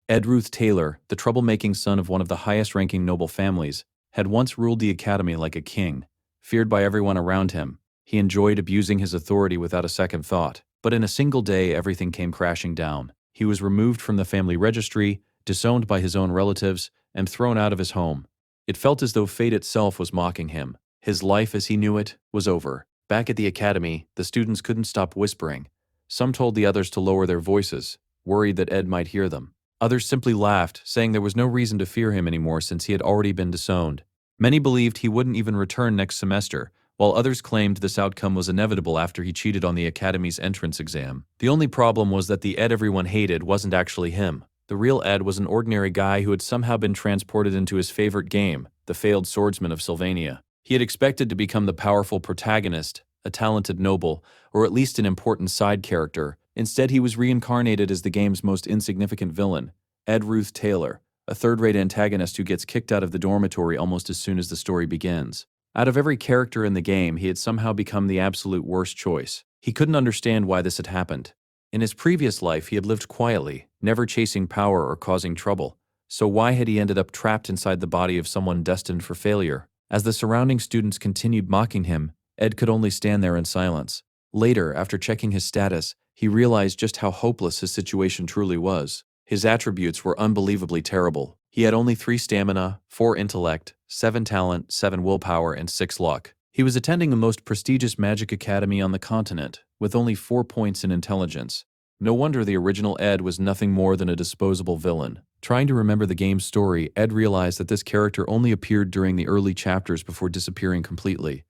Ruth Taylor, the troublemaking son of one of the highest-ranking noble families, had once ruled the academy like a king, feared by everyone around him. He enjoyed abusing his authority without a second thought. But in a single day, everything came crashing down. He was removed from the family registry, disowned by his own relatives, and thrown out of his home. It felt as though fate itself was mocking him. His life as he knew it was over. Back at the academy, the students couldn't stop whispering. Some told the others to lower their voices, worried that Ed might hear them. Others simply laughed, saying there was no reason to fear him anymore since he had already been disowned. Many believed he wouldn't even return next semester, while others claimed this outcome was inevitable after he cheated on the academy's entrance exam. The only problem was that the Ed everyone hated wasn't actually him. The real Ed was an ordinary guy who had somehow been transported into his favorite game, the failed swordsman of Sylvania. He had expected to become the powerful protagonist, a talented noble, or at least an important side character. Instead, he was reincarnated as the game's most insignificant villain, Ruth Taylor, a third-rate antagonist who gets kicked out of the dormitory almost as soon as the story begins. Out of every character in the game, he had somehow become the absolute worst choice. He couldn't understand why this had happened. In his previous life, he had lived quietly, never chasing power or causing trouble. So why had he ended up trapped inside the body of someone destined for failure? As the surrounding students continued mocking him, Ed could only stand there in silence. Later, after checking his status, he realized just how hopeless his situation truly was. His attributes were unbelievably terrible. He had only 3 stamina, 4 intellect, 7 talent, 7 willpower, and 6 luck. He was attending the most prestigious magic academy on the continent, with only 4 points in intelligence. No wonder the original Ed was nothing more than a disposable villain. Trying to remember the game's story, Ed realized that this character only appeared during the early chapters before disappearing completely.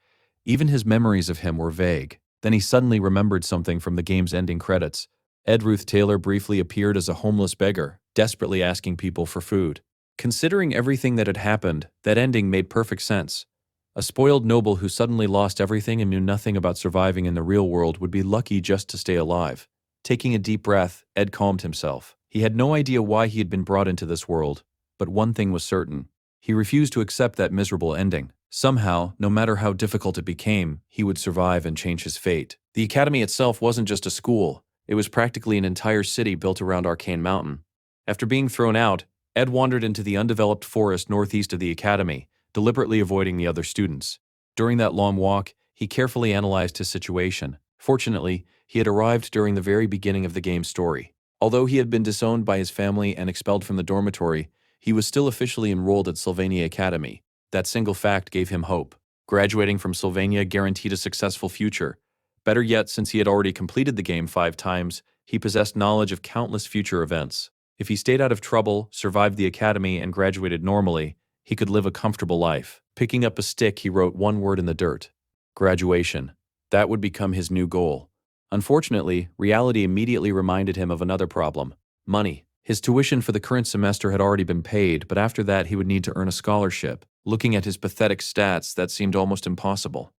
Even his memories of him were vague. Then he suddenly remembered something from the game's ending credits. Ruth Taylor briefly appeared as a homeless beggar, desperately asking people for food. Considering everything that had happened, that ending made perfect sense. A spoiled noble who suddenly lost everything and knew nothing about surviving in the real world would be lucky just to stay alive. Taking a deep breath, Ed calmed himself. He had no idea why he had been brought into this world, but one thing was certain. He refused to accept that miserable ending. Somehow, no matter how difficult it became, he would survive and change his fate. The academy itself wasn't just a school. It was practically an entire city built around Arcane Mountain. After being thrown out, Ed wandered into the undeveloped forest northeast of the academy, deliberately avoiding the other students. During that long walk, he carefully analyzed his situation. Fortunately, he had arrived during the very beginning of the game's story. Although he had been disowned by his family and expelled from the dormitory, he was still officially enrolled at Sylvania Academy. That single fact gave him hope. Graduating from Sylvania guaranteed a successful future. Better yet, since he had already completed the game 5 times, he possessed knowledge of countless future events. If he stayed out of trouble, survived the academy, and graduated normally, he could live a comfortable life. Picking up a stick, he wrote one word in the dirt: graduation. That would become his new goal. Unfortunately, reality immediately reminded him of another problem: money. His tuition for the current semester had already been paid, but after that he would need to earn a scholarship. Looking at his pathetic stats, that seemed almost impossible.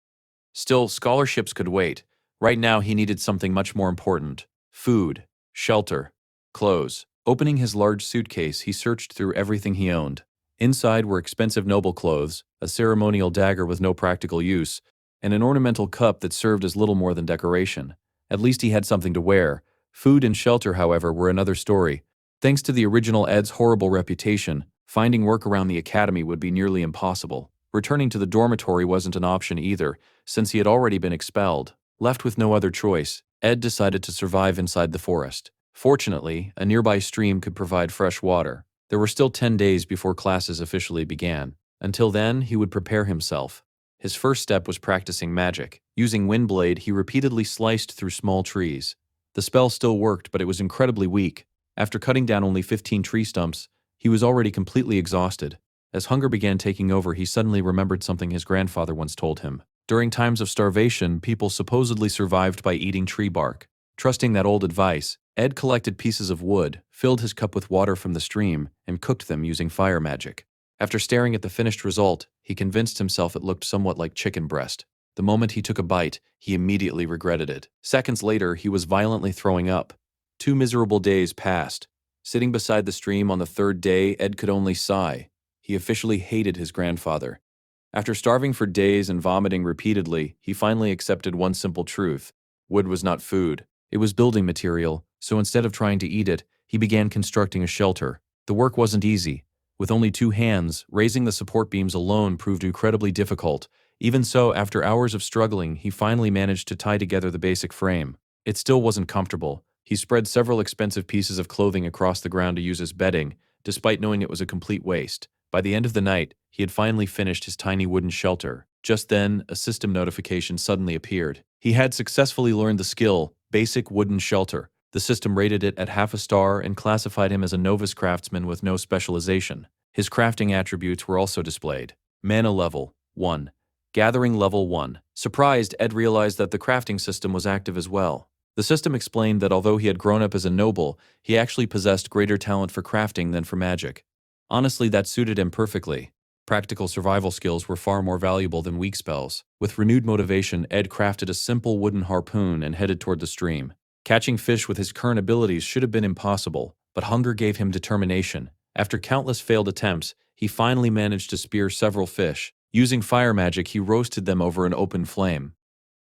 Still, scholarships could wait. Right now he needed something much more important: food, shelter, clothes. Opening his large suitcase, he searched through everything he owned. Inside were expensive noble clothes, a ceremonial dagger with no practical use, and an ornamental cup that served as little more than decoration. At least he had something to wear. Food and shelter, however, were another story. Thanks to the original Ed's horrible reputation, finding work around the academy would be nearly impossible. Returning to the dormitory wasn't an option either, since he had already been expelled. Left with no other choice, Ed decided to survive inside the forest. Fortunately, a nearby stream could provide fresh water. There were still 10 days before classes officially began. Until then, he would prepare himself. His first step was practicing magic. Using Windblade, he repeatedly sliced through small trees. The spell still worked, but it was incredibly weak. After cutting down only 15 tree stumps, he was already completely exhausted. As hunger began taking over, he suddenly remembered something his grandfather once told him. During times of starvation, people supposedly survived by eating tree bark. Trusting that old advice, Ed collected pieces of wood, filled his cup with water from the stream, and cooked them using fire magic. After staring at the finished result, he convinced himself it looked somewhat like chicken breast. The moment he took a bite, he immediately regretted it. Seconds later, he was violently throwing up. 2 miserable days passed. Sitting beside the stream on the 3rd day, Ed could only sigh. He officially hated his grandfather. After starving for days and vomiting repeatedly, he finally accepted one simple truth: wood was not food. It was building material, so instead of trying to eat it, he began constructing a shelter. The work wasn't easy. With only 2 hands, raising the support beams alone proved incredibly difficult. Even so, after hours of struggling, he finally managed to tie together the basic frame. It still wasn't comfortable. He spread several expensive pieces of clothing across the ground to use as bedding, despite knowing it was a complete waste. By the end of the night, he had finally finished his tiny wooden shelter. Just then, a system notification suddenly appeared. He had successfully learned the skill, Basic Wooden Shelter. The system rated it at half a star and classified him as a novice craftsman with no specialization. His crafting attributes were also displayed. Mana level 1. Gathering level 1. Surprised, Ed realized that the crafting system was active as well. The system explained that although he had grown up as a noble, he actually possessed greater talent for crafting than for magic. Honestly, that suited him perfectly. Practical survival skills were far more valuable than weak spells. With renewed motivation, Ed crafted a simple wooden harpoon and headed toward the stream. Catching fish with his current abilities should have been impossible, but hunger gave him determination. After countless failed attempts, he finally managed to spear several fish. Using fire magic, he roasted them over an open flame.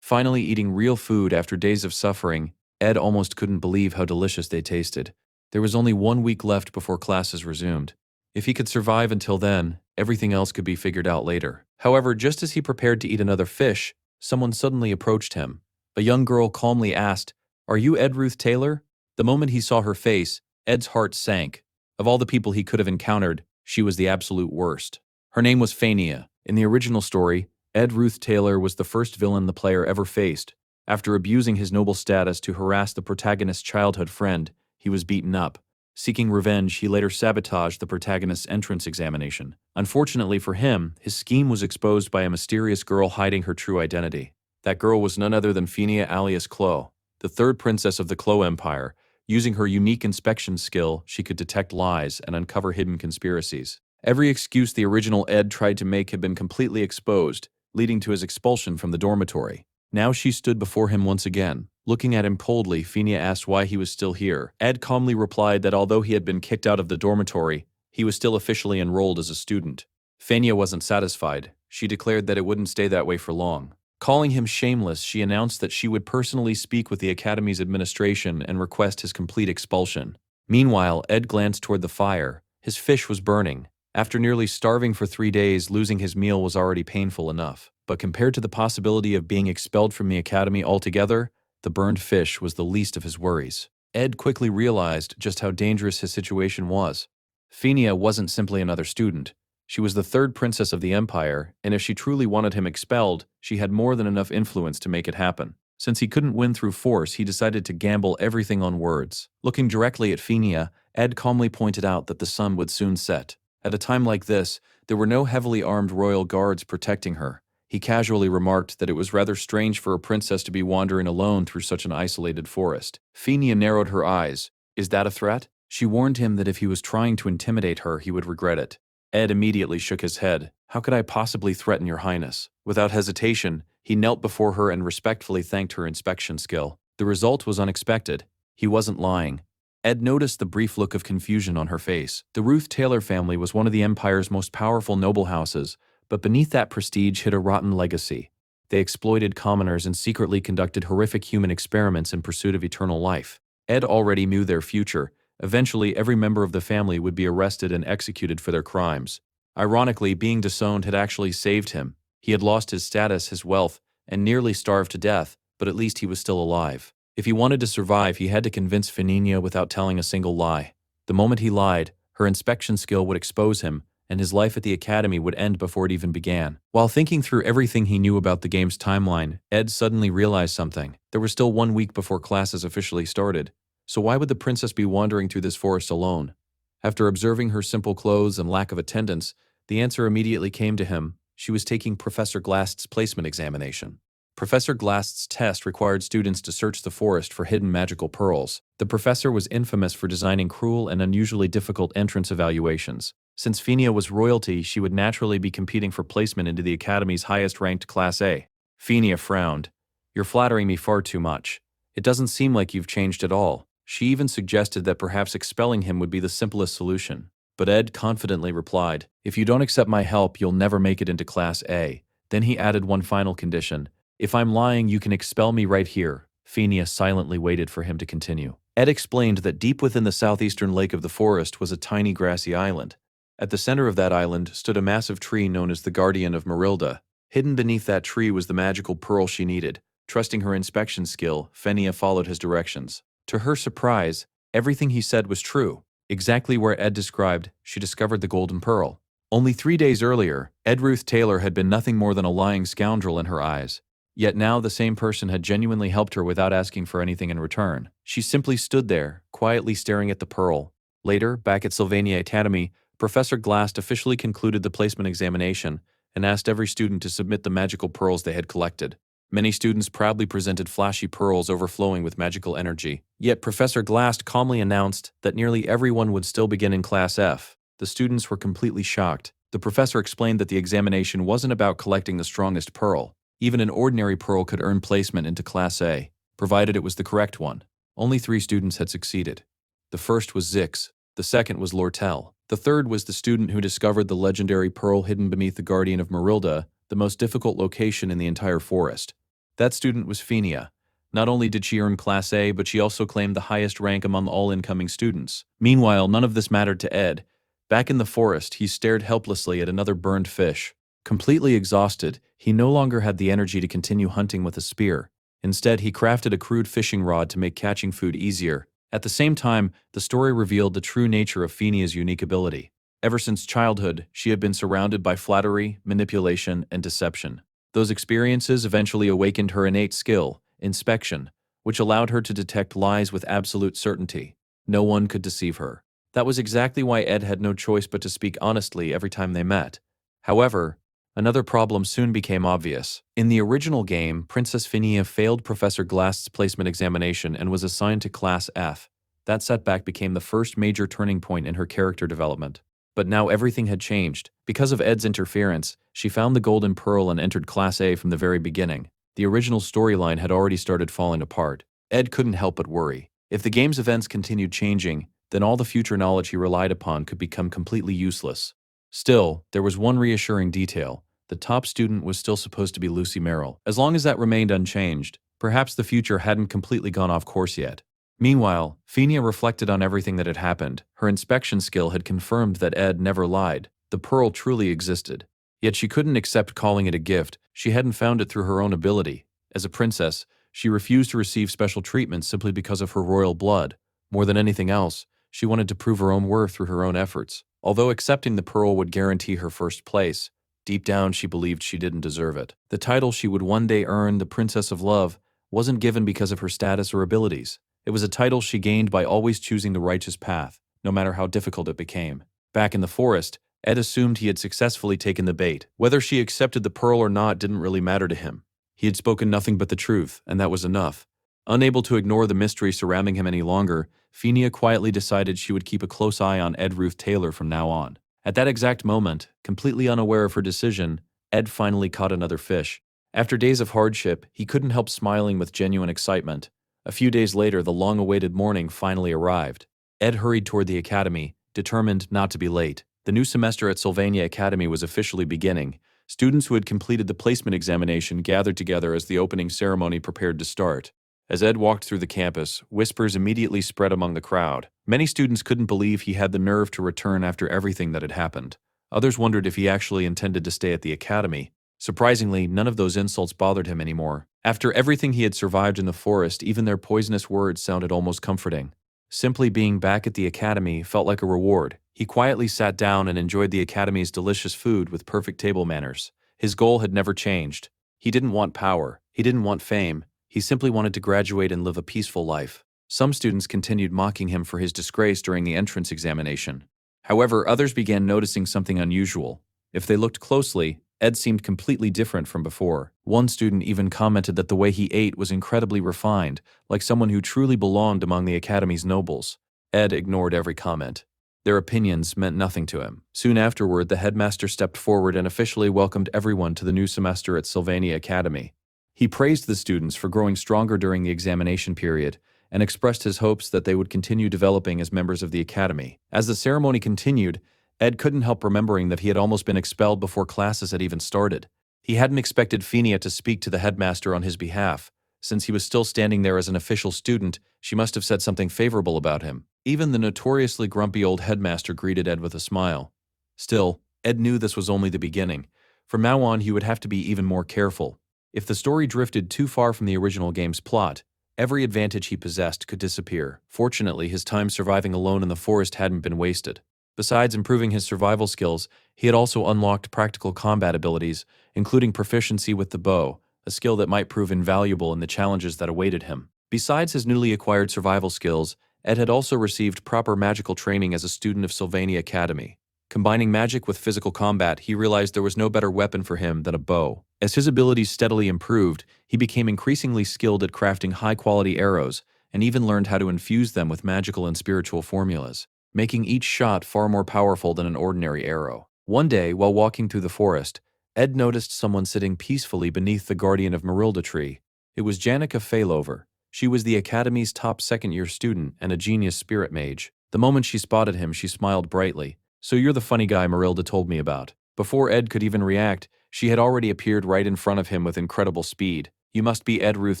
Finally eating real food after days of suffering, Ed almost couldn't believe how delicious they tasted. There was only 1 week left before classes resumed. If he could survive until then, everything else could be figured out later. However, just as he prepared to eat another fish, someone suddenly approached him. A young girl calmly asked, "Are you Ruth Taylor?" The moment he saw her face, Ed's heart sank. Of all the people he could have encountered, she was the absolute worst. Her name was Fania. In the original story, Ruth Taylor was the first villain the player ever faced. After abusing his noble status to harass the protagonist's childhood friend, he was beaten up. Seeking revenge, he later sabotaged the protagonist's entrance examination. Unfortunately for him, his scheme was exposed by a mysterious girl hiding her true identity. That girl was none other than Fania alias Chloe, the third princess of the Chloe Empire. Using her unique inspection skill, she could detect lies and uncover hidden conspiracies. Every excuse the original Ed tried to make had been completely exposed, leading to his expulsion from the dormitory. Now she stood before him once again. Looking at him coldly, Fania asked why he was still here. Ed calmly replied that although he had been kicked out of the dormitory, he was still officially enrolled as a student. Fania wasn't satisfied. She declared that it wouldn't stay that way for long. Calling him shameless, she announced that she would personally speak with the academy's administration and request his complete expulsion. Meanwhile, Ed glanced toward the fire. His fish was burning. After nearly starving for 3 days, losing his meal was already painful enough. But compared to the possibility of being expelled from the academy altogether, the burned fish was the least of his worries. Ed quickly realized just how dangerous his situation was. Fania wasn't simply another student. She was the third princess of the empire, and if she truly wanted him expelled, she had more than enough influence to make it happen. Since he couldn't win through force, he decided to gamble everything on words. Looking directly at Fania, Ed calmly pointed out that the sun would soon set. At a time like this, there were no heavily armed royal guards protecting her. He casually remarked that it was rather strange for a princess to be wandering alone through such an isolated forest. Fania narrowed her eyes. Is that a threat? She warned him that if he was trying to intimidate her, he would regret it. Ed immediately shook his head. How could I possibly threaten your highness? Without hesitation, he knelt before her and respectfully thanked her inspection skill. The result was unexpected. He wasn't lying. Ed noticed the brief look of confusion on her face. The Ruth Taylor family was one of the empire's most powerful noble houses, but beneath that prestige hid a rotten legacy. They exploited commoners and secretly conducted horrific human experiments in pursuit of eternal life. Ed already knew their future. Eventually, every member of the family would be arrested and executed for their crimes. Ironically, being disowned had actually saved him. He had lost his status, his wealth, and nearly starved to death, but at least he was still alive. If he wanted to survive, he had to convince Fania without telling a single lie. The moment he lied, her inspection skill would expose him, and his life at the academy would end before it even began. While thinking through everything he knew about the game's timeline, Ed suddenly realized something. There was still 1 week before classes officially started. So why would the princess be wandering through this forest alone? After observing her simple clothes and lack of attendance, the answer immediately came to him. She was taking Professor Glast's placement examination. Professor Glast's test required students to search the forest for hidden magical pearls. The professor was infamous for designing cruel and unusually difficult entrance evaluations. Since Fania was royalty, she would naturally be competing for placement into the academy's highest-ranked Class A. Fania frowned. You're flattering me far too much. It doesn't seem like you've changed at all. She even suggested that perhaps expelling him would be the simplest solution. But Ed confidently replied, if you don't accept my help, you'll never make it into Class A. Then he added one final condition. If I'm lying, you can expel me right here. Fania silently waited for him to continue. Ed explained that deep within the southeastern lake of the forest was a tiny grassy island. At the center of that island stood a massive tree known as the Guardian of Marilda. Hidden beneath that tree was the magical pearl she needed. Trusting her inspection skill, Fenia followed his directions. To her surprise, everything he said was true. Exactly where Ed described, she discovered the golden pearl. Only 3 days earlier, Ruth Taylor had been nothing more than a lying scoundrel in her eyes. Yet now the same person had genuinely helped her without asking for anything in return. She simply stood there, quietly staring at the pearl. Later, back at Sylvania Academy, Professor Glast officially concluded the placement examination and asked every student to submit the magical pearls they had collected. Many students proudly presented flashy pearls overflowing with magical energy. Yet Professor Glast calmly announced that nearly everyone would still begin in Class F. The students were completely shocked. The professor explained that the examination wasn't about collecting the strongest pearl. Even an ordinary pearl could earn placement into Class A, provided it was the correct one. Only 3 students had succeeded. The first was Zix, the second was Lortel, the third was the student who discovered the legendary pearl hidden beneath the Guardian of Marilda, the most difficult location in the entire forest. That student was Fenia. Not only did she earn Class A, but she also claimed the highest rank among all incoming students. Meanwhile, none of this mattered to Ed. Back in the forest, he stared helplessly at another burned fish. Completely exhausted, he no longer had the energy to continue hunting with a spear. Instead, he crafted a crude fishing rod to make catching food easier. At the same time, the story revealed the true nature of Fenia's unique ability. Ever since childhood, she had been surrounded by flattery, manipulation, and deception. Those experiences eventually awakened her innate skill, inspection, which allowed her to detect lies with absolute certainty. No one could deceive her. That was exactly why Ed had no choice but to speak honestly every time they met. However, another problem soon became obvious. In the original game, Princess Fenia failed Professor Glast's placement examination and was assigned to Class F. That setback became the first major turning point in her character development. But now everything had changed. Because of Ed's interference, she found the Golden Pearl and entered Class A from the very beginning. The original storyline had already started falling apart. Ed couldn't help but worry. If the game's events continued changing, then all the future knowledge he relied upon could become completely useless. Still, there was one reassuring detail. The top student was still supposed to be Lucy Merrill. As long as that remained unchanged, perhaps the future hadn't completely gone off course yet. Meanwhile, Fenia reflected on everything that had happened. Her inspection skill had confirmed that Ed never lied. The pearl truly existed. Yet she couldn't accept calling it a gift. She hadn't found it through her own ability. As a princess, she refused to receive special treatment simply because of her royal blood. More than anything else, she wanted to prove her own worth through her own efforts. Although accepting the pearl would guarantee her first place, deep down she believed she didn't deserve it. The title she would one day earn, the Princess of Love, wasn't given because of her status or abilities. It was a title she gained by always choosing the righteous path, no matter how difficult it became. Back in the forest, Ed assumed he had successfully taken the bait. Whether she accepted the pearl or not didn't really matter to him. He had spoken nothing but the truth, and that was enough. Unable to ignore the mystery surrounding him any longer, Fenia quietly decided she would keep a close eye on Ruth Taylor from now on. At that exact moment, completely unaware of her decision, Ed finally caught another fish. After days of hardship, he couldn't help smiling with genuine excitement. A few days later, the long-awaited morning finally arrived. Ed hurried toward the academy, determined not to be late. The new semester at Sylvania Academy was officially beginning. Students who had completed the placement examination gathered together as the opening ceremony prepared to start. As Ed walked through the campus, whispers immediately spread among the crowd. Many students couldn't believe he had the nerve to return after everything that had happened. Others wondered if he actually intended to stay at the academy. Surprisingly, none of those insults bothered him anymore. After everything he had survived in the forest, even their poisonous words sounded almost comforting. Simply being back at the academy felt like a reward. He quietly sat down and enjoyed the academy's delicious food with perfect table manners. His goal had never changed. He didn't want power. He didn't want fame. He simply wanted to graduate and live a peaceful life. Some students continued mocking him for his disgrace during the entrance examination. However, others began noticing something unusual. If they looked closely, Ed seemed completely different from before. One student even commented that the way he ate was incredibly refined, like someone who truly belonged among the academy's nobles. Ed ignored every comment. Their opinions meant nothing to him. Soon afterward, the headmaster stepped forward and officially welcomed everyone to the new semester at Sylvania Academy. He praised the students for growing stronger during the examination period and expressed his hopes that they would continue developing as members of the academy. As the ceremony continued, Ed couldn't help remembering that he had almost been expelled before classes had even started. He hadn't expected Fenia to speak to the headmaster on his behalf, Since he was still standing there as an official student, she must have said something favorable about him. Even the notoriously grumpy old headmaster greeted Ed with a smile. Still, Ed knew this was only the beginning. From now on, he would have to be even more careful. If the story drifted too far from the original game's plot, every advantage he possessed could disappear. Fortunately, his time surviving alone in the forest hadn't been wasted. Besides improving his survival skills, he had also unlocked practical combat abilities, including proficiency with the bow, a skill that might prove invaluable in the challenges that awaited him. Besides his newly acquired survival skills, Ed had also received proper magical training as a student of Sylvania Academy. Combining magic with physical combat, he realized there was no better weapon for him than a bow. As his abilities steadily improved, he became increasingly skilled at crafting high-quality arrows, and even learned how to infuse them with magical and spiritual formulas, making each shot far more powerful than an ordinary arrow. One day, while walking through the forest, Ed noticed someone sitting peacefully beneath the guardian of Marilda tree. It was Janica Failover. She was the Academy's top second-year student and a genius spirit mage. The moment she spotted him, she smiled brightly. "So you're the funny guy Marilda told me about." Before Ed could even react, she had already appeared right in front of him with incredible speed. "You must be Ed Ruth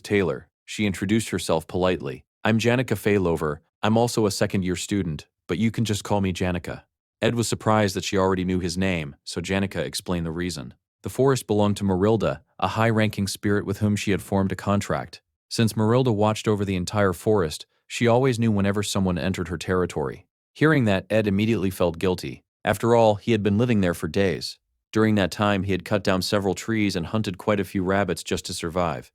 Taylor." She introduced herself politely. "I'm Janica Failover. I'm also a second-year student, but you can just call me Janica." Ed was surprised that she already knew his name, so Janica explained the reason. The forest belonged to Marilda, a high-ranking spirit with whom she had formed a contract. Since Marilda watched over the entire forest, she always knew whenever someone entered her territory. Hearing that, Ed immediately felt guilty. After all, he had been living there for days. During that time, he had cut down several trees and hunted quite a few rabbits just to survive.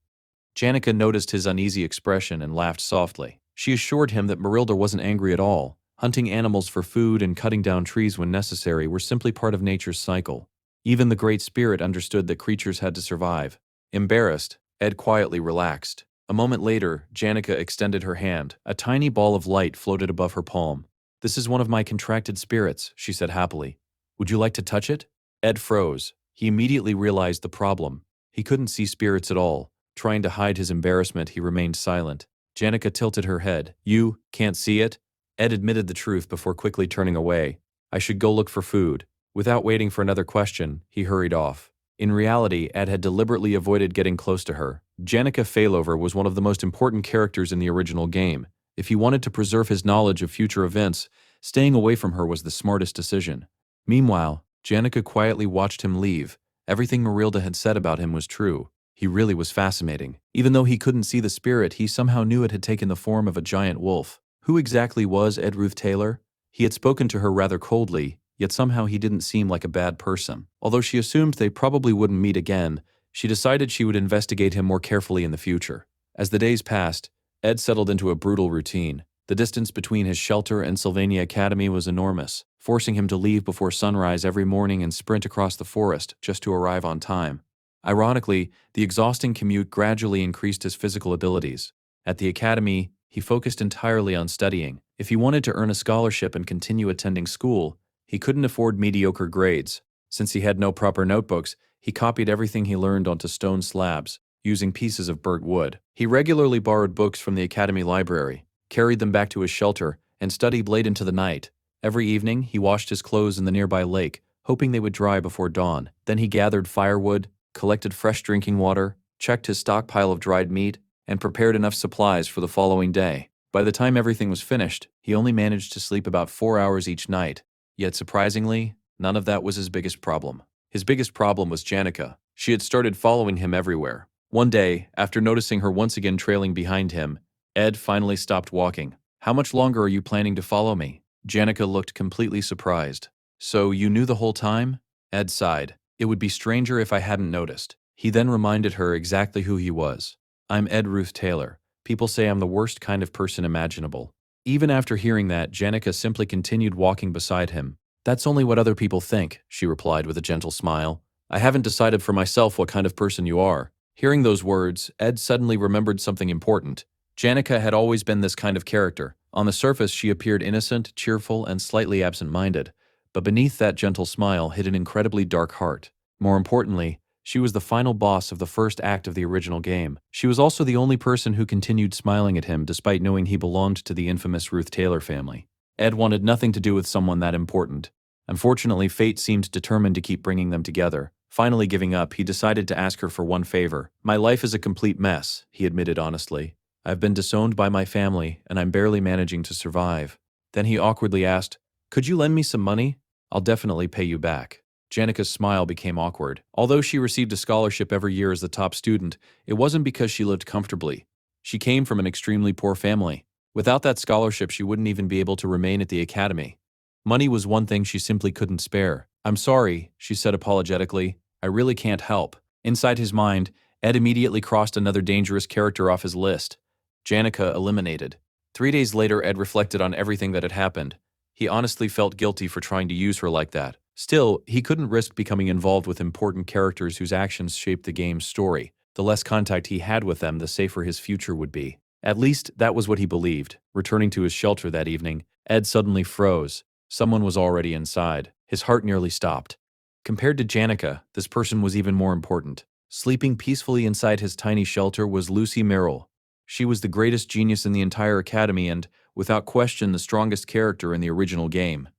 Janica noticed his uneasy expression and laughed softly. She assured him that Marilda wasn't angry at all. Hunting animals for food and cutting down trees when necessary were simply part of nature's cycle. Even the Great Spirit understood that creatures had to survive. Embarrassed, Ed quietly relaxed. A moment later, Janica extended her hand. A tiny ball of light floated above her palm. "This is one of my contracted spirits," she said happily. "Would you like to touch it?" Ed froze. He immediately realized the problem. He couldn't see spirits at all. Trying to hide his embarrassment, he remained silent. Janica tilted her head. "You can't see it?" Ed admitted the truth before quickly turning away. "I should go look for food." Without waiting for another question, he hurried off. In reality, Ed had deliberately avoided getting close to her. Janica Failover was one of the most important characters in the original game. If he wanted to preserve his knowledge of future events, staying away from her was the smartest decision. Meanwhile, Janica quietly watched him leave. Everything Marilda had said about him was true. He really was fascinating. Even though he couldn't see the spirit, he somehow knew it had taken the form of a giant wolf. Who exactly was Ed Ruth Taylor? He had spoken to her rather coldly, yet somehow he didn't seem like a bad person. Although she assumed they probably wouldn't meet again, she decided she would investigate him more carefully in the future. As the days passed, Ed settled into a brutal routine. The distance between his shelter and Sylvania Academy was enormous, forcing him to leave before sunrise every morning and sprint across the forest just to arrive on time. Ironically, the exhausting commute gradually increased his physical abilities. At the academy, he focused entirely on studying. If he wanted to earn a scholarship and continue attending school, he couldn't afford mediocre grades. Since he had no proper notebooks, he copied everything he learned onto stone slabs, using pieces of burnt wood. He regularly borrowed books from the academy library, carried them back to his shelter, and studied late into the night. Every evening, he washed his clothes in the nearby lake, hoping they would dry before dawn. Then he gathered firewood, collected fresh drinking water, checked his stockpile of dried meat, and prepared enough supplies for the following day. By the time everything was finished, he only managed to sleep about 4 hours each night. Yet surprisingly, none of that was his biggest problem. His biggest problem was Janica. She had started following him everywhere. One day, after noticing her once again trailing behind him, Ed finally stopped walking. "How much longer are you planning to follow me?" Janica looked completely surprised. "So you knew the whole time?" Ed sighed. "It would be stranger if I hadn't noticed." He then reminded her exactly who he was. "I'm Ed Ruth Taylor. People say I'm the worst kind of person imaginable." Even after hearing that, Janica simply continued walking beside him. "That's only what other people think," she replied with a gentle smile. "I haven't decided for myself what kind of person you are." Hearing those words, Ed suddenly remembered something important. Janica had always been this kind of character. On the surface, she appeared innocent, cheerful, and slightly absent-minded, but beneath that gentle smile hid an incredibly dark heart. More importantly, she was the final boss of the first act of the original game. She was also the only person who continued smiling at him despite knowing he belonged to the infamous Ruth Taylor family. Ed wanted nothing to do with someone that important. Unfortunately, fate seemed determined to keep bringing them together. Finally giving up, he decided to ask her for one favor. "My life is a complete mess," he admitted honestly. "I've been disowned by my family, and I'm barely managing to survive." Then he awkwardly asked, "Could you lend me some money? I'll definitely pay you back." Janika's smile became awkward. Although she received a scholarship every year as the top student, it wasn't because she lived comfortably. She came from an extremely poor family. Without that scholarship, she wouldn't even be able to remain at the academy. Money was one thing she simply couldn't spare. "I'm sorry," she said apologetically. "I really can't help." Inside his mind, Ed immediately crossed another dangerous character off his list. Janica eliminated. 3 days later, Ed reflected on everything that had happened. He honestly felt guilty for trying to use her like that. Still, he couldn't risk becoming involved with important characters whose actions shaped the game's story. The less contact he had with them, the safer his future would be. At least, that was what he believed. Returning to his shelter that evening, Ed suddenly froze. Someone was already inside. His heart nearly stopped. Compared to Janica, this person was even more important. Sleeping peacefully inside his tiny shelter was Lucy Merrill. She was the greatest genius in the entire academy and, without question, the strongest character in the original game.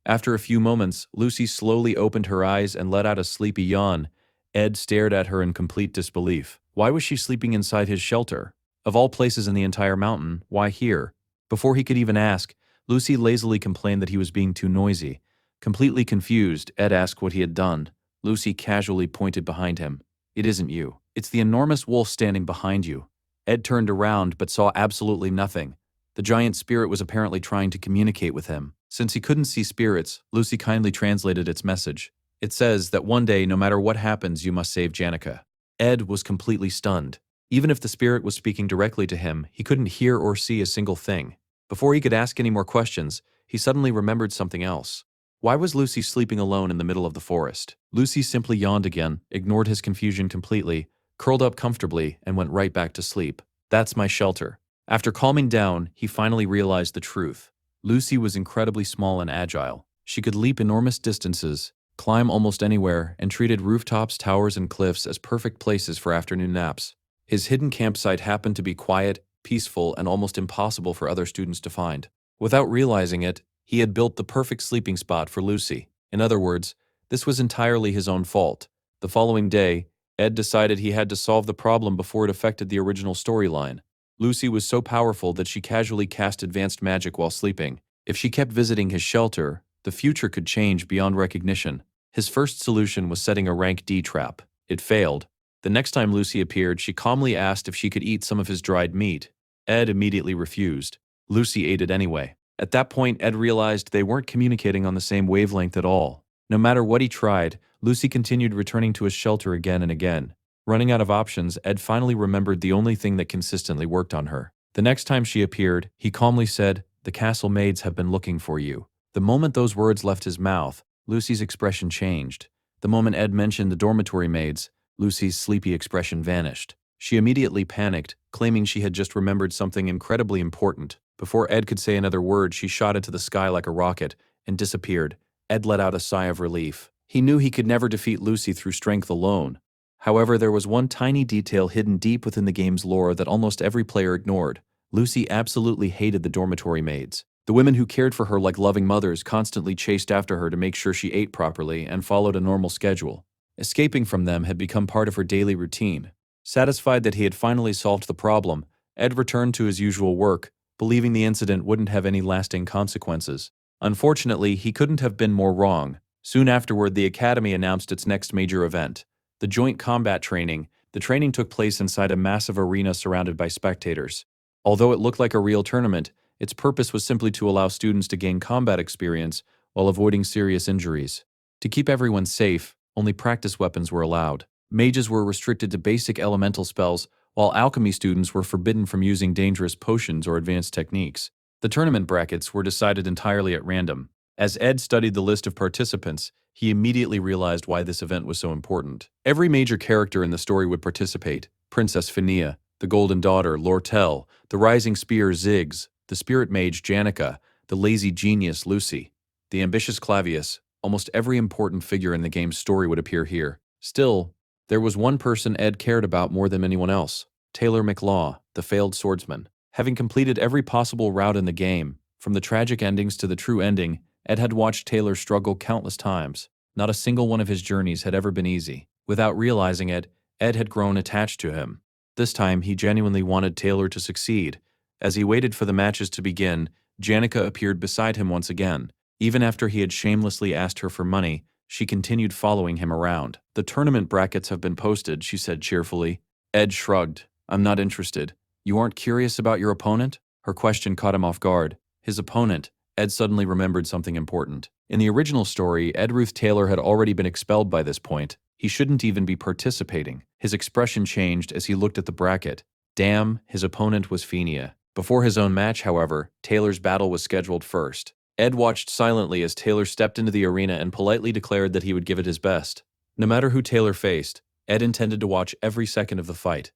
After a few moments, Lucy slowly opened her eyes and let out a sleepy yawn. Ed stared at her in complete disbelief. Why was she sleeping inside his shelter? Of all places in the entire mountain, why here? Before he could even ask, Lucy lazily complained that he was being too noisy. Completely confused, Ed asked what he had done. Lucy casually pointed behind him. "It isn't you. It's the enormous wolf standing behind you." Ed turned around but saw absolutely nothing. The giant spirit was apparently trying to communicate with him. Since he couldn't see spirits, Lucy kindly translated its message. It says that one day, no matter what happens, you must save Janica. Ed was completely stunned. Even if the spirit was speaking directly to him, he couldn't hear or see a single thing. Before he could ask any more questions, he suddenly remembered something else. Why was Lucy sleeping alone in the middle of the forest? Lucy simply yawned again, ignored his confusion completely, curled up comfortably, and went right back to sleep. "That's my shelter." After calming down, he finally realized the truth. Lucy was incredibly small and agile. She could leap enormous distances, climb almost anywhere, and treated rooftops, towers, and cliffs as perfect places for afternoon naps. His hidden campsite happened to be quiet, peaceful, and almost impossible for other students to find. Without realizing it, he had built the perfect sleeping spot for Lucy. In other words, this was entirely his own fault. The following day, Ed decided he had to solve the problem before it affected the original storyline. Lucy was so powerful that she casually cast advanced magic while sleeping. If she kept visiting his shelter, the future could change beyond recognition. His first solution was setting a rank D trap. It failed. The next time Lucy appeared, she calmly asked if she could eat some of his dried meat. Ed immediately refused. Lucy ate it anyway. At that point, Ed realized they weren't communicating on the same wavelength at all. No matter what he tried, Lucy continued returning to his shelter again and again. Running out of options, Ed finally remembered the only thing that consistently worked on her. The next time she appeared, he calmly said, "The castle maids have been looking for you." The moment those words left his mouth, Lucy's expression changed. The moment Ed mentioned the dormitory maids, Lucy's sleepy expression vanished. She immediately panicked, claiming she had just remembered something incredibly important. Before Ed could say another word, she shot into the sky like a rocket and disappeared. Ed let out a sigh of relief. He knew he could never defeat Lucy through strength alone. However, there was one tiny detail hidden deep within the game's lore that almost every player ignored. Lucy absolutely hated the dormitory maids. The women who cared for her like loving mothers constantly chased after her to make sure she ate properly and followed a normal schedule. Escaping from them had become part of her daily routine. Satisfied that he had finally solved the problem, Ed returned to his usual work, believing the incident wouldn't have any lasting consequences. Unfortunately, he couldn't have been more wrong. Soon afterward, the Academy announced its next major event, the Joint Combat Training. The training took place inside a massive arena surrounded by spectators. Although it looked like a real tournament, its purpose was simply to allow students to gain combat experience while avoiding serious injuries. To keep everyone safe, only practice weapons were allowed. Mages were restricted to basic elemental spells, while alchemy students were forbidden from using dangerous potions or advanced techniques. The tournament brackets were decided entirely at random. As Ed studied the list of participants, he immediately realized why this event was so important. Every major character in the story would participate: Princess Phinia, the Golden Daughter, Lortel, the Rising Spear Ziggs, the Spirit Mage Janica, the Lazy Genius Lucy, the Ambitious Clavius. Almost every important figure in the game's story would appear here. Still, there was one person Ed cared about more than anyone else: Taylor McLaw, the failed swordsman. Having completed every possible route in the game, from the tragic endings to the true ending, Ed had watched Taylor struggle countless times. Not a single one of his journeys had ever been easy. Without realizing it, Ed had grown attached to him. This time, he genuinely wanted Taylor to succeed. As he waited for the matches to begin, Janica appeared beside him once again. Even after he had shamelessly asked her for money, she continued following him around. "The tournament brackets have been posted," she said cheerfully. Ed shrugged. "I'm not interested." "You aren't curious about your opponent?" Her question caught him off guard. His opponent. Ed suddenly remembered something important. In the original story, Ruth Taylor had already been expelled by this point. He shouldn't even be participating. His expression changed as he looked at the bracket. Damn, his opponent was Fenia. Before his own match, however, Taylor's battle was scheduled first. Ed watched silently as Taylor stepped into the arena and politely declared that he would give it his best. No matter who Taylor faced, Ed intended to watch every second of the fight.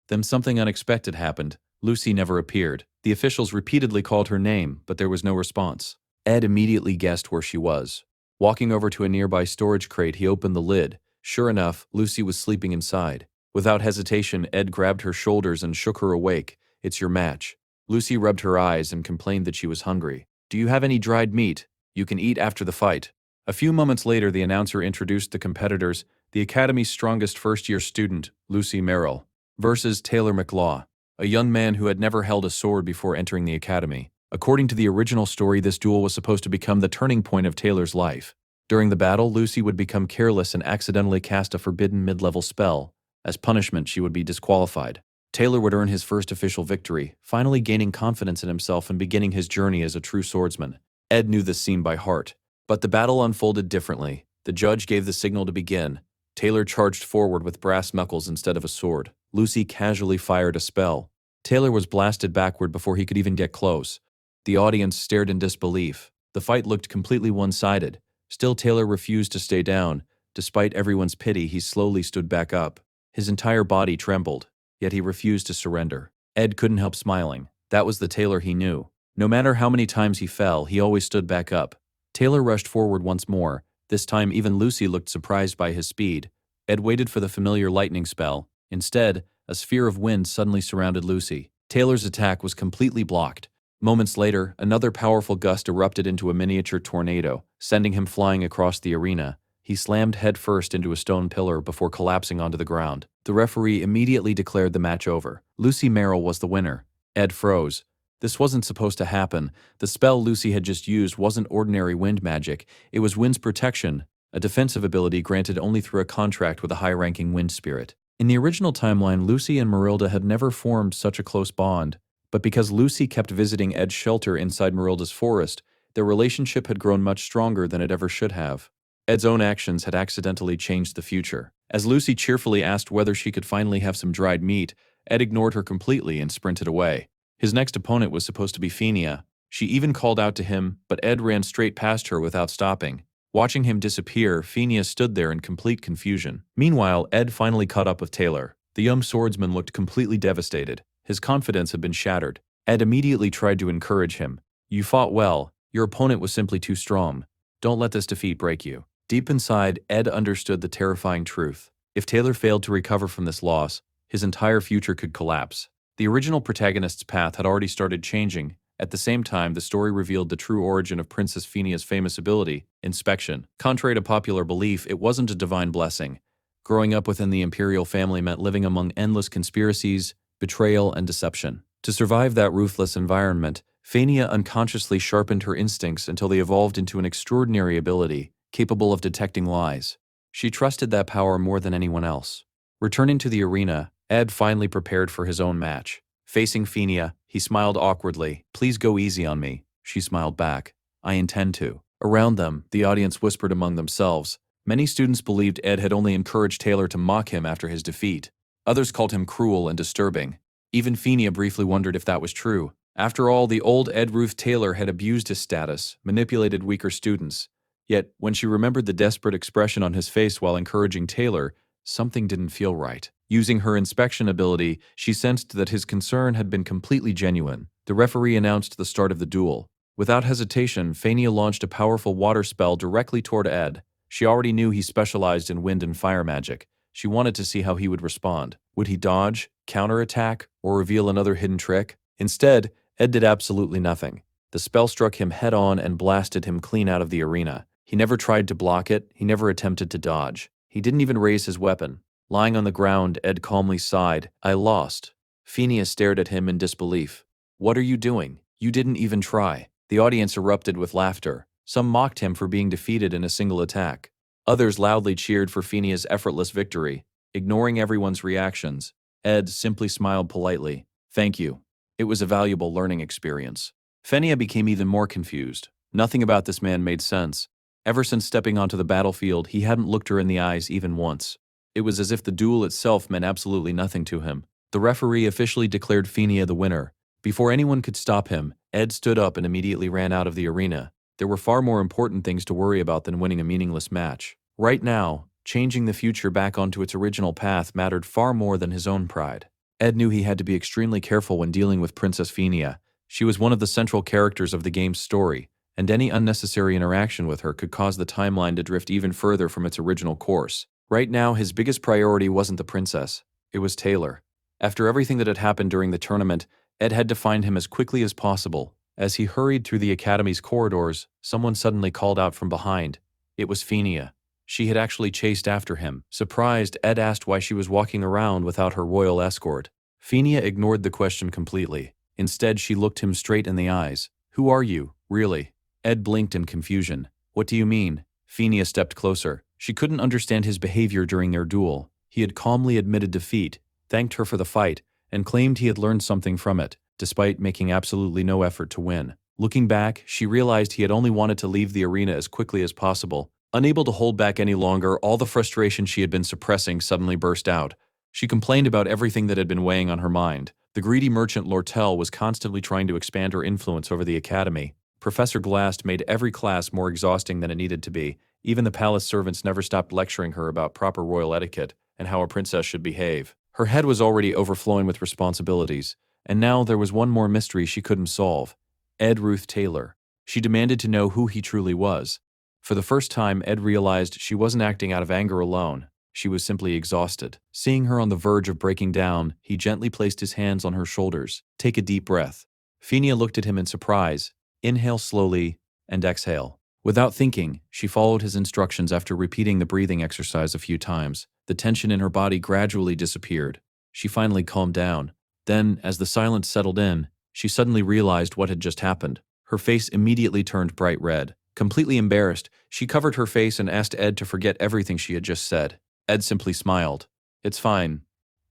Then something unexpected happened. Lucy never appeared. The officials repeatedly called her name, but there was no response. Ed immediately guessed where she was. Walking over to a nearby storage crate, he opened the lid. Sure enough, Lucy was sleeping inside. Without hesitation, Ed grabbed her shoulders and shook her awake. "It's your match." Lucy rubbed her eyes and complained that she was hungry. "Do you have any dried meat? You can eat after the fight." A few moments later, the announcer introduced the competitors, the Academy's strongest first-year student, Lucy Merrill, versus Taylor McLaw, a young man who had never held a sword before entering the Academy. According to the original story, this duel was supposed to become the turning point of Taylor's life. During the battle, Lucy would become careless and accidentally cast a forbidden mid-level spell. As punishment, she would be disqualified. Taylor would earn his first official victory, finally gaining confidence in himself and beginning his journey as a true swordsman. Ed knew this scene by heart. But the battle unfolded differently. The judge gave the signal to begin. Taylor charged forward with brass knuckles instead of a sword. Lucy casually fired a spell. Taylor was blasted backward before he could even get close. The audience stared in disbelief. The fight looked completely one-sided. Still, Taylor refused to stay down. Despite everyone's pity, he slowly stood back up. His entire body trembled, yet he refused to surrender. Ed couldn't help smiling. That was the Taylor he knew. No matter how many times he fell, he always stood back up. Taylor rushed forward once more. This time, even Lucy looked surprised by his speed. Ed waited for the familiar lightning spell. Instead, a sphere of wind suddenly surrounded Lucy. Taylor's attack was completely blocked. Moments later, another powerful gust erupted into a miniature tornado, sending him flying across the arena. He slammed headfirst into a stone pillar before collapsing onto the ground. The referee immediately declared the match over. Lucy Merrill was the winner. Ed froze. This wasn't supposed to happen. The spell Lucy had just used wasn't ordinary wind magic. It was wind's protection, a defensive ability granted only through a contract with a high-ranking wind spirit. In the original timeline, Lucy and Marilda had never formed such a close bond. But because Lucy kept visiting Ed's shelter inside Marilda's forest, their relationship had grown much stronger than it ever should have. Ed's own actions had accidentally changed the future. As Lucy cheerfully asked whether she could finally have some dried meat, Ed ignored her completely and sprinted away. His next opponent was supposed to be Fenia. She even called out to him, but Ed ran straight past her without stopping. Watching him disappear, Fenia stood there in complete confusion. Meanwhile, Ed finally caught up with Taylor. The young swordsman looked completely devastated. His confidence had been shattered. Ed immediately tried to encourage him. "You fought well. Your opponent was simply too strong. Don't let this defeat break you." Deep inside, Ed understood the terrifying truth. If Taylor failed to recover from this loss, his entire future could collapse. The original protagonist's path had already started changing. At the same time, the story revealed the true origin of Princess Fenia's famous ability, inspection. Contrary to popular belief, it wasn't a divine blessing. Growing up within the imperial family meant living among endless conspiracies, betrayal, and deception. To survive that ruthless environment, Fenia unconsciously sharpened her instincts until they evolved into an extraordinary ability, capable of detecting lies. She trusted that power more than anyone else. Returning to the arena, Ed finally prepared for his own match. Facing Fenia, he smiled awkwardly. "Please go easy on me." She smiled back. "I intend to." Around them, the audience whispered among themselves. Many students believed Ed had only encouraged Taylor to mock him after his defeat. Others called him cruel and disturbing. Even Fenia briefly wondered if that was true. After all, the old Ruth Taylor had abused his status, manipulated weaker students. Yet, when she remembered the desperate expression on his face while encouraging Taylor, something didn't feel right. Using her inspection ability, she sensed that his concern had been completely genuine. The referee announced the start of the duel. Without hesitation, Fenia launched a powerful water spell directly toward Ed. She already knew he specialized in wind and fire magic. She wanted to see how he would respond. Would he dodge, counterattack, or reveal another hidden trick? Instead, Ed did absolutely nothing. The spell struck him head-on and blasted him clean out of the arena. He never tried to block it, he never attempted to dodge. He didn't even raise his weapon. Lying on the ground, Ed calmly sighed. I lost. Phineas stared at him in disbelief. What are you doing? You didn't even try. The audience erupted with laughter. Some mocked him for being defeated in a single attack. Others loudly cheered for Phineas' effortless victory. Ignoring everyone's reactions, Ed simply smiled politely. Thank you. It was a valuable learning experience. Phineas became even more confused. Nothing about this man made sense. Ever since stepping onto the battlefield, he hadn't looked her in the eyes even once. It was as if the duel itself meant absolutely nothing to him. The referee officially declared Phineas the winner. Before anyone could stop him, Ed stood up and immediately ran out of the arena. There were far more important things to worry about than winning a meaningless match. Right now, changing the future back onto its original path mattered far more than his own pride. Ed knew he had to be extremely careful when dealing with Princess Phineas. She was one of the central characters of the game's story, and any unnecessary interaction with her could cause the timeline to drift even further from its original course. Right now, his biggest priority wasn't the princess. It was Taylor. After everything that had happened during the tournament, Ed had to find him as quickly as possible. As he hurried through the academy's corridors, someone suddenly called out from behind. It was Phineas. She had actually chased after him. Surprised, Ed asked why she was walking around without her royal escort. Phineas ignored the question completely. Instead, she looked him straight in the eyes. Who are you, really? Ed blinked in confusion. What do you mean? Phineas stepped closer. She couldn't understand his behavior during their duel. He had calmly admitted defeat, thanked her for the fight, and claimed he had learned something from it, despite making absolutely no effort to win. Looking back, she realized he had only wanted to leave the arena as quickly as possible. Unable to hold back any longer, all the frustration she had been suppressing suddenly burst out. She complained about everything that had been weighing on her mind. The greedy merchant Lortel was constantly trying to expand her influence over the academy. Professor Glast made every class more exhausting than it needed to be. Even the palace servants never stopped lecturing her about proper royal etiquette and how a princess should behave. Her head was already overflowing with responsibilities, and now there was one more mystery she couldn't solve. Ruth Taylor. She demanded to know who he truly was. For the first time, Ed realized she wasn't acting out of anger alone. She was simply exhausted. Seeing her on the verge of breaking down, he gently placed his hands on her shoulders. Take a deep breath. Phineas looked at him in surprise. Inhale slowly and exhale. Without thinking, she followed his instructions after repeating the breathing exercise a few times. The tension in her body gradually disappeared. She finally calmed down. Then, as the silence settled in, she suddenly realized what had just happened. Her face immediately turned bright red. Completely embarrassed, she covered her face and asked Ed to forget everything she had just said. Ed simply smiled. It's fine.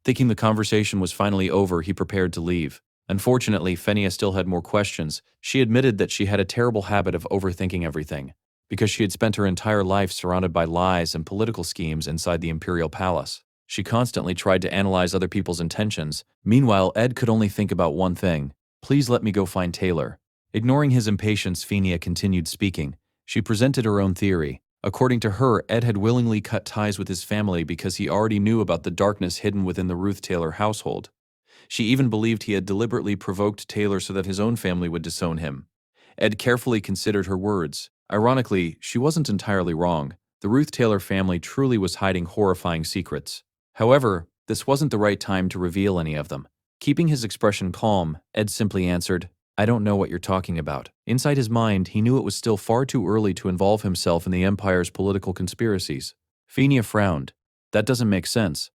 Thinking the conversation was finally over, he prepared to leave. Unfortunately, Phineas still had more questions. She admitted that she had a terrible habit of overthinking everything, because she had spent her entire life surrounded by lies and political schemes inside the imperial palace. She constantly tried to analyze other people's intentions. Meanwhile, Ed could only think about one thing. Please let me go find Taylor. Ignoring his impatience, Phineas continued speaking. She presented her own theory. According to her, Ed had willingly cut ties with his family because he already knew about the darkness hidden within the Ruth Taylor household. She even believed he had deliberately provoked Taylor so that his own family would disown him. Ed carefully considered her words. Ironically, she wasn't entirely wrong. The Ruth Taylor family truly was hiding horrifying secrets. However, this wasn't the right time to reveal any of them. Keeping his expression calm, Ed simply answered, I don't know what you're talking about. Inside his mind, he knew it was still far too early to involve himself in the Empire's political conspiracies. Phineas frowned. That doesn't make sense.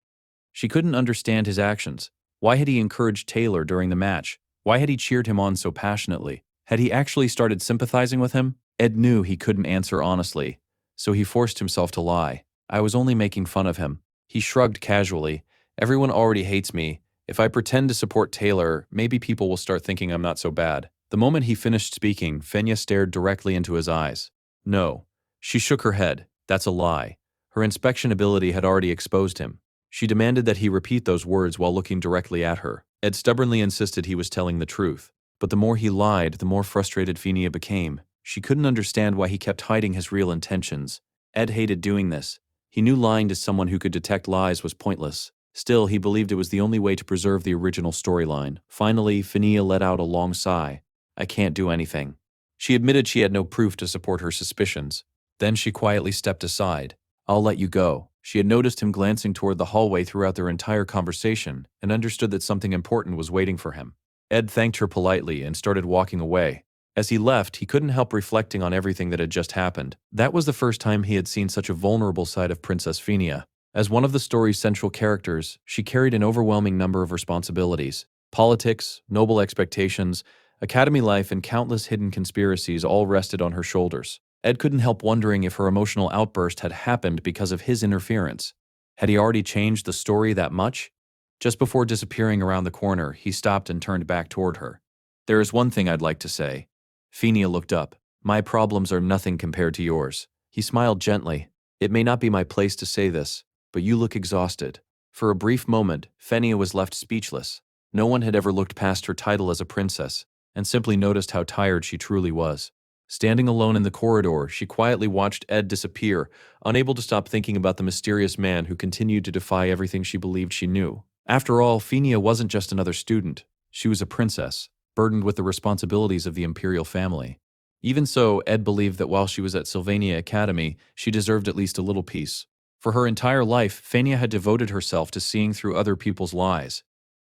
She couldn't understand his actions. Why had he encouraged Taylor during the match? Why had he cheered him on so passionately? Had he actually started sympathizing with him? Ed knew he couldn't answer honestly, so he forced himself to lie. I was only making fun of him. He shrugged casually. Everyone already hates me. If I pretend to support Taylor, maybe people will start thinking I'm not so bad. The moment he finished speaking, Phineas stared directly into his eyes. No. She shook her head. That's a lie. Her inspection ability had already exposed him. She demanded that he repeat those words while looking directly at her. Ed stubbornly insisted he was telling the truth. But the more he lied, the more frustrated Phineas became. She couldn't understand why he kept hiding his real intentions. Ed hated doing this. He knew lying to someone who could detect lies was pointless. Still, he believed it was the only way to preserve the original storyline. Finally, Phineas let out a long sigh. I can't do anything. She admitted she had no proof to support her suspicions. Then she quietly stepped aside. I'll let you go. She had noticed him glancing toward the hallway throughout their entire conversation and understood that something important was waiting for him. Ed thanked her politely and started walking away. As he left, he couldn't help reflecting on everything that had just happened. That was the first time he had seen such a vulnerable side of Princess Phinia. As one of the story's central characters, she carried an overwhelming number of responsibilities. Politics, noble expectations, academy life, and countless hidden conspiracies all rested on her shoulders. Ed couldn't help wondering if her emotional outburst had happened because of his interference. Had he already changed the story that much? Just before disappearing around the corner, he stopped and turned back toward her. "There is one thing I'd like to say." Phinia looked up. "My problems are nothing compared to yours." He smiled gently. "It may not be my place to say this, but you look exhausted." For a brief moment, Phinia was left speechless. No one had ever looked past her title as a princess, and simply noticed how tired she truly was. Standing alone in the corridor, she quietly watched Ed disappear, unable to stop thinking about the mysterious man who continued to defy everything she believed she knew. After all, Phinia wasn't just another student. She was a princess, burdened with the responsibilities of the imperial family. Even so, Ed believed that while she was at Sylvania Academy, she deserved at least a little peace. For her entire life, Phinia had devoted herself to seeing through other people's lies.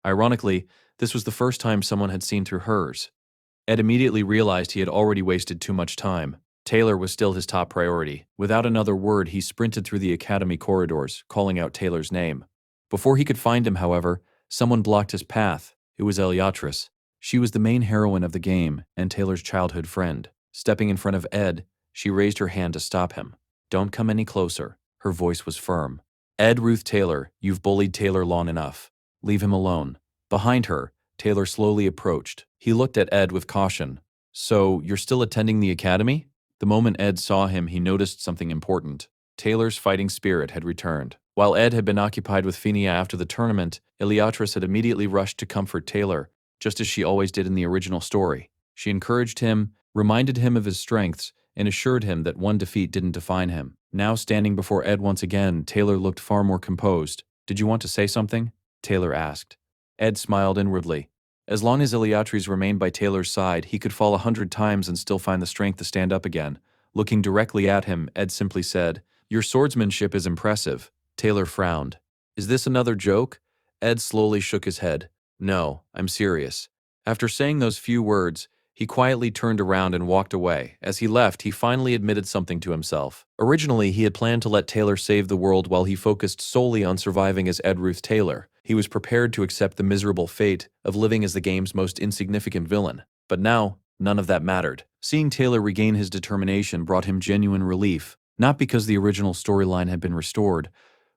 Ironically, this was the first time someone had seen through hers. Ed immediately realized he had already wasted too much time. Taylor was still his top priority. Without another word, he sprinted through the academy corridors, calling out Taylor's name. Before he could find him, however, someone blocked his path. It was Eliatrice. She was the main heroine of the game and Taylor's childhood friend. Stepping in front of Ed, she raised her hand to stop him. "Don't come any closer." Her voice was firm. "Ed Ruth Taylor, you've bullied Taylor long enough. Leave him alone." Behind her, Taylor slowly approached. He looked at Ed with caution. "So, you're still attending the academy?" The moment Ed saw him, he noticed something important. Taylor's fighting spirit had returned. While Ed had been occupied with Phinia after the tournament, Eliatrice had immediately rushed to comfort Taylor, just as she always did in the original story. She encouraged him, reminded him of his strengths, and assured him that one defeat didn't define him. Now standing before Ed once again, Taylor looked far more composed. "Did you want to say something?" Taylor asked. Ed smiled inwardly. As long as Eliatrice remained by Taylor's side, he could fall 100 times and still find the strength to stand up again. Looking directly at him, Ed simply said, "Your swordsmanship is impressive." Taylor frowned. "Is this another joke?" Ed slowly shook his head. "No, I'm serious." After saying those few words, he quietly turned around and walked away. As he left, he finally admitted something to himself. Originally, he had planned to let Taylor save the world while he focused solely on surviving as Ed Ruth Taylor. He was prepared to accept the miserable fate of living as the game's most insignificant villain. But now, none of that mattered. Seeing Taylor regain his determination brought him genuine relief, not because the original storyline had been restored,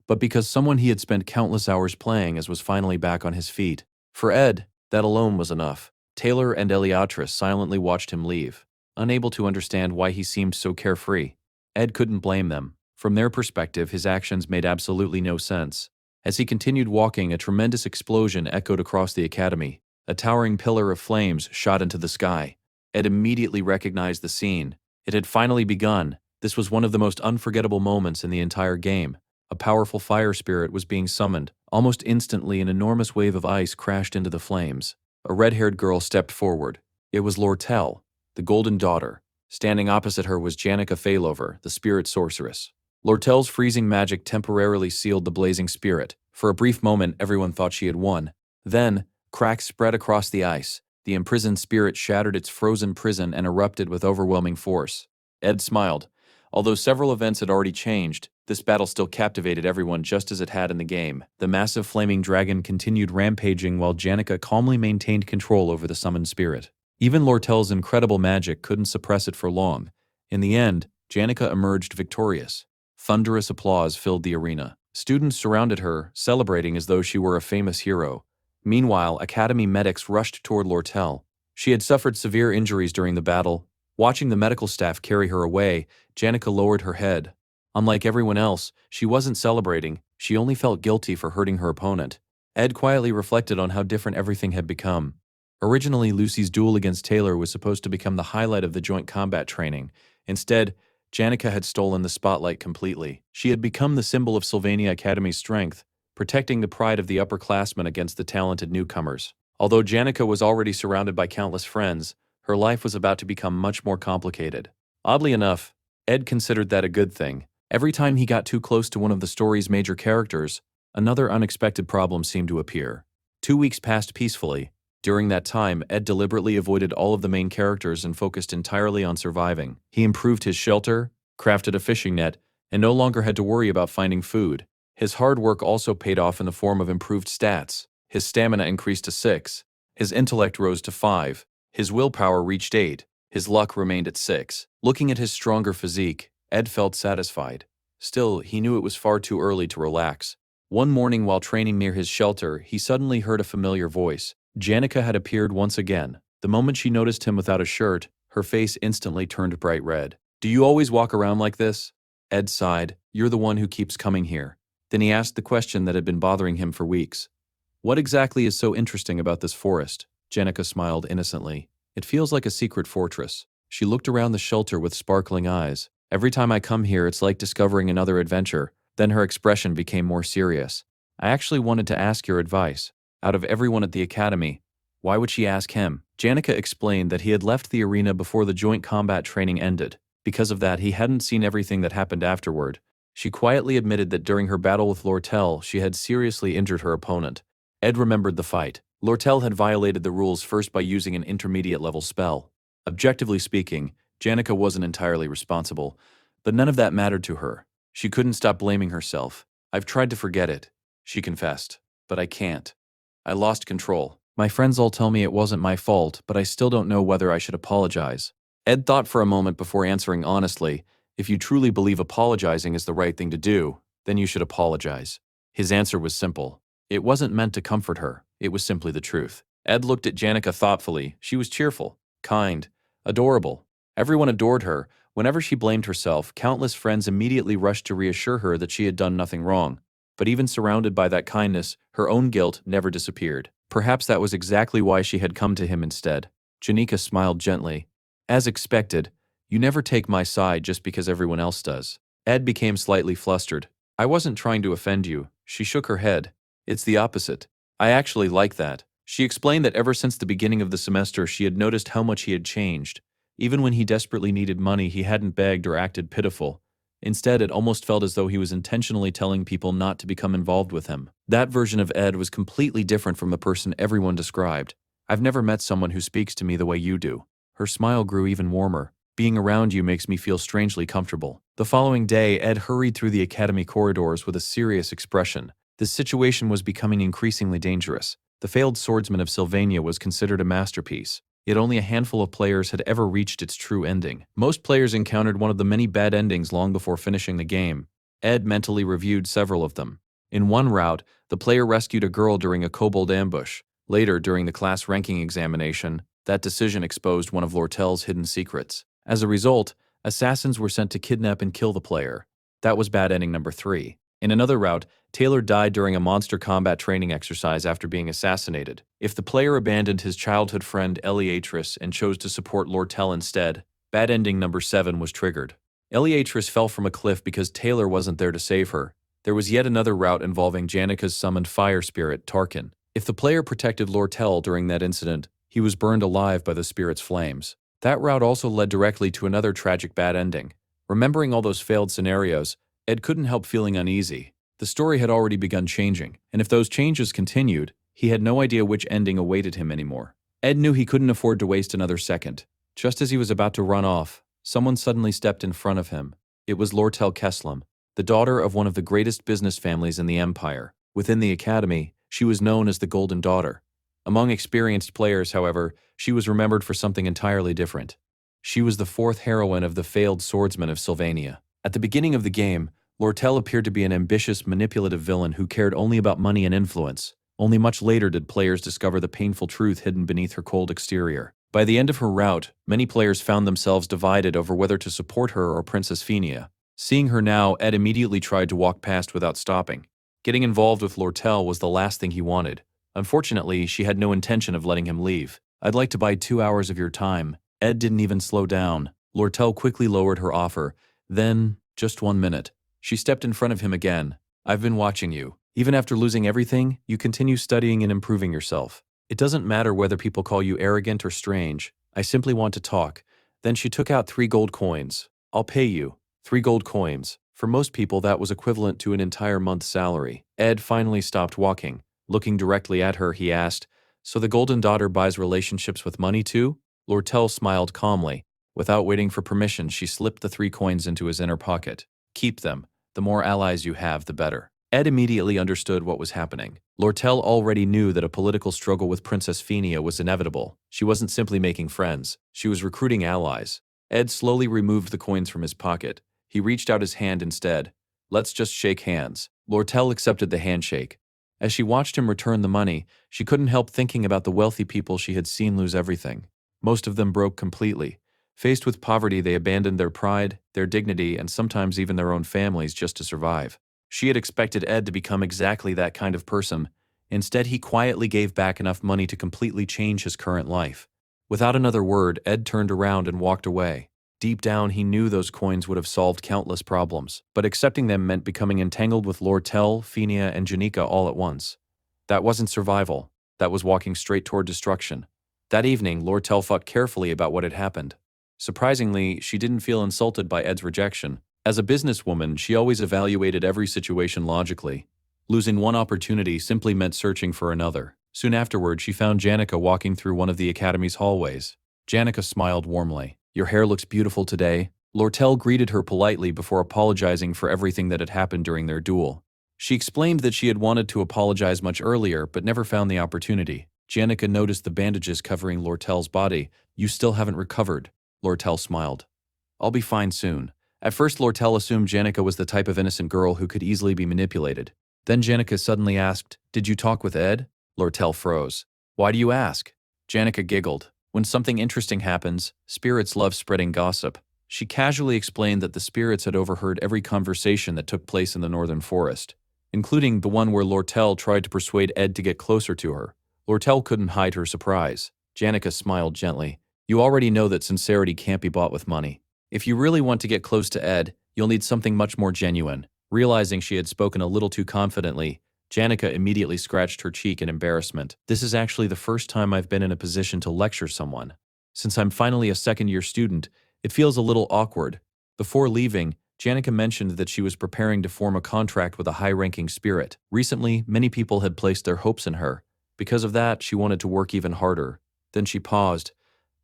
but because someone he had spent countless hours playing as was finally back on his feet. For Ed, that alone was enough. Taylor and Eliatrice silently watched him leave, unable to understand why he seemed so carefree. Ed couldn't blame them. From their perspective, his actions made absolutely no sense. As he continued walking, a tremendous explosion echoed across the academy. A towering pillar of flames shot into the sky. Ed immediately recognized the scene. It had finally begun. This was one of the most unforgettable moments in the entire game. A powerful fire spirit was being summoned. Almost instantly, an enormous wave of ice crashed into the flames. A red-haired girl stepped forward. It was Lortel, the Golden Daughter. Standing opposite her was Janica Failover, the Spirit Sorceress. Lortel's freezing magic temporarily sealed the blazing spirit. For a brief moment, everyone thought she had won. Then, cracks spread across the ice. The imprisoned spirit shattered its frozen prison and erupted with overwhelming force. Ed smiled. Although several events had already changed, this battle still captivated everyone just as it had in the game. The massive flaming dragon continued rampaging while Janica calmly maintained control over the summoned spirit. Even Lortel's incredible magic couldn't suppress it for long. In the end, Janica emerged victorious. Thunderous applause filled the arena. Students surrounded her, celebrating as though she were a famous hero. Meanwhile, Academy medics rushed toward Lortel. She had suffered severe injuries during the battle. Watching the medical staff carry her away, Janica lowered her head. Unlike everyone else, she wasn't celebrating. She only felt guilty for hurting her opponent. Ed quietly reflected on how different everything had become. Originally, Lucy's duel against Taylor was supposed to become the highlight of the joint combat training. Instead, Janica had stolen the spotlight completely. She had become the symbol of Sylvania Academy's strength, protecting the pride of the upperclassmen against the talented newcomers. Although Janica was already surrounded by countless friends, her life was about to become much more complicated. Oddly enough, Ed considered that a good thing. Every time he got too close to one of the story's major characters, another unexpected problem seemed to appear. 2 weeks passed peacefully, During that time, Ed deliberately avoided all of the main characters and focused entirely on surviving. He improved his shelter, crafted a fishing net, and no longer had to worry about finding food. His hard work also paid off in the form of improved stats. His stamina increased to 6. His intellect rose to 5. His willpower reached 8. His luck remained at 6. Looking at his stronger physique, Ed felt satisfied. Still, he knew it was far too early to relax. One morning while training near his shelter, he suddenly heard a familiar voice. Janica had appeared once again. The moment she noticed him without a shirt, her face instantly turned bright red. "Do you always walk around like this?" Ed sighed. "You're the one who keeps coming here." Then he asked the question that had been bothering him for weeks. "What exactly is so interesting about this forest?" Janica smiled innocently. "It feels like a secret fortress." She looked around the shelter with sparkling eyes. "Every time I come here, it's like discovering another adventure." Then her expression became more serious. "I actually wanted to ask your advice. Out of everyone at the academy, why would she ask him?" Janica explained that he had left the arena before the joint combat training ended. Because of that, he hadn't seen everything that happened afterward. She quietly admitted that during her battle with Lortel, she had seriously injured her opponent. Ed remembered the fight. Lortel had violated the rules first by using an intermediate-level spell. Objectively speaking, Janica wasn't entirely responsible, but none of that mattered to her. She couldn't stop blaming herself. "I've tried to forget it," she confessed, "but I can't. I lost control. My friends all tell me it wasn't my fault, but I still don't know whether I should apologize." Ed thought for a moment before answering honestly. "If you truly believe apologizing is the right thing to do, then you should apologize." His answer was simple. It wasn't meant to comfort her. It was simply the truth. Ed looked at Janica thoughtfully. She was cheerful, kind, adorable. Everyone adored her. Whenever she blamed herself, countless friends immediately rushed to reassure her that she had done nothing wrong. But even surrounded by that kindness, her own guilt never disappeared. Perhaps that was exactly why she had come to him instead. Janica smiled gently. "As expected, you never take my side just because everyone else does." Ed became slightly flustered. "I wasn't trying to offend you." She shook her head. "It's the opposite. I actually like that." She explained that ever since the beginning of the semester she had noticed how much he had changed. Even when he desperately needed money, he hadn't begged or acted pitiful. Instead, it almost felt as though he was intentionally telling people not to become involved with him. That version of Ed was completely different from the person everyone described. "I've never met someone who speaks to me the way you do." Her smile grew even warmer. "Being around you makes me feel strangely comfortable." The following day, Ed hurried through the academy corridors with a serious expression. The situation was becoming increasingly dangerous. The failed swordsman of Sylvania was considered a masterpiece. Yet only a handful of players had ever reached its true ending. Most players encountered one of the many bad endings long before finishing the game. Ed mentally reviewed several of them. In one route, the player rescued a girl during a kobold ambush. Later, during the class ranking examination, that decision exposed one of Lortel's hidden secrets. As a result, assassins were sent to kidnap and kill the player. That was bad ending number 3. In another route, Taylor died during a monster combat training exercise after being assassinated. If the player abandoned his childhood friend Eliatris and chose to support Lortel instead, bad ending number 7 was triggered. Eliatris fell from a cliff because Taylor wasn't there to save her. There was yet another route involving Janica's summoned fire spirit, Tarkin. If the player protected Lortel during that incident, he was burned alive by the spirit's flames. That route also led directly to another tragic bad ending. Remembering all those failed scenarios, Ed couldn't help feeling uneasy. The story had already begun changing, and if those changes continued, he had no idea which ending awaited him anymore. Ed knew he couldn't afford to waste another second. Just as he was about to run off, someone suddenly stepped in front of him. It was Lortel Keslam, the daughter of one of the greatest business families in the Empire. Within the academy, she was known as the Golden Daughter. Among experienced players, however, she was remembered for something entirely different. She was the 4th heroine of the failed swordsman of Sylvania. At the beginning of the game, Lortel appeared to be an ambitious, manipulative villain who cared only about money and influence. Only much later did players discover the painful truth hidden beneath her cold exterior. By the end of her route, many players found themselves divided over whether to support her or Princess Phenia. Seeing her now, Ed immediately tried to walk past without stopping. Getting involved with Lortel was the last thing he wanted. Unfortunately, she had no intention of letting him leave. "I'd like to buy 2 hours of your time." Ed didn't even slow down. Lortel quickly lowered her offer. Then, "Just 1 minute." She stepped in front of him again. "I've been watching you. Even after losing everything, you continue studying and improving yourself. It doesn't matter whether people call you arrogant or strange. I simply want to talk." Then she took out 3 gold coins. "I'll pay you." 3 gold coins. For most people, that was equivalent to an entire month's salary. Ed finally stopped walking. Looking directly at her, he asked, So the Golden Daughter buys relationships with money too? Lortel smiled calmly. Without waiting for permission, she slipped the 3 coins into his inner pocket. Keep them. The more allies you have, the better. Ed immediately understood what was happening. Lortel already knew that a political struggle with Princess Phenia was inevitable. She wasn't simply making friends. She was recruiting allies. Ed slowly removed the coins from his pocket. He reached out his hand instead. Let's just shake hands. Lortel accepted the handshake. As she watched him return the money, she couldn't help thinking about the wealthy people she had seen lose everything. Most of them broke completely. Faced with poverty, they abandoned their pride, their dignity, and sometimes even their own families just to survive. She had expected Ed to become exactly that kind of person. Instead, he quietly gave back enough money to completely change his current life. Without another word, Ed turned around and walked away. Deep down, he knew those coins would have solved countless problems, but accepting them meant becoming entangled with Lortel, Phenia, and Janika all at once. That wasn't survival. That was walking straight toward destruction. That evening, Lortel thought carefully about what had happened. Surprisingly, she didn't feel insulted by Ed's rejection. As a businesswoman, she always evaluated every situation logically. Losing one opportunity simply meant searching for another. Soon afterward, she found Janika walking through one of the academy's hallways. Janika smiled warmly. Your hair looks beautiful today. Lortel greeted her politely before apologizing for everything that had happened during their duel. She explained that she had wanted to apologize much earlier, but never found the opportunity. Janika noticed the bandages covering Lortel's body. You still haven't recovered. Lortel smiled. I'll be fine soon. At first, Lortel assumed Janika was the type of innocent girl who could easily be manipulated. Then Janika suddenly asked, Did you talk with Ed? Lortel froze. Why do you ask? Janika giggled. When something interesting happens, spirits love spreading gossip. She casually explained that the spirits had overheard every conversation that took place in the northern forest, including the one where Lortel tried to persuade Ed to get closer to her. Lortel couldn't hide her surprise. Janika smiled gently. You already know that sincerity can't be bought with money. If you really want to get close to Ed, you'll need something much more genuine. Realizing she had spoken a little too confidently, Janika immediately scratched her cheek in embarrassment. This is actually the first time I've been in a position to lecture someone. Since I'm finally a second-year student, it feels a little awkward. Before leaving, Janika mentioned that she was preparing to form a contract with a high-ranking spirit. Recently, many people had placed their hopes in her. Because of that, she wanted to work even harder. Then she paused.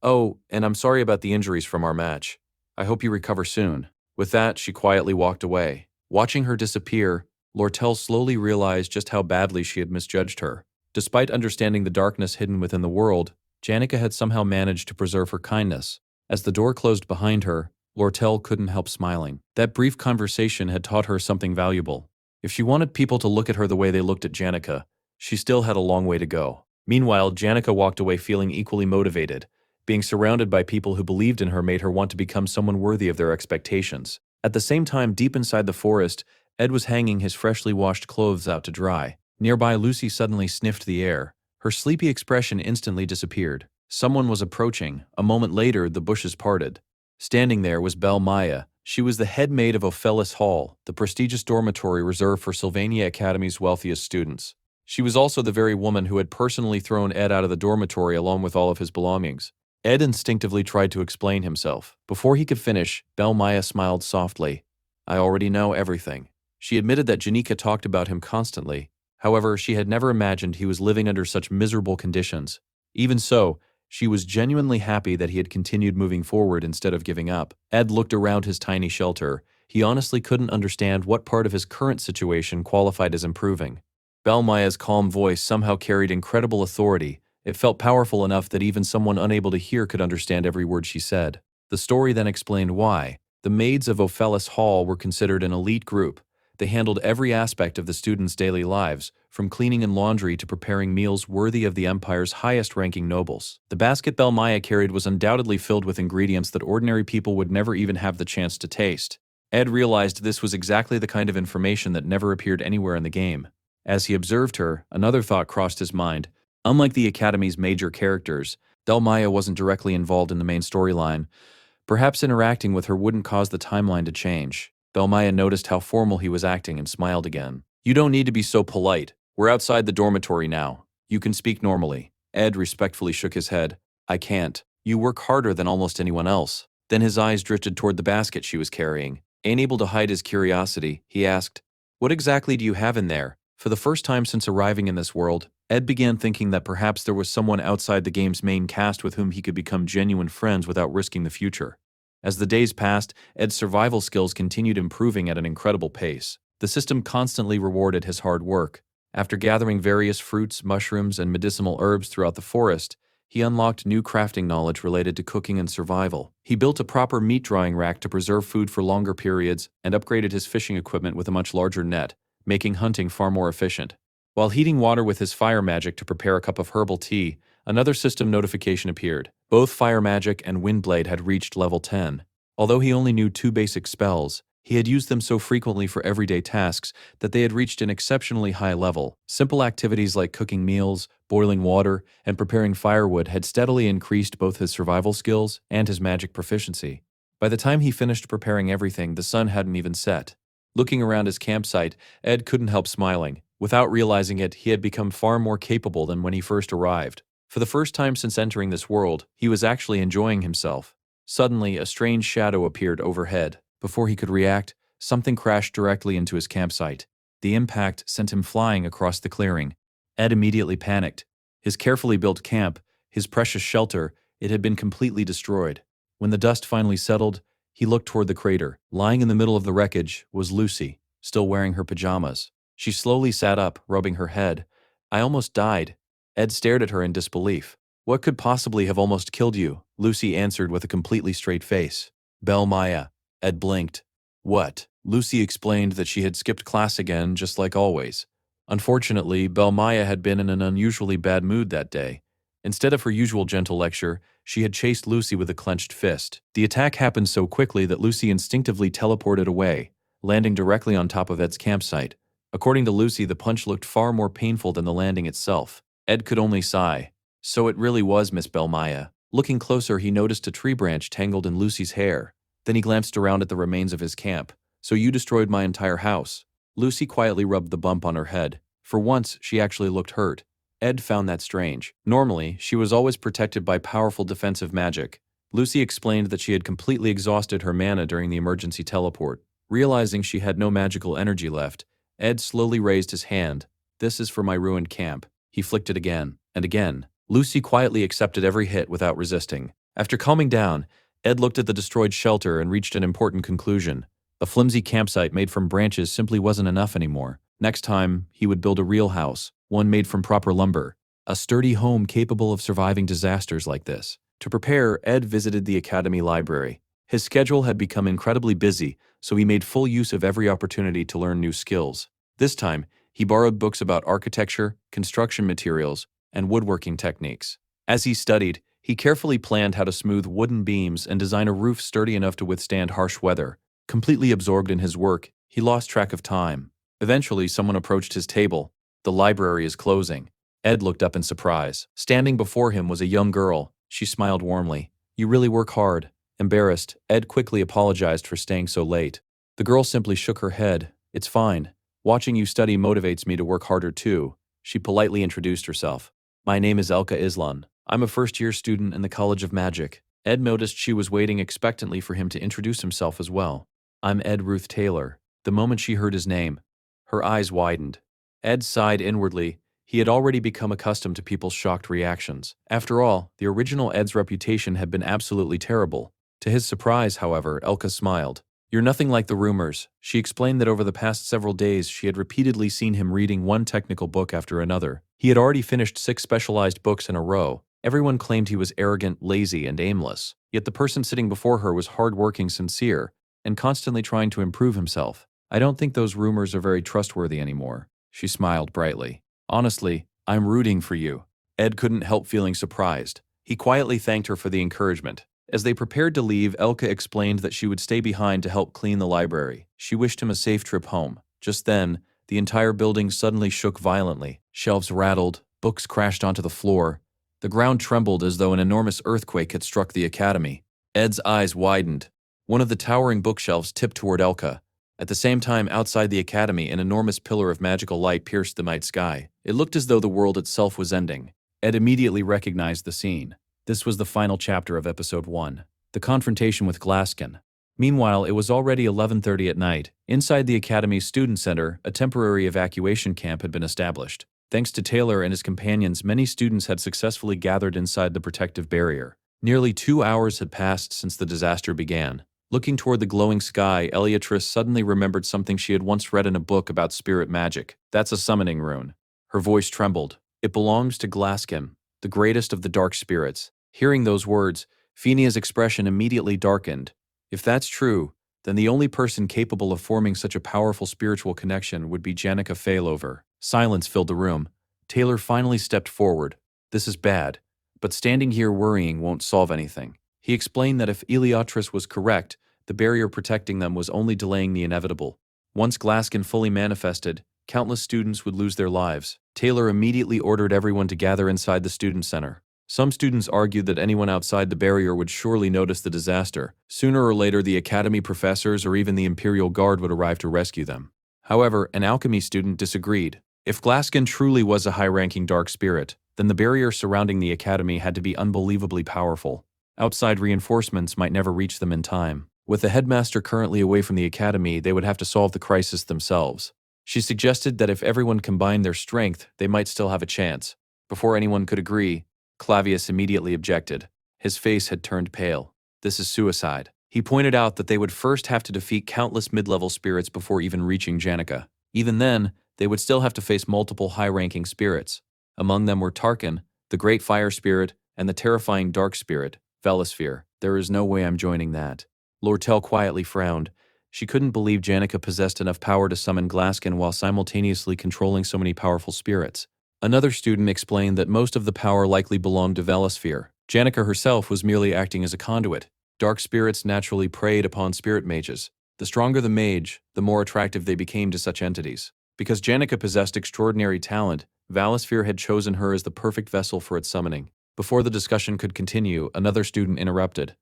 Oh, and I'm sorry about the injuries from our match. I hope you recover soon. With that, she quietly walked away. Watching her disappear, Lortel slowly realized just how badly she had misjudged her. Despite understanding the darkness hidden within the world, Janika had somehow managed to preserve her kindness. As the door closed behind her, Lortel couldn't help smiling. That brief conversation had taught her something valuable. If she wanted people to look at her the way they looked at Janika, she still had a long way to go. Meanwhile, Janika walked away feeling equally motivated. Being surrounded by people who believed in her made her want to become someone worthy of their expectations. At the same time, deep inside the forest, Ed was hanging his freshly washed clothes out to dry. Nearby, Lucy suddenly sniffed the air. Her sleepy expression instantly disappeared. Someone was approaching. A moment later, the bushes parted. Standing there was Belle Maya. She was the head maid of Ophelis Hall, the prestigious dormitory reserved for Sylvania Academy's wealthiest students. She was also the very woman who had personally thrown Ed out of the dormitory along with all of his belongings. Ed instinctively tried to explain himself. Before he could finish, Belle Maya smiled softly. I already know everything. She admitted that Janika talked about him constantly. However, she had never imagined he was living under such miserable conditions. Even so, she was genuinely happy that he had continued moving forward instead of giving up. Ed looked around his tiny shelter. He honestly couldn't understand what part of his current situation qualified as improving. Belle Maya's calm voice somehow carried incredible authority. It felt powerful enough that even someone unable to hear could understand every word she said. The story then explained why. The maids of Ophelis Hall were considered an elite group. They handled every aspect of the students' daily lives, from cleaning and laundry to preparing meals worthy of the empire's highest-ranking nobles. The basket Belle Maya carried was undoubtedly filled with ingredients that ordinary people would never even have the chance to taste. Ed realized this was exactly the kind of information that never appeared anywhere in the game. As he observed her, another thought crossed his mind. Unlike the Academy's major characters, Belle Maya wasn't directly involved in the main storyline. Perhaps interacting with her wouldn't cause the timeline to change. Belle Maya noticed how formal he was acting and smiled again. You don't need to be so polite. We're outside the dormitory now. You can speak normally. Ed respectfully shook his head. I can't. You work harder than almost anyone else. Then his eyes drifted toward the basket she was carrying. Unable to hide his curiosity, he asked, What exactly do you have in there? For the first time since arriving in this world, Ed began thinking that perhaps there was someone outside the game's main cast with whom he could become genuine friends without risking the future. As the days passed, Ed's survival skills continued improving at an incredible pace. The system constantly rewarded his hard work. After gathering various fruits, mushrooms, and medicinal herbs throughout the forest, he unlocked new crafting knowledge related to cooking and survival. He built a proper meat drying rack to preserve food for longer periods and upgraded his fishing equipment with a much larger net, making hunting far more efficient. While heating water with his fire magic to prepare a cup of herbal tea, another system notification appeared. Both fire magic and windblade had reached level 10. Although he only knew 2 basic spells, he had used them so frequently for everyday tasks that they had reached an exceptionally high level. Simple activities like cooking meals, boiling water, and preparing firewood had steadily increased both his survival skills and his magic proficiency. By the time he finished preparing everything, the sun hadn't even set. Looking around his campsite, Ed couldn't help smiling. Without realizing it, he had become far more capable than when he first arrived. For the first time since entering this world, he was actually enjoying himself. Suddenly, a strange shadow appeared overhead. Before he could react, something crashed directly into his campsite. The impact sent him flying across the clearing. Ed immediately panicked. His carefully built camp, his precious shelter, it had been completely destroyed. When the dust finally settled, he looked toward the crater. Lying in the middle of the wreckage was Lucy, still wearing her pajamas. She slowly sat up, rubbing her head. "I almost died." Ed stared at her in disbelief. "What could possibly have almost killed you?" Lucy answered with a completely straight face. "Bel Maya." Ed blinked. "What?" Lucy explained that she had skipped class again, just like always. Unfortunately, Bel Maya had been in an unusually bad mood that day. Instead of her usual gentle lecture, she had chased Lucy with a clenched fist. The attack happened so quickly that Lucy instinctively teleported away, landing directly on top of Ed's campsite. According to Lucy, the punch looked far more painful than the landing itself. Ed could only sigh. So it really was Miss Bel Maya. Looking closer, he noticed a tree branch tangled in Lucy's hair. Then he glanced around at the remains of his camp. "So you destroyed my entire house." Lucy quietly rubbed the bump on her head. For once, she actually looked hurt. Ed found that strange. Normally, she was always protected by powerful defensive magic. Lucy explained that she had completely exhausted her mana during the emergency teleport. Realizing she had no magical energy left, Ed slowly raised his hand. "This is for my ruined camp." He flicked it again and again. Lucy quietly accepted every hit without resisting. After calming down, Ed looked at the destroyed shelter and reached an important conclusion. A flimsy campsite made from branches simply wasn't enough anymore. Next time, he would build a real house, one made from proper lumber. A sturdy home capable of surviving disasters like this. To prepare, Ed visited the academy library. His schedule had become incredibly busy, so he made full use of every opportunity to learn new skills. This time, he borrowed books about architecture, construction materials, and woodworking techniques. As he studied, he carefully planned how to smooth wooden beams and design a roof sturdy enough to withstand harsh weather. Completely absorbed in his work, he lost track of time. Eventually, someone approached his table. "The library is closing." Ed looked up in surprise. Standing before him was a young girl. She smiled warmly. "You really work hard." Embarrassed, Ed quickly apologized for staying so late. The girl simply shook her head. "It's fine. Watching you study motivates me to work harder too." She politely introduced herself. "My name is Elka Islan. I'm a first-year student in the College of Magic." Ed noticed she was waiting expectantly for him to introduce himself as well. "I'm Ed Ruth Taylor." The moment she heard his name, her eyes widened. Ed sighed inwardly. He had already become accustomed to people's shocked reactions. After all, the original Ed's reputation had been absolutely terrible. To his surprise, however, Elka smiled. "You're nothing like the rumors." She explained that over the past several days she had repeatedly seen him reading one technical book after another. He had already finished 6 specialized books in a row. Everyone claimed he was arrogant, lazy, and aimless. Yet the person sitting before her was hardworking, sincere, and constantly trying to improve himself. "I don't think those rumors are very trustworthy anymore." She smiled brightly. "Honestly, I'm rooting for you." Ed couldn't help feeling surprised. He quietly thanked her for the encouragement. As they prepared to leave, Elka explained that she would stay behind to help clean the library. She wished him a safe trip home. Just then, the entire building suddenly shook violently. Shelves rattled, books crashed onto the floor. The ground trembled as though an enormous earthquake had struck the academy. Ed's eyes widened. One of the towering bookshelves tipped toward Elka. At the same time, outside the academy, an enormous pillar of magical light pierced the night sky. It looked as though the world itself was ending. Ed immediately recognized the scene. This was the final chapter of Episode 1, the confrontation with Glaskin. Meanwhile, it was already 11:30 at night. Inside the Academy's Student Center, a temporary evacuation camp had been established. Thanks to Taylor and his companions, many students had successfully gathered inside the protective barrier. Nearly 2 hours had passed since the disaster began. Looking toward the glowing sky, Eliatrice suddenly remembered something she had once read in a book about spirit magic. That's a summoning rune. Her voice trembled. It belongs to Glaskin, the greatest of the dark spirits. Hearing those words, Fenia's expression immediately darkened. If that's true, then the only person capable of forming such a powerful spiritual connection would be Janica Failover. Silence filled the room. Taylor finally stepped forward. This is bad, but standing here worrying won't solve anything. He explained that if Eliatrice was correct, the barrier protecting them was only delaying the inevitable. Once Glaskin fully manifested, countless students would lose their lives. Taylor immediately ordered everyone to gather inside the student center. Some students argued that anyone outside the barrier would surely notice the disaster. Sooner or later, the academy professors or even the Imperial Guard would arrive to rescue them. However, an alchemy student disagreed. If Glaskin truly was a high-ranking dark spirit, then the barrier surrounding the academy had to be unbelievably powerful. Outside reinforcements might never reach them in time. With the headmaster currently away from the academy, they would have to solve the crisis themselves. She suggested that if everyone combined their strength, they might still have a chance. Before anyone could agree, Clavius immediately objected. His face had turned pale. This is suicide. He pointed out that they would first have to defeat countless mid-level spirits before even reaching Janica. Even then, they would still have to face multiple high-ranking spirits. Among them were Tarkin, the great fire spirit, and the terrifying dark spirit, Velosphere. There is no way I'm joining that. Lortel quietly frowned. She couldn't believe Janica possessed enough power to summon Glaskin while simultaneously controlling so many powerful spirits. Another student explained that most of the power likely belonged to Velosphere. Janica herself was merely acting as a conduit. Dark spirits naturally preyed upon spirit mages. The stronger the mage, the more attractive they became to such entities. Because Janica possessed extraordinary talent, Velosphere had chosen her as the perfect vessel for its summoning. Before the discussion could continue, another student interrupted.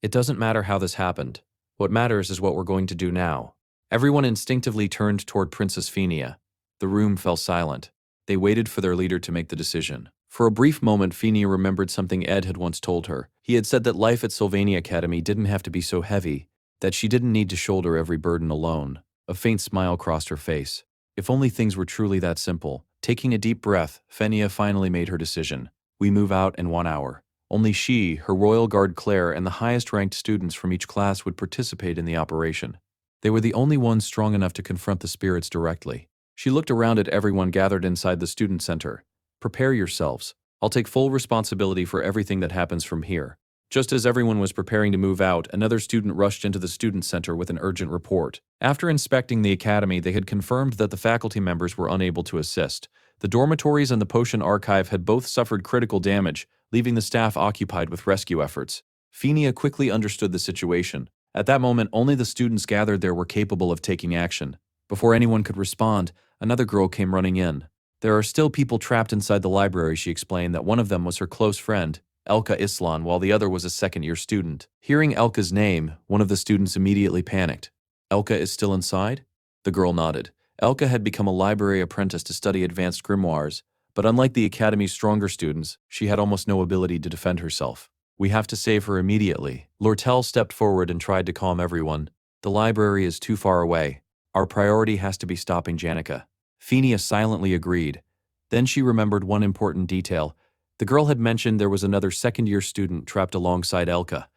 It doesn't matter how this happened. What matters is what we're going to do now. Everyone instinctively turned toward Princess Fenia. The room fell silent. They waited for their leader to make the decision. For a brief moment, Fenia remembered something Ed had once told her. He had said that life at Sylvania Academy didn't have to be so heavy, that she didn't need to shoulder every burden alone. A faint smile crossed her face. If only things were truly that simple. Taking a deep breath, Fenia finally made her decision. We move out in 1 hour. Only she, her royal guard Claire, and the highest-ranked students from each class would participate in the operation. They were the only ones strong enough to confront the spirits directly. She looked around at everyone gathered inside the student center. Prepare yourselves. I'll take full responsibility for everything that happens from here. Just as everyone was preparing to move out, another student rushed into the student center with an urgent report. After inspecting the academy, they had confirmed that the faculty members were unable to assist. The dormitories and the potion archive had both suffered critical damage, leaving the staff occupied with rescue efforts. Fenia quickly understood the situation. At that moment, only the students gathered there were capable of taking action. Before anyone could respond, another girl came running in. There are still people trapped inside the library, she explained that one of them was her close friend, Elka Islan, while the other was a second-year student. Hearing Elka's name, one of the students immediately panicked. Elka is still inside? The girl nodded. Elka had become a library apprentice to study advanced grimoires, but unlike the academy's stronger students, she had almost no ability to defend herself. We have to save her immediately. Lortel stepped forward and tried to calm everyone. The library is too far away. Our priority has to be stopping Janica. Fenia silently agreed. Then she remembered one important detail. The girl had mentioned there was another second-year student trapped alongside Elka.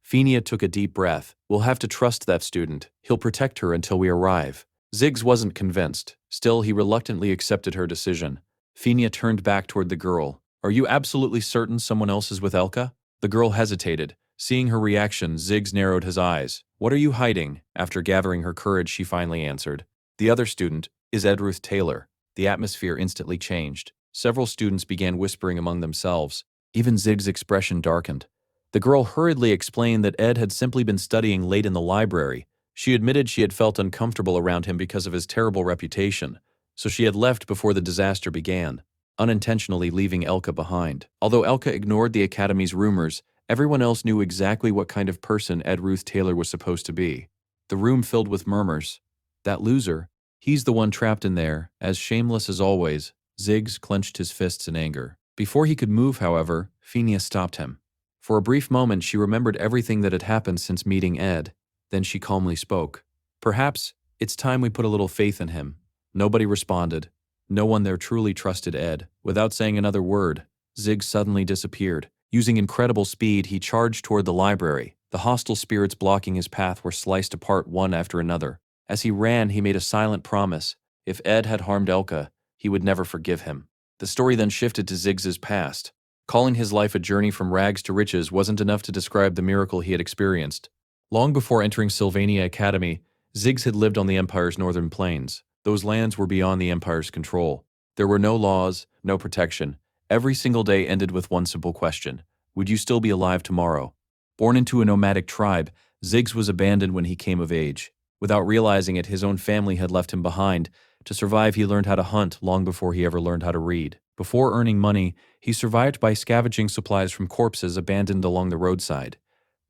Fenia took a deep breath. We'll have to trust that student. He'll protect her until we arrive. Ziggs wasn't convinced. Still, he reluctantly accepted her decision. Fenia turned back toward the girl. Are you absolutely certain someone else is with Elka? The girl hesitated. Seeing her reaction, Ziggs narrowed his eyes. What are you hiding? After gathering her courage, she finally answered. The other student is Ruth Taylor. The atmosphere instantly changed. Several students began whispering among themselves. Even Ziggs' expression darkened. The girl hurriedly explained that Ed had simply been studying late in the library. She admitted she had felt uncomfortable around him because of his terrible reputation, so she had left before the disaster began, unintentionally leaving Elka behind. Although Elka ignored the academy's rumors, everyone else knew exactly what kind of person Ruth Taylor was supposed to be. The room filled with murmurs. That loser, he's the one trapped in there, as shameless as always. Ziggs clenched his fists in anger. Before he could move, however, Fenia stopped him. For a brief moment, she remembered everything that had happened since meeting Ed. Then she calmly spoke. Perhaps it's time we put a little faith in him. Nobody responded. No one there truly trusted Ed. Without saying another word, Zig suddenly disappeared. Using incredible speed, he charged toward the library. The hostile spirits blocking his path were sliced apart one after another. As he ran, he made a silent promise. If Ed had harmed Elka, he would never forgive him. The story then shifted to Zig's past. Calling his life a journey from rags to riches wasn't enough to describe the miracle he had experienced. Long before entering Sylvania Academy, Ziggs had lived on the Empire's northern plains. Those lands were beyond the Empire's control. There were no laws, no protection. Every single day ended with one simple question: would you still be alive tomorrow? Born into a nomadic tribe, Ziggs was abandoned when he came of age. Without realizing it, his own family had left him behind. To survive, he learned how to hunt long before he ever learned how to read. Before earning money, he survived by scavenging supplies from corpses abandoned along the roadside.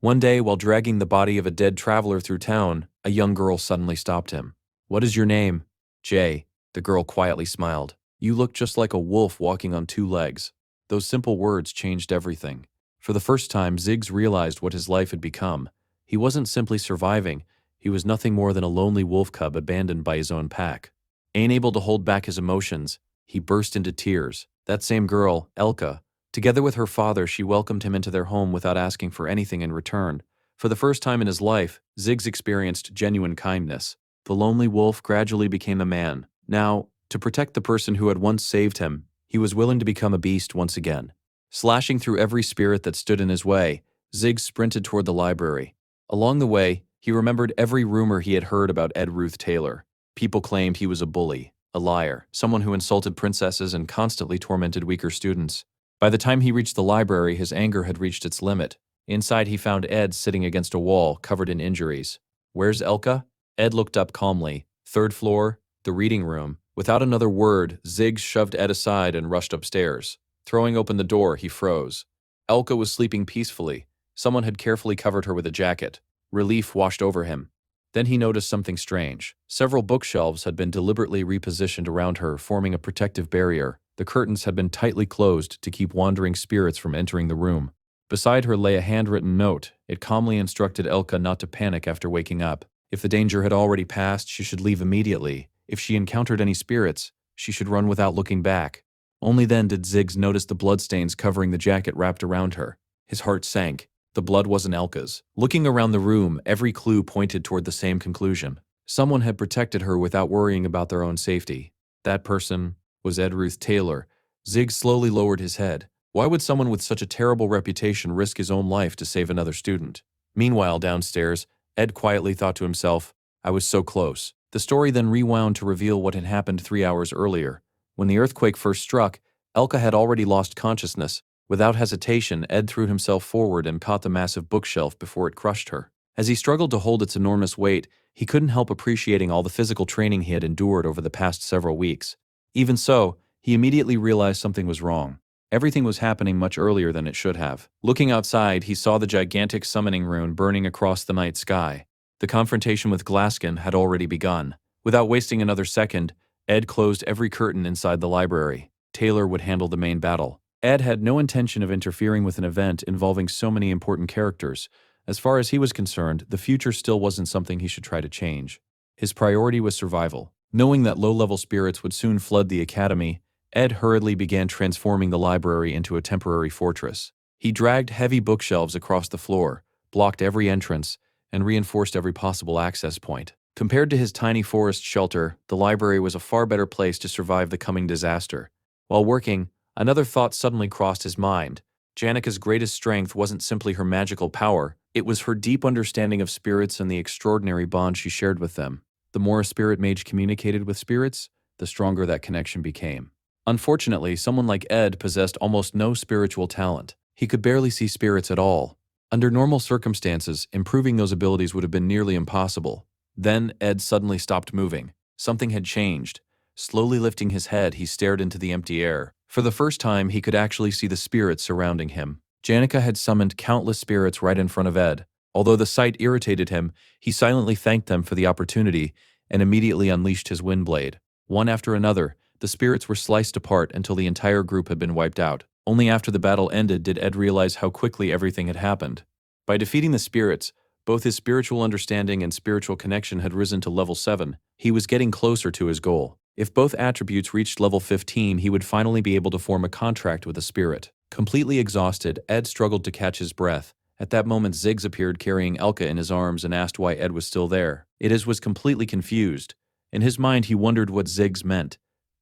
One day, while dragging the body of a dead traveler through town, a young girl suddenly stopped him. "What is your name?" "Jay." The girl quietly smiled. "You look just like a wolf walking on two legs." Those simple words changed everything. For the first time, Ziggs realized what his life had become. He wasn't simply surviving. He was nothing more than a lonely wolf cub abandoned by his own pack. Unable to hold back his emotions, he burst into tears. That same girl, Elka, together with her father, she welcomed him into their home without asking for anything in return. For the first time in his life, Ziggs experienced genuine kindness. The lonely wolf gradually became a man. Now, to protect the person who had once saved him, he was willing to become a beast once again. Slashing through every spirit that stood in his way, Ziggs sprinted toward the library. Along the way, he remembered every rumor he had heard about Ruth Taylor. People claimed he was a bully, a liar, someone who insulted princesses and constantly tormented weaker students. By the time he reached the library, his anger had reached its limit. Inside, he found Ed sitting against a wall, covered in injuries. "Where's Elka?" Ed looked up calmly. "Third floor, the reading room." Without another word, Ziggs shoved Ed aside and rushed upstairs. Throwing open the door, he froze. Elka was sleeping peacefully. Someone had carefully covered her with a jacket. Relief washed over him. Then he noticed something strange. Several bookshelves had been deliberately repositioned around her, forming a protective barrier. The curtains had been tightly closed to keep wandering spirits from entering the room. Beside her lay a handwritten note. It calmly instructed Elka not to panic after waking up. If the danger had already passed, she should leave immediately. If she encountered any spirits, she should run without looking back. Only then did Ziggs notice the bloodstains covering the jacket wrapped around her. His heart sank. The blood wasn't Elka's. Looking around the room, every clue pointed toward the same conclusion. Someone had protected her without worrying about their own safety. That person was Ruth Taylor. Ziggs slowly lowered his head. Why would someone with such a terrible reputation risk his own life to save another student? Meanwhile, downstairs, Ed quietly thought to himself, "I was so close." The story then rewound to reveal what had happened 3 hours earlier. When the earthquake first struck, Elka had already lost consciousness. Without hesitation, Ed threw himself forward and caught the massive bookshelf before it crushed her. As he struggled to hold its enormous weight, he couldn't help appreciating all the physical training he had endured over the past several weeks. Even so, he immediately realized something was wrong. Everything was happening much earlier than it should have. Looking outside, he saw the gigantic summoning rune burning across the night sky. The confrontation with Glaskin had already begun. Without wasting another second, Ed closed every curtain inside the library. Taylor would handle the main battle. Ed had no intention of interfering with an event involving so many important characters. As far as he was concerned, the future still wasn't something he should try to change. His priority was survival. Knowing that low-level spirits would soon flood the academy, Ed hurriedly began transforming the library into a temporary fortress. He dragged heavy bookshelves across the floor, blocked every entrance, and reinforced every possible access point. Compared to his tiny forest shelter, the library was a far better place to survive the coming disaster. While working, another thought suddenly crossed his mind. Janika's greatest strength wasn't simply her magical power, it was her deep understanding of spirits and the extraordinary bond she shared with them. The more a spirit mage communicated with spirits, the stronger that connection became. Unfortunately, someone like Ed possessed almost no spiritual talent. He could barely see spirits at all. Under normal circumstances, improving those abilities would have been nearly impossible. Then, Ed suddenly stopped moving. Something had changed. Slowly lifting his head, he stared into the empty air. For the first time, he could actually see the spirits surrounding him. Janika had summoned countless spirits right in front of Ed. Although the sight irritated him, he silently thanked them for the opportunity and immediately unleashed his windblade. One after another, the spirits were sliced apart until the entire group had been wiped out. Only after the battle ended did Ed realize how quickly everything had happened. By defeating the spirits, both his spiritual understanding and spiritual connection had risen to level 7. He was getting closer to his goal. If both attributes reached level 15, he would finally be able to form a contract with a spirit. Completely exhausted, Ed struggled to catch his breath. At that moment, Ziggs appeared carrying Elka in his arms and asked why Ed was still there. Ed was completely confused. In his mind, he wondered what Ziggs meant.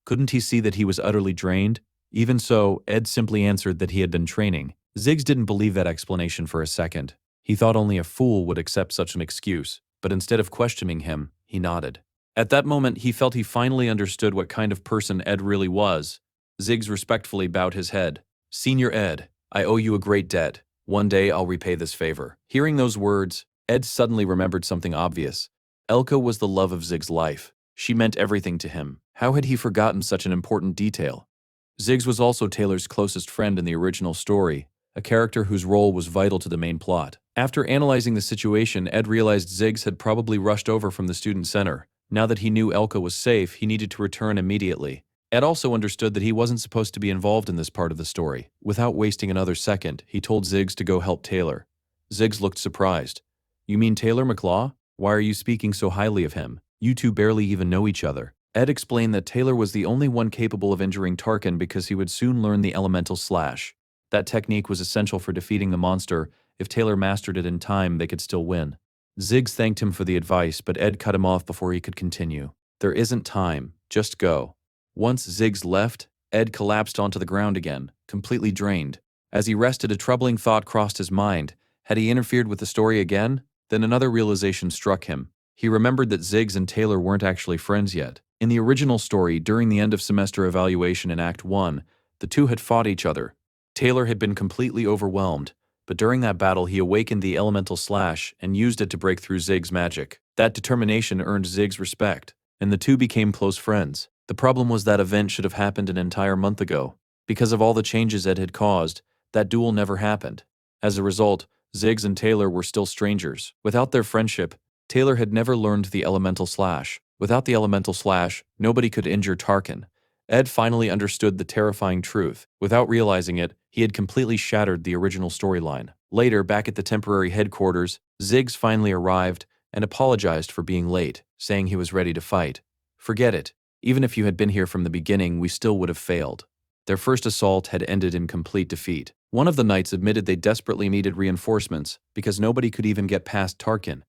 Couldn't he see that he was utterly drained? Even so, Ed simply answered that he had been training. Ziggs didn't believe that explanation for a second. He thought only a fool would accept such an excuse, but instead of questioning him, he nodded. At that moment, he felt he finally understood what kind of person Ed really was. Ziggs respectfully bowed his head. "Senior Ed, I owe you a great debt. One day I'll repay this favor." Hearing those words, Ed suddenly remembered something obvious. Elka was the love of Ziggs' life. She meant everything to him. How had he forgotten such an important detail? Ziggs was also Taylor's closest friend in the original story, a character whose role was vital to the main plot. After analyzing the situation, Ed realized Ziggs had probably rushed over from the student center. Now that he knew Elka was safe, he needed to return immediately. Ed also understood that he wasn't supposed to be involved in this part of the story. Without wasting another second, he told Ziggs to go help Taylor. Ziggs looked surprised. "You mean Taylor McClaw? Why are you speaking so highly of him? You two barely even know each other." Ed explained that Taylor was the only one capable of injuring Tarkin because he would soon learn the elemental slash. That technique was essential for defeating the monster. If Taylor mastered it in time, they could still win. Ziggs thanked him for the advice, but Ed cut him off before he could continue. "There isn't time. Just go." Once Ziggs left, Ed collapsed onto the ground again, completely drained. As he rested, a troubling thought crossed his mind. Had he interfered with the story again? Then another realization struck him. He remembered that Ziggs and Taylor weren't actually friends yet. In the original story, during the end-of-semester evaluation in Act 1, the two had fought each other. Taylor had been completely overwhelmed, but during that battle he awakened the elemental slash and used it to break through Ziggs' magic. That determination earned Ziggs' respect, and the two became close friends. The problem was that event should have happened an entire month ago. Because of all the changes Ed had caused, that duel never happened. As a result, Ziggs and Taylor were still strangers. Without their friendship, Taylor had never learned the elemental slash. Without the elemental slash, nobody could injure Tarkin. Ed finally understood the terrifying truth. Without realizing it, he had completely shattered the original storyline. Later, back at the temporary headquarters, Ziggs finally arrived and apologized for being late, saying he was ready to fight. "Forget it. Even if you had been here from the beginning, we still would have failed." Their first assault had ended in complete defeat. One of the knights admitted they desperately needed reinforcements because nobody could even get past Tarkin.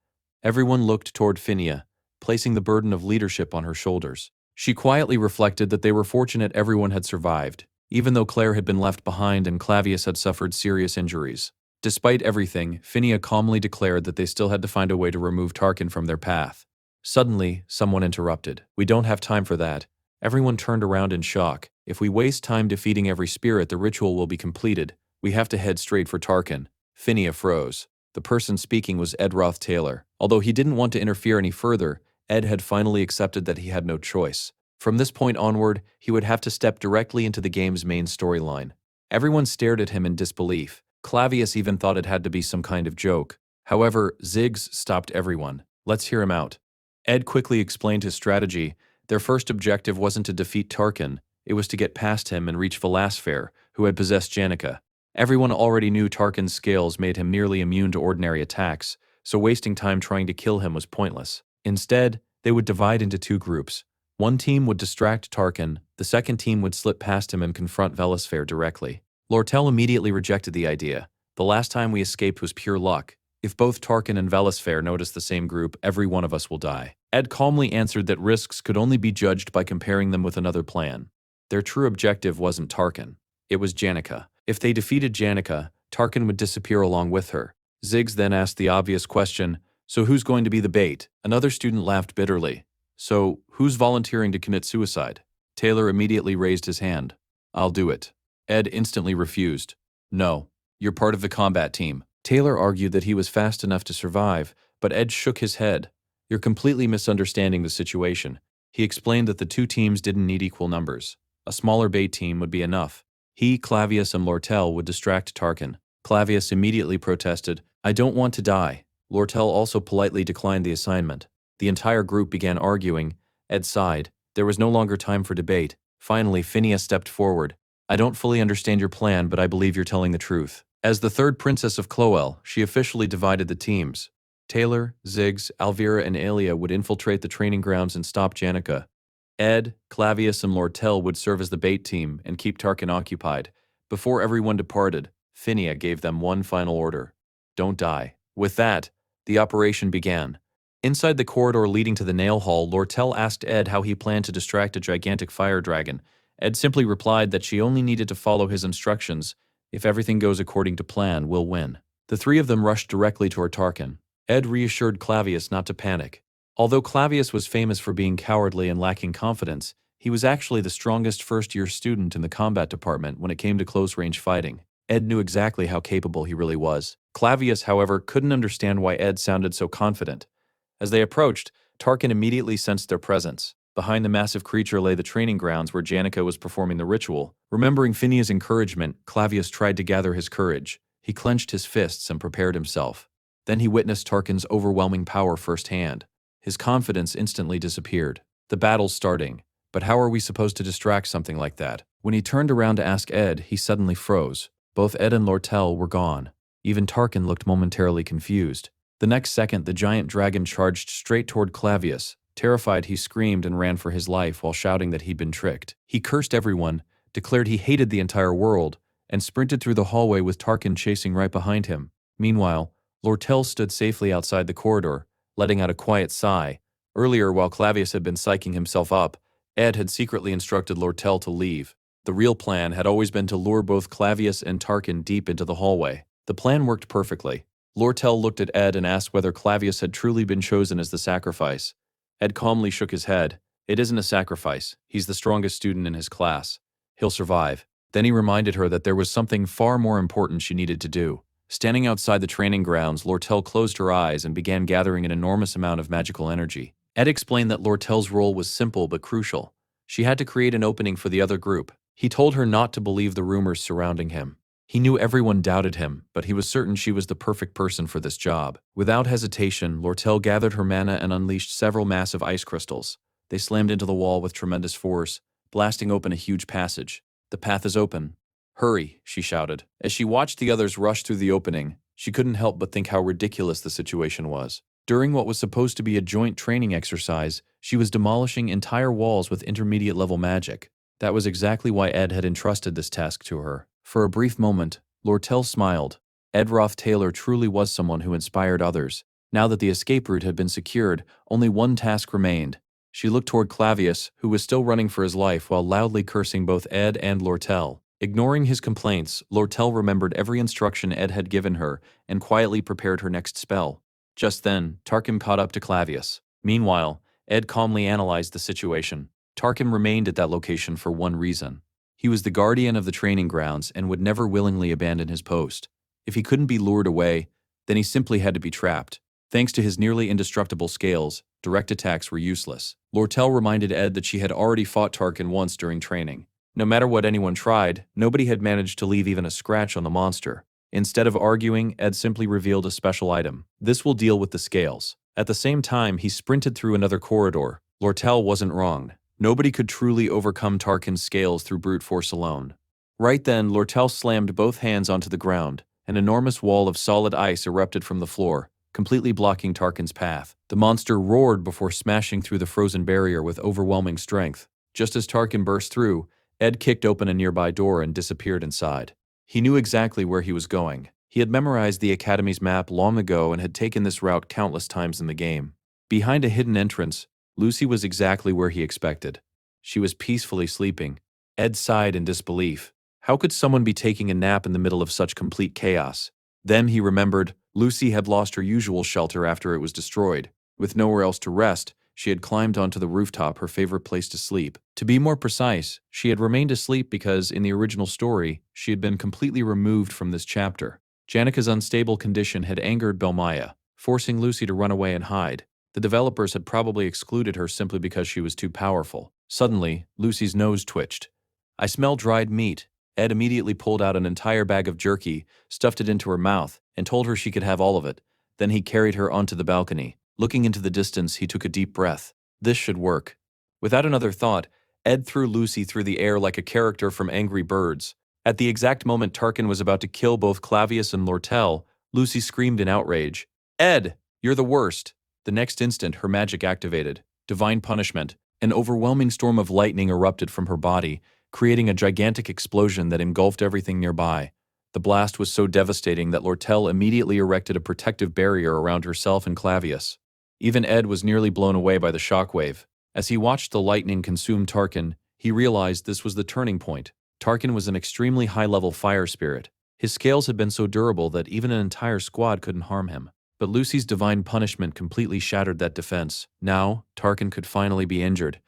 Everyone looked toward Phinia, placing the burden of leadership on her shoulders. She quietly reflected that they were fortunate everyone had survived, even though Claire had been left behind and Clavius had suffered serious injuries. Despite everything, Phinia calmly declared that they still had to find a way to remove Tarkin from their path. Suddenly, someone interrupted. "We don't have time for that." Everyone turned around in shock. "If we waste time defeating every spirit, the ritual will be completed. We have to head straight for Tarkin." Phinia froze. The person speaking was Ruth Taylor. Although he didn't want to interfere any further, Ed had finally accepted that he had no choice. From this point onward, he would have to step directly into the game's main storyline. Everyone stared at him in disbelief. Clavius even thought it had to be some kind of joke. However, Ziggs stopped everyone. "Let's hear him out." Ed quickly explained his strategy. Their first objective wasn't to defeat Tarkin, it was to get past him and reach Velasfair, who had possessed Janica. Everyone already knew Tarkin's scales made him nearly immune to ordinary attacks, so wasting time trying to kill him was pointless. Instead, they would divide into two groups. One team would distract Tarkin, the second team would slip past him and confront Velasfair directly. Lortel immediately rejected the idea. "The last time we escaped was pure luck. If both Tarkin and Velasfair notice the same group, every one of us will die." Ed calmly answered that risks could only be judged by comparing them with another plan. Their true objective wasn't Tarkin. It was Janica. If they defeated Janica, Tarkin would disappear along with her. Ziggs then asked the obvious question, "So who's going to be the bait?" Another student laughed bitterly. "So, who's volunteering to commit suicide?" Taylor immediately raised his hand. "I'll do it." Ed instantly refused. "No, you're part of the combat team." Taylor argued that he was fast enough to survive, but Ed shook his head. "You're completely misunderstanding the situation." He explained that the two teams didn't need equal numbers. A smaller bait team would be enough. He, Clavius, and Lortel would distract Tarkin. Clavius immediately protested, "I don't want to die." Lortel also politely declined the assignment. The entire group began arguing. Ed sighed. There was no longer time for debate. Finally, Phinia stepped forward. "I don't fully understand your plan, but I believe you're telling the truth." As the third princess of Cloel, she officially divided the teams. Taylor, Ziggs, Alvira, and Aelia would infiltrate the training grounds and stop Janica. Ed, Clavius, and Lortel would serve as the bait team and keep Tarkin occupied. Before everyone departed, Phinia gave them one final order: don't die. With that, the operation began. Inside the corridor leading to the nail hall, Lortel asked Ed how he planned to distract a gigantic fire dragon. Ed simply replied that she only needed to follow his instructions. If everything goes according to plan, we'll win. The three of them rushed directly toward Tarkin. Ed reassured Clavius not to panic. Although Clavius was famous for being cowardly and lacking confidence, he was actually the strongest first-year student in the combat department when it came to close-range fighting. Ed knew exactly how capable he really was. Clavius, however, couldn't understand why Ed sounded so confident. As they approached, Tarkin immediately sensed their presence. Behind the massive creature lay the training grounds where Janica was performing the ritual. Remembering Phinia's encouragement, Clavius tried to gather his courage. He clenched his fists and prepared himself. Then he witnessed Tarkin's overwhelming power firsthand. His confidence instantly disappeared. The battle's starting, but how are we supposed to distract something like that? When he turned around to ask Ed, he suddenly froze. Both Ed and Lortel were gone. Even Tarkin looked momentarily confused. The next second, the giant dragon charged straight toward Clavius. Terrified, he screamed and ran for his life while shouting that he'd been tricked. He cursed everyone, declared he hated the entire world, and sprinted through the hallway with Tarkin chasing right behind him. Meanwhile, Lortel stood safely outside the corridor, letting out a quiet sigh. Earlier, while Clavius had been psyching himself up, Ed had secretly instructed Lortel to leave. The real plan had always been to lure both Clavius and Tarkin deep into the hallway. The plan worked perfectly. Lortel looked at Ed and asked whether Clavius had truly been chosen as the sacrifice. Ed calmly shook his head. It isn't a sacrifice. He's the strongest student in his class. He'll survive. Then he reminded her that there was something far more important she needed to do. Standing outside the training grounds, Lortel closed her eyes and began gathering an enormous amount of magical energy. Ed explained that Lortel's role was simple but crucial. She had to create an opening for the other group. He told her not to believe the rumors surrounding him. He knew everyone doubted him, but he was certain she was the perfect person for this job. Without hesitation, Lortel gathered her mana and unleashed several massive ice crystals. They slammed into the wall with tremendous force, blasting open a huge passage. The path is open. Hurry, she shouted. As she watched the others rush through the opening, she couldn't help but think how ridiculous the situation was. During what was supposed to be a joint training exercise, she was demolishing entire walls with intermediate-level magic. That was exactly why Ed had entrusted this task to her. For a brief moment, Lortel smiled. Ruth Taylor truly was someone who inspired others. Now that the escape route had been secured, only one task remained. She looked toward Clavius, who was still running for his life while loudly cursing both Ed and Lortel. Ignoring his complaints, Lortel remembered every instruction Ed had given her and quietly prepared her next spell. Just then, Tarkin caught up to Clavius. Meanwhile, Ed calmly analyzed the situation. Tarkin remained at that location for one reason. He was the guardian of the training grounds and would never willingly abandon his post. If he couldn't be lured away, then he simply had to be trapped. Thanks to his nearly indestructible scales, direct attacks were useless. Lortel reminded Ed that she had already fought Tarkin once during training. No matter what anyone tried, nobody had managed to leave even a scratch on the monster. Instead of arguing, Ed simply revealed a special item. This will deal with the scales. At the same time, he sprinted through another corridor. Lortel wasn't wrong. Nobody could truly overcome Tarkin's scales through brute force alone. Right then, Lortel slammed both hands onto the ground. An enormous wall of solid ice erupted from the floor, completely blocking Tarkin's path. The monster roared before smashing through the frozen barrier with overwhelming strength. Just as Tarkin burst through, Ed kicked open a nearby door and disappeared inside. He knew exactly where he was going. He had memorized the Academy's map long ago and had taken this route countless times in the game. Behind a hidden entrance, Lucy was exactly where he expected. She was peacefully sleeping. Ed sighed in disbelief. How could someone be taking a nap in the middle of such complete chaos? Then he remembered Lucy had lost her usual shelter after it was destroyed. With nowhere else to rest, she had climbed onto the rooftop, her favorite place to sleep. To be more precise, she had remained asleep because, in the original story, she had been completely removed from this chapter. Janica's unstable condition had angered Belmaya, forcing Lucy to run away and hide. The developers had probably excluded her simply because she was too powerful. Suddenly, Lucy's nose twitched. "I smell dried meat." Ed immediately pulled out an entire bag of jerky, stuffed it into her mouth, and told her she could have all of it. Then he carried her onto the balcony. Looking into the distance, he took a deep breath. This should work. Without another thought, Ed threw Lucy through the air like a character from Angry Birds. At the exact moment Tarkin was about to kill both Clavius and Lortel, Lucy screamed in outrage. "Ed, you're the worst!" The next instant, her magic activated. Divine punishment. An overwhelming storm of lightning erupted from her body, creating a gigantic explosion that engulfed everything nearby. The blast was so devastating that Lortel immediately erected a protective barrier around herself and Clavius. Even Ed was nearly blown away by the shockwave. As he watched the lightning consume Tarkin, he realized this was the turning point. Tarkin was an extremely high-level fire spirit. His scales had been so durable that even an entire squad couldn't harm him. But Lucy's divine punishment completely shattered that defense. Now, Tarkin could finally be injured,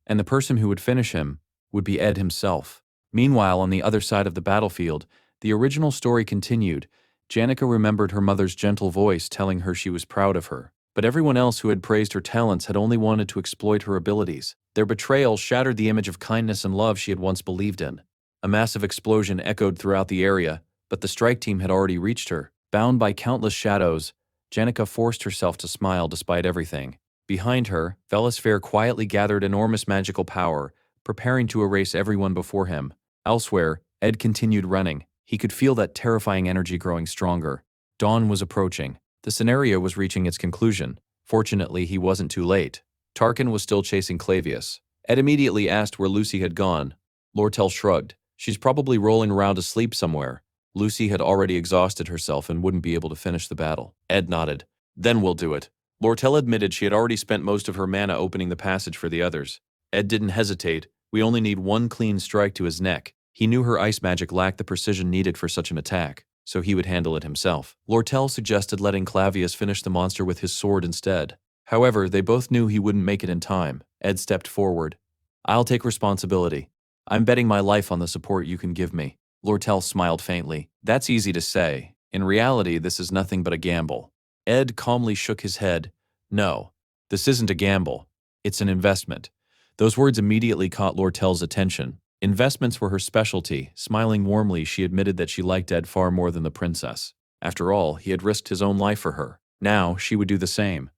and the person who would finish him would be Ed himself. Meanwhile, on the other side of the battlefield, the original story continued. Janica remembered her mother's gentle voice telling her she was proud of her. But everyone else who had praised her talents had only wanted to exploit her abilities. Their betrayal shattered the image of kindness and love she had once believed in. A massive explosion echoed throughout the area, but the strike team had already reached her. Bound by countless shadows, Janica forced herself to smile despite everything. Behind her, Velisfair quietly gathered enormous magical power, preparing to erase everyone before him. Elsewhere, Ed continued running. He could feel that terrifying energy growing stronger. Dawn was approaching. The scenario was reaching its conclusion. Fortunately, he wasn't too late. Tarkin was still chasing Clavius. Ed immediately asked where Lucy had gone. Lortel shrugged. She's probably rolling around asleep somewhere. Lucy had already exhausted herself and wouldn't be able to finish the battle. Ed nodded. Then we'll do it. Lortel admitted she had already spent most of her mana opening the passage for the others. Ed didn't hesitate. We only need one clean strike to his neck. He knew her ice magic lacked the precision needed for such an attack, so he would handle it himself. Lortel suggested letting Clavius finish the monster with his sword instead. However, they both knew he wouldn't make it in time. Ed stepped forward. I'll take responsibility. I'm betting my life on the support you can give me. Lortel smiled faintly. That's easy to say. In reality, this is nothing but a gamble. Ed calmly shook his head. No, this isn't a gamble. It's an investment. Those words immediately caught Lortel's attention. Investments were her specialty. Smiling warmly, she admitted that she liked Ed far more than the princess. After all, he had risked his own life for her. Now, she would do the same.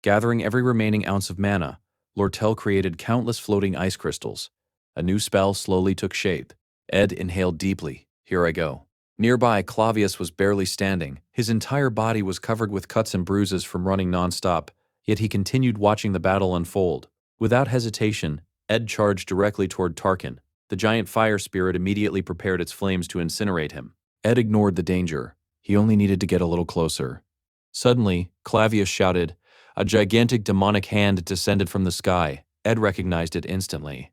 Gathering every remaining ounce of mana, Lortel created countless floating ice crystals. A new spell slowly took shape. Ed inhaled deeply. Here I go. Nearby, Clavius was barely standing. His entire body was covered with cuts and bruises from running nonstop, yet he continued watching the battle unfold. Without hesitation, Ed charged directly toward Tarkin. The giant fire spirit immediately prepared its flames to incinerate him. Ed ignored the danger. He only needed to get a little closer. Suddenly, Clavius shouted. A gigantic demonic hand descended from the sky. Ed recognized it instantly.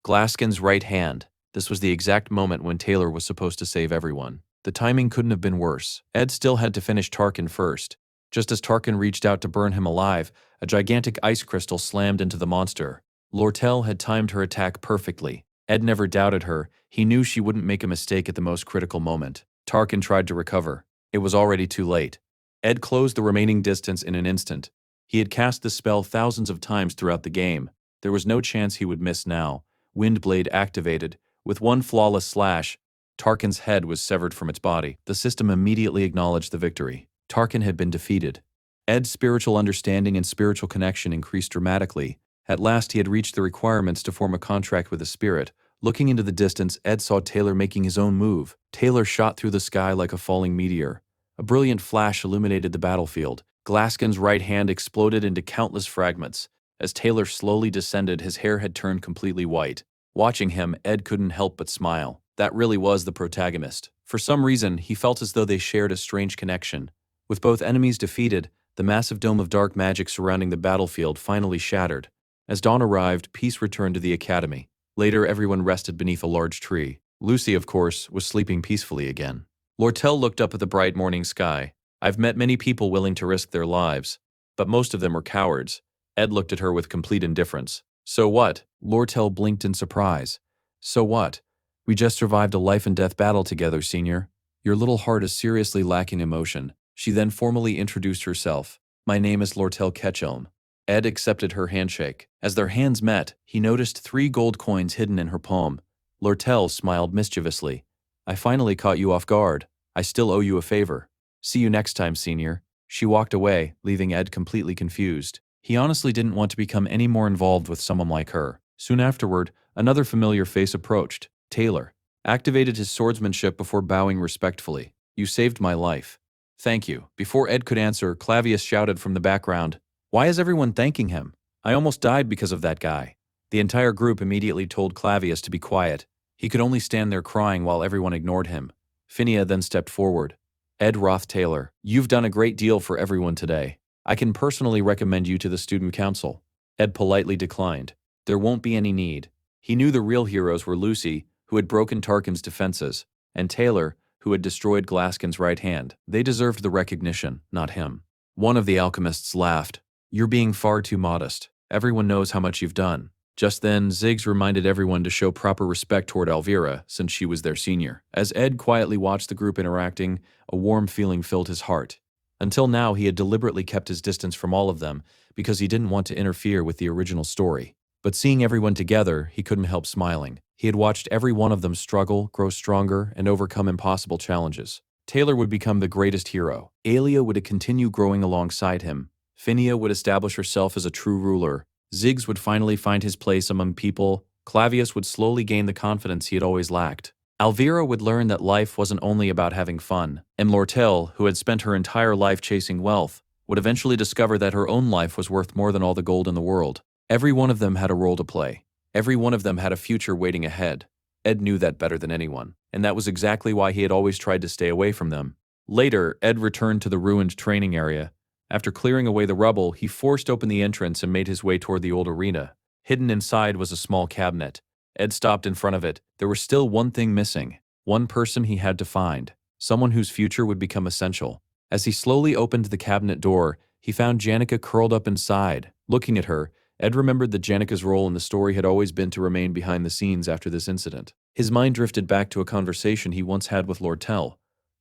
Glaskin's right hand. This was the exact moment when Taylor was supposed to save everyone. The timing couldn't have been worse. Ed still had to finish Tarkin first. Just as Tarkin reached out to burn him alive, a gigantic ice crystal slammed into the monster. Lortel had timed her attack perfectly. Ed never doubted her. He knew she wouldn't make a mistake at the most critical moment. Tarkin tried to recover. It was already too late. Ed closed the remaining distance in an instant. He had cast the spell thousands of times throughout the game. There was no chance he would miss now. Windblade activated. With one flawless slash, Tarkin's head was severed from its body. The system immediately acknowledged the victory. Tarkin had been defeated. Ed's spiritual understanding and spiritual connection increased dramatically. At last he had reached the requirements to form a contract with the spirit. Looking into the distance, Ed saw Taylor making his own move. Taylor shot through the sky like a falling meteor. A brilliant flash illuminated the battlefield. Glaskin's right hand exploded into countless fragments. As Taylor slowly descended, his hair had turned completely white. Watching him, Ed couldn't help but smile. That really was the protagonist. For some reason, he felt as though they shared a strange connection. With both enemies defeated, the massive dome of dark magic surrounding the battlefield finally shattered. As dawn arrived, peace returned to the academy. Later, everyone rested beneath a large tree. Lucy, of course, was sleeping peacefully again. Lortel looked up at the bright morning sky. I've met many people willing to risk their lives, but most of them were cowards. Ed looked at her with complete indifference. So what? Lortel blinked in surprise. So what? We just survived a life-and-death battle together, Senior. Your little heart is seriously lacking emotion. She then formally introduced herself. My name is Lortel Ketchelm. Ed accepted her handshake. As their hands met, he noticed 3 gold coins hidden in her palm. Lortel smiled mischievously. I finally caught you off guard. I still owe you a favor. See you next time, Senior. She walked away, leaving Ed completely confused. He honestly didn't want to become any more involved with someone like her. Soon afterward, another familiar face approached. Taylor activated his swordsmanship before bowing respectfully. You saved my life. Thank you. Before Ed could answer, Clavius shouted from the background, Why is everyone thanking him? I almost died because of that guy. The entire group immediately told Clavius to be quiet. He could only stand there crying while everyone ignored him. Phinia then stepped forward. Ed Ruth Taylor, you've done a great deal for everyone today. I can personally recommend you to the student council. Ed politely declined. There won't be any need. He knew the real heroes were Lucy, who had broken Tarkin's defenses, and Taylor, who had destroyed Glaskin's right hand. They deserved the recognition, not him. One of the alchemists laughed. You're being far too modest. Everyone knows how much you've done. Just then, Ziggs reminded everyone to show proper respect toward Elvira, since she was their senior. As Ed quietly watched the group interacting, a warm feeling filled his heart. Until now, he had deliberately kept his distance from all of them because he didn't want to interfere with the original story. But seeing everyone together, he couldn't help smiling. He had watched every one of them struggle, grow stronger, and overcome impossible challenges. Taylor would become the greatest hero. Aelia would continue growing alongside him. Phinia would establish herself as a true ruler. Ziggs would finally find his place among people. Clavius would slowly gain the confidence he had always lacked. Elvira would learn that life wasn't only about having fun. And Lortel, who had spent her entire life chasing wealth, would eventually discover that her own life was worth more than all the gold in the world. Every one of them had a role to play. Every one of them had a future waiting ahead. Ed knew that better than anyone, and that was exactly why he had always tried to stay away from them. Later, Ed returned to the ruined training area. After clearing away the rubble, he forced open the entrance and made his way toward the old arena. Hidden inside was a small cabinet. Ed stopped in front of it. There was still one thing missing. One person he had to find. Someone whose future would become essential. As he slowly opened the cabinet door, he found Janica curled up inside. Looking at her, Ed remembered that Janica's role in the story had always been to remain behind the scenes after this incident. His mind drifted back to a conversation he once had with Lortel.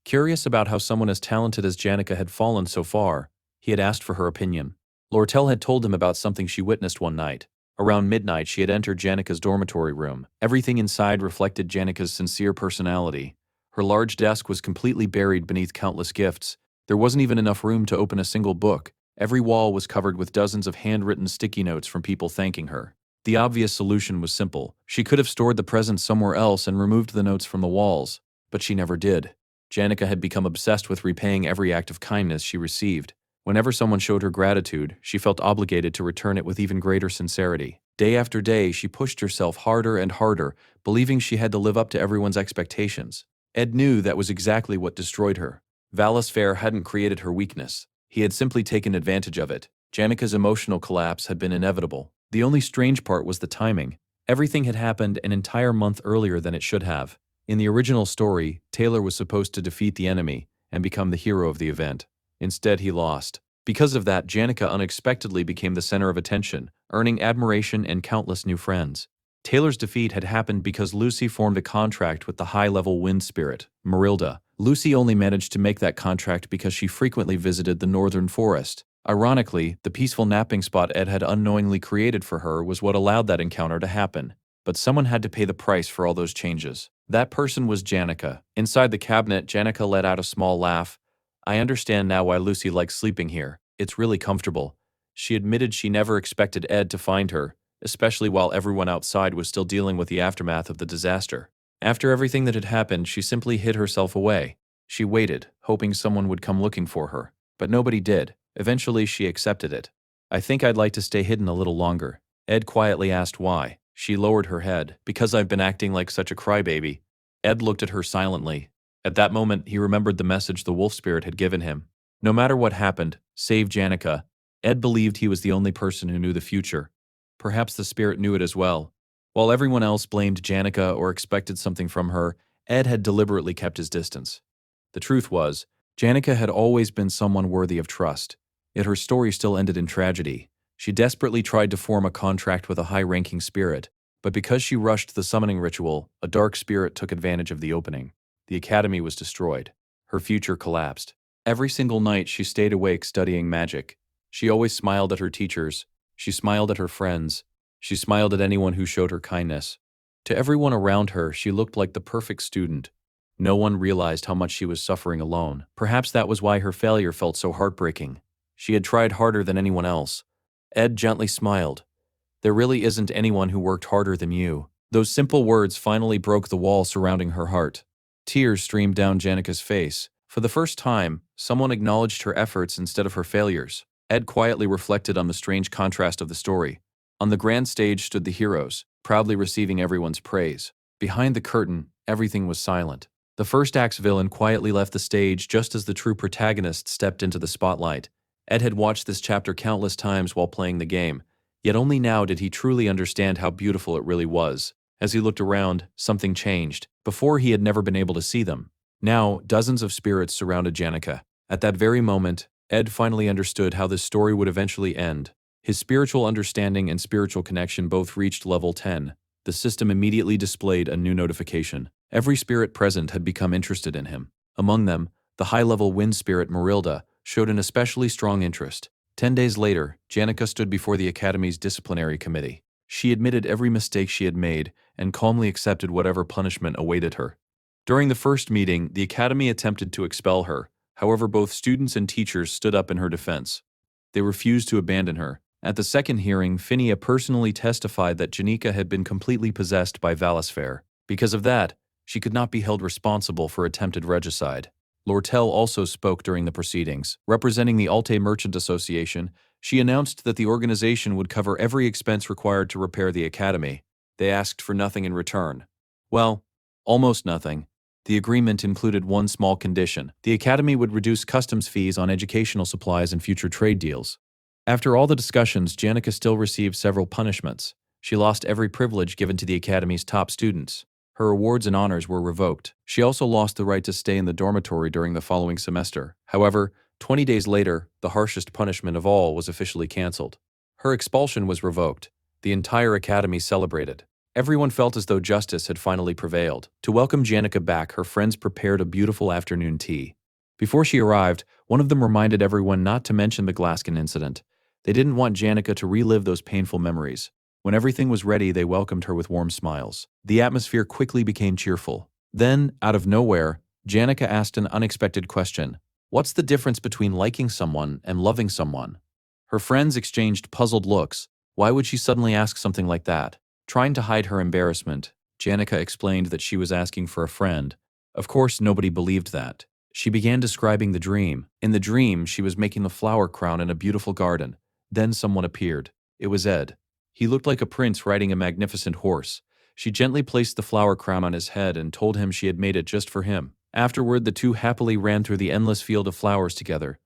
Curious about how someone as talented as Janica had fallen so far, he had asked for her opinion. Lortel had told him about something she witnessed one night. Around midnight, she had entered Janica's dormitory room. Everything inside reflected Janica's sincere personality. Her large desk was completely buried beneath countless gifts. There wasn't even enough room to open a single book. Every wall was covered with dozens of handwritten sticky notes from people thanking her. The obvious solution was simple. She could have stored the presents somewhere else and removed the notes from the walls, but she never did. Janica had become obsessed with repaying every act of kindness she received. Whenever someone showed her gratitude, she felt obligated to return it with even greater sincerity. Day after day, she pushed herself harder and harder, believing she had to live up to everyone's expectations. Ed knew that was exactly what destroyed her. Valus Fair hadn't created her weakness. He had simply taken advantage of it. Janica's emotional collapse had been inevitable. The only strange part was the timing. Everything had happened an entire month earlier than it should have. In the original story, Taylor was supposed to defeat the enemy and become the hero of the event. Instead, he lost. Because of that, Janica unexpectedly became the center of attention, earning admiration and countless new friends. Taylor's defeat had happened because Lucy formed a contract with the high-level wind spirit, Marilda. Lucy only managed to make that contract because she frequently visited the northern forest. Ironically, the peaceful napping spot Ed had unknowingly created for her was what allowed that encounter to happen. But someone had to pay the price for all those changes. That person was Janica. Inside the cabinet, Janica let out a small laugh. I understand now why Lucy likes sleeping here. It's really comfortable. She admitted she never expected Ed to find her, especially while everyone outside was still dealing with the aftermath of the disaster. After everything that had happened, she simply hid herself away. She waited, hoping someone would come looking for her. But nobody did. Eventually, she accepted it. I think I'd like to stay hidden a little longer. Ed quietly asked why. She lowered her head. Because I've been acting like such a crybaby. Ed looked at her silently. At that moment, he remembered the message the wolf spirit had given him. No matter what happened, save Janica. Ed believed he was the only person who knew the future. Perhaps the spirit knew it as well. While everyone else blamed Janica or expected something from her, Ed had deliberately kept his distance. The truth was, Janica had always been someone worthy of trust. Yet her story still ended in tragedy. She desperately tried to form a contract with a high-ranking spirit, but because she rushed the summoning ritual, a dark spirit took advantage of the opening. The academy was destroyed. Her future collapsed. Every single night she stayed awake studying magic. She always smiled at her teachers. She smiled at her friends. She smiled at anyone who showed her kindness. To everyone around her, she looked like the perfect student. No one realized how much she was suffering alone. Perhaps that was why her failure felt so heartbreaking. She had tried harder than anyone else. Ed gently smiled. There really isn't anyone who worked harder than you. Those simple words finally broke the wall surrounding her heart. Tears streamed down Janica's face. For the first time, someone acknowledged her efforts instead of her failures. Ed quietly reflected on the strange contrast of the story. On the grand stage stood the heroes, proudly receiving everyone's praise. Behind the curtain, everything was silent. The first act's villain quietly left the stage just as the true protagonist stepped into the spotlight. Ed had watched this chapter countless times while playing the game, yet only now did he truly understand how beautiful it really was. As he looked around, something changed. Before, he had never been able to see them. Now, dozens of spirits surrounded Janica. At that very moment, Ed finally understood how this story would eventually end. His spiritual understanding and spiritual connection both reached level 10. The system immediately displayed a new notification. Every spirit present had become interested in him. Among them, the high-level wind spirit Marilda showed an especially strong interest. 10 days later, Janica stood before the Academy's disciplinary committee. She admitted every mistake she had made and calmly accepted whatever punishment awaited her. During the first meeting, the Academy attempted to expel her. However, both students and teachers stood up in her defense. They refused to abandon her. At the second hearing, Phinia personally testified that Janica had been completely possessed by Valisfair. Because of that, she could not be held responsible for attempted regicide. Lortel also spoke during the proceedings. Representing the Alte Merchant Association, she announced that the organization would cover every expense required to repair the academy. They asked for nothing in return. Well, almost nothing. The agreement included one small condition. The academy would reduce customs fees on educational supplies and future trade deals. After all the discussions, Janica still received several punishments. She lost every privilege given to the academy's top students. Her awards and honors were revoked. She also lost the right to stay in the dormitory during the following semester. However, 20 days later, the harshest punishment of all was officially canceled. Her expulsion was revoked. The entire academy celebrated. Everyone felt as though justice had finally prevailed. To welcome Janica back, her friends prepared a beautiful afternoon tea. Before she arrived, one of them reminded everyone not to mention the Glaskin incident. They didn't want Janica to relive those painful memories. When everything was ready, they welcomed her with warm smiles. The atmosphere quickly became cheerful. Then, out of nowhere, Janica asked an unexpected question. What's the difference between liking someone and loving someone? Her friends exchanged puzzled looks. Why would she suddenly ask something like that? Trying to hide her embarrassment, Janica explained that she was asking for a friend. Of course, nobody believed that. She began describing the dream. In the dream, she was making the flower crown in a beautiful garden. Then someone appeared. It was Ed. He looked like a prince riding a magnificent horse. She gently placed the flower crown on his head and told him she had made it just for him. Afterward, the two happily ran through the endless field of flowers together.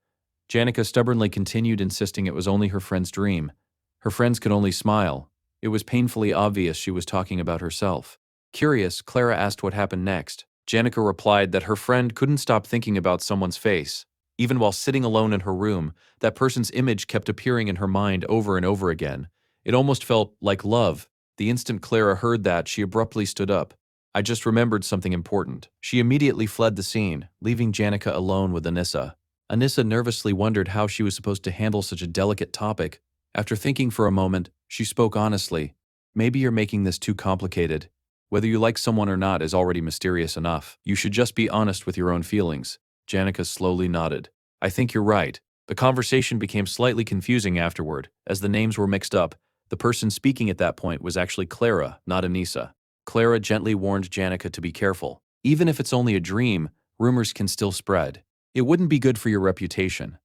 Janica stubbornly continued, insisting it was only her friend's dream. Her friends could only smile. It was painfully obvious she was talking about herself. Curious, Clara asked what happened next. Janica replied that her friend couldn't stop thinking about someone's face. Even while sitting alone in her room, that person's image kept appearing in her mind over and over again. It almost felt like love. The instant Clara heard that, she abruptly stood up. I just remembered something important. She immediately fled the scene, leaving Janica alone with Anissa. Anissa nervously wondered how she was supposed to handle such a delicate topic. After thinking for a moment, she spoke honestly. Maybe you're making this too complicated. Whether you like someone or not is already mysterious enough. You should just be honest with your own feelings. Janica slowly nodded. I think you're right. The conversation became slightly confusing afterward, as the names were mixed up. The person speaking at that point was actually Clara, not Anissa. Clara gently warned Janica to be careful. Even if it's only a dream, rumors can still spread. It wouldn't be good for your reputation.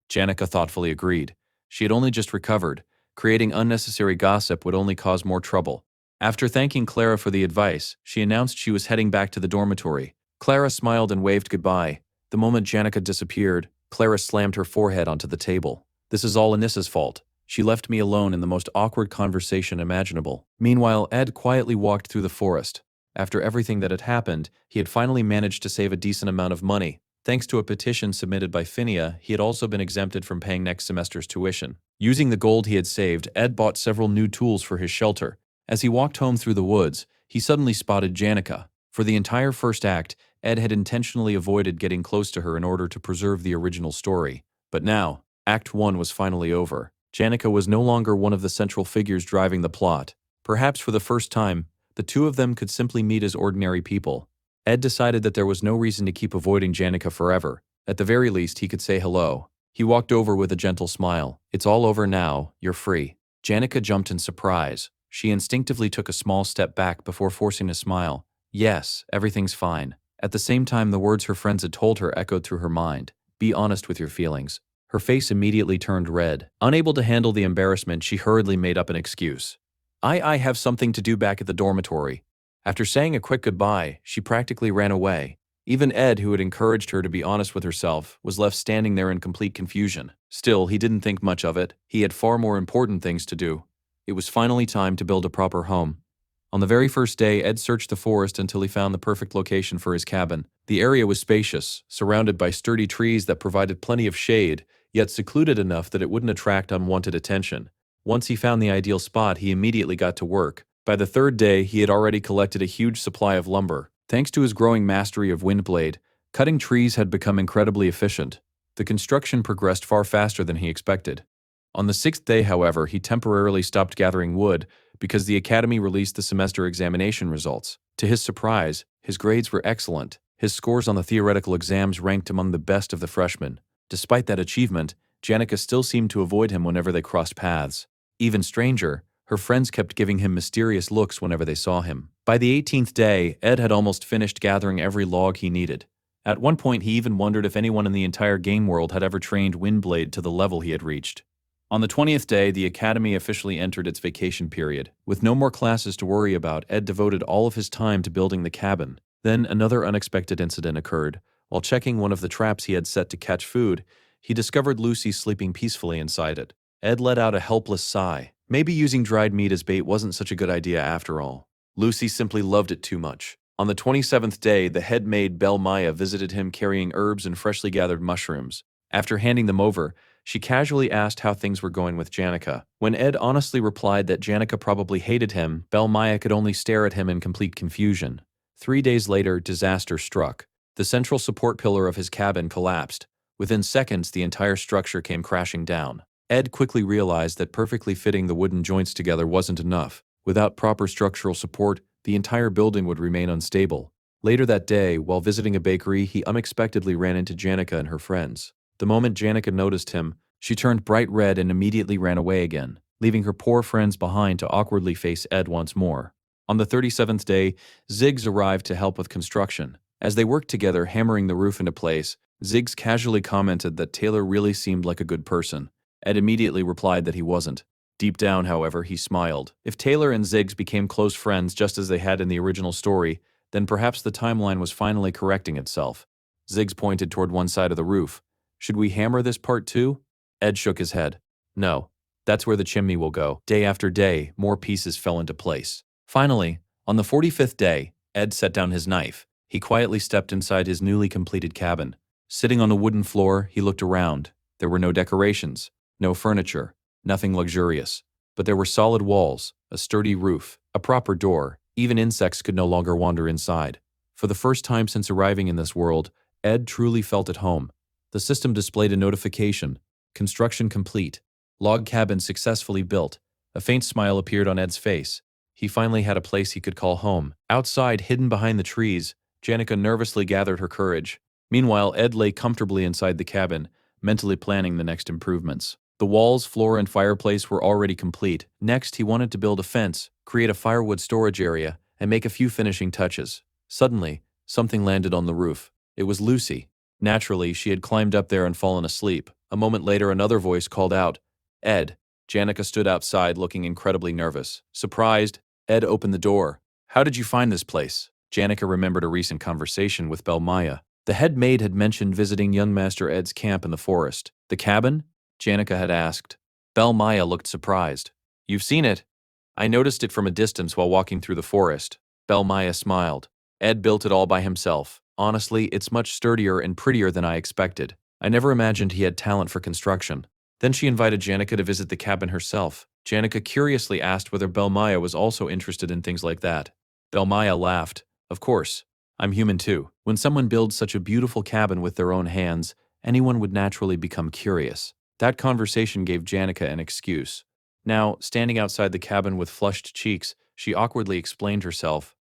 Janica thoughtfully agreed. She had only just recovered. Creating unnecessary gossip would only cause more trouble. After thanking Clara for the advice, she announced she was heading back to the dormitory. Clara smiled and waved goodbye. The moment Janica disappeared, Clara slammed her forehead onto the table. This is all Anissa's fault. She left me alone in the most awkward conversation imaginable. Meanwhile, Ed quietly walked through the forest. After everything that had happened, he had finally managed to save a decent amount of money. Thanks to a petition submitted by Phinia, he had also been exempted from paying next semester's tuition. Using the gold he had saved, Ed bought several new tools for his shelter. As he walked home through the woods, he suddenly spotted Janica. For the entire first act, Ed had intentionally avoided getting close to her in order to preserve the original story. But now, Act 1 was finally over. Janica was no longer one of the central figures driving the plot. Perhaps for the first time, the two of them could simply meet as ordinary people. Ed decided that there was no reason to keep avoiding Janica forever. At the very least, he could say hello. He walked over with a gentle smile. It's all over now, you're free. Janica jumped in surprise. She instinctively took a small step back before forcing a smile. Yes, everything's fine. At the same time, the words her friends had told her echoed through her mind. Be honest with your feelings. Her face immediately turned red. Unable to handle the embarrassment, she hurriedly made up an excuse. I have something to do back at the dormitory." After saying a quick goodbye, she practically ran away. Even Ed, who had encouraged her to be honest with herself, was left standing there in complete confusion. Still, he didn't think much of it. He had far more important things to do. It was finally time to build a proper home. On the very first day, Ed searched the forest until he found the perfect location for his cabin. The area was spacious, surrounded by sturdy trees that provided plenty of shade, yet secluded enough that it wouldn't attract unwanted attention. Once he found the ideal spot, he immediately got to work. By the third day, he had already collected a huge supply of lumber. Thanks to his growing mastery of windblade, cutting trees had become incredibly efficient. The construction progressed far faster than he expected. On the sixth day, however, he temporarily stopped gathering wood because the academy released the semester examination results. To his surprise, his grades were excellent. His scores on the theoretical exams ranked among the best of the freshmen. Despite that achievement, Janica still seemed to avoid him whenever they crossed paths. Even stranger, her friends kept giving him mysterious looks whenever they saw him. By the 18th day, Ed had almost finished gathering every log he needed. At one point, he even wondered if anyone in the entire game world had ever trained Windblade to the level he had reached. On the 20th day, the academy officially entered its vacation period. With no more classes to worry about, Ed devoted all of his time to building the cabin. Then another unexpected incident occurred. While checking one of the traps he had set to catch food, he discovered Lucy sleeping peacefully inside it. Ed let out a helpless sigh. Maybe using dried meat as bait wasn't such a good idea after all. Lucy simply loved it too much. On the 27th day, the head maid Belle Maya visited him carrying herbs and freshly gathered mushrooms. After handing them over, she casually asked how things were going with Janica. When Ed honestly replied that Janica probably hated him, Belle Maya could only stare at him in complete confusion. 3 days later, disaster struck. The central support pillar of his cabin collapsed. Within seconds, the entire structure came crashing down. Ed quickly realized that perfectly fitting the wooden joints together wasn't enough. Without proper structural support, the entire building would remain unstable. Later that day, while visiting a bakery, he unexpectedly ran into Janica and her friends. The moment Janica noticed him, she turned bright red and immediately ran away again, leaving her poor friends behind to awkwardly face Ed once more. On the 37th day, Ziggs arrived to help with construction. As they worked together hammering the roof into place, Ziggs casually commented that Taylor really seemed like a good person. Ed immediately replied that he wasn't. Deep down, however, he smiled. If Taylor and Ziggs became close friends just as they had in the original story, then perhaps the timeline was finally correcting itself. Ziggs pointed toward one side of the roof. "Should we hammer this part too?" Ed shook his head. "No, that's where the chimney will go." Day after day, more pieces fell into place. Finally, on the 45th day, Ed set down his knife. He quietly stepped inside his newly completed cabin. Sitting on the wooden floor, he looked around. There were no decorations, no furniture, nothing luxurious. But there were solid walls, a sturdy roof, a proper door. Even insects could no longer wander inside. For the first time since arriving in this world, Ed truly felt at home. The system displayed a notification. Construction complete. Log cabin successfully built. A faint smile appeared on Ed's face. He finally had a place he could call home. Outside, hidden behind the trees, Janica nervously gathered her courage. Meanwhile, Ed lay comfortably inside the cabin, mentally planning the next improvements. The walls, floor, and fireplace were already complete. Next, he wanted to build a fence, create a firewood storage area, and make a few finishing touches. Suddenly, something landed on the roof. It was Lucy. Naturally, she had climbed up there and fallen asleep. A moment later, another voice called out, "Ed." Janica stood outside, looking incredibly nervous. Surprised, Ed opened the door. "How did you find this place?" Janica remembered a recent conversation with Belle Maya. The head maid had mentioned visiting young Master Ed's camp in the forest. "The cabin?" Janica had asked. Belle Maya looked surprised. "You've seen it?" "I noticed it from a distance while walking through the forest." Belle Maya smiled. "Ed built it all by himself. Honestly, it's much sturdier and prettier than I expected. I never imagined he had talent for construction." Then she invited Janica to visit the cabin herself. Janica curiously asked whether Belle Maya was also interested in things like that. Belle Maya laughed. "Of course. I'm human too. When someone builds such a beautiful cabin with their own hands, anyone would naturally become curious." That conversation gave Janica an excuse. Now, standing outside the cabin with flushed cheeks, she awkwardly explained herself.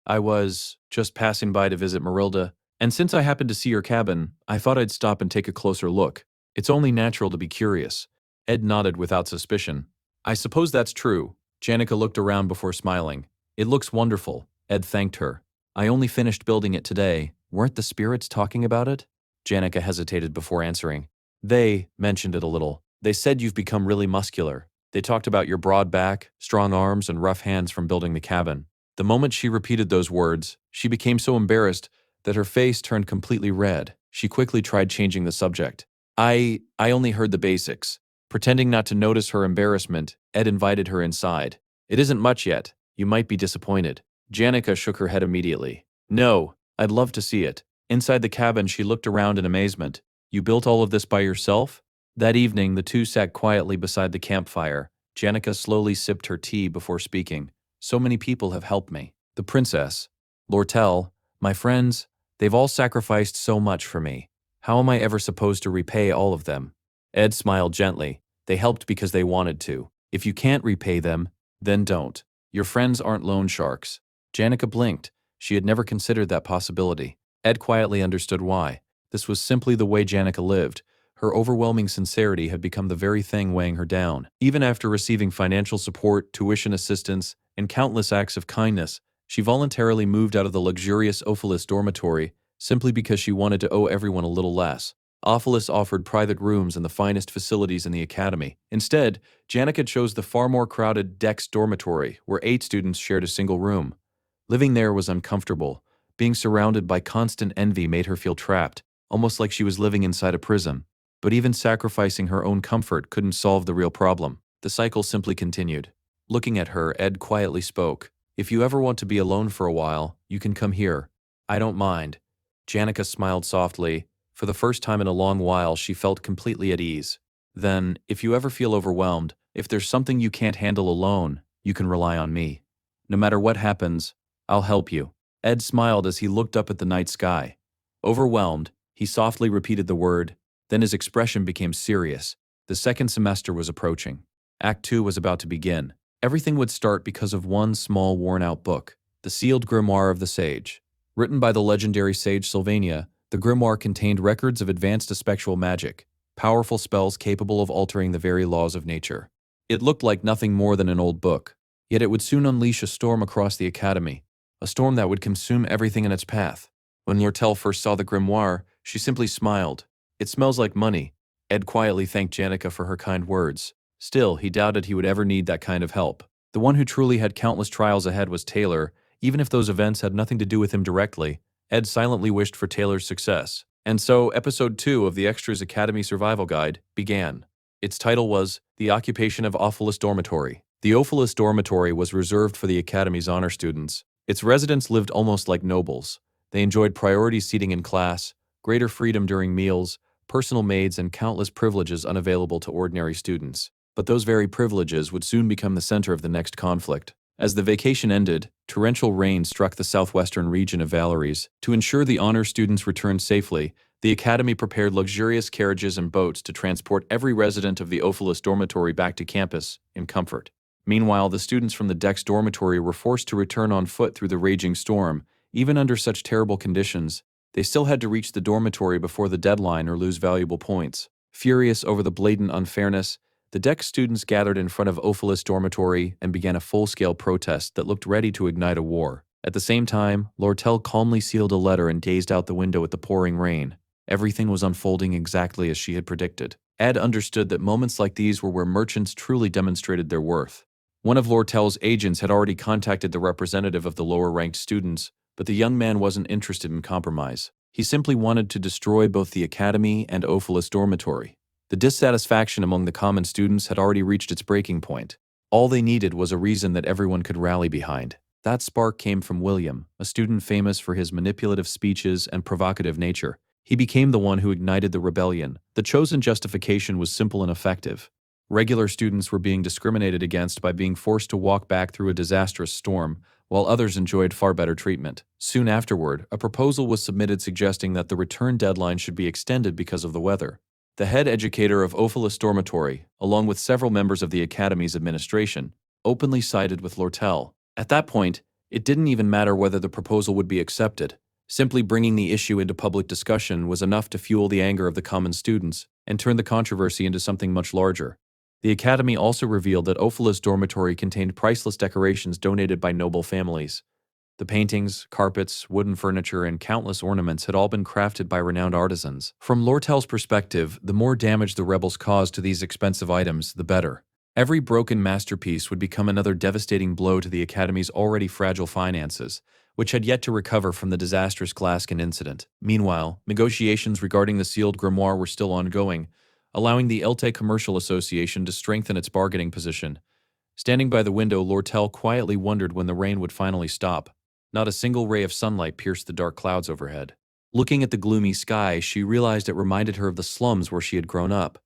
"I was just passing by to visit Marilda, and since I happened to see your cabin, I thought I'd stop and take a closer look. It's only natural to be curious." Ed nodded without suspicion. "I suppose that's true." Janica looked around before smiling. "It looks wonderful." Ed thanked her. "I only finished building it today. Weren't the spirits talking about it?" Janica hesitated before answering. They mentioned it a little. They said you've become really muscular. They talked about your broad back, strong arms, and rough hands from building the cabin. The moment she repeated those words, she became so embarrassed that her face turned completely red. She quickly tried changing the subject. I only heard the basics. Pretending not to notice her embarrassment, Ed invited her inside. It isn't much yet. You might be disappointed. Janica shook her head immediately. No, I'd love to see it. Inside the cabin, she looked around in amazement. You built all of this by yourself? That evening, the two sat quietly beside the campfire. Janica slowly sipped her tea before speaking. So many people have helped me. The princess, Lortel, my friends, they've all sacrificed so much for me. How am I ever supposed to repay all of them? Ed smiled gently. They helped because they wanted to. If you can't repay them, then don't. Your friends aren't loan sharks. Janica blinked. She had never considered that possibility. Ed quietly understood why. This was simply the way Janica lived. Her overwhelming sincerity had become the very thing weighing her down. Even after receiving financial support, tuition assistance, and countless acts of kindness, she voluntarily moved out of the luxurious Ophelis dormitory simply because she wanted to owe everyone a little less. Ophelis offered private rooms and the finest facilities in the academy. Instead, Janica chose the far more crowded Dex dormitory, where 8 students shared a single room. Living there was uncomfortable. Being surrounded by constant envy made her feel trapped, almost like she was living inside a prison. But even sacrificing her own comfort couldn't solve the real problem. The cycle simply continued. Looking at her, Ed quietly spoke. If you ever want to be alone for a while, you can come here. I don't mind. Janica smiled softly. For the first time in a long while, she felt completely at ease. Then, if you ever feel overwhelmed, if there's something you can't handle alone, you can rely on me. No matter what happens, I'll help you. Ed smiled as he looked up at the night sky. Overwhelmed, he softly repeated the word. Then his expression became serious. The second semester was approaching. Act 2 was about to begin. Everything would start because of one small worn-out book, the sealed grimoire of the sage. Written by the legendary sage Sylvania, the grimoire contained records of advanced spectral magic, powerful spells capable of altering the very laws of nature. It looked like nothing more than an old book, yet it would soon unleash a storm across the academy, a storm that would consume everything in its path. When Lortel first saw the grimoire, she simply smiled. It smells like money. Ed quietly thanked Janica for her kind words. Still, he doubted he would ever need that kind of help. The one who truly had countless trials ahead was Taylor. Even if those events had nothing to do with him directly, Ed silently wished for Taylor's success. And so, Episode 2 of the Extras Academy Survival Guide began. Its title was The Occupation of Ophelis Dormitory. The Ophelis Dormitory was reserved for the Academy's honor students. Its residents lived almost like nobles. They enjoyed priority seating in class, greater freedom during meals, personal maids, and countless privileges unavailable to ordinary students. But those very privileges would soon become the center of the next conflict. As the vacation ended, torrential rain struck the southwestern region of Valeries. To ensure the honor students returned safely, the Academy prepared luxurious carriages and boats to transport every resident of the Ophelis dormitory back to campus in comfort. Meanwhile, the students from the Dex dormitory were forced to return on foot through the raging storm. Even under such terrible conditions, they still had to reach the dormitory before the deadline or lose valuable points. Furious over the blatant unfairness, the Dex students gathered in front of Ophelis dormitory and began a full-scale protest that looked ready to ignite a war. At the same time, Lortel calmly sealed a letter and gazed out the window at the pouring rain. Everything was unfolding exactly as she had predicted. Ed understood that moments like these were where merchants truly demonstrated their worth. One of Lortel's agents had already contacted the representative of the lower-ranked students, but the young man wasn't interested in compromise. He simply wanted to destroy both the academy and Ophelis dormitory. The dissatisfaction among the common students had already reached its breaking point. All they needed was a reason that everyone could rally behind. That spark came from William, a student famous for his manipulative speeches and provocative nature. He became the one who ignited the rebellion. The chosen justification was simple and effective. Regular students were being discriminated against by being forced to walk back through a disastrous storm, while others enjoyed far better treatment. Soon afterward, a proposal was submitted suggesting that the return deadline should be extended because of the weather. The head educator of Ophelis dormitory, along with several members of the academy's administration, openly sided with Lortel. At that point, it didn't even matter whether the proposal would be accepted. Simply bringing the issue into public discussion was enough to fuel the anger of the common students and turn the controversy into something much larger. The academy also revealed that Ophelis dormitory contained priceless decorations donated by noble families. The paintings, carpets, wooden furniture, and countless ornaments had all been crafted by renowned artisans. From Lortel's perspective, the more damage the rebels caused to these expensive items, the better. Every broken masterpiece would become another devastating blow to the Academy's already fragile finances, which had yet to recover from the disastrous Glaskin incident. Meanwhile, negotiations regarding the sealed grimoire were still ongoing, allowing the Elte Commercial Association to strengthen its bargaining position. Standing by the window, Lortel quietly wondered when the rain would finally stop. Not a single ray of sunlight pierced the dark clouds overhead. Looking at the gloomy sky, she realized it reminded her of the slums where she had grown up.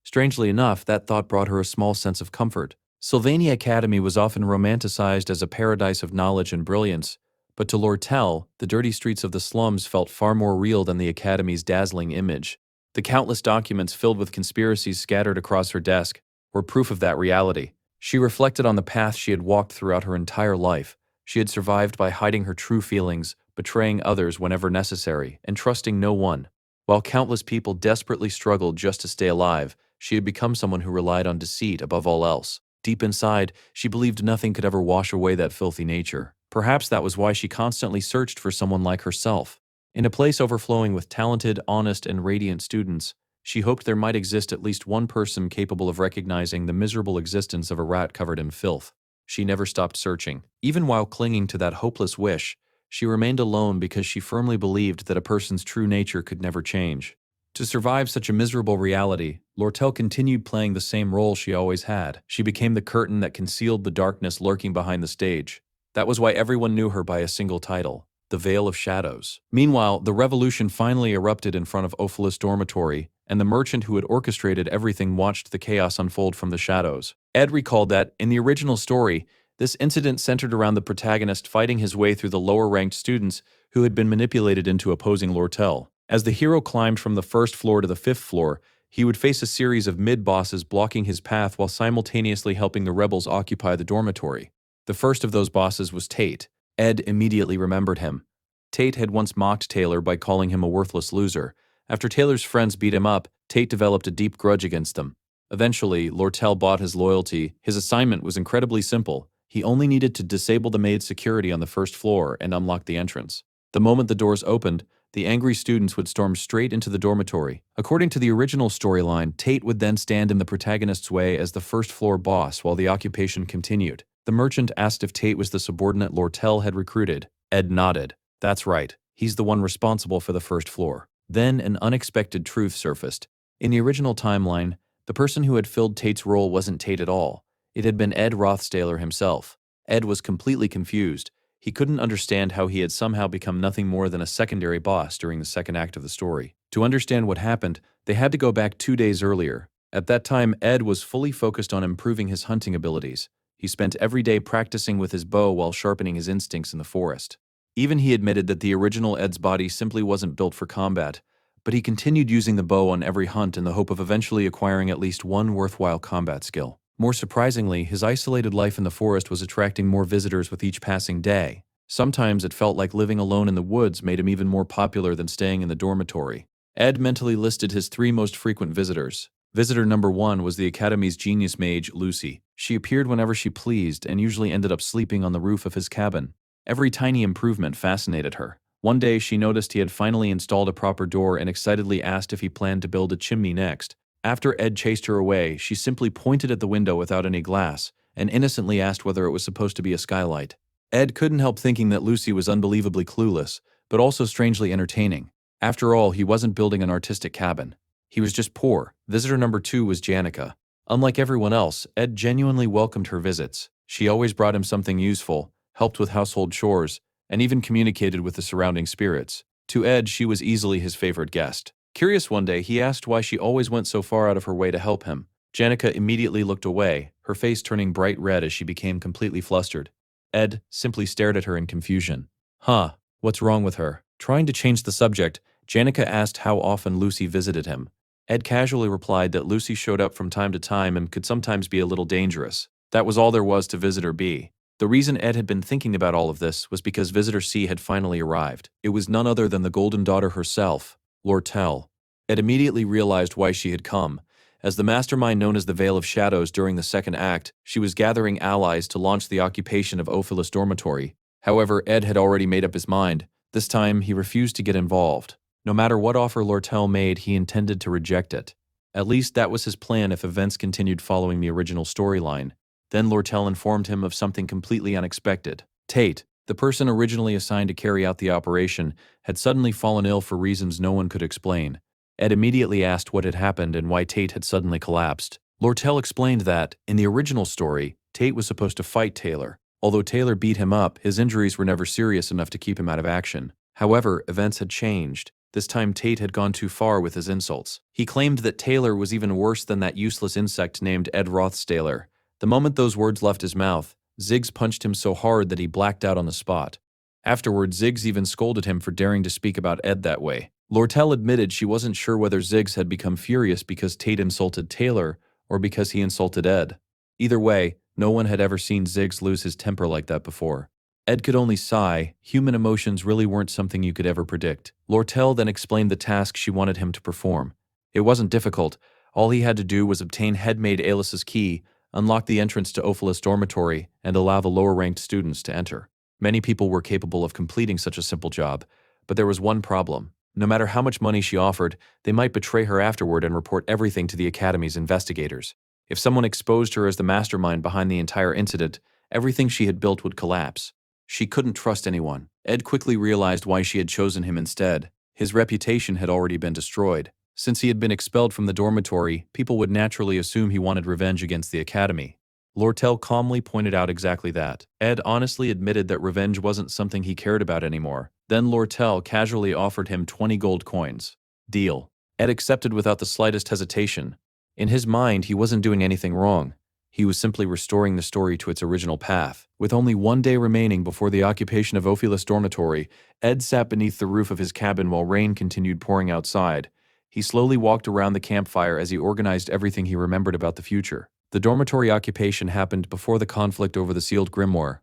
Strangely enough, that thought brought her a small sense of comfort. Sylvania Academy was often romanticized as a paradise of knowledge and brilliance, but to Lortel, the dirty streets of the slums felt far more real than the Academy's dazzling image. The countless documents filled with conspiracies scattered across her desk were proof of that reality. She reflected on the path she had walked throughout her entire life. She had survived by hiding her true feelings, betraying others whenever necessary, and trusting no one. While countless people desperately struggled just to stay alive, she had become someone who relied on deceit above all else. Deep inside, she believed nothing could ever wash away that filthy nature. Perhaps that was why she constantly searched for someone like herself. In a place overflowing with talented, honest, and radiant students, she hoped there might exist at least one person capable of recognizing the miserable existence of a rat covered in filth. She never stopped searching. Even while clinging to that hopeless wish, she remained alone because she firmly believed that a person's true nature could never change. To survive such a miserable reality, Lortel continued playing the same role she always had. She became the curtain that concealed the darkness lurking behind the stage. That was why everyone knew her by a single title, the Veil of Shadows. Meanwhile, the revolution finally erupted in front of Ophelis Dormitory, and the merchant who had orchestrated everything watched the chaos unfold from the shadows. Ed recalled that, in the original story, this incident centered around the protagonist fighting his way through the lower-ranked students who had been manipulated into opposing Lortel. As the hero climbed from the first floor to the fifth floor, he would face a series of mid-bosses blocking his path while simultaneously helping the rebels occupy the dormitory. The first of those bosses was Tate. Ed immediately remembered him. Tate had once mocked Taylor by calling him a worthless loser. After Taylor's friends beat him up, Tate developed a deep grudge against them. Eventually, Lortel bought his loyalty. His assignment was incredibly simple. He only needed to disable the maid's security on the first floor and unlock the entrance. The moment the doors opened, the angry students would storm straight into the dormitory. According to the original storyline, Tate would then stand in the protagonist's way as the first-floor boss while the occupation continued. The merchant asked if Tate was the subordinate Lortel had recruited. Ed nodded. That's right. He's the one responsible for the first floor. Then an unexpected truth surfaced. In the original timeline, the person who had filled Tate's role wasn't Tate at all. It had been Ed Rothstaler himself. Ed was completely confused. He couldn't understand how he had somehow become nothing more than a secondary boss during the second act of the story. To understand what happened, they had to go back 2 days earlier. At that time, Ed was fully focused on improving his hunting abilities. He spent every day practicing with his bow while sharpening his instincts in the forest. Even he admitted that the original Ed's body simply wasn't built for combat, but he continued using the bow on every hunt in the hope of eventually acquiring at least one worthwhile combat skill. More surprisingly, his isolated life in the forest was attracting more visitors with each passing day. Sometimes it felt like living alone in the woods made him even more popular than staying in the dormitory. Ed mentally listed his 3 most frequent visitors. Visitor number 1 was the Academy's genius mage, Lucy. She appeared whenever she pleased and usually ended up sleeping on the roof of his cabin. Every tiny improvement fascinated her. One day, she noticed he had finally installed a proper door and excitedly asked if he planned to build a chimney next. After Ed chased her away, she simply pointed at the window without any glass and innocently asked whether it was supposed to be a skylight. Ed couldn't help thinking that Lucy was unbelievably clueless, but also strangely entertaining. After all, he wasn't building an artistic cabin. He was just poor. Visitor number 2 was Janica. Unlike everyone else, Ed genuinely welcomed her visits. She always brought him something useful, helped with household chores, and even communicated with the surrounding spirits. To Ed, she was easily his favorite guest. Curious one day, he asked why she always went so far out of her way to help him. Janica immediately looked away, her face turning bright red as she became completely flustered. Ed simply stared at her in confusion. Huh, what's wrong with her? Trying to change the subject, Janica asked how often Lucy visited him. Ed casually replied that Lucy showed up from time to time and could sometimes be a little dangerous. That was all there was to Visitor B. The reason Ed had been thinking about all of this was because Visitor C had finally arrived. It was none other than the Golden Daughter herself, Lortel. Ed immediately realized why she had come. As the mastermind known as the Veil of Shadows during the second act, she was gathering allies to launch the occupation of Ophelis Dormitory. However, Ed had already made up his mind. This time, he refused to get involved. No matter what offer Lortel made, he intended to reject it. At least that was his plan if events continued following the original storyline. Then Lortel informed him of something completely unexpected. Tate, the person originally assigned to carry out the operation, had suddenly fallen ill for reasons no one could explain. Ed immediately asked what had happened and why Tate had suddenly collapsed. Lortel explained that, in the original story, Tate was supposed to fight Taylor. Although Taylor beat him up, his injuries were never serious enough to keep him out of action. However, events had changed. This time Tate had gone too far with his insults. He claimed that Taylor was even worse than that useless insect named Ed Rothstaler. The moment those words left his mouth, Ziggs punched him so hard that he blacked out on the spot. Afterward, Ziggs even scolded him for daring to speak about Ed that way. Lortel admitted she wasn't sure whether Ziggs had become furious because Tate insulted Taylor or because he insulted Ed. Either way, no one had ever seen Ziggs lose his temper like that before. Ed could only sigh. Human emotions really weren't something you could ever predict. Lortel then explained the task she wanted him to perform. It wasn't difficult. All he had to do was obtain headmaid Aelis's key, unlock the entrance to Ophelis dormitory, and allow the lower-ranked students to enter. Many people were capable of completing such a simple job, but there was one problem. No matter how much money she offered, they might betray her afterward and report everything to the Academy's investigators. If someone exposed her as the mastermind behind the entire incident, everything she had built would collapse. She couldn't trust anyone. Ed quickly realized why she had chosen him instead. His reputation had already been destroyed. Since he had been expelled from the dormitory, people would naturally assume he wanted revenge against the Academy. Lortel calmly pointed out exactly that. Ed honestly admitted that revenge wasn't something he cared about anymore. Then Lortel casually offered him 20 gold coins. Deal. Ed accepted without the slightest hesitation. In his mind, he wasn't doing anything wrong. He was simply restoring the story to its original path. With only one day remaining before the occupation of Ophelis dormitory, Ed sat beneath the roof of his cabin while rain continued pouring outside. He slowly walked around the campfire as he organized everything he remembered about the future. The dormitory occupation happened before the conflict over the sealed grimoire.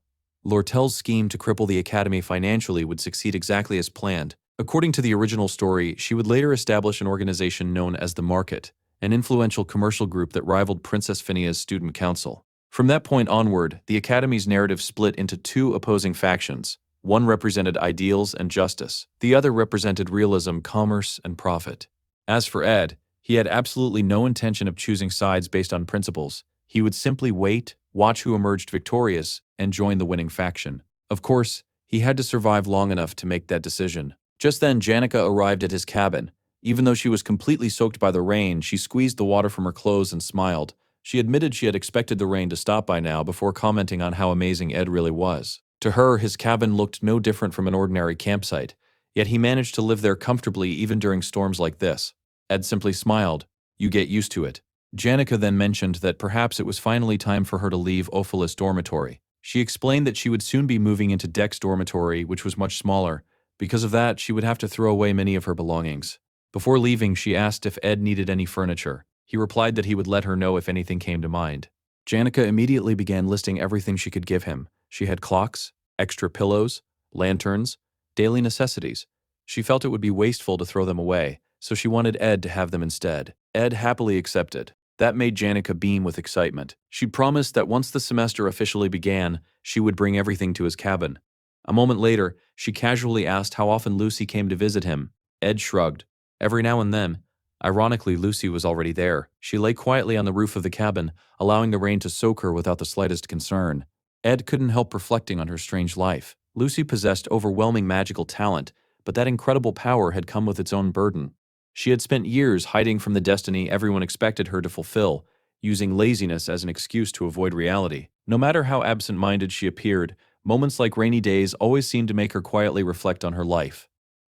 Lortel's scheme to cripple the Academy financially would succeed exactly as planned. According to the original story, she would later establish an organization known as the Market, an influential commercial group that rivaled Princess Phinea's student council. From that point onward, the Academy's narrative split into two opposing factions. One represented ideals and justice. The other represented realism, commerce, and profit. As for Ed, he had absolutely no intention of choosing sides based on principles. He would simply wait, watch who emerged victorious, and join the winning faction. Of course, he had to survive long enough to make that decision. Just then, Janica arrived at his cabin. Even though she was completely soaked by the rain, she squeezed the water from her clothes and smiled. She admitted she had expected the rain to stop by now before commenting on how amazing Ed really was. To her, his cabin looked no different from an ordinary campsite, yet he managed to live there comfortably even during storms like this. Ed simply smiled. You get used to it. Janica then mentioned that perhaps it was finally time for her to leave Ophelis dormitory. She explained that she would soon be moving into Dex dormitory, which was much smaller. Because of that, she would have to throw away many of her belongings. Before leaving, she asked if Ed needed any furniture. He replied that he would let her know if anything came to mind. Janica immediately began listing everything she could give him. She had clocks, extra pillows, lanterns, daily necessities. She felt it would be wasteful to throw them away, so she wanted Ed to have them instead. Ed happily accepted. That made Janica beam with excitement. She promised that once the semester officially began, she would bring everything to his cabin. A moment later, she casually asked how often Lucy came to visit him. Ed shrugged. Every now and then. Ironically, Lucy was already there. She lay quietly on the roof of the cabin, allowing the rain to soak her without the slightest concern. Ed couldn't help reflecting on her strange life. Lucy possessed overwhelming magical talent, but that incredible power had come with its own burden. She had spent years hiding from the destiny everyone expected her to fulfill, using laziness as an excuse to avoid reality. No matter how absent-minded she appeared, moments like rainy days always seemed to make her quietly reflect on her life.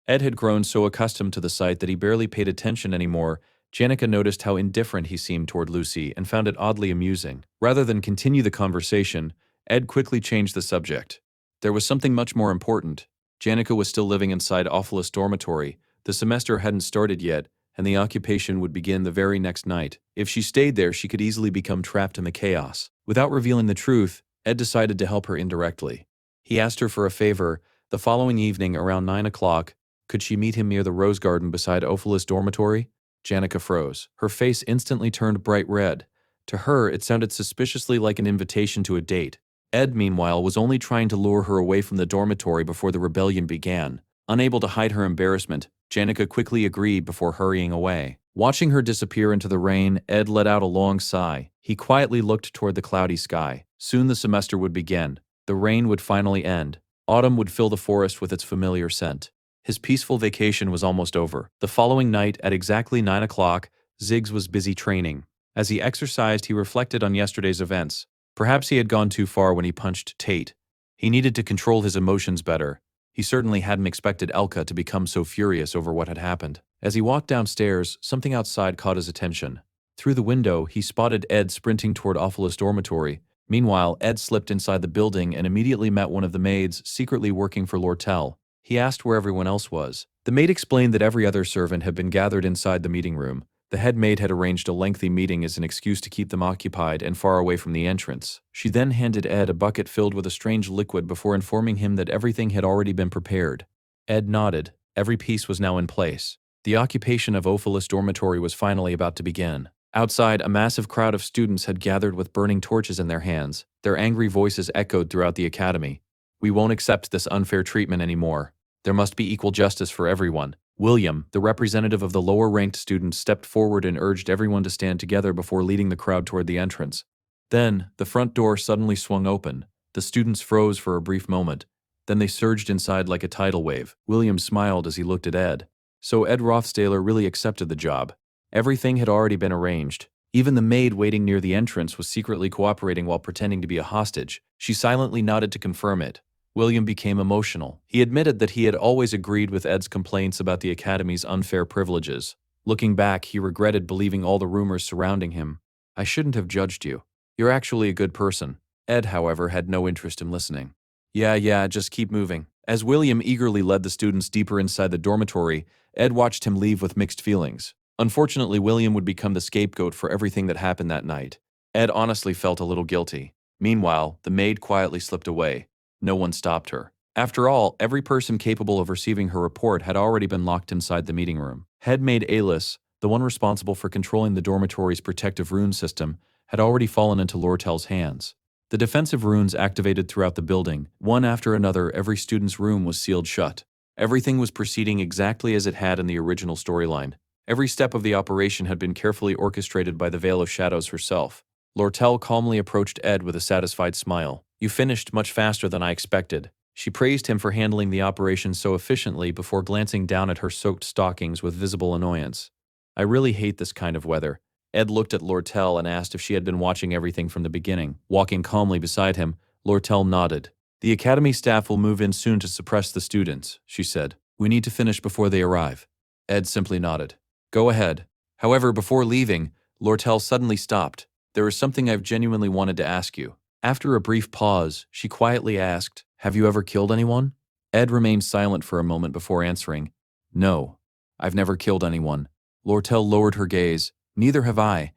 Ed had grown so accustomed to the sight that he barely paid attention anymore. Janica noticed how indifferent he seemed toward Lucy and found it oddly amusing. Rather than continue the conversation, Ed quickly changed the subject. There was something much more important. Janica was still living inside Ophelis dormitory. The semester hadn't started yet, and the occupation would begin the very next night. If she stayed there, she could easily become trapped in the chaos. Without revealing the truth, Ed decided to help her indirectly. He asked her for a favor. The following evening, around 9 o'clock, could she meet him near the rose garden beside Ophelis dormitory? Janica froze. Her face instantly turned bright red. To her, it sounded suspiciously like an invitation to a date. Ed, meanwhile, was only trying to lure her away from the dormitory before the rebellion began. Unable to hide her embarrassment, Janica quickly agreed before hurrying away. Watching her disappear into the rain, Ed let out a long sigh. He quietly looked toward the cloudy sky. Soon the semester would begin. The rain would finally end. Autumn would fill the forest with its familiar scent. His peaceful vacation was almost over. The following night, at exactly 9 o'clock, Ziggs was busy training. As he exercised, he reflected on yesterday's events. Perhaps he had gone too far when he punched Tate. He needed to control his emotions better. He certainly hadn't expected Elka to become so furious over what had happened. As he walked downstairs, something outside caught his attention. Through the window, he spotted Ed sprinting toward Ophelis' dormitory. Meanwhile, Ed slipped inside the building and immediately met one of the maids secretly working for Lortel. He asked where everyone else was. The maid explained that every other servant had been gathered inside the meeting room. The head maid had arranged a lengthy meeting as an excuse to keep them occupied and far away from the entrance. She then handed Ed a bucket filled with a strange liquid before informing him that everything had already been prepared. Ed nodded. Every piece was now in place. The occupation of Ophelis' dormitory was finally about to begin. Outside, a massive crowd of students had gathered with burning torches in their hands. Their angry voices echoed throughout the academy. "We won't accept this unfair treatment anymore. There must be equal justice for everyone." William, the representative of the lower-ranked students, stepped forward and urged everyone to stand together before leading the crowd toward the entrance. Then, the front door suddenly swung open. The students froze for a brief moment. Then they surged inside like a tidal wave. William smiled as he looked at Ed. So Ed Rothtaylor really accepted the job. Everything had already been arranged. Even the maid waiting near the entrance was secretly cooperating while pretending to be a hostage. She silently nodded to confirm it. William became emotional. He admitted that he had always agreed with Ed's complaints about the Academy's unfair privileges. Looking back, he regretted believing all the rumors surrounding him. "I shouldn't have judged you. You're actually a good person." Ed, however, had no interest in listening. Yeah, just keep moving." As William eagerly led the students deeper inside the dormitory, Ed watched him leave with mixed feelings. Unfortunately, William would become the scapegoat for everything that happened that night. Ed honestly felt a little guilty. Meanwhile, the maid quietly slipped away. No one stopped her. After all, every person capable of receiving her report had already been locked inside the meeting room. Head maid Alice, the one responsible for controlling the dormitory's protective rune system, had already fallen into Lortel's hands. The defensive runes activated throughout the building. One after another, every student's room was sealed shut. Everything was proceeding exactly as it had in the original storyline. Every step of the operation had been carefully orchestrated by the Veil of Shadows herself. Lortel calmly approached Ed with a satisfied smile. "You finished much faster than I expected." She praised him for handling the operation so efficiently before glancing down at her soaked stockings with visible annoyance. "I really hate this kind of weather." Ed looked at Lortel and asked if she had been watching everything from the beginning. Walking calmly beside him, Lortel nodded. "The academy staff will move in soon to suppress the students," she said. "We need to finish before they arrive." Ed simply nodded. "Go ahead." However, before leaving, Lortel suddenly stopped. "There is something I've genuinely wanted to ask you." After a brief pause, she quietly asked, "Have you ever killed anyone?" Ed remained silent for a moment before answering, "No, I've never killed anyone." Lortel lowered her gaze. "Neither have I."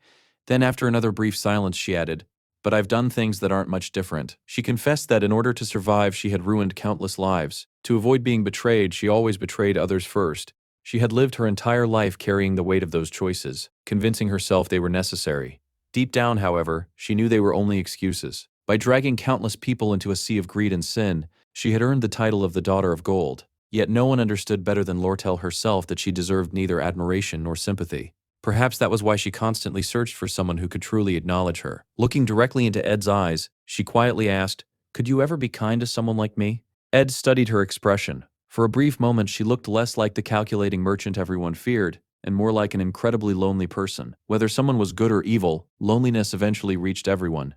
Then after another brief silence, she added, "But I've done things that aren't much different." She confessed that in order to survive, she had ruined countless lives. To avoid being betrayed, she always betrayed others first. She had lived her entire life carrying the weight of those choices, convincing herself they were necessary. Deep down, however, she knew they were only excuses. By dragging countless people into a sea of greed and sin, she had earned the title of the Daughter of Gold. Yet no one understood better than Lortel herself that she deserved neither admiration nor sympathy. Perhaps that was why she constantly searched for someone who could truly acknowledge her. Looking directly into Ed's eyes, she quietly asked, "Could you ever be kind to someone like me?" Ed studied her expression. For a brief moment, she looked less like the calculating merchant everyone feared, and more like an incredibly lonely person. Whether someone was good or evil, loneliness eventually reached everyone.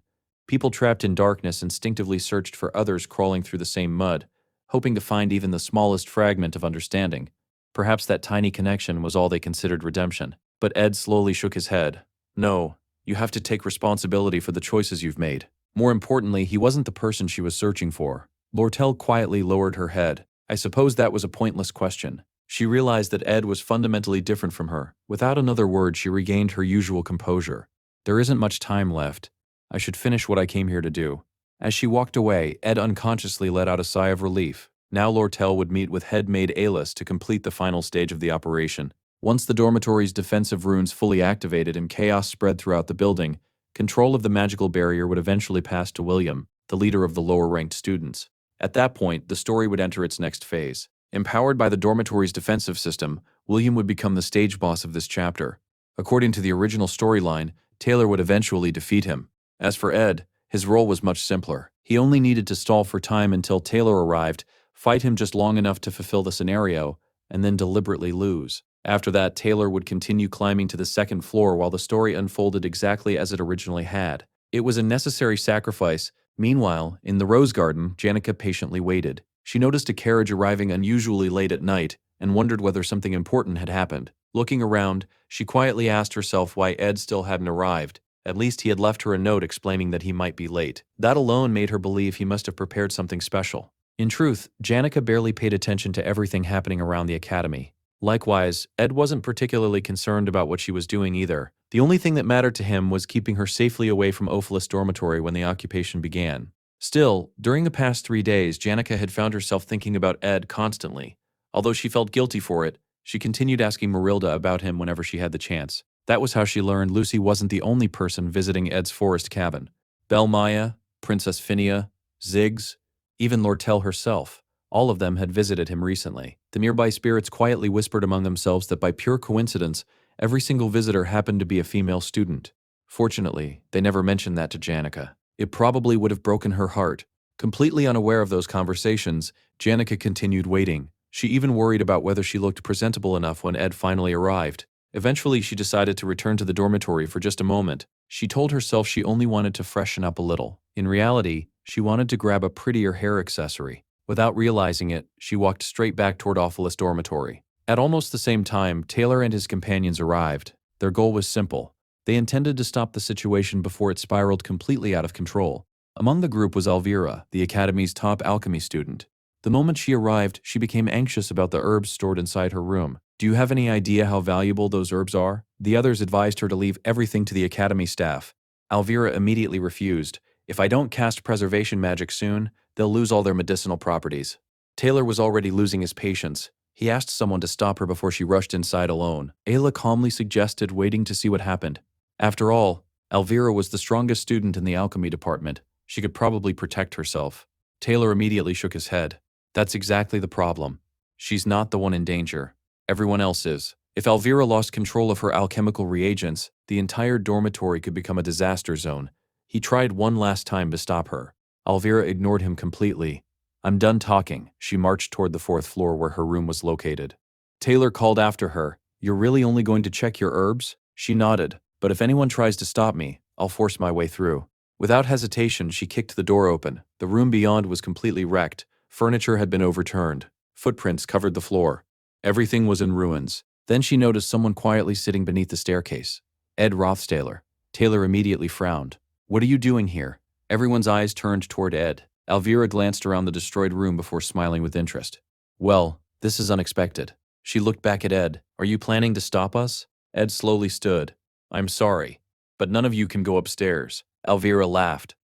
People trapped in darkness instinctively searched for others crawling through the same mud, hoping to find even the smallest fragment of understanding. Perhaps that tiny connection was all they considered redemption. But Ed slowly shook his head. "No, you have to take responsibility for the choices you've made." More importantly, he wasn't the person she was searching for. Lortel quietly lowered her head. I suppose that was a pointless question. She realized that Ed was fundamentally different from her. Without another word, she regained her usual composure. "There isn't much time left. I should finish what I came here to do." As she walked away, Ed unconsciously let out a sigh of relief. Now Lortel would meet with head maid Alice to complete the final stage of the operation. Once the dormitory's defensive runes fully activated and chaos spread throughout the building, control of the magical barrier would eventually pass to William. the leader of the lower-ranked students. At that point, the story would enter its next phase. Empowered by the dormitory's defensive system, William would become the stage boss of this chapter. According to the original storyline, Taylor would eventually defeat him. As for Ed, his role was much simpler. He only needed to stall for time until Taylor arrived, fight him just long enough to fulfill the scenario, and then deliberately lose. After that, Taylor would continue climbing to the second floor while the story unfolded exactly as it originally had. It was a necessary sacrifice. Meanwhile, in the rose garden, Janica patiently waited. She noticed a carriage arriving unusually late at night and wondered whether something important had happened. Looking around, she quietly asked herself why Ed still hadn't arrived. At least he had left her a note explaining that he might be late. That alone made her believe he must have prepared something special. In truth, Janica barely paid attention to everything happening around the academy. Likewise, Ed wasn't particularly concerned about what she was doing either. The only thing that mattered to him was keeping her safely away from Ophelis dormitory when the occupation began. Still, during the past 3 days, Janica had found herself thinking about Ed constantly. Although she felt guilty for it, she continued asking Marilda about him whenever she had the chance. That was how she learned Lucy wasn't the only person visiting Ed's forest cabin. Belle Maya, Princess Phinia, Ziggs, even Lord Tell herself. All of them had visited him recently. The nearby spirits quietly whispered among themselves that by pure coincidence, every single visitor happened to be a female student. Fortunately, they never mentioned that to Janica. It probably would have broken her heart. Completely unaware of those conversations, Janica continued waiting. She even worried about whether she looked presentable enough when Ed finally arrived. Eventually, she decided to return to the dormitory for just a moment. She told herself she only wanted to freshen up a little. In reality, she wanted to grab a prettier hair accessory. Without realizing it, she walked straight back toward Ophelis dormitory. At almost the same time, Taylor and his companions arrived. Their goal was simple. They intended to stop the situation before it spiraled completely out of control. Among the group was Elvira, the academy's top alchemy student. The moment she arrived, she became anxious about the herbs stored inside her room. "Do you have any idea how valuable those herbs are?" The others advised her to leave everything to the academy staff. Elvira immediately refused. "If I don't cast preservation magic soon, they'll lose all their medicinal properties." Taylor was already losing his patience. He asked someone to stop her before she rushed inside alone. Ayla calmly suggested waiting to see what happened. After all, Elvira was the strongest student in the alchemy department. She could probably protect herself. Taylor immediately shook his head. That's exactly the problem. She's not the one in danger. Everyone else is. If Elvira lost control of her alchemical reagents, the entire dormitory could become a disaster zone. He tried one last time to stop her. Elvira ignored him completely. "I'm done talking." She marched toward the 4th floor where her room was located. Taylor called after her. "You're really only going to check your herbs?" She nodded. "But if anyone tries to stop me, I'll force my way through." Without hesitation, she kicked the door open. The room beyond was completely wrecked. Furniture had been overturned. Footprints covered the floor. Everything was in ruins. Then she noticed someone quietly sitting beneath the staircase. Ed Rothtaylor. Taylor immediately frowned. "What are you doing here?" Everyone's eyes turned toward Ed. Elvira glanced around the destroyed room before smiling with interest. "Well, this is unexpected." She looked back at Ed. "Are you planning to stop us?" Ed slowly stood. "I'm sorry, but none of you can go upstairs." Elvira laughed.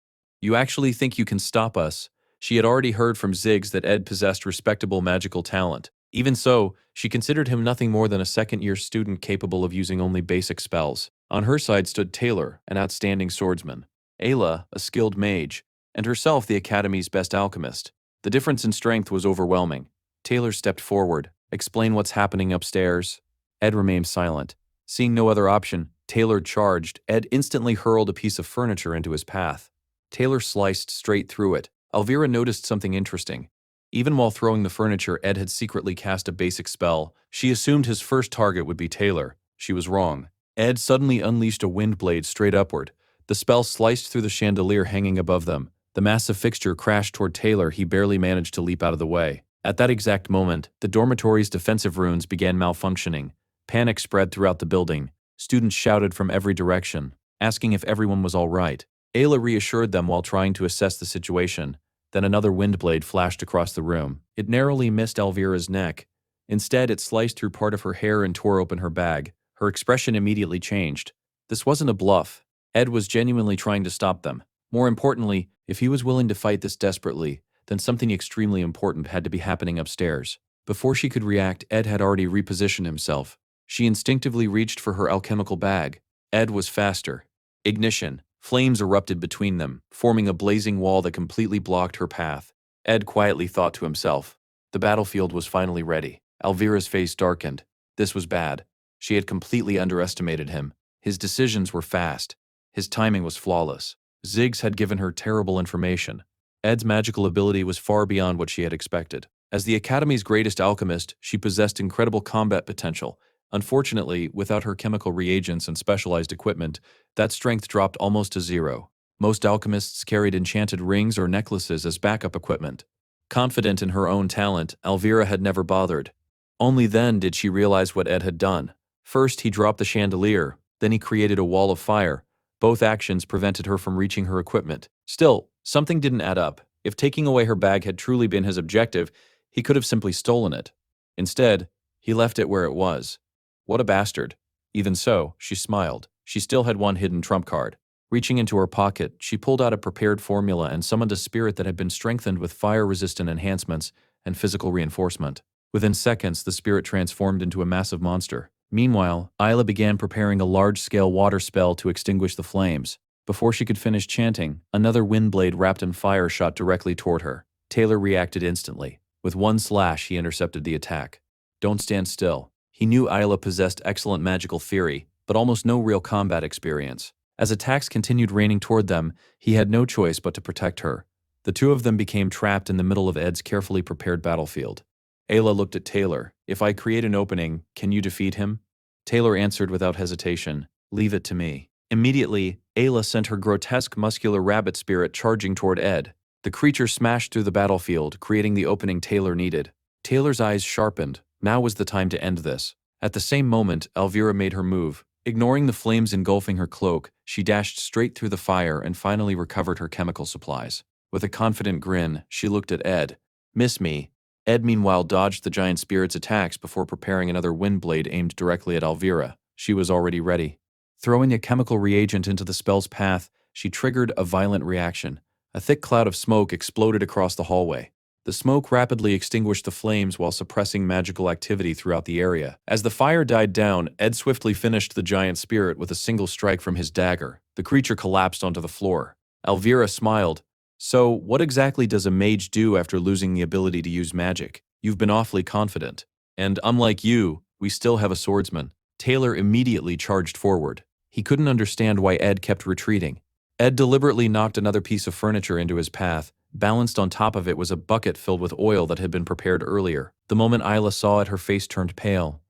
"You actually think you can stop us?" She had already heard from Ziggs that Ed possessed respectable magical talent. Even so, she considered him nothing more than a second-year student capable of using only basic spells. On her side stood Taylor, an outstanding swordsman, Ayla, a skilled mage, and herself the academy's best alchemist. The difference in strength was overwhelming. Taylor stepped forward. "Explain what's happening upstairs." Ed remained silent. Seeing no other option, Taylor charged. Ed instantly hurled a piece of furniture into his path. Taylor sliced straight through it. Elvira noticed something interesting. Even while throwing the furniture, Ed had secretly cast a basic spell. She assumed his first target would be Taylor. She was wrong. Ed suddenly unleashed a wind blade straight upward. The spell sliced through the chandelier hanging above them. The massive fixture crashed toward Taylor. He barely managed to leap out of the way. At that exact moment, the dormitory's defensive runes began malfunctioning. Panic spread throughout the building. Students shouted from every direction, asking if everyone was all right. Ayla reassured them while trying to assess the situation. Then another wind blade flashed across the room. It narrowly missed Elvira's neck. Instead, it sliced through part of her hair and tore open her bag. Her expression immediately changed. This wasn't a bluff. Ed was genuinely trying to stop them. More importantly, if he was willing to fight this desperately, then something extremely important had to be happening upstairs. Before she could react, Ed had already repositioned himself. She instinctively reached for her alchemical bag. Ed was faster. Ignition. Flames erupted between them, forming a blazing wall that completely blocked her path. Ed quietly thought to himself. The battlefield was finally ready. Elvira's face darkened. This was bad. She had completely underestimated him. His decisions were fast. His timing was flawless. Ziggs had given her terrible information. Ed's magical ability was far beyond what she had expected. As the Academy's greatest alchemist, she possessed incredible combat potential. Unfortunately, without her chemical reagents and specialized equipment, that strength dropped almost to zero. Most alchemists carried enchanted rings or necklaces as backup equipment. Confident in her own talent, Elvira had never bothered. Only then did she realize what Ed had done. First, he dropped the chandelier, then he created a wall of fire. Both actions prevented her from reaching her equipment. Still, something didn't add up. If taking away her bag had truly been his objective, he could have simply stolen it. Instead, he left it where it was. What a bastard. Even so, she smiled. She still had one hidden trump card. Reaching into her pocket, she pulled out a prepared formula and summoned a spirit that had been strengthened with fire-resistant enhancements and physical reinforcement. Within seconds, the spirit transformed into a massive monster. Meanwhile, Isla began preparing a large-scale water spell to extinguish the flames. Before she could finish chanting, another wind blade wrapped in fire shot directly toward her. Taylor reacted instantly. With one slash, he intercepted the attack. Don't stand still. He knew Isla possessed excellent magical theory, but almost no real combat experience. As attacks continued raining toward them, he had no choice but to protect her. The two of them became trapped in the middle of Ed's carefully prepared battlefield. Ayla looked at Taylor. If I create an opening, can you defeat him? Taylor answered without hesitation. Leave it to me. Immediately, Ayla sent her grotesque muscular rabbit spirit charging toward Ed. The creature smashed through the battlefield, creating the opening Taylor needed. Taylor's eyes sharpened. Now was the time to end this. At the same moment, Elvira made her move. Ignoring the flames engulfing her cloak, she dashed straight through the fire and finally recovered her chemical supplies. With a confident grin, she looked at Ed. Miss me. Ed meanwhile dodged the giant spirit's attacks before preparing another wind blade aimed directly at Elvira. She was already ready. Throwing a chemical reagent into the spell's path, she triggered a violent reaction. A thick cloud of smoke exploded across the hallway. The smoke rapidly extinguished the flames while suppressing magical activity throughout the area. As the fire died down, Ed swiftly finished the giant spirit with a single strike from his dagger. The creature collapsed onto the floor. Elvira smiled. So, what exactly does a mage do after losing the ability to use magic? You've been awfully confident. And unlike you, we still have a swordsman. Taylor immediately charged forward. He couldn't understand why Ed kept retreating. Ed deliberately knocked another piece of furniture into his path. Balanced on top of it was a bucket filled with oil that had been prepared earlier. The moment Isla saw it, her face turned pale.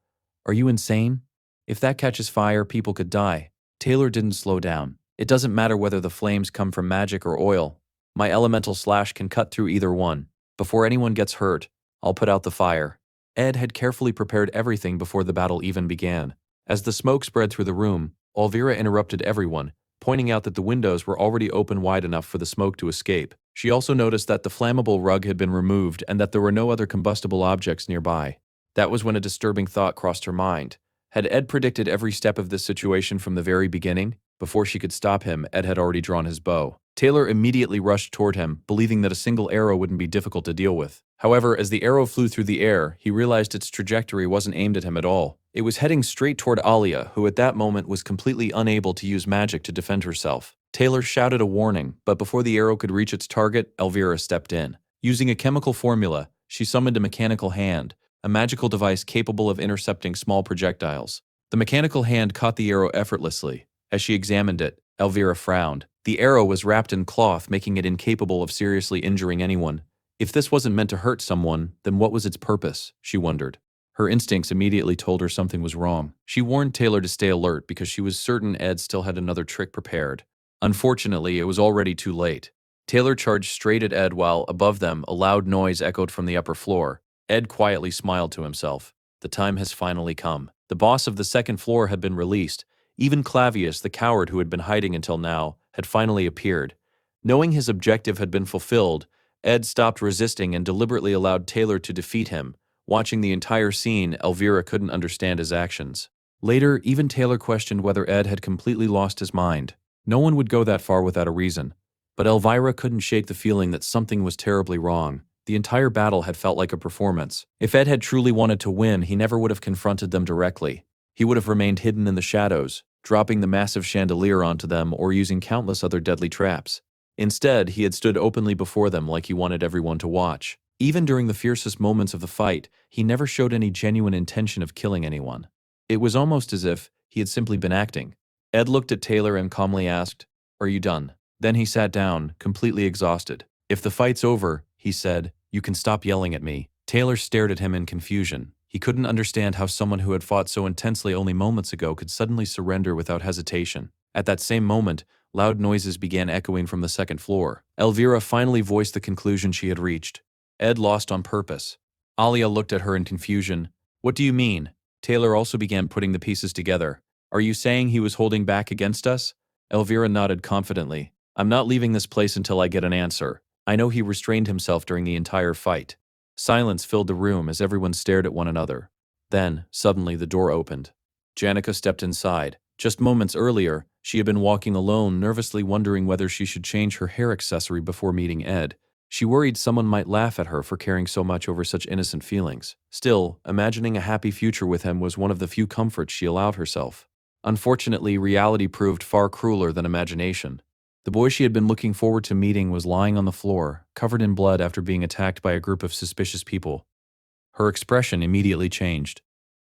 Are you insane? If that catches fire, people could die. Taylor didn't slow down. It doesn't matter whether the flames come from magic or oil. My elemental slash can cut through either one. Before anyone gets hurt, I'll put out the fire. Ed had carefully prepared everything before the battle even began. As the smoke spread through the room, Elvira interrupted everyone, pointing out that the windows were already open wide enough for the smoke to escape. She also noticed that the flammable rug had been removed and that there were no other combustible objects nearby. That was when a disturbing thought crossed her mind. Had Ed predicted every step of this situation from the very beginning? Before she could stop him, Ed had already drawn his bow. Taylor immediately rushed toward him, believing that a single arrow wouldn't be difficult to deal with. However, as the arrow flew through the air, he realized its trajectory wasn't aimed at him at all. It was heading straight toward Alia, who at that moment was completely unable to use magic to defend herself. Taylor shouted a warning, but before the arrow could reach its target, Elvira stepped in. Using a chemical formula, she summoned a mechanical hand, a magical device capable of intercepting small projectiles. The mechanical hand caught the arrow effortlessly. As she examined it, Elvira frowned. The arrow was wrapped in cloth, making it incapable of seriously injuring anyone. If this wasn't meant to hurt someone, then what was its purpose? She wondered. Her instincts immediately told her something was wrong. She warned Taylor to stay alert because she was certain Ed still had another trick prepared. Unfortunately, it was already too late. Taylor charged straight at Ed while, above them, a loud noise echoed from the upper floor. Ed quietly smiled to himself. The time has finally come. The boss of the second floor had been released. Even Clavius, the coward who had been hiding until now, had finally appeared. Knowing his objective had been fulfilled, Ed stopped resisting and deliberately allowed Taylor to defeat him. Watching the entire scene, Elvira couldn't understand his actions. Later, even Taylor questioned whether Ed had completely lost his mind. No one would go that far without a reason. But Elvira couldn't shake the feeling that something was terribly wrong. The entire battle had felt like a performance. If Ed had truly wanted to win, he never would have confronted them directly. He would have remained hidden in the shadows, dropping the massive chandelier onto them or using countless other deadly traps. Instead, he had stood openly before them like he wanted everyone to watch. Even during the fiercest moments of the fight, he never showed any genuine intention of killing anyone. It was almost as if he had simply been acting. Ed looked at Taylor and calmly asked, "Are you done?" Then he sat down, completely exhausted. "If the fight's over," he said, "you can stop yelling at me." Taylor stared at him in confusion. He couldn't understand how someone who had fought so intensely only moments ago could suddenly surrender without hesitation. At that same moment, loud noises began echoing from the second floor. Elvira finally voiced the conclusion she had reached. Ed lost on purpose. Alia looked at her in confusion. "What do you mean?" Taylor also began putting the pieces together. "Are you saying he was holding back against us?" Elvira nodded confidently. "I'm not leaving this place until I get an answer. I know he restrained himself during the entire fight." Silence filled the room as everyone stared at one another. Then, suddenly, the door opened. Janica stepped inside. Just moments earlier, she had been walking alone, nervously wondering whether she should change her hair accessory before meeting Ed. She worried someone might laugh at her for caring so much over such innocent feelings. Still, imagining a happy future with him was one of the few comforts she allowed herself. Unfortunately, reality proved far crueler than imagination. The boy she had been looking forward to meeting was lying on the floor, covered in blood after being attacked by a group of suspicious people. Her expression immediately changed.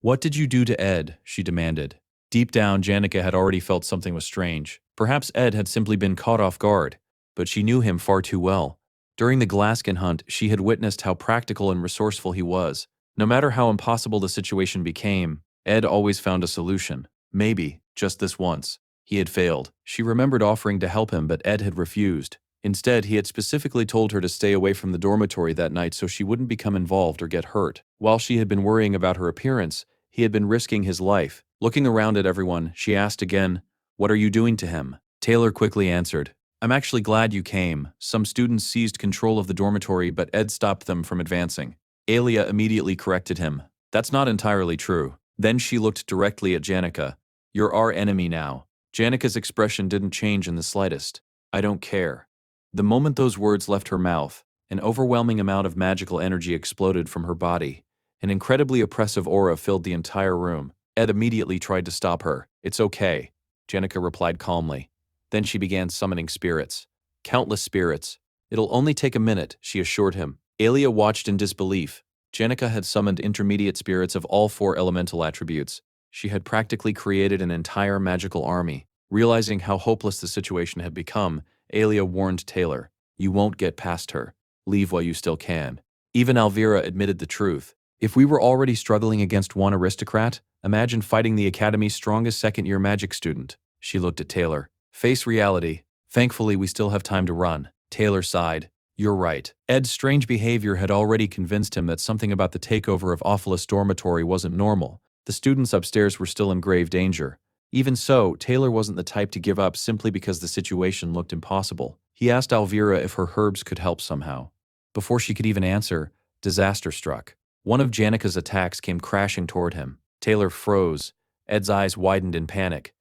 "What did you do to Ed?" she demanded. Deep down, Janica had already felt something was strange. Perhaps Ed had simply been caught off guard, but she knew him far too well. During the Glaskin hunt, she had witnessed how practical and resourceful he was. No matter how impossible the situation became, Ed always found a solution. Maybe, just this once, he had failed. She remembered offering to help him, but Ed had refused. Instead, he had specifically told her to stay away from the dormitory that night so she wouldn't become involved or get hurt. While she had been worrying about her appearance, he had been risking his life. Looking around at everyone, she asked again, "What are you doing to him?" Taylor quickly answered, "I'm actually glad you came. Some students seized control of the dormitory, but Ed stopped them from advancing." Alia immediately corrected him. "That's not entirely true." Then she looked directly at Janica. "You're our enemy now." Janica's expression didn't change in the slightest. "I don't care." The moment those words left her mouth, an overwhelming amount of magical energy exploded from her body. An incredibly oppressive aura filled the entire room. Ed immediately tried to stop her. "It's okay," Janica replied calmly. Then she began summoning spirits. Countless spirits. "It'll only take a minute," she assured him. Alia watched in disbelief. Janica had summoned intermediate spirits of all 4 elemental attributes. She had practically created an entire magical army. Realizing how hopeless the situation had become, Alia warned Taylor, "You won't get past her. Leave while you still can." Even Elvira admitted the truth. If we were already struggling against one aristocrat, imagine fighting the Academy's strongest second-year magic student. She looked at Taylor. "Face reality. Thankfully, we still have time to run." Taylor sighed. "You're right." Ed's strange behavior had already convinced him that something about the takeover of Awfulest Dormitory wasn't normal. The students upstairs were still in grave danger. Even so, Taylor wasn't the type to give up simply because the situation looked impossible. He asked Elvira if her herbs could help somehow. Before she could even answer, disaster struck. One of Janica's attacks came crashing toward him. Taylor froze. Ed's eyes widened in panic.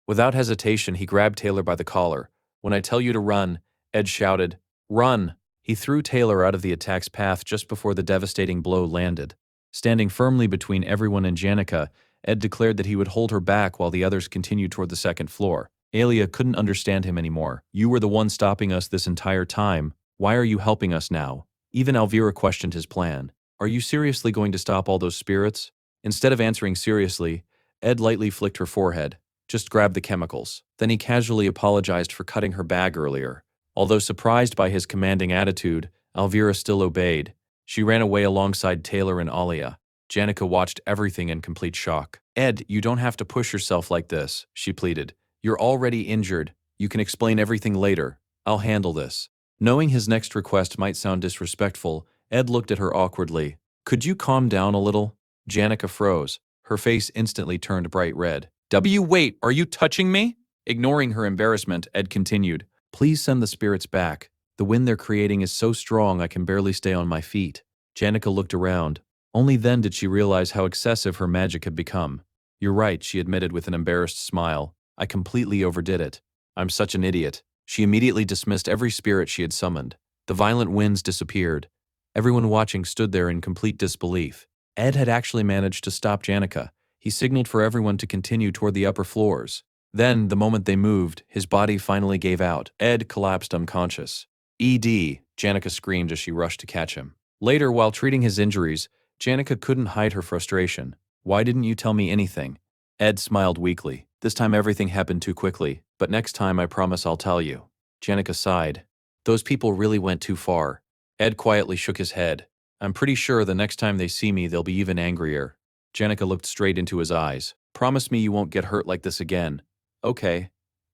Without hesitation, he grabbed Taylor by the collar. "When I tell you to run," Ed shouted, "run!" He threw Taylor out of the attack's path just before the devastating blow landed. Standing firmly between everyone and Janica, Ed declared that he would hold her back while the others continued toward the second floor. Alia couldn't understand him anymore. "You were the one stopping us this entire time. Why are you helping us now?" Even Elvira questioned his plan. "Are you seriously going to stop all those spirits?" Instead of answering seriously, Ed lightly flicked her forehead. "Just grab the chemicals." Then he casually apologized for cutting her bag earlier. Although surprised by his commanding attitude, Elvira still obeyed. She ran away alongside Taylor and Alia. Janica watched everything in complete shock. "Ed, you don't have to push yourself like this," she pleaded. "You're already injured. You can explain everything later. I'll handle this." Knowing his next request might sound disrespectful, Ed looked at her awkwardly. "Could you calm down a little?" Janica froze. Her face instantly turned bright red. Wait, are you touching me?" Ignoring her embarrassment, Ed continued, "Please send the spirits back. The wind they're creating is so strong I can barely stay on my feet." Janica looked around. Only then did she realize how excessive her magic had become. "You're right," she admitted with an embarrassed smile. "I completely overdid it. I'm such an idiot." She immediately dismissed every spirit she had summoned. The violent winds disappeared. Everyone watching stood there in complete disbelief. Ed had actually managed to stop Janica. He signaled for everyone to continue toward the upper floors. Then, the moment they moved, his body finally gave out. Ed collapsed unconscious. ED, Janica screamed as she rushed to catch him. Later, while treating his injuries, Janica couldn't hide her frustration. Why didn't you tell me anything? Ed smiled weakly. This time everything happened too quickly, but next time I promise I'll tell you. Janica sighed. Those people really went too far. Ed quietly shook his head. I'm pretty sure the next time they see me, they'll be even angrier. Janica looked straight into his eyes. Promise me you won't get hurt like this again. Okay.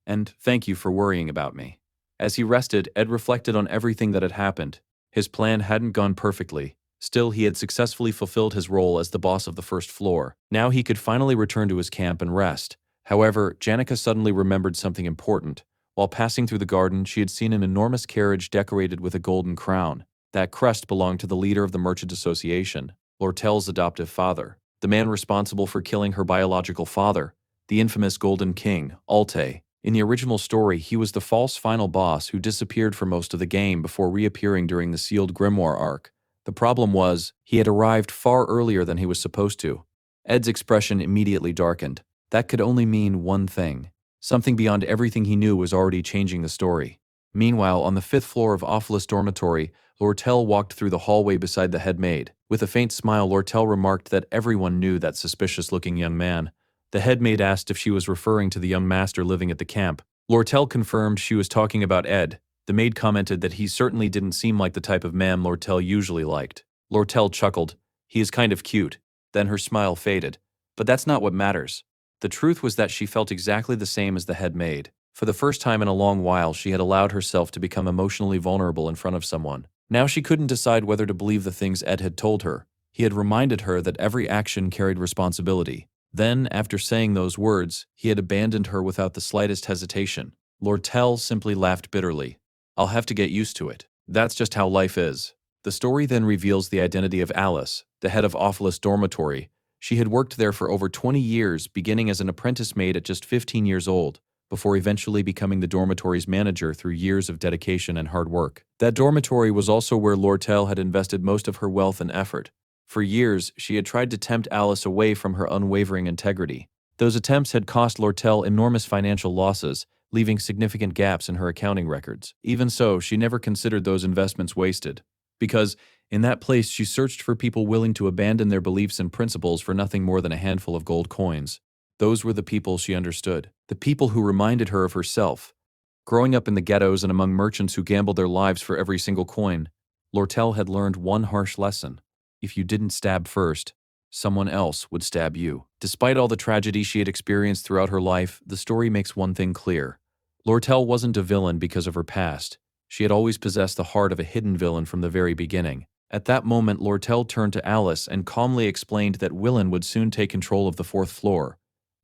And thank you for worrying about me. As he rested, Ed reflected on everything that had happened. His plan hadn't gone perfectly. Still, he had successfully fulfilled his role as the boss of the first floor. Now he could finally return to his camp and rest. However, Janica suddenly remembered something important. While passing through the garden, she had seen an enormous carriage decorated with a golden crown. That crest belonged to the leader of the Merchant Association, Lortel's adoptive father, the man responsible for killing her biological father, the infamous Golden King, Alte. In the original story, he was the false final boss who disappeared for most of the game before reappearing during the sealed grimoire arc. The problem was, he had arrived far earlier than he was supposed to. Ed's expression immediately darkened. That could only mean one thing. Something beyond everything he knew was already changing the story. Meanwhile, on the 5th floor of Ophelis Dormitory, Lortel walked through the hallway beside the head maid. With a faint smile, Lortel remarked that everyone knew that suspicious-looking young man. The head maid asked if she was referring to the young master living at the camp. Lortel confirmed she was talking about Ed. The maid commented that he certainly didn't seem like the type of man Lortel usually liked. Lortel chuckled. He is kind of cute. Then her smile faded. But that's not what matters. The truth was that she felt exactly the same as the head maid. For the first time in a long while, she had allowed herself to become emotionally vulnerable in front of someone. Now she couldn't decide whether to believe the things Ed had told her. He had reminded her that every action carried responsibility. Then, after saying those words, he had abandoned her without the slightest hesitation. Lortel simply laughed bitterly. I'll have to get used to it. That's just how life is. The story then reveals the identity of Alice, the head of Ophelis Dormitory. She had worked there for over 20 years, beginning as an apprentice maid at just 15 years old, before eventually becoming the dormitory's manager through years of dedication and hard work. That dormitory was also where Lortel had invested most of her wealth and effort. For years, she had tried to tempt Alice away from her unwavering integrity. Those attempts had cost Lortel enormous financial losses, leaving significant gaps in her accounting records. Even so, she never considered those investments wasted. Because, in that place, she searched for people willing to abandon their beliefs and principles for nothing more than a handful of gold coins. Those were the people she understood. The people who reminded her of herself. Growing up in the ghettos and among merchants who gambled their lives for every single coin, Lortel had learned one harsh lesson. If you didn't stab first, someone else would stab you. Despite all the tragedy she had experienced throughout her life, the story makes one thing clear. Lortel wasn't a villain because of her past. She had always possessed the heart of a hidden villain from the very beginning. At that moment, Lortel turned to Alice and calmly explained that Willen would soon take control of the 4th floor.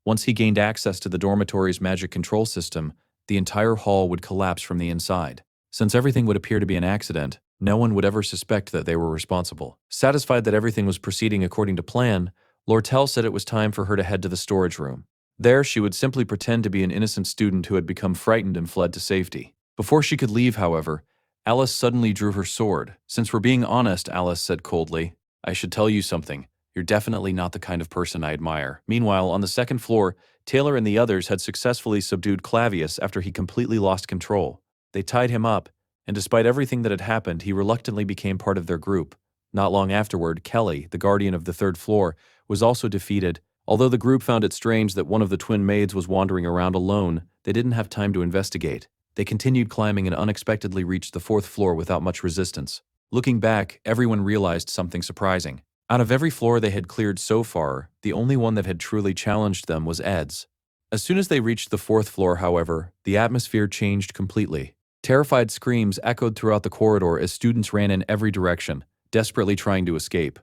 Once he gained access to the dormitory's magic control system, the entire hall would collapse from the inside. Since everything would appear to be an accident, no one would ever suspect that they were responsible. Satisfied that everything was proceeding according to plan, Lortel said it was time for her to head to the storage room. There, she would simply pretend to be an innocent student who had become frightened and fled to safety. Before she could leave, however, Alice suddenly drew her sword. Since we're being honest, Alice said coldly, I should tell you something. You're definitely not the kind of person I admire. Meanwhile, on the 2nd floor, Taylor and the others had successfully subdued Clavius after he completely lost control. They tied him up, and despite everything that had happened, he reluctantly became part of their group. Not long afterward, Kelly, the guardian of the 3rd floor, was also defeated. Although the group found it strange that one of the twin maids was wandering around alone, they didn't have time to investigate. They continued climbing and unexpectedly reached the 4th floor without much resistance. Looking back, everyone realized something surprising. Out of every floor they had cleared so far, the only one that had truly challenged them was Ed's. As soon as they reached the 4th floor, however, the atmosphere changed completely. Terrified screams echoed throughout the corridor as students ran in every direction, desperately trying to escape.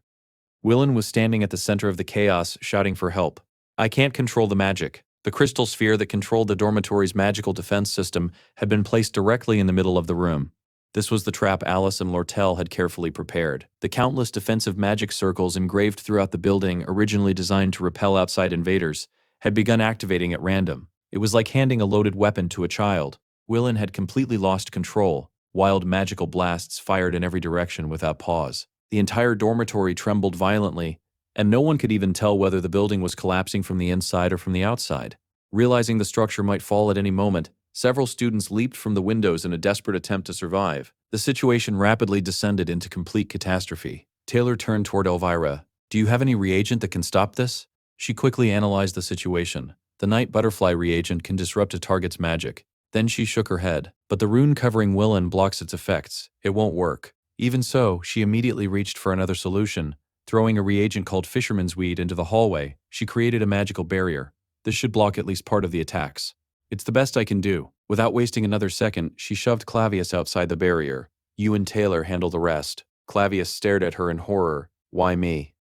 Willen was standing at the center of the chaos, shouting for help. I can't control the magic. The crystal sphere that controlled the dormitory's magical defense system had been placed directly in the middle of the room. This was the trap Alice and Lortel had carefully prepared. The countless defensive magic circles engraved throughout the building, originally designed to repel outside invaders, had begun activating at random. It was like handing a loaded weapon to a child. Willen had completely lost control. Wild magical blasts fired in every direction without pause. The entire dormitory trembled violently, and no one could even tell whether the building was collapsing from the inside or from the outside. Realizing the structure might fall at any moment, several students leaped from the windows in a desperate attempt to survive. The situation rapidly descended into complete catastrophe. Taylor turned toward Elvira. "Do you have any reagent that can stop this?" She quickly analyzed the situation. The night butterfly reagent can disrupt a target's magic. Then she shook her head. "But the rune covering Willen blocks its effects. It won't work." Even so, she immediately reached for another solution. Throwing a reagent called fisherman's weed into the hallway, she created a magical barrier. This should block at least part of the attacks. "It's the best I can do." Without wasting another second, she shoved Clavius outside the barrier. "You and Taylor handle the rest." Clavius stared at her in horror. "Why me?"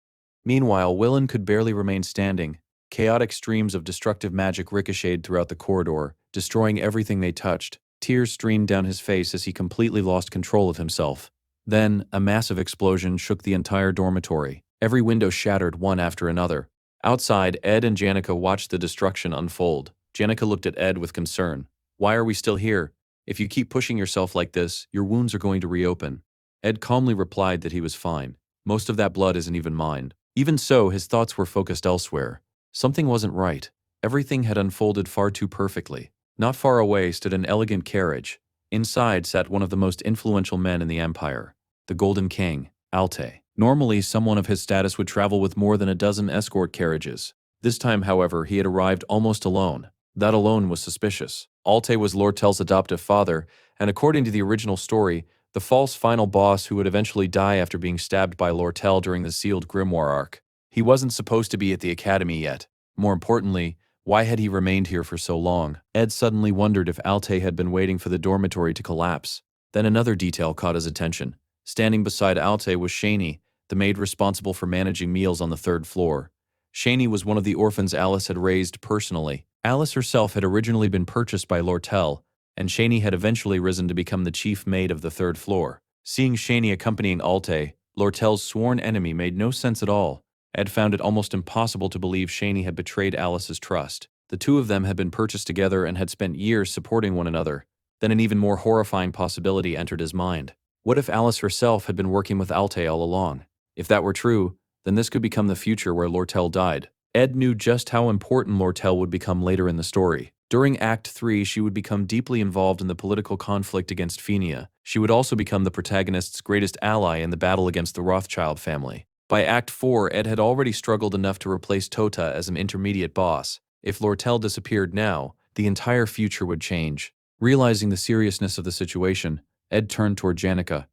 Meanwhile, Willen could barely remain standing. Chaotic streams of destructive magic ricocheted throughout the corridor, destroying everything they touched. Tears streamed down his face as he completely lost control of himself. Then, a massive explosion shook the entire dormitory. Every window shattered one after another. Outside, Ed and Janica watched the destruction unfold. Janica looked at Ed with concern. "Why are we still here? If you keep pushing yourself like this, your wounds are going to reopen." Ed calmly replied that he was fine. "Most of that blood isn't even mine." Even so, his thoughts were focused elsewhere. Something wasn't right. Everything had unfolded far too perfectly. Not far away stood an elegant carriage. Inside sat one of the most influential men in the Empire, the Golden King, Alte. Normally, someone of his status would travel with more than a dozen escort carriages. This time, however, he had arrived almost alone. That alone was suspicious. Alte was Lortel's adoptive father, and according to the original story, the false final boss who would eventually die after being stabbed by Lortel during the sealed grimoire arc. He wasn't supposed to be at the academy yet. More importantly, why had he remained here for so long? Ed suddenly wondered if Alte had been waiting for the dormitory to collapse. Then another detail caught his attention. Standing beside Alte was Shani, the maid responsible for managing meals on the third floor. Shani was one of the orphans Alice had raised personally. Alice herself had originally been purchased by Lortel, and Shani had eventually risen to become the chief maid of the third floor. Seeing Shani accompanying Alte, Lortel's sworn enemy, made no sense at all. Ed found it almost impossible to believe Shani had betrayed Alice's trust. The two of them had been purchased together and had spent years supporting one another. Then an even more horrifying possibility entered his mind. What if Alice herself had been working with Alte all along? If that were true, then this could become the future where Lortel died. Ed knew just how important Lortel would become later in the story. During Act 3, she would become deeply involved in the political conflict against Fenia. She would also become the protagonist's greatest ally in the battle against the Rothschild family. By Act 4, Ed had already struggled enough to replace Tota as an intermediate boss. If Lortel disappeared now, the entire future would change. Realizing the seriousness of the situation, Ed turned toward Janica.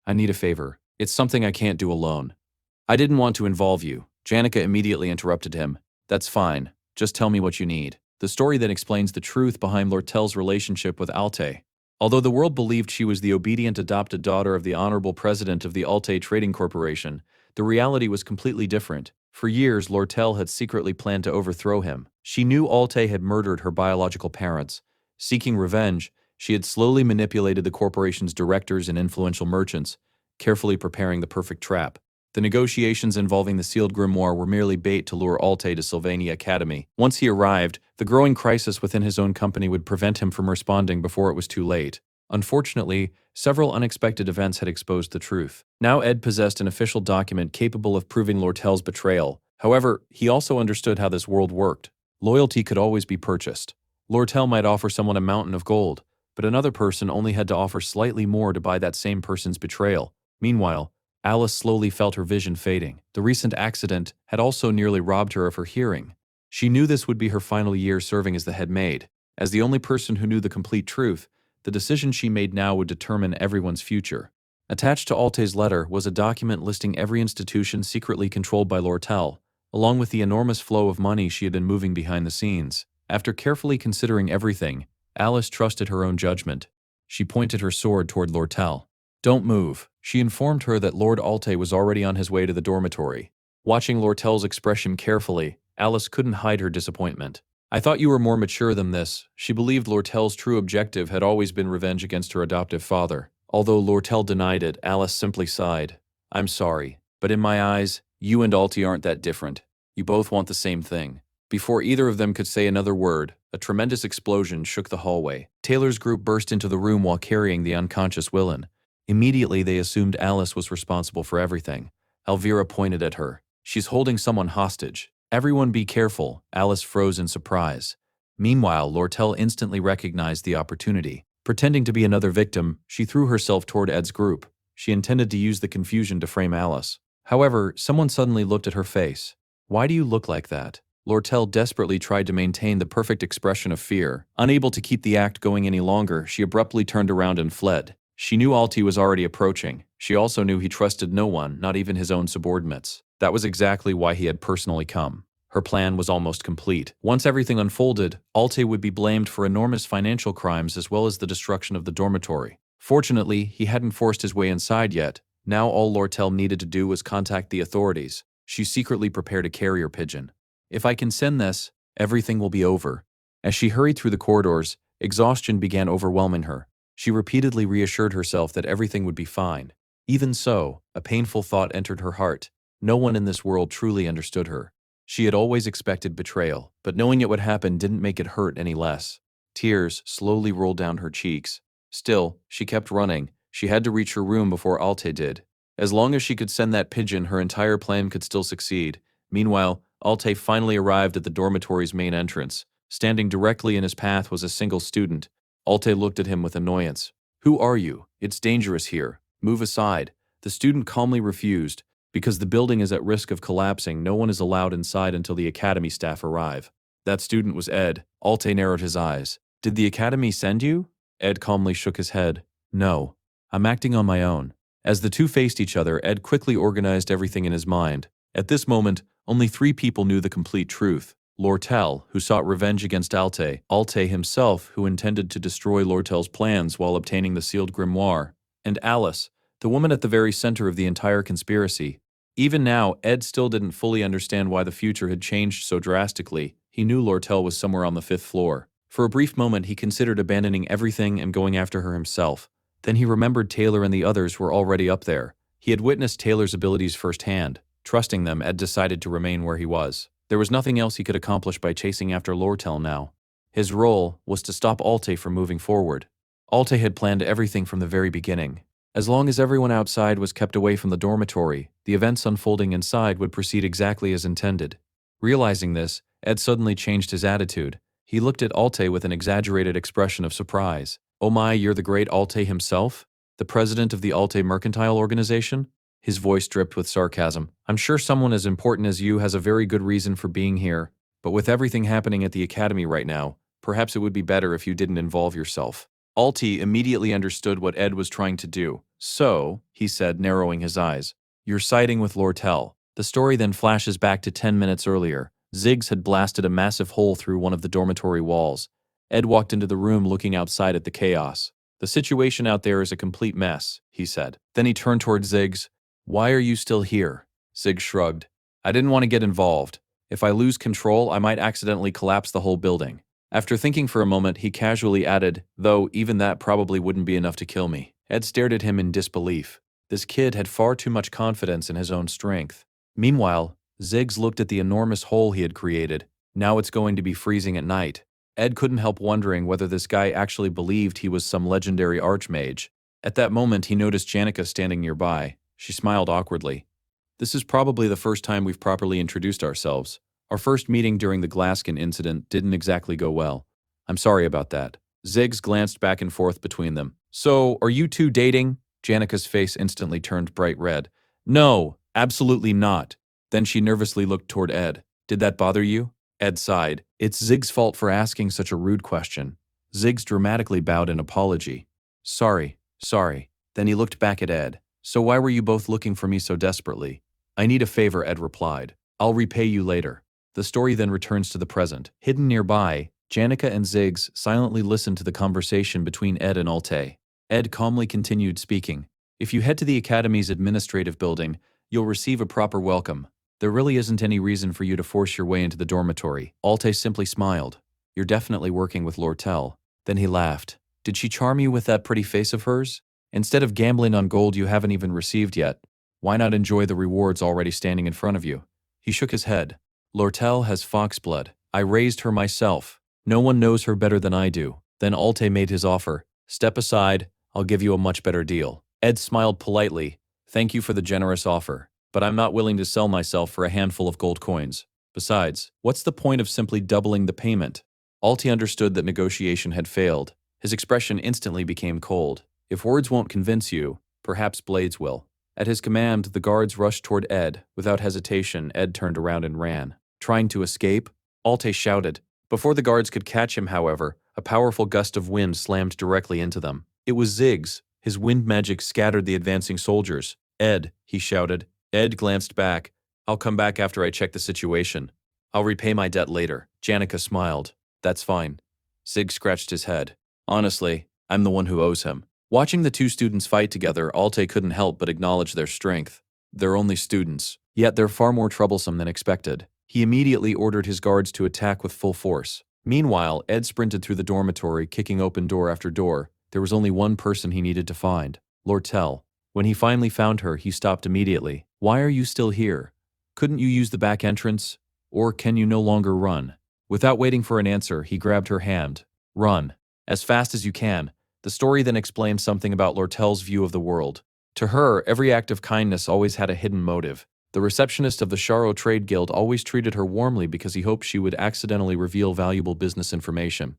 "I need a favor. It's something I can't do alone." "I didn't want to involve you." Janica immediately interrupted him. "That's fine. Just tell me what you need." The story then explains the truth behind Lortel's relationship with Alte. Although the world believed she was the obedient adopted daughter of the honorable president of the Alte Trading Corporation, the reality was completely different. For years, Lortel had secretly planned to overthrow him. She knew Alte had murdered her biological parents. Seeking revenge, she had slowly manipulated the corporation's directors and influential merchants, carefully preparing the perfect trap. The negotiations involving the sealed grimoire were merely bait to lure Alte to Sylvania Academy. Once he arrived, the growing crisis within his own company would prevent him from responding before it was too late. Unfortunately, several unexpected events had exposed the truth. Now Ed possessed an official document capable of proving Lortel's betrayal. However, he also understood how this world worked. Loyalty could always be purchased. Lortel might offer someone a mountain of gold, but another person only had to offer slightly more to buy that same person's betrayal. Meanwhile, Alice slowly felt her vision fading. The recent accident had also nearly robbed her of her hearing. She knew this would be her final year serving as the head maid. As the only person who knew the complete truth, the decision she made now would determine everyone's future. Attached to Alte's letter was a document listing every institution secretly controlled by Lortel, along with the enormous flow of money she had been moving behind the scenes. After carefully considering everything, Alice trusted her own judgment. She pointed her sword toward Lortel. "Don't move." She informed her that Lord Alte was already on his way to the dormitory. Watching Lortel's expression carefully, Alice couldn't hide her disappointment. "I thought you were more mature than this." She believed Lortel's true objective had always been revenge against her adoptive father. Although Lortel denied it, Alice simply sighed. "I'm sorry, but in my eyes, you and Alte aren't that different. You both want the same thing." Before either of them could say another word, a tremendous explosion shook the hallway. Taylor's group burst into the room while carrying the unconscious Willen. Immediately, they assumed Alice was responsible for everything. Elvira pointed at her. "She's holding someone hostage." "Everyone be careful." Alice froze in surprise. Meanwhile, Lortel instantly recognized the opportunity. Pretending to be another victim, she threw herself toward Ed's group. She intended to use the confusion to frame Alice. However, someone suddenly looked at her face. "Why do you look like that?" Lortel desperately tried to maintain the perfect expression of fear. Unable to keep the act going any longer, she abruptly turned around and fled. She knew Alti was already approaching. She also knew he trusted no one, not even his own subordinates. That was exactly why he had personally come. Her plan was almost complete. Once everything unfolded, Alte would be blamed for enormous financial crimes as well as the destruction of the dormitory. Fortunately, he hadn't forced his way inside yet. Now all Lortel needed to do was contact the authorities. She secretly prepared a carrier pigeon. "If I can send this, everything will be over." As she hurried through the corridors, exhaustion began overwhelming her. She repeatedly reassured herself that everything would be fine. Even so, a painful thought entered her heart. No one in this world truly understood her. She had always expected betrayal, but knowing it would happen didn't make it hurt any less. Tears slowly rolled down her cheeks. Still, she kept running. She had to reach her room before Alte did. As long as she could send that pigeon, her entire plan could still succeed. Meanwhile, Alte finally arrived at the dormitory's main entrance. Standing directly in his path was a single student. Alte looked at him with annoyance. "Who are you? It's dangerous here. Move aside." The student calmly refused. Because the building is at risk of collapsing, no one is allowed inside until the academy staff arrive. That student was Ed. Alte narrowed his eyes. "Did the academy send you?" Ed calmly shook his head. "No. I'm acting on my own." As the two faced each other, Ed quickly organized everything in his mind. At this moment, only 3 people knew the complete truth. Lortel, who sought revenge against Alte himself, who intended to destroy Lortel's plans while obtaining the sealed grimoire, and Alice, the woman at the very center of the entire conspiracy. Even now, Ed still didn't fully understand why the future had changed so drastically. He knew Lortel was somewhere on the 5th floor. For a brief moment, he considered abandoning everything and going after her himself. Then he remembered Taylor and the others were already up there. He had witnessed Taylor's abilities firsthand. Trusting them, Ed decided to remain where he was. There was nothing else he could accomplish by chasing after Lortel now. His role was to stop Alte from moving forward. Alte had planned everything from the very beginning. As long as everyone outside was kept away from the dormitory, the events unfolding inside would proceed exactly as intended. Realizing this, Ed suddenly changed his attitude. He looked at Alte with an exaggerated expression of surprise. "Oh my, you're the great Alte himself? The president of the Alte Mercantile Organization?" His voice dripped with sarcasm. "I'm sure someone as important as you has a very good reason for being here, but with everything happening at the academy right now, perhaps it would be better if you didn't involve yourself." Alte immediately understood what Ed was trying to do. "So," he said, narrowing his eyes, "you're siding with Lortel." The story then flashes back to 10 minutes earlier. Ziggs had blasted a massive hole through one of the dormitory walls. Ed walked into the room looking outside at the chaos. "The situation out there is a complete mess," he said. Then he turned toward Ziggs. "Why are you still here?" Ziggs shrugged. "I didn't want to get involved. If I lose control, I might accidentally collapse the whole building." After thinking for a moment, he casually added, "Though even that probably wouldn't be enough to kill me." Ed stared at him in disbelief. This kid had far too much confidence in his own strength. Meanwhile, Ziggs looked at the enormous hole he had created. Now it's going to be freezing at night. Ed couldn't help wondering whether this guy actually believed he was some legendary archmage. At that moment, he noticed Janica standing nearby. She smiled awkwardly. "This is probably the first time we've properly introduced ourselves. Our first meeting during the Glaskin incident didn't exactly go well. I'm sorry about that." Ziggs glanced back and forth between them. "So, are you two dating?" Janica's face instantly turned bright red. "No, absolutely not." Then she nervously looked toward Ed. "Did that bother you?" Ed sighed. "It's Ziggs' fault for asking such a rude question." Ziggs dramatically bowed in apology. Sorry. Then he looked back at Ed. "So why were you both looking for me so desperately?" "I need a favor," Ed replied. "I'll repay you later." The story then returns to the present. Hidden nearby, Janica and Ziggs silently listened to the conversation between Ed and Alte. Ed calmly continued speaking. "If you head to the Academy's administrative building, you'll receive a proper welcome. There really isn't any reason for you to force your way into the dormitory." Alte simply smiled. "You're definitely working with Lortel." Then he laughed. "Did she charm you with that pretty face of hers? Instead of gambling on gold you haven't even received yet, why not enjoy the rewards already standing in front of you?" He shook his head. "Lortel has fox blood. I raised her myself. No one knows her better than I do." Then Alte made his offer. "Step aside, I'll give you a much better deal." Ed smiled politely. "Thank you for the generous offer, but I'm not willing to sell myself for a handful of gold coins. Besides, what's the point of simply doubling the payment? Alti understood that negotiation had failed. His expression instantly became cold. If words won't convince you, perhaps blades will. At his command, the guards rushed toward Ed. Without hesitation, Ed turned around and ran. Trying to escape? Alte shouted. Before the guards could catch him, however, a powerful gust of wind slammed directly into them. It was Ziggs. His wind magic scattered the advancing soldiers. Ed, he shouted. Ed glanced back. I'll come back after I check the situation. I'll repay my debt later. Janica smiled. That's fine. Ziggs scratched his head. Honestly, I'm the one who owes him. Watching the two students fight together, Alte couldn't help but acknowledge their strength. They're only students, yet they're far more troublesome than expected. He immediately ordered his guards to attack with full force. Meanwhile, Ed sprinted through the dormitory, kicking open door after door. There was only one person he needed to find, Lortel. When he finally found her, he stopped immediately. Why are you still here? Couldn't you use the back entrance? Or can you no longer run? Without waiting for an answer, he grabbed her hand. Run. As fast as you can. The story then explained something about Lortel's view of the world. To her, every act of kindness always had a hidden motive. The receptionist of the Sharo Trade Guild always treated her warmly because he hoped she would accidentally reveal valuable business information.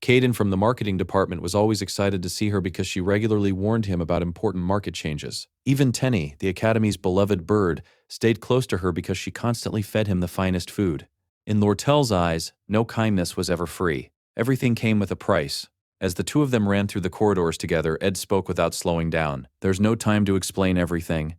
Caden from the marketing department was always excited to see her because she regularly warned him about important market changes. Even Tenny, the Academy's beloved bird, stayed close to her because she constantly fed him the finest food. In Lortel's eyes, no kindness was ever free. Everything came with a price. As the two of them ran through the corridors together, Ed spoke without slowing down. There's no time to explain everything.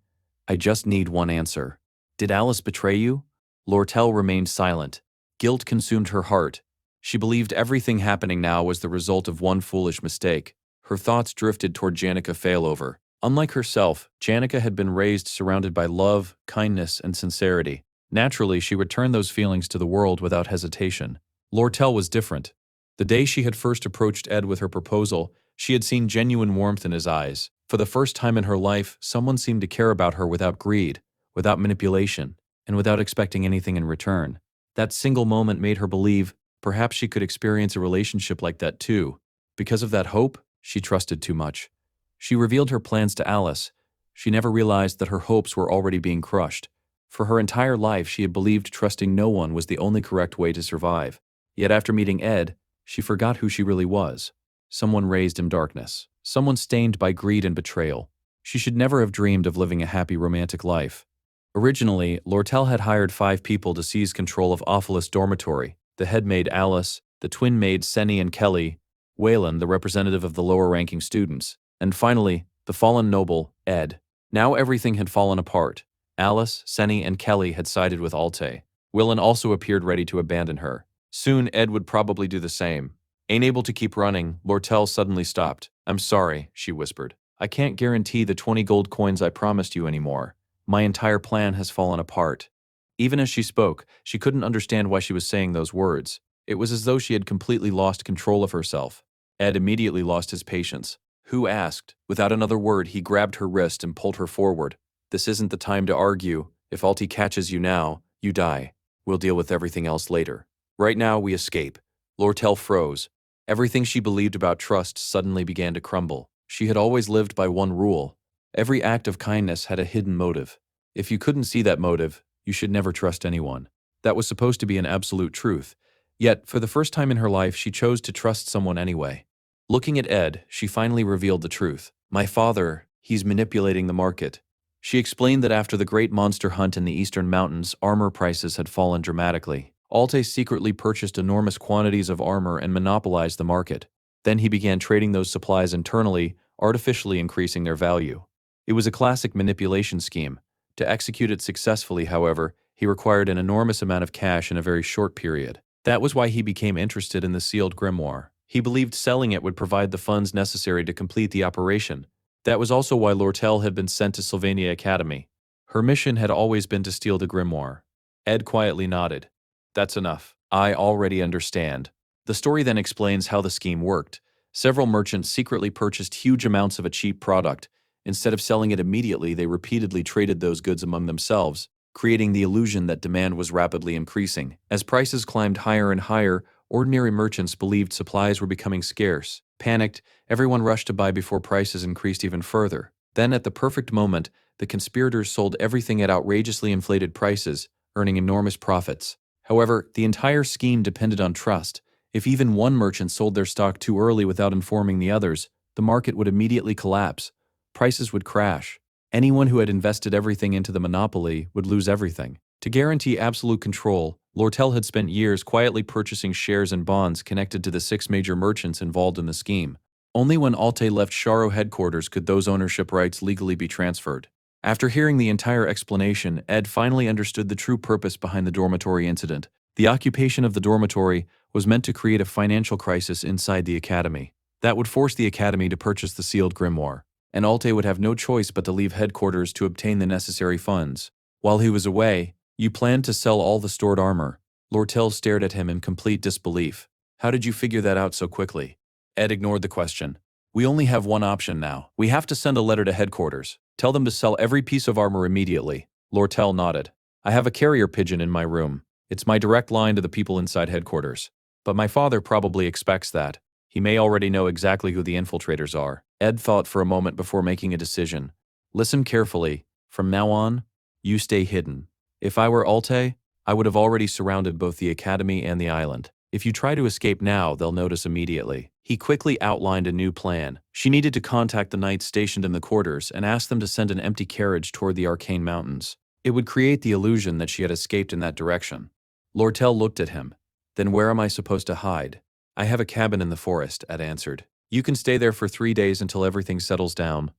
I just need one answer. Did Alice betray you? Lortel remained silent. Guilt consumed her heart. She believed everything happening now was the result of one foolish mistake. Her thoughts drifted toward Janica Failover. Unlike herself, Janica had been raised surrounded by love, kindness, and sincerity. Naturally, she returned those feelings to the world without hesitation. Lortel was different. The day she had first approached Ed with her proposal, she had seen genuine warmth in his eyes. For the first time in her life, someone seemed to care about her without greed, without manipulation, and without expecting anything in return. That single moment made her believe perhaps she could experience a relationship like that too. Because of that hope, she trusted too much. She revealed her plans to Alice. She never realized that her hopes were already being crushed. For her entire life, she had believed trusting no one was the only correct way to survive. Yet after meeting Ed, she forgot who she really was. Someone raised in darkness. Someone stained by greed and betrayal. She should never have dreamed of living a happy romantic life. Originally, Lortel had hired 5 people to seize control of Awfulest Dormitory. The head maid Alice, the twin maids Senny and Kelly, Waylon, the representative of the lower-ranking students, and finally, the fallen noble, Ed. Now everything had fallen apart. Alice, Senny, and Kelly had sided with Alte. Waylon also appeared ready to abandon her. Soon, Ed would probably do the same. Ain't able to keep running, Lortel suddenly stopped. I'm sorry, she whispered. I can't guarantee the 20 gold coins I promised you anymore. My entire plan has fallen apart. Even as she spoke, she couldn't understand why she was saying those words. It was as though she had completely lost control of herself. Ed immediately lost his patience. Who asked? Without another word, he grabbed her wrist and pulled her forward. This isn't the time to argue. If Alti catches you now, you die. We'll deal with everything else later. Right now, we escape. Lortel froze. Everything she believed about trust suddenly began to crumble. She had always lived by one rule. Every act of kindness had a hidden motive. If you couldn't see that motive, you should never trust anyone. That was supposed to be an absolute truth. Yet, for the first time in her life, she chose to trust someone anyway. Looking at Ed, she finally revealed the truth. My father, he's manipulating the market. She explained that after the great monster hunt in the eastern mountains, armor prices had fallen dramatically. Alte secretly purchased enormous quantities of armor and monopolized the market. Then he began trading those supplies internally, artificially increasing their value. It was a classic manipulation scheme. To execute it successfully, however, he required an enormous amount of cash in a very short period. That was why he became interested in the sealed grimoire. He believed selling it would provide the funds necessary to complete the operation. That was also why Lortel had been sent to Sylvania Academy. Her mission had always been to steal the grimoire. Ed quietly nodded. That's enough. I already understand. The story then explains how the scheme worked. Several merchants secretly purchased huge amounts of a cheap product. Instead of selling it immediately, they repeatedly traded those goods among themselves, creating the illusion that demand was rapidly increasing. As prices climbed higher and higher, ordinary merchants believed supplies were becoming scarce. Panicked, everyone rushed to buy before prices increased even further. Then, at the perfect moment, the conspirators sold everything at outrageously inflated prices, earning enormous profits. However, the entire scheme depended on trust. If even one merchant sold their stock too early without informing the others, the market would immediately collapse. Prices would crash. Anyone who had invested everything into the monopoly would lose everything. To guarantee absolute control, Lortel had spent years quietly purchasing shares and bonds connected to the 6 major merchants involved in the scheme. Only when Alte left Sharo headquarters could those ownership rights legally be transferred. After hearing the entire explanation, Ed finally understood the true purpose behind the dormitory incident. The occupation of the dormitory was meant to create a financial crisis inside the academy. That would force the academy to purchase the sealed grimoire, and Alte would have no choice but to leave headquarters to obtain the necessary funds. While he was away, you planned to sell all the stored armor. Lortel stared at him in complete disbelief. How did you figure that out so quickly? Ed ignored the question. We only have one option now. We have to send a letter to headquarters. Tell them to sell every piece of armor immediately. Lortel nodded. I have a carrier pigeon in my room. It's my direct line to the people inside headquarters. But my father probably expects that. He may already know exactly who the infiltrators are. Ed thought for a moment before making a decision. Listen carefully. From now on, you stay hidden. If I were Alte, I would have already surrounded both the academy and the island. If you try to escape now, they'll notice immediately. He quickly outlined a new plan. She needed to contact the knights stationed in the quarters and ask them to send an empty carriage toward the Arcane Mountains. It would create the illusion that she had escaped in that direction. Lortel looked at him. Then where am I supposed to hide? I have a cabin in the forest, Ed answered. You can stay there for 3 days until everything settles down.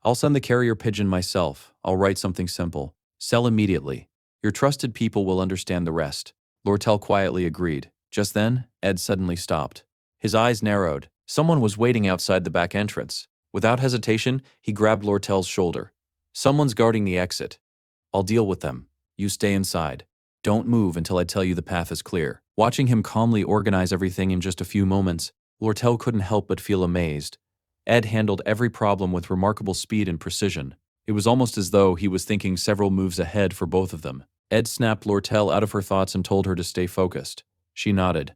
I'll send the carrier pigeon myself. I'll write something simple. Sell immediately. Your trusted people will understand the rest. Lortel quietly agreed. Just then, Ed suddenly stopped. His eyes narrowed. Someone was waiting outside the back entrance. Without hesitation, he grabbed Lortel's shoulder. Someone's guarding the exit. I'll deal with them. You stay inside. Don't move until I tell you the path is clear. Watching him calmly organize everything in just a few moments, Lortel couldn't help but feel amazed. Ed handled every problem with remarkable speed and precision. It was almost as though he was thinking several moves ahead for both of them. Ed snapped Lortel out of her thoughts and told her to stay focused. She nodded.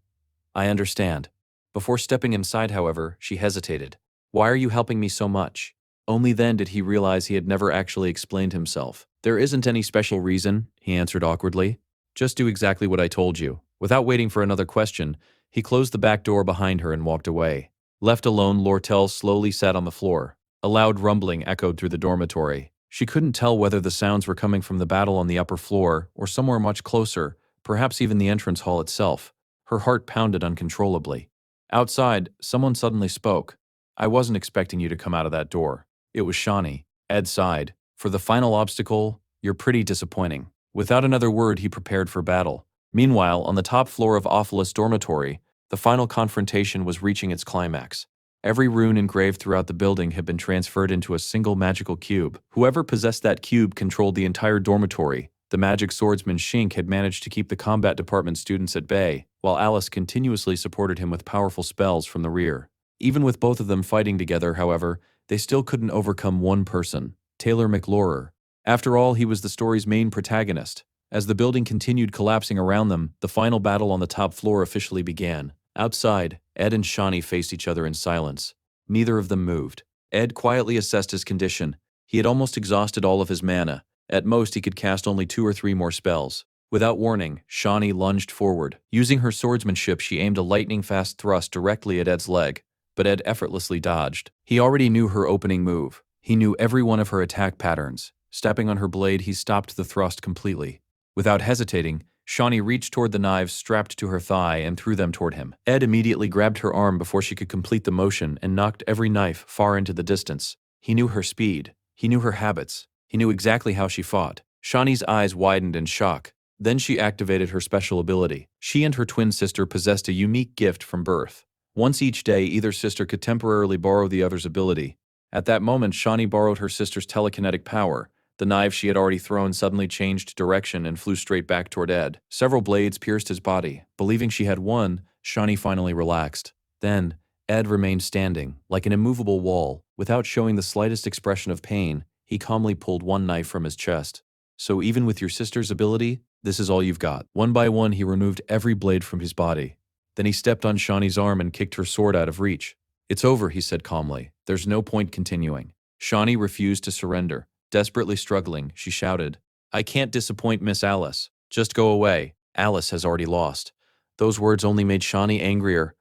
I understand. Before stepping inside, however, she hesitated. Why are you helping me so much? Only then did he realize he had never actually explained himself. There isn't any special reason, he answered awkwardly. Just do exactly what I told you. Without waiting for another question, he closed the back door behind her and walked away. Left alone, Lortel slowly sat on the floor. A loud rumbling echoed through the dormitory. She couldn't tell whether the sounds were coming from the battle on the upper floor or somewhere much closer, perhaps even the entrance hall itself. Her heart pounded uncontrollably. Outside, someone suddenly spoke. I wasn't expecting you to come out of that door. It was Shawnee. Ed sighed. For the final obstacle, you're pretty disappointing. Without another word, he prepared for battle. Meanwhile, on the top floor of Awfulest Dormitory, the final confrontation was reaching its climax. Every rune engraved throughout the building had been transferred into a single magical cube. Whoever possessed that cube controlled the entire dormitory. The magic swordsman Shink had managed to keep the combat department students at bay, while Alice continuously supported him with powerful spells from the rear. Even with both of them fighting together, however, they still couldn't overcome one person, Taylor McLaurer. After all, he was the story's main protagonist. As the building continued collapsing around them, the final battle on the top floor officially began. Outside, Ed and Shawnee faced each other in silence. Neither of them moved. Ed quietly assessed his condition. He had almost exhausted all of his mana. At most, he could cast only 2 or 3 more spells. Without warning, Shawnee lunged forward. Using her swordsmanship, she aimed a lightning-fast thrust directly at Ed's leg, but Ed effortlessly dodged. He already knew her opening move. He knew every one of her attack patterns. Stepping on her blade, he stopped the thrust completely. Without hesitating, Shawnee reached toward the knives strapped to her thigh and threw them toward him. Ed immediately grabbed her arm before she could complete the motion and knocked every knife far into the distance. He knew her speed. He knew her habits. He knew exactly how she fought. Shawnee's eyes widened in shock. Then she activated her special ability. She and her twin sister possessed a unique gift from birth. Once each day, either sister could temporarily borrow the other's ability. At that moment, Shawnee borrowed her sister's telekinetic power. The knife she had already thrown suddenly changed direction and flew straight back toward Ed. Several blades pierced his body. Believing she had won, Shawnee finally relaxed. Then, Ed remained standing, like an immovable wall. Without showing the slightest expression of pain, he calmly pulled one knife from his chest. So even with your sister's ability, this is all you've got. One by one, he removed every blade from his body. Then he stepped on Shawnee's arm and kicked her sword out of reach. It's over, he said calmly. There's no point continuing. Shawnee refused to surrender. Desperately struggling, she shouted, I can't disappoint Miss Alice. Just go away. Alice has already lost. Those words only made Shawnee angrier.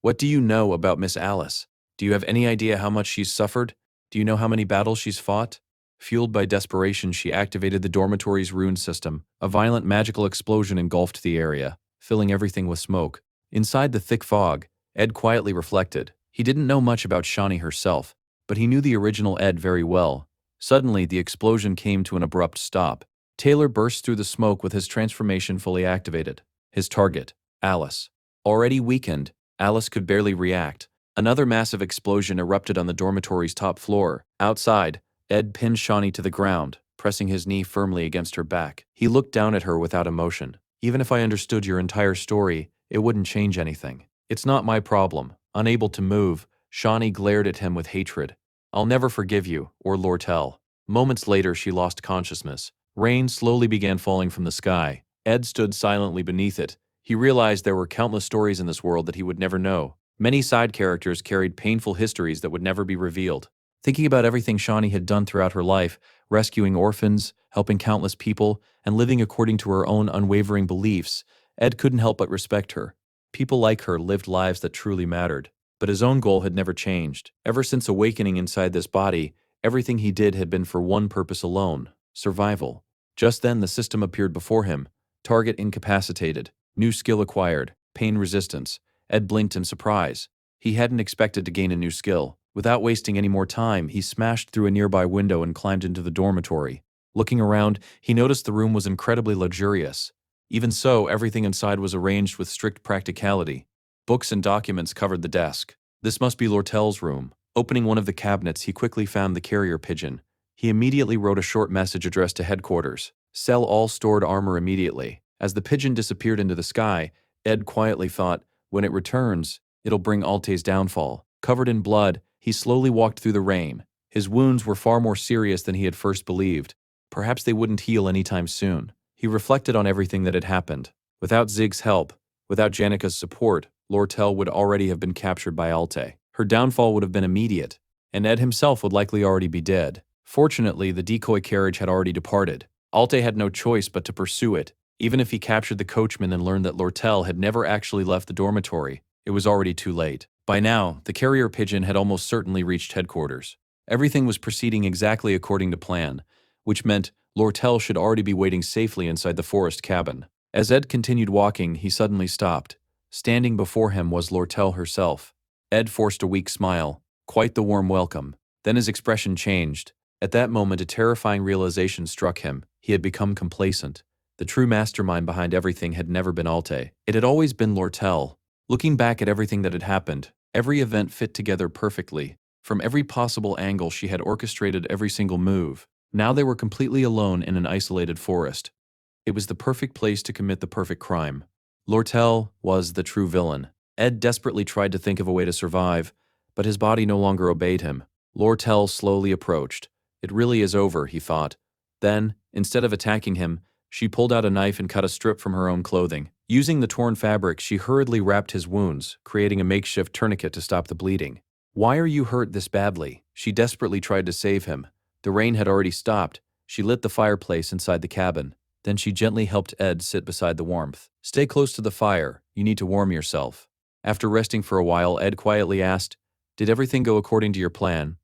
What do you know about Miss Alice? Do you have any idea how much she's suffered? Do you know how many battles she's fought? Fueled by desperation, she activated the dormitory's rune system. A violent magical explosion engulfed the area, filling everything with smoke. Inside the thick fog, Ed quietly reflected. He didn't know much about Shawnee herself, but he knew the original Ed very well. Suddenly, the explosion came to an abrupt stop. Taylor burst through the smoke with his transformation fully activated. His target, Alice. Already weakened, Alice could barely react. Another massive explosion erupted on the dormitory's top floor. Outside, Ed pinned Shawnee to the ground, pressing his knee firmly against her back. He looked down at her without emotion. Even if I understood your entire story, it wouldn't change anything. It's not my problem. Unable to move, Shawnee glared at him with hatred. I'll never forgive you, or Lortel. Moments later, she lost consciousness. Rain slowly began falling from the sky. Ed stood silently beneath it. He realized there were countless stories in this world that he would never know. Many side characters carried painful histories that would never be revealed. Thinking about everything Shawnee had done throughout her life, rescuing orphans, helping countless people, and living according to her own unwavering beliefs, Ed couldn't help but respect her. People like her lived lives that truly mattered. But his own goal had never changed. Ever since awakening inside this body, everything he did had been for one purpose alone: survival. Just then, the system appeared before him. Target incapacitated. New skill acquired. Pain resistance. Ed blinked in surprise. He hadn't expected to gain a new skill. Without wasting any more time, he smashed through a nearby window and climbed into the dormitory. Looking around, he noticed the room was incredibly luxurious. Even so, everything inside was arranged with strict practicality. Books and documents covered the desk. This must be Lortel's room. Opening one of the cabinets, he quickly found the carrier pigeon. He immediately wrote a short message addressed to headquarters. Sell all stored armor immediately. As the pigeon disappeared into the sky, Ed quietly thought, when it returns, it'll bring Alte's downfall. Covered in blood, he slowly walked through the rain. His wounds were far more serious than he had first believed. Perhaps they wouldn't heal anytime soon. He reflected on everything that had happened. Without Zig's help, without Janika's support, Lortel would already have been captured by Alte. Her downfall would have been immediate, and Ed himself would likely already be dead. Fortunately, the decoy carriage had already departed. Alte had no choice but to pursue it. Even if he captured the coachman and learned that Lortel had never actually left the dormitory, it was already too late. By now, the carrier pigeon had almost certainly reached headquarters. Everything was proceeding exactly according to plan, which meant Lortel should already be waiting safely inside the forest cabin. As Ed continued walking, he suddenly stopped. Standing before him was Lortel herself. Ed forced a weak smile, quite the warm welcome. Then his expression changed. At that moment, a terrifying realization struck him. He had become complacent. The true mastermind behind everything had never been Alte. It had always been Lortel. Looking back at everything that had happened, every event fit together perfectly. From every possible angle, she had orchestrated every single move. Now they were completely alone in an isolated forest. It was the perfect place to commit the perfect crime. Lortel was the true villain. Ed desperately tried to think of a way to survive, but his body no longer obeyed him. Lortel slowly approached. It really is over, he thought. Then, instead of attacking him, she pulled out a knife and cut a strip from her own clothing. Using the torn fabric, she hurriedly wrapped his wounds, creating a makeshift tourniquet to stop the bleeding. Why are you hurt this badly? She desperately tried to save him. The rain had already stopped. She lit the fireplace inside the cabin. Then she gently helped Ed sit beside the warmth. Stay close to the fire. You need to warm yourself. After resting for a while, Ed quietly asked, Did everything go according to your plan?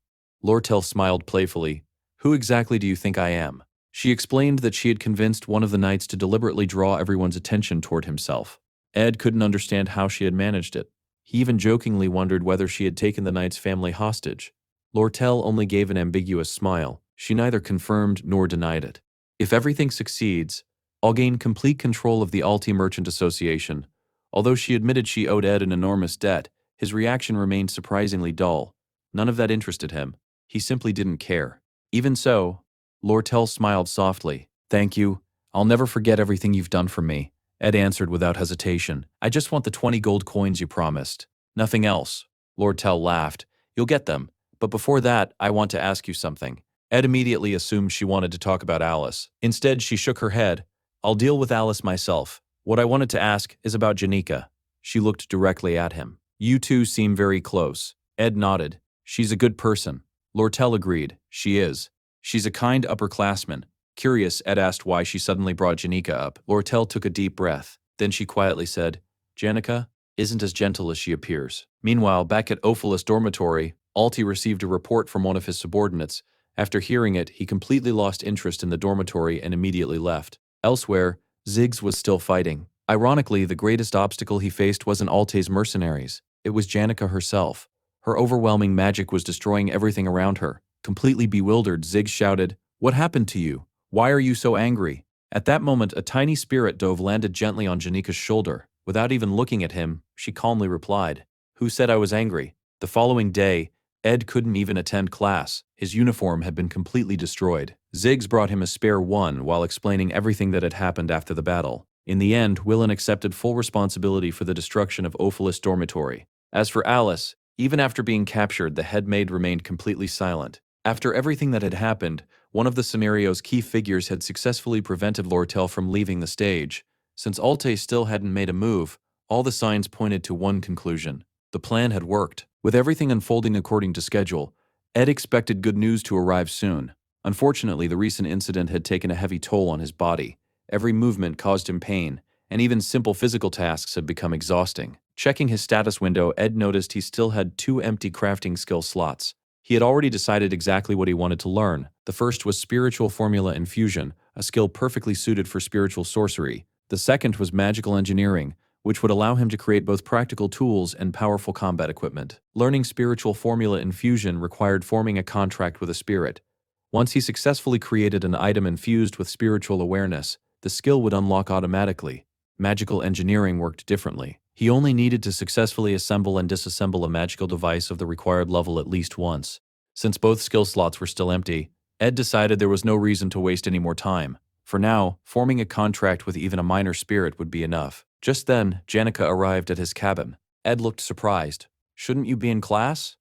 Lortel smiled playfully. Who exactly do you think I am? She explained that she had convinced one of the knights to deliberately draw everyone's attention toward himself. Ed couldn't understand how she had managed it. He even jokingly wondered whether she had taken the knight's family hostage. Lortel only gave an ambiguous smile. She neither confirmed nor denied it. If everything succeeds, I'll gain complete control of the Alti Merchant Association. Although she admitted she owed Ed an enormous debt, his reaction remained surprisingly dull. None of that interested him. He simply didn't care. Even so, Lortel smiled softly. Thank you. I'll never forget everything you've done for me. Ed answered without hesitation. I just want the 20 gold coins you promised. Nothing else. Lortel laughed. You'll get them. But before that, I want to ask you something. Ed immediately assumed she wanted to talk about Alice. Instead, she shook her head. I'll deal with Alice myself. What I wanted to ask is about Janika. She looked directly at him. You two seem very close. Ed nodded. She's a good person. Lortel agreed. She is. She's a kind upperclassman. Curious, Ed asked why she suddenly brought Janika up. Lortel took a deep breath. Then she quietly said, Janica isn't as gentle as she appears. Meanwhile, back at Ophelus' dormitory, Alti received a report from one of his subordinates. After hearing it, he completely lost interest in the dormitory and immediately left. Elsewhere, Ziggs was still fighting. Ironically, the greatest obstacle he faced wasn't Alte's mercenaries. It was Janica herself. Her overwhelming magic was destroying everything around her. Completely bewildered, Ziggs shouted, "What happened to you? Why are you so angry?" At that moment, a tiny spirit dove landed gently on Janika's shoulder. Without even looking at him, she calmly replied, "Who said I was angry?" The following day, Ed couldn't even attend class. His uniform had been completely destroyed. Ziggs brought him a spare one while explaining everything that had happened after the battle. In the end, Willen accepted full responsibility for the destruction of Ophelus' dormitory. As for Alice, even after being captured, the head maid remained completely silent. After everything that had happened, one of the scenario's key figures had successfully prevented Lortel from leaving the stage. Since Alte still hadn't made a move, all the signs pointed to one conclusion. The plan had worked. With everything unfolding according to schedule, Ed expected good news to arrive soon. Unfortunately, the recent incident had taken a heavy toll on his body. Every movement caused him pain, and even simple physical tasks had become exhausting. Checking his status window, Ed noticed he still had 2 empty crafting skill slots. He had already decided exactly what he wanted to learn. The first was Spiritual Formula Infusion, a skill perfectly suited for spiritual sorcery. The second was Magical Engineering, which would allow him to create both practical tools and powerful combat equipment. Learning Spiritual Formula Infusion required forming a contract with a spirit. Once he successfully created an item infused with spiritual awareness, the skill would unlock automatically. Magical Engineering worked differently. He only needed to successfully assemble and disassemble a magical device of the required level at least once. Since both skill slots were still empty, Ed decided there was no reason to waste any more time. For now, forming a contract with even a minor spirit would be enough. Just then, Janica arrived at his cabin. Ed looked surprised. "Shouldn't you be in class?"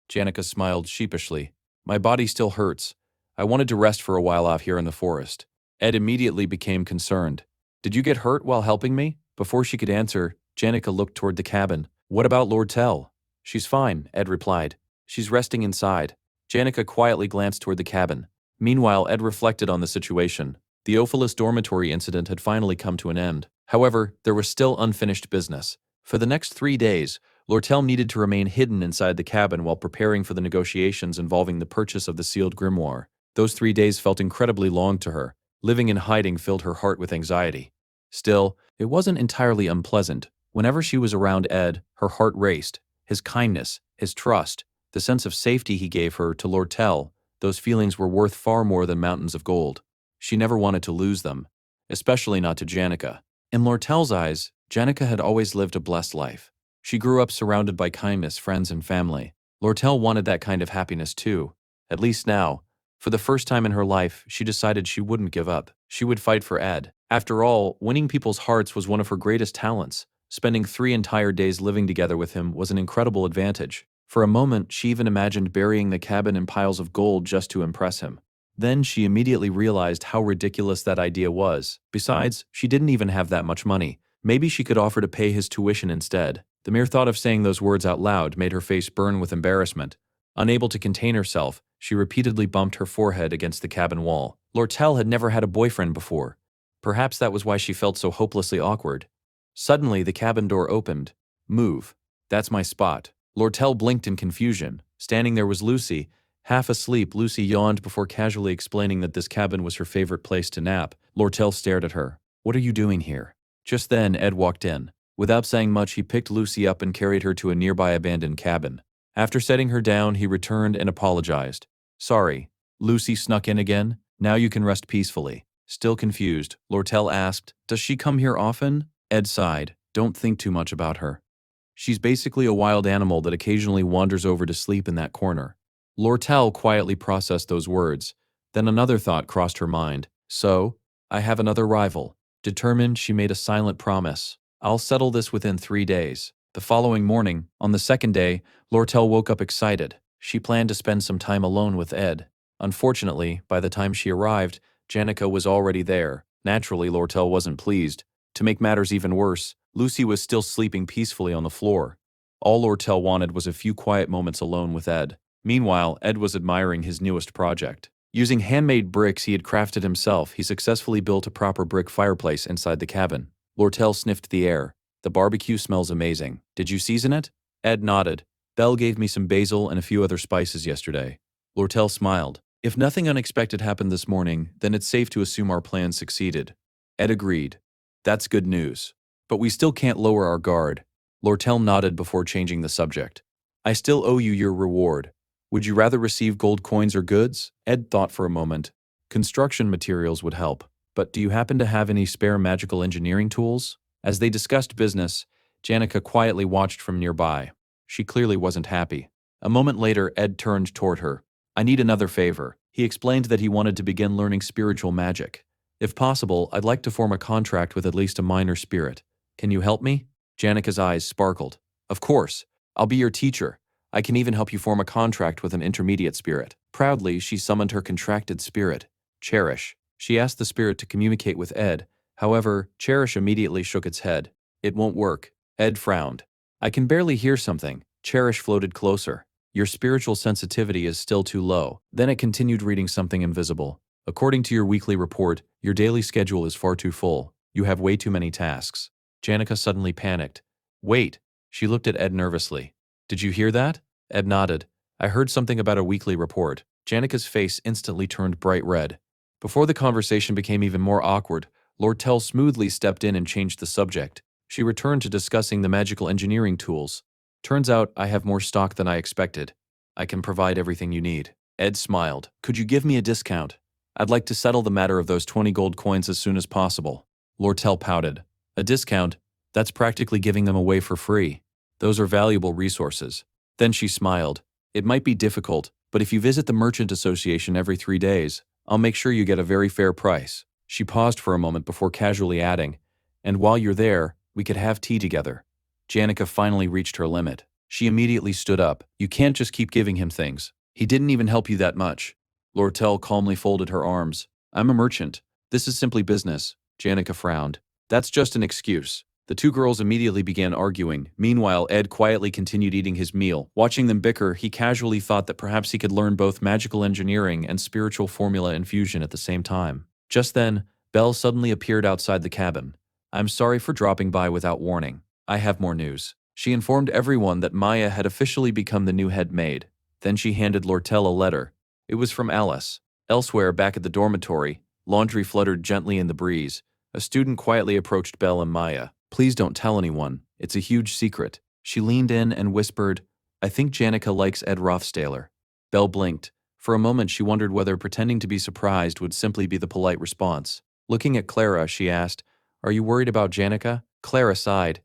Janica smiled sheepishly. "My body still hurts. I wanted to rest for a while out here in the forest." Ed immediately became concerned. "Did you get hurt while helping me?" Before she could answer, Janica looked toward the cabin. "What about Lord Tell?" "She's fine," Ed replied. "She's resting inside." Janica quietly glanced toward the cabin. Meanwhile, Ed reflected on the situation. The Ophelus dormitory incident had finally come to an end. However, there was still unfinished business. For the next 3 days, Lortel needed to remain hidden inside the cabin while preparing for the negotiations involving the purchase of the sealed grimoire. Those 3 days felt incredibly long to her. Living in hiding filled her heart with anxiety. Still, it wasn't entirely unpleasant. Whenever she was around Ed, her heart raced. His kindness, his trust, the sense of safety he gave her to Lortel, those feelings were worth far more than mountains of gold. She never wanted to lose them, especially not to Janica. In Lortel's eyes, Janica had always lived a blessed life. She grew up surrounded by kindness, friends, and family. Lortel wanted that kind of happiness too. At least now, for the first time in her life, she decided she wouldn't give up. She would fight for Ed. After all, winning people's hearts was one of her greatest talents. Spending 3 entire days living together with him was an incredible advantage. For a moment, she even imagined burying the cabin in piles of gold just to impress him. Then she immediately realized how ridiculous that idea was. Besides, she didn't even have that much money. Maybe she could offer to pay his tuition instead. The mere thought of saying those words out loud made her face burn with embarrassment. Unable to contain herself, she repeatedly bumped her forehead against the cabin wall. Lortel had never had a boyfriend before. Perhaps that was why she felt so hopelessly awkward. Suddenly, the cabin door opened. "Move. That's my spot." Lortel blinked in confusion. Standing there was Lucy. Half asleep, Lucy yawned before casually explaining that this cabin was her favorite place to nap. Lortel stared at her. "What are you doing here?" Just then, Ed walked in. Without saying much, he picked Lucy up and carried her to a nearby abandoned cabin. After setting her down, he returned and apologized. "Sorry." Lucy snuck in again. "Now you can rest peacefully." Still confused, Lortel asked, "Does she come here often?" Ed sighed. "Don't think too much about her. She's basically a wild animal that occasionally wanders over to sleep in that corner." Lortel quietly processed those words. Then another thought crossed her mind. "So, I have another rival." Determined, she made a silent promise. "I'll settle this within 3 days." The following morning, on the second day, Lortel woke up excited. She planned to spend some time alone with Ed. Unfortunately, by the time she arrived, Janica was already there. Naturally, Lortel wasn't pleased. To make matters even worse, Lucy was still sleeping peacefully on the floor. All Lortel wanted was a few quiet moments alone with Ed. Meanwhile, Ed was admiring his newest project. Using handmade bricks he had crafted himself, he successfully built a proper brick fireplace inside the cabin. Lortel sniffed the air. The barbecue smells amazing. Did you season it? Ed nodded. Belle gave me some basil and a few other spices yesterday. Lortel smiled. If nothing unexpected happened this morning, then it's safe to assume our plan succeeded. Ed agreed. That's good news. But we still can't lower our guard. Lortel nodded before changing the subject. I still owe you your reward. Would you rather receive gold coins or goods? Ed thought for a moment. Construction materials would help. But do you happen to have any spare magical engineering tools? As they discussed business, Janica quietly watched from nearby. She clearly wasn't happy. A moment later, Ed turned toward her. I need another favor. He explained that he wanted to begin learning spiritual magic. If possible, I'd like to form a contract with at least a minor spirit. Can you help me? Janica's eyes sparkled. Of course. I'll be your teacher. I can even help you form a contract with an intermediate spirit. Proudly, she summoned her contracted spirit, Cherish. She asked the spirit to communicate with Ed. However, Cherish immediately shook its head. It won't work. Ed frowned. I can barely hear something. Cherish floated closer. Your spiritual sensitivity is still too low. Then it continued reading something invisible. According to your weekly report, your daily schedule is far too full. You have way too many tasks. Janica suddenly panicked. Wait. She looked at Ed nervously. Did you hear that? Ed nodded. I heard something about a weekly report. Janica's face instantly turned bright red. Before the conversation became even more awkward, Lortel smoothly stepped in and changed the subject. She returned to discussing the magical engineering tools. Turns out I have more stock than I expected. I can provide everything you need. Ed smiled. Could you give me a discount? I'd like to settle the matter of those 20 gold coins as soon as possible. Lortel pouted. A discount? That's practically giving them away for free. Those are valuable resources. Then she smiled. It might be difficult, but if you visit the Merchant Association every 3 days, I'll make sure you get a very fair price. She paused for a moment before casually adding, and while you're there, we could have tea together. Janica finally reached her limit. She immediately stood up. You can't just keep giving him things. He didn't even help you that much. Lortel calmly folded her arms. I'm a merchant. This is simply business. Janica frowned. That's just an excuse. The two girls immediately began arguing. Meanwhile, Ed quietly continued eating his meal. Watching them bicker, he casually thought that perhaps he could learn both magical engineering and spiritual formula infusion at the same time. Just then, Belle suddenly appeared outside the cabin. I'm sorry for dropping by without warning. I have more news. She informed everyone that Maya had officially become the new head maid. Then she handed Lortel a letter. It was from Alice. Elsewhere, back at the dormitory, laundry fluttered gently in the breeze. A student quietly approached Belle and Maya. Please don't tell anyone. It's a huge secret. She leaned in and whispered, I think Janica likes Ed Rothstaler. Belle blinked. For a moment, she wondered whether pretending to be surprised would simply be the polite response. Looking at Clara, she asked, Are you worried about Janica? Clara sighed.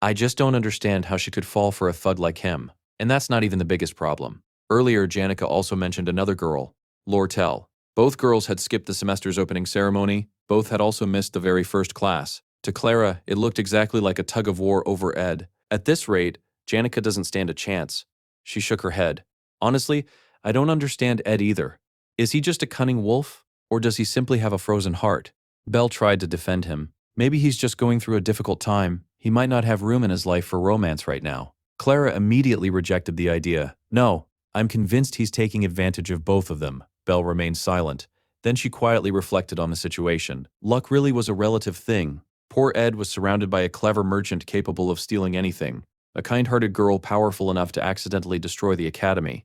I just don't understand how she could fall for a thug like him. And that's not even the biggest problem. Earlier, Janica also mentioned another girl, Lortel. Both girls had skipped the semester's opening ceremony. Both had also missed the very first class. To Clara, it looked exactly like a tug-of-war over Ed. At this rate, Janica doesn't stand a chance. She shook her head. Honestly, I don't understand Ed either. Is he just a cunning wolf, or does he simply have a frozen heart? Belle tried to defend him. Maybe he's just going through a difficult time. He might not have room in his life for romance right now. Clara immediately rejected the idea. No, I'm convinced he's taking advantage of both of them. Belle remained silent. Then she quietly reflected on the situation. Luck really was a relative thing. Poor Ed was surrounded by a clever merchant capable of stealing anything, a kind-hearted girl powerful enough to accidentally destroy the academy,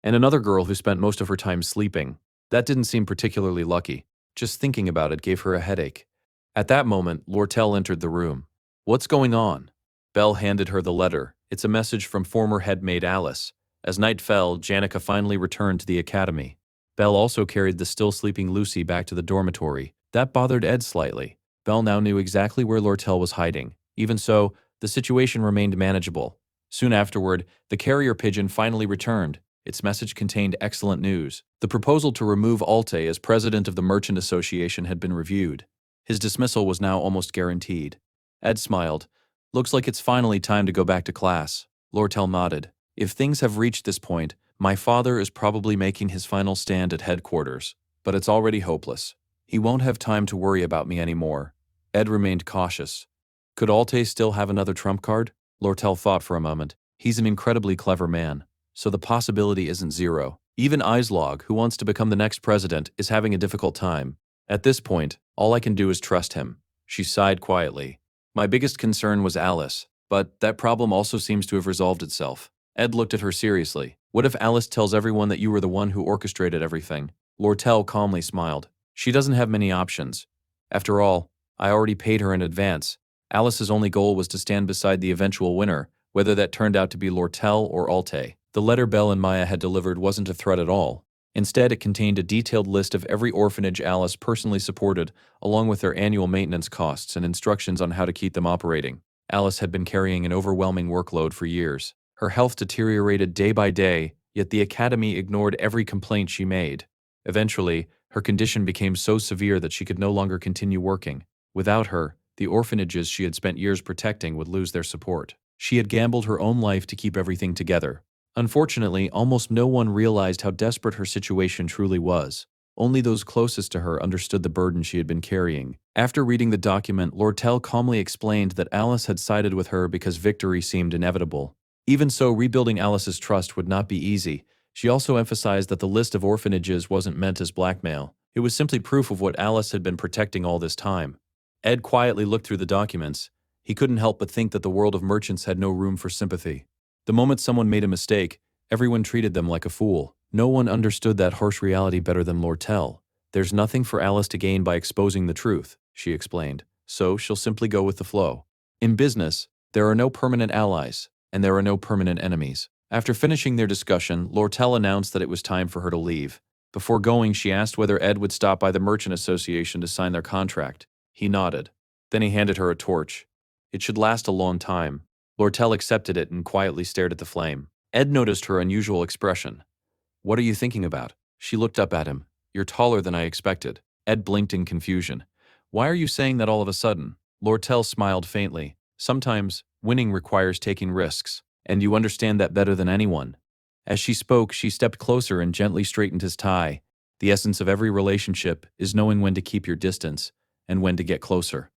and another girl who spent most of her time sleeping. That didn't seem particularly lucky. Just thinking about it gave her a headache. At that moment, Lortel entered the room. What's going on? Belle handed her the letter. It's a message from former headmaid Alice. As night fell, Janica finally returned to the academy. Belle also carried the still-sleeping Lucy back to the dormitory. That bothered Ed slightly. Belle now knew exactly where Lortel was hiding. Even so, the situation remained manageable. Soon afterward, the carrier pigeon finally returned. Its message contained excellent news. The proposal to remove Alte as president of the Merchant Association had been reviewed. His dismissal was now almost guaranteed. Ed smiled. Looks like it's finally time to go back to class. Lortel nodded. If things have reached this point, my father is probably making his final stand at headquarters. But it's already hopeless. He won't have time to worry about me anymore. Ed remained cautious. Could Alte still have another trump card? Lortel thought for a moment. He's an incredibly clever man, so the possibility isn't zero. Even Islog, who wants to become the next president, is having a difficult time. At this point, all I can do is trust him. She sighed quietly. My biggest concern was Alice, but that problem also seems to have resolved itself. Ed looked at her seriously. What if Alice tells everyone that you were the one who orchestrated everything? Lortel calmly smiled. She doesn't have many options. After all, I already paid her in advance. Alice's only goal was to stand beside the eventual winner, whether that turned out to be Lortel or Alte. The letter Belle and Maya had delivered wasn't a threat at all. Instead, it contained a detailed list of every orphanage Alice personally supported, along with their annual maintenance costs and instructions on how to keep them operating. Alice had been carrying an overwhelming workload for years. Her health deteriorated day by day, yet the academy ignored every complaint she made. Eventually, her condition became so severe that she could no longer continue working. Without her, the orphanages she had spent years protecting would lose their support. She had gambled her own life to keep everything together. Unfortunately, almost no one realized how desperate her situation truly was. Only those closest to her understood the burden she had been carrying. After reading the document, Lortel calmly explained that Alice had sided with her because victory seemed inevitable. Even so, rebuilding Alice's trust would not be easy. She also emphasized that the list of orphanages wasn't meant as blackmail. It was simply proof of what Alice had been protecting all this time. Ed quietly looked through the documents. He couldn't help but think that the world of merchants had no room for sympathy. The moment someone made a mistake, everyone treated them like a fool. No one understood that harsh reality better than Lortel. There's nothing for Alice to gain by exposing the truth, she explained, so she'll simply go with the flow. In business, there are no permanent allies, and there are no permanent enemies. After finishing their discussion, Lortel announced that it was time for her to leave. Before going, she asked whether Ed would stop by the Merchant Association to sign their contract. He nodded. Then he handed her a torch. It should last a long time. Lortel accepted it and quietly stared at the flame. Ed noticed her unusual expression. What are you thinking about? She looked up at him. You're taller than I expected. Ed blinked in confusion. Why are you saying that all of a sudden? Lortel smiled faintly. Sometimes, winning requires taking risks, and you understand that better than anyone. As she spoke, she stepped closer and gently straightened his tie. The essence of every relationship is knowing when to keep your distance and when to get closer.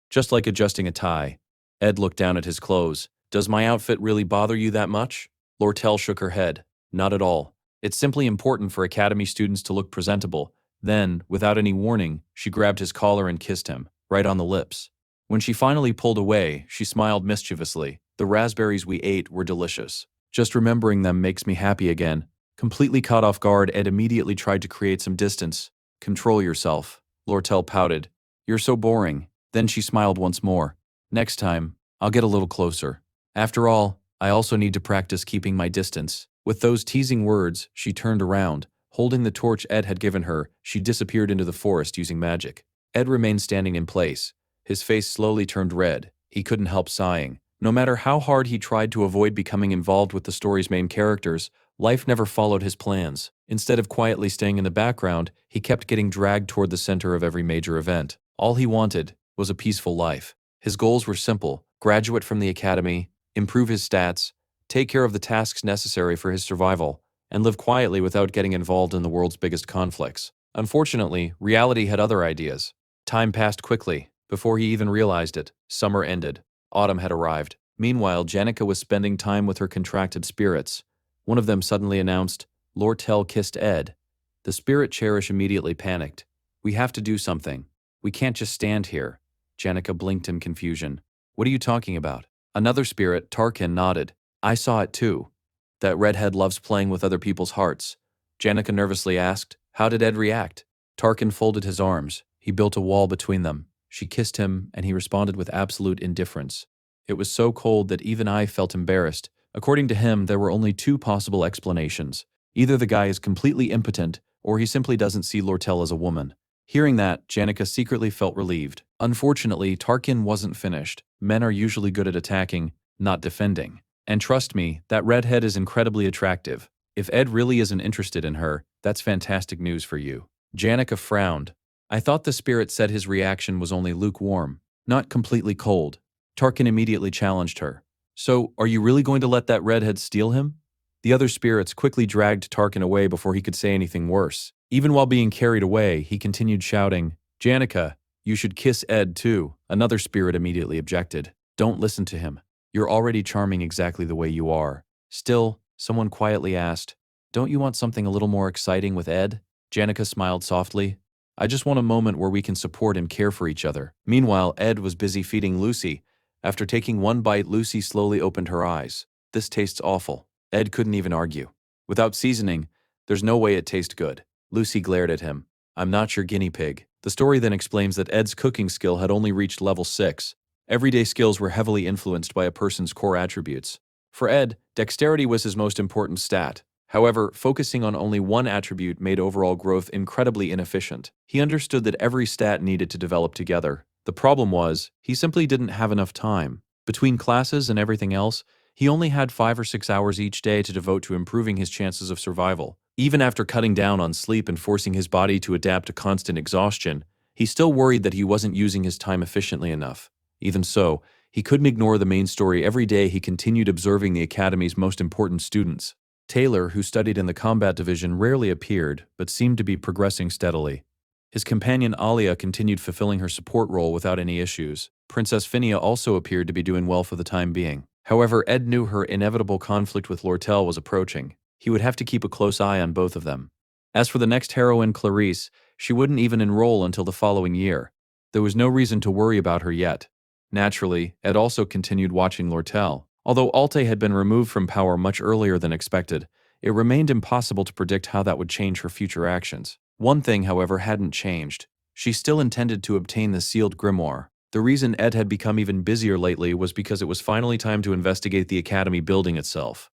Just like adjusting a tie. Ed looked down at his clothes. Does my outfit really bother you that much? Lortel shook her head. Not at all. It's simply important for academy students to look presentable. Then, without any warning, she grabbed his collar and kissed him, right on the lips. When she finally pulled away, she smiled mischievously. The raspberries we ate were delicious. Just remembering them makes me happy again. Completely caught off guard, Ed immediately tried to create some distance. Control yourself. Lortel pouted. You're so boring. Then she smiled once more. Next time, I'll get a little closer. After all, I also need to practice keeping my distance. With those teasing words, she turned around. Holding the torch Ed had given her, she disappeared into the forest using magic. Ed remained standing in place. His face slowly turned red. He couldn't help sighing. No matter how hard he tried to avoid becoming involved with the story's main characters, life never followed his plans. Instead of quietly staying in the background, he kept getting dragged toward the center of every major event. All he wanted was a peaceful life. His goals were simple: graduate from the academy, improve his stats, take care of the tasks necessary for his survival, and live quietly without getting involved in the world's biggest conflicts. Unfortunately, reality had other ideas. Time passed quickly. Before he even realized it, summer ended. Autumn had arrived. Meanwhile, Janica was spending time with her contracted spirits. One of them suddenly announced, Lortel kissed Ed. The spirit cherish immediately panicked. We have to do something. We can't just stand here. Janica blinked in confusion. What are you talking about? Another spirit, Tarkin, nodded. I saw it too. That redhead loves playing with other people's hearts. Janica nervously asked, how did Ed react? Tarkin folded his arms. He built a wall between them. She kissed him, and he responded with absolute indifference. It was so cold that even I felt embarrassed. According to him, there were only two possible explanations. Either the guy is completely impotent, or he simply doesn't see Lortel as a woman. Hearing that, Janica secretly felt relieved. Unfortunately, Tarkin wasn't finished. Men are usually good at attacking, not defending. And trust me, that redhead is incredibly attractive. If Ed really isn't interested in her, that's fantastic news for you. Janica frowned. I thought the spirit said his reaction was only lukewarm, not completely cold. Tarkin immediately challenged her. So, are you really going to let that redhead steal him? The other spirits quickly dragged Tarkin away before he could say anything worse. Even while being carried away, he continued shouting, Janica, you should kiss Ed too. Another spirit immediately objected. Don't listen to him. You're already charming exactly the way you are. Still, someone quietly asked, don't you want something a little more exciting with Ed? Janica smiled softly. I just want a moment where we can support and care for each other. Meanwhile, Ed was busy feeding Lucy. After taking one bite, Lucy slowly opened her eyes. This tastes awful. Ed couldn't even argue. Without seasoning, there's no way it tastes good. Lucy glared at him. I'm not your guinea pig. The story then explains that Ed's cooking skill had only reached level 6. Everyday skills were heavily influenced by a person's core attributes. For Ed, dexterity was his most important stat. However, focusing on only one attribute made overall growth incredibly inefficient. He understood that every stat needed to develop together. The problem was, he simply didn't have enough time. Between classes and everything else, he only had 5 or 6 hours each day to devote to improving his chances of survival. Even after cutting down on sleep and forcing his body to adapt to constant exhaustion, he still worried that he wasn't using his time efficiently enough. Even so, he couldn't ignore the main story. Every day he continued observing the Academy's most important students. Taylor, who studied in the combat division, rarely appeared, but seemed to be progressing steadily. His companion Alia continued fulfilling her support role without any issues. Princess Phinia also appeared to be doing well for the time being. However, Ed knew her inevitable conflict with Lortel was approaching. He would have to keep a close eye on both of them. As for the next heroine, Clarice, she wouldn't even enroll until the following year. There was no reason to worry about her yet. Naturally, Ed also continued watching Lortel. Although Alte had been removed from power much earlier than expected, it remained impossible to predict how that would change her future actions. One thing, however, hadn't changed. She still intended to obtain the sealed grimoire. The reason Ed had become even busier lately was because it was finally time to investigate the Academy building itself.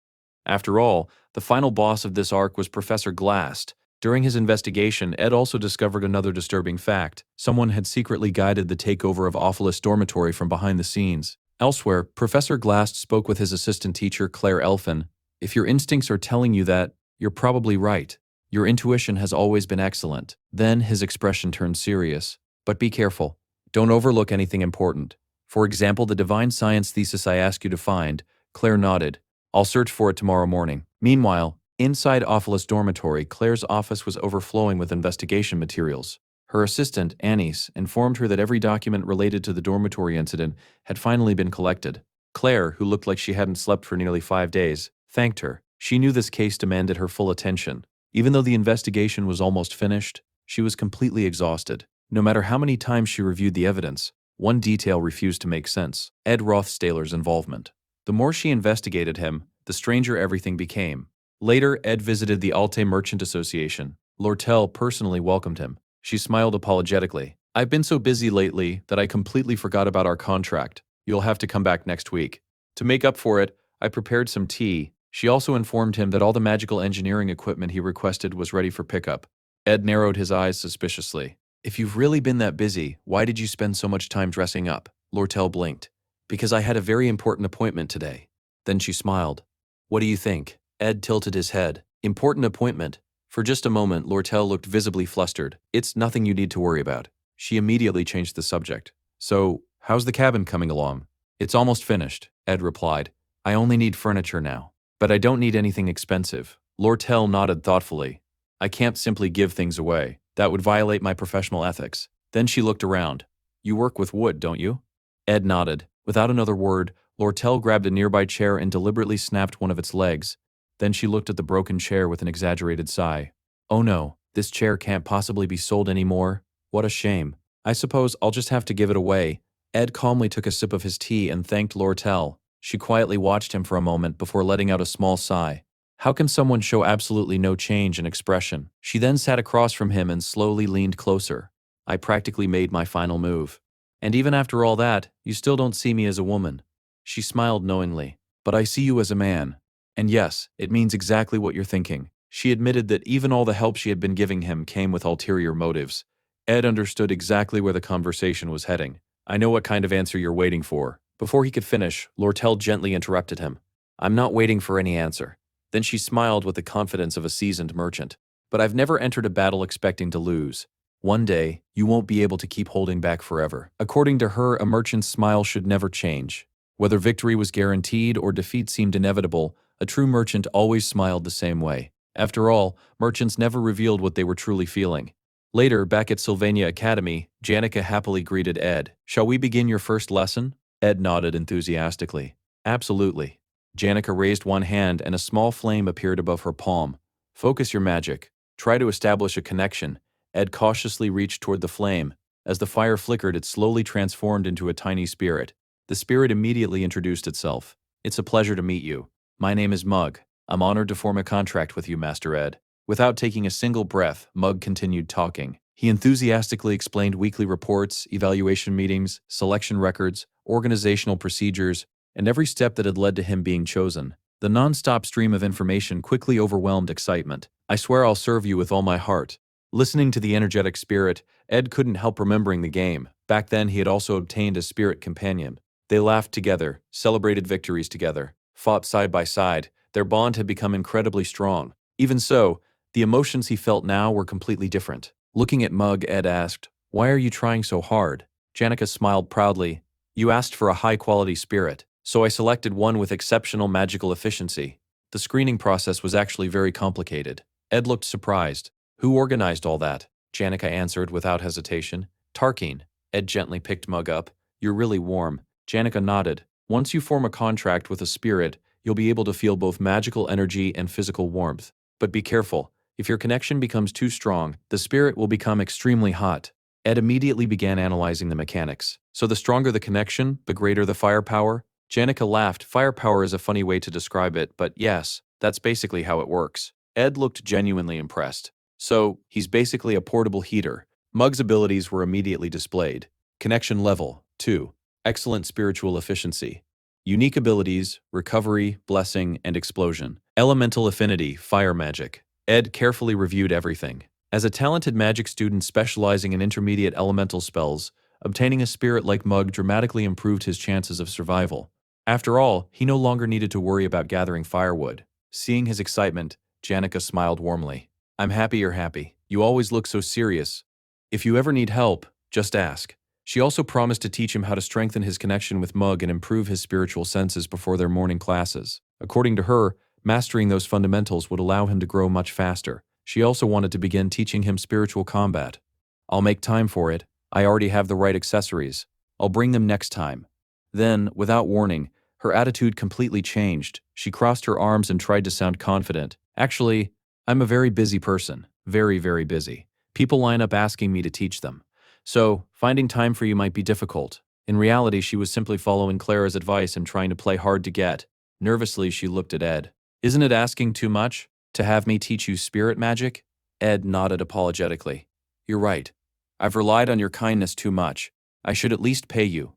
After all, the final boss of this arc was Professor Glast. During his investigation, Ed also discovered another disturbing fact. Someone had secretly guided the takeover of Awfulest Dormitory from behind the scenes. Elsewhere, Professor Glast spoke with his assistant teacher, Claire Elfin. If your instincts are telling you that, you're probably right. Your intuition has always been excellent. Then his expression turned serious. But be careful. Don't overlook anything important. For example, the divine science thesis I asked you to find. Claire nodded. I'll search for it tomorrow morning. Meanwhile, inside Awfulest Dormitory, Claire's office was overflowing with investigation materials. Her assistant, Anise, informed her that every document related to the dormitory incident had finally been collected. Claire, who looked like she hadn't slept for nearly 5 days, thanked her. She knew this case demanded her full attention. Even though the investigation was almost finished, she was completely exhausted. No matter how many times she reviewed the evidence, one detail refused to make sense: Ed Rothstaller's involvement. The more she investigated him, the stranger everything became. Later, Ed visited the Alte Merchant Association. Lortel personally welcomed him. She smiled apologetically. I've been so busy lately that I completely forgot about our contract. You'll have to come back next week. To make up for it, I prepared some tea. She also informed him that all the magical engineering equipment he requested was ready for pickup. Ed narrowed his eyes suspiciously. If you've really been that busy, why did you spend so much time dressing up? Lortel blinked. Because I had a very important appointment today. Then she smiled. What do you think? Ed tilted his head. Important appointment? For just a moment, Lortel looked visibly flustered. It's nothing you need to worry about. She immediately changed the subject. So, how's the cabin coming along? It's almost finished, Ed replied. I only need furniture now. But I don't need anything expensive. Lortel nodded thoughtfully. I can't simply give things away. That would violate my professional ethics. Then she looked around. You work with wood, don't you? Ed nodded. Without another word, Lortel grabbed a nearby chair and deliberately snapped one of its legs. Then she looked at the broken chair with an exaggerated sigh. Oh no, this chair can't possibly be sold anymore. What a shame. I suppose I'll just have to give it away. Ed calmly took a sip of his tea and thanked Lortel. She quietly watched him for a moment before letting out a small sigh. How can someone show absolutely no change in expression? She then sat across from him and slowly leaned closer. I practically made my final move. And even after all that, you still don't see me as a woman. She smiled knowingly. But I see you as a man. And yes, it means exactly what you're thinking. She admitted that even all the help she had been giving him came with ulterior motives. Ed understood exactly where the conversation was heading. I know what kind of answer you're waiting for. Before he could finish, Lortel gently interrupted him. I'm not waiting for any answer. Then she smiled with the confidence of a seasoned merchant. But I've never entered a battle expecting to lose. One day, you won't be able to keep holding back forever. According to her, a merchant's smile should never change. Whether victory was guaranteed or defeat seemed inevitable, a true merchant always smiled the same way. After all, merchants never revealed what they were truly feeling. Later, back at Sylvania Academy, Janica happily greeted Ed. Shall we begin your first lesson? Ed nodded enthusiastically. Absolutely. Janica raised one hand and a small flame appeared above her palm. Focus your magic. Try to establish a connection. Ed cautiously reached toward the flame. As the fire flickered, it slowly transformed into a tiny spirit. The spirit immediately introduced itself. It's a pleasure to meet you. My name is Mug. I'm honored to form a contract with you, Master Ed. Without taking a single breath, Mug continued talking. He enthusiastically explained weekly reports, evaluation meetings, selection records, organizational procedures, and every step that had led to him being chosen. The non-stop stream of information quickly overwhelmed excitement. I swear I'll serve you with all my heart. Listening to the energetic spirit, Ed couldn't help remembering the game. Back then, he had also obtained a spirit companion. They laughed together, celebrated victories together, fought side by side. Their bond had become incredibly strong. Even so, the emotions he felt now were completely different. Looking at Mug, Ed asked, "Why are you trying so hard?" Janica smiled proudly. "You asked for a high-quality spirit, so I selected one with exceptional magical efficiency." The screening process was actually very complicated. Ed looked surprised. "Who organized all that?" Janica answered without hesitation. "Tarkine." Ed gently picked Mug up. "You're really warm." Janica nodded. "Once you form a contract with a spirit, you'll be able to feel both magical energy and physical warmth. But be careful. If your connection becomes too strong, the spirit will become extremely hot." Ed immediately began analyzing the mechanics. "So the stronger the connection, the greater the firepower?" Janica laughed. "Firepower is a funny way to describe it, but yes, that's basically how it works." Ed looked genuinely impressed. "So, he's basically a portable heater." Mug's abilities were immediately displayed. Connection level, 2. Excellent spiritual efficiency. Unique abilities, recovery, blessing, and explosion. Elemental affinity, fire magic. Ed carefully reviewed everything. As a talented magic student specializing in intermediate elemental spells, obtaining a spirit like Mug dramatically improved his chances of survival. After all, he no longer needed to worry about gathering firewood. Seeing his excitement, Janica smiled warmly. "I'm happy you're happy. You always look so serious. If you ever need help, just ask." She also promised to teach him how to strengthen his connection with Mug and improve his spiritual senses before their morning classes. According to her, mastering those fundamentals would allow him to grow much faster. She also wanted to begin teaching him spiritual combat. "I'll make time for it. I already have the right accessories. I'll bring them next time." Then, without warning, her attitude completely changed. She crossed her arms and tried to sound confident. "Actually, I'm a very busy person. Very, very busy. People line up asking me to teach them. So, finding time for you might be difficult." In reality, she was simply following Clara's advice and trying to play hard to get. Nervously, she looked at Ed. "Isn't it asking too much to have me teach you spirit magic?" Ed nodded apologetically. "You're right. I've relied on your kindness too much. I should at least pay you.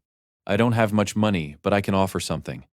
I don't have much money, but I can offer something."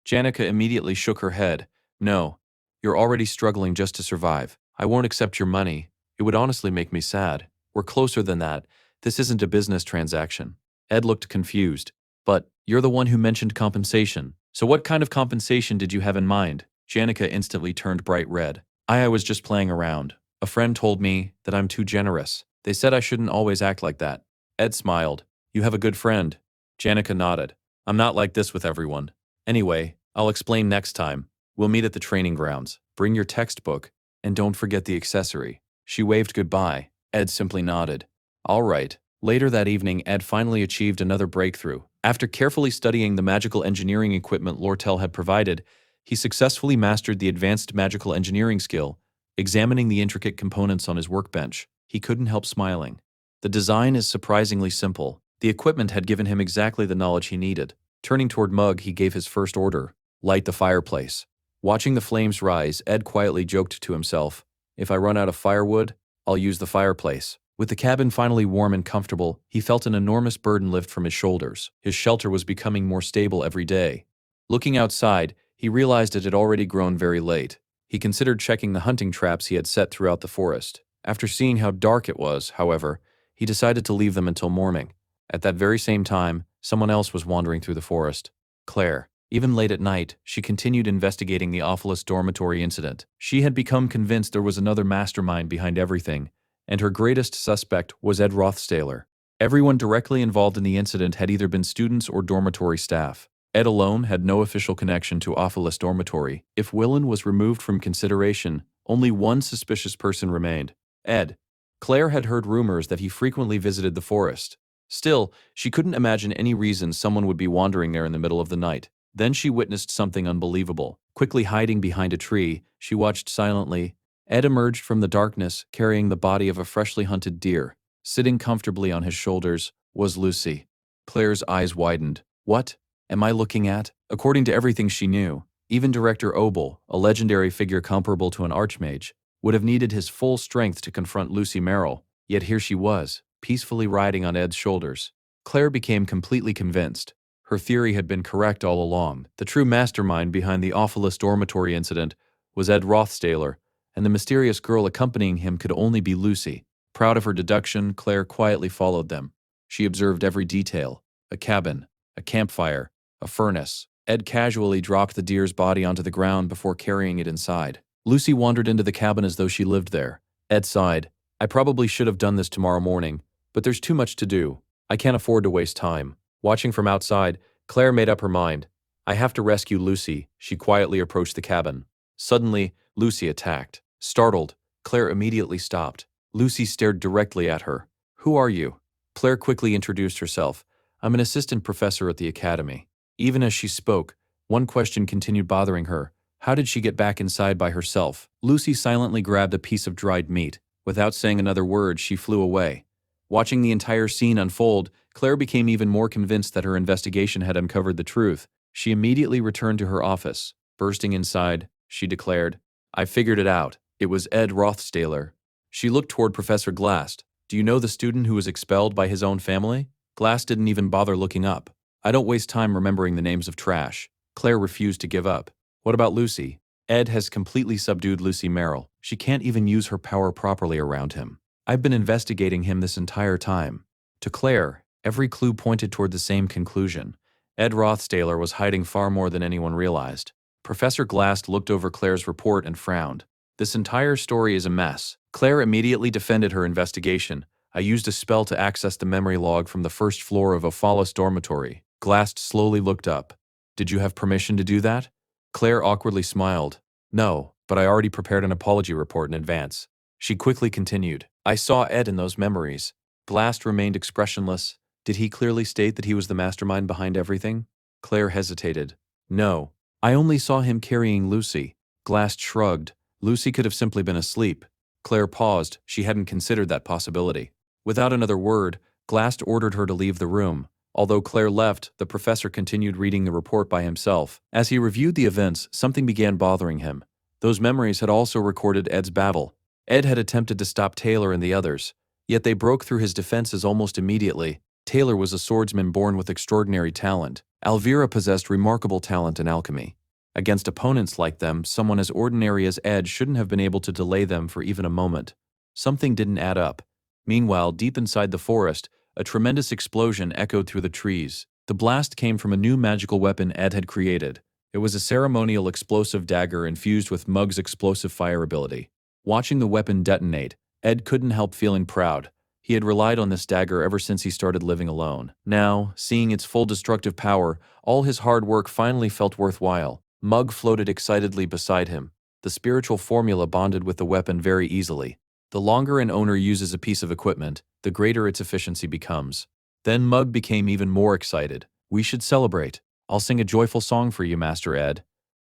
Janica immediately shook her head. "No, you're already struggling just to survive. I won't accept your money. It would honestly make me sad. We're closer than that. This isn't a business transaction." Ed looked confused. "But you're the one who mentioned compensation. So what kind of compensation did you have in mind?" Janica instantly turned bright red. I was just playing around. A friend told me that I'm too generous. They said I shouldn't always act like that." Ed smiled. "You have a good friend." Janica nodded. "I'm not like this with everyone. Anyway, I'll explain next time. We'll meet at the training grounds. Bring your textbook, and don't forget the accessory." She waved goodbye. Ed simply nodded. "All right." Later that evening, Ed finally achieved another breakthrough. After carefully studying the magical engineering equipment Lortel had provided, he successfully mastered the advanced magical engineering skill. Examining the intricate components on his workbench, he couldn't help smiling. The design is surprisingly simple. The equipment had given him exactly the knowledge he needed. Turning toward Mug, he gave his first order: "Light the fireplace." Watching the flames rise, Ed quietly joked to himself, "If I run out of firewood, I'll use the fireplace." With the cabin finally warm and comfortable, he felt an enormous burden lift from his shoulders. His shelter was becoming more stable every day. Looking outside, he realized it had already grown very late. He considered checking the hunting traps he had set throughout the forest. After seeing how dark it was, however, he decided to leave them until morning. At that very same time, someone else was wandering through the forest. Claire. Even late at night, she continued investigating the awfulest dormitory incident. She had become convinced there was another mastermind behind everything, and her greatest suspect was Ed Rothstaler. Everyone directly involved in the incident had either been students or dormitory staff. Ed alone had no official connection to Awfulest Dormitory. If Willen was removed from consideration, only one suspicious person remained: Ed. Claire had heard rumors that he frequently visited the forest. Still, she couldn't imagine any reason someone would be wandering there in the middle of the night. Then she witnessed something unbelievable. Quickly hiding behind a tree, she watched silently. Ed emerged from the darkness, carrying the body of a freshly hunted deer. Sitting comfortably on his shoulders was Lucy. Claire's eyes widened. "What? am I looking at? According to everything she knew, even Director Obel, a legendary figure comparable to an archmage, would have needed his full strength to confront Lucy Merrill, yet here she was, peacefully riding on Ed's shoulders. Claire became completely convinced. Her theory had been correct all along. The true mastermind behind the awfulest dormitory incident was Ed Rothstaler, and the mysterious girl accompanying him could only be Lucy. Proud of her deduction, Claire quietly followed them. She observed every detail: a cabin, a campfire, a furnace. Ed casually dropped the deer's body onto the ground before carrying it inside. Lucy wandered into the cabin as though she lived there. Ed sighed. I probably should have done this tomorrow morning, but there's too much to do. I can't afford to waste time. Watching from outside, Claire made up her mind. I have to rescue Lucy. She quietly approached the cabin. Suddenly, Lucy attacked. Startled, Claire immediately stopped. Lucy stared directly at her. Who are you? Claire quickly introduced herself. I'm an assistant professor at the academy. Even as she spoke, one question continued bothering her. How did she get back inside by herself? Lucy silently grabbed a piece of dried meat. Without saying another word, she flew away. Watching the entire scene unfold, Claire became even more convinced that her investigation had uncovered the truth. She immediately returned to her office. Bursting inside, she declared, I figured it out. It was Ed Rothstaler. She looked toward Professor Glass. Do you know the student who was expelled by his own family? Glass didn't even bother looking up. I don't waste time remembering the names of trash. Claire refused to give up. What about Lucy? Ed has completely subdued Lucy Merrill. She can't even use her power properly around him. I've been investigating him this entire time. To Claire, every clue pointed toward the same conclusion. Ed Rothstaler was hiding far more than anyone realized. Professor Glass looked over Claire's report and frowned. This entire story is a mess. Claire immediately defended her investigation. I used a spell to access the memory log from the first floor of Ophalos dormitory. Glass slowly looked up. Did you have permission to do that? Claire awkwardly smiled. No, but I already prepared an apology report in advance. She quickly continued. I saw Ed in those memories. Glass remained expressionless. Did he clearly state that he was the mastermind behind everything? Claire hesitated. No, I only saw him carrying Lucy. Glass shrugged. Lucy could have simply been asleep. Claire paused. She hadn't considered that possibility. Without another word, Glass ordered her to leave the room. Although Claire left, the professor continued reading the report by himself. As he reviewed the events, something began bothering him. Those memories had also recorded Ed's battle. Ed had attempted to stop Taylor and the others, yet they broke through his defenses almost immediately. Taylor was a swordsman born with extraordinary talent. Alvira possessed remarkable talent in alchemy. Against opponents like them, someone as ordinary as Ed shouldn't have been able to delay them for even a moment. Something didn't add up. Meanwhile, deep inside the forest, a tremendous explosion echoed through the trees. The blast came from a new magical weapon Ed had created. It was a ceremonial explosive dagger infused with Mug's explosive fire ability. Watching the weapon detonate, Ed couldn't help feeling proud. He had relied on this dagger ever since he started living alone. Now, seeing its full destructive power, all his hard work finally felt worthwhile. Mug floated excitedly beside him. The spiritual formula bonded with the weapon very easily. The longer an owner uses a piece of equipment, the greater its efficiency becomes. Then Mug became even more excited. We should celebrate. I'll sing a joyful song for you, Master Ed.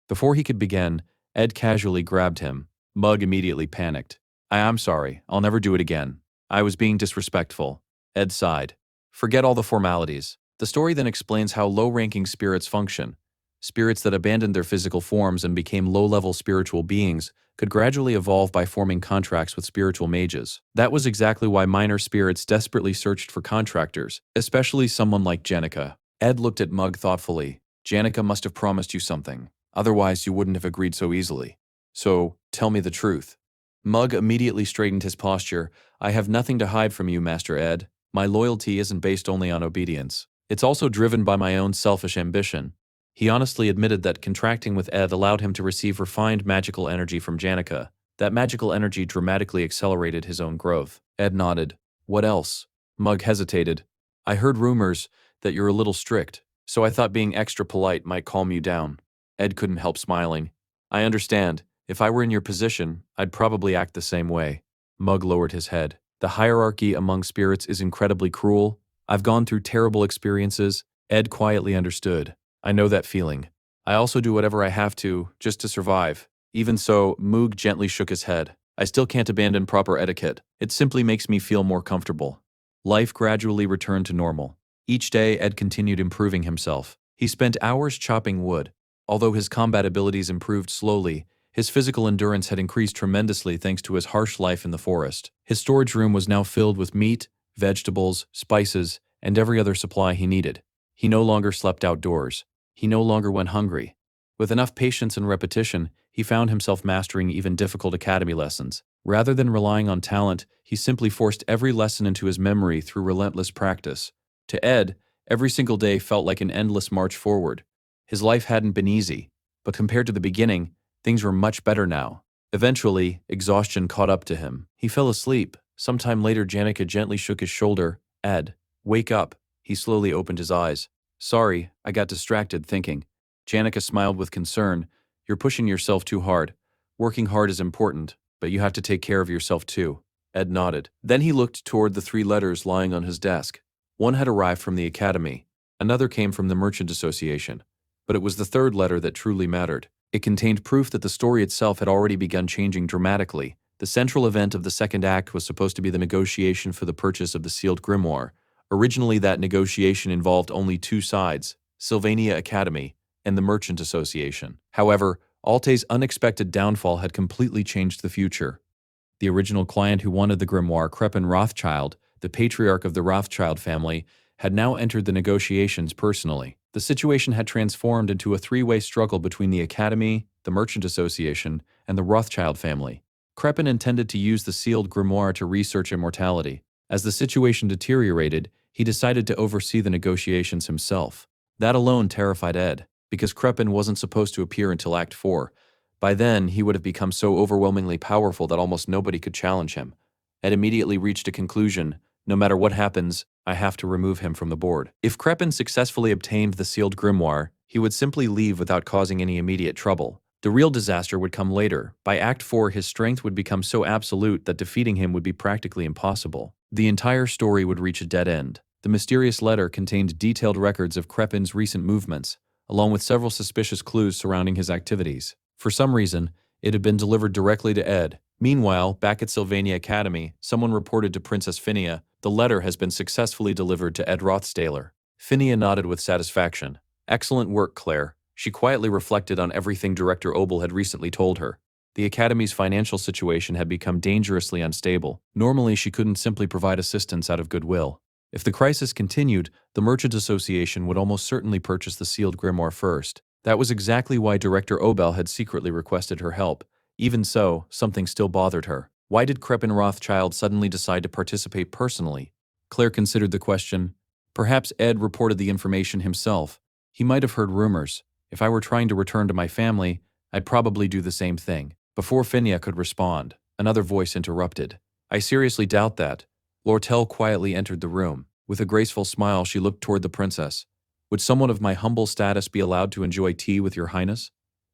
Before he could begin, Ed casually grabbed him. Mug immediately panicked. I'm sorry, I'll never do it again. I was being disrespectful. Ed sighed. Forget all the formalities. The story then explains how low-ranking spirits function. Spirits that abandoned their physical forms and became low-level spiritual beings could gradually evolve by forming contracts with spiritual mages. That was exactly why minor spirits desperately searched for contractors, especially someone like Janica. Ed looked at Mug thoughtfully. Janica must have promised you something. Otherwise, you wouldn't have agreed so easily. So, tell me the truth. Mug immediately straightened his posture. I have nothing to hide from you, Master Ed. My loyalty isn't based only on obedience. It's also driven by my own selfish ambition. He honestly admitted that contracting with Ed allowed him to receive refined magical energy from Janica. That magical energy dramatically accelerated his own growth. Ed nodded. What else? Mug hesitated. I heard rumors that you're a little strict, so I thought being extra polite might calm you down. Ed couldn't help smiling. I understand. If I were in your position, I'd probably act the same way. Mug lowered his head. The hierarchy among spirits is incredibly cruel. I've gone through terrible experiences. Ed quietly understood. I know that feeling. I also do whatever I have to, just to survive. Even so, Moog gently shook his head. I still can't abandon proper etiquette. It simply makes me feel more comfortable. Life gradually returned to normal. Each day, Ed continued improving himself. He spent hours chopping wood. Although his combat abilities improved slowly, his physical endurance had increased tremendously thanks to his harsh life in the forest. His storage room was now filled with meat, vegetables, spices, and every other supply he needed. He no longer slept outdoors. He no longer went hungry. With enough patience and repetition, he found himself mastering even difficult academy lessons. Rather than relying on talent, he simply forced every lesson into his memory through relentless practice. To Ed, every single day felt like an endless march forward. His life hadn't been easy, but compared to the beginning, things were much better now. Eventually, exhaustion caught up to him. He fell asleep. Sometime later, Janica gently shook his shoulder. Ed, wake up. He slowly opened his eyes. Sorry, I got distracted thinking. Janica smiled with concern. You're pushing yourself too hard. Working hard is important, but you have to take care of yourself too. Ed nodded. Then he looked toward the 3 letters lying on his desk. One had arrived from the academy. Another came from the Merchant Association. But it was the 3rd letter that truly mattered. It contained proof that the story itself had already begun changing dramatically. The central event of the 2nd act was supposed to be the negotiation for the purchase of the sealed grimoire. Originally, that negotiation involved only 2 sides, Sylvania Academy and the Merchant Association. However, Alte's unexpected downfall had completely changed the future. The original client who wanted the grimoire, Crepin Rothschild, the patriarch of the Rothschild family, had now entered the negotiations personally. The situation had transformed into a 3-way struggle between the Academy, the Merchant Association, and the Rothschild family. Crepin intended to use the sealed grimoire to research immortality. As the situation deteriorated, he decided to oversee the negotiations himself. That alone terrified Ed, because Crepin wasn't supposed to appear until Act 4. By then, he would have become so overwhelmingly powerful that almost nobody could challenge him. Ed immediately reached a conclusion. No matter what happens, I have to remove him from the board. If Crepin successfully obtained the sealed grimoire, he would simply leave without causing any immediate trouble. The real disaster would come later. By Act 4, his strength would become so absolute that defeating him would be practically impossible. The entire story would reach a dead end. The mysterious letter contained detailed records of Crepin's recent movements, along with several suspicious clues surrounding his activities. For some reason, it had been delivered directly to Ed. Meanwhile, back at Sylvania Academy, someone reported to Princess Phinia, the letter has been successfully delivered to Ed Ruth Taylor. Phinia nodded with satisfaction. Excellent work, Claire. She quietly reflected on everything Director Obel had recently told her. The Academy's financial situation had become dangerously unstable. Normally, she couldn't simply provide assistance out of goodwill. If the crisis continued, the Merchant Association would almost certainly purchase the sealed grimoire first. That was exactly why Director Obel had secretly requested her help. Even so, something still bothered her. Why did Crepin Rothschild suddenly decide to participate personally? Claire considered the question. Perhaps Ed reported the information himself. He might have heard rumors. If I were trying to return to my family, I'd probably do the same thing. Before Phinia could respond, another voice interrupted. I seriously doubt that. Lortel quietly entered the room. With a graceful smile, she looked toward the princess. Would someone of my humble status be allowed to enjoy tea with your highness?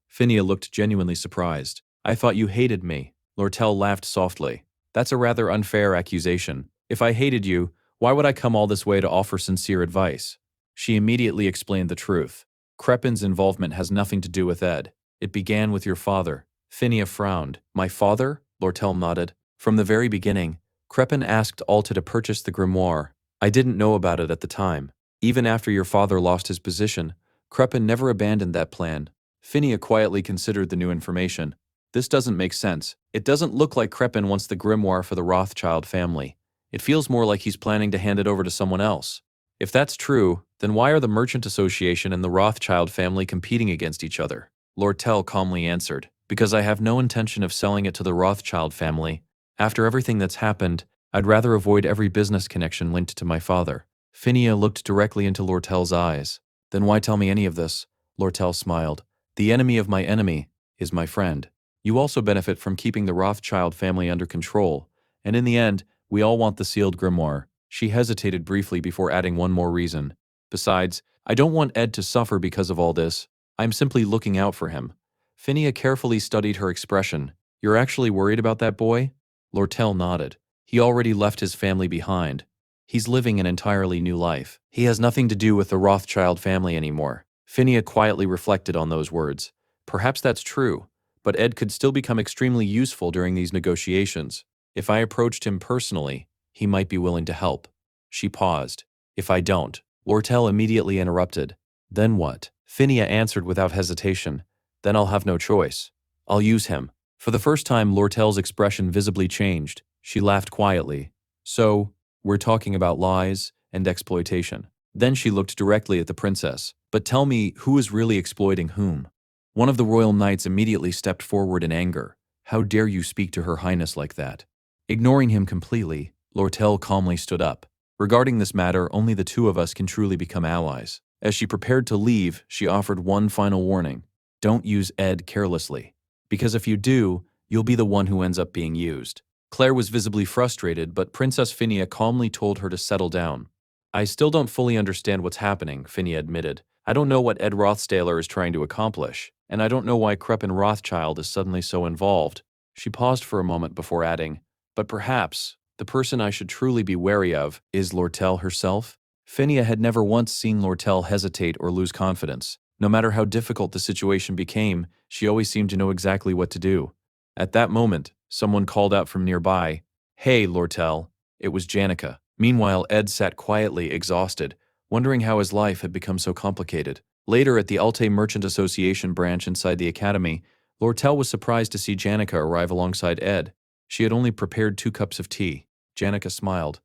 Phinia looked genuinely surprised. I thought you hated me. Lortel laughed softly. That's a rather unfair accusation. If I hated you, why would I come all this way to offer sincere advice? She immediately explained the truth. Crepin's involvement has nothing to do with Ed. It began with your father. Phinia frowned. My father? Lortel nodded. From the very beginning, Crepin asked Alta to purchase the grimoire. I didn't know about it at the time. Even after your father lost his position, Crepin never abandoned that plan. Phinia quietly considered the new information. This doesn't make sense. It doesn't look like Crepin wants the grimoire for the Rothschild family. It feels more like he's planning to hand it over to someone else. If that's true, then why are the Merchant Association and the Rothschild family competing against each other? Lortel calmly answered. Because I have no intention of selling it to the Rothschild family. After everything that's happened, I'd rather avoid every business connection linked to my father. Phinia looked directly into Lortel's eyes. Then why tell me any of this? Lortel smiled. The enemy of my enemy is my friend. You also benefit from keeping the Rothschild family under control, and in the end, we all want the sealed grimoire. She hesitated briefly before adding one more reason. Besides, I don't want Ed to suffer because of all this. I'm simply looking out for him. Phinia carefully studied her expression. You're actually worried about that boy? Lortel nodded. He already left his family behind. He's living an entirely new life. He has nothing to do with the Rothschild family anymore. Phinia quietly reflected on those words. Perhaps that's true, but Ed could still become extremely useful during these negotiations. If I approached him personally, he might be willing to help. She paused. If I don't, Lortel immediately interrupted. Then what? Phinia answered without hesitation. Then I'll have no choice. I'll use him. For the first time, Lortel's expression visibly changed. She laughed quietly. So, we're talking about lies and exploitation. Then she looked directly at the princess. But tell me, who is really exploiting whom? One of the royal knights immediately stepped forward in anger. How dare you speak to Her Highness like that? Ignoring him completely, Lortel calmly stood up. Regarding this matter, only the two of us can truly become allies. As she prepared to leave, she offered one final warning. Don't use Ed carelessly. Because if you do, you'll be the one who ends up being used. Claire was visibly frustrated, but Princess Phinia calmly told her to settle down. I still don't fully understand what's happening, Phinia admitted. I don't know what Ed Rothstaler is trying to accomplish, and I don't know why Kreppen Rothschild is suddenly so involved. She paused for a moment before adding, but perhaps the person I should truly be wary of is Lortel herself? Phinia had never once seen Lortel hesitate or lose confidence. No matter how difficult the situation became, she always seemed to know exactly what to do. At that moment, someone called out from nearby, Hey, Lortel. It was Janica. Meanwhile, Ed sat quietly, exhausted, wondering how his life had become so complicated. Later, at the Alte Merchant Association branch inside the academy, Lortel was surprised to see Janica arrive alongside Ed. She had only prepared 2 cups of tea. Janica smiled.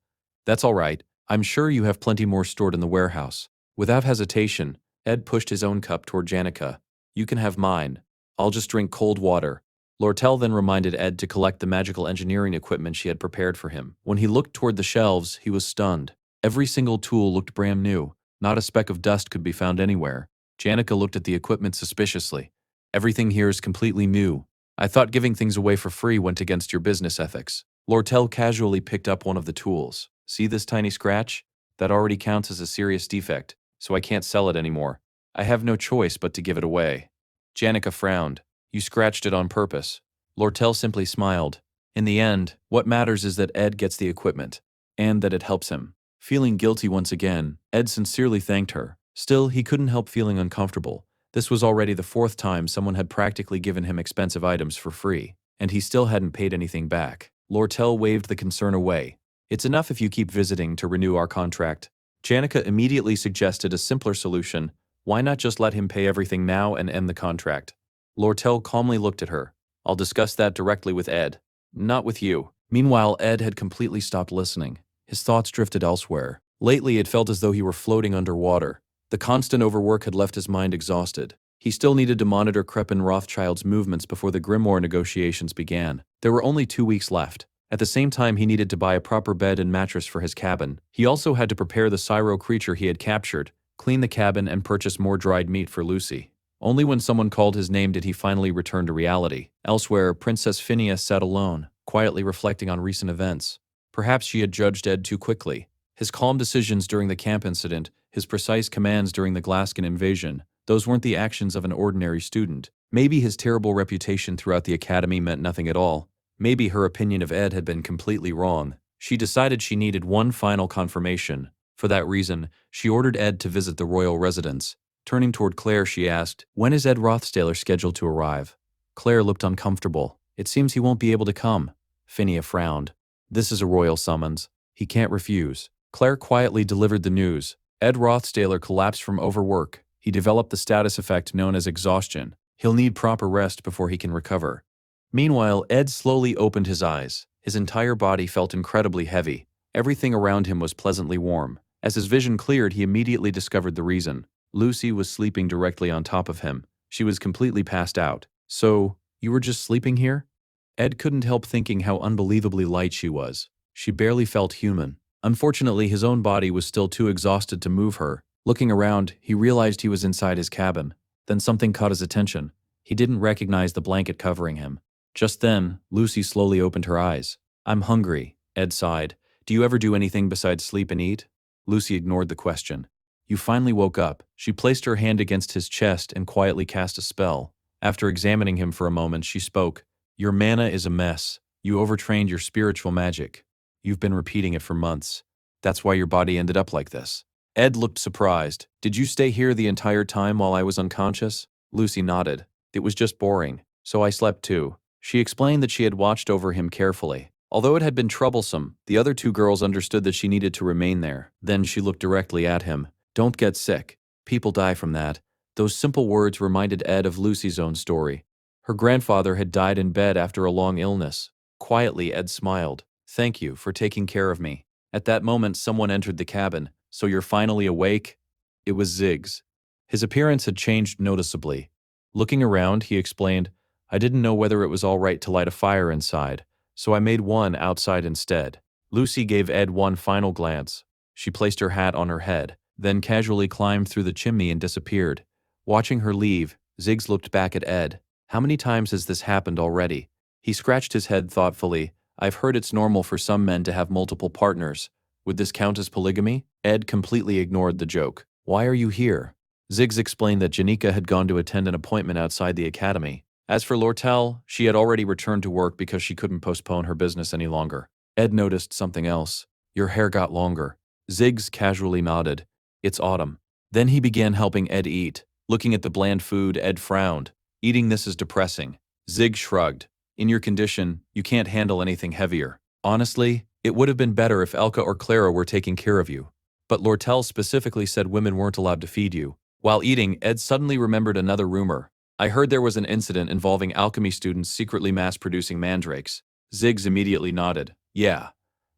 That's all right. I'm sure you have plenty more stored in the warehouse. Without hesitation, Ed pushed his own cup toward Janica. You can have mine. I'll just drink cold water. Lortel then reminded Ed to collect the magical engineering equipment she had prepared for him. When he looked toward the shelves, he was stunned. Every single tool looked brand new. Not a speck of dust could be found anywhere. Janica looked at the equipment suspiciously. Everything here is completely new. I thought giving things away for free went against your business ethics. Lortel casually picked up one of the tools. See this tiny scratch? That already counts as a serious defect, so I can't sell it anymore. I have no choice but to give it away. Janica frowned. You scratched it on purpose. Lortel simply smiled. In the end, what matters is that Ed gets the equipment, and that it helps him. Feeling guilty once again, Ed sincerely thanked her. Still, he couldn't help feeling uncomfortable. This was already the 4th time someone had practically given him expensive items for free, and he still hadn't paid anything back. Lortel waved the concern away. It's enough if you keep visiting to renew our contract. Janica immediately suggested a simpler solution. Why not just let him pay everything now and end the contract? Lortel calmly looked at her. I'll discuss that directly with Ed. Not with you. Meanwhile, Ed had completely stopped listening. His thoughts drifted elsewhere. Lately, it felt as though he were floating underwater. The constant overwork had left his mind exhausted. He still needed to monitor Kreppen Rothschild's movements before the Grimoire negotiations began. There were only 2 weeks left. At the same time, he needed to buy a proper bed and mattress for his cabin. He also had to prepare the Syro creature he had captured, clean the cabin, and purchase more dried meat for Lucy. Only when someone called his name did he finally return to reality. Elsewhere, Princess Phinia sat alone, quietly reflecting on recent events. Perhaps she had judged Ed too quickly. His calm decisions during the camp incident, his precise commands during the Glaskin invasion, those weren't the actions of an ordinary student. Maybe his terrible reputation throughout the academy meant nothing at all. Maybe her opinion of Ed had been completely wrong. She decided she needed one final confirmation. For that reason, she ordered Ed to visit the royal residence. Turning toward Claire, she asked, When is Ed Rothstaler scheduled to arrive? Claire looked uncomfortable. It seems he won't be able to come. Phinia frowned. This is a royal summons. He can't refuse. Claire quietly delivered the news. Ed Rothstaler collapsed from overwork. He developed the status effect known as exhaustion. He'll need proper rest before he can recover. Meanwhile, Ed slowly opened his eyes. His entire body felt incredibly heavy. Everything around him was pleasantly warm. As his vision cleared, he immediately discovered the reason. Lucy was sleeping directly on top of him. She was completely passed out. So, you were just sleeping here? Ed couldn't help thinking how unbelievably light she was. She barely felt human. Unfortunately, his own body was still too exhausted to move her. Looking around, he realized he was inside his cabin. Then something caught his attention. He didn't recognize the blanket covering him. Just then, Lucy slowly opened her eyes. I'm hungry, Ed sighed. Do you ever do anything besides sleep and eat? Lucy ignored the question. You finally woke up. She placed her hand against his chest and quietly cast a spell. After examining him for a moment, she spoke. Your mana is a mess. You overtrained your spiritual magic. You've been repeating it for months. That's why your body ended up like this. Ed looked surprised. Did you stay here the entire time while I was unconscious? Lucy nodded. It was just boring, so I slept too. She explained that she had watched over him carefully. Although it had been troublesome, the other 2 girls understood that she needed to remain there. Then she looked directly at him. Don't get sick. People die from that. Those simple words reminded Ed of Lucy's own story. Her grandfather had died in bed after a long illness. Quietly, Ed smiled. Thank you for taking care of me. At that moment, someone entered the cabin. So you're finally awake? It was Ziggs. His appearance had changed noticeably. Looking around, he explained, I didn't know whether it was all right to light a fire inside, so I made one outside instead. Lucy gave Ed one final glance. She placed her hat on her head, then casually climbed through the chimney and disappeared. Watching her leave, Ziggs looked back at Ed. How many times has this happened already? He scratched his head thoughtfully. I've heard it's normal for some men to have multiple partners. Would this count as polygamy? Ed completely ignored the joke. Why are you here? Ziggs explained that Janika had gone to attend an appointment outside the academy. As for Lortel, she had already returned to work because she couldn't postpone her business any longer. Ed noticed something else. Your hair got longer. Ziggs casually nodded. It's autumn. Then he began helping Ed eat. Looking at the bland food, Ed frowned. Eating this is depressing. Ziggs shrugged. In your condition, you can't handle anything heavier. Honestly, it would have been better if Elka or Clara were taking care of you. But Lortel specifically said women weren't allowed to feed you. While eating, Ed suddenly remembered another rumor. I heard there was an incident involving alchemy students secretly mass-producing mandrakes. Ziggs immediately nodded. Yeah.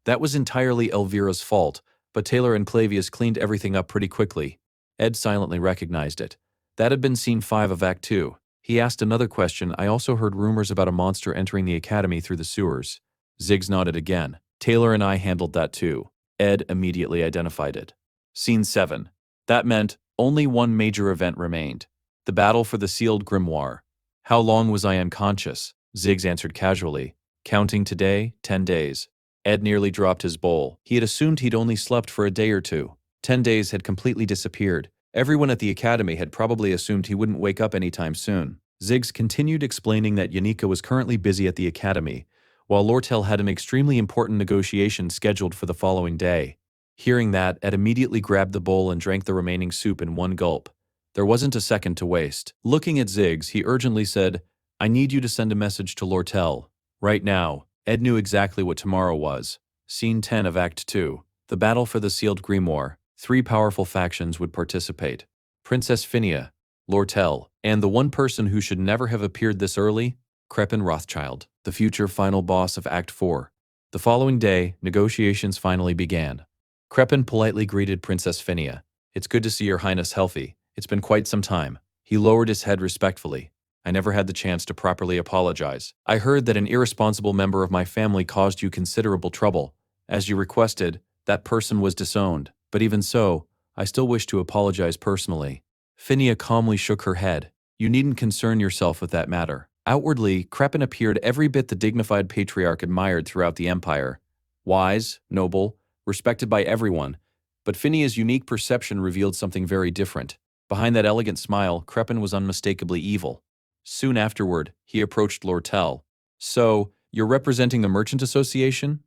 That was entirely Elvira's fault, but Taylor and Clavius cleaned everything up pretty quickly. Ed silently recognized it. That had been Scene 5 of Act 2. He asked another question. I also heard rumors about a monster entering the academy through the sewers. Ziggs nodded again. Taylor and I handled that too. Ed immediately identified it. Scene 7. That meant only one major event remained. The battle for the sealed grimoire. How long was I unconscious? Ziggs answered casually. Counting today, 10 days. Ed nearly dropped his bowl. He had assumed he'd only slept for a day or two. 10 days had completely disappeared. Everyone at the academy had probably assumed he wouldn't wake up anytime soon. Ziggs continued explaining that Janika was currently busy at the academy, while Lortel had an extremely important negotiation scheduled for the following day. Hearing that, Ed immediately grabbed the bowl and drank the remaining soup in one gulp. There wasn't a second to waste. Looking at Ziggs, he urgently said, I need you to send a message to Lortel. Right now. Ed knew exactly what tomorrow was. Scene 10 of Act 2. The battle for the sealed grimoire. 3 powerful factions would participate. Princess Phinia, Lortel, and the one person who should never have appeared this early, Crepin Rothschild, the future final boss of Act 4. The following day, negotiations finally began. Crepin politely greeted Princess Phinia. It's good to see your highness healthy. It's been quite some time. He lowered his head respectfully. I never had the chance to properly apologize. I heard that an irresponsible member of my family caused you considerable trouble. As you requested, that person was disowned. But even so, I still wish to apologize personally. Phinia calmly shook her head. You needn't concern yourself with that matter. Outwardly, Crepin appeared every bit the dignified patriarch admired throughout the empire. Wise, noble, respected by everyone. But Phinia's unique perception revealed something very different. Behind that elegant smile, Crepin was unmistakably evil. Soon afterward, he approached Lortel. So, you're representing the Merchant Association?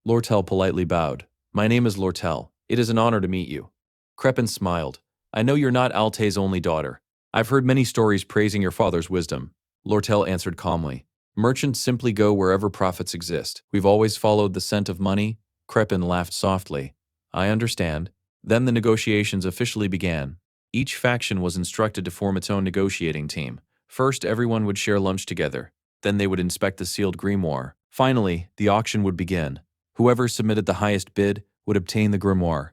Lortel politely bowed. My name is Lortel. It is an honor to meet you. Crepin smiled. I know you're not Alte's only daughter. I've heard many stories praising your father's wisdom. Lortel answered calmly. Merchants simply go wherever profits exist. We've always followed the scent of money. Crepin laughed softly. I understand. Then the negotiations officially began. Each faction was instructed to form its own negotiating team. First, everyone would share lunch together. Then they would inspect the sealed grimoire. Finally, the auction would begin. Whoever submitted the highest bid would obtain the grimoire.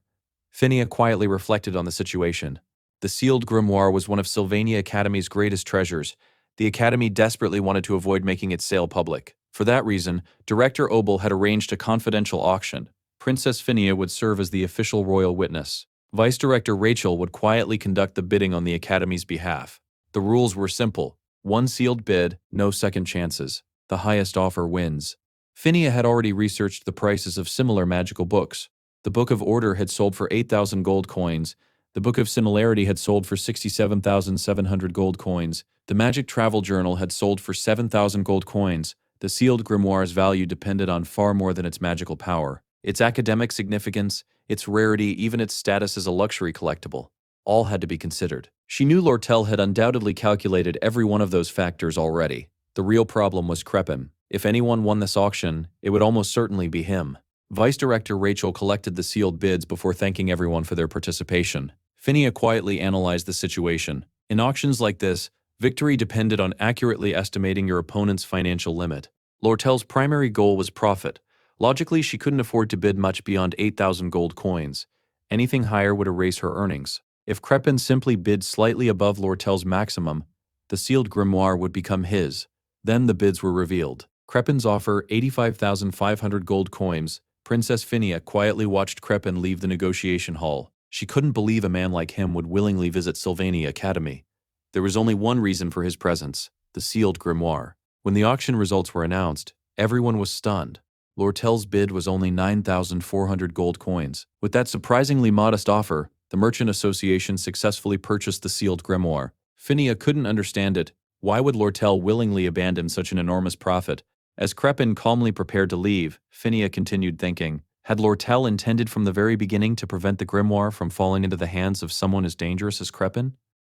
Phinia quietly reflected on the situation. The sealed grimoire was one of Sylvania Academy's greatest treasures. The Academy desperately wanted to avoid making its sale public. For that reason, Director Obel had arranged a confidential auction. Princess Phinia would serve as the official royal witness. Vice Director Rachel would quietly conduct the bidding on the Academy's behalf. The rules were simple. One sealed bid, no second chances. The highest offer wins. Phinia had already researched the prices of similar magical books. The Book of Order had sold for 8,000 gold coins. The Book of Similarity had sold for 67,700 gold coins. The Magic Travel Journal had sold for 7,000 gold coins. The sealed grimoire's value depended on far more than its magical power. Its academic significance, its rarity, even its status as a luxury collectible. All had to be considered. She knew Lortel had undoubtedly calculated every one of those factors already. The real problem was Crepin. If anyone won this auction, it would almost certainly be him. Vice Director Rachel collected the sealed bids before thanking everyone for their participation. Phinia quietly analyzed the situation. In auctions like this, victory depended on accurately estimating your opponent's financial limit. Lortel's primary goal was profit. Logically, she couldn't afford to bid much beyond 8,000 gold coins. Anything higher would erase her earnings. If Crepin simply bid slightly above Lortel's maximum, the sealed grimoire would become his. Then the bids were revealed. Crepin's offer, 85,500 gold coins. Princess Phinia quietly watched Crepin leave the negotiation hall. She couldn't believe a man like him would willingly visit Sylvania Academy. There was only one reason for his presence: the sealed grimoire. When the auction results were announced, everyone was stunned. Lortel's bid was only 9,400 gold coins. With that surprisingly modest offer, the Merchant Association successfully purchased the sealed grimoire. Phinia couldn't understand it. Why would Lortel willingly abandon such an enormous profit? As Crepin calmly prepared to leave, Phinia continued thinking. Had Lortel intended from the very beginning to prevent the grimoire from falling into the hands of someone as dangerous as Crepin?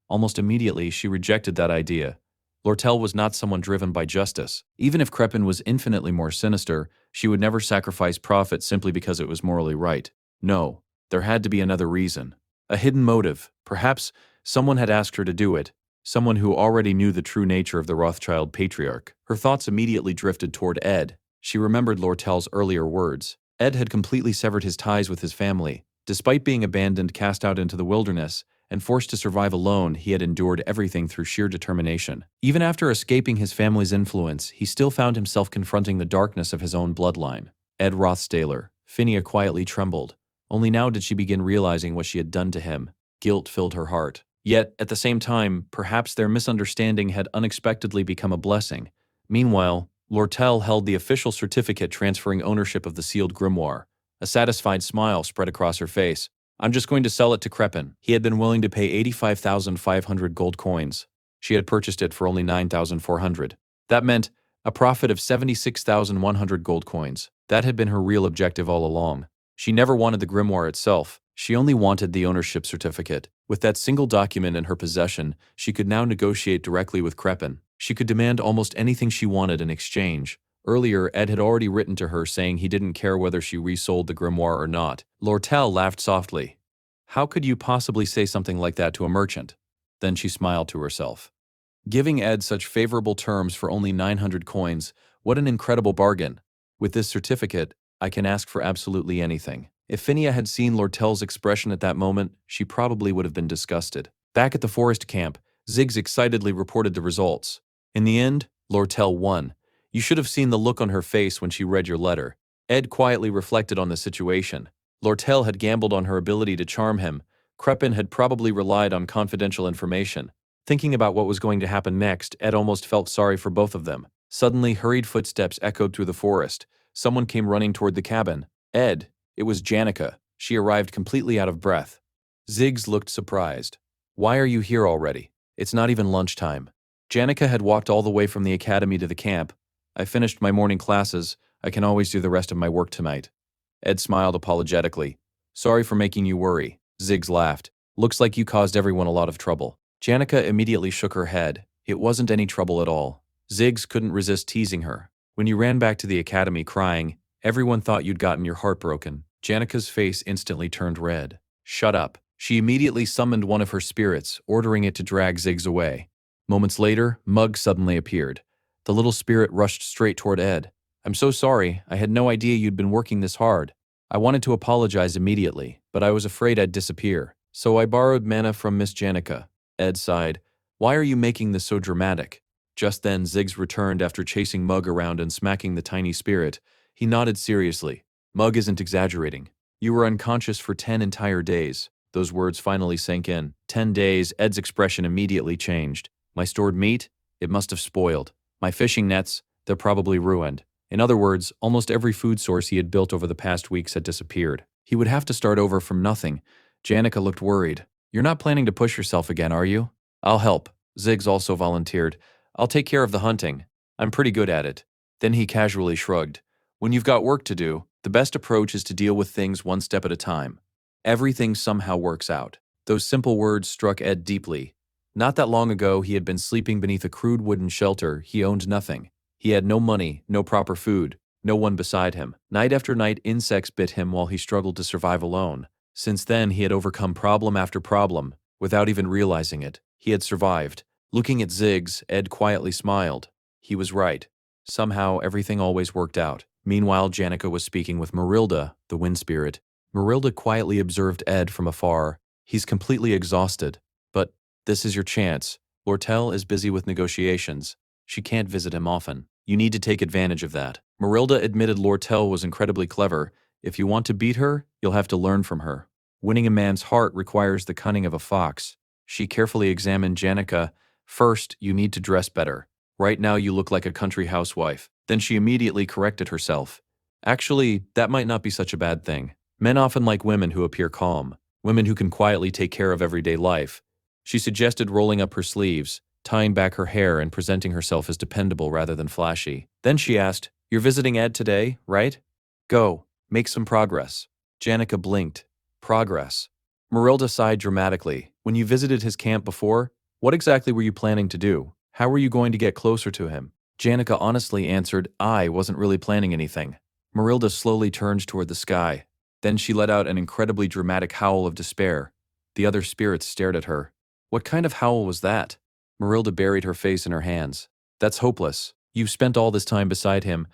Almost immediately, she rejected that idea. Lortel was not someone driven by justice. Even if Crepin was infinitely more sinister, she would never sacrifice profit simply because it was morally right. No, there had to be another reason. A hidden motive. Perhaps someone had asked her to do it. Someone who already knew the true nature of the Rothschild patriarch. Her thoughts immediately drifted toward Ed. She remembered Lortel's earlier words. Ed had completely severed his ties with his family. Despite being abandoned, cast out into the wilderness, and forced to survive alone, he had endured everything through sheer determination. Even after escaping his family's influence, he still found himself confronting the darkness of his own bloodline. Ed Ruth Taylor. Phinia quietly trembled. Only now did she begin realizing what she had done to him. Guilt filled her heart. Yet, at the same time, perhaps their misunderstanding had unexpectedly become a blessing. Meanwhile, Lortel held the official certificate transferring ownership of the sealed grimoire. A satisfied smile spread across her face. I'm just going to sell it to Crepin. He had been willing to pay 85,500 gold coins. She had purchased it for only 9,400. That meant a profit of 76,100 gold coins. That had been her real objective all along. She never wanted the grimoire itself. She only wanted the ownership certificate. With that single document in her possession, she could now negotiate directly with Crepin. She could demand almost anything she wanted in exchange. Earlier, Ed had already written to her saying he didn't care whether she resold the grimoire or not. Lortel laughed softly. How could you possibly say something like that to a merchant? Then she smiled to herself. Giving Ed such favorable terms for only 900 coins, what an incredible bargain. With this certificate, I can ask for absolutely anything. If Phinia had seen Lortel's expression at that moment, she probably would have been disgusted. Back at the forest camp, Ziggs excitedly reported the results. In the end, Lortel won. You should have seen the look on her face when she read your letter. Ed quietly reflected on the situation. Lortel had gambled on her ability to charm him. Crepin had probably relied on confidential information. Thinking about what was going to happen next, Ed almost felt sorry for both of them. Suddenly, hurried footsteps echoed through the forest. Someone came running toward the cabin. Ed. It was Janica. She arrived completely out of breath. Ziggs looked surprised. Why are you here already? It's not even lunchtime. Janica had walked all the way from the academy to the camp. I finished my morning classes. I can always do the rest of my work tonight. Ed smiled apologetically. Sorry for making you worry. Ziggs laughed. Looks like you caused everyone a lot of trouble. Janica immediately shook her head. It wasn't any trouble at all. Ziggs couldn't resist teasing her. When you ran back to the academy crying, everyone thought you'd gotten your heart broken. Janica's face instantly turned red. Shut up. She immediately summoned one of her spirits, ordering it to drag Ziggs away. Moments later, Mug suddenly appeared. The little spirit rushed straight toward Ed. I'm so sorry. I had no idea you'd been working this hard. I wanted to apologize immediately, but I was afraid I'd disappear. So I borrowed mana from Miss Janica. Ed sighed. Why are you making this so dramatic? Just then, Ziggs returned after chasing Mug around and smacking the tiny spirit. He nodded seriously. Mug isn't exaggerating. You were unconscious for 10 entire days. Those words finally sank in. 10 days, Ed's expression immediately changed. My stored meat? It must have spoiled. My fishing nets? They're probably ruined. In other words, almost every food source he had built over the past weeks had disappeared. He would have to start over from nothing. Janica looked worried. You're not planning to push yourself again, are you? I'll help. Ziggs also volunteered. I'll take care of the hunting. I'm pretty good at it. Then he casually shrugged. When you've got work to do, the best approach is to deal with things one step at a time. Everything somehow works out. Those simple words struck Ed deeply. Not that long ago, he had been sleeping beneath a crude wooden shelter. He owned nothing. He had no money, no proper food, no one beside him. Night after night, insects bit him while he struggled to survive alone. Since then, he had overcome problem after problem, without even realizing it. He had survived. Looking at Ziggs, Ed quietly smiled. He was right. Somehow, everything always worked out. Meanwhile, Janica was speaking with Marilda, the wind spirit. Marilda quietly observed Ed from afar. He's completely exhausted. But this is your chance. Lortel is busy with negotiations. She can't visit him often. You need to take advantage of that. Marilda admitted Lortel was incredibly clever. If you want to beat her, you'll have to learn from her. Winning a man's heart requires the cunning of a fox. She carefully examined Janica. First, you need to dress better. Right now you look like a country housewife. Then she immediately corrected herself. Actually, that might not be such a bad thing. Men often like women who appear calm, women who can quietly take care of everyday life. She suggested rolling up her sleeves, tying back her hair and presenting herself as dependable rather than flashy. Then she asked, "You're visiting Ed today, right? Go, make some progress." Janica blinked. Progress. Marilda sighed dramatically. When you visited his camp before, what exactly were you planning to do? How were you going to get closer to him? Janica honestly answered, I wasn't really planning anything. Marilda slowly turned toward the sky. Then she let out an incredibly dramatic howl of despair. The other spirits stared at her. What kind of howl was that? Marilda buried her face in her hands. That's hopeless. You've spent all this time beside him,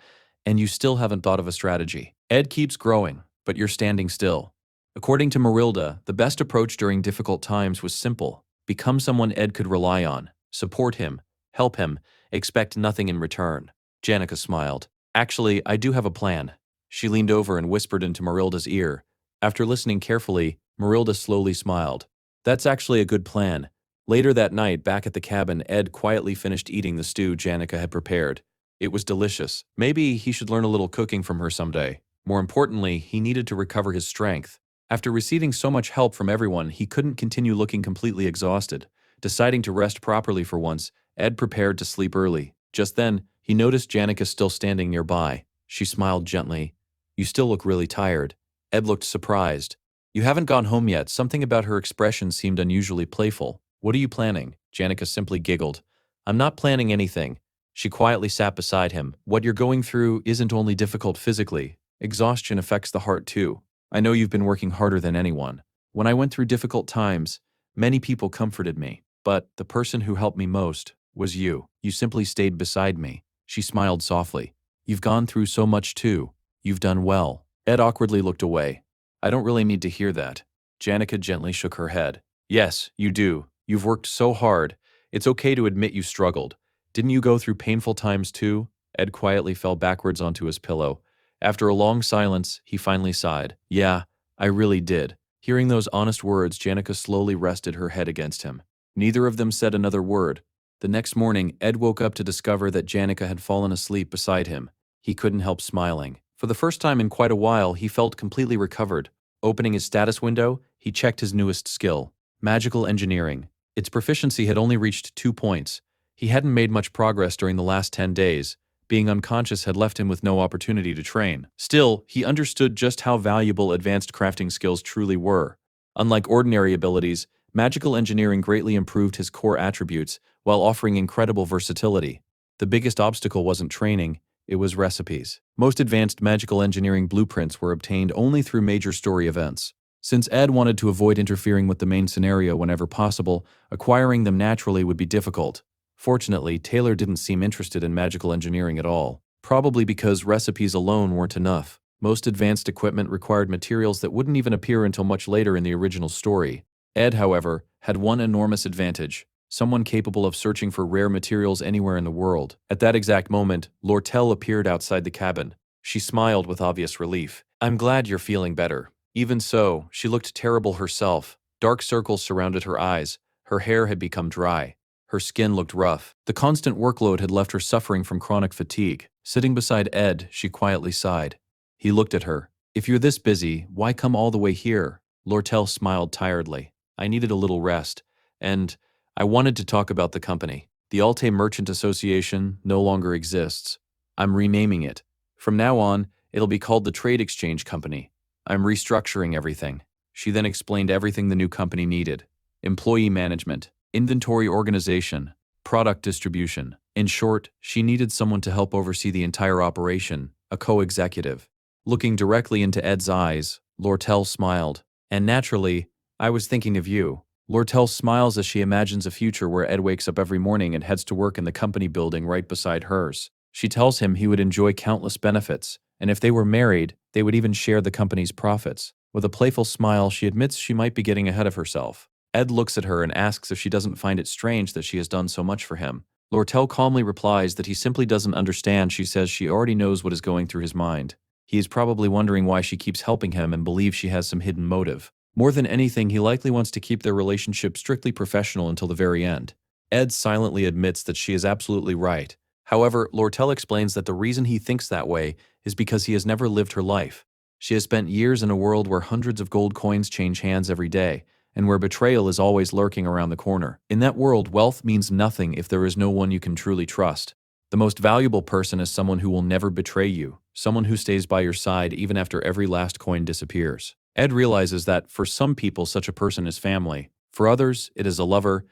and you still haven't thought of a strategy. Ed keeps growing, but you're standing still. According to Marilda, the best approach during difficult times was simple. Become someone Ed could rely on. Support him. Help him. Expect nothing in return. Janica smiled. Actually, I do have a plan. She leaned over and whispered into Marilda's ear. After listening carefully, Marilda slowly smiled. That's actually a good plan. Later that night, back at the cabin, Ed quietly finished eating the stew Janica had prepared. It was delicious. Maybe he should learn a little cooking from her someday. More importantly, he needed to recover his strength. After receiving so much help from everyone, he couldn't continue looking completely exhausted. Deciding to rest properly for once, Ed prepared to sleep early. Just then, he noticed Janica still standing nearby. She smiled gently. You still look really tired. Ed looked surprised. You haven't gone home yet. Something about her expression seemed unusually playful. What are you planning? Janica simply giggled. I'm not planning anything. She quietly sat beside him. What you're going through isn't only difficult physically. Exhaustion affects the heart too. I know you've been working harder than anyone. When I went through difficult times, many people comforted me. But the person who helped me most was you. You simply stayed beside me. She smiled softly. You've gone through so much too. You've done well. Ed awkwardly looked away. I don't really need to hear that. Janica gently shook her head. Yes, you do. You've worked so hard. It's okay to admit you struggled. Didn't you go through painful times too? Ed quietly fell backwards onto his pillow. After a long silence, he finally sighed. Yeah, I really did. Hearing those honest words, Janica slowly rested her head against him. Neither of them said another word. The next morning, Ed woke up to discover that Janica had fallen asleep beside him. He couldn't help smiling. For the first time in quite a while, he felt completely recovered. Opening his status window, he checked his newest skill, magical engineering. Its proficiency had only reached 2 points. He hadn't made much progress during the last 10 days. Being unconscious had left him with no opportunity to train. Still, he understood just how valuable advanced crafting skills truly were. Unlike ordinary abilities, magical engineering greatly improved his core attributes while offering incredible versatility. The biggest obstacle wasn't training, it was recipes. Most advanced magical engineering blueprints were obtained only through major story events. Since Ed wanted to avoid interfering with the main scenario whenever possible, acquiring them naturally would be difficult. Fortunately, Taylor didn't seem interested in magical engineering at all, probably because recipes alone weren't enough. Most advanced equipment required materials that wouldn't even appear until much later in the original story. Ed, however, had one enormous advantage: someone capable of searching for rare materials anywhere in the world. At that exact moment, Lortel appeared outside the cabin. She smiled with obvious relief. I'm glad you're feeling better. Even so, she looked terrible herself. Dark circles surrounded her eyes. Her hair had become dry. Her skin looked rough. The constant workload had left her suffering from chronic fatigue. Sitting beside Ed, she quietly sighed. He looked at her. If you're this busy, why come all the way here? Lortel smiled tiredly. I needed a little rest. And I wanted to talk about the company. The Alte Merchant Association no longer exists. I'm renaming it. From now on, it'll be called the Trade Exchange Company. I'm restructuring everything. She then explained everything the new company needed. Employee management, inventory organization, product distribution. In short, she needed someone to help oversee the entire operation, a co-executive. Looking directly into Ed's eyes, Lortel smiled. And naturally, I was thinking of you. Lortel smiles as she imagines a future where Ed wakes up every morning and heads to work in the company building right beside hers. She tells him he would enjoy countless benefits, and if they were married, they would even share the company's profits. With a playful smile, she admits she might be getting ahead of herself. Ed looks at her and asks if she doesn't find it strange that she has done so much for him. Lortel calmly replies that he simply doesn't understand. She says she already knows what is going through his mind. He is probably wondering why she keeps helping him and believes she has some hidden motive. More than anything, he likely wants to keep their relationship strictly professional until the very end. Ed silently admits that she is absolutely right. However, Lortel explains that the reason he thinks that way is because he has never lived her life. She has spent years in a world where hundreds of gold coins change hands every day, and where betrayal is always lurking around the corner. In that world, wealth means nothing if there is no one you can truly trust. The most valuable person is someone who will never betray you, someone who stays by your side even after every last coin disappears. Ed realizes that, for some people, such a person is family. For others, it is a lover,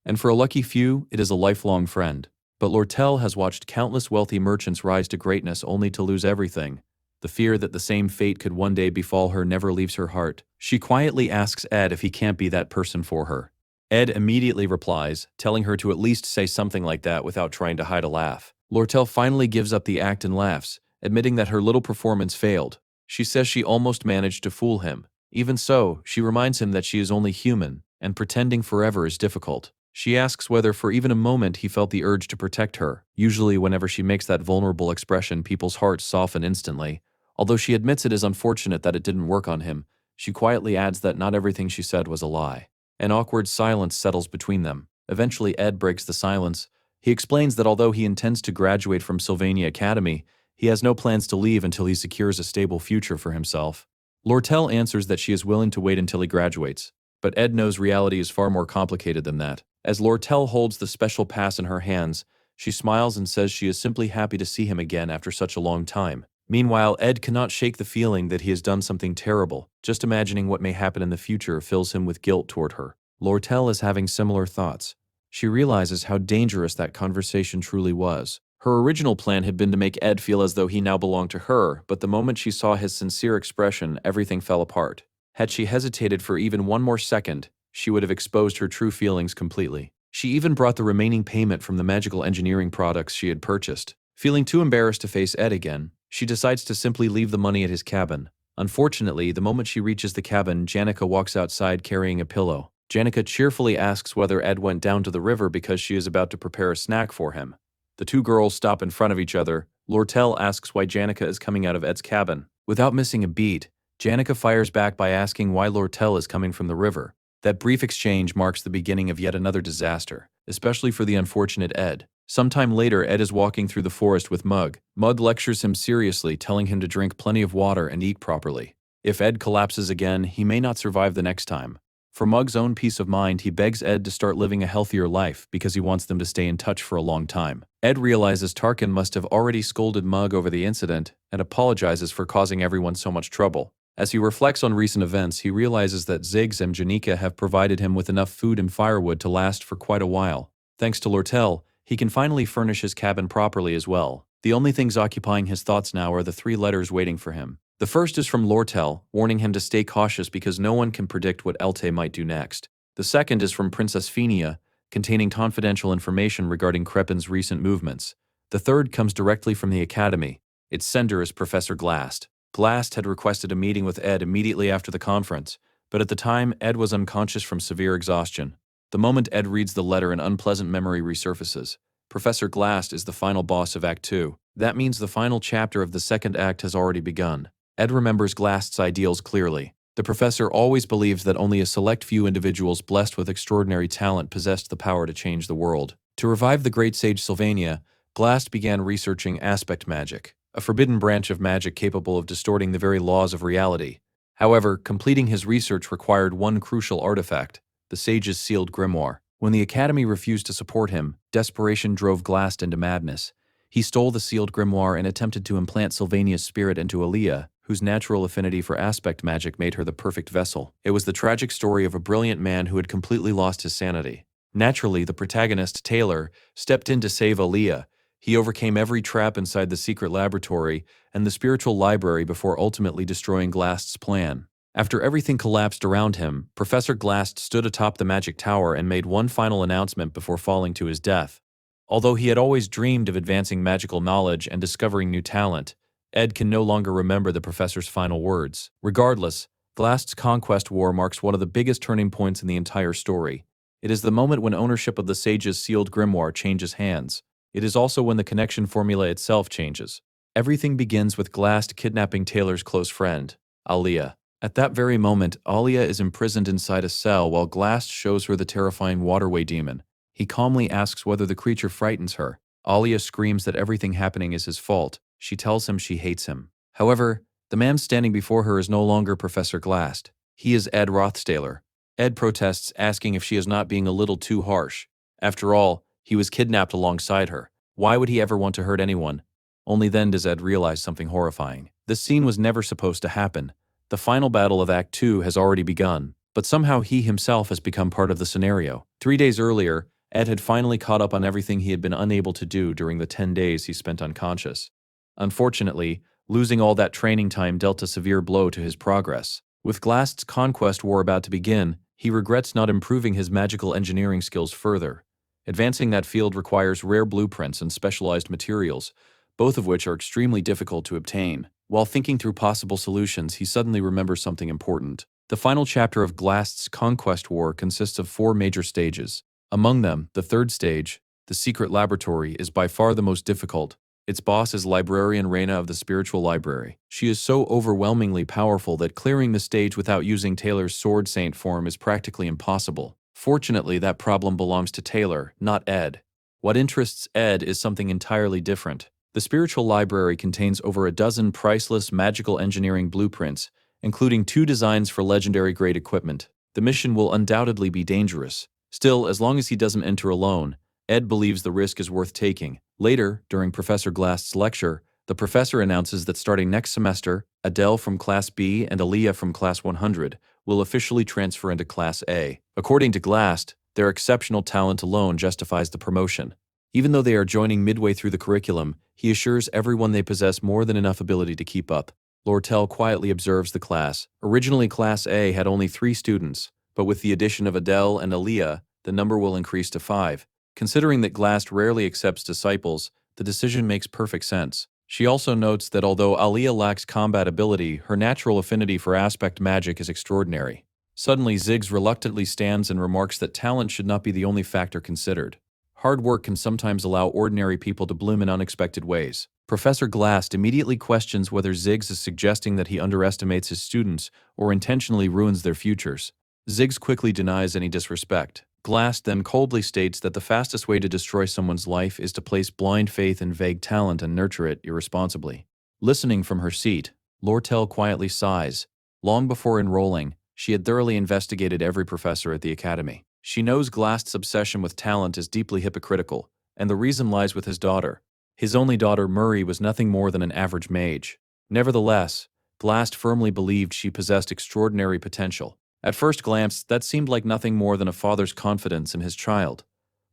and for a lucky few, it is a lifelong friend. But Lortel has watched countless wealthy merchants rise to greatness only to lose everything. The fear that the same fate could one day befall her never leaves her heart. She quietly asks Ed if he can't be that person for her. Ed immediately replies, telling her to at least say something like that without trying to hide a laugh. Lortel finally gives up the act and laughs, admitting that her little performance failed. She says she almost managed to fool him. Even so, she reminds him that she is only human, and pretending forever is difficult. She asks whether for even a moment he felt the urge to protect her. Usually whenever she makes that vulnerable expression, people's hearts soften instantly. Although she admits it is unfortunate that it didn't work on him, she quietly adds that not everything she said was a lie. An awkward silence settles between them. Eventually, Ed breaks the silence. He explains that although he intends to graduate from Sylvania Academy, he has no plans to leave until he secures a stable future for himself. Lortel answers that she is willing to wait until he graduates, but Ed knows reality is far more complicated than that. As Lortel holds the special pass in her hands, she smiles and says she is simply happy to see him again after such a long time. Meanwhile, Ed cannot shake the feeling that he has done something terrible. Just imagining what may happen in the future fills him with guilt toward her. Lortel is having similar thoughts. She realizes how dangerous that conversation truly was. Her original plan had been to make Ed feel as though he now belonged to her, but the moment she saw his sincere expression, everything fell apart. Had she hesitated for even one more second, she would have exposed her true feelings completely. She even brought the remaining payment from the magical engineering products she had purchased. Feeling too embarrassed to face Ed again, she decides to simply leave the money at his cabin. Unfortunately, the moment she reaches the cabin, Janica walks outside carrying a pillow. Janica cheerfully asks whether Ed went down to the river because she is about to prepare a snack for him. The two girls stop in front of each other. Lortel asks why Janica is coming out of Ed's cabin. Without missing a beat, Janica fires back by asking why Lortel is coming from the river. That brief exchange marks the beginning of yet another disaster, especially for the unfortunate Ed. Sometime later, Ed is walking through the forest with Mug. Mug lectures him seriously, telling him to drink plenty of water and eat properly. If Ed collapses again, he may not survive the next time. For Mug's own peace of mind, he begs Ed to start living a healthier life because he wants them to stay in touch for a long time. Ed realizes Tarkin must have already scolded Mug over the incident and apologizes for causing everyone so much trouble. As he reflects on recent events, he realizes that Ziggs and Janica have provided him with enough food and firewood to last for quite a while. Thanks to Lortel, he can finally furnish his cabin properly as well. The only things occupying his thoughts now are the 3 letters waiting for him. The first is from Lortel, warning him to stay cautious because no one can predict what Elte might do next. The second is from Princess Phenia, containing confidential information regarding Crepin's recent movements. The third comes directly from the Academy. Its sender is Professor Glast. Glast had requested a meeting with Ed immediately after the conference, but at the time, Ed was unconscious from severe exhaustion. The moment Ed reads the letter, an unpleasant memory resurfaces. Professor Glast is the final boss of Act 2. That means the final chapter of the second act has already begun. Ed remembers Glast's ideals clearly. The professor always believed that only a select few individuals blessed with extraordinary talent possessed the power to change the world. To revive the great sage Sylvania, Glast began researching aspect magic, a forbidden branch of magic capable of distorting the very laws of reality. However, completing his research required one crucial artifact, the sage's sealed grimoire. When the Academy refused to support him, desperation drove Glast into madness. He stole the sealed grimoire and attempted to implant Sylvania's spirit into Aaliyah, whose natural affinity for aspect magic made her the perfect vessel. It was the tragic story of a brilliant man who had completely lost his sanity. Naturally, the protagonist, Taylor, stepped in to save Aaliyah. He overcame every trap inside the secret laboratory and the spiritual library before ultimately destroying Glast's plan. After everything collapsed around him, Professor Glast stood atop the magic tower and made one final announcement before falling to his death. Although he had always dreamed of advancing magical knowledge and discovering new talent, Ed can no longer remember the professor's final words. Regardless, Glast's conquest war marks one of the biggest turning points in the entire story. It is the moment when ownership of the sage's sealed grimoire changes hands. It is also when the connection formula itself changes. Everything begins with Glast kidnapping Taylor's close friend, Alia. At that very moment, Alia is imprisoned inside a cell while Glast shows her the terrifying waterway demon. He calmly asks whether the creature frightens her. Alia screams that everything happening is his fault. She tells him she hates him. However, the man standing before her is no longer Professor Glast. He is Ed Taylor. Ed protests, asking if she is not being a little too harsh. After all, he was kidnapped alongside her. Why would he ever want to hurt anyone? Only then does Ed realize something horrifying. This scene was never supposed to happen. The final battle of Act 2 has already begun, but somehow he himself has become part of the scenario. 3 days earlier, Ed had finally caught up on everything he had been unable to do during the 10 days he spent unconscious. Unfortunately, losing all that training time dealt a severe blow to his progress. With Glast's conquest war about to begin, he regrets not improving his magical engineering skills further. Advancing that field requires rare blueprints and specialized materials, both of which are extremely difficult to obtain. While thinking through possible solutions, he suddenly remembers something important. The final chapter of Glast's conquest war consists of 4 major stages. Among them, the 3rd stage, the secret laboratory, is by far the most difficult. Its boss is Librarian Reina of the Spiritual Library. She is so overwhelmingly powerful that clearing the stage without using Taylor's Sword Saint form is practically impossible. Fortunately, that problem belongs to Taylor, not Ed. What interests Ed is something entirely different. The Spiritual Library contains over a dozen priceless magical engineering blueprints, including 2 designs for legendary-grade equipment. The mission will undoubtedly be dangerous. Still, as long as he doesn't enter alone, Ed believes the risk is worth taking. Later, during Professor Glast's lecture, the professor announces that starting next semester, Adele from Class B and Aaliyah from Class 100 will officially transfer into Class A. According to Glast, their exceptional talent alone justifies the promotion. Even though they are joining midway through the curriculum, he assures everyone they possess more than enough ability to keep up. Lortel quietly observes the class. Originally, Class A had only 3 students, but with the addition of Adele and Aaliyah, the number will increase to 5. Considering that Glast rarely accepts disciples, the decision makes perfect sense. She also notes that although Aaliyah lacks combat ability, her natural affinity for aspect magic is extraordinary. Suddenly, Ziggs reluctantly stands and remarks that talent should not be the only factor considered. Hard work can sometimes allow ordinary people to bloom in unexpected ways. Professor Glast immediately questions whether Ziggs is suggesting that he underestimates his students or intentionally ruins their futures. Ziggs quickly denies any disrespect. Glast then coldly states that the fastest way to destroy someone's life is to place blind faith in vague talent and nurture it irresponsibly. Listening from her seat, Lortel quietly sighs. Long before enrolling, she had thoroughly investigated every professor at the academy. She knows Glast's obsession with talent is deeply hypocritical, and the reason lies with his daughter. His only daughter, Murray, was nothing more than an average mage. Nevertheless, Glast firmly believed she possessed extraordinary potential. At first glance, that seemed like nothing more than a father's confidence in his child.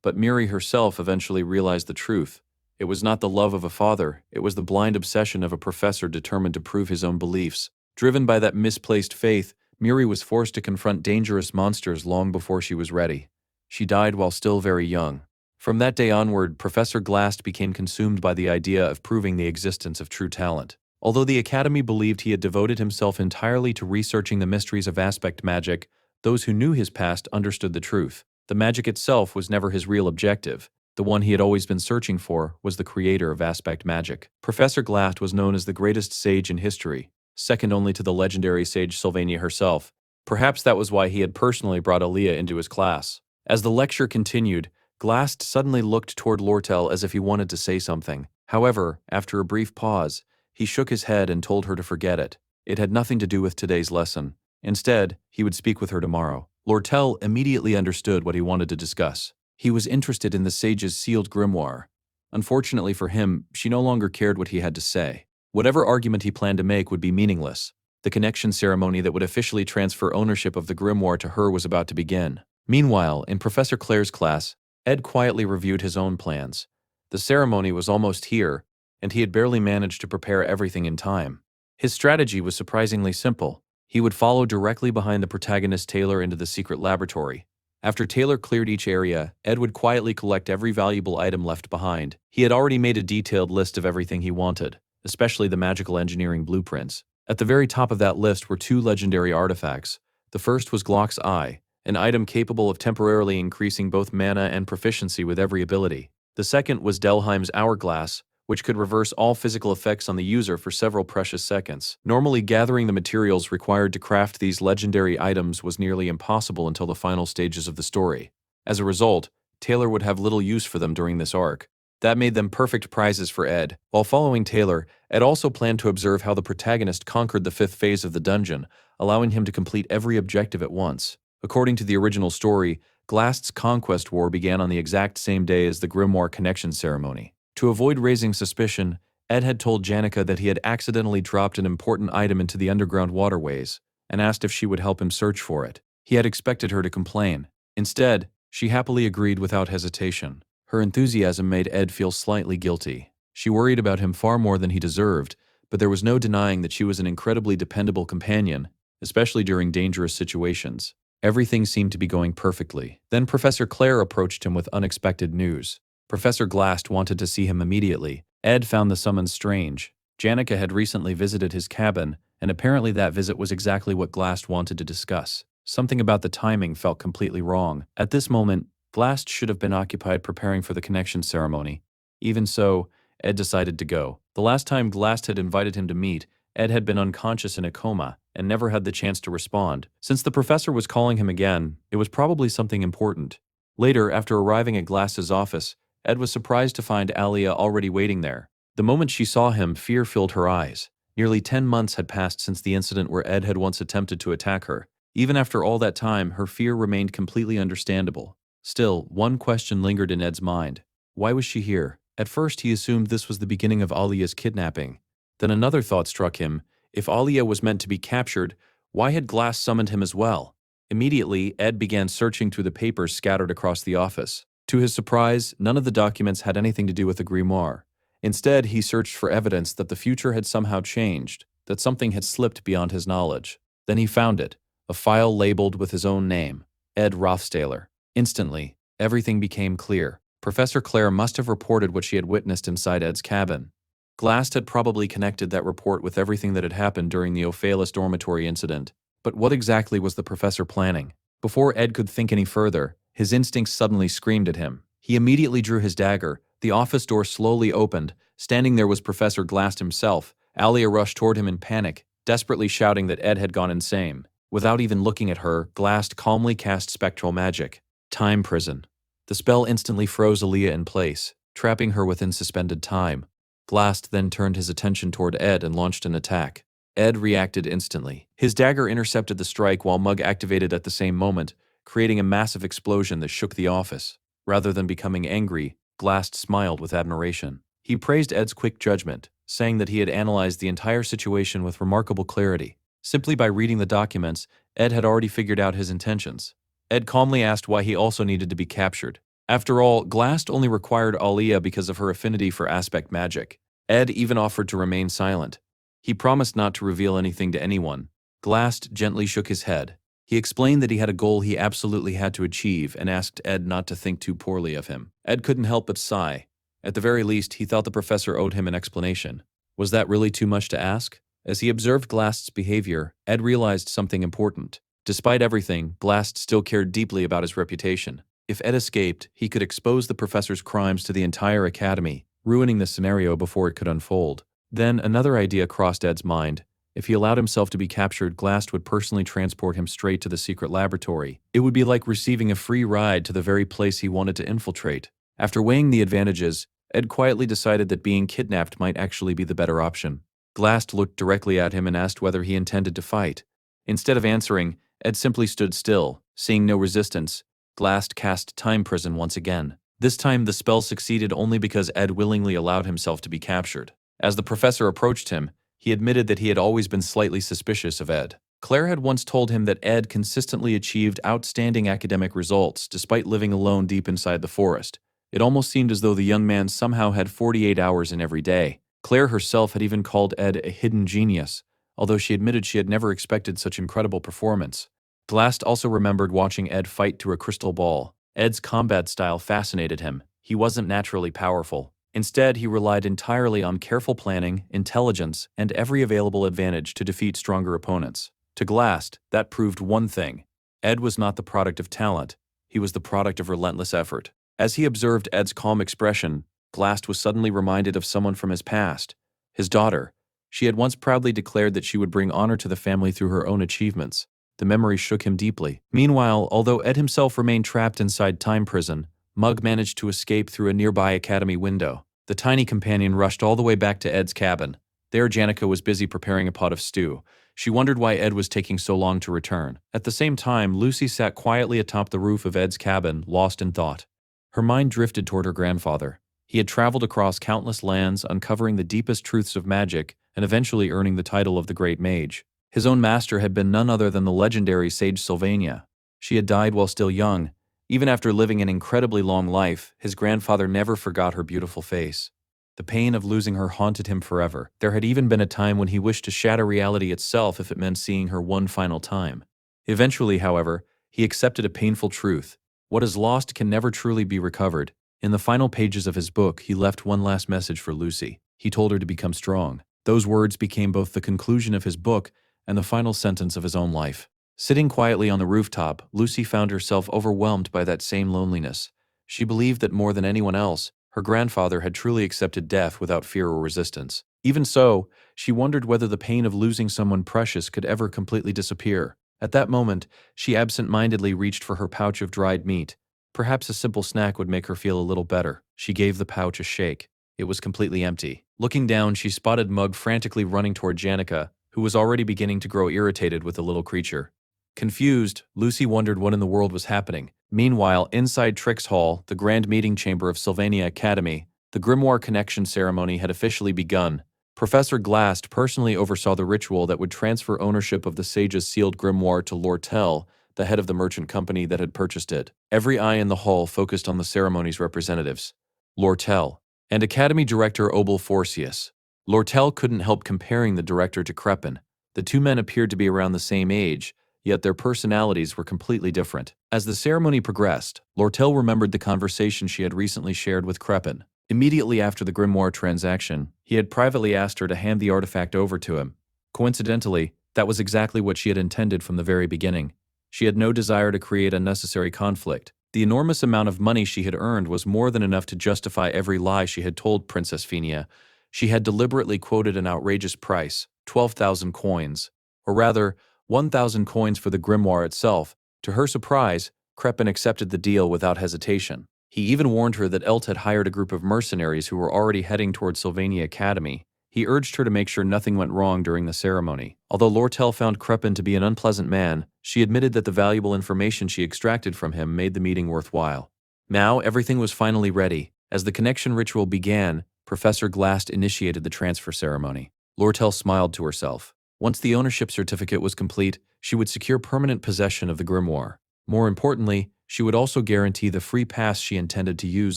But Miri herself eventually realized the truth. It was not the love of a father, it was the blind obsession of a professor determined to prove his own beliefs. Driven by that misplaced faith, Miri was forced to confront dangerous monsters long before she was ready. She died while still very young. From that day onward, Professor Glast became consumed by the idea of proving the existence of true talent. Although the Academy believed he had devoted himself entirely to researching the mysteries of aspect magic, those who knew his past understood the truth. The magic itself was never his real objective. The one he had always been searching for was the creator of aspect magic. Professor Glast was known as the greatest sage in history, second only to the legendary sage Sylvania herself. Perhaps that was why he had personally brought Aaliyah into his class. As the lecture continued, Glast suddenly looked toward Lortel as if he wanted to say something. However, after a brief pause, he shook his head and told her to forget it. It had nothing to do with today's lesson. Instead, he would speak with her tomorrow. Lortel immediately understood what he wanted to discuss. He was interested in the sage's sealed grimoire. Unfortunately for him, she no longer cared what he had to say. Whatever argument he planned to make would be meaningless. The connection ceremony that would officially transfer ownership of the grimoire to her was about to begin. Meanwhile, in Professor Claire's class, Ed quietly reviewed his own plans. The ceremony was almost here, and he had barely managed to prepare everything in time. His strategy was surprisingly simple. He would follow directly behind the protagonist Taylor into the secret laboratory. After Taylor cleared each area, Ed would quietly collect every valuable item left behind. He had already made a detailed list of everything he wanted, especially the magical engineering blueprints. At the very top of that list were two legendary artifacts. The first was Glock's Eye, an item capable of temporarily increasing both mana and proficiency with every ability. The second was Delheim's Hourglass, which could reverse all physical effects on the user for several precious seconds. Normally, gathering the materials required to craft these legendary items was nearly impossible until the final stages of the story. As a result, Taylor would have little use for them during this arc. That made them perfect prizes for Ed. While following Taylor, Ed also planned to observe how the protagonist conquered the fifth phase of the dungeon, allowing him to complete every objective at once. According to the original story, Glast's conquest war began on the exact same day as the Grimoire connection ceremony. To avoid raising suspicion, Ed had told Janica that he had accidentally dropped an important item into the underground waterways and asked if she would help him search for it. He had expected her to complain. Instead, she happily agreed without hesitation. Her enthusiasm made Ed feel slightly guilty. She worried about him far more than he deserved, but there was no denying that she was an incredibly dependable companion, especially during dangerous situations. Everything seemed to be going perfectly. Then Professor Claire approached him with unexpected news. Professor Glast wanted to see him immediately. Ed found the summons strange. Janica had recently visited his cabin, and apparently that visit was exactly what Glast wanted to discuss. Something about the timing felt completely wrong. At this moment, Glast should have been occupied preparing for the connection ceremony. Even so, Ed decided to go. The last time Glast had invited him to meet, Ed had been unconscious in a coma and never had the chance to respond. Since the professor was calling him again, it was probably something important. Later, after arriving at Glast's office, Ed was surprised to find Alia already waiting there. The moment she saw him, fear filled her eyes. Nearly 10 months had passed since the incident where Ed had once attempted to attack her. Even after all that time, her fear remained completely understandable. Still, one question lingered in Ed's mind. Why was she here? At first, he assumed this was the beginning of Alia's kidnapping. Then another thought struck him. If Alia was meant to be captured, why had Glast summoned him as well? Immediately, Ed began searching through the papers scattered across the office. To his surprise, none of the documents had anything to do with the grimoire. Instead, he searched for evidence that the future had somehow changed, that something had slipped beyond his knowledge. Then he found it, a file labeled with his own name, Ed Rothstaler. Instantly, everything became clear. Professor Claire must have reported what she had witnessed inside Ed's cabin. Glast had probably connected that report with everything that had happened during the Ophalis dormitory incident. But what exactly was the professor planning? Before Ed could think any further, his instincts suddenly screamed at him. He immediately drew his dagger. The office door slowly opened. Standing there was Professor Glast himself. Alia rushed toward him in panic, desperately shouting that Ed had gone insane. Without even looking at her, Glast calmly cast spectral magic. Time prison. The spell instantly froze Alia in place, trapping her within suspended time. Glast then turned his attention toward Ed and launched an attack. Ed reacted instantly. His dagger intercepted the strike while Mug activated at the same moment, creating a massive explosion that shook the office. Rather than becoming angry, Glast smiled with admiration. He praised Ed's quick judgment, saying that he had analyzed the entire situation with remarkable clarity. Simply by reading the documents, Ed had already figured out his intentions. Ed calmly asked why he also needed to be captured. After all, Glast only required Alia because of her affinity for aspect magic. Ed even offered to remain silent. He promised not to reveal anything to anyone. Glast gently shook his head. He explained that he had a goal he absolutely had to achieve and asked Ed not to think too poorly of him. Ed couldn't help but sigh. At the very least, he thought the professor owed him an explanation. Was that really too much to ask? As he observed Glast's behavior, Ed realized something important. Despite everything, Glast still cared deeply about his reputation. If Ed escaped, he could expose the professor's crimes to the entire academy, ruining the scenario before it could unfold. Then another idea crossed Ed's mind. If he allowed himself to be captured, Glast would personally transport him straight to the secret laboratory. It would be like receiving a free ride to the very place he wanted to infiltrate. After weighing the advantages, Ed quietly decided that being kidnapped might actually be the better option. Glast looked directly at him and asked whether he intended to fight. Instead of answering, Ed simply stood still. Seeing no resistance, Glast cast Time Prison once again. This time the spell succeeded only because Ed willingly allowed himself to be captured. As the professor approached him, he admitted that he had always been slightly suspicious of Ed. Claire had once told him that Ed consistently achieved outstanding academic results despite living alone deep inside the forest. It almost seemed as though the young man somehow had 48 hours in every day. Claire herself had even called Ed a hidden genius, although she admitted she had never expected such incredible performance. Glast also remembered watching Ed fight through a crystal ball. Ed's combat style fascinated him. He wasn't naturally powerful. Instead, he relied entirely on careful planning, intelligence, and every available advantage to defeat stronger opponents. To Glast, that proved one thing. Ed was not the product of talent. He was the product of relentless effort. As he observed Ed's calm expression, Glast was suddenly reminded of someone from his past. His daughter. She had once proudly declared that she would bring honor to the family through her own achievements. The memory shook him deeply. Meanwhile, although Ed himself remained trapped inside time prison, Mug managed to escape through a nearby academy window. The tiny companion rushed all the way back to Ed's cabin. There, Janica was busy preparing a pot of stew. She wondered why Ed was taking so long to return. At the same time, Lucy sat quietly atop the roof of Ed's cabin, lost in thought. Her mind drifted toward her grandfather. He had traveled across countless lands, uncovering the deepest truths of magic, and eventually earning the title of the Great Mage. His own master had been none other than the legendary sage Sylvania. She had died while still young. Even after living an incredibly long life, his grandfather never forgot her beautiful face. The pain of losing her haunted him forever. There had even been a time when he wished to shatter reality itself if it meant seeing her one final time. Eventually, however, he accepted a painful truth. What is lost can never truly be recovered. In the final pages of his book, he left one last message for Lucy. He told her to become strong. Those words became both the conclusion of his book and the final sentence of his own life. Sitting quietly on the rooftop, Lucy found herself overwhelmed by that same loneliness. She believed that more than anyone else, her grandfather had truly accepted death without fear or resistance. Even so, she wondered whether the pain of losing someone precious could ever completely disappear. At that moment, she absent-mindedly reached for her pouch of dried meat. Perhaps a simple snack would make her feel a little better. She gave the pouch a shake. It was completely empty. Looking down, she spotted Mug frantically running toward Janica, who was already beginning to grow irritated with the little creature. Confused, Lucy wondered what in the world was happening. Meanwhile, inside Trix Hall, the grand meeting chamber of Sylvania Academy, the Grimoire Connection ceremony had officially begun. Professor Glast personally oversaw the ritual that would transfer ownership of the sage's sealed grimoire to Lortel, the head of the merchant company that had purchased it. Every eye in the hall focused on the ceremony's representatives. Lortel and Academy Director Obel Forcius. Lortel couldn't help comparing the director to Crepin. The two men appeared to be around the same age, yet their personalities were completely different. As the ceremony progressed, Lortel remembered the conversation she had recently shared with Crepin. Immediately after the grimoire transaction, he had privately asked her to hand the artifact over to him. Coincidentally, that was exactly what she had intended from the very beginning. She had no desire to create unnecessary conflict. The enormous amount of money she had earned was more than enough to justify every lie she had told Princess Fenia. She had deliberately quoted an outrageous price, 12,000 coins, or rather, 1,000 coins for the grimoire itself. To her surprise, Crepin accepted the deal without hesitation. He even warned her that Elt had hired a group of mercenaries who were already heading towards Sylvania Academy. He urged her to make sure nothing went wrong during the ceremony. Although Lortel found Crepin to be an unpleasant man, she admitted that the valuable information she extracted from him made the meeting worthwhile. Now, everything was finally ready. As the connection ritual began, Professor Glast initiated the transfer ceremony. Lortel smiled to herself. Once the ownership certificate was complete, she would secure permanent possession of the grimoire. More importantly, she would also guarantee the free pass she intended to use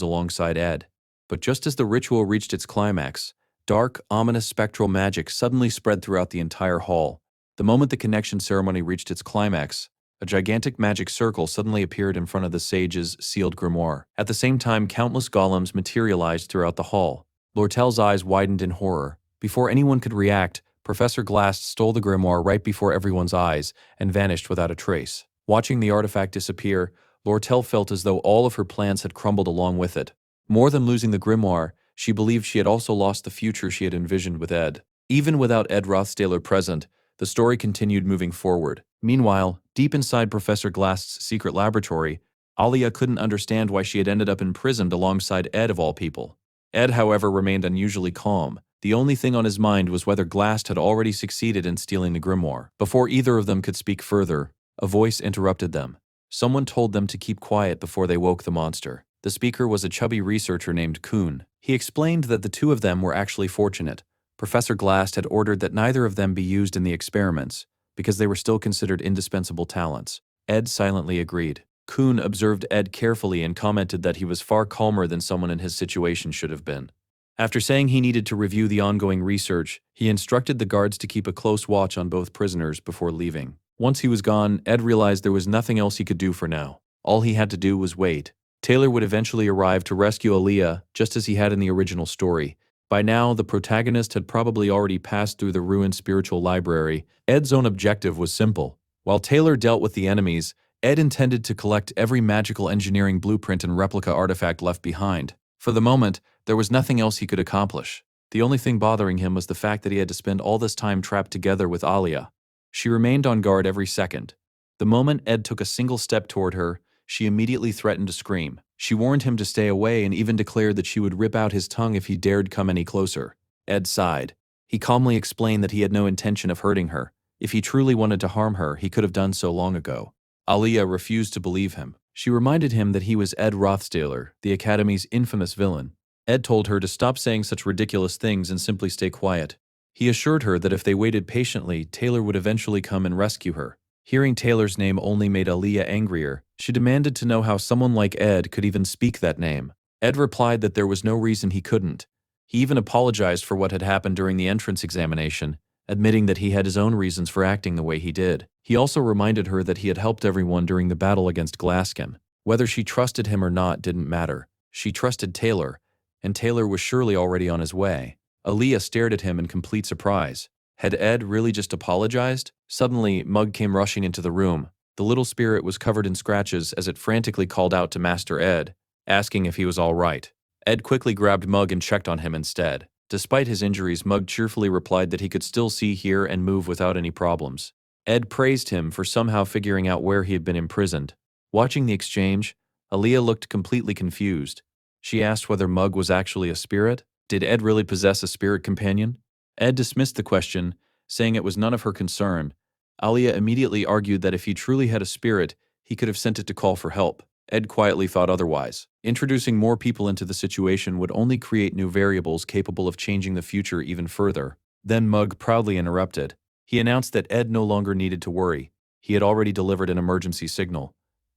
alongside Ed. But just as the ritual reached its climax, dark, ominous spectral magic suddenly spread throughout the entire hall. The moment the connection ceremony reached its climax, a gigantic magic circle suddenly appeared in front of the sage's sealed grimoire. At the same time, countless golems materialized throughout the hall. Lortel's eyes widened in horror. Before anyone could react, Professor Glast stole the grimoire right before everyone's eyes and vanished without a trace. Watching the artifact disappear, Lortel felt as though all of her plans had crumbled along with it. More than losing the grimoire, she believed she had also lost the future she had envisioned with Ed. Even without Ed Rothstaler present, the story continued moving forward. Meanwhile, deep inside Professor Glast's secret laboratory, Alia couldn't understand why she had ended up imprisoned alongside Ed of all people. Ed, however, remained unusually calm. The only thing on his mind was whether Glast had already succeeded in stealing the grimoire. Before either of them could speak further, a voice interrupted them. Someone told them to keep quiet before they woke the monster. The speaker was a chubby researcher named Kuhn. He explained that the two of them were actually fortunate. Professor Glast had ordered that neither of them be used in the experiments, because they were still considered indispensable talents. Ed silently agreed. Kuhn observed Ed carefully and commented that he was far calmer than someone in his situation should have been. After saying he needed to review the ongoing research, he instructed the guards to keep a close watch on both prisoners before leaving. Once he was gone, Ed realized there was nothing else he could do for now. All he had to do was wait. Taylor would eventually arrive to rescue Aaliyah, just as he had in the original story. By now, the protagonist had probably already passed through the ruined spiritual library. Ed's own objective was simple. While Taylor dealt with the enemies, Ed intended to collect every magical engineering blueprint and replica artifact left behind. For the moment, there was nothing else he could accomplish. The only thing bothering him was the fact that he had to spend all this time trapped together with Aaliyah. She remained on guard every second. The moment Ed took a single step toward her, she immediately threatened to scream. She warned him to stay away and even declared that she would rip out his tongue if he dared come any closer. Ed sighed. He calmly explained that he had no intention of hurting her. If he truly wanted to harm her, he could have done so long ago. Aaliyah refused to believe him. She reminded him that he was Ed Rothstailer, the Academy's infamous villain. Ed told her to stop saying such ridiculous things and simply stay quiet. He assured her that if they waited patiently, Taylor would eventually come and rescue her. Hearing Taylor's name only made Aaliyah angrier. She demanded to know how someone like Ed could even speak that name. Ed replied that there was no reason he couldn't. He even apologized for what had happened during the entrance examination, admitting that he had his own reasons for acting the way he did. He also reminded her that he had helped everyone during the battle against Glaskin. Whether she trusted him or not didn't matter. She trusted Taylor, and Taylor was surely already on his way. Aaliyah stared at him in complete surprise. Had Ed really just apologized? Suddenly, Mug came rushing into the room. The little spirit was covered in scratches as it frantically called out to Master Ed, asking if he was all right. Ed quickly grabbed Mug and checked on him instead. Despite his injuries, Mug cheerfully replied that he could still see, hear, and move without any problems. Ed praised him for somehow figuring out where he had been imprisoned. Watching the exchange, Aaliyah looked completely confused. She asked whether Mug was actually a spirit. Did Ed really possess a spirit companion? Ed dismissed the question, saying it was none of her concern. Aaliyah immediately argued that if he truly had a spirit, he could have sent it to call for help. Ed quietly thought otherwise. Introducing more people into the situation would only create new variables capable of changing the future even further. Then Mug proudly interrupted. He announced that Ed no longer needed to worry. He had already delivered an emergency signal.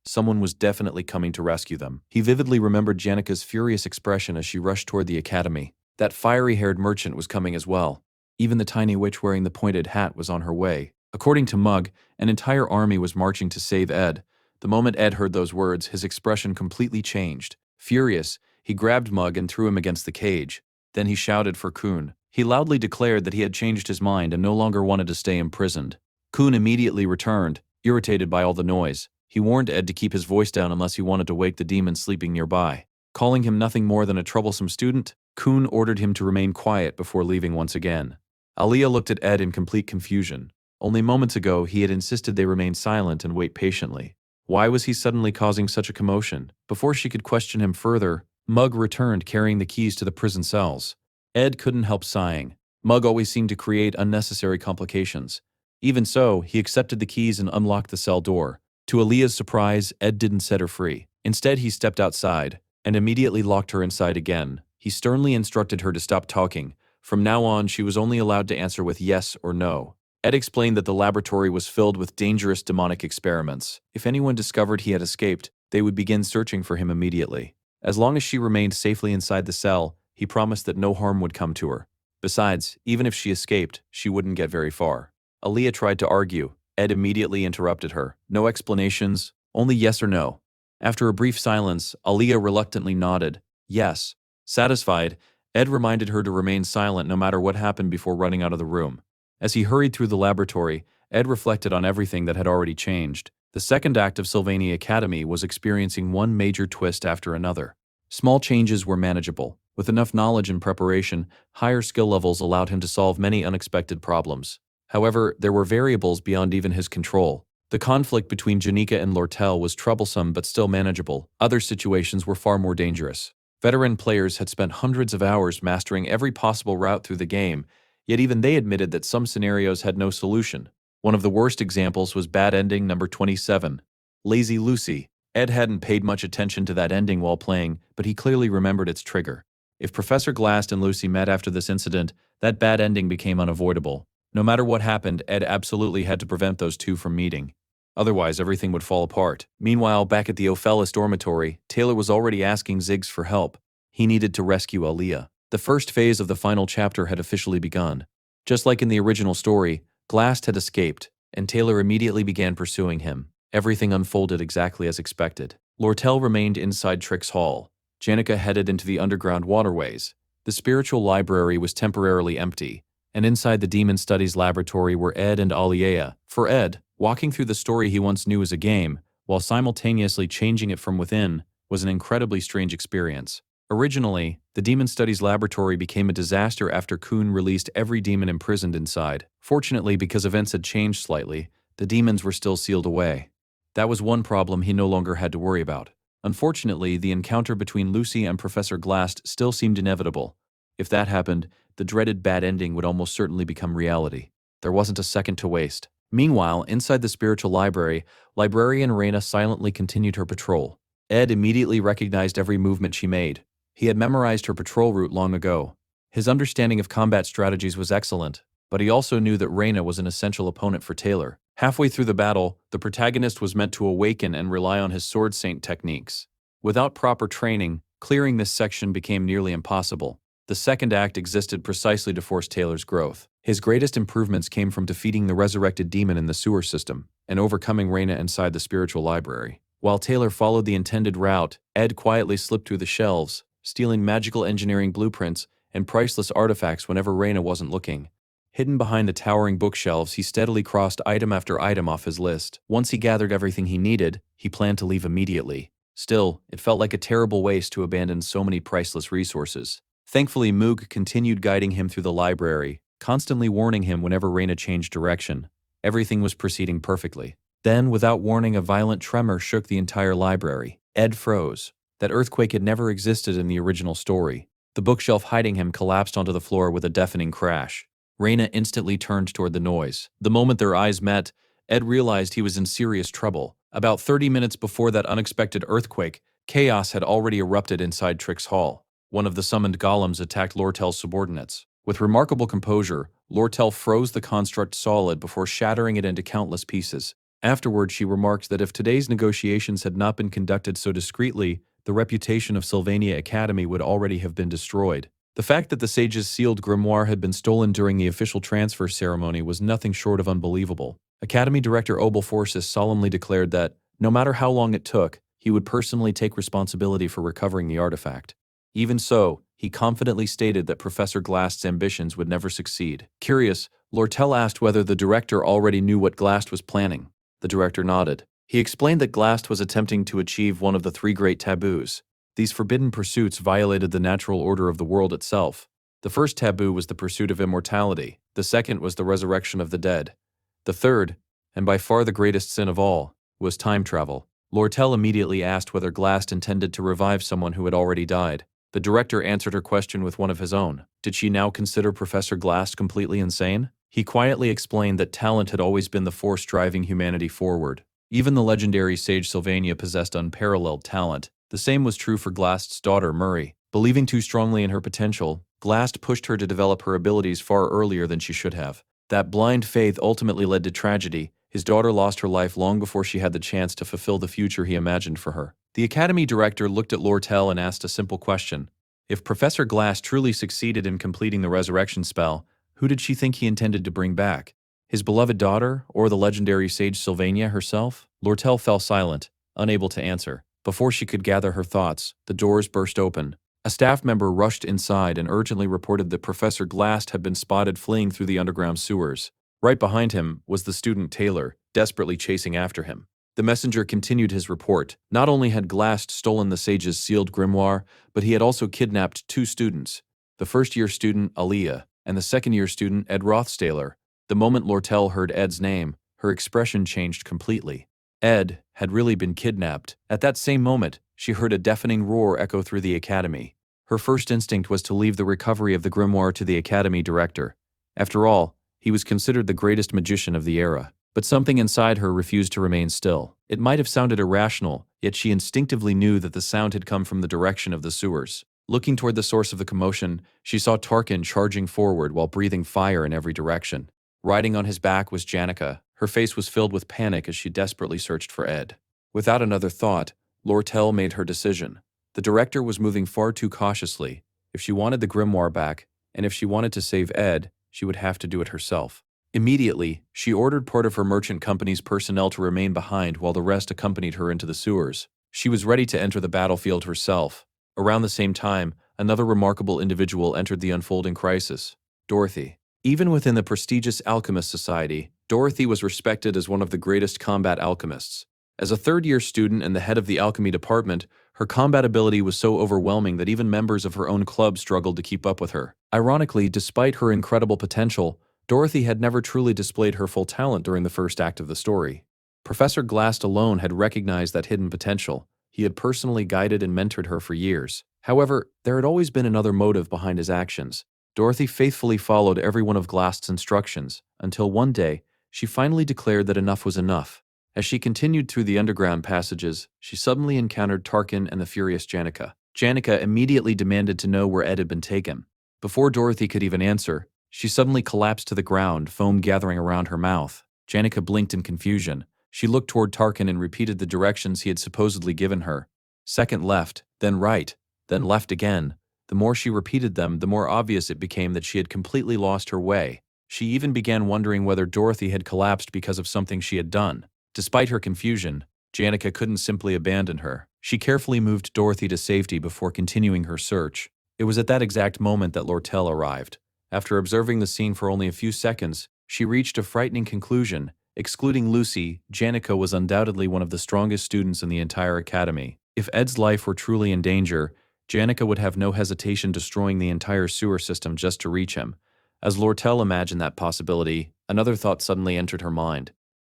Someone was definitely coming to rescue them. He vividly remembered Janika's furious expression as she rushed toward the academy. That fiery-haired merchant was coming as well. Even the tiny witch wearing the pointed hat was on her way. According to Mug, an entire army was marching to save Ed. The moment Ed heard those words, his expression completely changed. Furious, he grabbed Mug and threw him against the cage. Then he shouted for Kun. He loudly declared that he had changed his mind and no longer wanted to stay imprisoned. Kun immediately returned, irritated by all the noise. He warned Ed to keep his voice down unless he wanted to wake the demon sleeping nearby. Calling him nothing more than a troublesome student, Kun ordered him to remain quiet before leaving once again. Aaliyah looked at Ed in complete confusion. Only moments ago, he had insisted they remain silent and wait patiently. Why was he suddenly causing such a commotion? Before she could question him further, Mug returned carrying the keys to the prison cells. Ed couldn't help sighing. Mug always seemed to create unnecessary complications. Even so, he accepted the keys and unlocked the cell door. To Aaliyah's surprise, Ed didn't set her free. Instead, he stepped outside and immediately locked her inside again. He sternly instructed her to stop talking. From now on, she was only allowed to answer with yes or no. Ed explained that the laboratory was filled with dangerous demonic experiments. If anyone discovered he had escaped, they would begin searching for him immediately. As long as she remained safely inside the cell, he promised that no harm would come to her. Besides, even if she escaped, she wouldn't get very far. Aaliyah tried to argue. Ed immediately interrupted her. No explanations, only yes or no. After a brief silence, Aaliyah reluctantly nodded. Yes. Satisfied, Ed reminded her to remain silent no matter what happened before running out of the room. As he hurried through the laboratory, Ed reflected on everything that had already changed. The second act of Sylvania Academy was experiencing one major twist after another. Small changes were manageable. With enough knowledge and preparation, higher skill levels allowed him to solve many unexpected problems. However, there were variables beyond even his control. The conflict between Janika and Lortel was troublesome but still manageable. Other situations were far more dangerous. Veteran players had spent hundreds of hours mastering every possible route through the game, yet even they admitted that some scenarios had no solution. One of the worst examples was bad ending number 27, Lazy Lucy. Ed hadn't paid much attention to that ending while playing, but he clearly remembered its trigger. If Professor Glast and Lucy met after this incident, that bad ending became unavoidable. No matter what happened, Ed absolutely had to prevent those two from meeting. Otherwise, everything would fall apart. Meanwhile, back at the Ophelis dormitory, Taylor was already asking Ziggs for help. He needed to rescue Aaliyah. The first phase of the final chapter had officially begun. Just like in the original story, Glast had escaped, and Taylor immediately began pursuing him. Everything unfolded exactly as expected. Lortel remained inside Trix Hall. Janica headed into the underground waterways. The spiritual library was temporarily empty, and inside the Demon Studies laboratory were Ed and Aliea. For Ed, walking through the story he once knew as a game, while simultaneously changing it from within, was an incredibly strange experience. Originally, the Demon Studies laboratory became a disaster after Kuhn released every demon imprisoned inside. Fortunately, because events had changed slightly, the demons were still sealed away. That was one problem he no longer had to worry about. Unfortunately, the encounter between Lucy and Professor Glast still seemed inevitable. If that happened, the dreaded bad ending would almost certainly become reality. There wasn't a second to waste. Meanwhile, inside the spiritual library, librarian Reina silently continued her patrol. Ed immediately recognized every movement she made. He had memorized her patrol route long ago. His understanding of combat strategies was excellent, but he also knew that Reina was an essential opponent for Taylor. Halfway through the battle, the protagonist was meant to awaken and rely on his sword saint techniques. Without proper training, clearing this section became nearly impossible. The second act existed precisely to force Taylor's growth. His greatest improvements came from defeating the resurrected demon in the sewer system and overcoming Reina inside the spiritual library. While Taylor followed the intended route, Ed quietly slipped through the shelves, stealing magical engineering blueprints and priceless artifacts whenever Reina wasn't looking. Hidden behind the towering bookshelves, he steadily crossed item after item off his list. Once he gathered everything he needed, he planned to leave immediately. Still, it felt like a terrible waste to abandon so many priceless resources. Thankfully, Moog continued guiding him through the library, constantly warning him whenever Reina changed direction. Everything was proceeding perfectly. Then, without warning, a violent tremor shook the entire library. Ed froze. That earthquake had never existed in the original story. The bookshelf hiding him collapsed onto the floor with a deafening crash. Reina instantly turned toward the noise. The moment their eyes met, Ed realized he was in serious trouble. About 30 minutes before that unexpected earthquake, chaos had already erupted inside Trix Hall. One of the summoned golems attacked Lortel's subordinates. With remarkable composure, Lortel froze the construct solid before shattering it into countless pieces. Afterward, she remarked that if today's negotiations had not been conducted so discreetly, the reputation of Sylvania Academy would already have been destroyed. The fact that the sage's sealed grimoire had been stolen during the official transfer ceremony was nothing short of unbelievable. Academy Director Obelforsis solemnly declared that, no matter how long it took, he would personally take responsibility for recovering the artifact. Even so, he confidently stated that Professor Glast's ambitions would never succeed. Curious, Lortel asked whether the director already knew what Glast was planning. The director nodded. He explained that Glast was attempting to achieve one of the three great taboos. These forbidden pursuits violated the natural order of the world itself. The first taboo was the pursuit of immortality. The second was the resurrection of the dead. The third, and by far the greatest sin of all, was time travel. Lortel immediately asked whether Glast intended to revive someone who had already died. The director answered her question with one of his own. Did she now consider Professor Glast completely insane? He quietly explained that talent had always been the force driving humanity forward. Even the legendary sage Sylvania possessed unparalleled talent. The same was true for Glast's daughter, Murray. Believing too strongly in her potential, Glast pushed her to develop her abilities far earlier than she should have. That blind faith ultimately led to tragedy. His daughter lost her life long before she had the chance to fulfill the future he imagined for her. The Academy director looked at Lortel and asked a simple question. If Professor Glast truly succeeded in completing the resurrection spell, who did she think he intended to bring back? His beloved daughter, or the legendary sage Sylvania herself? Lortel fell silent, unable to answer. Before she could gather her thoughts, the doors burst open. A staff member rushed inside and urgently reported that Professor Glast had been spotted fleeing through the underground sewers. Right behind him was the student Taylor, desperately chasing after him. The messenger continued his report. Not only had Glast stolen the sage's sealed grimoire, but he had also kidnapped two students, the first-year student Aliea and the second-year student Ed Rothstaler. The moment Lortel heard Ed's name, her expression changed completely. Ed had really been kidnapped. At that same moment, she heard a deafening roar echo through the academy. Her first instinct was to leave the recovery of the grimoire to the academy director. After all, he was considered the greatest magician of the era. But something inside her refused to remain still. It might have sounded irrational, yet she instinctively knew that the sound had come from the direction of the sewers. Looking toward the source of the commotion, she saw Tarkin charging forward while breathing fire in every direction. Riding on his back was Janica. Her face was filled with panic as she desperately searched for Ed. Without another thought, Lortel made her decision. The director was moving far too cautiously. If she wanted the grimoire back, and if she wanted to save Ed, she would have to do it herself. Immediately, she ordered part of her merchant company's personnel to remain behind while the rest accompanied her into the sewers. She was ready to enter the battlefield herself. Around the same time, another remarkable individual entered the unfolding crisis: Dorothy. Even within the prestigious alchemist society, Dorothy was respected as one of the greatest combat alchemists. As a third-year student and the head of the alchemy department, her combat ability was so overwhelming that even members of her own club struggled to keep up with her. Ironically, despite her incredible potential, Dorothy had never truly displayed her full talent during the first act of the story. Professor Glast alone had recognized that hidden potential. He had personally guided and mentored her for years. However, there had always been another motive behind his actions. Dorothy faithfully followed every one of Glast's instructions, until one day, she finally declared that enough was enough. As she continued through the underground passages, she suddenly encountered Tarkin and the furious Janica. Janica immediately demanded to know where Ed had been taken. Before Dorothy could even answer, she suddenly collapsed to the ground, foam gathering around her mouth. Janica blinked in confusion. She looked toward Tarkin and repeated the directions he had supposedly given her. Second left, then right, then left again. The more she repeated them, the more obvious it became that she had completely lost her way. She even began wondering whether Dorothy had collapsed because of something she had done. Despite her confusion, Janica couldn't simply abandon her. She carefully moved Dorothy to safety before continuing her search. It was at that exact moment that Lortel arrived. After observing the scene for only a few seconds, she reached a frightening conclusion. Excluding Lucy, Janica was undoubtedly one of the strongest students in the entire academy. If Ed's life were truly in danger, Janica would have no hesitation destroying the entire sewer system just to reach him. As Lortel imagined that possibility, another thought suddenly entered her mind.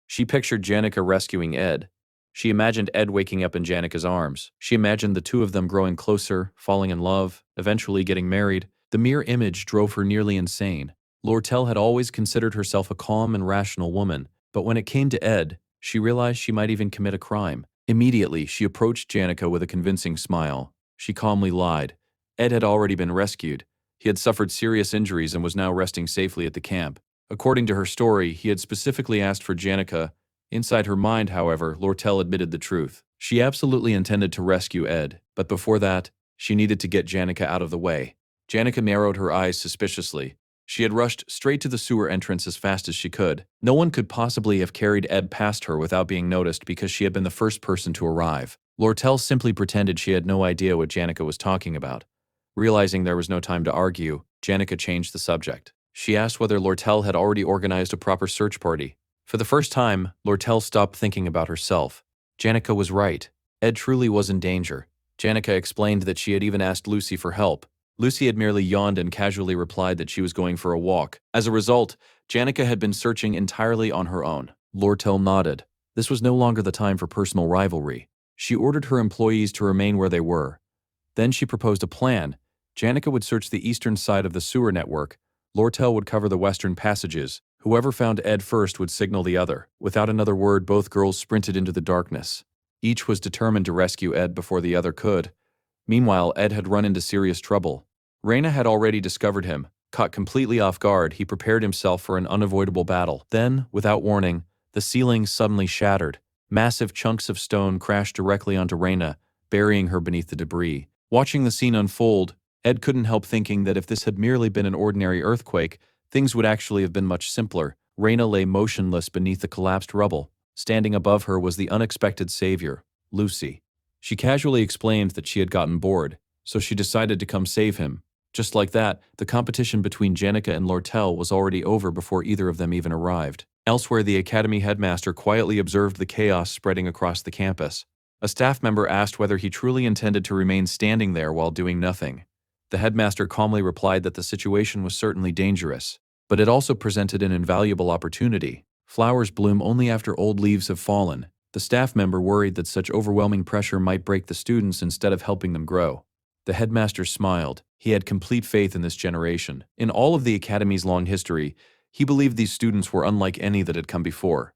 She pictured Janica rescuing Ed. She imagined Ed waking up in Janica's arms. She imagined the two of them growing closer, falling in love, eventually getting married. The mere image drove her nearly insane. Lortel had always considered herself a calm and rational woman, but when it came to Ed, she realized she might even commit a crime. Immediately, she approached Janica with a convincing smile. She calmly lied. Ed had already been rescued. He had suffered serious injuries and was now resting safely at the camp. According to her story, he had specifically asked for Janica. Inside her mind, however, Lortel admitted the truth. She absolutely intended to rescue Ed, but before that, she needed to get Janica out of the way. Janica narrowed her eyes suspiciously. She had rushed straight to the sewer entrance as fast as she could. No one could possibly have carried Ed past her without being noticed because she had been the first person to arrive. Lortel simply pretended she had no idea what Janica was talking about. Realizing there was no time to argue, Janica changed the subject. She asked whether Lortel had already organized a proper search party. For the first time, Lortel stopped thinking about herself. Janica was right. Ed truly was in danger. Janica explained that she had even asked Lucy for help. Lucy had merely yawned and casually replied that she was going for a walk. As a result, Janica had been searching entirely on her own. Lortel nodded. This was no longer the time for personal rivalry. She ordered her employees to remain where they were. Then she proposed a plan. Janica would search the eastern side of the sewer network. Lortel would cover the western passages. Whoever found Ed first would signal the other. Without another word, both girls sprinted into the darkness. Each was determined to rescue Ed before the other could. Meanwhile, Ed had run into serious trouble. Reina had already discovered him. Caught completely off guard, he prepared himself for an unavoidable battle. Then, without warning, the ceiling suddenly shattered. Massive chunks of stone crashed directly onto Reina, burying her beneath the debris. Watching the scene unfold, Ed couldn't help thinking that if this had merely been an ordinary earthquake, things would actually have been much simpler. Reina lay motionless beneath the collapsed rubble. Standing above her was the unexpected savior, Lucy. She casually explained that she had gotten bored, so she decided to come save him. Just like that, the competition between Janica and Lortel was already over before either of them even arrived. Elsewhere, the academy headmaster quietly observed the chaos spreading across the campus. A staff member asked whether he truly intended to remain standing there while doing nothing. The headmaster calmly replied that the situation was certainly dangerous, but it also presented an invaluable opportunity. Flowers bloom only after old leaves have fallen. The staff member worried that such overwhelming pressure might break the students instead of helping them grow. The headmaster smiled. He had complete faith in this generation. In all of the academy's long history, he believed these students were unlike any that had come before.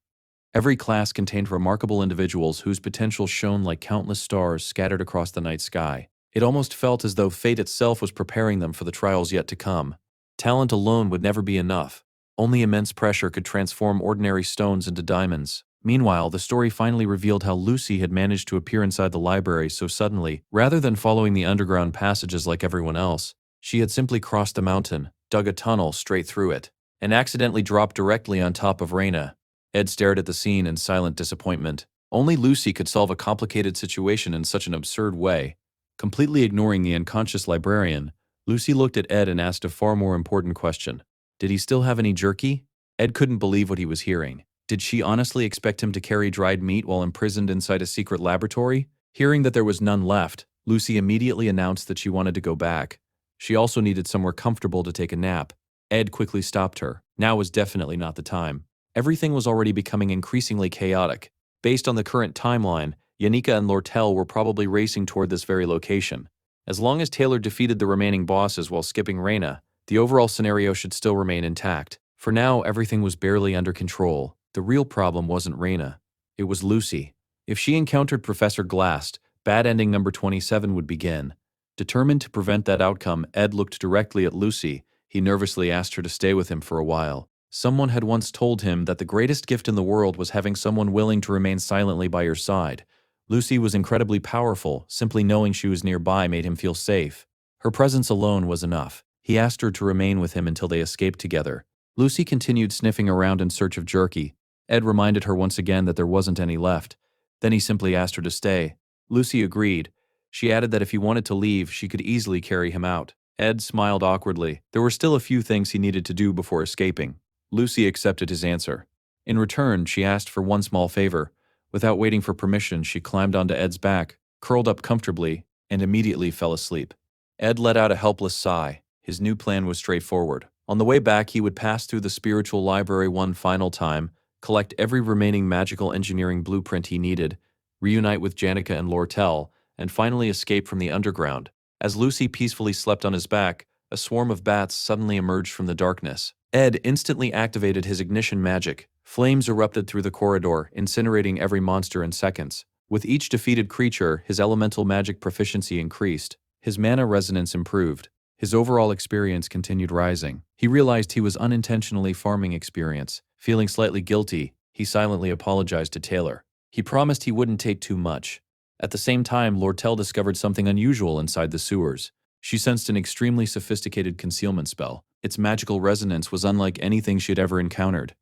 Every class contained remarkable individuals whose potential shone like countless stars scattered across the night sky. It almost felt as though fate itself was preparing them for the trials yet to come. Talent alone would never be enough. Only immense pressure could transform ordinary stones into diamonds. Meanwhile, the story finally revealed how Lucy had managed to appear inside the library so suddenly. Rather than following the underground passages like everyone else, She had simply crossed the mountain, dug a tunnel straight through it, and accidentally dropped directly on top of Raina. Ed stared at the scene in silent disappointment. Only Lucy could solve a complicated situation in such an absurd way. Completely ignoring the unconscious librarian, Lucy looked at Ed and asked a far more important question. Did he still have any jerky? Ed couldn't believe what he was hearing. Did she honestly expect him to carry dried meat while imprisoned inside a secret laboratory? Hearing that there was none left, Lucy immediately announced that she wanted to go back. She also needed somewhere comfortable to take a nap. Ed quickly stopped her. Now was definitely not the time. Everything was already becoming increasingly chaotic. Based on the current timeline, Yanika and Lortel were probably racing toward this very location. As long as Taylor defeated the remaining bosses while skipping Raina, the overall scenario should still remain intact. For now, everything was barely under control. The real problem wasn't Raina. It was Lucy. If she encountered Professor Glast, bad ending number 27 would begin. Determined to prevent that outcome, Ed looked directly at Lucy. He nervously asked her to stay with him for a while. Someone had once told him that the greatest gift in the world was having someone willing to remain silently by your side. Lucy was incredibly powerful. Simply knowing she was nearby made him feel safe. Her presence alone was enough. He asked her to remain with him until they escaped together. Lucy continued sniffing around in search of jerky. Ed reminded her once again that there wasn't any left. Then he simply asked her to stay. Lucy agreed. She added that if he wanted to leave, she could easily carry him out. Ed smiled awkwardly. There were still a few things he needed to do before escaping. Lucy accepted his answer. In return, she asked for one small favor. Without waiting for permission, she climbed onto Ed's back, curled up comfortably, and immediately fell asleep. Ed let out a helpless sigh. His new plan was straightforward. On the way back, he would pass through the spiritual library one final time, collect every remaining magical engineering blueprint he needed, reunite with Janica and Lortel, and finally escape from the underground. As Lucy peacefully slept on his back, a swarm of bats suddenly emerged from the darkness. Ed instantly activated his ignition magic. Flames erupted through the corridor, incinerating every monster in seconds. With each defeated creature, his elemental magic proficiency increased. His mana resonance improved. His overall experience continued rising. He realized he was unintentionally farming experience. Feeling slightly guilty, he silently apologized to Taylor. He promised he wouldn't take too much. At the same time, Lortel discovered something unusual inside the sewers. She sensed an extremely sophisticated concealment spell. Its magical resonance was unlike anything she had ever encountered.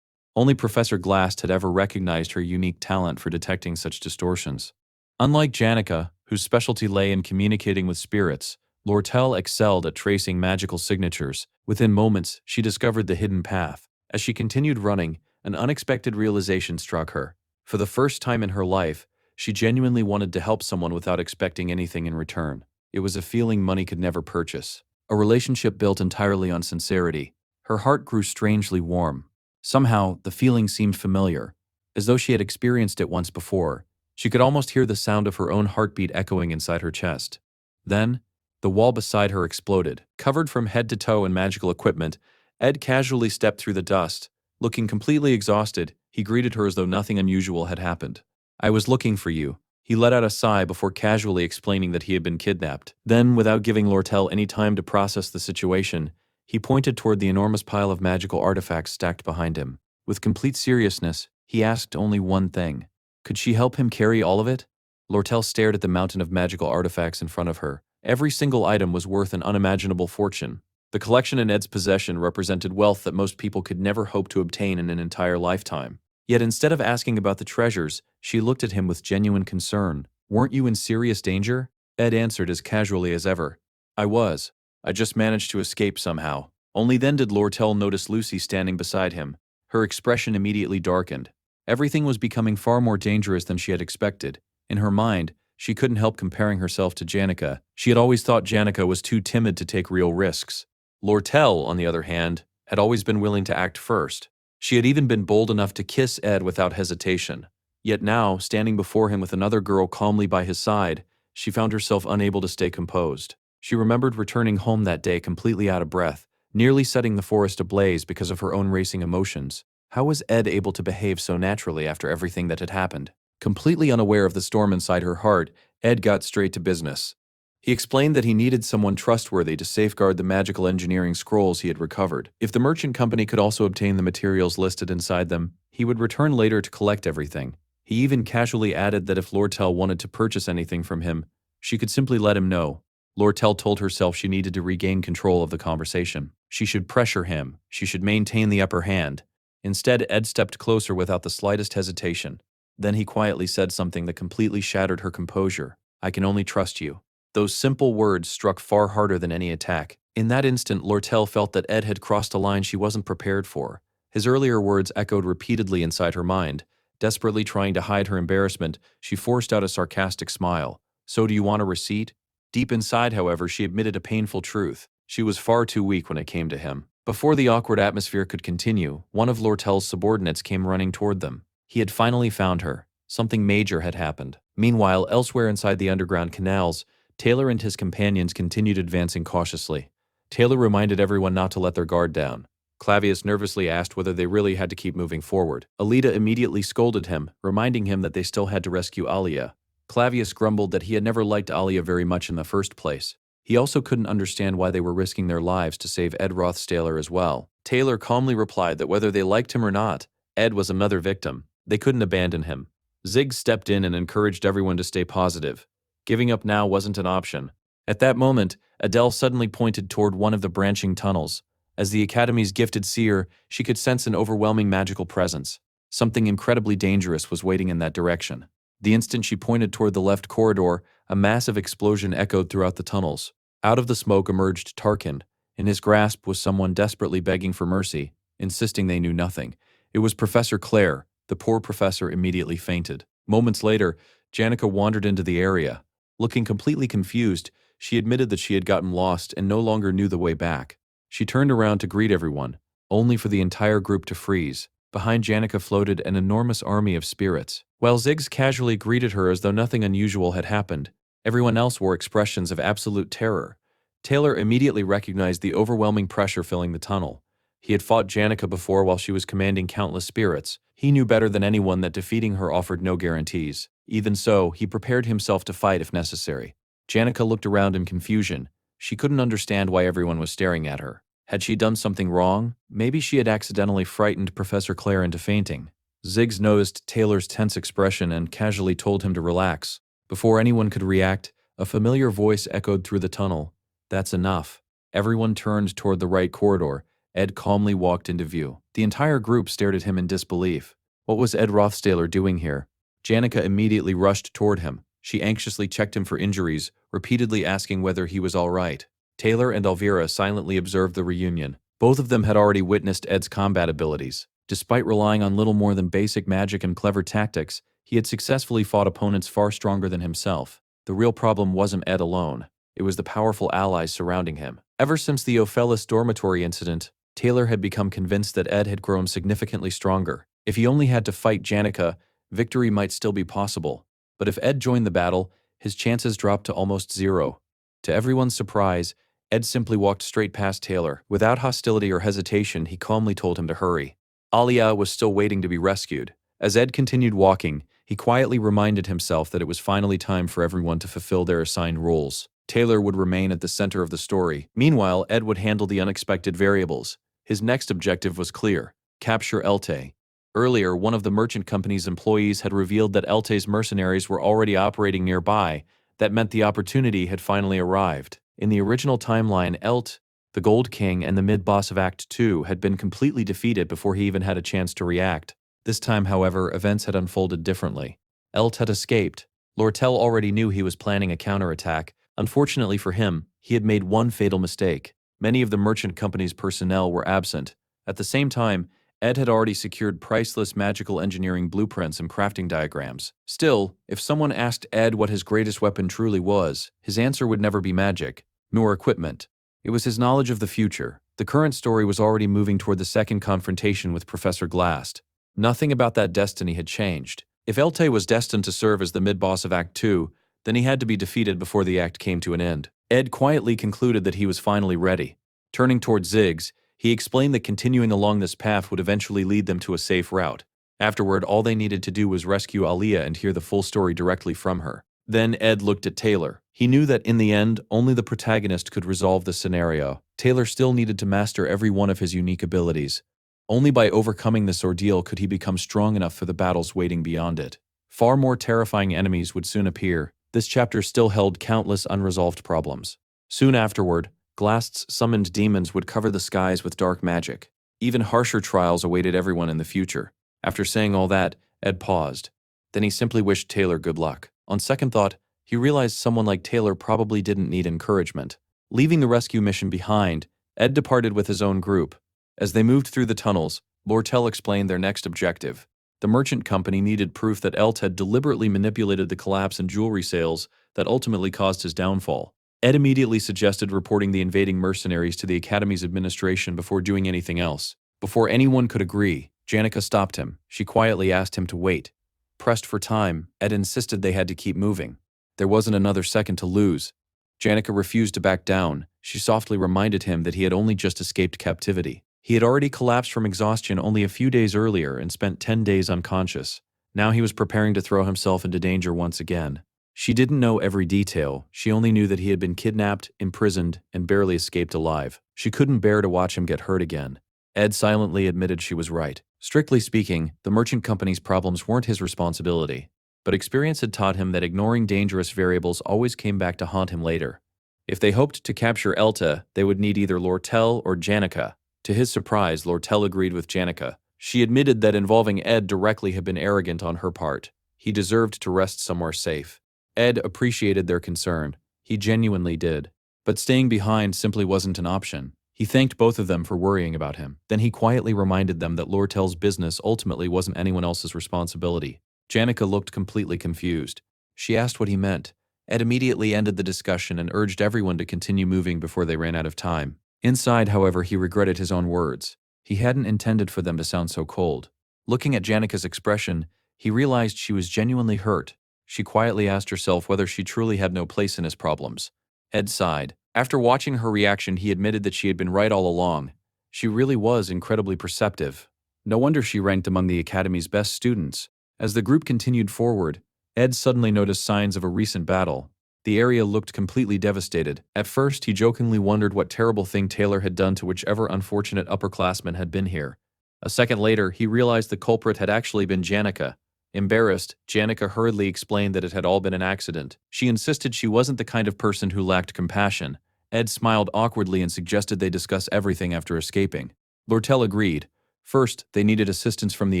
Only Professor Glast had ever recognized her unique talent for detecting such distortions. Unlike Janica, whose specialty lay in communicating with spirits, Lortel excelled at tracing magical signatures. Within moments, she discovered the hidden path. As she continued running, an unexpected realization struck her. For the first time in her life, she genuinely wanted to help someone without expecting anything in return. It was a feeling money could never purchase. A relationship built entirely on sincerity. Her heart grew strangely warm. Somehow, the feeling seemed familiar, as though she had experienced it once before. She could almost hear the sound of her own heartbeat echoing inside her chest. Then, the wall beside her exploded. Covered from head to toe in magical equipment, Ed casually stepped through the dust. Looking completely exhausted, he greeted her as though nothing unusual had happened. "I was looking for you." He let out a sigh before casually explaining that he had been kidnapped. Then, without giving Lortel any time to process the situation, he pointed toward the enormous pile of magical artifacts stacked behind him. With complete seriousness, he asked only one thing. Could she help him carry all of it? Lortel stared at the mountain of magical artifacts in front of her. Every single item was worth an unimaginable fortune. The collection in Ed's possession represented wealth that most people could never hope to obtain in an entire lifetime. Yet instead of asking about the treasures, she looked at him with genuine concern. "Weren't you in serious danger?" Ed answered as casually as ever. "I was. I just managed to escape somehow." Only then did Lortel notice Lucy standing beside him. Her expression immediately darkened. Everything was becoming far more dangerous than she had expected. In her mind, she couldn't help comparing herself to Janica. She had always thought Janica was too timid to take real risks. Lortel, on the other hand, had always been willing to act first. She had even been bold enough to kiss Ed without hesitation. Yet now, standing before him with another girl calmly by his side, she found herself unable to stay composed. She remembered returning home that day completely out of breath, nearly setting the forest ablaze because of her own racing emotions. How was Ed able to behave so naturally after everything that had happened? Completely unaware of the storm inside her heart, Ed got straight to business. He explained that he needed someone trustworthy to safeguard the magical engineering scrolls he had recovered. If the merchant company could also obtain the materials listed inside them, he would return later to collect everything. He even casually added that if Lortel wanted to purchase anything from him, she could simply let him know. Lortel told herself she needed to regain control of the conversation. She should pressure him. She should maintain the upper hand. Instead, Ed stepped closer without the slightest hesitation. Then he quietly said something that completely shattered her composure. "I can only trust you." Those simple words struck far harder than any attack. In that instant, Lortel felt that Ed had crossed a line she wasn't prepared for. His earlier words echoed repeatedly inside her mind. Desperately trying to hide her embarrassment, she forced out a sarcastic smile. "So do you want a receipt?" Deep inside, however, she admitted a painful truth. She was far too weak when it came to him. Before the awkward atmosphere could continue, one of Lortel's subordinates came running toward them. He had finally found her. Something major had happened. Meanwhile, elsewhere inside the underground canals, Taylor and his companions continued advancing cautiously. Taylor reminded everyone not to let their guard down. Clavius nervously asked whether they really had to keep moving forward. Alida immediately scolded him, reminding him that they still had to rescue Alia. Clavius grumbled that he had never liked Alia very much in the first place. He also couldn't understand why they were risking their lives to save Ed Rothstaler as well. Taylor calmly replied that whether they liked him or not, Ed was another victim. They couldn't abandon him. Ziggs stepped in and encouraged everyone to stay positive. Giving up now wasn't an option. At that moment, Adele suddenly pointed toward one of the branching tunnels. As the Academy's gifted seer, she could sense an overwhelming magical presence. Something incredibly dangerous was waiting in that direction. The instant she pointed toward the left corridor, a massive explosion echoed throughout the tunnels. Out of the smoke emerged Tarkin. In his grasp was someone desperately begging for mercy, insisting they knew nothing. It was Professor Claire. The poor professor immediately fainted. Moments later, Janica wandered into the area. Looking completely confused, she admitted that she had gotten lost and no longer knew the way back. She turned around to greet everyone, only for the entire group to freeze. Behind Janica floated an enormous army of spirits. While Ziggs casually greeted her as though nothing unusual had happened, everyone else wore expressions of absolute terror. Taylor immediately recognized the overwhelming pressure filling the tunnel. He had fought Janica before while she was commanding countless spirits. He knew better than anyone that defeating her offered no guarantees. Even so, he prepared himself to fight if necessary. Janica looked around in confusion. She couldn't understand why everyone was staring at her. Had she done something wrong? Maybe she had accidentally frightened Professor Claire into fainting. Ziggs noticed Taylor's tense expression and casually told him to relax. Before anyone could react, a familiar voice echoed through the tunnel. "That's enough." Everyone turned toward the right corridor. Ed calmly walked into view. The entire group stared at him in disbelief. What was Ed Rothstaler doing here? Janica immediately rushed toward him. She anxiously checked him for injuries, repeatedly asking whether he was all right. Taylor and Elvira silently observed the reunion. Both of them had already witnessed Ed's combat abilities. Despite relying on little more than basic magic and clever tactics, he had successfully fought opponents far stronger than himself. The real problem wasn't Ed alone. It was the powerful allies surrounding him. Ever since the Ophelis dormitory incident, Taylor had become convinced that Ed had grown significantly stronger. If he only had to fight Janica, victory might still be possible. But if Ed joined the battle, his chances dropped to almost zero. To everyone's surprise, Ed simply walked straight past Taylor. Without hostility or hesitation, he calmly told him to hurry. Alia was still waiting to be rescued. As Ed continued walking, he quietly reminded himself that it was finally time for everyone to fulfill their assigned roles. Taylor would remain at the center of the story. Meanwhile, Ed would handle the unexpected variables. His next objective was clear: capture Elte. Earlier, one of the merchant company's employees had revealed that Elte's mercenaries were already operating nearby. That meant the opportunity had finally arrived. In the original timeline, Elt, the Gold King, and the mid-boss of Act 2 had been completely defeated before he even had a chance to react. This time, however, events had unfolded differently. Elt had escaped. Lortel already knew he was planning a counterattack. Unfortunately for him, he had made one fatal mistake. Many of the merchant company's personnel were absent. At the same time, Ed had already secured priceless magical engineering blueprints and crafting diagrams. Still, if someone asked Ed what his greatest weapon truly was, his answer would never be magic, nor equipment. It was his knowledge of the future. The current story was already moving toward the second confrontation with Professor Glast. Nothing about that destiny had changed. If Elte was destined to serve as the mid-boss of Act 2, then he had to be defeated before the act came to an end. Ed quietly concluded that he was finally ready. Turning toward Ziggs, he explained that continuing along this path would eventually lead them to a safe route. Afterward, all they needed to do was rescue Alia and hear the full story directly from her. Then Ed looked at Taylor. He knew that in the end, only the protagonist could resolve the scenario. Taylor still needed to master every one of his unique abilities. Only by overcoming this ordeal could he become strong enough for the battles waiting beyond it. Far more terrifying enemies would soon appear. This chapter still held countless unresolved problems. Soon afterward, Glast's summoned demons would cover the skies with dark magic. Even harsher trials awaited everyone in the future. After saying all that, Ed paused. Then he simply wished Taylor good luck. On second thought, he realized someone like Taylor probably didn't need encouragement. Leaving the rescue mission behind, Ed departed with his own group. As they moved through the tunnels, Lortel explained their next objective. The merchant company needed proof that Elt had deliberately manipulated the collapse in jewelry sales that ultimately caused his downfall. Ed immediately suggested reporting the invading mercenaries to the Academy's administration before doing anything else. Before anyone could agree, Janica stopped him. She quietly asked him to wait. Pressed for time, Ed insisted they had to keep moving. There wasn't another second to lose. Janica refused to back down. She softly reminded him that he had only just escaped captivity. He had already collapsed from exhaustion only a few days earlier and spent 10 days unconscious. Now he was preparing to throw himself into danger once again. She didn't know every detail. She only knew that he had been kidnapped, imprisoned, and barely escaped alive. She couldn't bear to watch him get hurt again. Ed silently admitted she was right. Strictly speaking, the merchant company's problems weren't his responsibility. But experience had taught him that ignoring dangerous variables always came back to haunt him later. If they hoped to capture Elta, they would need either Lortel or Janica. To his surprise, Lortel agreed with Janica. She admitted that involving Ed directly had been arrogant on her part. He deserved to rest somewhere safe. Ed appreciated their concern. He genuinely did. But staying behind simply wasn't an option. He thanked both of them for worrying about him. Then he quietly reminded them that Lortel's business ultimately wasn't anyone else's responsibility. Janica looked completely confused. She asked what he meant. Ed immediately ended the discussion and urged everyone to continue moving before they ran out of time. Inside, however, he regretted his own words. He hadn't intended for them to sound so cold. Looking at Janica's expression, he realized she was genuinely hurt. She quietly asked herself whether she truly had no place in his problems. Ed sighed. After watching her reaction, he admitted that she had been right all along. She really was incredibly perceptive. No wonder she ranked among the Academy's best students. As the group continued forward, Ed suddenly noticed signs of a recent battle. The area looked completely devastated. At first, he jokingly wondered what terrible thing Taylor had done to whichever unfortunate upperclassman had been here. A second later, he realized the culprit had actually been Janica. Embarrassed, Janica hurriedly explained that it had all been an accident. She insisted she wasn't the kind of person who lacked compassion. Ed smiled awkwardly and suggested they discuss everything after escaping. Lortel agreed. First, they needed assistance from the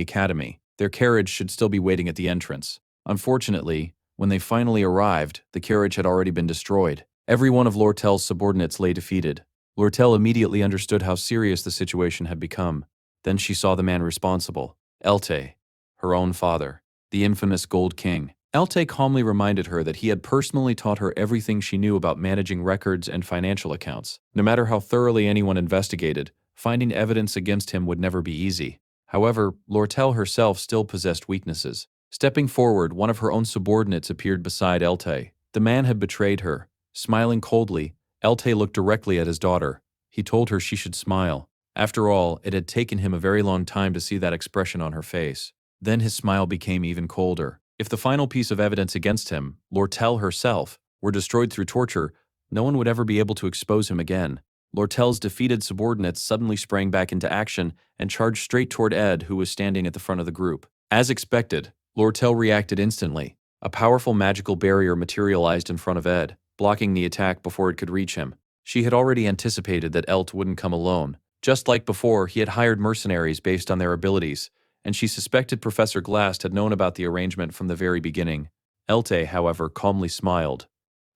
Academy. Their carriage should still be waiting at the entrance. Unfortunately, when they finally arrived, the carriage had already been destroyed. Every one of Lortel's subordinates lay defeated. Lortel immediately understood how serious the situation had become. Then she saw the man responsible, Elte, her own father, the infamous Gold King. Elte calmly reminded her that he had personally taught her everything she knew about managing records and financial accounts. No matter how thoroughly anyone investigated, finding evidence against him would never be easy. However, Lortel herself still possessed weaknesses. Stepping forward, one of her own subordinates appeared beside Elte. The man had betrayed her. Smiling coldly, Elte looked directly at his daughter. He told her she should smile. After all, it had taken him a very long time to see that expression on her face. Then his smile became even colder. If the final piece of evidence against him, Lortel herself, were destroyed through torture, no one would ever be able to expose him again. Lortel's defeated subordinates suddenly sprang back into action and charged straight toward Ed, who was standing at the front of the group. As expected, Lortel reacted instantly. A powerful magical barrier materialized in front of Ed, blocking the attack before it could reach him. She had already anticipated that Elt wouldn't come alone. Just like before, he had hired mercenaries based on their abilities, and she suspected Professor Glast had known about the arrangement from the very beginning. Elte, however, calmly smiled.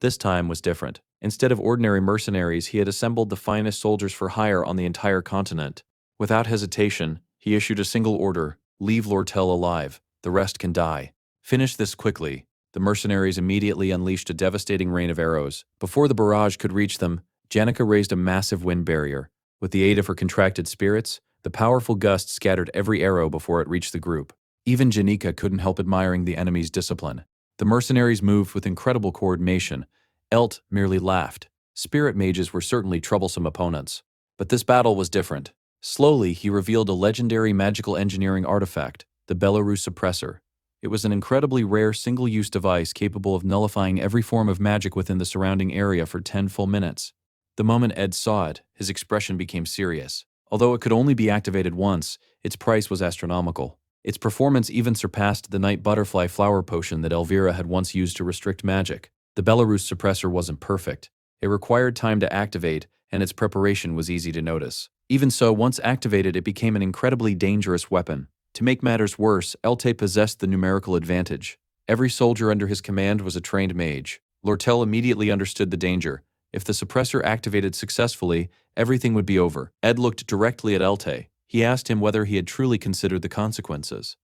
This time was different. Instead of ordinary mercenaries, he had assembled the finest soldiers for hire on the entire continent. Without hesitation, he issued a single order: leave Lortel alive. The rest can die. Finish this quickly. The mercenaries immediately unleashed a devastating rain of arrows. Before the barrage could reach them, Janica raised a massive wind barrier. With the aid of her contracted spirits, the powerful gust scattered every arrow before it reached the group. Even Janica couldn't help admiring the enemy's discipline. The mercenaries moved with incredible coordination. Elt merely laughed. Spirit mages were certainly troublesome opponents. But this battle was different. Slowly, he revealed a legendary magical engineering artifact, the Belarus Suppressor. It was an incredibly rare single-use device capable of nullifying every form of magic within the surrounding area for 10 full minutes. The moment Ed saw it, his expression became serious. Although it could only be activated once, its price was astronomical. Its performance even surpassed the night butterfly flower potion that Elvira had once used to restrict magic. The Belarus Suppressor wasn't perfect. It required time to activate, and its preparation was easy to notice. Even so, once activated, it became an incredibly dangerous weapon. To make matters worse, Elte possessed the numerical advantage. Every soldier under his command was a trained mage. Lortel immediately understood the danger. If the suppressor activated successfully, everything would be over. Ed looked directly at Elte. He asked him whether he had truly considered the consequences.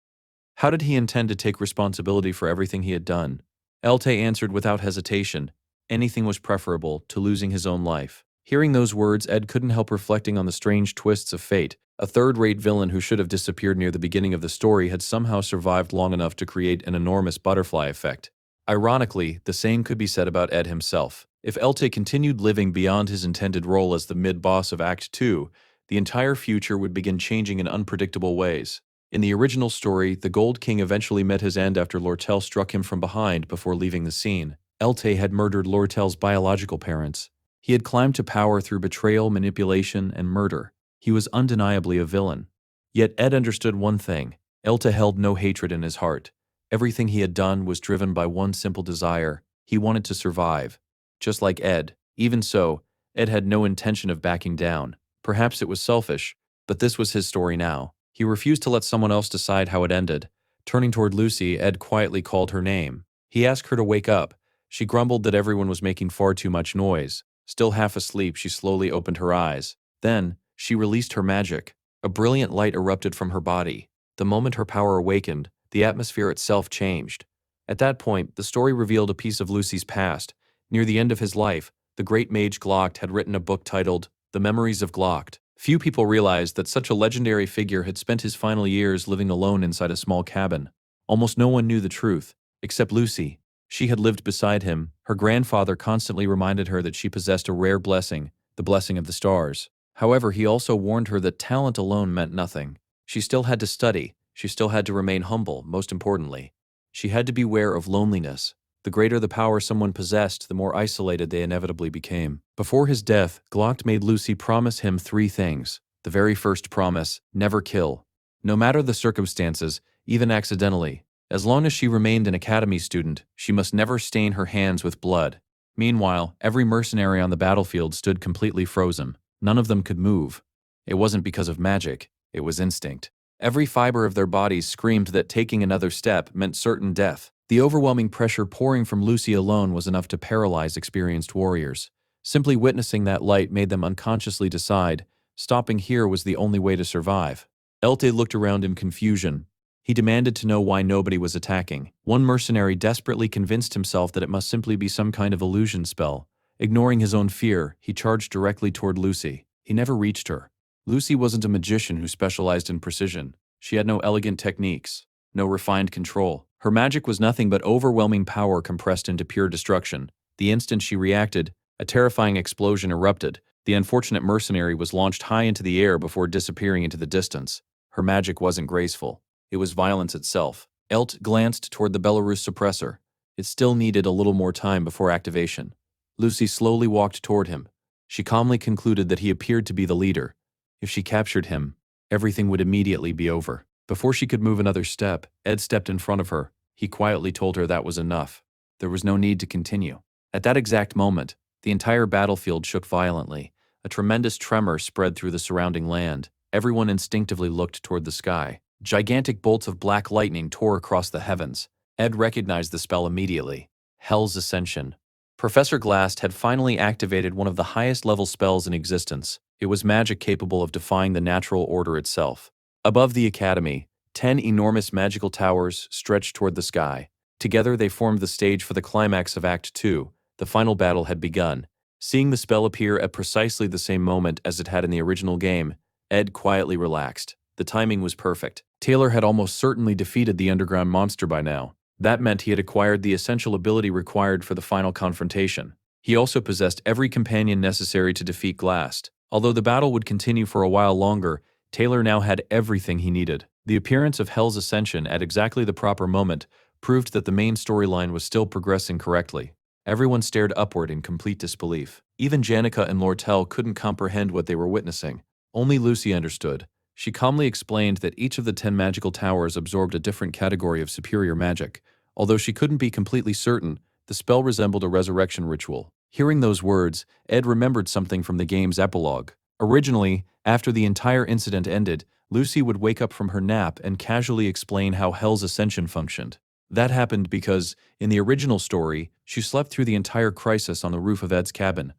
How did he intend to take responsibility for everything he had done? Elte answered without hesitation. Anything was preferable to losing his own life. Hearing those words, Ed couldn't help reflecting on the strange twists of fate. A third-rate villain who should have disappeared near the beginning of the story had somehow survived long enough to create an enormous butterfly effect. Ironically, the same could be said about Ed himself. If Elte continued living beyond his intended role as the mid-boss of Act 2, the entire future would begin changing in unpredictable ways. In the original story, the Gold King eventually met his end after Lortel struck him from behind before leaving the scene. Elte had murdered Lortel's biological parents. He had climbed to power through betrayal, manipulation, and murder. He was undeniably a villain. Yet Ed understood one thing. Elte held no hatred in his heart. Everything he had done was driven by one simple desire. He wanted to survive. Just like Ed. Even so, Ed had no intention of backing down. Perhaps it was selfish, but this was his story now. He refused to let someone else decide how it ended. Turning toward Lucy, Ed quietly called her name. He asked her to wake up. She grumbled that everyone was making far too much noise. Still half asleep, she slowly opened her eyes. Then, she released her magic. A brilliant light erupted from her body. The moment her power awakened, the atmosphere itself changed. At that point, the story revealed a piece of Lucy's past. Near the end of his life, the great mage Glocht had written a book titled The Memories of Glocht. Few people realized that such a legendary figure had spent his final years living alone inside a small cabin. Almost no one knew the truth, except Lucy. She had lived beside him. Her grandfather constantly reminded her that she possessed a rare blessing, the blessing of the stars. However, he also warned her that talent alone meant nothing. She still had to study. She still had to remain humble, most importantly. She had to beware of loneliness. The greater the power someone possessed, the more isolated they inevitably became. Before his death, Glocht made Lucy promise him 3 things. The very first promise, never kill. No matter the circumstances, even accidentally. As long as she remained an academy student, she must never stain her hands with blood. Meanwhile, every mercenary on the battlefield stood completely frozen. None of them could move. It wasn't because of magic, it was instinct. Every fiber of their bodies screamed that taking another step meant certain death. The overwhelming pressure pouring from Lucy alone was enough to paralyze experienced warriors. Simply witnessing that light made them unconsciously decide, stopping here was the only way to survive. Elte looked around in confusion. He demanded to know why nobody was attacking. One mercenary desperately convinced himself that it must simply be some kind of illusion spell. Ignoring his own fear, he charged directly toward Lucy. He never reached her. Lucy wasn't a magician who specialized in precision. She had no elegant techniques, no refined control. Her magic was nothing but overwhelming power compressed into pure destruction. The instant she reacted, a terrifying explosion erupted. The unfortunate mercenary was launched high into the air before disappearing into the distance. Her magic wasn't graceful. It was violence itself. Elt glanced toward the Belarus suppressor. It still needed a little more time before activation. Lucy slowly walked toward him. She calmly concluded that he appeared to be the leader. If she captured him, everything would immediately be over. Before she could move another step, Ed stepped in front of her. He quietly told her that was enough. There was no need to continue. At that exact moment, the entire battlefield shook violently. A tremendous tremor spread through the surrounding land. Everyone instinctively looked toward the sky. Gigantic bolts of black lightning tore across the heavens. Ed recognized the spell immediately. Hell's Ascension. Professor Glast had finally activated one of the highest-level spells in existence. It was magic capable of defying the natural order itself. Above the academy, 10 enormous magical towers stretched toward the sky. Together they formed the stage for the climax of Act 2. The final battle had begun. Seeing the spell appear at precisely the same moment as it had in the original game, Ed quietly relaxed. The timing was perfect. Taylor had almost certainly defeated the underground monster by now. That meant he had acquired the essential ability required for the final confrontation. He also possessed every companion necessary to defeat Glast. Although the battle would continue for a while longer, Taylor now had everything he needed. The appearance of Hell's Ascension at exactly the proper moment proved that the main storyline was still progressing correctly. Everyone stared upward in complete disbelief. Even Janica and Lortel couldn't comprehend what they were witnessing. Only Lucy understood. She calmly explained that each of the 10 magical towers absorbed a different category of superior magic. Although she couldn't be completely certain, the spell resembled a resurrection ritual. Hearing those words, Ed remembered something from the game's epilogue. Originally, after the entire incident ended, Lucy would wake up from her nap and casually explain how Hell's Ascension functioned. That happened because, in the original story, she slept through the entire crisis on the roof of Ed's cabin.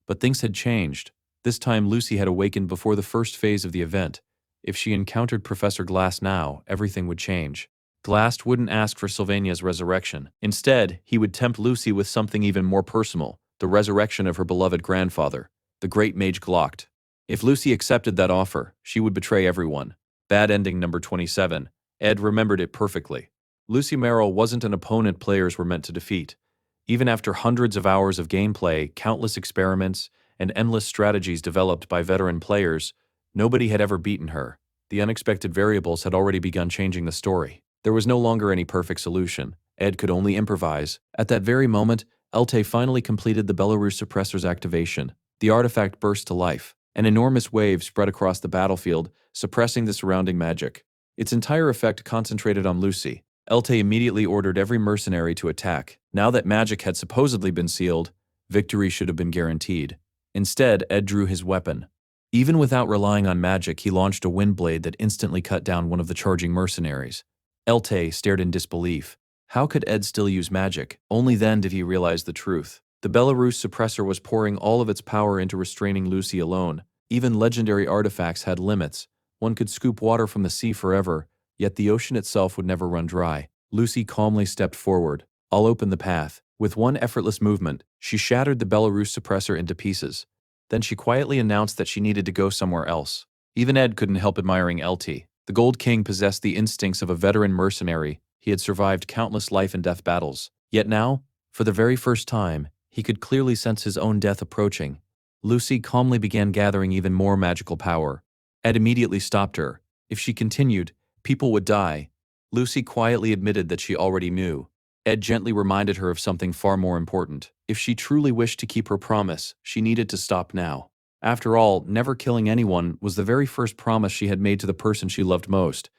But things had changed. This time Lucy had awakened before the first phase of the event. If she encountered Professor Glass now, everything would change. Glass wouldn't ask for Sylvania's resurrection. Instead, he would tempt Lucy with something even more personal, the resurrection of her beloved grandfather, the great mage Glocked. If Lucy accepted that offer, she would betray everyone. Bad ending number 27. Ed remembered it perfectly. Lucy Merrill wasn't an opponent players were meant to defeat. Even after hundreds of hours of gameplay, countless experiments, and endless strategies developed by veteran players, nobody had ever beaten her. The unexpected variables had already begun changing the story. There was no longer any perfect solution. Ed could only improvise. At that very moment, Elte finally completed the Belarus suppressor's activation. The artifact burst to life. An enormous wave spread across the battlefield, suppressing the surrounding magic. Its entire effect concentrated on Lucy. Elte immediately ordered every mercenary to attack. Now that magic had supposedly been sealed, victory should have been guaranteed. Instead, Ed drew his weapon. Even without relying on magic, he launched a wind blade that instantly cut down one of the charging mercenaries. Elte stared in disbelief. How could Ed still use magic? Only then did he realize the truth. The Belarus suppressor was pouring all of its power into restraining Lucy alone. Even legendary artifacts had limits. One could scoop water from the sea forever, yet the ocean itself would never run dry. Lucy calmly stepped forward. "I'll open the path." With one effortless movement, she shattered the Belarus suppressor into pieces. Then she quietly announced that she needed to go somewhere else. Even Ed couldn't help admiring Elte. The Gold King possessed the instincts of a veteran mercenary. He had survived countless life and death battles. Yet now, for the very first time, he could clearly sense his own death approaching. Lucy calmly began gathering even more magical power. Ed immediately stopped her. If she continued, people would die. Lucy quietly admitted that she already knew. Ed gently reminded her of something far more important. If she truly wished to keep her promise, she needed to stop now. After all, never killing anyone was the very first promise she had made to the person she loved most.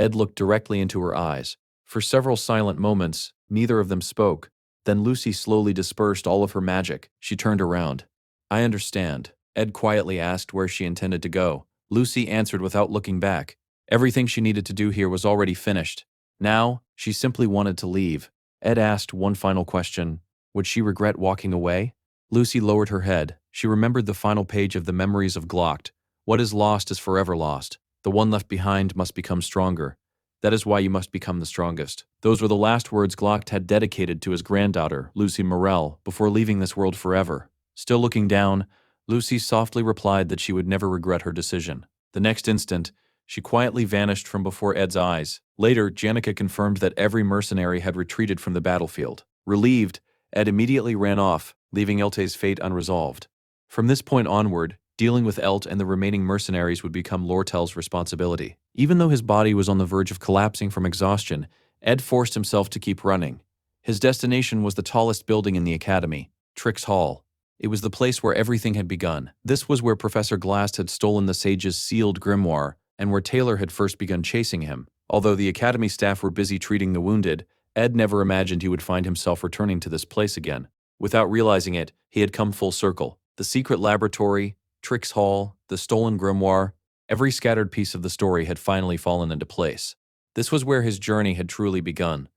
Ed looked directly into her eyes. For several silent moments, neither of them spoke. Then Lucy slowly dispersed all of her magic. She turned around. "I understand." Ed quietly asked where she intended to go. Lucy answered without looking back. Everything she needed to do here was already finished. Now, she simply wanted to leave. Ed asked one final question. Would she regret walking away? Lucy lowered her head. She remembered the final page of the Memories of Glocked. What is lost is forever lost. The one left behind must become stronger. That is why you must become the strongest. Those were the last words Glocked had dedicated to his granddaughter, Lucy Morel, before leaving this world forever. Still looking down, Lucy softly replied that she would never regret her decision. The next instant, she quietly vanished from before Ed's eyes. Later, Janica confirmed that every mercenary had retreated from the battlefield. Relieved, Ed immediately ran off, leaving Elte's fate unresolved. From this point onward, dealing with Elt and the remaining mercenaries would become Lortel's responsibility. Even though his body was on the verge of collapsing from exhaustion, Ed forced himself to keep running. His destination was the tallest building in the academy, Trix Hall. It was the place where everything had begun. This was where Professor Glass had stolen the sage's sealed grimoire, and where Taylor had first begun chasing him. Although the academy staff were busy treating the wounded, Ed never imagined he would find himself returning to this place again. Without realizing it, he had come full circle. The secret laboratory, Trix Hall, the stolen grimoire, every scattered piece of the story had finally fallen into place. This was where his journey had truly begun.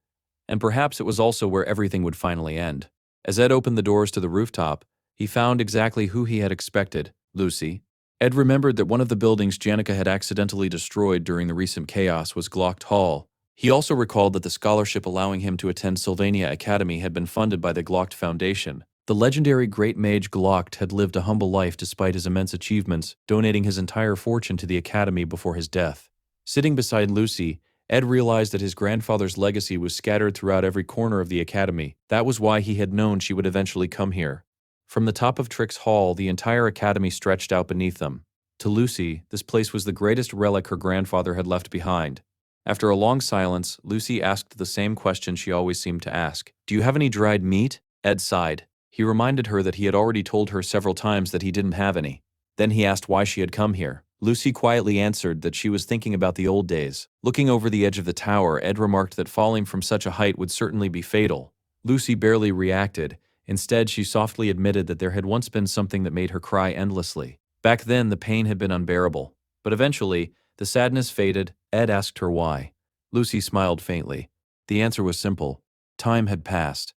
And perhaps it was also where everything would finally end. As Ed opened the doors to the rooftop, he found exactly who he had expected, Lucy. Ed remembered that one of the buildings Janica had accidentally destroyed during the recent chaos was Glocked Hall. He also recalled that the scholarship allowing him to attend Sylvania Academy had been funded by the Glocked Foundation. The legendary great mage Glocked had lived a humble life despite his immense achievements, donating his entire fortune to the academy before his death. Sitting beside Lucy, Ed realized that his grandfather's legacy was scattered throughout every corner of the academy. That was why he had known she would eventually come here. From the top of Trix Hall, the entire academy stretched out beneath them. To Lucy, this place was the greatest relic her grandfather had left behind. After a long silence, Lucy asked the same question she always seemed to ask. "Do you have any dried meat?" Ed sighed. He reminded her that he had already told her several times that he didn't have any. Then he asked why she had come here. Lucy quietly answered that she was thinking about the old days. Looking over the edge of the tower, Ed remarked that falling from such a height would certainly be fatal. Lucy barely reacted. Instead, she softly admitted that there had once been something that made her cry endlessly. Back then, the pain had been unbearable. But eventually, the sadness faded. Ed asked her why. Lucy smiled faintly. The answer was simple. Time had passed.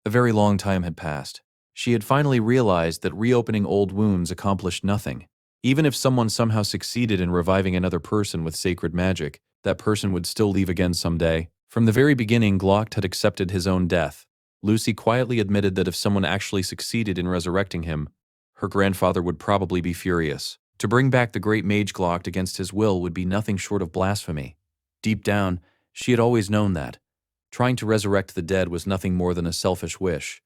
A very long time had passed. She had finally realized that reopening old wounds accomplished nothing. Even if someone somehow succeeded in reviving another person with sacred magic, that person would still leave again someday. From the very beginning, Glock had accepted his own death. Lucy quietly admitted that if someone actually succeeded in resurrecting him, her grandfather would probably be furious. To bring back the great mage Glock against his will would be nothing short of blasphemy. Deep down, she had always known that. Trying to resurrect the dead was nothing more than a selfish wish.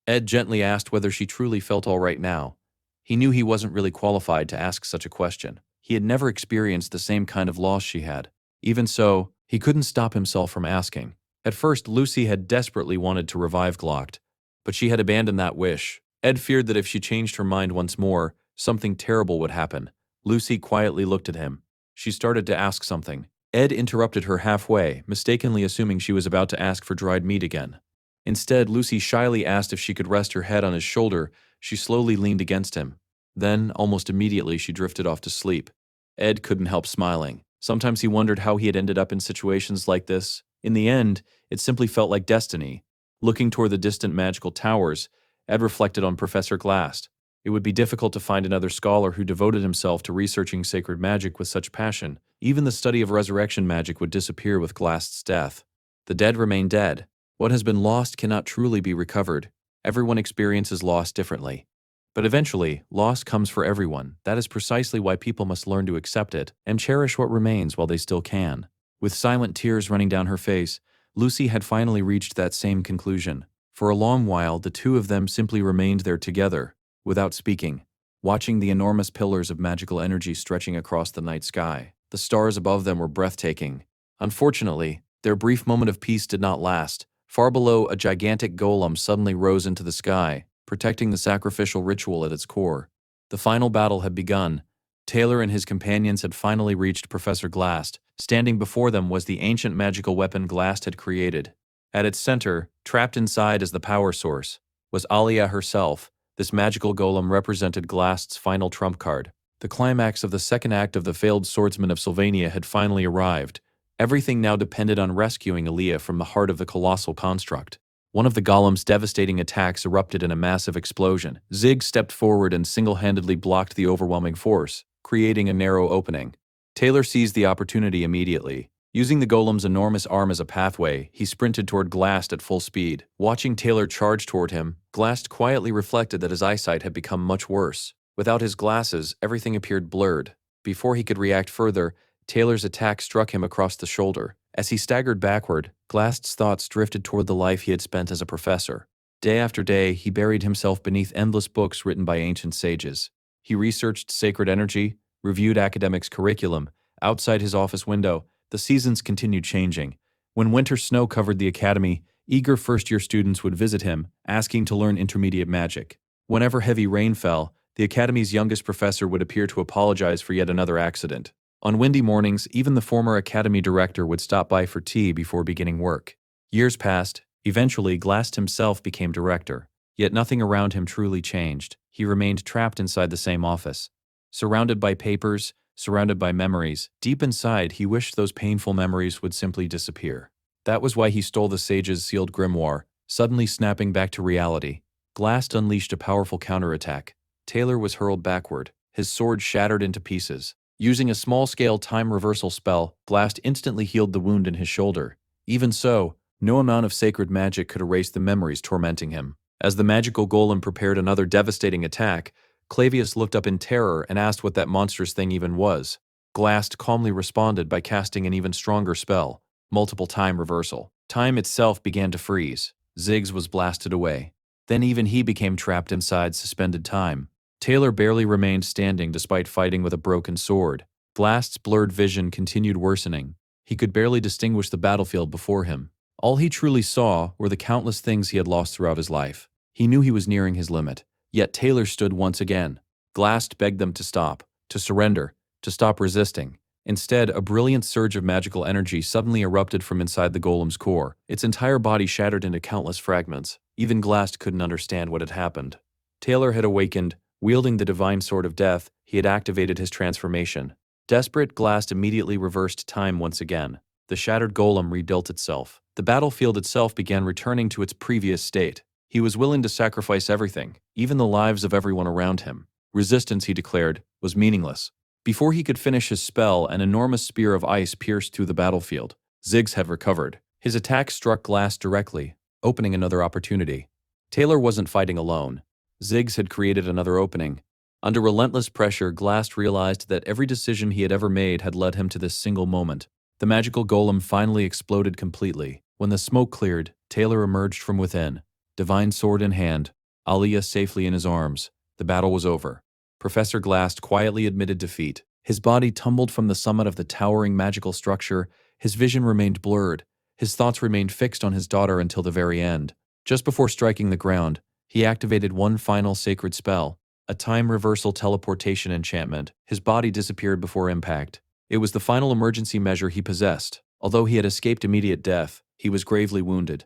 Ed gently asked whether she truly felt all right now. He knew he wasn't really qualified to ask such a question. He had never experienced the same kind of loss she had. Even so, he couldn't stop himself from asking. At first, Lucy had desperately wanted to revive Glock, but she had abandoned that wish. Ed feared that if she changed her mind once more, something terrible would happen. Lucy quietly looked at him. She started to ask something. Ed interrupted her halfway, mistakenly assuming she was about to ask for dried meat again. Instead, Lucy shyly asked if she could rest her head on his shoulder. She slowly leaned against him. Then, almost immediately, she drifted off to sleep. Ed couldn't help smiling. Sometimes he wondered how he had ended up in situations like this. In the end, it simply felt like destiny. Looking toward the distant magical towers, Ed reflected on Professor Glast. It would be difficult to find another scholar who devoted himself to researching sacred magic with such passion. Even the study of resurrection magic would disappear with Glast's death. The dead remain dead. What has been lost cannot truly be recovered. Everyone experiences loss differently. But eventually, loss comes for everyone. That is precisely why people must learn to accept it and cherish what remains while they still can. With silent tears running down her face, Lucy had finally reached that same conclusion. For a long while, the two of them simply remained there together, without speaking, watching the enormous pillars of magical energy stretching across the night sky. The stars above them were breathtaking. Unfortunately, their brief moment of peace did not last. Far below, a gigantic golem suddenly rose into the sky, protecting the sacrificial ritual at its core. The final battle had begun. Taylor and his companions had finally reached Professor Glast. Standing before them was the ancient magical weapon Glast had created. At its center, trapped inside as the power source, was Alia herself. This magical golem represented Glast's final trump card. The climax of the second act of The Failed Swordsman of Sylvania had finally arrived. Everything now depended on rescuing Alia from the heart of the colossal construct. One of the golem's devastating attacks erupted in a massive explosion. Zig stepped forward and single-handedly blocked the overwhelming force, creating a narrow opening. Taylor seized the opportunity immediately. Using the golem's enormous arm as a pathway, he sprinted toward Glast at full speed. Watching Taylor charge toward him, Glast quietly reflected that his eyesight had become much worse. Without his glasses, everything appeared blurred. Before he could react further, Taylor's attack struck him across the shoulder. As he staggered backward, Glast's thoughts drifted toward the life he had spent as a professor. Day after day, he buried himself beneath endless books written by ancient sages. He researched sacred energy, reviewed academics' curriculum. Outside his office window, the seasons continued changing. When winter snow covered the academy, eager first-year students would visit him, asking to learn intermediate magic. Whenever heavy rain fell, the academy's youngest professor would appear to apologize for yet another accident. On windy mornings, even the former academy director would stop by for tea before beginning work. Years passed. Eventually, Glast himself became director. Yet nothing around him truly changed. He remained trapped inside the same office. Surrounded by papers, surrounded by memories, deep inside he wished those painful memories would simply disappear. That was why he stole the sage's sealed grimoire, suddenly snapping back to reality. Glast unleashed a powerful counterattack. Taylor was hurled backward, his sword shattered into pieces. Using a small-scale time reversal spell, Glast instantly healed the wound in his shoulder. Even so, no amount of sacred magic could erase the memories tormenting him. As the magical golem prepared another devastating attack, Clavius looked up in terror and asked what that monstrous thing even was. Glast calmly responded by casting an even stronger spell, multiple time reversal. Time itself began to freeze. Ziggs was blasted away. Then even he became trapped inside suspended time. Taylor barely remained standing despite fighting with a broken sword. Glast's blurred vision continued worsening. He could barely distinguish the battlefield before him. All he truly saw were the countless things he had lost throughout his life. He knew he was nearing his limit. Yet Taylor stood once again. Glast begged them to stop, to surrender, to stop resisting. Instead, a brilliant surge of magical energy suddenly erupted from inside the golem's core. Its entire body shattered into countless fragments. Even Glast couldn't understand what had happened. Taylor had awakened. Wielding the divine sword of death, he had activated his transformation. Desperate, Glast immediately reversed time once again. The shattered golem rebuilt itself. The battlefield itself began returning to its previous state. He was willing to sacrifice everything, even the lives of everyone around him. Resistance, he declared, was meaningless. Before he could finish his spell, an enormous spear of ice pierced through the battlefield. Ziggs had recovered. His attack struck Glast directly, opening another opportunity. Taylor wasn't fighting alone. Ziggs had created another opening. Under relentless pressure, Glast realized that every decision he had ever made had led him to this single moment. The magical golem finally exploded completely. When the smoke cleared, Taylor emerged from within, divine sword in hand, Aliyah safely in his arms. The battle was over. Professor Glast quietly admitted defeat. His body tumbled from the summit of the towering magical structure. His vision remained blurred. His thoughts remained fixed on his daughter until the very end. Just before striking the ground, he activated one final sacred spell, a time reversal teleportation enchantment. His body disappeared before impact. It was the final emergency measure he possessed. Although he had escaped immediate death, he was gravely wounded.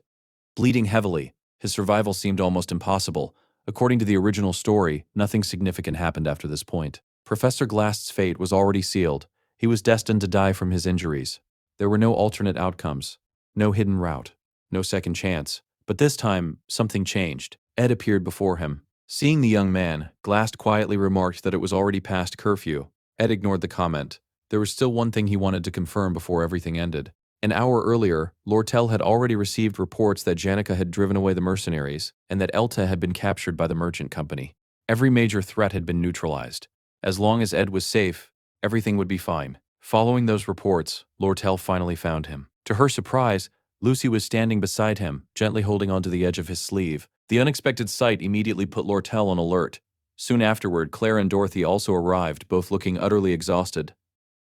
Bleeding heavily, his survival seemed almost impossible. According to the original story, nothing significant happened after this point. Professor Glast's fate was already sealed. He was destined to die from his injuries. There were no alternate outcomes, no hidden route, no second chance. But this time, something changed. Ed appeared before him. Seeing the young man, Glast quietly remarked that it was already past curfew. Ed ignored the comment. There was still one thing he wanted to confirm before everything ended. An hour earlier, Lortel had already received reports that Janica had driven away the mercenaries, and that Elta had been captured by the merchant company. Every major threat had been neutralized. As long as Ed was safe, everything would be fine. Following those reports, Lortel finally found him. To her surprise, Lucy was standing beside him, gently holding onto the edge of his sleeve. The unexpected sight immediately put Lortel on alert. Soon afterward, Claire and Dorothy also arrived, both looking utterly exhausted.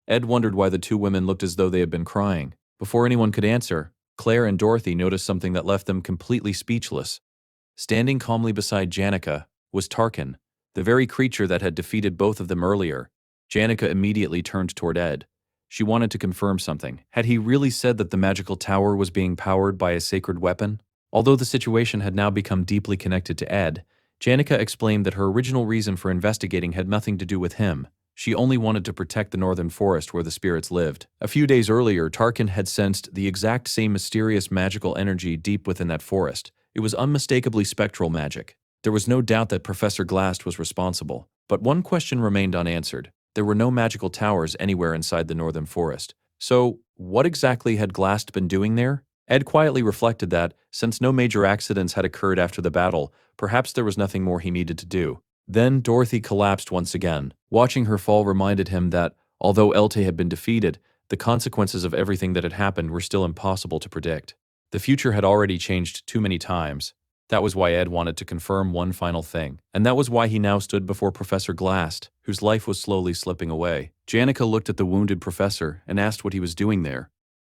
Ed wondered why the two women looked as though they had been crying. Before anyone could answer, Claire and Dorothy noticed something that left them completely speechless. Standing calmly beside Janica was Tarkin, the very creature that had defeated both of them earlier. Janica immediately turned toward Ed. She wanted to confirm something. Had he really said that the magical tower was being powered by a sacred weapon? Although the situation had now become deeply connected to Ed, Janica explained that her original reason for investigating had nothing to do with him. She only wanted to protect the northern forest where the spirits lived. A few days earlier, Tarkin had sensed the exact same mysterious magical energy deep within that forest. It was unmistakably spectral magic. There was no doubt that Professor Glast was responsible. But one question remained unanswered. There were no magical towers anywhere inside the northern forest. So, what exactly had Glast been doing there? Ed quietly reflected that, since no major accidents had occurred after the battle, perhaps there was nothing more he needed to do. Then Dorothy collapsed once again. Watching her fall reminded him that, although Elte had been defeated, the consequences of everything that had happened were still impossible to predict. The future had already changed too many times. That was why Ed wanted to confirm one final thing. And that was why he now stood before Professor Glast, whose life was slowly slipping away. Janica looked at the wounded professor and asked what he was doing there.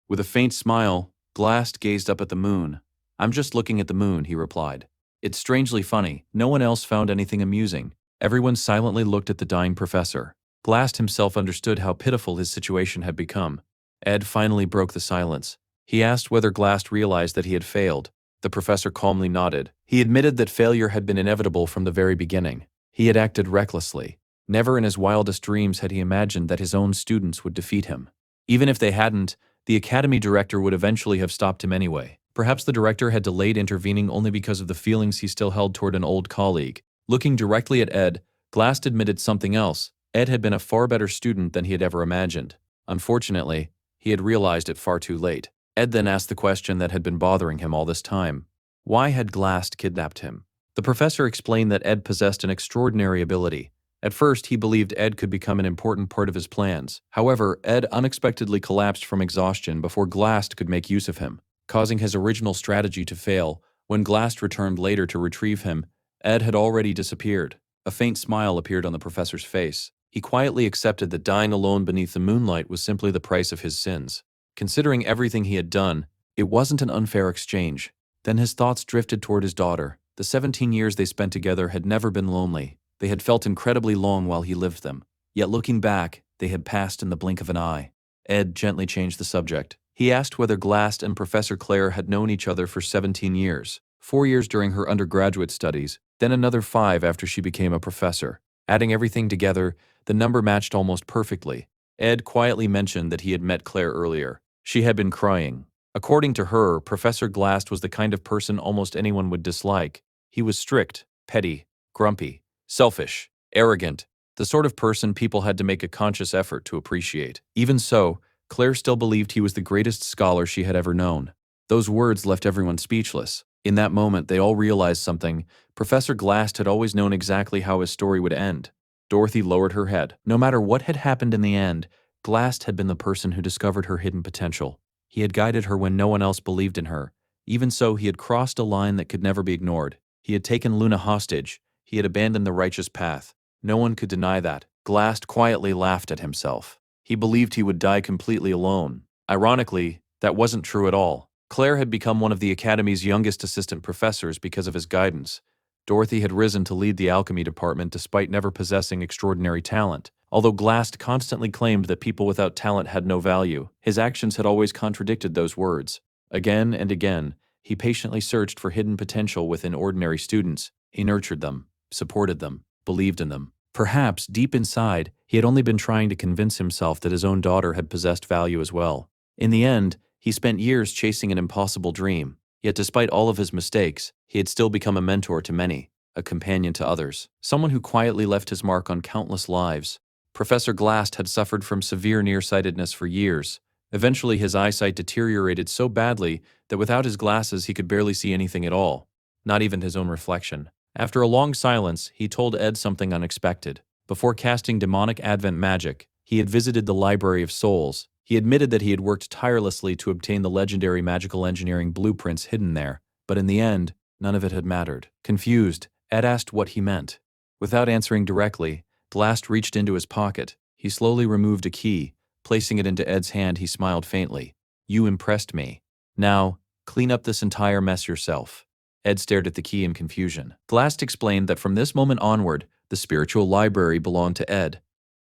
With a faint smile, Glast gazed up at the moon. "I'm just looking at the moon," he replied. "It's strangely funny. No one else found anything amusing." Everyone silently looked at the dying professor. Glast himself understood how pitiful his situation had become. Ed finally broke the silence. He asked whether Glast realized that he had failed. The professor calmly nodded. He admitted that failure had been inevitable from the very beginning. He had acted recklessly. Never in his wildest dreams had he imagined that his own students would defeat him. Even if they hadn't, the academy director would eventually have stopped him anyway. Perhaps the director had delayed intervening only because of the feelings he still held toward an old colleague. Looking directly at Ed, Glast admitted something else. Ed had been a far better student than he had ever imagined. Unfortunately, he had realized it far too late. Ed then asked the question that had been bothering him all this time. Why had Glast kidnapped him? The professor explained that Ed possessed an extraordinary ability. At first, he believed Ed could become an important part of his plans. However, Ed unexpectedly collapsed from exhaustion before Glast could make use of him, causing his original strategy to fail. When Glast returned later to retrieve him, Ed had already disappeared. A faint smile appeared on the professor's face. He quietly accepted that dying alone beneath the moonlight was simply the price of his sins. Considering everything he had done, it wasn't an unfair exchange. Then his thoughts drifted toward his daughter. The 17 years they spent together had never been lonely. They had felt incredibly long while he lived them. Yet looking back, they had passed in the blink of an eye. Ed gently changed the subject. He asked whether Glast and Professor Claire had known each other for 17 years. 4 years during her undergraduate studies, then another 5 after she became a professor. Adding everything together, the number matched almost perfectly. Ed quietly mentioned that he had met Claire earlier. She had been crying. According to her, Professor Glast was the kind of person almost anyone would dislike. He was strict, petty, grumpy, selfish, arrogant, the sort of person people had to make a conscious effort to appreciate. Even so, Claire still believed he was the greatest scholar she had ever known. Those words left everyone speechless. In that moment, they all realized something. Professor Glast had always known exactly how his story would end. Dorothy lowered her head. No matter what had happened in the end, Glast had been the person who discovered her hidden potential. He had guided her when no one else believed in her. Even so, he had crossed a line that could never be ignored. He had taken Luna hostage. He had abandoned the righteous path. No one could deny that. Glast quietly laughed at himself. He believed he would die completely alone. Ironically, that wasn't true at all. Claire had become one of the Academy's youngest assistant professors because of his guidance. Dorothy had risen to lead the alchemy department despite never possessing extraordinary talent. Although Glast constantly claimed that people without talent had no value, his actions had always contradicted those words. Again and again, he patiently searched for hidden potential within ordinary students. He nurtured them, supported them, believed in them. Perhaps, deep inside, he had only been trying to convince himself that his own daughter had possessed value as well. In the end, he spent years chasing an impossible dream. Yet despite all of his mistakes, he had still become a mentor to many, a companion to others, someone who quietly left his mark on countless lives. Professor Glast had suffered from severe nearsightedness for years. Eventually, his eyesight deteriorated so badly that without his glasses he could barely see anything at all, not even his own reflection. After a long silence, he told Ed something unexpected. Before casting demonic advent magic, he had visited the Library of Souls. He admitted that he had worked tirelessly to obtain the legendary magical engineering blueprints hidden there, but in the end, none of it had mattered. Confused, Ed asked what he meant. Without answering directly, Glast reached into his pocket. He slowly removed a key. Placing it into Ed's hand, he smiled faintly. "You impressed me. Now, clean up this entire mess yourself." Ed stared at the key in confusion. Glast explained that from this moment onward, the spiritual library belonged to Ed.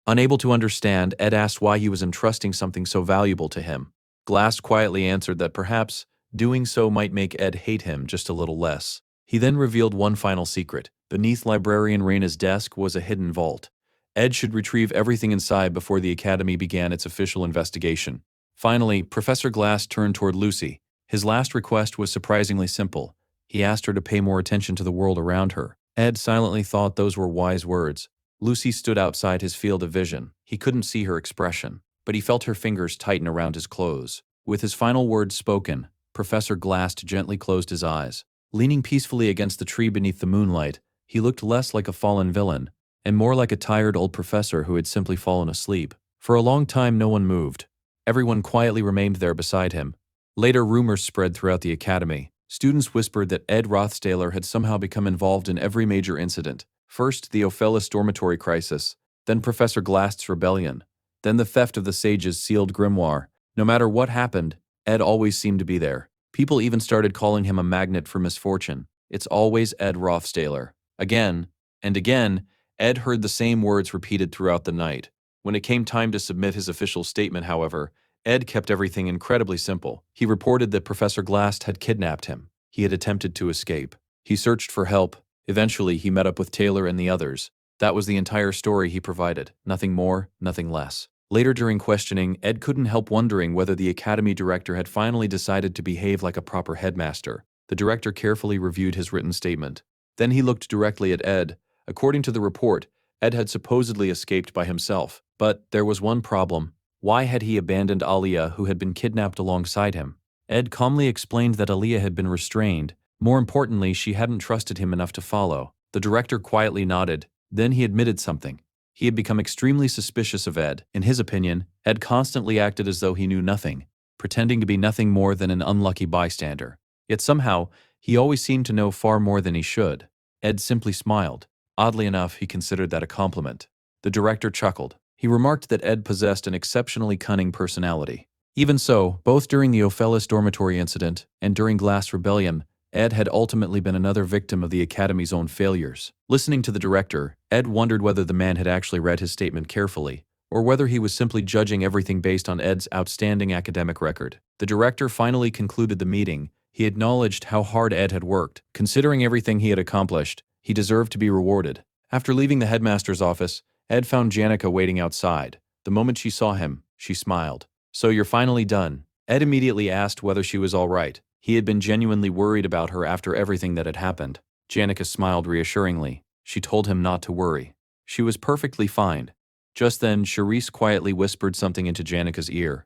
Unable to understand, Ed asked why he was entrusting something so valuable to him. Glast quietly answered that perhaps doing so might make Ed hate him just a little less. He then revealed one final secret. Beneath Librarian Reyna's desk was a hidden vault. Ed should retrieve everything inside before the Academy began its official investigation. Finally, Professor Glast turned toward Lucy. His last request was surprisingly simple. He asked her to pay more attention to the world around her. Ed silently thought those were wise words. Lucy stood outside his field of vision. He couldn't see her expression, but he felt her fingers tighten around his clothes. With his final words spoken, Professor Glast gently closed his eyes. Leaning peacefully against the tree beneath the moonlight, he looked less like a fallen villain, and more like a tired old professor who had simply fallen asleep. For a long time no one moved. Everyone quietly remained there beside him. Later rumors spread throughout the Academy. Students whispered that Ed Rothstaler had somehow become involved in every major incident. First, the Ophelis dormitory crisis, then Professor Glast's rebellion, then the theft of the sage's sealed grimoire. No matter what happened, Ed always seemed to be there. People even started calling him a magnet for misfortune. "It's always Ed Rothstaler." Again and again, Ed heard the same words repeated throughout the night. When it came time to submit his official statement, however, Ed kept everything incredibly simple. He reported that Professor Glast had kidnapped him. He had attempted to escape. He searched for help. Eventually, he met up with Taylor and the others. That was the entire story he provided. Nothing more, nothing less. Later during questioning, Ed couldn't help wondering whether the Academy director had finally decided to behave like a proper headmaster. The director carefully reviewed his written statement. Then he looked directly at Ed. According to the report, Ed had supposedly escaped by himself. But there was one problem. Why had he abandoned Aliyah, who had been kidnapped alongside him? Ed calmly explained that Aliyah had been restrained. More importantly, she hadn't trusted him enough to follow. The director quietly nodded. Then he admitted something. He had become extremely suspicious of Ed. In his opinion, Ed constantly acted as though he knew nothing, pretending to be nothing more than an unlucky bystander. Yet somehow, he always seemed to know far more than he should. Ed simply smiled. Oddly enough, he considered that a compliment. The director chuckled. He remarked that Ed possessed an exceptionally cunning personality. Even so, both during the Ophelis dormitory incident and during Glast's rebellion, Ed had ultimately been another victim of the Academy's own failures. Listening to the director, Ed wondered whether the man had actually read his statement carefully, or whether he was simply judging everything based on Ed's outstanding academic record. The director finally concluded the meeting. He acknowledged how hard Ed had worked. Considering everything he had accomplished, he deserved to be rewarded. After leaving the headmaster's office, Ed found Janica waiting outside. The moment she saw him, she smiled. "So you're finally done?" Ed immediately asked whether she was all right. He had been genuinely worried about her after everything that had happened. Janica smiled reassuringly. She told him not to worry. She was perfectly fine. Just then, Charisse quietly whispered something into Janica's ear.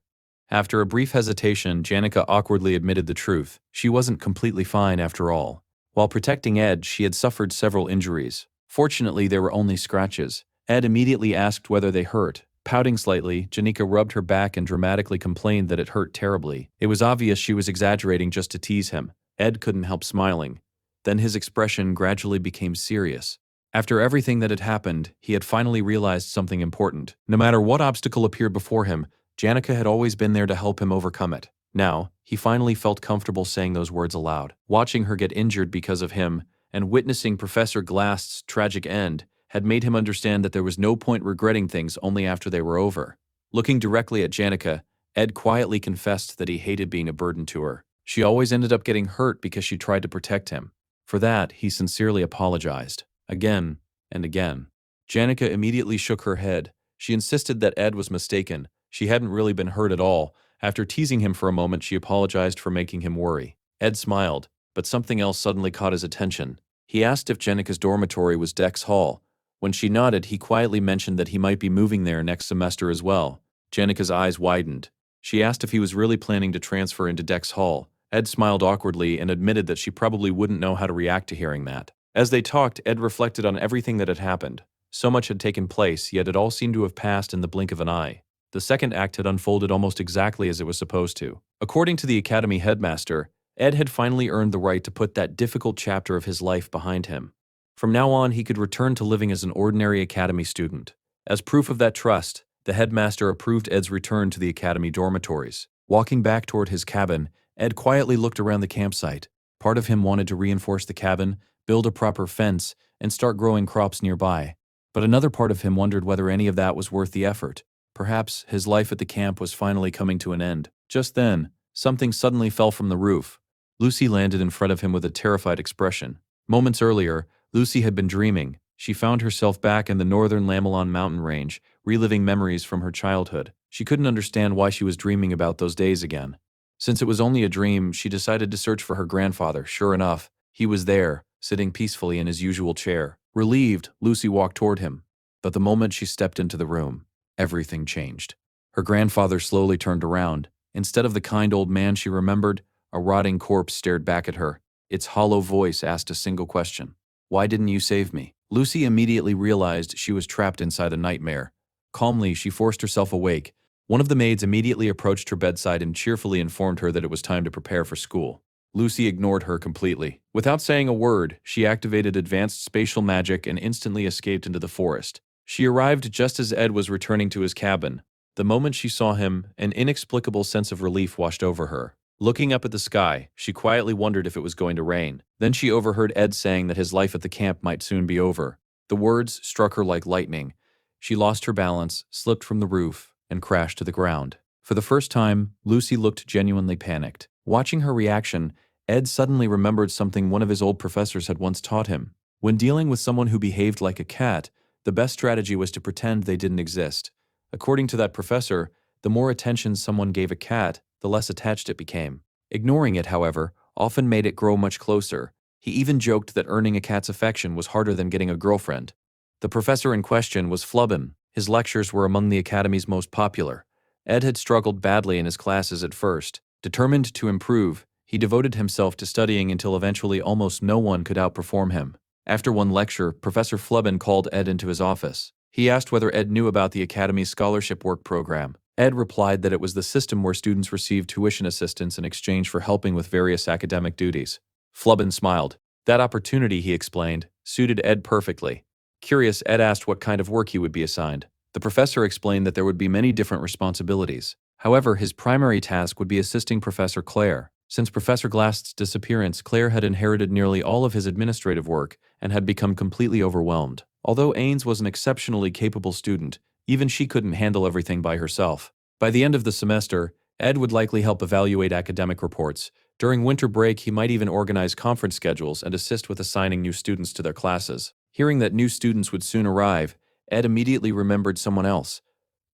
After a brief hesitation, Janica awkwardly admitted the truth. She wasn't completely fine after all. While protecting Ed, she had suffered several injuries. Fortunately, they were only scratches. Ed immediately asked whether they hurt. Pouting slightly, Janica rubbed her back and dramatically complained that it hurt terribly. It was obvious she was exaggerating just to tease him. Ed couldn't help smiling. Then his expression gradually became serious. After everything that had happened, he had finally realized something important. No matter what obstacle appeared before him, Janica had always been there to help him overcome it. Now, he finally felt comfortable saying those words aloud. Watching her get injured because of him, and witnessing Professor Glass's tragic end, had made him understand that there was no point regretting things only after they were over. Looking directly at Janica, Ed quietly confessed that he hated being a burden to her. She always ended up getting hurt because she tried to protect him. For that, he sincerely apologized. Again and again. Janica immediately shook her head. She insisted that Ed was mistaken. She hadn't really been hurt at all. After teasing him for a moment, she apologized for making him worry. Ed smiled, but something else suddenly caught his attention. He asked if Janica's dormitory was Dex Hall. When she nodded, he quietly mentioned that he might be moving there next semester as well. Janica's eyes widened. She asked if he was really planning to transfer into Dex Hall. Ed smiled awkwardly and admitted that she probably wouldn't know how to react to hearing that. As they talked, Ed reflected on everything that had happened. So much had taken place, yet it all seemed to have passed in the blink of an eye. The second act had unfolded almost exactly as it was supposed to. According to the academy headmaster, Ed had finally earned the right to put that difficult chapter of his life behind him. From now on, he could return to living as an ordinary academy student. As proof of that trust, the headmaster approved Ed's return to the academy dormitories. Walking back toward his cabin, Ed quietly looked around the campsite. Part of him wanted to reinforce the cabin, build a proper fence, and start growing crops nearby. But another part of him wondered whether any of that was worth the effort. Perhaps his life at the camp was finally coming to an end. Just then, something suddenly fell from the roof. Lucy landed in front of him with a terrified expression. Moments earlier, Lucy had been dreaming. She found herself back in the northern Lamelon mountain range, reliving memories from her childhood. She couldn't understand why she was dreaming about those days again. Since it was only a dream, she decided to search for her grandfather. Sure enough, he was there, sitting peacefully in his usual chair. Relieved, Lucy walked toward him. But the moment she stepped into the room, everything changed. Her grandfather slowly turned around. Instead of the kind old man she remembered, a rotting corpse stared back at her. Its hollow voice asked a single question. "Why didn't you save me?" Lucy immediately realized she was trapped inside a nightmare. Calmly, she forced herself awake. One of the maids immediately approached her bedside and cheerfully informed her that it was time to prepare for school. Lucy ignored her completely. Without saying a word, she activated advanced spatial magic and instantly escaped into the forest. She arrived just as Ed was returning to his cabin. The moment she saw him, an inexplicable sense of relief washed over her. Looking up at the sky, she quietly wondered if it was going to rain. Then she overheard Ed saying that his life at the camp might soon be over. The words struck her like lightning. She lost her balance, slipped from the roof, and crashed to the ground. For the first time, Lucy looked genuinely panicked. Watching her reaction, Ed suddenly remembered something one of his old professors had once taught him. When dealing with someone who behaved like a cat, the best strategy was to pretend they didn't exist. According to that professor, the more attention someone gave a cat, the less attached it became. Ignoring it, however, often made it grow much closer. He even joked that earning a cat's affection was harder than getting a girlfriend. The professor in question was Flubbin. His lectures were among the academy's most popular. Ed had struggled badly in his classes at first. Determined to improve, he devoted himself to studying until eventually almost no one could outperform him. After one lecture, Professor Flubbin called Ed into his office. He asked whether Ed knew about the Academy's scholarship work program. Ed replied that it was the system where students received tuition assistance in exchange for helping with various academic duties. Flubbin smiled. That opportunity, he explained, suited Ed perfectly. Curious, Ed asked what kind of work he would be assigned. The professor explained that there would be many different responsibilities. However, his primary task would be assisting Professor Claire. Since Professor Glass's disappearance, Claire had inherited nearly all of his administrative work and had become completely overwhelmed. Although Ains was an exceptionally capable student, even she couldn't handle everything by herself. By the end of the semester, Ed would likely help evaluate academic reports, During winter break, he might even organize conference schedules and assist with assigning new students to their classes. Hearing that new students would soon arrive, Ed immediately remembered someone else.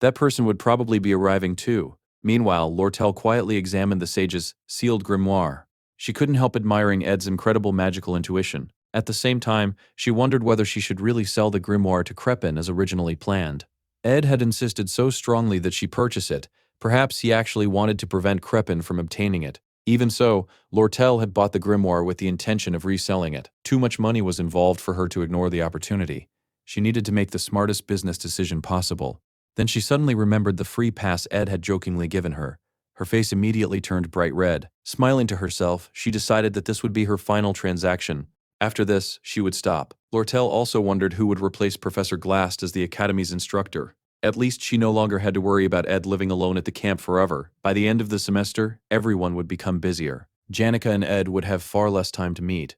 That person would probably be arriving too. Meanwhile, Lortel quietly examined the sage's sealed grimoire. She couldn't help admiring Ed's incredible magical intuition. At the same time, she wondered whether she should really sell the grimoire to Crepin as originally planned. Ed had insisted so strongly that she purchase it. Perhaps he actually wanted to prevent Crepin from obtaining it. Even so, Lortel had bought the grimoire with the intention of reselling it. Too much money was involved for her to ignore the opportunity. She needed to make the smartest business decision possible. Then she suddenly remembered the free pass Ed had jokingly given her. Her face immediately turned bright red. Smiling to herself, she decided that this would be her final transaction. After this, she would stop. Lortel also wondered who would replace Professor Glast as the Academy's instructor. At least she no longer had to worry about Ed living alone at the camp forever. By the end of the semester, everyone would become busier. Janica and Ed would have far less time to meet.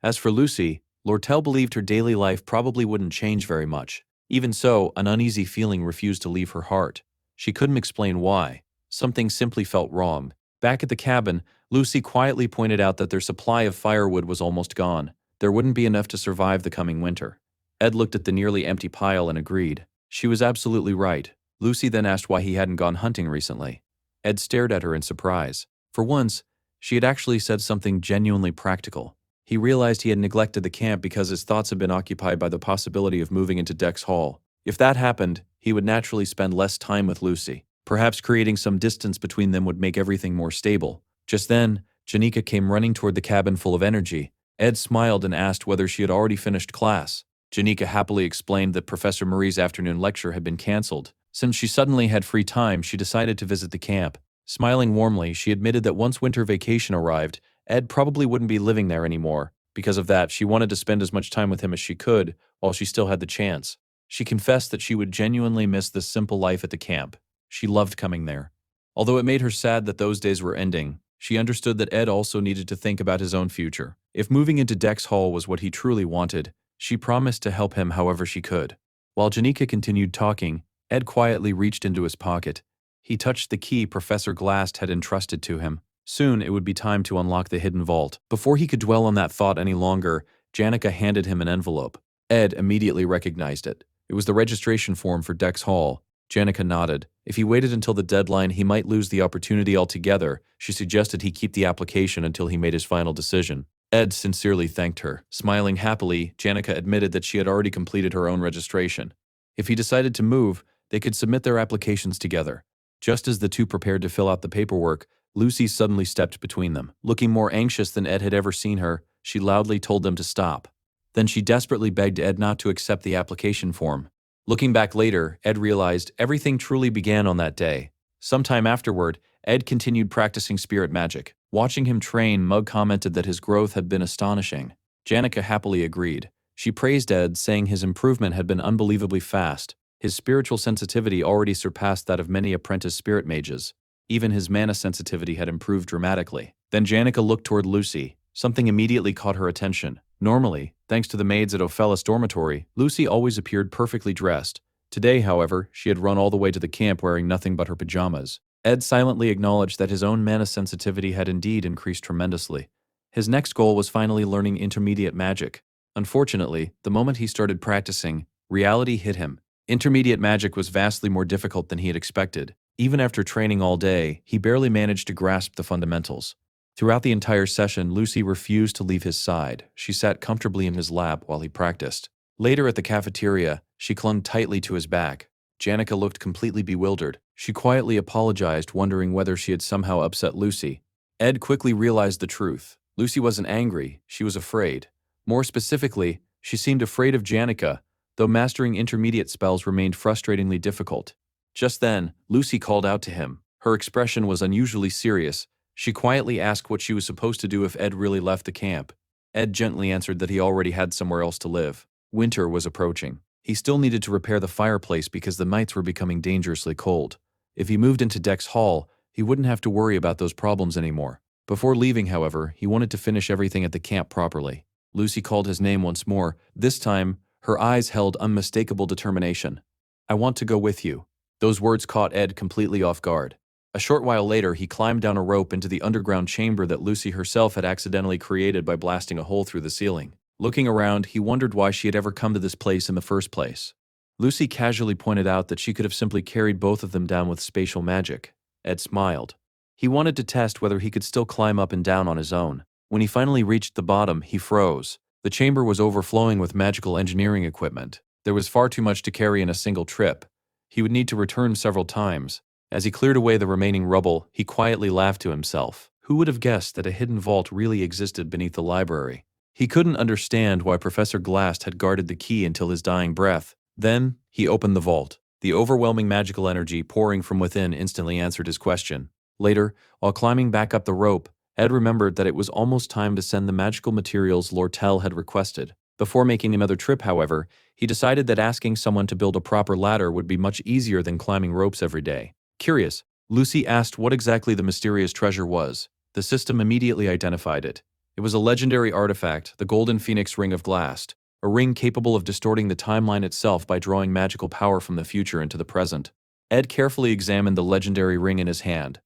As for Lucy, Lortel believed her daily life probably wouldn't change very much. Even so, an uneasy feeling refused to leave her heart. She couldn't explain why. Something simply felt wrong. Back at the cabin, Lucy quietly pointed out that their supply of firewood was almost gone. There wouldn't be enough to survive the coming winter. Ed looked at the nearly empty pile and agreed. She was absolutely right. Lucy then asked why he hadn't gone hunting recently. Ed stared at her in surprise. For once, she had actually said something genuinely practical. He realized he had neglected the camp because his thoughts had been occupied by the possibility of moving into Dex Hall. If that happened, he would naturally spend less time with Lucy. Perhaps creating some distance between them would make everything more stable. Just then, Janika came running toward the cabin full of energy. Ed smiled and asked whether she had already finished class. Janika happily explained that Professor Marie's afternoon lecture had been cancelled. Since she suddenly had free time, she decided to visit the camp. Smiling warmly, she admitted that once winter vacation arrived, Ed probably wouldn't be living there anymore. Because of that, she wanted to spend as much time with him as she could, while she still had the chance. She confessed that she would genuinely miss the simple life at the camp. She loved coming there. Although it made her sad that those days were ending, she understood that Ed also needed to think about his own future. If moving into Dex Hall was what he truly wanted, she promised to help him however she could. While Janika continued talking, Ed quietly reached into his pocket. He touched the key Professor Glast had entrusted to him. Soon it would be time to unlock the hidden vault. Before he could dwell on that thought any longer, Janika handed him an envelope. Ed immediately recognized it. It was the registration form for Dex Hall. Janika nodded. If he waited until the deadline, he might lose the opportunity altogether. She suggested he keep the application until he made his final decision. Ed sincerely thanked her. Smiling happily, Janika admitted that she had already completed her own registration. If he decided to move, they could submit their applications together. Just as the two prepared to fill out the paperwork, Lucy suddenly stepped between them. Looking more anxious than Ed had ever seen her, she loudly told them to stop. Then she desperately begged Ed not to accept the application form. Looking back later, Ed realized everything truly began on that day. Sometime afterward, Ed continued practicing spirit magic. Watching him train, Mug commented that his growth had been astonishing. Janika happily agreed. She praised Ed, saying his improvement had been unbelievably fast. His spiritual sensitivity already surpassed that of many apprentice spirit mages. Even his mana sensitivity had improved dramatically. Then Janika looked toward Lucy. Something immediately caught her attention. Normally, thanks to the maids at Ophelis dormitory, Lucy always appeared perfectly dressed. Today, however, she had run all the way to the camp wearing nothing but her pajamas. Ed silently acknowledged that his own mana sensitivity had indeed increased tremendously. His next goal was finally learning intermediate magic. Unfortunately, the moment he started practicing, reality hit him. Intermediate magic was vastly more difficult than he had expected. Even after training all day, he barely managed to grasp the fundamentals. Throughout the entire session, Lucy refused to leave his side. She sat comfortably in his lap while he practiced. Later at the cafeteria, she clung tightly to his back. Janika looked completely bewildered. She quietly apologized, wondering whether she had somehow upset Lucy. Ed quickly realized the truth. Lucy wasn't angry, she was afraid. More specifically, she seemed afraid of Janika, though mastering intermediate spells remained frustratingly difficult. Just then, Lucy called out to him. Her expression was unusually serious. She quietly asked what she was supposed to do if Ed really left the camp. Ed gently answered that he already had somewhere else to live. Winter was approaching. He still needed to repair the fireplace because the nights were becoming dangerously cold. If he moved into Dex Hall, he wouldn't have to worry about those problems anymore. Before leaving, however, he wanted to finish everything at the camp properly. Lucy called his name once more. This time, her eyes held unmistakable determination. "I want to go with you." Those words caught Ed completely off guard. A short while later, he climbed down a rope into the underground chamber that Lucy herself had accidentally created by blasting a hole through the ceiling. Looking around, he wondered why she had ever come to this place in the first place. Lucy casually pointed out that she could have simply carried both of them down with spatial magic. Ed smiled. He wanted to test whether he could still climb up and down on his own. When he finally reached the bottom, he froze. The chamber was overflowing with magical engineering equipment. There was far too much to carry in a single trip. He would need to return several times. As he cleared away the remaining rubble, he quietly laughed to himself. Who would have guessed that a hidden vault really existed beneath the library? He couldn't understand why Professor Glast had guarded the key until his dying breath. Then, he opened the vault. The overwhelming magical energy pouring from within instantly answered his question. Later, while climbing back up the rope, Ed remembered that it was almost time to send the magical materials Lortel had requested. Before making another trip, however, he decided that asking someone to build a proper ladder would be much easier than climbing ropes every day. Curious, Lucy asked what exactly the mysterious treasure was. The system immediately identified it. It was a legendary artifact, the Golden Phoenix Ring of Glast, a ring capable of distorting the timeline itself by drawing magical power from the future into the present. Ed carefully examined the legendary ring in his hand.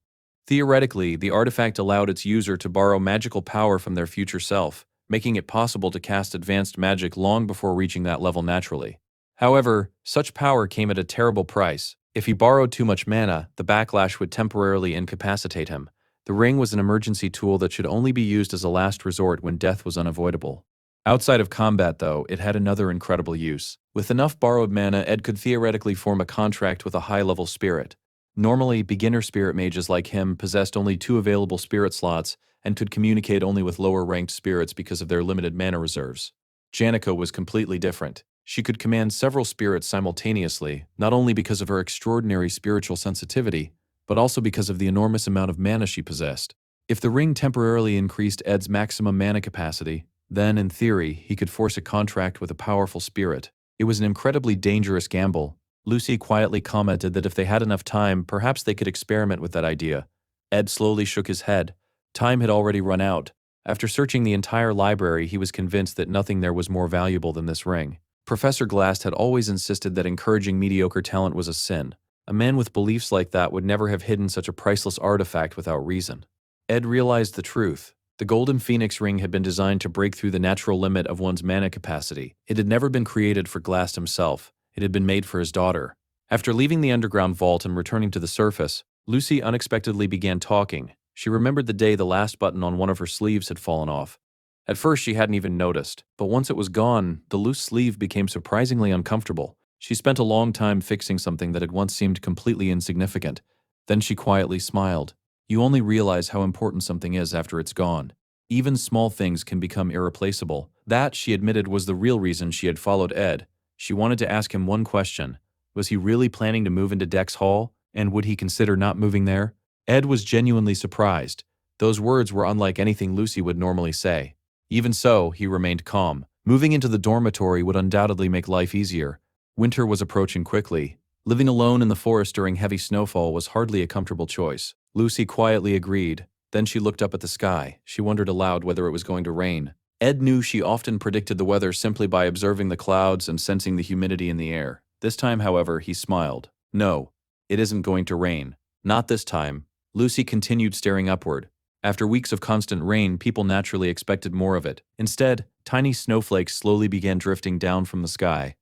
Theoretically, the artifact allowed its user to borrow magical power from their future self, making it possible to cast advanced magic long before reaching that level naturally. However, such power came at a terrible price. If he borrowed too much mana, the backlash would temporarily incapacitate him. The ring was an emergency tool that should only be used as a last resort when death was unavoidable. Outside of combat, though, it had another incredible use. With enough borrowed mana, Ed could theoretically form a contract with a high-level spirit. Normally, beginner spirit mages like him possessed only 2 available spirit slots and could communicate only with lower-ranked spirits because of their limited mana reserves. Janica was completely different. She could command several spirits simultaneously, not only because of her extraordinary spiritual sensitivity, but also because of the enormous amount of mana she possessed. If the ring temporarily increased Ed's maximum mana capacity, then, in theory, he could force a contract with a powerful spirit. It was an incredibly dangerous gamble. Lucy quietly commented that if they had enough time, perhaps they could experiment with that idea. Ed slowly shook his head. Time had already run out. After searching the entire library, he was convinced that nothing there was more valuable than this ring. Professor Glast had always insisted that encouraging mediocre talent was a sin. A man with beliefs like that would never have hidden such a priceless artifact without reason. Ed realized the truth. The Golden Phoenix Ring had been designed to break through the natural limit of one's mana capacity. It had never been created for Glast himself. It had been made for his daughter. After leaving the underground vault and returning to the surface, Lucy unexpectedly began talking. She remembered the day the last button on one of her sleeves had fallen off. At first, she hadn't even noticed, but once it was gone, the loose sleeve became surprisingly uncomfortable. She spent a long time fixing something that had once seemed completely insignificant. Then she quietly smiled. You only realize how important something is after it's gone. Even small things can become irreplaceable. That, she admitted, was the real reason she had followed Ed. She wanted to ask him one question. Was he really planning to move into Dex Hall? And would he consider not moving there? Ed was genuinely surprised. Those words were unlike anything Lucy would normally say. Even so, he remained calm. Moving into the dormitory would undoubtedly make life easier. Winter was approaching quickly. Living alone in the forest during heavy snowfall was hardly a comfortable choice. Lucy quietly agreed. Then she looked up at the sky. She wondered aloud whether it was going to rain. Ed knew she often predicted the weather simply by observing the clouds and sensing the humidity in the air. This time, however, he smiled. No, it isn't going to rain. Not this time. Lucy continued staring upward. After weeks of constant rain, people naturally expected more of it. Instead, tiny snowflakes slowly began drifting down from the sky.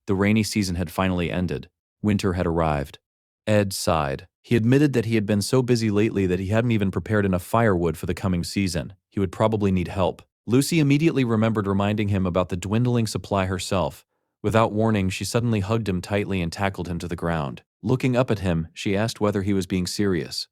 The rainy season had finally ended. Winter had arrived. Ed sighed. He admitted that he had been so busy lately that he hadn't even prepared enough firewood for the coming season. He would probably need help. Lucy immediately remembered reminding him about the dwindling supply herself. Without warning, she suddenly hugged him tightly and tackled him to the ground. Looking up at him, she asked whether he was being serious.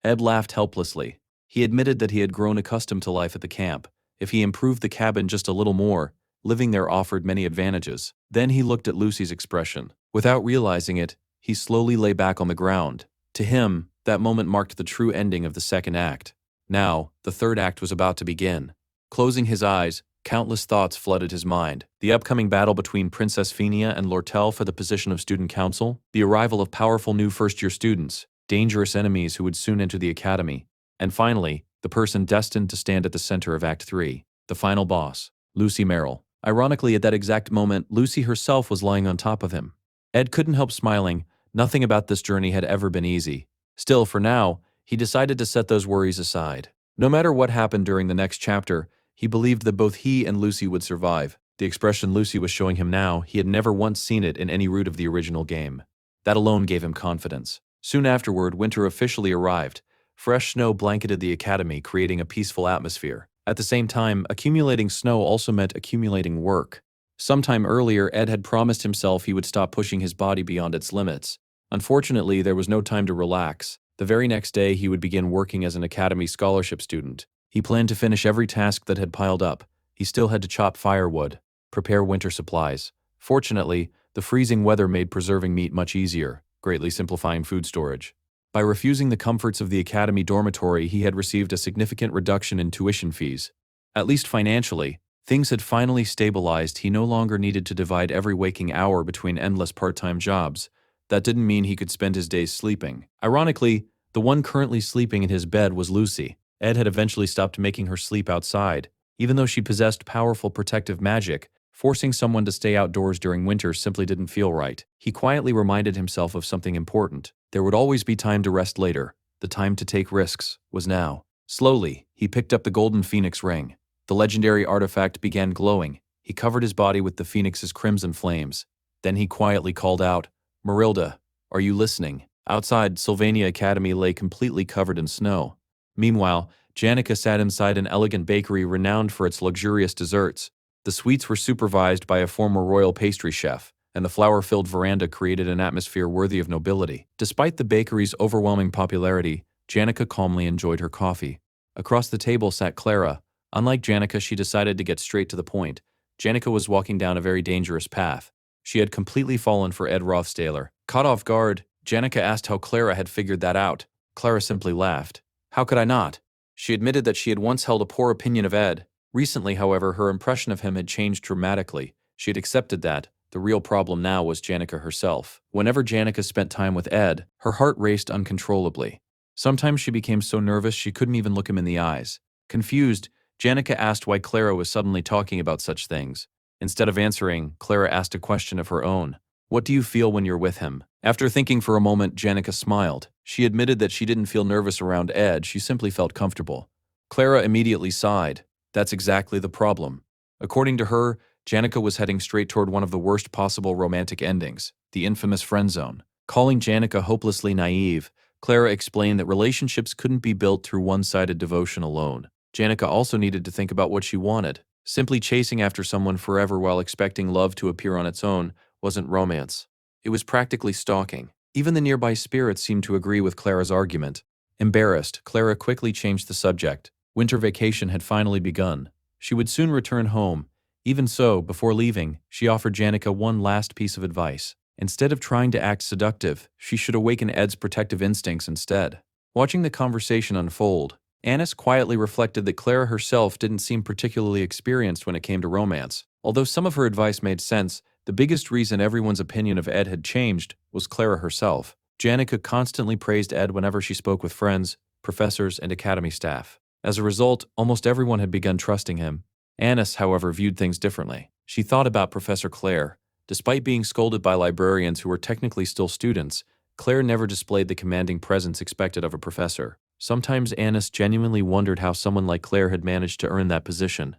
Ed laughed helplessly. He admitted that he had grown accustomed to life at the camp. If he improved the cabin just a little more, living there offered many advantages. Then he looked at Lucy's expression. Without realizing it, he slowly lay back on the ground. To him, that moment marked the true ending of the second act. Now, the third act was about to begin. Closing his eyes, countless thoughts flooded his mind. The upcoming battle between Princess Phenia and Lortel for the position of student council, the arrival of powerful new first-year students, dangerous enemies who would soon enter the academy, and finally, the person destined to stand at the center of Act 3, the final boss, Lucy Merrill. Ironically, at that exact moment, Lucy herself was lying on top of him. Ed couldn't help smiling. Nothing about this journey had ever been easy. Still, for now, He decided to set those worries aside. No matter what happened during the next chapter, he believed that both he and Lucy would survive. The expression Lucy was showing him now, he had never once seen it in any route of the original game. That alone gave him confidence. Soon afterward, winter officially arrived. Fresh snow blanketed the academy, creating a peaceful atmosphere. At the same time, accumulating snow also meant accumulating work. Sometime earlier, Ed had promised himself he would stop pushing his body beyond its limits. Unfortunately, there was no time to relax. The very next day, he would begin working as an academy scholarship student. He planned to finish every task that had piled up. He still had to chop firewood, prepare winter supplies. Fortunately, the freezing weather made preserving meat much easier, greatly simplifying food storage. By refusing the comforts of the academy dormitory, he had received a significant reduction in tuition fees. At least financially, things had finally stabilized. He no longer needed to divide every waking hour between endless part-time jobs. That didn't mean he could spend his days sleeping. Ironically, the one currently sleeping in his bed was Lucy. Ed had eventually stopped making her sleep outside. Even though she possessed powerful protective magic, forcing someone to stay outdoors during winter simply didn't feel right. He quietly reminded himself of something important. There would always be time to rest later. The time to take risks was now. Slowly, he picked up the golden phoenix ring. The legendary artifact began glowing. He covered his body with the phoenix's crimson flames. Then he quietly called out, "Marilda, are you listening?" Outside, Sylvania Academy lay completely covered in snow. Meanwhile, Janica sat inside an elegant bakery renowned for its luxurious desserts. The sweets were supervised by a former royal pastry chef, and the flower-filled veranda created an atmosphere worthy of nobility. Despite the bakery's overwhelming popularity, Janica calmly enjoyed her coffee. Across the table sat Clara. Unlike Janica, she decided to get straight to the point. Janica was walking down a very dangerous path. She had completely fallen for Ed Rothstaler. Caught off guard, Janica asked how Clara had figured that out. Clara simply laughed. "How could I not?" She admitted that she had once held a poor opinion of Ed. Recently, however, her impression of him had changed dramatically. She had accepted that. The real problem now was Janica herself. Whenever Janica spent time with Ed, her heart raced uncontrollably. Sometimes she became so nervous she couldn't even look him in the eyes. Confused, Janica asked why Clara was suddenly talking about such things. Instead of answering, Clara asked a question of her own. "What do you feel when you're with him?" After thinking for a moment, Janica smiled. She admitted that she didn't feel nervous around Ed, she simply felt comfortable. Clara immediately sighed. That's exactly the problem. According to her, Janica was heading straight toward one of the worst possible romantic endings, the infamous friend zone. Calling Janica hopelessly naive, Clara explained that relationships couldn't be built through one-sided devotion alone. Janica also needed to think about what she wanted. Simply chasing after someone forever while expecting love to appear on its own wasn't romance. It was practically stalking. Even the nearby spirits seemed to agree with Clara's argument. Embarrassed, Clara quickly changed the subject. Winter vacation had finally begun. She would soon return home. Even so, before leaving, she offered Janica one last piece of advice. Instead of trying to act seductive, she should awaken Ed's protective instincts instead. Watching the conversation unfold, Annis quietly reflected that Clara herself didn't seem particularly experienced when it came to romance. Although some of her advice made sense, the biggest reason everyone's opinion of Ed had changed was Clara herself. Janica constantly praised Ed whenever she spoke with friends, professors, and academy staff. As a result, almost everyone had begun trusting him. Annis, however, viewed things differently. She thought about Professor Clare. Despite being scolded by librarians who were technically still students, Clare never displayed the commanding presence expected of a professor. Sometimes Annis genuinely wondered how someone like Clare had managed to earn that position.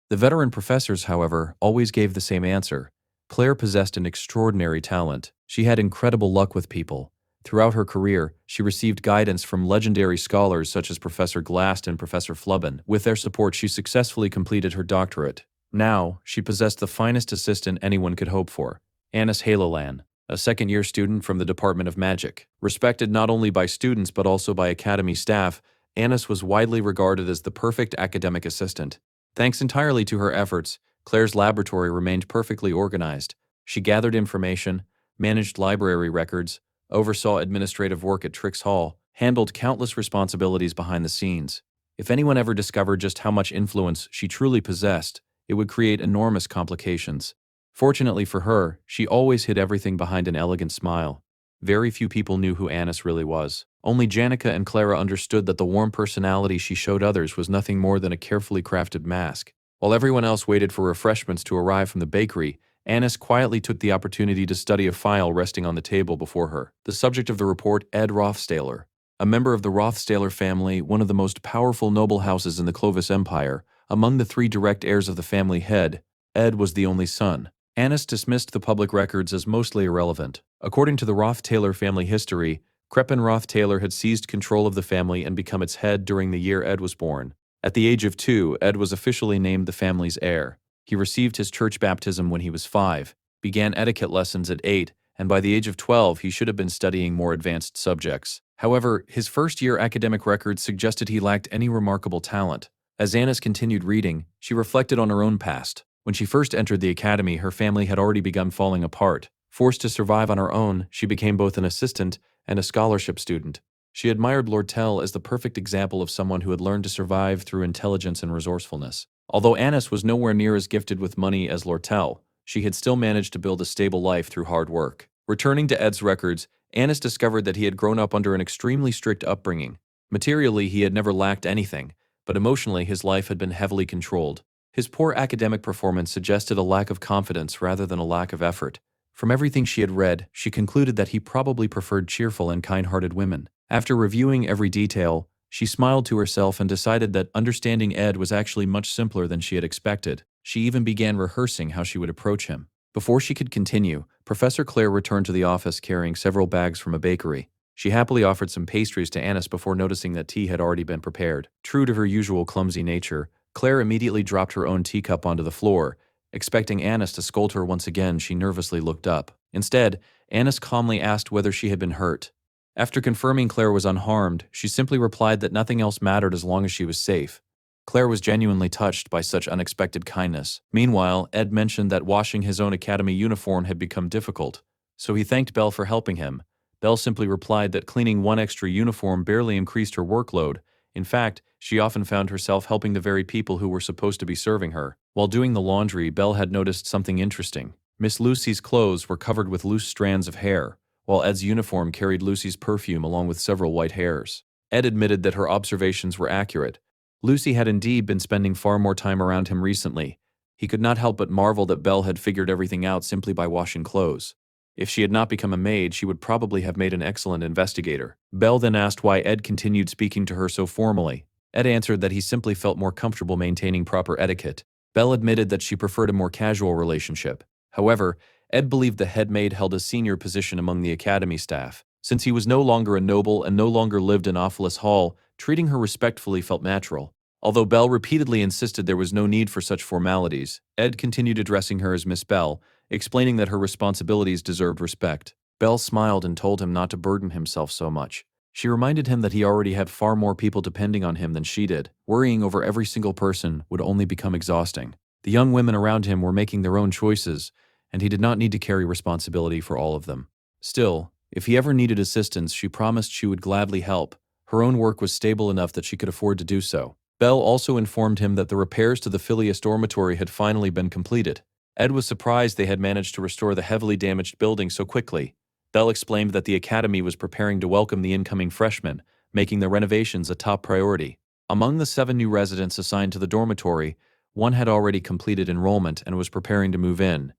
The veteran professors, however, always gave the same answer. Claire possessed an extraordinary talent. She had incredible luck with people. Throughout her career, she received guidance from legendary scholars such as Professor Glast and Professor Flubben. With their support, she successfully completed her doctorate. Now, she possessed the finest assistant anyone could hope for, Annis Halolan, a second-year student from the Department of Magic. Respected not only by students but also by academy staff, Annis was widely regarded as the perfect academic assistant. Thanks entirely to her efforts, Claire's laboratory remained perfectly organized. She gathered information, managed library records, oversaw administrative work at Trix Hall, handled countless responsibilities behind the scenes. If anyone ever discovered just how much influence she truly possessed, it would create enormous complications. Fortunately for her, she always hid everything behind an elegant smile. Very few people knew who Annis really was. Only Janica and Clara understood that the warm personality she showed others was nothing more than a carefully crafted mask. While everyone else waited for refreshments to arrive from the bakery, Annis quietly took the opportunity to study a file resting on the table before her. The subject of the report, Ed Rothstaler. a member of the Ruth Taylor family, one of the most powerful noble houses in the Clovis Empire. Among the three direct heirs of the family head, Ed was the only son. Annis dismissed the public records as mostly irrelevant. According to the Ruth Taylor family history, Crepin Ruth Taylor had seized control of the family and become its head during the year Ed was born. At the age of 2, Ed was officially named the family's heir. He received his church baptism when he was 5, began etiquette lessons at 8, and by the age of 12 he should have been studying more advanced subjects. However, his first-year academic records suggested he lacked any remarkable talent. As Annis continued reading, she reflected on her own past. When she first entered the academy, her family had already begun falling apart. Forced to survive on her own, she became both an assistant and a scholarship student. She admired Lord Tell as the perfect example of someone who had learned to survive through intelligence and resourcefulness. Although Annis was nowhere near as gifted with money as Lord Tell, she had still managed to build a stable life through hard work. Returning to Ed's records, Annis discovered that he had grown up under an extremely strict upbringing. Materially, he had never lacked anything, but emotionally his life had been heavily controlled. His poor academic performance suggested a lack of confidence rather than a lack of effort. From everything she had read, she concluded that he probably preferred cheerful and kind-hearted women. After reviewing every detail, she smiled to herself and decided that understanding Ed was actually much simpler than she had expected. She even began rehearsing how she would approach him. Before she could continue, Professor Claire returned to the office carrying several bags from a bakery. She happily offered some pastries to Annis before noticing that tea had already been prepared. True to her usual clumsy nature, Claire immediately dropped her own teacup onto the floor. Expecting Annis to scold her once again, she nervously looked up. Instead, Annis calmly asked whether she had been hurt. After confirming Claire was unharmed, she simply replied that nothing else mattered as long as she was safe. Claire was genuinely touched by such unexpected kindness. Meanwhile, Ed mentioned that washing his own academy uniform had become difficult, so he thanked Belle for helping him. Belle simply replied that cleaning one extra uniform barely increased her workload. In fact, she often found herself helping the very people who were supposed to be serving her. While doing the laundry, Belle had noticed something interesting. Miss Lucy's clothes were covered with loose strands of hair, while Ed's uniform carried Lucy's perfume along with several white hairs. Ed admitted that her observations were accurate. Lucy had indeed been spending far more time around him recently. He could not help but marvel that Belle had figured everything out simply by washing clothes. If she had not become a maid, she would probably have made an excellent investigator. Belle then asked why Ed continued speaking to her so formally. Ed answered that he simply felt more comfortable maintaining proper etiquette. Belle admitted that she preferred a more casual relationship. However, Ed believed the head maid held a senior position among the academy staff. Since he was no longer a noble and no longer lived in Ophelis Hall, treating her respectfully felt natural. Although Belle repeatedly insisted there was no need for such formalities, Ed continued addressing her as Miss Belle, explaining that her responsibilities deserved respect. Belle smiled and told him not to burden himself so much. She reminded him that he already had far more people depending on him than she did. Worrying over every single person would only become exhausting. The young women around him were making their own choices, and he did not need to carry responsibility for all of them. Still, if he ever needed assistance, she promised she would gladly help. Her own work was stable enough that she could afford to do so. Belle also informed him that the repairs to the Phileas dormitory had finally been completed. Ed was surprised they had managed to restore the heavily damaged building so quickly. Belle explained that the academy was preparing to welcome the incoming freshmen, making the renovations a top priority. Among the 7 new residents assigned to the dormitory, one had already completed enrollment and was preparing to move in.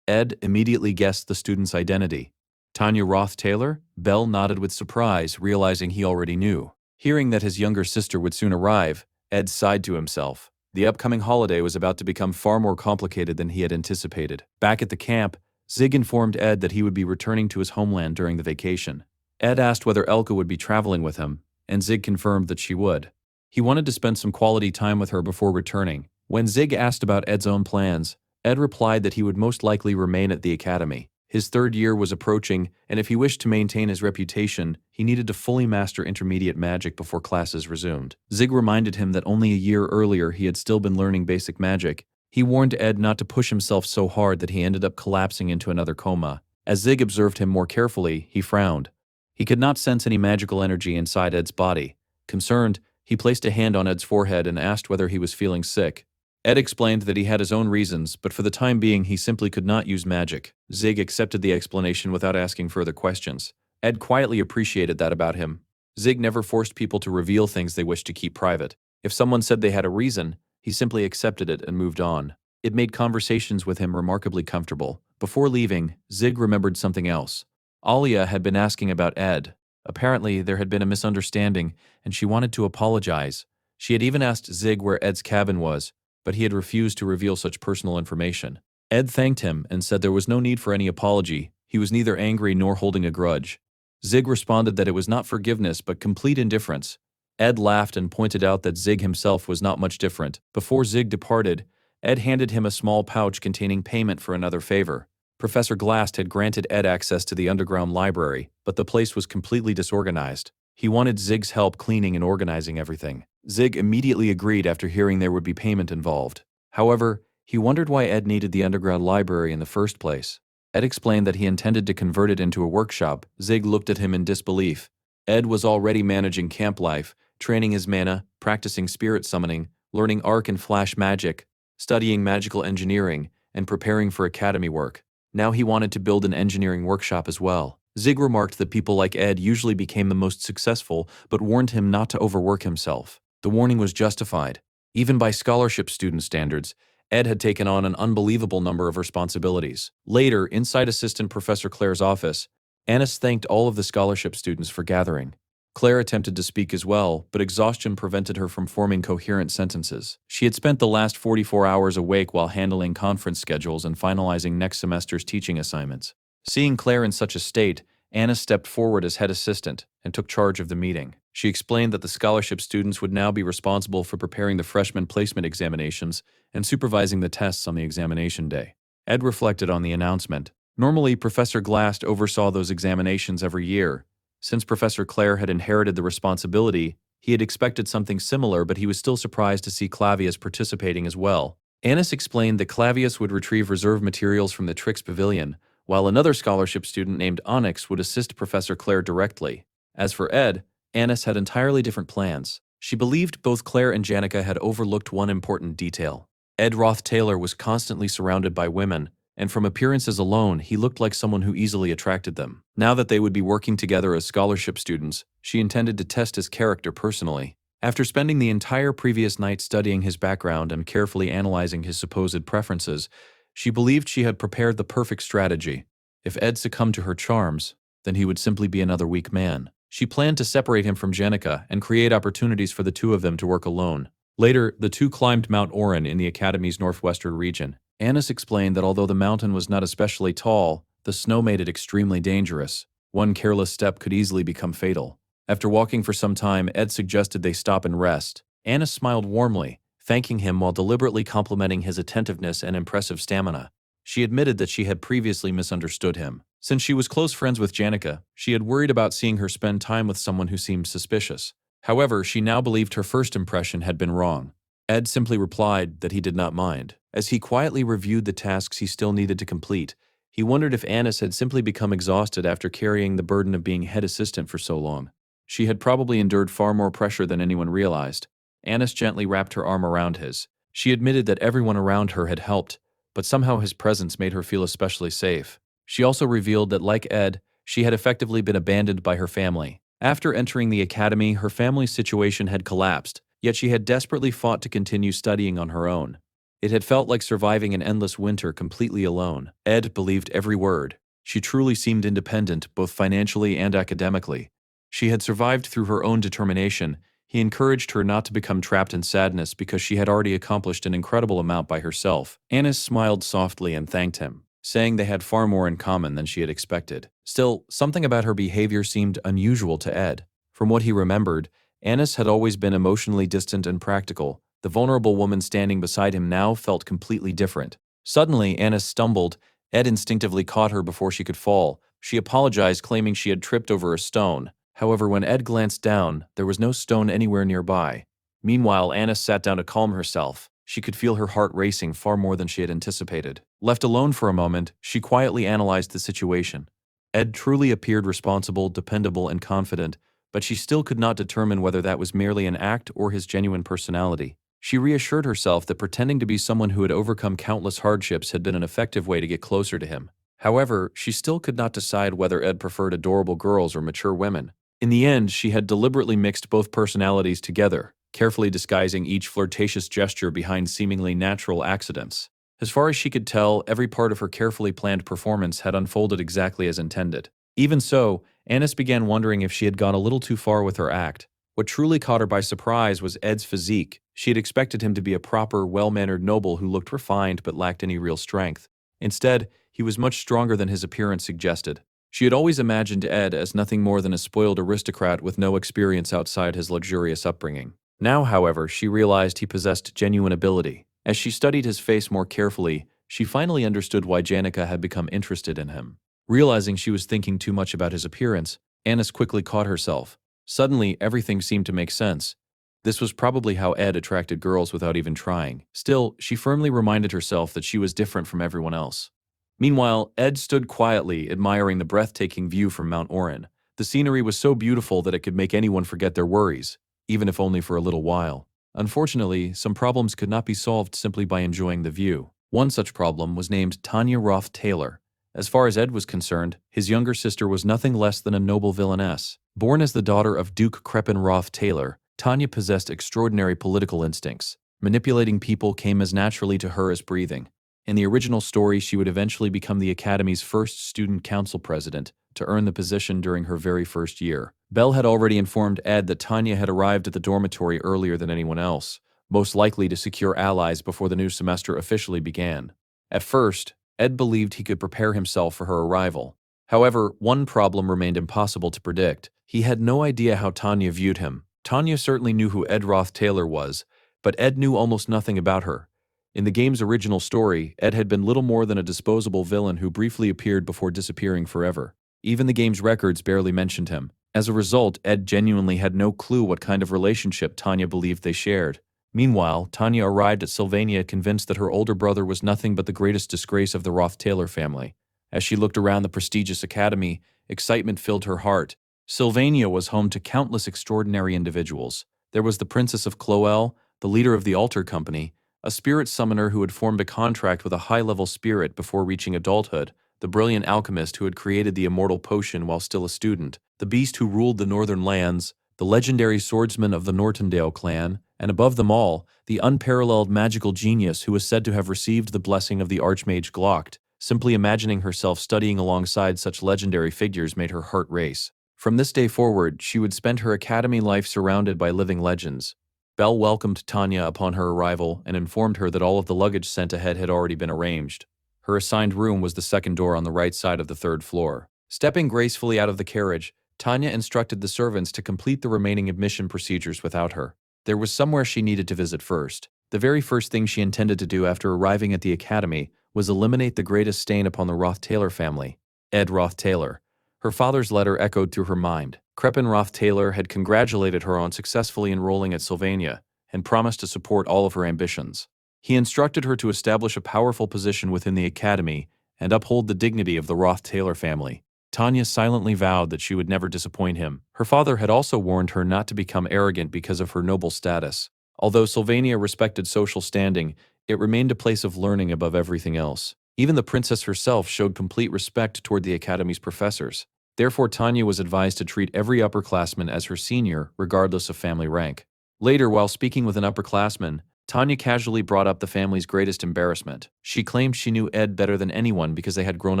Ed immediately guessed the student's identity. Tanya Ruth Taylor? Belle nodded with surprise, realizing he already knew. Hearing that his younger sister would soon arrive, Ed sighed to himself. The upcoming holiday was about to become far more complicated than he had anticipated. Back at the camp, Zig informed Ed that he would be returning to his homeland during the vacation. Ed asked whether Elka would be traveling with him, and Zig confirmed that she would. He wanted to spend some quality time with her before returning. When Zig asked about Ed's own plans, Ed replied that he would most likely remain at the academy. His 3rd year was approaching, and if he wished to maintain his reputation, he needed to fully master intermediate magic before classes resumed. Zig reminded him that only a year earlier he had still been learning basic magic. He warned Ed not to push himself so hard that he ended up collapsing into another coma. As Zig observed him more carefully, he frowned. He could not sense any magical energy inside Ed's body. Concerned, he placed a hand on Ed's forehead and asked whether he was feeling sick. Ed explained that he had his own reasons, but for the time being he simply could not use magic. Zig accepted the explanation without asking further questions. Ed quietly appreciated that about him. Zig never forced people to reveal things they wished to keep private. If someone said they had a reason, he simply accepted it and moved on. It made conversations with him remarkably comfortable. Before leaving, Zig remembered something else. Alia had been asking about Ed. Apparently, there had been a misunderstanding, and she wanted to apologize. She had even asked Zig where Ed's cabin was, but he had refused to reveal such personal information. Ed thanked him and said there was no need for any apology. He was neither angry nor holding a grudge. Zig responded that it was not forgiveness but complete indifference. Ed laughed and pointed out that Zig himself was not much different. Before Zig departed, Ed handed him a small pouch containing payment for another favor. Professor Glast had granted Ed access to the underground library, but the place was completely disorganized. He wanted Zig's help cleaning and organizing everything. Zig immediately agreed after hearing there would be payment involved. However, he wondered why Ed needed the underground library in the first place. Ed explained that he intended to convert it into a workshop. Zig looked at him in disbelief. Ed was already managing camp life, training his mana, practicing spirit summoning, learning arc and flash magic, studying magical engineering, and preparing for academy work. Now he wanted to build an engineering workshop as well. Zig remarked that people like Ed usually became the most successful, but warned him not to overwork himself. The warning was justified. Even by scholarship student standards, Ed had taken on an unbelievable number of responsibilities. Later, inside Assistant Professor Claire's office, Annis thanked all of the scholarship students for gathering. Claire attempted to speak as well, but exhaustion prevented her from forming coherent sentences. She had spent the last 44 hours awake while handling conference schedules and finalizing next semester's teaching assignments. Seeing Claire in such a state, Anna stepped forward as head assistant and took charge of the meeting. She explained that the scholarship students would now be responsible for preparing the freshman placement examinations and supervising the tests on the examination day. Ed reflected on the announcement. Normally, Professor Glast oversaw those examinations every year. Since Professor Claire had inherited the responsibility, he had expected something similar, but he was still surprised to see Clavius participating as well. Annis explained that Clavius would retrieve reserve materials from the Trix Pavilion, while another scholarship student named Onyx would assist Professor Claire directly. As for Ed, Annis had entirely different plans. She believed both Claire and Janica had overlooked one important detail. Ed Ruth Taylor was constantly surrounded by women, and from appearances alone, he looked like someone who easily attracted them. Now that they would be working together as scholarship students, she intended to test his character personally. After spending the entire previous night studying his background and carefully analyzing his supposed preferences, she believed she had prepared the perfect strategy. If Ed succumbed to her charms, then he would simply be another weak man. She planned to separate him from Janica and create opportunities for the two of them to work alone. Later, the two climbed Mount Oren in the Academy's northwestern region. Annis explained that although the mountain was not especially tall, the snow made it extremely dangerous. One careless step could easily become fatal. After walking for some time, Ed suggested they stop and rest. Annis smiled warmly, thanking him while deliberately complimenting his attentiveness and impressive stamina. She admitted that she had previously misunderstood him. Since she was close friends with Janica, she had worried about seeing her spend time with someone who seemed suspicious. However, she now believed her first impression had been wrong. Ed simply replied that he did not mind. As he quietly reviewed the tasks he still needed to complete, he wondered if Annis had simply become exhausted after carrying the burden of being head assistant for so long. She had probably endured far more pressure than anyone realized. Annis gently wrapped her arm around his. She admitted that everyone around her had helped, but somehow his presence made her feel especially safe. She also revealed that, like Ed, she had effectively been abandoned by her family. After entering the academy, her family's situation had collapsed, yet she had desperately fought to continue studying on her own. It had felt like surviving an endless winter completely alone. Ed believed every word. She truly seemed independent, both financially and academically. She had survived through her own determination. He encouraged her not to become trapped in sadness because she had already accomplished an incredible amount by herself. Annis smiled softly and thanked him, saying they had far more in common than she had expected. Still, something about her behavior seemed unusual to Ed. From what he remembered, Annis had always been emotionally distant and practical. The vulnerable woman standing beside him now felt completely different. Suddenly, Annis stumbled. Ed instinctively caught her before she could fall. She apologized, claiming she had tripped over a stone. However, when Ed glanced down, there was no stone anywhere nearby. Meanwhile, Annis sat down to calm herself. She could feel her heart racing far more than she had anticipated. Left alone for a moment, she quietly analyzed the situation. Ed truly appeared responsible, dependable, and confident, but she still could not determine whether that was merely an act or his genuine personality. She reassured herself that pretending to be someone who had overcome countless hardships had been an effective way to get closer to him. However, she still could not decide whether Ed preferred adorable girls or mature women. In the end, she had deliberately mixed both personalities together, carefully disguising each flirtatious gesture behind seemingly natural accidents. As far as she could tell, every part of her carefully planned performance had unfolded exactly as intended. Even so, Annis began wondering if she had gone a little too far with her act. What truly caught her by surprise was Ed's physique. She had expected him to be a proper, well-mannered noble who looked refined but lacked any real strength. Instead, he was much stronger than his appearance suggested. She had always imagined Ed as nothing more than a spoiled aristocrat with no experience outside his luxurious upbringing. Now, however, she realized he possessed genuine ability. As she studied his face more carefully, she finally understood why Janica had become interested in him. Realizing she was thinking too much about his appearance, Annis quickly caught herself. Suddenly, everything seemed to make sense. This was probably how Ed attracted girls without even trying. Still, she firmly reminded herself that she was different from everyone else. Meanwhile, Ed stood quietly, admiring the breathtaking view from Mount Orin. The scenery was so beautiful that it could make anyone forget their worries, even if only for a little while. Unfortunately, some problems could not be solved simply by enjoying the view. One such problem was named Tanya Ruth Taylor. As far as Ed was concerned, his younger sister was nothing less than a noble villainess. Born as the daughter of Duke Crepin Ruth Taylor, Tanya possessed extraordinary political instincts. Manipulating people came as naturally to her as breathing. In the original story, she would eventually become the Academy's first student council president, to earn the position during her very first year. Belle had already informed Ed that Tanya had arrived at the dormitory earlier than anyone else, most likely to secure allies before the new semester officially began. At first, Ed believed he could prepare himself for her arrival. However, one problem remained impossible to predict. He had no idea how Tanya viewed him. Tanya certainly knew who Ed Ruth Taylor was, but Ed knew almost nothing about her. In the game's original story, Ed had been little more than a disposable villain who briefly appeared before disappearing forever. Even the game's records barely mentioned him. As a result, Ed genuinely had no clue what kind of relationship Tanya believed they shared. Meanwhile, Tanya arrived at Sylvania convinced that her older brother was nothing but the greatest disgrace of the Ruth Taylor family. As she looked around the prestigious academy, excitement filled her heart. Sylvania was home to countless extraordinary individuals. There was the Princess of Cloel, the leader of the Altar Company, a spirit summoner who had formed a contract with a high-level spirit before reaching adulthood, the brilliant alchemist who had created the immortal potion while still a student, the beast who ruled the northern lands, the legendary swordsman of the Nortondale clan, and above them all, the unparalleled magical genius who was said to have received the blessing of the Archmage Glocht. Simply imagining herself studying alongside such legendary figures made her heart race. From this day forward, she would spend her academy life surrounded by living legends. Belle welcomed Tanya upon her arrival and informed her that all of the luggage sent ahead had already been arranged. Her assigned room was the second door on the right side of the third floor. Stepping gracefully out of the carriage, Tanya instructed the servants to complete the remaining admission procedures without her. There was somewhere she needed to visit first. The very first thing she intended to do after arriving at the academy was eliminate the greatest stain upon the Ruth Taylor family, Ed Ruth Taylor. Her father's letter echoed through her mind. Crepin Ruth Taylor had congratulated her on successfully enrolling at Sylvania and promised to support all of her ambitions. He instructed her to establish a powerful position within the academy and uphold the dignity of the Ruth Taylor family. Tanya silently vowed that she would never disappoint him. Her father had also warned her not to become arrogant because of her noble status. Although Sylvania respected social standing, it remained a place of learning above everything else. Even the princess herself showed complete respect toward the academy's professors. Therefore, Tanya was advised to treat every upperclassman as her senior, regardless of family rank. Later, while speaking with an upperclassman, Tanya casually brought up the family's greatest embarrassment. She claimed she knew Ed better than anyone because they had grown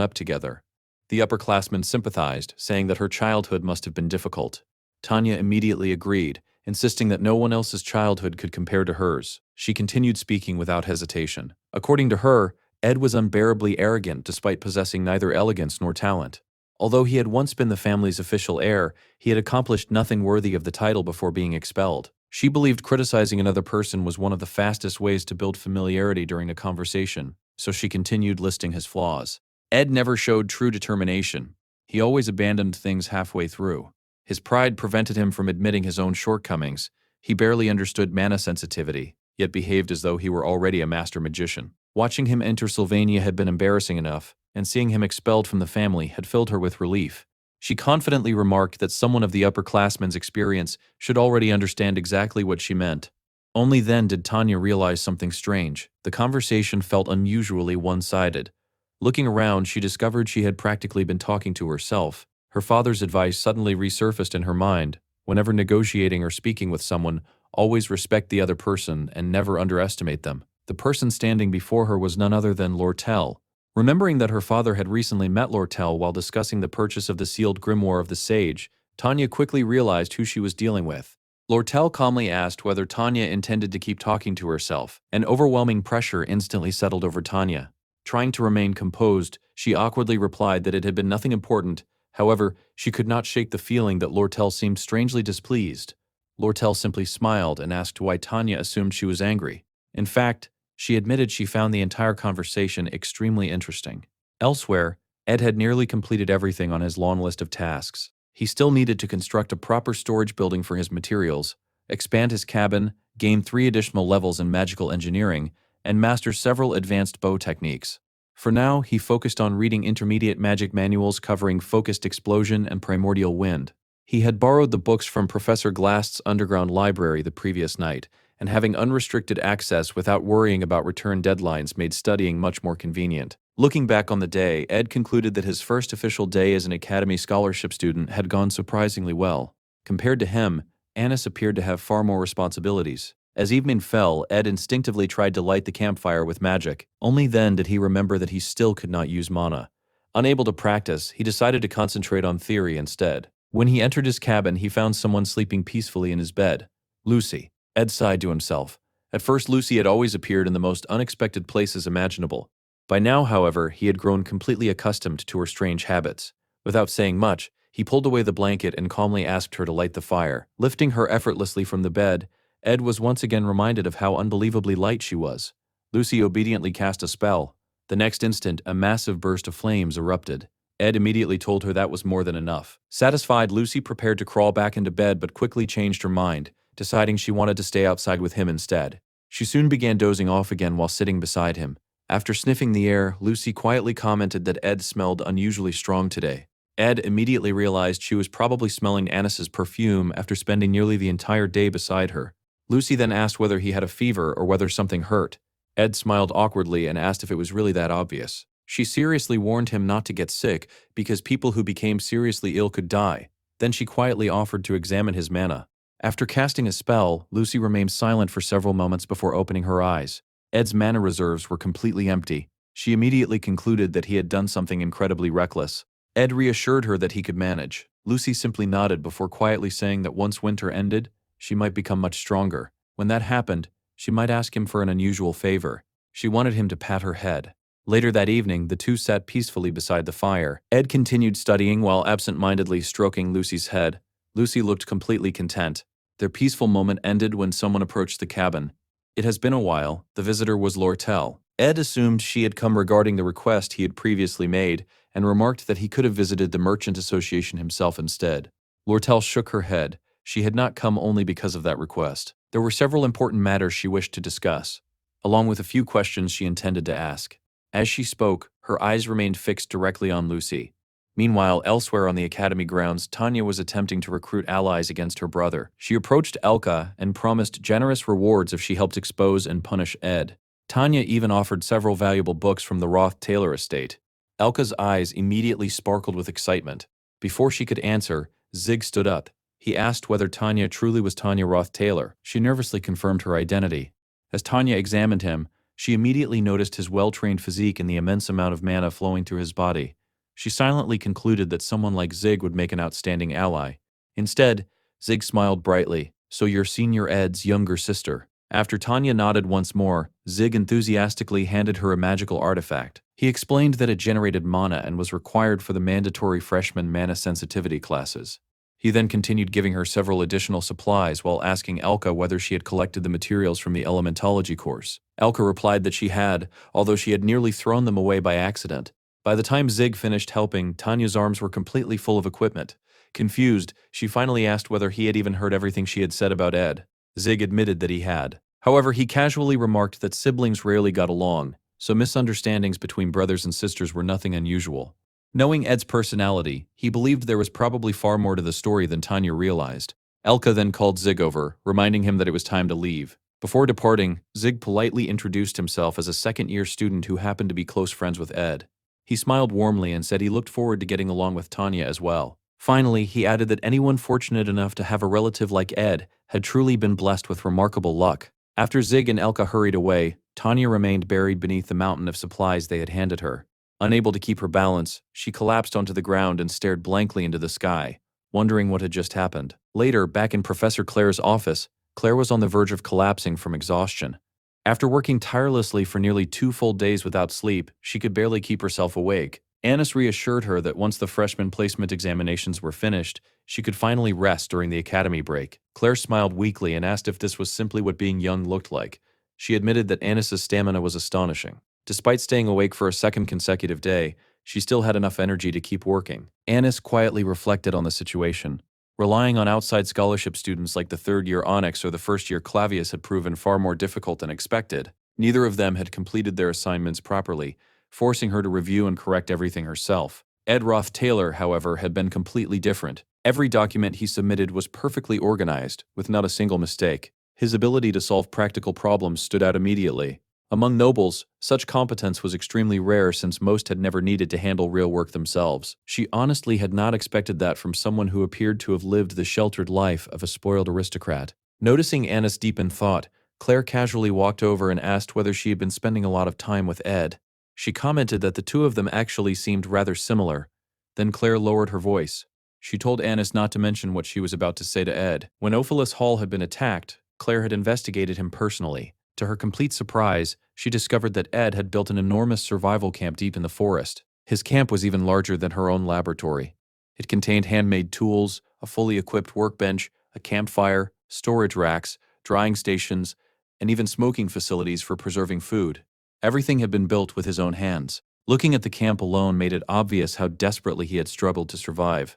up together. The upperclassman sympathized, saying that her childhood must have been difficult. Tanya immediately agreed, insisting that no one else's childhood could compare to hers. She continued speaking without hesitation. According to her, Ed was unbearably arrogant despite possessing neither elegance nor talent. Although he had once been the family's official heir, he had accomplished nothing worthy of the title before being expelled. She believed criticizing another person was one of the fastest ways to build familiarity during a conversation, so she continued listing his flaws. Ed never showed true determination. He always abandoned things halfway through. His pride prevented him from admitting his own shortcomings. He barely understood mana sensitivity, yet behaved as though he were already a master magician. Watching him enter Sylvania had been embarrassing enough, and seeing him expelled from the family had filled her with relief. She confidently remarked that someone of the upperclassmen's experience should already understand exactly what she meant. Only then did Tanya realize something strange. The conversation felt unusually one-sided. Looking around, she discovered she had practically been talking to herself. Her father's advice suddenly resurfaced in her mind. Whenever negotiating or speaking with someone, always respect the other person and never underestimate them. The person standing before her was none other than Lortel, Remembering that her father had recently met Lortel while discussing the purchase of the sealed grimoire of the sage, Tanya quickly realized who she was dealing with. Lortel calmly asked whether Tanya intended to keep talking to herself. An overwhelming pressure instantly settled over Tanya. Trying to remain composed, she awkwardly replied that it had been nothing important. However, she could not shake the feeling that Lortel seemed strangely displeased. Lortel simply smiled and asked why Tanya assumed she was angry. In fact, she admitted she found the entire conversation extremely interesting. Elsewhere, Ed had nearly completed everything on his long list of tasks. He still needed to construct a proper storage building for his materials, expand his cabin, gain 3 additional levels in magical engineering, and master several advanced bow techniques. For now, he focused on reading intermediate magic manuals covering focused explosion and primordial wind. He had borrowed the books from Professor Glast's underground library the previous night, and having unrestricted access without worrying about return deadlines made studying much more convenient. Looking back on the day, Ed concluded that his first official day as an Academy scholarship student had gone surprisingly well. Compared to him, Annis appeared to have far more responsibilities. As evening fell, Ed instinctively tried to light the campfire with magic. Only then did he remember that he still could not use mana. Unable to practice, he decided to concentrate on theory instead. When he entered his cabin, he found someone sleeping peacefully in his bed. Lucy. Ed sighed to himself. At first, Lucy had always appeared in the most unexpected places imaginable. By now, however, he had grown completely accustomed to her strange habits. Without saying much, he pulled away the blanket and calmly asked her to light the fire. Lifting her effortlessly from the bed, Ed was once again reminded of how unbelievably light she was. Lucy obediently cast a spell. The next instant, a massive burst of flames erupted. Ed immediately told her that was more than enough. Satisfied, Lucy prepared to crawl back into bed but quickly changed her mind, deciding she wanted to stay outside with him instead. She soon began dozing off again while sitting beside him. After sniffing the air, Lucy quietly commented that Ed smelled unusually strong today. Ed immediately realized she was probably smelling Annis's perfume after spending nearly the entire day beside her. Lucy then asked whether he had a fever or whether something hurt. Ed smiled awkwardly and asked if it was really that obvious. She seriously warned him not to get sick because people who became seriously ill could die. Then she quietly offered to examine his mana. After casting a spell, Lucy remained silent for several moments before opening her eyes. Ed's mana reserves were completely empty. She immediately concluded that he had done something incredibly reckless. Ed reassured her that he could manage. Lucy simply nodded before quietly saying that once winter ended, she might become much stronger. When that happened, she might ask him for an unusual favor. She wanted him to pat her head. Later that evening, the two sat peacefully beside the fire. Ed continued studying while absent-mindedly stroking Lucy's head. Lucy looked completely content. Their peaceful moment ended when someone approached the cabin. It has been a while. The visitor was Lortel. Ed assumed she had come regarding the request he had previously made and remarked that he could have visited the Merchant Association himself instead. Lortel shook her head. She had not come only because of that request. There were several important matters she wished to discuss, along with a few questions she intended to ask. As she spoke, her eyes remained fixed directly on Lucy. Meanwhile, elsewhere on the academy grounds, Tanya was attempting to recruit allies against her brother. She approached Elka and promised generous rewards if she helped expose and punish Ed. Tanya even offered several valuable books from the Ruth Taylor estate. Elka's eyes immediately sparkled with excitement. Before she could answer, Zig stood up. He asked whether Tanya truly was Tanya Ruth Taylor. She nervously confirmed her identity. As Tanya examined him, she immediately noticed his well-trained physique and the immense amount of mana flowing through his body. She silently concluded that someone like Zig would make an outstanding ally. Instead, Zig smiled brightly. "So you're Senior Ed's younger sister." After Tanya nodded once more, Zig enthusiastically handed her a magical artifact. He explained that it generated mana and was required for the mandatory freshman mana sensitivity classes. He then continued giving her several additional supplies while asking Elka whether she had collected the materials from the elementology course. Elka replied that she had, although she had nearly thrown them away by accident. By the time Zig finished helping, Tanya's arms were completely full of equipment. Confused, she finally asked whether he had even heard everything she had said about Ed. Zig admitted that he had. However, he casually remarked that siblings rarely got along, so misunderstandings between brothers and sisters were nothing unusual. Knowing Ed's personality, he believed there was probably far more to the story than Tanya realized. Elka then called Zig over, reminding him that it was time to leave. Before departing, Zig politely introduced himself as a second-year student who happened to be close friends with Ed. He smiled warmly and said he looked forward to getting along with Tanya as well. Finally, he added that anyone fortunate enough to have a relative like Ed had truly been blessed with remarkable luck. After Zig and Elka hurried away, Tanya remained buried beneath the mountain of supplies they had handed her. Unable to keep her balance, she collapsed onto the ground and stared blankly into the sky, wondering what had just happened. Later, back in Professor Claire's office, Claire was on the verge of collapsing from exhaustion. After working tirelessly for nearly 2 full days without sleep, she could barely keep herself awake. Annis reassured her that once the freshman placement examinations were finished, she could finally rest during the academy break. Claire smiled weakly and asked if this was simply what being young looked like. She admitted that Annis's stamina was astonishing. Despite staying awake for a second consecutive day, she still had enough energy to keep working. Annis quietly reflected on the situation. Relying on outside scholarship students like the third-year Onyx or the first-year Clavius had proven far more difficult than expected. Neither of them had completed their assignments properly, forcing her to review and correct everything herself. Ruth Taylor, however, had been completely different. Every document he submitted was perfectly organized, with not a single mistake. His ability to solve practical problems stood out immediately. Among nobles, such competence was extremely rare since most had never needed to handle real work themselves. She honestly had not expected that from someone who appeared to have lived the sheltered life of a spoiled aristocrat. Noticing Annis deep in thought, Claire casually walked over and asked whether she had been spending a lot of time with Ed. She commented that the two of them actually seemed rather similar. Then Claire lowered her voice. She told Annis not to mention what she was about to say to Ed. When Ophelis Hall had been attacked, Claire had investigated him personally. To her complete surprise, she discovered that Ed had built an enormous survival camp deep in the forest. His camp was even larger than her own laboratory. It contained handmade tools, a fully equipped workbench, a campfire, storage racks, drying stations, and even smoking facilities for preserving food. Everything had been built with his own hands. Looking at the camp alone made it obvious how desperately he had struggled to survive.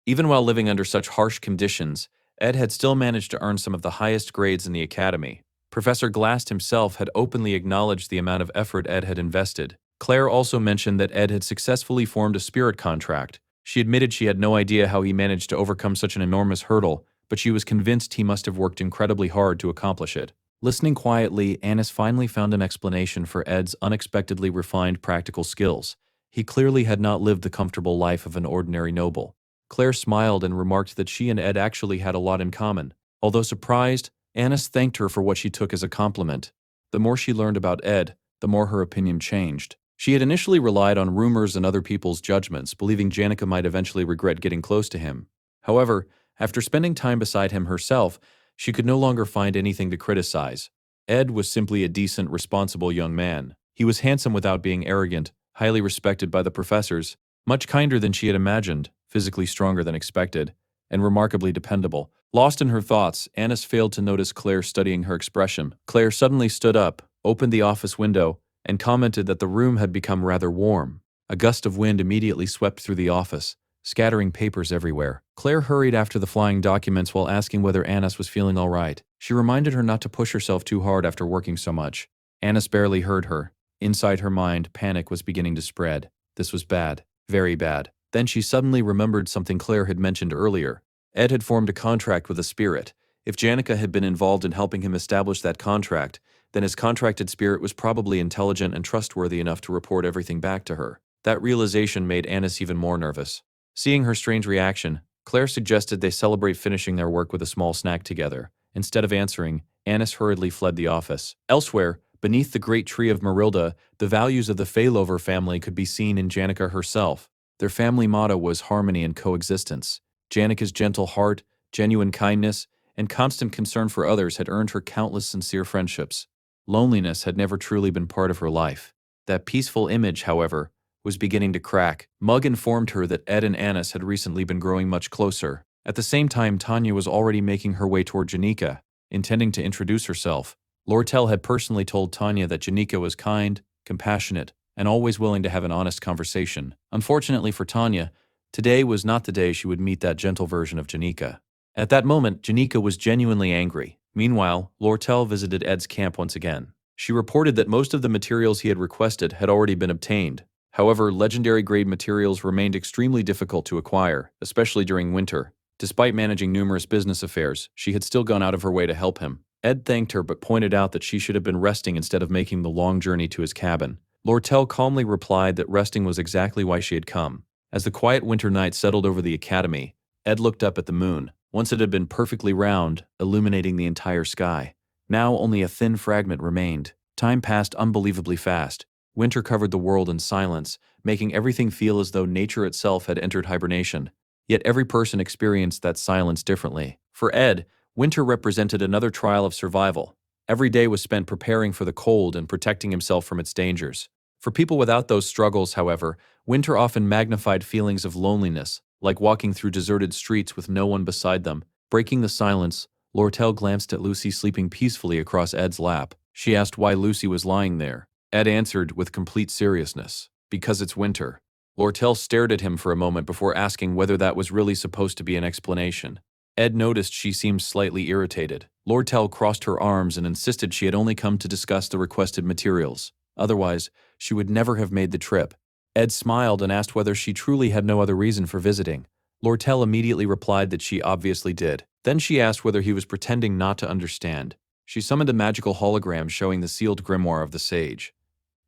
Even while living under such harsh conditions, Ed had still managed to earn some of the highest grades in the academy. Professor Glast himself had openly acknowledged the amount of effort Ed had invested. Claire also mentioned that Ed had successfully formed a spirit contract. She admitted she had no idea how he managed to overcome such an enormous hurdle, but she was convinced he must have worked incredibly hard to accomplish it. Listening quietly, Annis finally found an explanation for Ed's unexpectedly refined practical skills. He clearly had not lived the comfortable life of an ordinary noble. Claire smiled and remarked that she and Ed actually had a lot in common. Although surprised, Annis thanked her for what she took as a compliment. The more she learned about Ed, the more her opinion changed. She had initially relied on rumors and other people's judgments, believing Janica might eventually regret getting close to him. However, after spending time beside him herself, she could no longer find anything to criticize. Ed was simply a decent, responsible young man. He was handsome without being arrogant, highly respected by the professors, much kinder than she had imagined, physically stronger than expected, and remarkably dependable. Lost in her thoughts, Annis failed to notice Claire studying her expression. Claire suddenly stood up, opened the office window, and commented that the room had become rather warm. A gust of wind immediately swept through the office, scattering papers everywhere. Claire hurried after the flying documents while asking whether Annis was feeling all right. She reminded her not to push herself too hard after working so much. Annis barely heard her. Inside her mind, panic was beginning to spread. This was bad. Very bad. Then she suddenly remembered something Claire had mentioned earlier. Ed had formed a contract with a spirit. If Janica had been involved in helping him establish that contract, then his contracted spirit was probably intelligent and trustworthy enough to report everything back to her. That realization made Annis even more nervous. Seeing her strange reaction, Claire suggested they celebrate finishing their work with a small snack together. Instead of answering, Annis hurriedly fled the office. Elsewhere, beneath the great tree of Marilda, the values of the Failover family could be seen in Janica herself. Their family motto was harmony and coexistence. Janica's gentle heart, genuine kindness, and constant concern for others had earned her countless sincere friendships. Loneliness had never truly been part of her life. That peaceful image, however, was beginning to crack. Mug informed her that Ed and Annis had recently been growing much closer. At the same time, Tanya was already making her way toward Janica, intending to introduce herself. Lortel had personally told Tanya that Janica was kind, compassionate, and always willing to have an honest conversation. Unfortunately for Tanya, today was not the day she would meet that gentle version of Janica. At that moment, Janica was genuinely angry. Meanwhile, Lortel visited Ed's camp once again. She reported that most of the materials he had requested had already been obtained. However, legendary-grade materials remained extremely difficult to acquire, especially during winter. Despite managing numerous business affairs, she had still gone out of her way to help him. Ed thanked her but pointed out that she should have been resting instead of making the long journey to his cabin. Lortel calmly replied that resting was exactly why she had come. As the quiet winter night settled over the academy, Ed looked up at the moon. Once it had been perfectly round, illuminating the entire sky. Now only a thin fragment remained. Time passed unbelievably fast. Winter covered the world in silence, making everything feel as though nature itself had entered hibernation. Yet every person experienced that silence differently. For Ed, winter represented another trial of survival. Every day was spent preparing for the cold and protecting himself from its dangers. For people without those struggles, however, winter often magnified feelings of loneliness, like walking through deserted streets with no one beside them. Breaking the silence, Lortel glanced at Lucy sleeping peacefully across Ed's lap. She asked why Lucy was lying there. Ed answered with complete seriousness, "Because it's winter." Lortel stared at him for a moment before asking whether that was really supposed to be an explanation. Ed noticed she seemed slightly irritated. Lortel crossed her arms and insisted she had only come to discuss the requested materials. Otherwise, she would never have made the trip. Ed smiled and asked whether she truly had no other reason for visiting. Lortel immediately replied that she obviously did. Then she asked whether he was pretending not to understand. She summoned a magical hologram showing the sealed grimoire of the sage.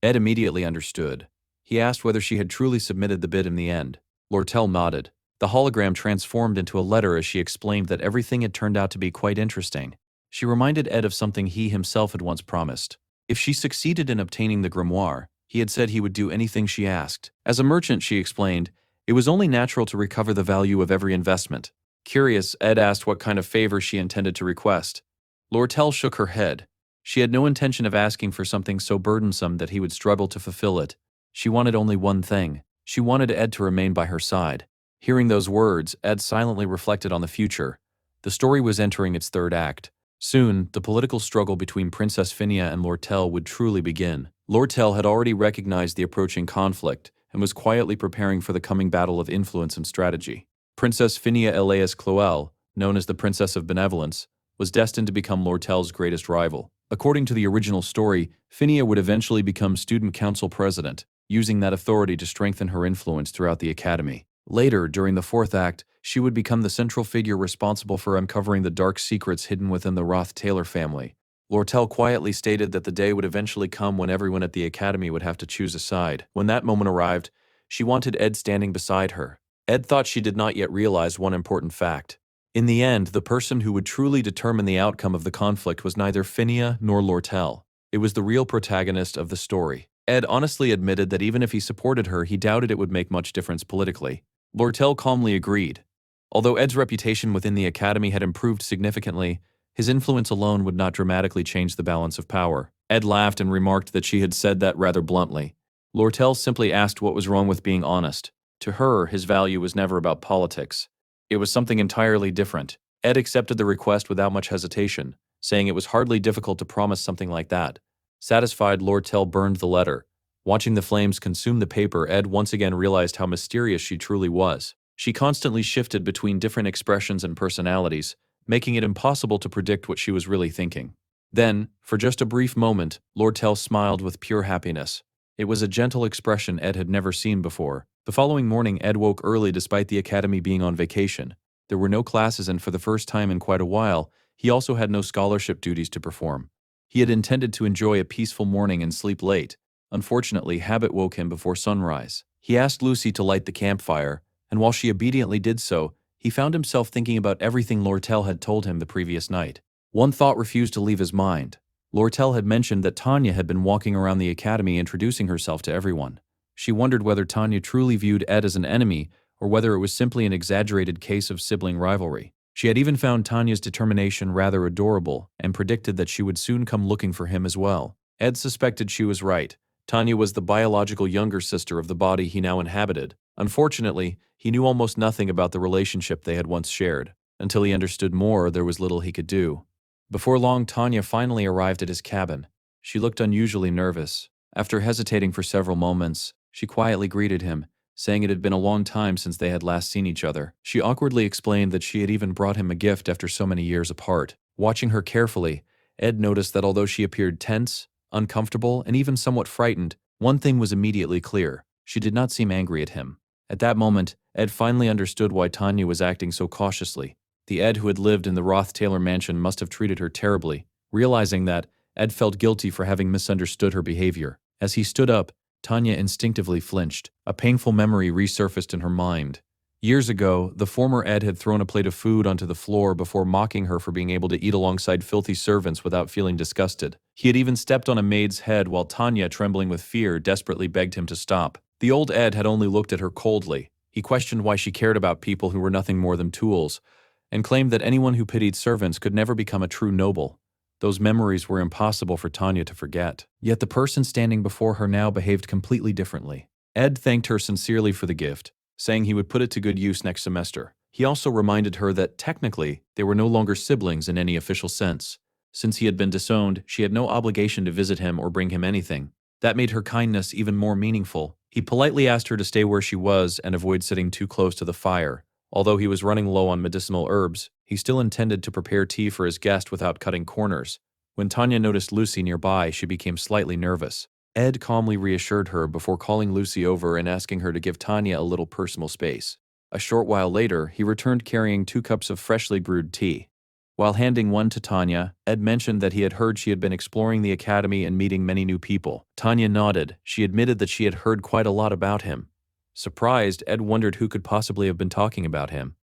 Ed immediately understood. He asked whether she had truly submitted the bid in the end. Lortel nodded. The hologram transformed into a letter as she explained that everything had turned out to be quite interesting. She reminded Ed of something he himself had once promised. If she succeeded in obtaining the grimoire, he had said he would do anything she asked. As a merchant, she explained, it was only natural to recover the value of every investment. Curious, Ed asked what kind of favor she intended to request. Lortel shook her head. She had no intention of asking for something so burdensome that he would struggle to fulfill it. She wanted only one thing. She wanted Ed to remain by her side. Hearing those words, Ed silently reflected on the future. The story was entering its third act. Soon, the political struggle between Princess Phinia and Lortel would truly begin. Lortel had already recognized the approaching conflict and was quietly preparing for the coming battle of influence and strategy. Princess Phinia Elias Cloel, known as the Princess of Benevolence, was destined to become Lortel's greatest rival. According to the original story, Phinia would eventually become student council president, using that authority to strengthen her influence throughout the academy. Later, during the fourth act, she would become the central figure responsible for uncovering the dark secrets hidden within the Ruth Taylor family. Lortel quietly stated that the day would eventually come when everyone at the academy would have to choose a side. When that moment arrived, she wanted Ed standing beside her. Ed thought she did not yet realize one important fact. In the end, the person who would truly determine the outcome of the conflict was neither Phinia nor Lortel. It was the real protagonist of the story. Ed honestly admitted that even if he supported her, he doubted it would make much difference politically. Lortel calmly agreed. Although Ed's reputation within the academy had improved significantly, his influence alone would not dramatically change the balance of power. Ed laughed and remarked that she had said that rather bluntly. Lortel simply asked what was wrong with being honest. To her, his value was never about politics. It was something entirely different. Ed accepted the request without much hesitation, saying it was hardly difficult to promise something like that. Satisfied, Lortel burned the letter. Watching the flames consume the paper, Ed once again realized how mysterious she truly was. She constantly shifted between different expressions and personalities, making it impossible to predict what she was really thinking. Then, for just a brief moment, Lortel smiled with pure happiness. It was a gentle expression Ed had never seen before. The following morning, Ed woke early despite the academy being on vacation. There were no classes, and for the first time in quite a while, he also had no scholarship duties to perform. He had intended to enjoy a peaceful morning and sleep late. Unfortunately, habit woke him before sunrise. He asked Lucy to light the campfire, and while she obediently did so, he found himself thinking about everything Lortel had told him the previous night. One thought refused to leave his mind. Lortel had mentioned that Tanya had been walking around the academy introducing herself to everyone. She wondered whether Tanya truly viewed Ed as an enemy or whether it was simply an exaggerated case of sibling rivalry. She had even found Tanya's determination rather adorable and predicted that she would soon come looking for him as well. Ed suspected she was right. Tanya was the biological younger sister of the body he now inhabited. Unfortunately, he knew almost nothing about the relationship they had once shared. Until he understood more, there was little he could do. Before long, Tanya finally arrived at his cabin. She looked unusually nervous. After hesitating for several moments, she quietly greeted him, saying it had been a long time since they had last seen each other. She awkwardly explained that she had even brought him a gift after so many years apart. Watching her carefully, Ed noticed that although she appeared tense, uncomfortable, and even somewhat frightened, one thing was immediately clear. She did not seem angry at him. At that moment, Ed finally understood why Tanya was acting so cautiously. The Ed who had lived in the Ruth Taylor mansion must have treated her terribly. Realizing that, Ed felt guilty for having misunderstood her behavior. As he stood up, Tanya instinctively flinched. A painful memory resurfaced in her mind. Years ago, the former Ed had thrown a plate of food onto the floor before mocking her for being able to eat alongside filthy servants without feeling disgusted. He had even stepped on a maid's head while Tanya, trembling with fear, desperately begged him to stop. The old Ed had only looked at her coldly. He questioned why she cared about people who were nothing more than tools, and claimed that anyone who pitied servants could never become a true noble. Those memories were impossible for Tanya to forget. Yet the person standing before her now behaved completely differently. Ed thanked her sincerely for the gift, saying he would put it to good use next semester. He also reminded her that technically they were no longer siblings in any official sense. Since he had been disowned, she had no obligation to visit him or bring him anything. That made her kindness even more meaningful. He politely asked her to stay where she was and avoid sitting too close to the fire. Although he was running low on medicinal herbs, he still intended to prepare tea for his guest without cutting corners. When Tanya noticed Lucy nearby, she became slightly nervous. Ed calmly reassured her before calling Lucy over and asking her to give Tanya a little personal space. A short while later, he returned carrying 2 cups of freshly brewed tea. While handing one to Tanya, Ed mentioned that he had heard she had been exploring the academy and meeting many new people. Tanya nodded. She admitted that she had heard quite a lot about him. Surprised, Ed wondered who could possibly have been talking about him.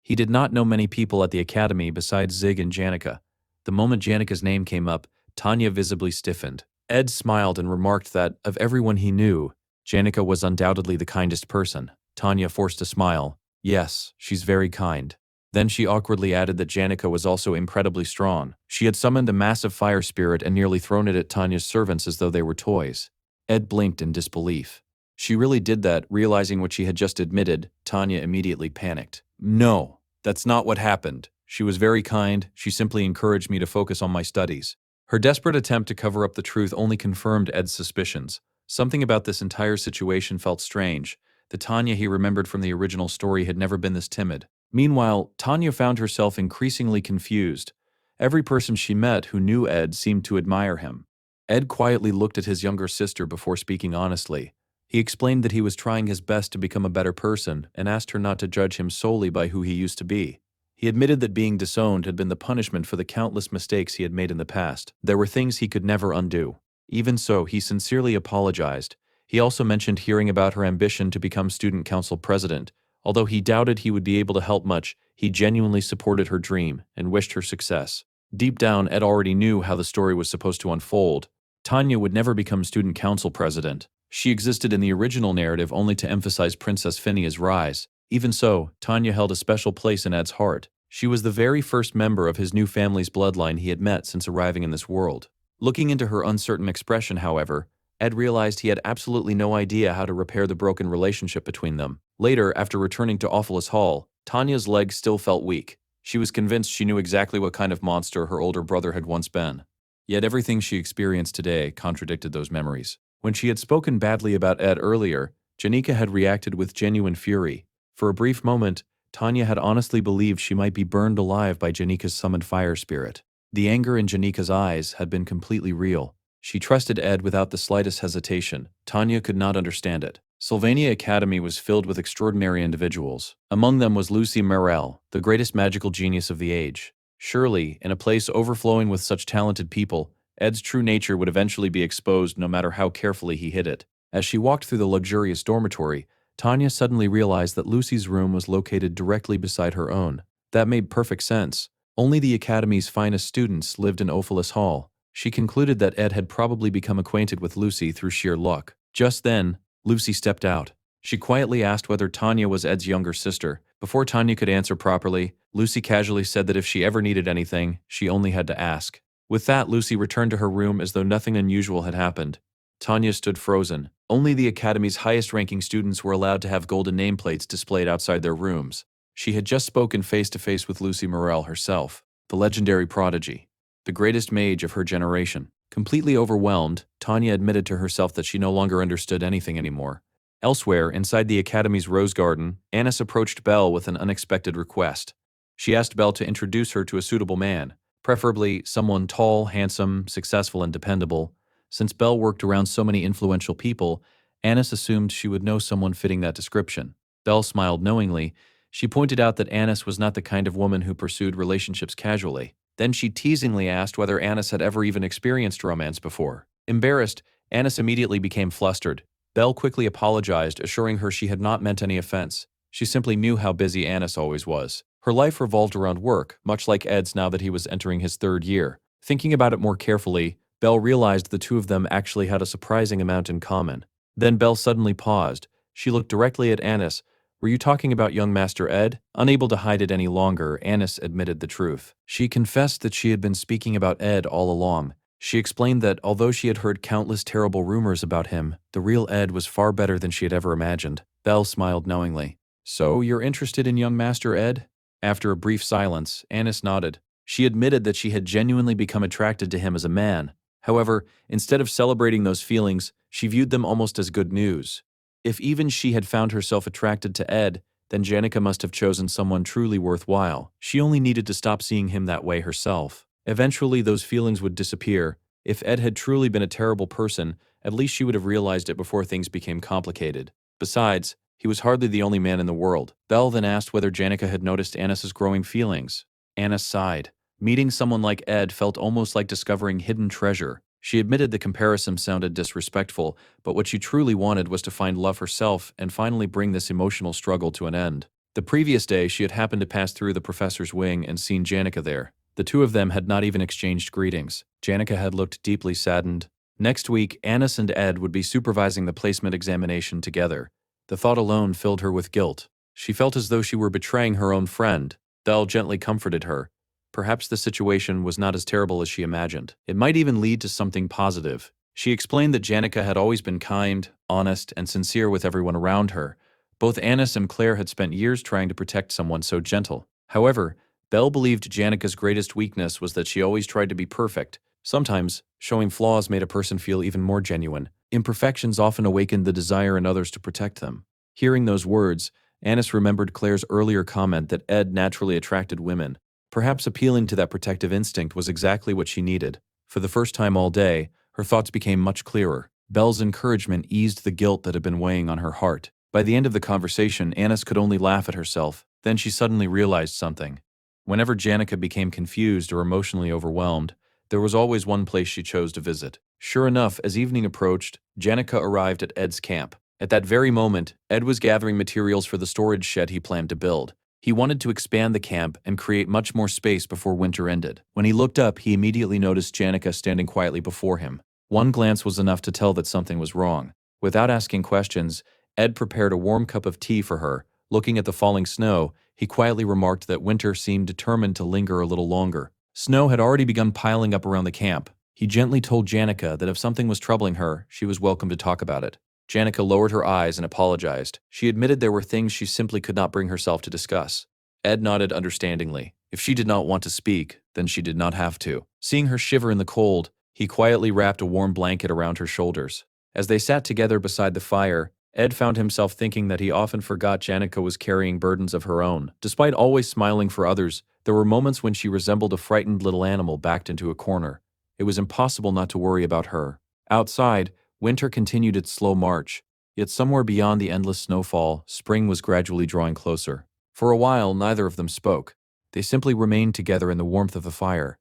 He did not know many people at the academy besides Zig and Janica. The moment Janica's name came up, Tanya visibly stiffened. Ed smiled and remarked that, of everyone he knew, Janica was undoubtedly the kindest person. Tanya forced a smile. Yes, she's very kind. Then she awkwardly added that Janica was also incredibly strong. She had summoned a massive fire spirit and nearly thrown it at Tanya's servants as though they were toys. Ed blinked in disbelief. She really did that, realizing what she had just admitted. Tanya immediately panicked. No, that's not what happened. She was very kind. She simply encouraged me to focus on my studies. Her desperate attempt to cover up the truth only confirmed Ed's suspicions. Something about this entire situation felt strange. The Tanya he remembered from the original story had never been this timid. Meanwhile, Tanya found herself increasingly confused. Every person she met who knew Ed seemed to admire him. Ed quietly looked at his younger sister before speaking honestly. He explained that he was trying his best to become a better person and asked her not to judge him solely by who he used to be. He admitted that being disowned had been the punishment for the countless mistakes he had made in the past. There were things he could never undo. Even so, he sincerely apologized. He also mentioned hearing about her ambition to become student council president. Although he doubted he would be able to help much, he genuinely supported her dream and wished her success. Deep down, Ed already knew how the story was supposed to unfold. Tanya would never become student council president. She existed in the original narrative only to emphasize Princess Phinea's rise. Even so, Tanya held a special place in Ed's heart. She was the very first member of his new family's bloodline he had met since arriving in this world. Looking into her uncertain expression, however, Ed realized he had absolutely no idea how to repair the broken relationship between them. Later, after returning to Awfulus Hall, Tanya's legs still felt weak. She was convinced she knew exactly what kind of monster her older brother had once been. Yet everything she experienced today contradicted those memories. When she had spoken badly about Ed earlier, Janika had reacted with genuine fury. For a brief moment, Tanya had honestly believed she might be burned alive by Janika's summoned fire spirit. The anger in Janika's eyes had been completely real. She trusted Ed without the slightest hesitation. Tanya could not understand it. Sylvania Academy was filled with extraordinary individuals. Among them was Lucy Morel, the greatest magical genius of the age. Surely, in a place overflowing with such talented people, Ed's true nature would eventually be exposed no matter how carefully he hid it. As she walked through the luxurious dormitory, Tanya suddenly realized that Lucy's room was located directly beside her own. That made perfect sense. Only the Academy's finest students lived in Ophelis Hall. She concluded that Ed had probably become acquainted with Lucy through sheer luck. Just then, Lucy stepped out. She quietly asked whether Tanya was Ed's younger sister. Before Tanya could answer properly, Lucy casually said that if she ever needed anything, she only had to ask. With that, Lucy returned to her room as though nothing unusual had happened. Tanya stood frozen. Only the Academy's highest-ranking students were allowed to have golden nameplates displayed outside their rooms. She had just spoken face-to-face with Lucy Morel herself, the legendary prodigy, the greatest mage of her generation. Completely overwhelmed, Tanya admitted to herself that she no longer understood anything anymore. Elsewhere, inside the Academy's rose garden, Annis approached Belle with an unexpected request. She asked Belle to introduce her to a suitable man, preferably someone tall, handsome, successful, and dependable. Since Belle worked around so many influential people, Annis assumed she would know someone fitting that description. Belle smiled knowingly. She pointed out that Annis was not the kind of woman who pursued relationships casually. Then she teasingly asked whether Annis had ever even experienced romance before. Embarrassed, Annis immediately became flustered. Belle quickly apologized, assuring her she had not meant any offense. She simply knew how busy Annis always was. Her life revolved around work, much like Ed's now that he was entering his third year. Thinking about it more carefully, Belle realized the two of them actually had a surprising amount in common. Then Belle suddenly paused. She looked directly at Annis. "Were you talking about young Master Ed?" Unable to hide it any longer, Annis admitted the truth. She confessed that she had been speaking about Ed all along. She explained that although she had heard countless terrible rumors about him, the real Ed was far better than she had ever imagined. Belle smiled knowingly. "So, you're interested in young Master Ed?" After a brief silence, Annis nodded. She admitted that she had genuinely become attracted to him as a man. However, instead of celebrating those feelings, she viewed them almost as good news. If even she had found herself attracted to Ed, then Janica must have chosen someone truly worthwhile. She only needed to stop seeing him that way herself. Eventually, those feelings would disappear. If Ed had truly been a terrible person, at least she would have realized it before things became complicated. Besides, he was hardly the only man in the world. Belle then asked whether Janica had noticed Annis's growing feelings. Annis sighed. Meeting someone like Ed felt almost like discovering hidden treasure. She admitted the comparison sounded disrespectful, but what she truly wanted was to find love herself and finally bring this emotional struggle to an end. The previous day, she had happened to pass through the professor's wing and seen Janica there. The two of them had not even exchanged greetings. Janica had looked deeply saddened. Next week, Annis and Ed would be supervising the placement examination together. The thought alone filled her with guilt. She felt as though she were betraying her own friend. Belle gently comforted her. Perhaps the situation was not as terrible as she imagined. It might even lead to something positive. She explained that Janica had always been kind, honest, and sincere with everyone around her. Both Annis and Claire had spent years trying to protect someone so gentle. However, Belle believed Janica's greatest weakness was that she always tried to be perfect. Sometimes, showing flaws made a person feel even more genuine. Imperfections often awakened the desire in others to protect them. Hearing those words, Annis remembered Claire's earlier comment that Ed naturally attracted women. Perhaps appealing to that protective instinct was exactly what she needed. For the first time all day, her thoughts became much clearer. Belle's encouragement eased the guilt that had been weighing on her heart. By the end of the conversation, Annis could only laugh at herself. Then she suddenly realized something. Whenever Janica became confused or emotionally overwhelmed, there was always one place she chose to visit. Sure enough, as evening approached, Janica arrived at Ed's camp. At that very moment, Ed was gathering materials for the storage shed he planned to build. He wanted to expand the camp and create much more space before winter ended. When he looked up, he immediately noticed Janica standing quietly before him. One glance was enough to tell that something was wrong. Without asking questions, Ed prepared a warm cup of tea for her. Looking at the falling snow, he quietly remarked that winter seemed determined to linger a little longer. Snow had already begun piling up around the camp. He gently told Janica that if something was troubling her, she was welcome to talk about it. Janica lowered her eyes and apologized. She admitted there were things she simply could not bring herself to discuss. Ed nodded understandingly. If she did not want to speak, then she did not have to. Seeing her shiver in the cold, he quietly wrapped a warm blanket around her shoulders. As they sat together beside the fire, Ed found himself thinking that he often forgot Janica was carrying burdens of her own. Despite always smiling for others, there were moments when she resembled a frightened little animal backed into a corner. It was impossible not to worry about her. Outside, winter continued its slow march. Yet somewhere beyond the endless snowfall, spring was gradually drawing closer. For a while, neither of them spoke. They simply remained together in the warmth of the fire.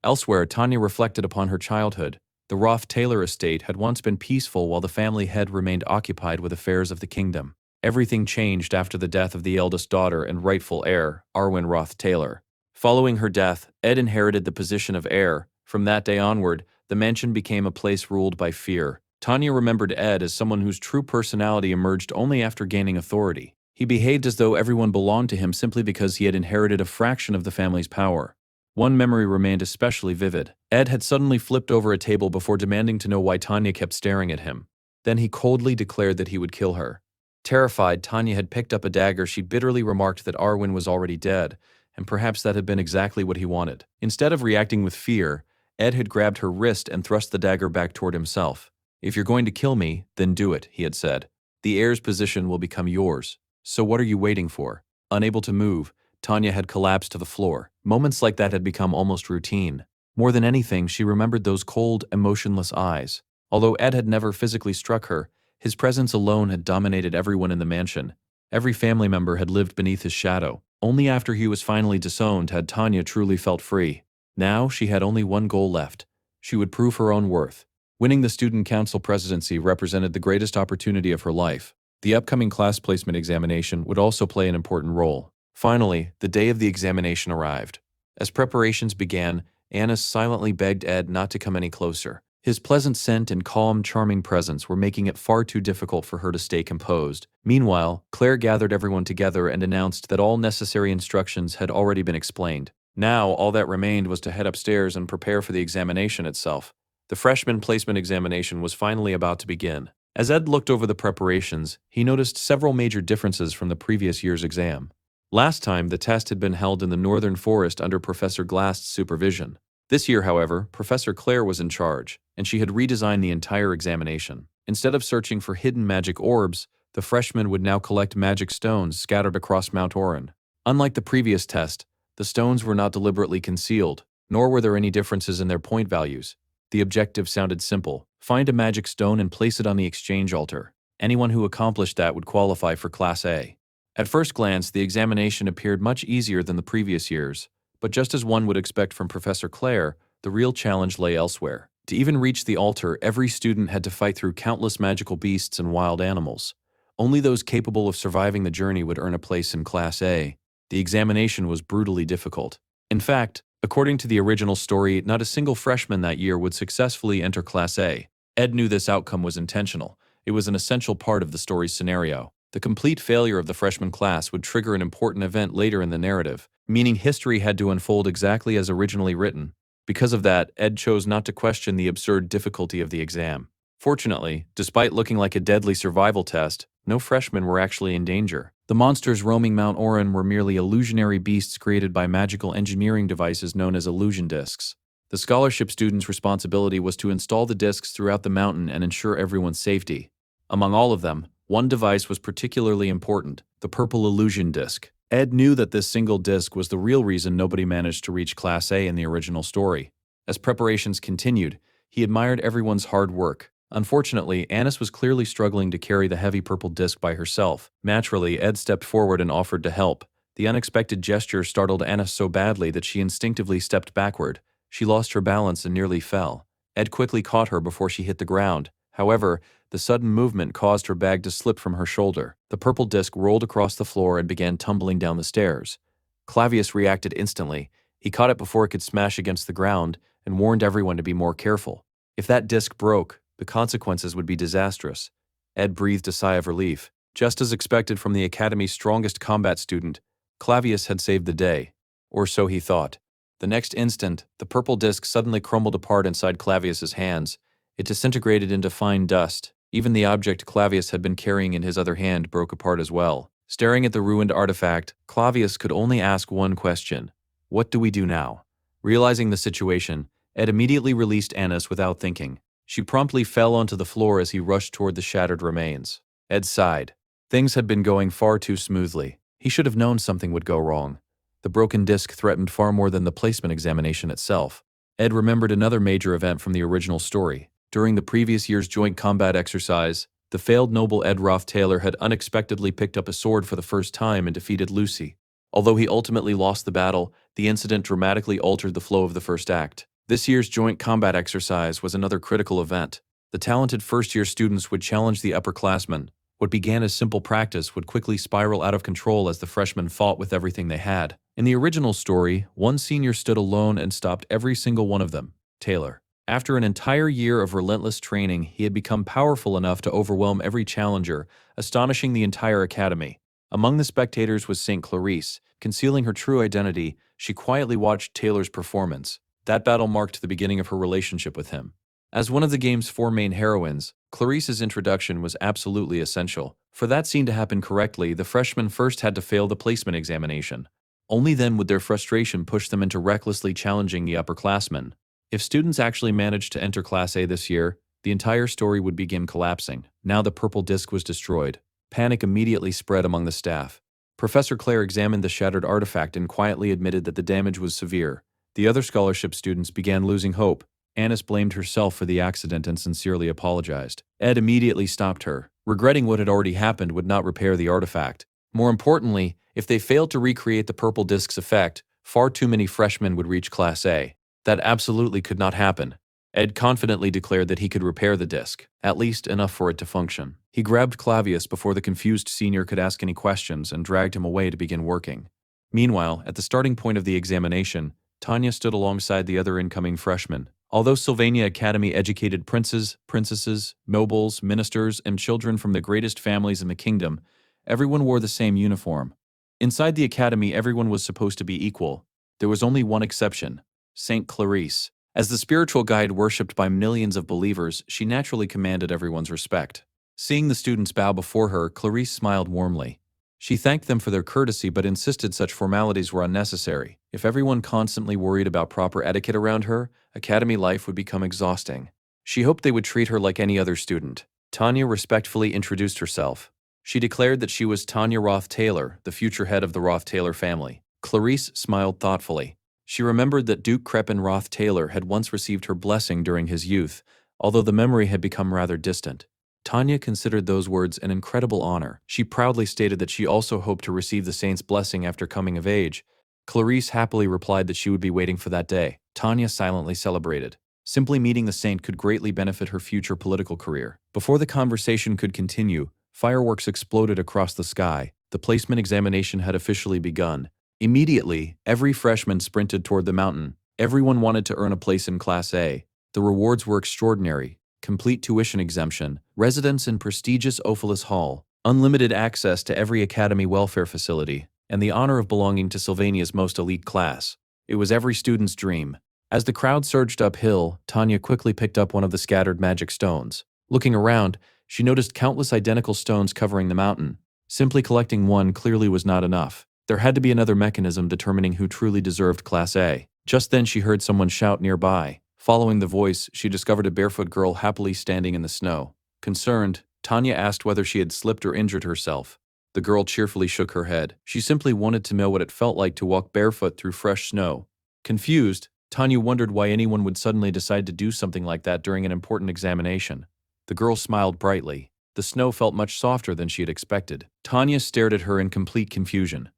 Elsewhere, Tanya reflected upon her childhood. The Ruth Taylor estate had once been peaceful while the family head remained occupied with affairs of the kingdom. Everything changed after the death of the eldest daughter and rightful heir, Arwen Ruth Taylor. Following her death, Ed inherited the position of heir. From that day onward, the mansion became a place ruled by fear. Tanya remembered Ed as someone whose true personality emerged only after gaining authority. He behaved as though everyone belonged to him simply because he had inherited a fraction of the family's power. One memory remained especially vivid. Ed had suddenly flipped over a table before demanding to know why Tanya kept staring at him. Then he coldly declared that he would kill her. Terrified, Tanya had picked up a dagger. She bitterly remarked that Arwen was already dead, and perhaps that had been exactly what he wanted. Instead of reacting with fear, Ed had grabbed her wrist and thrust the dagger back toward himself. "If you're going to kill me, then do it," he had said. "The heir's position will become yours. So what are you waiting for?" Unable to move, Tanya had collapsed to the floor. Moments like that had become almost routine. More than anything, she remembered those cold, emotionless eyes. Although Ed had never physically struck her, his presence alone had dominated everyone in the mansion. Every family member had lived beneath his shadow. Only after he was finally disowned had Tanya truly felt free. Now she had only one goal left. She would prove her own worth. Winning the student council presidency represented the greatest opportunity of her life. The upcoming class placement examination would also play an important role. Finally, the day of the examination arrived. As preparations began, Anna silently begged Ed not to come any closer. His pleasant scent and calm, charming presence were making it far too difficult for her to stay composed. Meanwhile, Claire gathered everyone together and announced that all necessary instructions had already been explained. Now, all that remained was to head upstairs and prepare for the examination itself. The freshman placement examination was finally about to begin. As Ed looked over the preparations, he noticed several major differences from the previous year's exam. Last time, the test had been held in the northern forest under Professor Glass's supervision. This year, however, Professor Claire was in charge, and she had redesigned the entire examination. Instead of searching for hidden magic orbs, the freshmen would now collect magic stones scattered across Mount Orin. Unlike the previous test, the stones were not deliberately concealed, nor were there any differences in their point values. The objective sounded simple: find a magic stone and place it on the exchange altar. Anyone who accomplished that would qualify for Class A. At first glance, the examination appeared much easier than the previous years, but just as one would expect from Professor Claire, the real challenge lay elsewhere. To even reach the altar, every student had to fight through countless magical beasts and wild animals. Only those capable of surviving the journey would earn a place in Class A. The examination was brutally difficult. In fact, according to the original story, not a single freshman that year would successfully enter Class A. Ed knew this outcome was intentional. It was an essential part of the story's scenario. The complete failure of the freshman class would trigger an important event later in the narrative, meaning history had to unfold exactly as originally written. Because of that, Ed chose not to question the absurd difficulty of the exam. Fortunately, despite looking like a deadly survival test, no freshmen were actually in danger. The monsters roaming Mount Orin were merely illusionary beasts created by magical engineering devices known as illusion discs. The scholarship students' responsibility was to install the discs throughout the mountain and ensure everyone's safety. Among all of them, one device was particularly important: the purple illusion disc. Ed knew that this single disc was the real reason nobody managed to reach Class A in the original story. As preparations continued, he admired everyone's hard work. Unfortunately, Annis was clearly struggling to carry the heavy purple disc by herself. Naturally, Ed stepped forward and offered to help. The unexpected gesture startled Annis so badly that she instinctively stepped backward. She lost her balance and nearly fell. Ed quickly caught her before she hit the ground. However, the sudden movement caused her bag to slip from her shoulder. The purple disc rolled across the floor and began tumbling down the stairs. Clavius reacted instantly. He caught it before it could smash against the ground and warned everyone to be more careful. If that disc broke, the consequences would be disastrous. Ed breathed a sigh of relief. Just as expected from the Academy's strongest combat student, Clavius had saved the day. Or so he thought. The next instant, the purple disc suddenly crumbled apart inside Clavius's hands. It disintegrated into fine dust. Even the object Clavius had been carrying in his other hand broke apart as well. Staring at the ruined artifact, Clavius could only ask one question: what do we do now? Realizing the situation, Ed immediately released Annis without thinking. She promptly fell onto the floor as he rushed toward the shattered remains. Ed sighed. Things had been going far too smoothly. He should have known something would go wrong. The broken disc threatened far more than the placement examination itself. Ed remembered another major event from the original story. During the previous year's joint combat exercise, the failed noble Ed Ruth Taylor had unexpectedly picked up a sword for the first time and defeated Lucy. Although he ultimately lost the battle, the incident dramatically altered the flow of the first act. This year's joint combat exercise was another critical event. The talented first-year students would challenge the upperclassmen. What began as simple practice would quickly spiral out of control as the freshmen fought with everything they had. In the original story, one senior stood alone and stopped every single one of them: Taylor. After an entire year of relentless training, he had become powerful enough to overwhelm every challenger, astonishing the entire academy. Among the spectators was St. Clarice. Concealing her true identity, she quietly watched Taylor's performance. That battle marked the beginning of her relationship with him. As one of the game's four main heroines, Clarice's introduction was absolutely essential. For that scene to happen correctly, the freshmen first had to fail the placement examination. Only then would their frustration push them into recklessly challenging the upperclassmen. If students actually managed to enter Class A this year, the entire story would begin collapsing. Now the purple disc was destroyed. Panic immediately spread among the staff. Professor Claire examined the shattered artifact and quietly admitted that the damage was severe. The other scholarship students began losing hope. Annis blamed herself for the accident and sincerely apologized. Ed immediately stopped her. Regretting what had already happened would not repair the artifact. More importantly, if they failed to recreate the purple disc's effect, far too many freshmen would reach Class A. That absolutely could not happen. Ed confidently declared that he could repair the disc, at least enough for it to function. He grabbed Clavius before the confused senior could ask any questions and dragged him away to begin working. Meanwhile, at the starting point of the examination, Tanya stood alongside the other incoming freshmen. Although Sylvania Academy educated princes, princesses, nobles, ministers, and children from the greatest families in the kingdom, everyone wore the same uniform. Inside the academy, everyone was supposed to be equal. There was only one exception: Saint Clarice. As the spiritual guide worshipped by millions of believers, she naturally commanded everyone's respect. Seeing the students bow before her, Clarice smiled warmly. She thanked them for their courtesy but insisted such formalities were unnecessary. If everyone constantly worried about proper etiquette around her, academy life would become exhausting. She hoped they would treat her like any other student. Tanya respectfully introduced herself. She declared that she was Tanya Ruth Taylor, the future head of the Ruth Taylor family. Clarice smiled thoughtfully. She remembered that Duke Crepin Ruth Taylor had once received her blessing during his youth, although the memory had become rather distant. Tanya considered those words an incredible honor. She proudly stated that she also hoped to receive the saint's blessing after coming of age. Clarice happily replied that she would be waiting for that day. Tanya silently celebrated. Simply meeting the saint could greatly benefit her future political career. Before the conversation could continue, fireworks exploded across the sky. The placement examination had officially begun. Immediately, every freshman sprinted toward the mountain. Everyone wanted to earn a place in Class A. The rewards were extraordinary: complete tuition exemption, residence in prestigious Ophelis Hall, unlimited access to every academy welfare facility, and the honor of belonging to Sylvania's most elite class. It was every student's dream. As the crowd surged uphill, Tanya quickly picked up one of the scattered magic stones. Looking around, she noticed countless identical stones covering the mountain. Simply collecting one clearly was not enough. There had to be another mechanism determining who truly deserved Class A. Just then she heard someone shout nearby. Following the voice, she discovered a barefoot girl happily standing in the snow. Concerned, Tanya asked whether she had slipped or injured herself. The girl cheerfully shook her head. She simply wanted to know what it felt like to walk barefoot through fresh snow. Confused, Tanya wondered why anyone would suddenly decide to do something like that during an important examination. The girl smiled brightly. The snow felt much softer than she had expected. Tanya stared at her in complete confusion.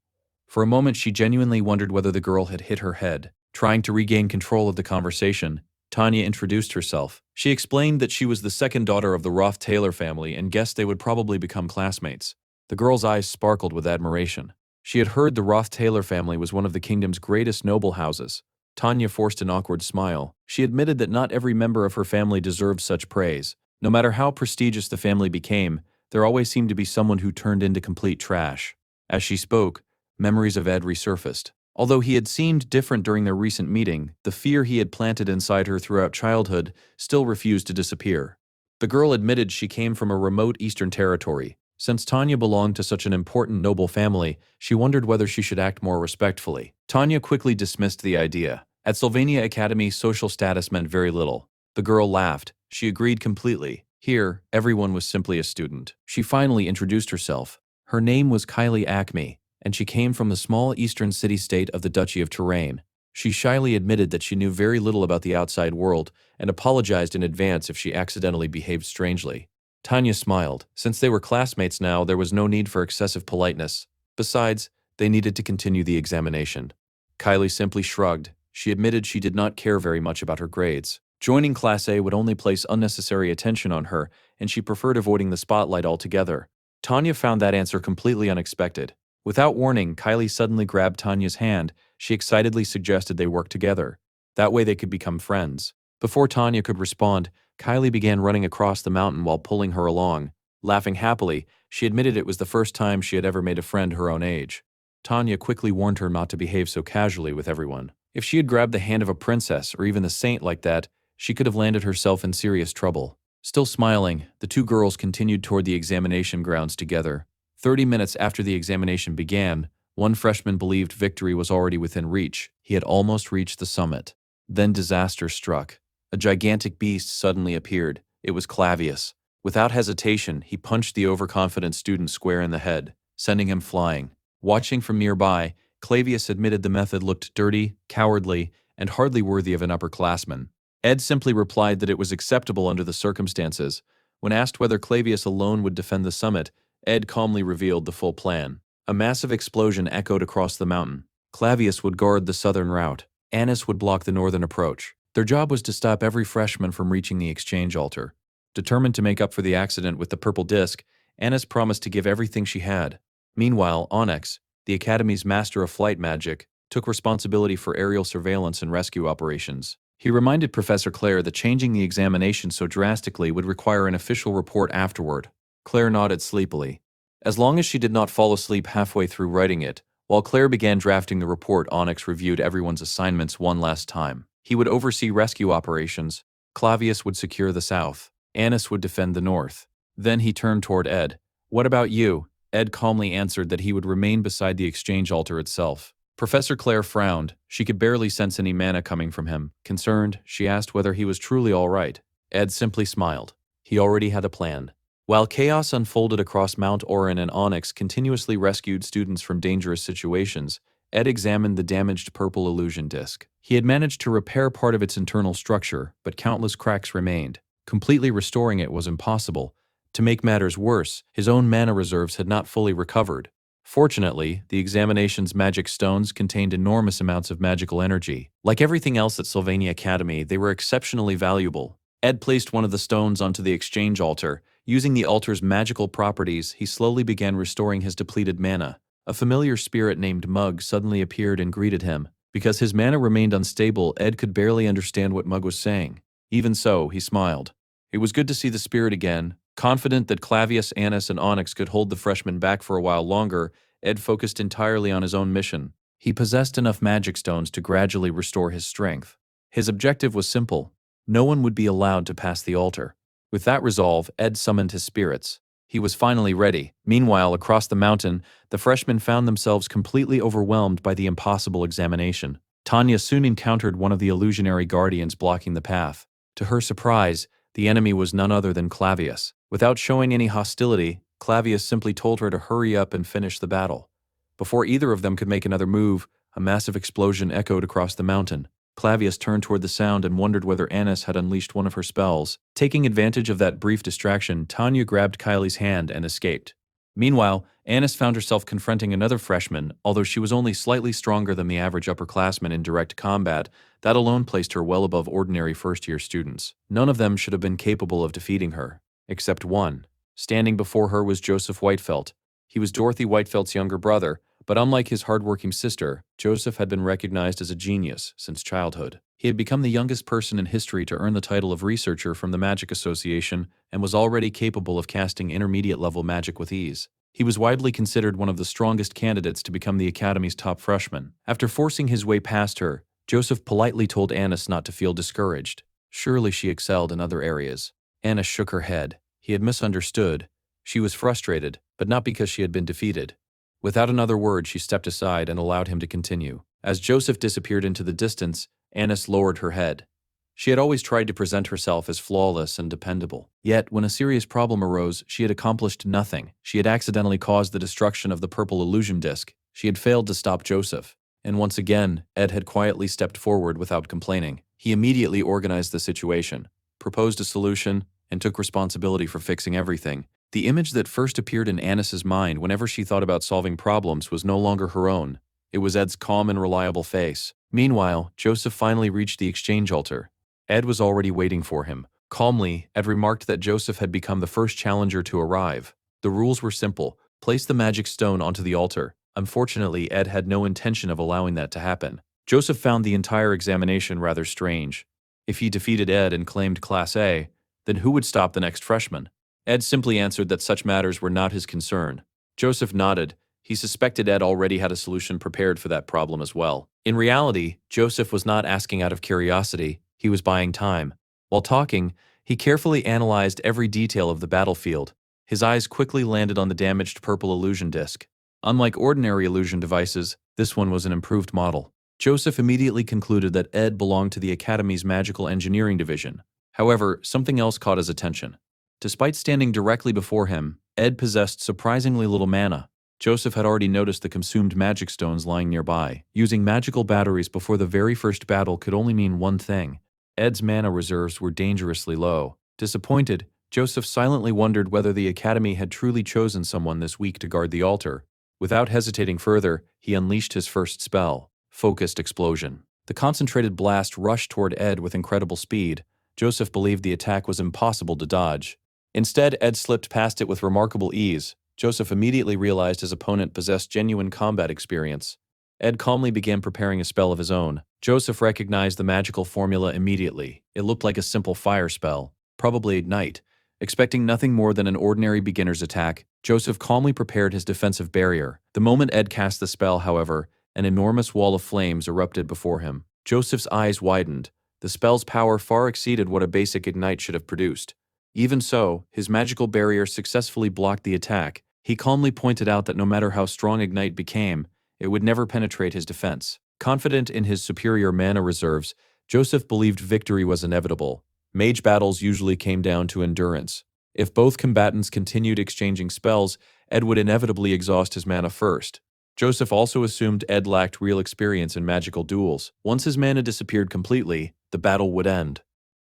For a moment, she genuinely wondered whether the girl had hit her head. Trying to regain control of the conversation, Tanya introduced herself. She explained that she was the second daughter of the Ruth Taylor family and guessed they would probably become classmates. The girl's eyes sparkled with admiration. She had heard the Ruth Taylor family was one of the kingdom's greatest noble houses. Tanya forced an awkward smile. She admitted that not every member of her family deserved such praise. No matter how prestigious the family became, there always seemed to be someone who turned into complete trash. As she spoke, memories of Ed resurfaced. Although he had seemed different during their recent meeting, the fear he had planted inside her throughout childhood still refused to disappear. The girl admitted she came from a remote eastern territory. Since Tanya belonged to such an important noble family, she wondered whether she should act more respectfully. Tanya quickly dismissed the idea. At Sylvania Academy, social status meant very little. The girl laughed. She agreed completely. Here, everyone was simply a student. She finally introduced herself. Her name was Kylie Acme, and she came from the small eastern city-state of the Duchy of Touraine. She shyly admitted that she knew very little about the outside world and apologized in advance if she accidentally behaved strangely. Tanya smiled. Since they were classmates now, there was no need for excessive politeness. Besides, they needed to continue the examination. Kylie simply shrugged. She admitted she did not care very much about her grades. Joining Class A would only place unnecessary attention on her, and she preferred avoiding the spotlight altogether. Tanya found that answer completely unexpected. Without warning, Kylie suddenly grabbed Tanya's hand. She excitedly suggested they work together. That way they could become friends. Before Tanya could respond, Kylie began running across the mountain while pulling her along. Laughing happily, she admitted it was the first time she had ever made a friend her own age. Tanya quickly warned her not to behave so casually with everyone. If she had grabbed the hand of a princess or even the saint like that, she could have landed herself in serious trouble. Still smiling, the two girls continued toward the examination grounds together. 30 minutes after the examination began, one freshman believed victory was already within reach. He had almost reached the summit. Then disaster struck. A gigantic beast suddenly appeared. It was Clavius. Without hesitation, he punched the overconfident student square in the head, sending him flying. Watching from nearby, Clavius admitted the method looked dirty, cowardly, and hardly worthy of an upperclassman. Ed simply replied that it was acceptable under the circumstances. When asked whether Clavius alone would defend the summit, Ed calmly revealed the full plan. A massive explosion echoed across the mountain. Clavius would guard the southern route. Annis would block the northern approach. Their job was to stop every freshman from reaching the exchange altar. Determined to make up for the accident with the purple disc, Annis promised to give everything she had. Meanwhile, Onyx, the Academy's master of flight magic, took responsibility for aerial surveillance and rescue operations. He reminded Professor Claire that changing the examination so drastically would require an official report afterward. Claire nodded sleepily. As long as she did not fall asleep halfway through writing it, while Claire began drafting the report, Onyx reviewed everyone's assignments one last time. He would oversee rescue operations. Clavius would secure the south. Annis would defend the north. Then he turned toward Ed. "What about you?" Ed calmly answered that he would remain beside the exchange altar itself. Professor Claire frowned. She could barely sense any mana coming from him. Concerned, she asked whether he was truly all right. Ed simply smiled. He already had a plan. While chaos unfolded across Mount Orin and Onyx continuously rescued students from dangerous situations, Ed examined the damaged purple illusion disc. He had managed to repair part of its internal structure, but countless cracks remained. Completely restoring it was impossible. To make matters worse, his own mana reserves had not fully recovered. Fortunately, the examination's magic stones contained enormous amounts of magical energy. Like everything else at Sylvania Academy, they were exceptionally valuable. Ed placed one of the stones onto the exchange altar. Using the altar's magical properties, he slowly began restoring his depleted mana. A familiar spirit named Mug suddenly appeared and greeted him. Because his mana remained unstable, Ed could barely understand what Mug was saying. Even so, he smiled. It was good to see the spirit again. Confident that Clavius, Annis, and Onyx could hold the freshmen back for a while longer, Ed focused entirely on his own mission. He possessed enough magic stones to gradually restore his strength. His objective was simple. No one would be allowed to pass the altar. With that resolve, Ed summoned his spirits. He was finally ready. Meanwhile, across the mountain, the freshmen found themselves completely overwhelmed by the impossible examination. Tanya soon encountered one of the illusionary guardians blocking the path. To her surprise, the enemy was none other than Clavius. Without showing any hostility, Clavius simply told her to hurry up and finish the battle. Before either of them could make another move, a massive explosion echoed across the mountain. Clavius turned toward the sound and wondered whether Annis had unleashed one of her spells. Taking advantage of that brief distraction, Tanya grabbed Kylie's hand and escaped. Meanwhile, Annis found herself confronting another freshman. Although she was only slightly stronger than the average upperclassman in direct combat, that alone placed her well above ordinary first-year students. None of them should have been capable of defeating her, except one. Standing before her was Joseph Whitefelt. He was Dorothy Whitefelt's younger brother, but unlike his hardworking sister, Joseph had been recognized as a genius since childhood. He had become the youngest person in history to earn the title of researcher from the Magic Association and was already capable of casting intermediate-level magic with ease. He was widely considered one of the strongest candidates to become the Academy's top freshman. After forcing his way past her, Joseph politely told Annis not to feel discouraged. Surely she excelled in other areas. Annis shook her head. He had misunderstood. She was frustrated, but not because she had been defeated. Without another word, she stepped aside and allowed him to continue. As Joseph disappeared into the distance, Annis lowered her head. She had always tried to present herself as flawless and dependable. Yet, when a serious problem arose, she had accomplished nothing. She had accidentally caused the destruction of the purple illusion disc. She had failed to stop Joseph. And once again, Ed had quietly stepped forward without complaining. He immediately organized the situation, proposed a solution, and took responsibility for fixing everything. The image that first appeared in Annis's mind whenever she thought about solving problems was no longer her own. It was Ed's calm and reliable face. Meanwhile, Joseph finally reached the exchange altar. Ed was already waiting for him. Calmly, Ed remarked that Joseph had become the first challenger to arrive. The rules were simple. Place the magic stone onto the altar. Unfortunately, Ed had no intention of allowing that to happen. Joseph found the entire examination rather strange. If he defeated Ed and claimed Class A, then who would stop the next freshman? Ed simply answered that such matters were not his concern. Joseph nodded. He suspected Ed already had a solution prepared for that problem as well. In reality, Joseph was not asking out of curiosity. He was buying time. While talking, he carefully analyzed every detail of the battlefield. His eyes quickly landed on the damaged purple illusion disc. Unlike ordinary illusion devices, this one was an improved model. Joseph immediately concluded that Ed belonged to the Academy's Magical Engineering Division. However, something else caught his attention. Despite standing directly before him, Ed possessed surprisingly little mana. Joseph had already noticed the consumed magic stones lying nearby. Using magical batteries before the very first battle could only mean one thing. Ed's mana reserves were dangerously low. Disappointed, Joseph silently wondered whether the Academy had truly chosen someone this weak to guard the altar. Without hesitating further, he unleashed his first spell, Focused Explosion. The concentrated blast rushed toward Ed with incredible speed. Joseph believed the attack was impossible to dodge. Instead, Ed slipped past it with remarkable ease. Joseph immediately realized his opponent possessed genuine combat experience. Ed calmly began preparing a spell of his own. Joseph recognized the magical formula immediately. It looked like a simple fire spell, probably ignite. Expecting nothing more than an ordinary beginner's attack, Joseph calmly prepared his defensive barrier. The moment Ed cast the spell, however, an enormous wall of flames erupted before him. Joseph's eyes widened. The spell's power far exceeded what a basic ignite should have produced. Even so, his magical barrier successfully blocked the attack. He calmly pointed out that no matter how strong ignite became, it would never penetrate his defense. Confident in his superior mana reserves, Joseph believed victory was inevitable. Mage battles usually came down to endurance. If both combatants continued exchanging spells, Ed would inevitably exhaust his mana first. Joseph also assumed Ed lacked real experience in magical duels. Once his mana disappeared completely, the battle would end.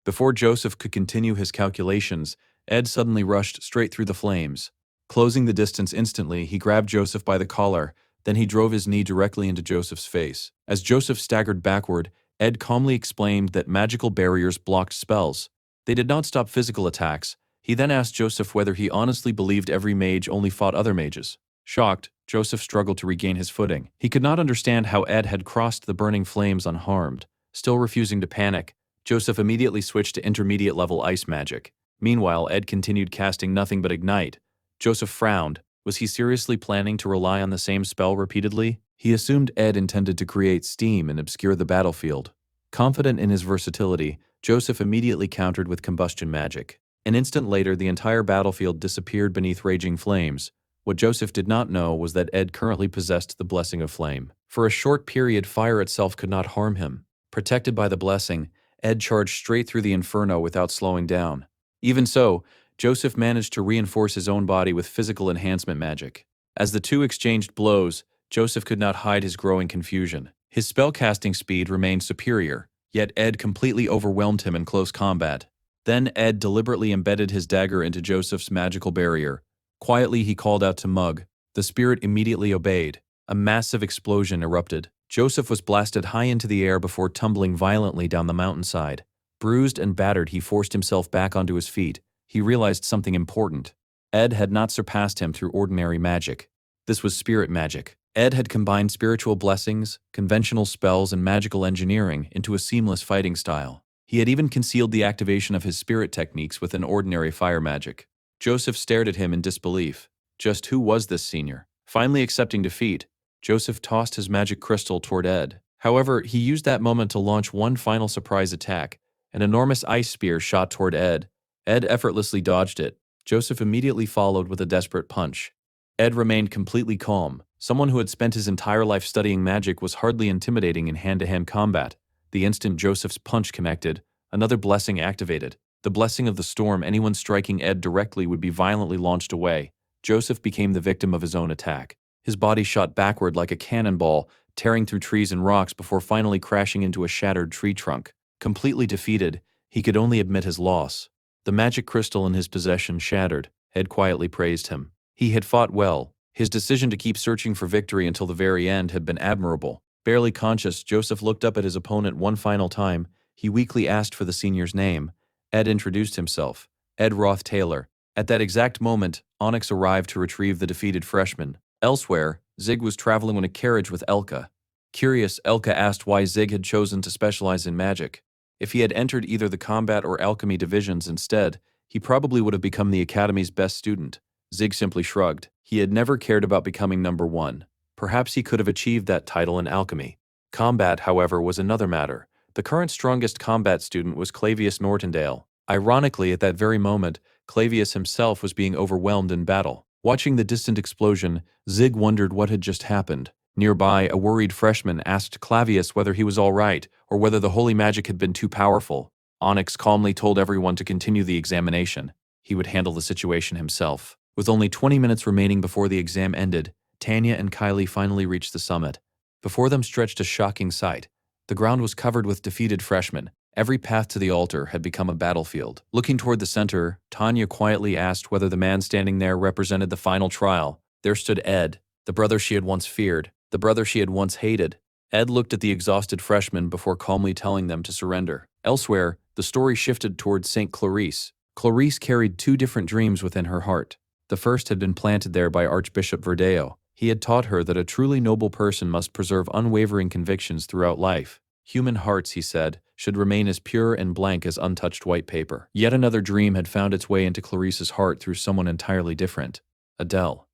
Before Joseph could continue his calculations, Ed suddenly rushed straight through the flames. Closing the distance instantly, he grabbed Joseph by the collar. Then he drove his knee directly into Joseph's face. As Joseph staggered backward, Ed calmly explained that magical barriers blocked spells. They did not stop physical attacks. He then asked Joseph whether he honestly believed every mage only fought other mages. Shocked, Joseph struggled to regain his footing. He could not understand how Ed had crossed the burning flames unharmed. Still refusing to panic, Joseph immediately switched to intermediate-level ice magic. Meanwhile, Ed continued casting nothing but ignite. Joseph frowned. Was he seriously planning to rely on the same spell repeatedly? He assumed Ed intended to create steam and obscure the battlefield. Confident in his versatility, Joseph immediately countered with combustion magic. An instant later, the entire battlefield disappeared beneath raging flames. What Joseph did not know was that Ed currently possessed the blessing of flame. For a short period, fire itself could not harm him. Protected by the blessing, Ed charged straight through the inferno without slowing down. Even so, Joseph managed to reinforce his own body with physical enhancement magic. As the two exchanged blows, Joseph could not hide his growing confusion. His spellcasting speed remained superior, yet Ed completely overwhelmed him in close combat. Then Ed deliberately embedded his dagger into Joseph's magical barrier. Quietly, he called out to Mug. The spirit immediately obeyed. A massive explosion erupted. Joseph was blasted high into the air before tumbling violently down the mountainside. Bruised and battered, he forced himself back onto his feet. He realized something important. Ed had not surpassed him through ordinary magic. This was spirit magic. Ed had combined spiritual blessings, conventional spells, and magical engineering into a seamless fighting style. He had even concealed the activation of his spirit techniques within ordinary fire magic. Joseph stared at him in disbelief. Just who was this senior? Finally accepting defeat, Joseph tossed his magic crystal toward Ed. However, he used that moment to launch one final surprise attack. An enormous ice spear shot toward Ed. Ed effortlessly dodged it. Joseph immediately followed with a desperate punch. Ed remained completely calm. Someone who had spent his entire life studying magic was hardly intimidating in hand-to-hand combat. The instant Joseph's punch connected, another blessing activated. The blessing of the storm. Anyone striking Ed directly would be violently launched away. Joseph became the victim of his own attack. His body shot backward like a cannonball, tearing through trees and rocks before finally crashing into a shattered tree trunk. Completely defeated, he could only admit his loss. The magic crystal in his possession shattered. Ed quietly praised him. He had fought well. His decision to keep searching for victory until the very end had been admirable. Barely conscious, Joseph looked up at his opponent one final time. He weakly asked for the senior's name. Ed introduced himself. Ed Ruth Taylor. At that exact moment, Onyx arrived to retrieve the defeated freshman. Elsewhere, Zig was traveling in a carriage with Elka. Curious, Elka asked why Zig had chosen to specialize in magic. If he had entered either the combat or alchemy divisions instead, he probably would have become the academy's best student. Zig simply shrugged. He had never cared about becoming number one. Perhaps he could have achieved that title in alchemy. Combat, however, was another matter. The current strongest combat student was Clavius Nortondale. Ironically, at that very moment, Clavius himself was being overwhelmed in battle. Watching the distant explosion, Zig wondered what had just happened. Nearby, a worried freshman asked Clavius whether he was all right, or whether the holy magic had been too powerful. Onyx calmly told everyone to continue the examination. He would handle the situation himself. With only 20 minutes remaining before the exam ended, Tanya and Kylie finally reached the summit. Before them stretched a shocking sight. The ground was covered with defeated freshmen. Every path to the altar had become a battlefield. Looking toward the center, Tanya quietly asked whether the man standing there represented the final trial. There stood Ed, the brother she had once feared, the brother she had once hated. Ed looked at the exhausted freshmen before calmly telling them to surrender. Elsewhere, the story shifted towards St. Clarice. Clarice carried two different dreams within her heart. The first had been planted there by Archbishop Verdeo. He had taught her that a truly noble person must preserve unwavering convictions throughout life. Human hearts, he said, should remain as pure and blank as untouched white paper. Yet another dream had found its way into Clarice's heart through someone entirely different. Adele.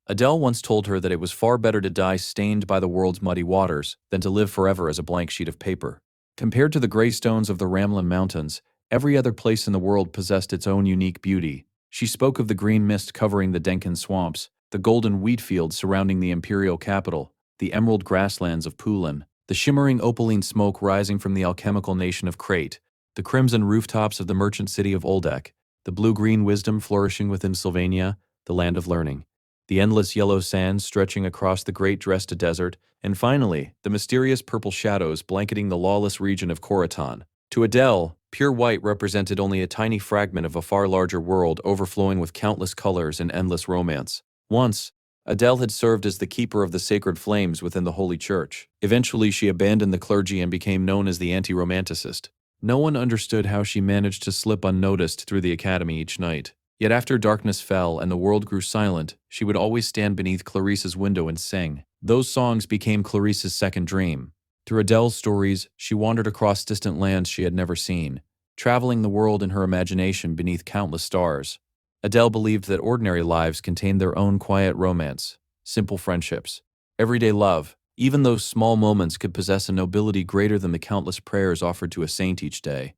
Adele once told her that it was far better to die stained by the world's muddy waters than to live forever as a blank sheet of paper. Compared to the gray stones of the Ramlin Mountains, every other place in the world possessed its own unique beauty. She spoke of the green mist covering the Denkin swamps, the golden wheat fields surrounding the imperial capital, the emerald grasslands of Poulin, the shimmering opaline smoke rising from the alchemical nation of Crete, the crimson rooftops of the merchant city of Oldek, the blue-green wisdom flourishing within Sylvania, the land of learning, the endless yellow sands stretching across the great Dresda desert, and finally, the mysterious purple shadows blanketing the lawless region of Khoratan. To Adele, pure white represented only a tiny fragment of a far larger world overflowing with countless colors and endless romance. Once, Adele had served as the keeper of the sacred flames within the Holy Church. Eventually, she abandoned the clergy and became known as the anti-romanticist. No one understood how she managed to slip unnoticed through the academy each night. Yet after darkness fell and the world grew silent, she would always stand beneath Clarice's window and sing. Those songs became Clarice's second dream. Through Adele's stories, she wandered across distant lands she had never seen, traveling the world in her imagination beneath countless stars. Adele believed that ordinary lives contained their own quiet romance, simple friendships, everyday love. Even those small moments could possess a nobility greater than the countless prayers offered to a saint each day.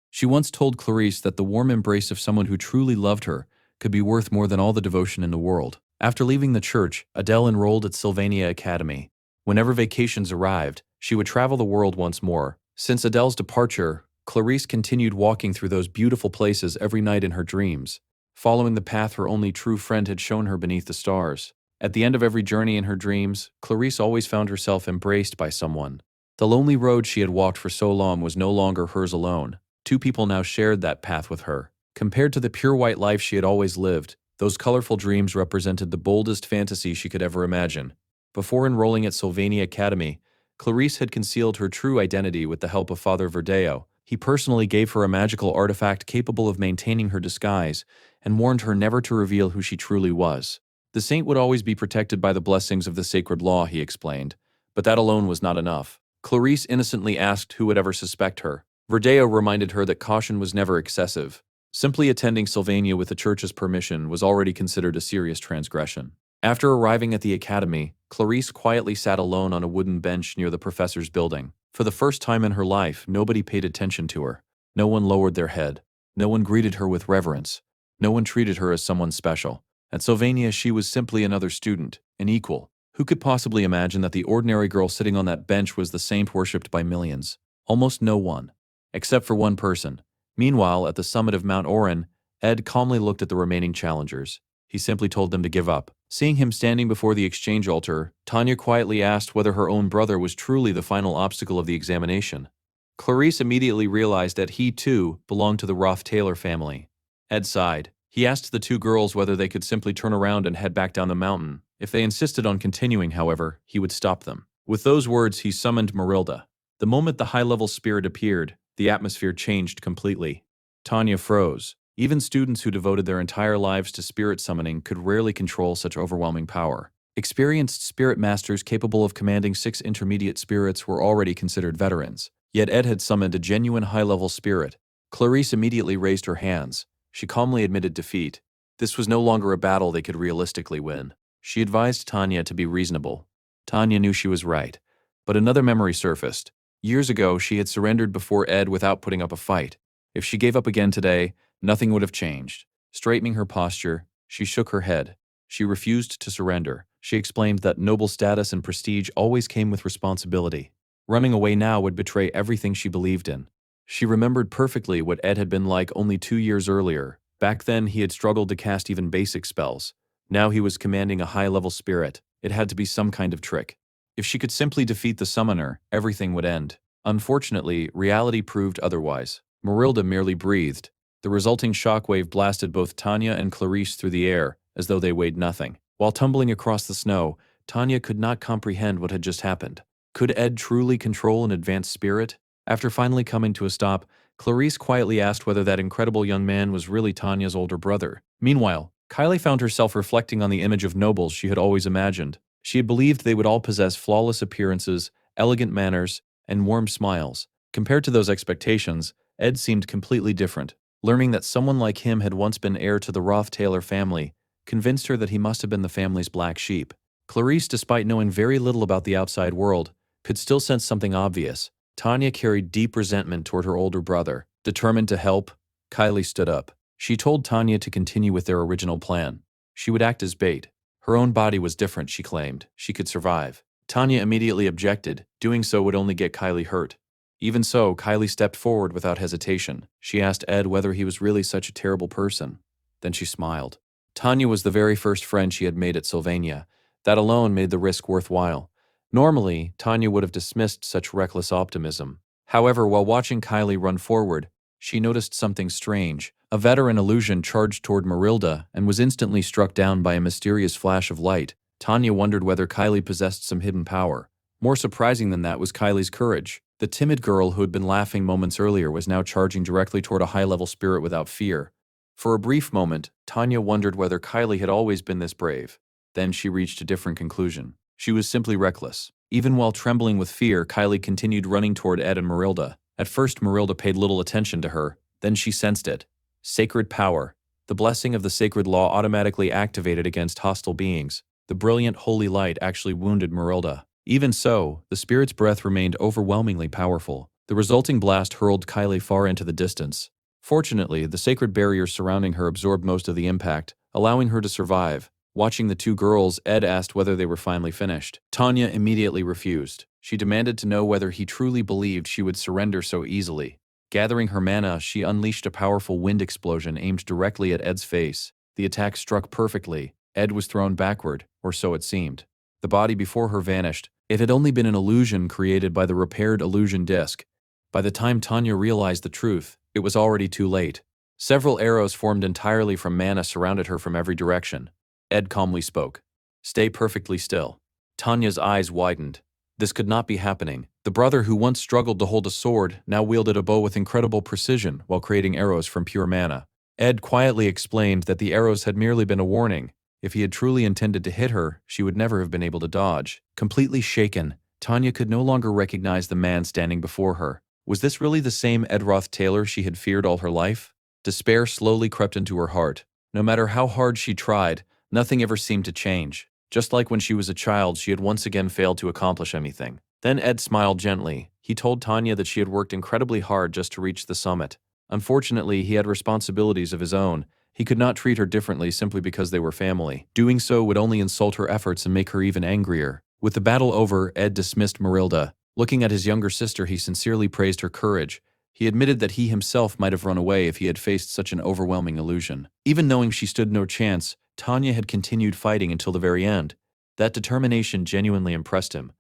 She once told Clarice that the warm embrace of someone who truly loved her could be worth more than all the devotion in the world. After leaving the church, Adele enrolled at Sylvania Academy. Whenever vacations arrived, she would travel the world once more. Since Adele's departure, Clarice continued walking through those beautiful places every night in her dreams, following the path her only true friend had shown her beneath the stars. At the end of every journey in her dreams, Clarice always found herself embraced by someone. The lonely road she had walked for so long was no longer hers alone. Two people now shared that path with her. Compared to the pure white life she had always lived, those colorful dreams represented the boldest fantasy she could ever imagine. Before enrolling at Sylvania Academy, Clarice had concealed her true identity with the help of Father Verdeo. He personally gave her a magical artifact capable of maintaining her disguise and warned her never to reveal who she truly was. The saint would always be protected by the blessings of the sacred law, he explained, but that alone was not enough. Clarice innocently asked who would ever suspect her. Verdeo reminded her that caution was never excessive. Simply attending Sylvania with the church's permission was already considered a serious transgression. After arriving at the academy, Clarice quietly sat alone on a wooden bench near the professor's building. For the first time in her life, nobody paid attention to her. No one lowered their head. No one greeted her with reverence. No one treated her as someone special. At Sylvania, she was simply another student, an equal. Who could possibly imagine that the ordinary girl sitting on that bench was the saint worshipped by millions? Almost no one. Except for one person. Meanwhile, at the summit of Mount Oren, Ed calmly looked at the remaining challengers. He simply told them to give up. Seeing him standing before the exchange altar, Tanya quietly asked whether her own brother was truly the final obstacle of the examination. Clarice immediately realized that he, too, belonged to the Ruth Taylor family. Ed sighed. He asked the two girls whether they could simply turn around and head back down the mountain. If they insisted on continuing, however, he would stop them. With those words, he summoned Marilda. The moment the high-level spirit appeared, the atmosphere changed completely. Tanya froze. Even students who devoted their entire lives to spirit summoning could rarely control such overwhelming power. Experienced spirit masters capable of commanding 6 intermediate spirits were already considered veterans. Yet Ed had summoned a genuine high-level spirit. Clarice immediately raised her hands. She calmly admitted defeat. This was no longer a battle they could realistically win. She advised Tanya to be reasonable. Tanya knew she was right. But another memory surfaced. Years ago, she had surrendered before Ed without putting up a fight. If she gave up again today, nothing would have changed. Straightening her posture, she shook her head. She refused to surrender. She explained that noble status and prestige always came with responsibility. Running away now would betray everything she believed in. She remembered perfectly what Ed had been like only 2 years earlier. Back then, he had struggled to cast even basic spells. Now he was commanding a high-level spirit. It had to be some kind of trick. If she could simply defeat the summoner, everything would end. Unfortunately, reality proved otherwise. Marilda merely breathed. The resulting shockwave blasted both Tanya and Clarice through the air, as though they weighed nothing. While tumbling across the snow, Tanya could not comprehend what had just happened. Could Ed truly control an advanced spirit? After finally coming to a stop, Clarice quietly asked whether that incredible young man was really Tanya's older brother. Meanwhile, Kylie found herself reflecting on the image of nobles she had always imagined. She had believed they would all possess flawless appearances, elegant manners, and warm smiles. Compared to those expectations, Ed seemed completely different. Learning that someone like him had once been heir to the Ruth Taylor family convinced her that he must have been the family's black sheep. Clarice, despite knowing very little about the outside world, could still sense something obvious. Tanya carried deep resentment toward her older brother. Determined to help, Kylie stood up. She told Tanya to continue with their original plan. She would act as bait. Her own body was different, she claimed. She could survive. Tanya immediately objected. Doing so would only get Kylie hurt. Even so, Kylie stepped forward without hesitation. She asked Ed whether he was really such a terrible person. Then she smiled. Tanya was the very first friend she had made at Sylvania. That alone made the risk worthwhile. Normally, Tanya would have dismissed such reckless optimism. However, while watching Kylie run forward, she noticed something strange. A veteran illusion charged toward Marilda and was instantly struck down by a mysterious flash of light. Tanya wondered whether Kylie possessed some hidden power. More surprising than that was Kylie's courage. The timid girl who had been laughing moments earlier was now charging directly toward a high-level spirit without fear. For a brief moment, Tanya wondered whether Kylie had always been this brave. Then she reached a different conclusion. She was simply reckless. Even while trembling with fear, Kylie continued running toward Ed and Marilda. At first, Marilda paid little attention to her. Then she sensed it. Sacred power. The blessing of the sacred law automatically activated against hostile beings. The brilliant holy light actually wounded Marilda. Even so, the spirit's breath remained overwhelmingly powerful. The resulting blast hurled Kylie far into the distance. Fortunately, the sacred barriers surrounding her absorbed most of the impact, allowing her to survive. Watching the two girls, Ed asked whether they were finally finished. Tanya immediately refused. She demanded to know whether he truly believed she would surrender so easily. Gathering her mana, she unleashed a powerful wind explosion aimed directly at Ed's face. The attack struck perfectly. Ed was thrown backward, or so it seemed. The body before her vanished. It had only been an illusion created by the repaired illusion disc. By the time Tanya realized the truth, it was already too late. Several arrows formed entirely from mana surrounded her from every direction. Ed calmly spoke. "Stay perfectly still." Tanya's eyes widened. This could not be happening. The brother who once struggled to hold a sword now wielded a bow with incredible precision while creating arrows from pure mana. Ed quietly explained that the arrows had merely been a warning. If he had truly intended to hit her, she would never have been able to dodge. Completely shaken, Tanya could no longer recognize the man standing before her. Was this really the same Ed Ruth Taylor she had feared all her life? Despair slowly crept into her heart. No matter how hard she tried, nothing ever seemed to change. Just like when she was a child, she had once again failed to accomplish anything. Then Ed smiled gently. He told Tanya that she had worked incredibly hard just to reach the summit. Unfortunately, he had responsibilities of his own. He could not treat her differently simply because they were family. Doing so would only insult her efforts and make her even angrier. With the battle over, Ed dismissed Marilda. Looking at his younger sister, he sincerely praised her courage. He admitted that he himself might have run away if he had faced such an overwhelming illusion. Even knowing she stood no chance, Tanya had continued fighting until the very end. That determination genuinely impressed him.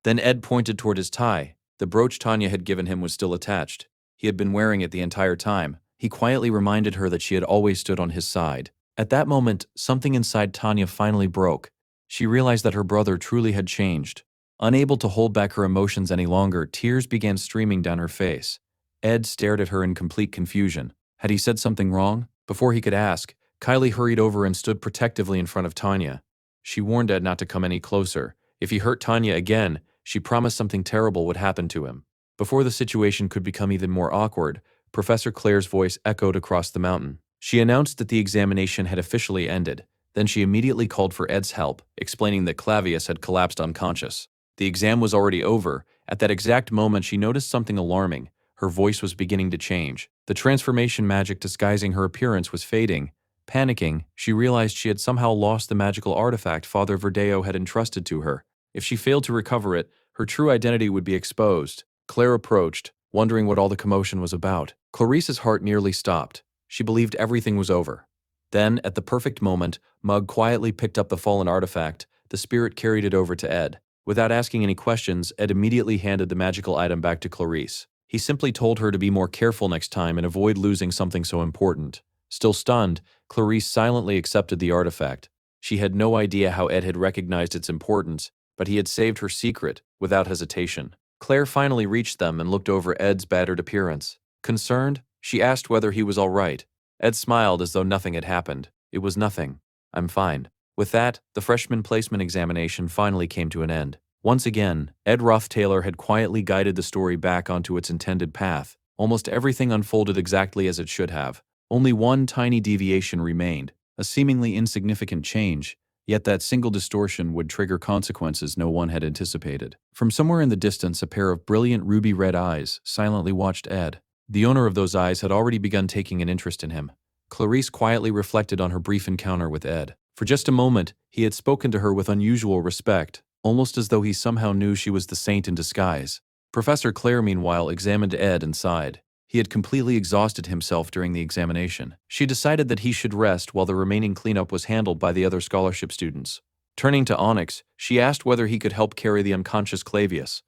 Then Ed pointed toward his tie. The brooch Tanya had given him was still attached. He had been wearing it the entire time. He quietly reminded her that she had always stood on his side. At that moment, something inside Tanya finally broke. She realized that her brother truly had changed. Unable to hold back her emotions any longer, tears began streaming down her face. Ed stared at her in complete confusion. Had he said something wrong? Before he could ask, Kylie hurried over and stood protectively in front of Tanya. She warned Ed not to come any closer. If he hurt Tanya again, she promised something terrible would happen to him. Before the situation could become even more awkward, Professor Claire's voice echoed across the mountain. She announced that the examination had officially ended. Then she immediately called for Ed's help, explaining that Clavius had collapsed unconscious. The exam was already over. At that exact moment, she noticed something alarming. Her voice was beginning to change. The transformation magic disguising her appearance was fading. Panicking, she realized she had somehow lost the magical artifact Father Verdeo had entrusted to her. If she failed to recover it, her true identity would be exposed. Claire approached, wondering what all the commotion was about. Clarice's heart nearly stopped. She believed everything was over. Then, at the perfect moment, Mug quietly picked up the fallen artifact. The spirit carried it over to Ed. Without asking any questions, Ed immediately handed the magical item back to Clarice. He simply told her to be more careful next time and avoid losing something so important. Still stunned, Clarice silently accepted the artifact. She had no idea how Ed had recognized its importance, but he had saved her secret without hesitation. Claire finally reached them and looked over Ed's battered appearance. Concerned, she asked whether he was all right. Ed smiled as though nothing had happened. It was nothing. I'm fine. With that, the freshman placement examination finally came to an end. Once again, Ruth Taylor had quietly guided the story back onto its intended path. Almost everything unfolded exactly as it should have. Only one tiny deviation remained, a seemingly insignificant change, yet that single distortion would trigger consequences no one had anticipated. From somewhere in the distance, a pair of brilliant ruby-red eyes silently watched Ed. The owner of those eyes had already begun taking an interest in him. Clarice quietly reflected on her brief encounter with Ed. For just a moment, he had spoken to her with unusual respect, almost as though he somehow knew she was the saint in disguise. Professor Claire, meanwhile, examined Ed and sighed. He had completely exhausted himself during the examination. She decided that he should rest while the remaining cleanup was handled by the other scholarship students. Turning to Onyx, she asked whether he could help carry the unconscious Clavius.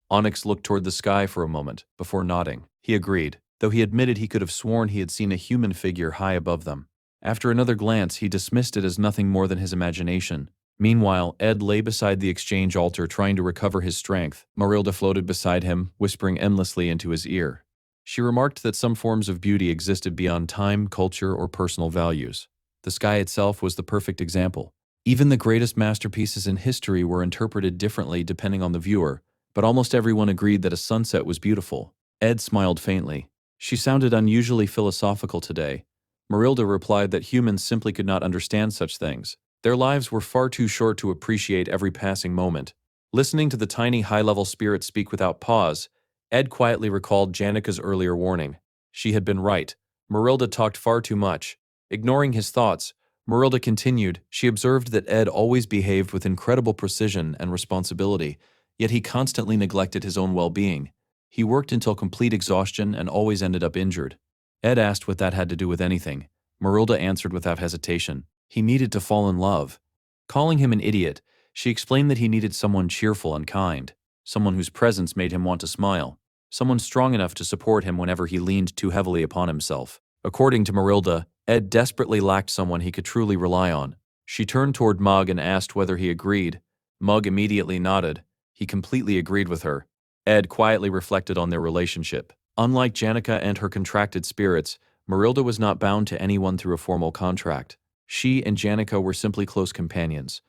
Onyx looked toward the sky for a moment, before nodding. He agreed, though he admitted he could have sworn he had seen a human figure high above them. After another glance, he dismissed it as nothing more than his imagination. Meanwhile, Ed lay beside the exchange altar trying to recover his strength. Marilda floated beside him, whispering endlessly into his ear. She remarked that some forms of beauty existed beyond time, culture, or personal values. The sky itself was the perfect example. Even the greatest masterpieces in history were interpreted differently depending on the viewer, but almost everyone agreed that a sunset was beautiful. Ed smiled faintly. She sounded unusually philosophical today. Marilda replied that humans simply could not understand such things. Their lives were far too short to appreciate every passing moment. Listening to the tiny high-level spirit speak without pause, Ed quietly recalled Janika's earlier warning. She had been right. Marilda talked far too much. Ignoring his thoughts, Marilda continued. She observed that Ed always behaved with incredible precision and responsibility, yet he constantly neglected his own well-being. He worked until complete exhaustion and always ended up injured. Ed asked what that had to do with anything. Marilda answered without hesitation. He needed to fall in love. Calling him an idiot, she explained that he needed someone cheerful and kind, someone whose presence made him want to smile, someone strong enough to support him whenever he leaned too heavily upon himself. According to Marilda, Ed desperately lacked someone he could truly rely on. She turned toward Mug and asked whether he agreed. Mug immediately nodded. He completely agreed with her. Ed quietly reflected on their relationship. Unlike Janica and her contracted spirits, Marilda was not bound to anyone through a formal contract. She and Janica were simply close companions.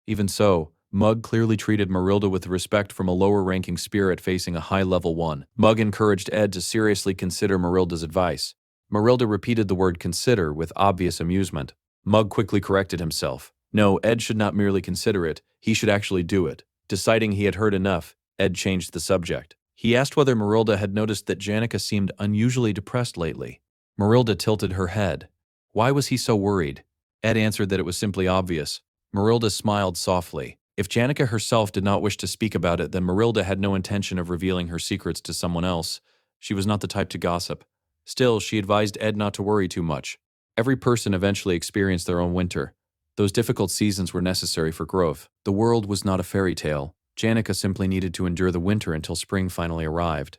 Even so, Mug clearly treated Marilda with respect from a lower-ranking spirit facing a high-level one. Mug encouraged Ed to seriously consider Marilda's advice. Marilda repeated the word consider with obvious amusement. Mug quickly corrected himself. No, Ed should not merely consider it, he should actually do it. Deciding he had heard enough, Ed changed the subject. He asked whether Marilda had noticed that Janica seemed unusually depressed lately. Marilda tilted her head. Why was he so worried? Ed answered that it was simply obvious. Marilda smiled softly. If Janica herself did not wish to speak about it, then Marilda had no intention of revealing her secrets to someone else. She was not the type to gossip. Still, she advised Ed not to worry too much. Every person eventually experienced their own winter. Those difficult seasons were necessary for growth. The world was not a fairy tale. Janica simply needed to endure the winter until spring finally arrived.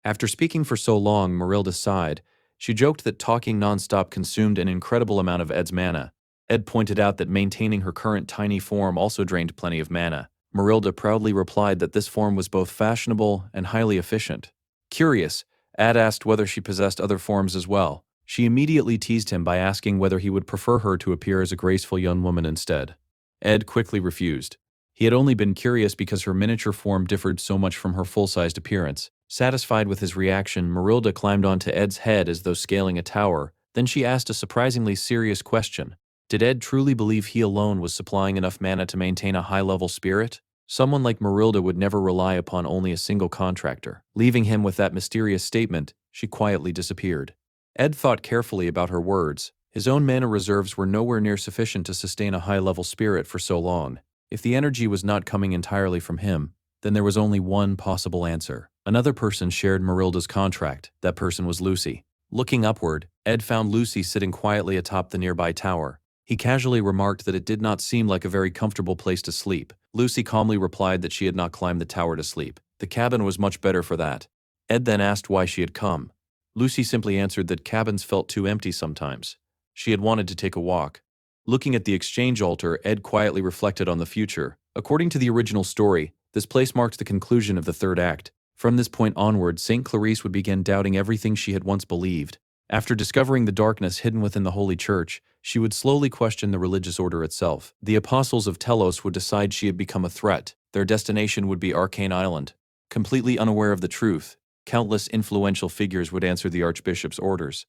After speaking for so long, Marilda sighed. She joked that talking nonstop consumed an incredible amount of Ed's mana. Ed pointed out that maintaining her current tiny form also drained plenty of mana. Marilda proudly replied that this form was both fashionable and highly efficient. Curious, Ed asked whether she possessed other forms as well. She immediately teased him by asking whether he would prefer her to appear as a graceful young woman instead. Ed quickly refused. He had only been curious because her miniature form differed so much from her full-sized appearance. Satisfied with his reaction, Marilda climbed onto Ed's head as though scaling a tower. Then she asked a surprisingly serious question. Did Ed truly believe he alone was supplying enough mana to maintain a high-level spirit? Someone like Marilda would never rely upon only a single contractor. Leaving him with that mysterious statement, she quietly disappeared. Ed thought carefully about her words. His own mana reserves were nowhere near sufficient to sustain a high-level spirit for so long. If the energy was not coming entirely from him, then there was only one possible answer. Another person shared Marilda's contract. That person was Lucy. Looking upward, Ed found Lucy sitting quietly atop the nearby tower. He casually remarked that it did not seem like a very comfortable place to sleep. Lucy calmly replied that she had not climbed the tower to sleep. The cabin was much better for that. Ed then asked why she had come. Lucy simply answered that cabins felt too empty sometimes. She had wanted to take a walk. Looking at the exchange altar, Ed quietly reflected on the future. According to the original story, this place marked the conclusion of the third act. From this point onward, St. Clarice would begin doubting everything she had once believed. After discovering the darkness hidden within the Holy Church, she would slowly question the religious order itself. The apostles of Telos would decide she had become a threat. Their destination would be Arcane Island. Completely unaware of the truth, countless influential figures would answer the Archbishop's orders.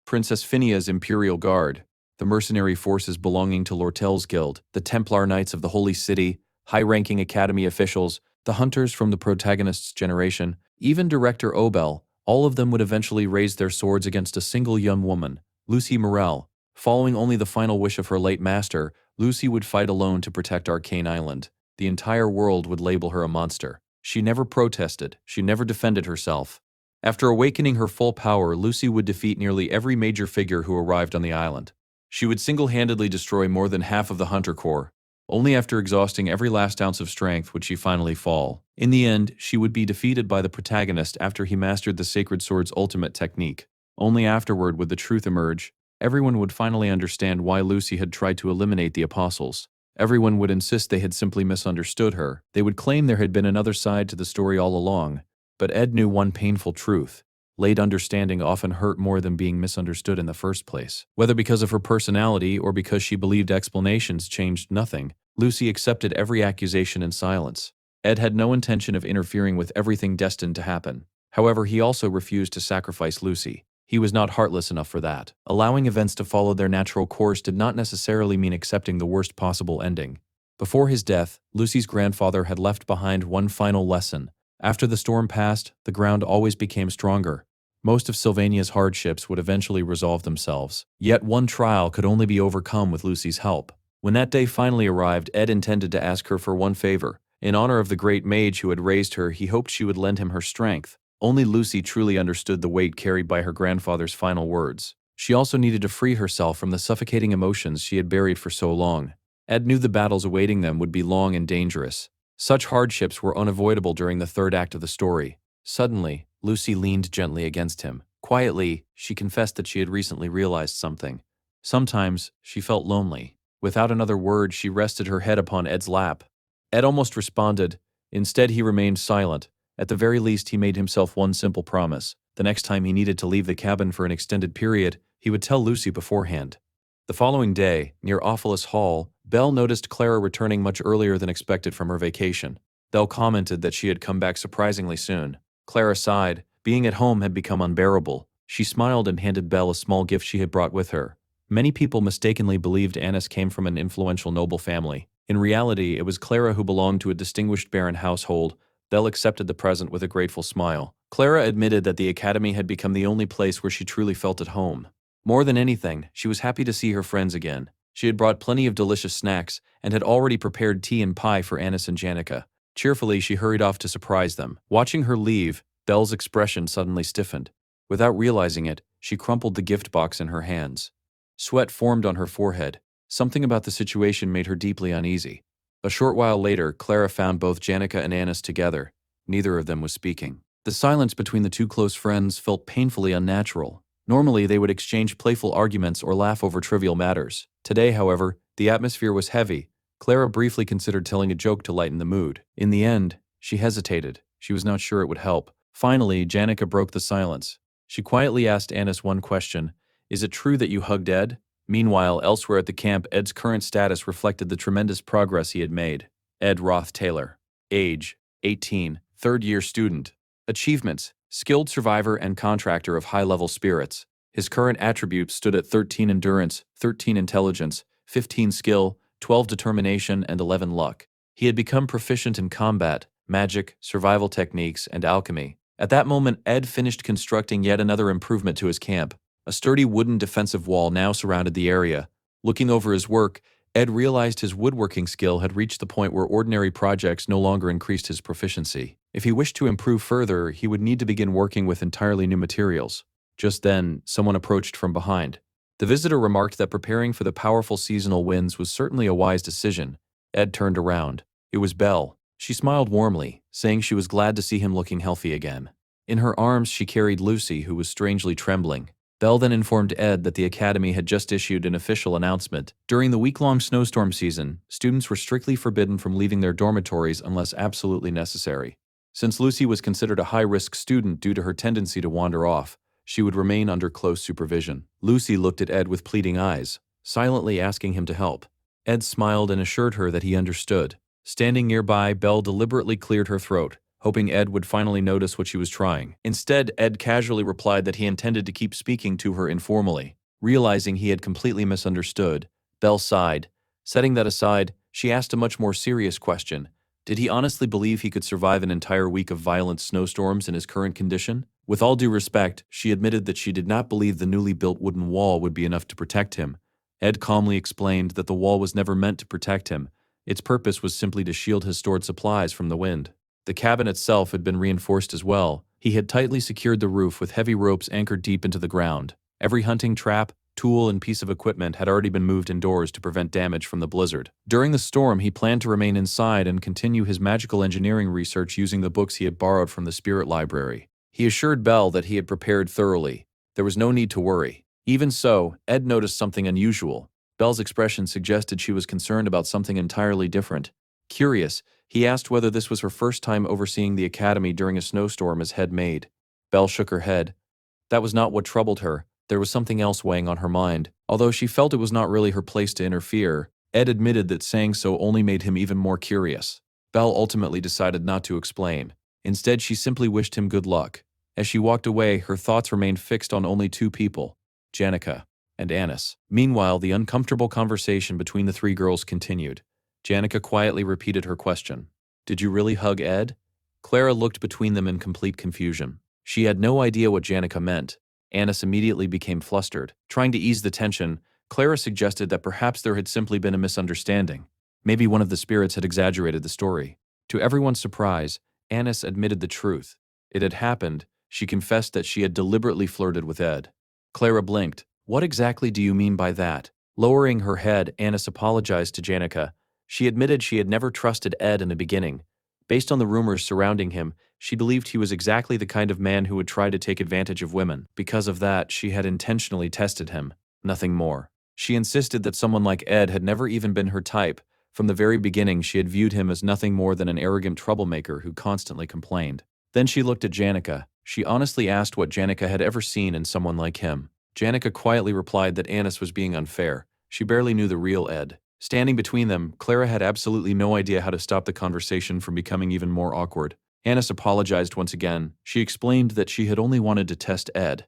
Princess Phinia's Imperial Guard, the mercenary forces belonging to Lortel's Guild, the Templar Knights of the Holy City, high-ranking Academy officials, the hunters from the protagonist's generation, even Director Obel, all of them would eventually raise their swords against a single young woman, Lucy Morel. Following only the final wish of her late master, Lucy would fight alone to protect Arcane Island. The entire world would label her a monster. She never protested, she never defended herself. After awakening her full power, Lucy would defeat nearly every major figure who arrived on the island. She would single-handedly destroy more than half of the Hunter Corps. Only after exhausting every last ounce of strength would she finally fall. In the end, she would be defeated by the protagonist after he mastered the Sacred Sword's ultimate technique. Only afterward would the truth emerge. Everyone would finally understand why Lucy had tried to eliminate the apostles. Everyone would insist they had simply misunderstood her. They would claim there had been another side to the story all along. But Ed knew one painful truth. Late understanding often hurt more than being misunderstood in the first place. Whether because of her personality or because she believed explanations changed nothing, Lucy accepted every accusation in silence. Ed had no intention of interfering with everything destined to happen. However, he also refused to sacrifice Lucy. He was not heartless enough for that. Allowing events to follow their natural course did not necessarily mean accepting the worst possible ending. Before his death, Lucy's grandfather had left behind one final lesson. After the storm passed, the ground always became stronger. Most of Sylvania's hardships would eventually resolve themselves. Yet one trial could only be overcome with Lucy's help. When that day finally arrived, Ed intended to ask her for one favor. In honor of the great mage who had raised her, he hoped she would lend him her strength. Only Lucy truly understood the weight carried by her grandfather's final words. She also needed to free herself from the suffocating emotions she had buried for so long. Ed knew the battles awaiting them would be long and dangerous. Such hardships were unavoidable during the third act of the story. Suddenly, Lucy leaned gently against him. Quietly, she confessed that she had recently realized something. Sometimes, she felt lonely. Without another word, she rested her head upon Ed's lap. Ed almost responded. Instead, he remained silent. At the very least, he made himself one simple promise. The next time he needed to leave the cabin for an extended period, he would tell Lucy beforehand. The following day, near Ophelis Hall, Belle noticed Clara returning much earlier than expected from her vacation. Belle commented that she had come back surprisingly soon. Clara sighed. Being at home had become unbearable. She smiled and handed Belle a small gift she had brought with her. Many people mistakenly believed Annis came from an influential noble family. In reality, it was Clara who belonged to a distinguished baron household. Belle accepted the present with a grateful smile. Clara admitted that the academy had become the only place where she truly felt at home. More than anything, she was happy to see her friends again. She had brought plenty of delicious snacks and had already prepared tea and pie for Annis and Janica. Cheerfully, she hurried off to surprise them. Watching her leave, Belle's expression suddenly stiffened. Without realizing it, she crumpled the gift box in her hands. Sweat formed on her forehead. Something about the situation made her deeply uneasy. A short while later, Clara found both Janica and Annis together. Neither of them was speaking. The silence between the two close friends felt painfully unnatural. Normally, they would exchange playful arguments or laugh over trivial matters. Today, however, the atmosphere was heavy. Clara briefly considered telling a joke to lighten the mood. In the end, she hesitated. She was not sure it would help. Finally, Janica broke the silence. She quietly asked Annis one question. "Is it true that you hugged Ed?" Meanwhile, elsewhere at the camp, Ed's current status reflected the tremendous progress he had made. Ed Ruth Taylor. Age: 18, third-year student. Achievements: skilled survivor and contractor of high-level spirits. His current attributes stood at 13 endurance, 13 intelligence, 15 skill, 12 determination, and 11 luck. He had become proficient in combat, magic, survival techniques, and alchemy. At that moment, Ed finished constructing yet another improvement to his camp. A sturdy wooden defensive wall now surrounded the area. Looking over his work, Ed realized his woodworking skill had reached the point where ordinary projects no longer increased his proficiency. If he wished to improve further, he would need to begin working with entirely new materials. Just then, someone approached from behind. The visitor remarked that preparing for the powerful seasonal winds was certainly a wise decision. Ed turned around. It was Belle. She smiled warmly, saying she was glad to see him looking healthy again. In her arms, she carried Lucy, who was strangely trembling. Belle then informed Ed that the academy had just issued an official announcement. During the week-long snowstorm season, students were strictly forbidden from leaving their dormitories unless absolutely necessary. Since Lucy was considered a high-risk student due to her tendency to wander off, she would remain under close supervision. Lucy looked at Ed with pleading eyes, silently asking him to help. Ed smiled and assured her that he understood. Standing nearby, Belle deliberately cleared her throat, hoping Ed would finally notice what she was trying. Instead, Ed casually replied that he intended to keep speaking to her informally. Realizing he had completely misunderstood, Belle sighed. Setting that aside, she asked a much more serious question. Did he honestly believe he could survive an entire week of violent snowstorms in his current condition? With all due respect, she admitted that she did not believe the newly built wooden wall would be enough to protect him. Ed calmly explained that the wall was never meant to protect him. Its purpose was simply to shield his stored supplies from the wind. The cabin itself had been reinforced as well. He had tightly secured the roof with heavy ropes anchored deep into the ground. Every hunting trap, tool, and piece of equipment had already been moved indoors to prevent damage from the blizzard. During the storm, he planned to remain inside and continue his magical engineering research using the books he had borrowed from the spirit library. He assured Belle that he had prepared thoroughly. There was no need to worry. Even so, Ed noticed something unusual. Belle's expression suggested she was concerned about something entirely different. Curious, he asked whether this was her first time overseeing the academy during a snowstorm as head maid. Belle shook her head. That was not what troubled her. There was something else weighing on her mind. Although she felt it was not really her place to interfere, Ed admitted that saying so only made him even more curious. Belle ultimately decided not to explain. Instead, she simply wished him good luck. As she walked away, her thoughts remained fixed on only two people, Janica and Annis. Meanwhile, the uncomfortable conversation between the three girls continued. Janica quietly repeated her question. Did you really hug Ed? Clara looked between them in complete confusion. She had no idea what Janica meant. Annis immediately became flustered. Trying to ease the tension, Clara suggested that perhaps there had simply been a misunderstanding. Maybe one of the spirits had exaggerated the story. To everyone's surprise, Annis admitted the truth. It had happened. She confessed that she had deliberately flirted with Ed. Clara blinked. What exactly do you mean by that? Lowering her head, Annis apologized to Janica. She admitted she had never trusted Ed in the beginning. Based on the rumors surrounding him, she believed he was exactly the kind of man who would try to take advantage of women. Because of that, she had intentionally tested him. Nothing more. She insisted that someone like Ed had never even been her type. From the very beginning, she had viewed him as nothing more than an arrogant troublemaker who constantly complained. Then she looked at Janica. She honestly asked what Janica had ever seen in someone like him. Janica quietly replied that Annis was being unfair. She barely knew the real Ed. Standing between them, Clara had absolutely no idea how to stop the conversation from becoming even more awkward. Annis apologized once again. She explained that she had only wanted to test Ed.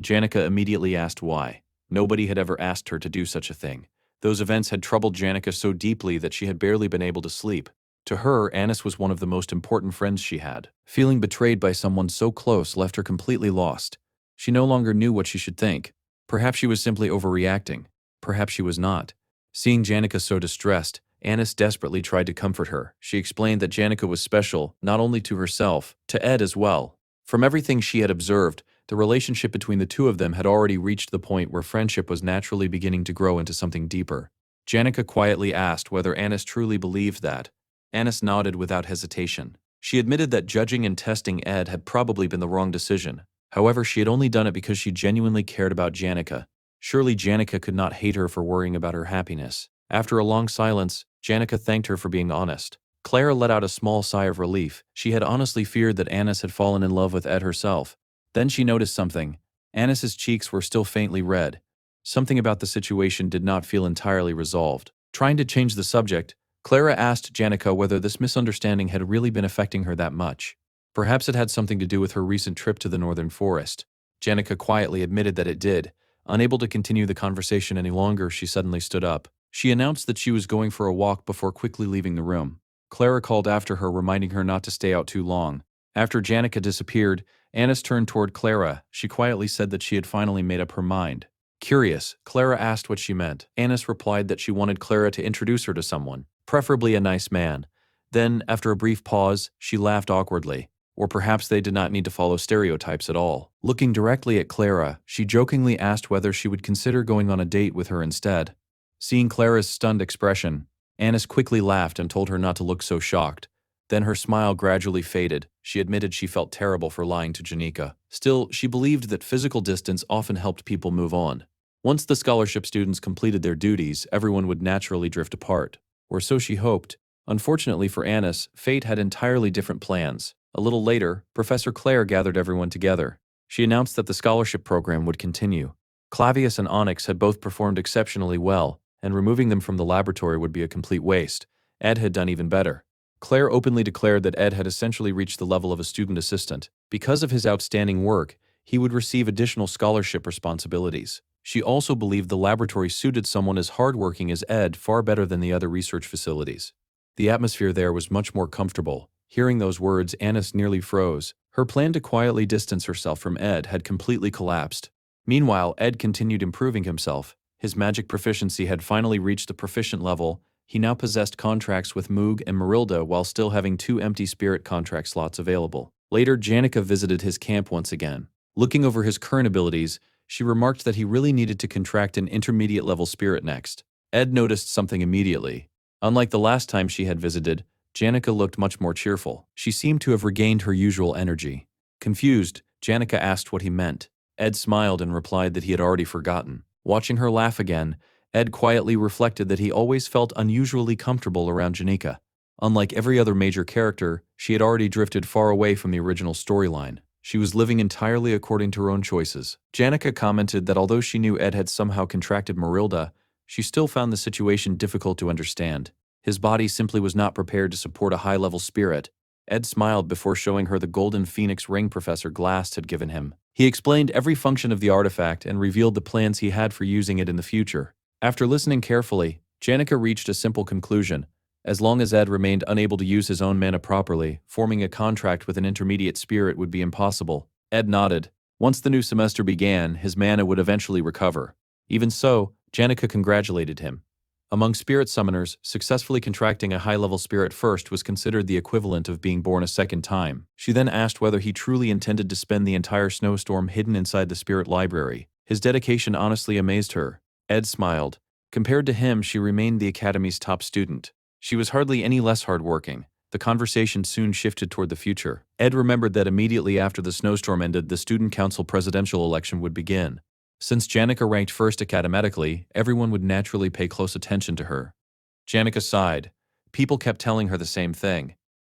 Janica immediately asked why. Nobody had ever asked her to do such a thing. Those events had troubled Janica so deeply that she had barely been able to sleep. To her, Annis was one of the most important friends she had. Feeling betrayed by someone so close left her completely lost. She no longer knew what she should think. Perhaps she was simply overreacting. Perhaps she was not. Seeing Janica so distressed, Annis desperately tried to comfort her. She explained that Janica was special, not only to herself, to Ed as well. From everything she had observed, the relationship between the two of them had already reached the point where friendship was naturally beginning to grow into something deeper. Janica quietly asked whether Annis truly believed that. Annis nodded without hesitation. She admitted that judging and testing Ed had probably been the wrong decision. However, she had only done it because she genuinely cared about Janica. Surely Janica could not hate her for worrying about her happiness. After a long silence, Janica thanked her for being honest. Clara let out a small sigh of relief. She had honestly feared that Annis had fallen in love with Ed herself. Then she noticed something. Annis's cheeks were still faintly red. Something about the situation did not feel entirely resolved. Trying to change the subject, Clara asked Janica whether this misunderstanding had really been affecting her that much. Perhaps it had something to do with her recent trip to the northern forest. Janica quietly admitted that it did. Unable to continue the conversation any longer, she suddenly stood up. She announced that she was going for a walk before quickly leaving the room. Clara called after her, reminding her not to stay out too long. After Janica disappeared, Annis turned toward Clara. She quietly said that she had finally made up her mind. Curious, Clara asked what she meant. Annis replied that she wanted Clara to introduce her to someone, preferably a nice man. Then, after a brief pause, she laughed awkwardly. Or perhaps they did not need to follow stereotypes at all. Looking directly at Clara, she jokingly asked whether she would consider going on a date with her instead. Seeing Clara's stunned expression, Annis quickly laughed and told her not to look so shocked. Then her smile gradually faded. She admitted she felt terrible for lying to Janika. Still, she believed that physical distance often helped people move on. Once the scholarship students completed their duties, everyone would naturally drift apart. Or so she hoped. Unfortunately for Annis, fate had entirely different plans. A little later, Professor Claire gathered everyone together. She announced that the scholarship program would continue. Clavius and Onyx had both performed exceptionally well, and removing them from the laboratory would be a complete waste. Ed had done even better. Claire openly declared that Ed had essentially reached the level of a student assistant. Because of his outstanding work, he would receive additional scholarship responsibilities. She also believed the laboratory suited someone as hardworking as Ed far better than the other research facilities. The atmosphere there was much more comfortable. Hearing those words, Annis nearly froze. Her plan to quietly distance herself from Ed had completely collapsed. Meanwhile, Ed continued improving himself. His magic proficiency had finally reached the proficient level. He now possessed contracts with Moog and Marilda while still having 2 empty spirit contract slots available. Later, Janika visited his camp once again. Looking over his current abilities, she remarked that he really needed to contract an intermediate-level spirit next. Ed noticed something immediately. Unlike the last time she had visited, Janika looked much more cheerful. She seemed to have regained her usual energy. Confused, Janika asked what he meant. Ed smiled and replied that he had already forgotten. Watching her laugh again, Ed quietly reflected that he always felt unusually comfortable around Janika. Unlike every other major character, she had already drifted far away from the original storyline. She was living entirely according to her own choices. Janika commented that although she knew Ed had somehow contracted Marilda, she still found the situation difficult to understand. His body simply was not prepared to support a high-level spirit. Ed smiled before showing her the golden phoenix ring Professor Glass had given him. He explained every function of the artifact and revealed the plans he had for using it in the future. After listening carefully, Janika reached a simple conclusion. As long as Ed remained unable to use his own mana properly, forming a contract with an intermediate spirit would be impossible. Ed nodded. Once the new semester began, his mana would eventually recover. Even so, Janika congratulated him. Among spirit summoners, successfully contracting a high-level spirit first was considered the equivalent of being born a second time. She then asked whether he truly intended to spend the entire snowstorm hidden inside the spirit library. His dedication honestly amazed her. Ed smiled. Compared to him, she remained the academy's top student. She was hardly any less hardworking. The conversation soon shifted toward the future. Ed remembered that immediately after the snowstorm ended, the student council presidential election would begin. Since Janika ranked first academically, everyone would naturally pay close attention to her. Janika sighed. People kept telling her the same thing.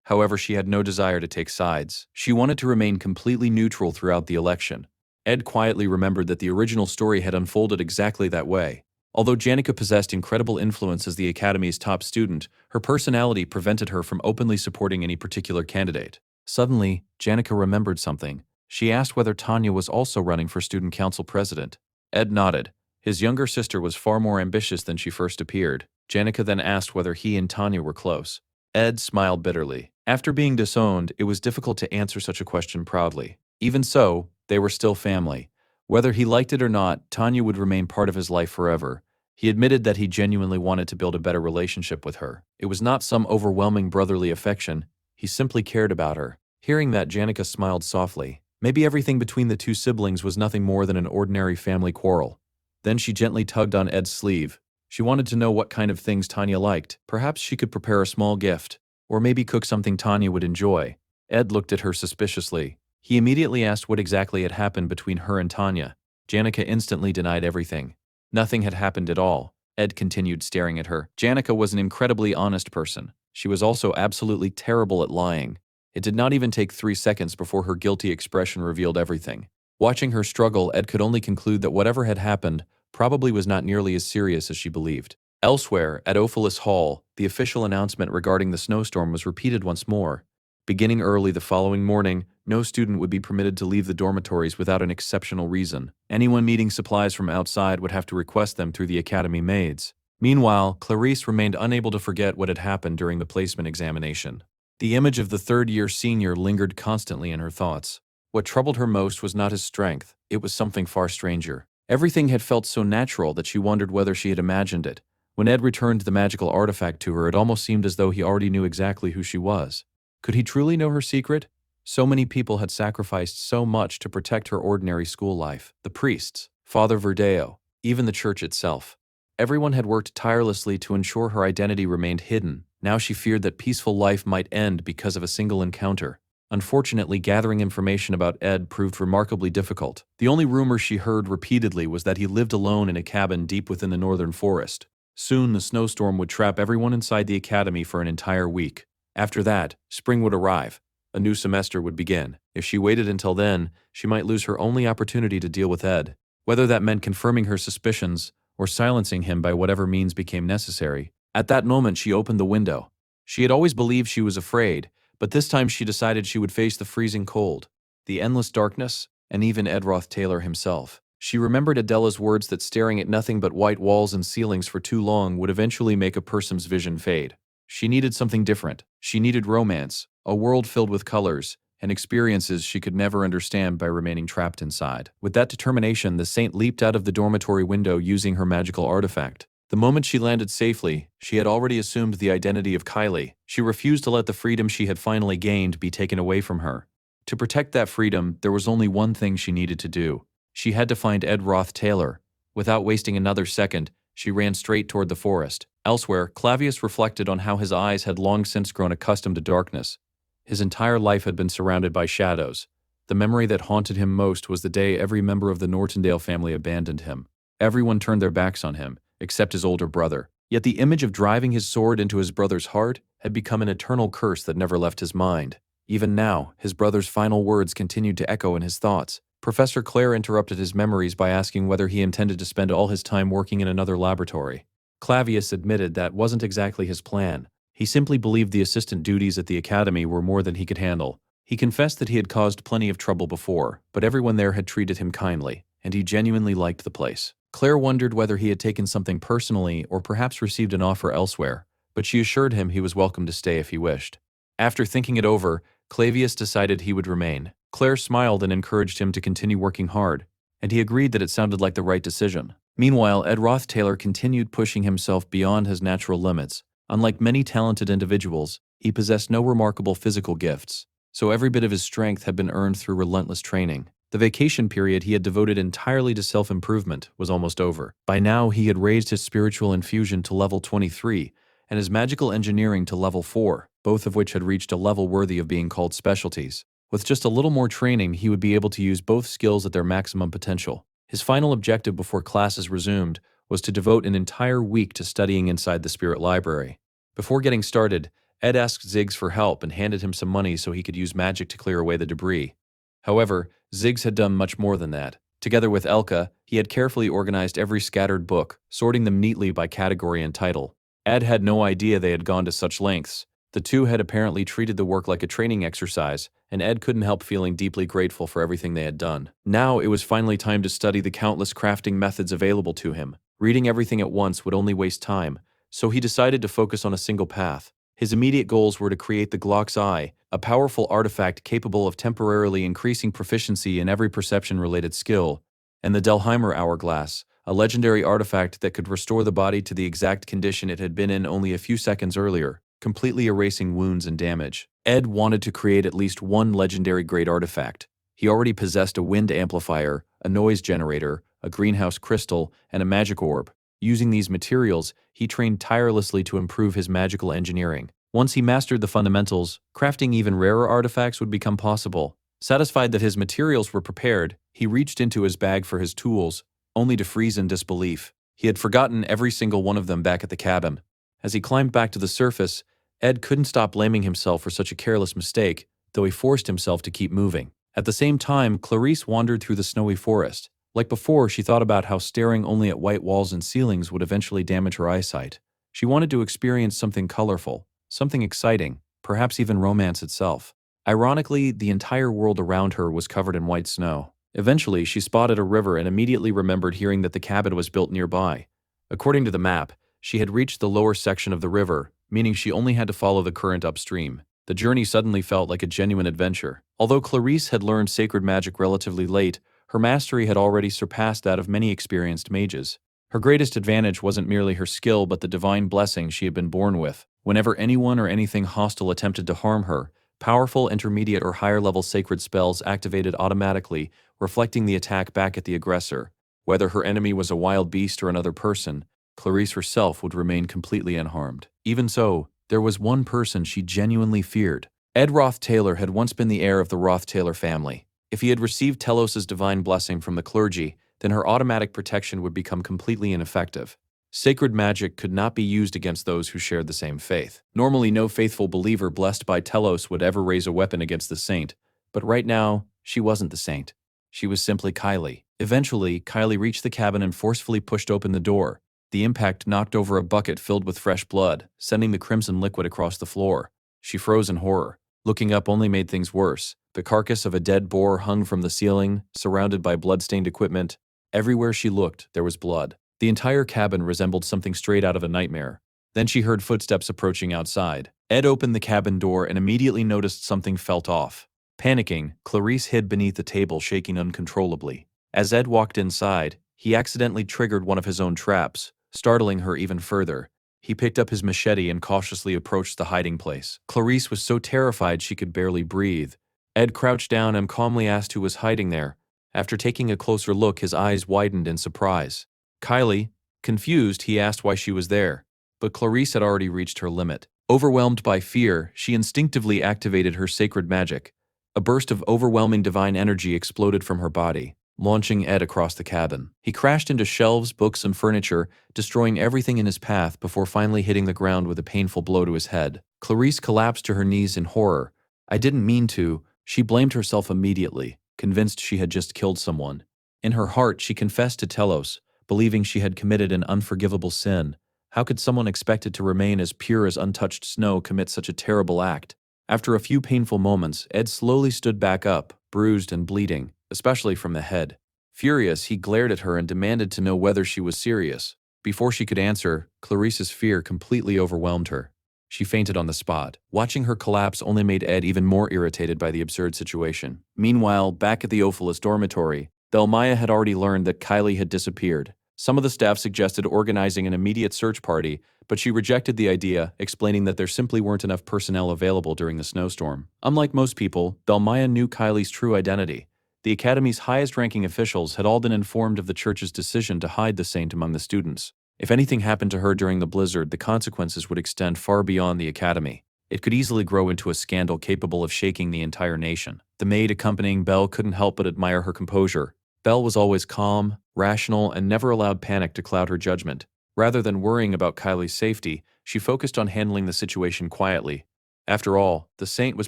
However, she had no desire to take sides. She wanted to remain completely neutral throughout the election. Ed quietly remembered that the original story had unfolded exactly that way. Although Janika possessed incredible influence as the Academy's top student, her personality prevented her from openly supporting any particular candidate. Suddenly, Janika remembered something. She asked whether Tanya was also running for student council president. Ed nodded. His younger sister was far more ambitious than she first appeared. Janika then asked whether he and Tanya were close. Ed smiled bitterly. After being disowned, it was difficult to answer such a question proudly. Even so, they were still family. Whether he liked it or not, Tanya would remain part of his life forever. He admitted that he genuinely wanted to build a better relationship with her. It was not some overwhelming brotherly affection. He simply cared about her. Hearing that, Janika smiled softly. Maybe everything between the two siblings was nothing more than an ordinary family quarrel. Then she gently tugged on Ed's sleeve. She wanted to know what kind of things Tanya liked. Perhaps she could prepare a small gift, or maybe cook something Tanya would enjoy. Ed looked at her suspiciously. He immediately asked what exactly had happened between her and Tanya. Janika instantly denied everything. Nothing had happened at all. Ed continued staring at her. Janika was an incredibly honest person. She was also absolutely terrible at lying. It did not even take 3 seconds before her guilty expression revealed everything. Watching her struggle, Ed could only conclude that whatever had happened probably was not nearly as serious as she believed. Elsewhere, at Ophelis Hall, the official announcement regarding the snowstorm was repeated once more. Beginning early the following morning, no student would be permitted to leave the dormitories without an exceptional reason. Anyone needing supplies from outside would have to request them through the academy maids. Meanwhile, Clarice remained unable to forget what had happened during the placement examination. The image of the third-year senior lingered constantly in her thoughts. What troubled her most was not his strength, it was something far stranger. Everything had felt so natural that she wondered whether she had imagined it. When Ed returned the magical artifact to her, it almost seemed as though he already knew exactly who she was. Could he truly know her secret? So many people had sacrificed so much to protect her ordinary school life. The priests, Father Verdeo, even the church itself. Everyone had worked tirelessly to ensure her identity remained hidden. Now she feared that peaceful life might end because of a single encounter. Unfortunately, gathering information about Ed proved remarkably difficult. The only rumor she heard repeatedly was that he lived alone in a cabin deep within the northern forest. Soon, the snowstorm would trap everyone inside the academy for an entire week. After that, spring would arrive. A new semester would begin. If she waited until then, she might lose her only opportunity to deal with Ed. Whether that meant confirming her suspicions or silencing him by whatever means became necessary. At that moment, she opened the window. She had always believed she was afraid, but this time she decided she would face the freezing cold, the endless darkness, and even Ed Ruth Taylor himself. She remembered Adela's words that staring at nothing but white walls and ceilings for too long would eventually make a person's vision fade. She needed something different. She needed romance, a world filled with colors, and experiences she could never understand by remaining trapped inside. With that determination, the saint leaped out of the dormitory window using her magical artifact. The moment she landed safely, she had already assumed the identity of Kylie. She refused to let the freedom she had finally gained be taken away from her. To protect that freedom, there was only one thing she needed to do. She had to find Ed Ruth Taylor. Without wasting another second, she ran straight toward the forest. Elsewhere, Clavius reflected on how his eyes had long since grown accustomed to darkness. His entire life had been surrounded by shadows. The memory that haunted him most was the day every member of the Nortondale family abandoned him. Everyone turned their backs on him, except his older brother. Yet the image of driving his sword into his brother's heart had become an eternal curse that never left his mind. Even now, his brother's final words continued to echo in his thoughts. Professor Claire interrupted his memories by asking whether he intended to spend all his time working in another laboratory. Clavius admitted that wasn't exactly his plan. He simply believed the assistant duties at the academy were more than he could handle. He confessed that he had caused plenty of trouble before, but everyone there had treated him kindly, and he genuinely liked the place. Claire wondered whether he had taken something personally or perhaps received an offer elsewhere, but she assured him he was welcome to stay if he wished. After thinking it over, Clavius decided he would remain. Claire smiled and encouraged him to continue working hard, and he agreed that it sounded like the right decision. Meanwhile, Ed Ruth Taylor continued pushing himself beyond his natural limits. Unlike many talented individuals, he possessed no remarkable physical gifts, so every bit of his strength had been earned through relentless training. The vacation period he had devoted entirely to self-improvement was almost over. By now, he had raised his spiritual infusion to level 23 and his magical engineering to level 4, both of which had reached a level worthy of being called specialties. With just a little more training, he would be able to use both skills at their maximum potential. His final objective before classes resumed was to devote an entire week to studying inside the Spirit Library. Before getting started, Ed asked Ziggs for help and handed him some money so he could use magic to clear away the debris. However, Ziggs had done much more than that. Together with Elka, he had carefully organized every scattered book, sorting them neatly by category and title. Ed had no idea they had gone to such lengths. The two had apparently treated the work like a training exercise, and Ed couldn't help feeling deeply grateful for everything they had done. Now it was finally time to study the countless crafting methods available to him. Reading everything at once would only waste time, so he decided to focus on a single path. His immediate goals were to create the Glock's Eye, a powerful artifact capable of temporarily increasing proficiency in every perception-related skill, and the Delheimer Hourglass, a legendary artifact that could restore the body to the exact condition it had been in only a few seconds earlier, completely erasing wounds and damage. Ed wanted to create at least one legendary great artifact. He already possessed a wind amplifier, a noise generator, a greenhouse crystal, and a magic orb. Using these materials, he trained tirelessly to improve his magical engineering. Once he mastered the fundamentals, crafting even rarer artifacts would become possible. Satisfied that his materials were prepared, he reached into his bag for his tools, only to freeze in disbelief. He had forgotten every single one of them back at the cabin. As he climbed back to the surface, Ed couldn't stop blaming himself for such a careless mistake, though he forced himself to keep moving. At the same time, Clarice wandered through the snowy forest. Like before, she thought about how staring only at white walls and ceilings would eventually damage her eyesight. She wanted to experience something colorful, something exciting, perhaps even romance itself. Ironically, the entire world around her was covered in white snow. Eventually, she spotted a river and immediately remembered hearing that the cabin was built nearby. According to the map, she had reached the lower section of the river, meaning she only had to follow the current upstream. The journey suddenly felt like a genuine adventure. Although Clarice had learned sacred magic relatively late, her mastery had already surpassed that of many experienced mages. Her greatest advantage wasn't merely her skill but the divine blessing she had been born with. Whenever anyone or anything hostile attempted to harm her, powerful intermediate or higher level sacred spells activated automatically, reflecting the attack back at the aggressor. Whether her enemy was a wild beast or another person, Clarice herself would remain completely unharmed. Even so, there was one person she genuinely feared. Ed Roth Taylor had once been the heir of the Roth Taylor family. If he had received Telos's divine blessing from the clergy, then her automatic protection would become completely ineffective. Sacred magic could not be used against those who shared the same faith. Normally, no faithful believer blessed by Telos would ever raise a weapon against the saint, but right now, she wasn't the saint. She was simply Kylie. Eventually, Kylie reached the cabin and forcefully pushed open the door. The impact knocked over a bucket filled with fresh blood, sending the crimson liquid across the floor. She froze in horror. Looking up only made things worse. The carcass of a dead boar hung from the ceiling, surrounded by blood-stained equipment. Everywhere she looked, there was blood. The entire cabin resembled something straight out of a nightmare. Then she heard footsteps approaching outside. Ed opened the cabin door and immediately noticed something felt off. Panicking, Clarice hid beneath the table, shaking uncontrollably. As Ed walked inside, he accidentally triggered one of his own traps, startling her even further. He picked up his machete and cautiously approached the hiding place. Clarice was so terrified she could barely breathe. Ed crouched down and calmly asked who was hiding there. After taking a closer look, his eyes widened in surprise. Kylie. Confused, he asked why she was there, but Clarice had already reached her limit. Overwhelmed by fear, she instinctively activated her sacred magic. A burst of overwhelming divine energy exploded from her body, launching Ed across the cabin. He crashed into shelves, books, and furniture, destroying everything in his path before finally hitting the ground with a painful blow to his head. Clarice collapsed to her knees in horror. "I didn't mean to." She blamed herself immediately, convinced she had just killed someone. In her heart, she confessed to Telos, believing she had committed an unforgivable sin. How could someone expected to remain as pure as untouched snow commit such a terrible act? After a few painful moments, Ed slowly stood back up, bruised and bleeding, especially from the head. Furious, he glared at her and demanded to know whether she was serious. Before she could answer, Clarice's fear completely overwhelmed her. She fainted on the spot. Watching her collapse only made Ed even more irritated by the absurd situation. Meanwhile, back at the Ophilis dormitory, Belmaya had already learned that Kylie had disappeared. Some of the staff suggested organizing an immediate search party, but she rejected the idea, explaining that there simply weren't enough personnel available during the snowstorm. Unlike most people, Belmaya knew Kylie's true identity. The Academy's highest-ranking officials had all been informed of the church's decision to hide the saint among the students. If anything happened to her during the blizzard, the consequences would extend far beyond the Academy. It could easily grow into a scandal capable of shaking the entire nation. The maid accompanying Belle couldn't help but admire her composure. Belle was always calm, rational, and never allowed panic to cloud her judgment. Rather than worrying about Kylie's safety, she focused on handling the situation quietly. After all, the saint was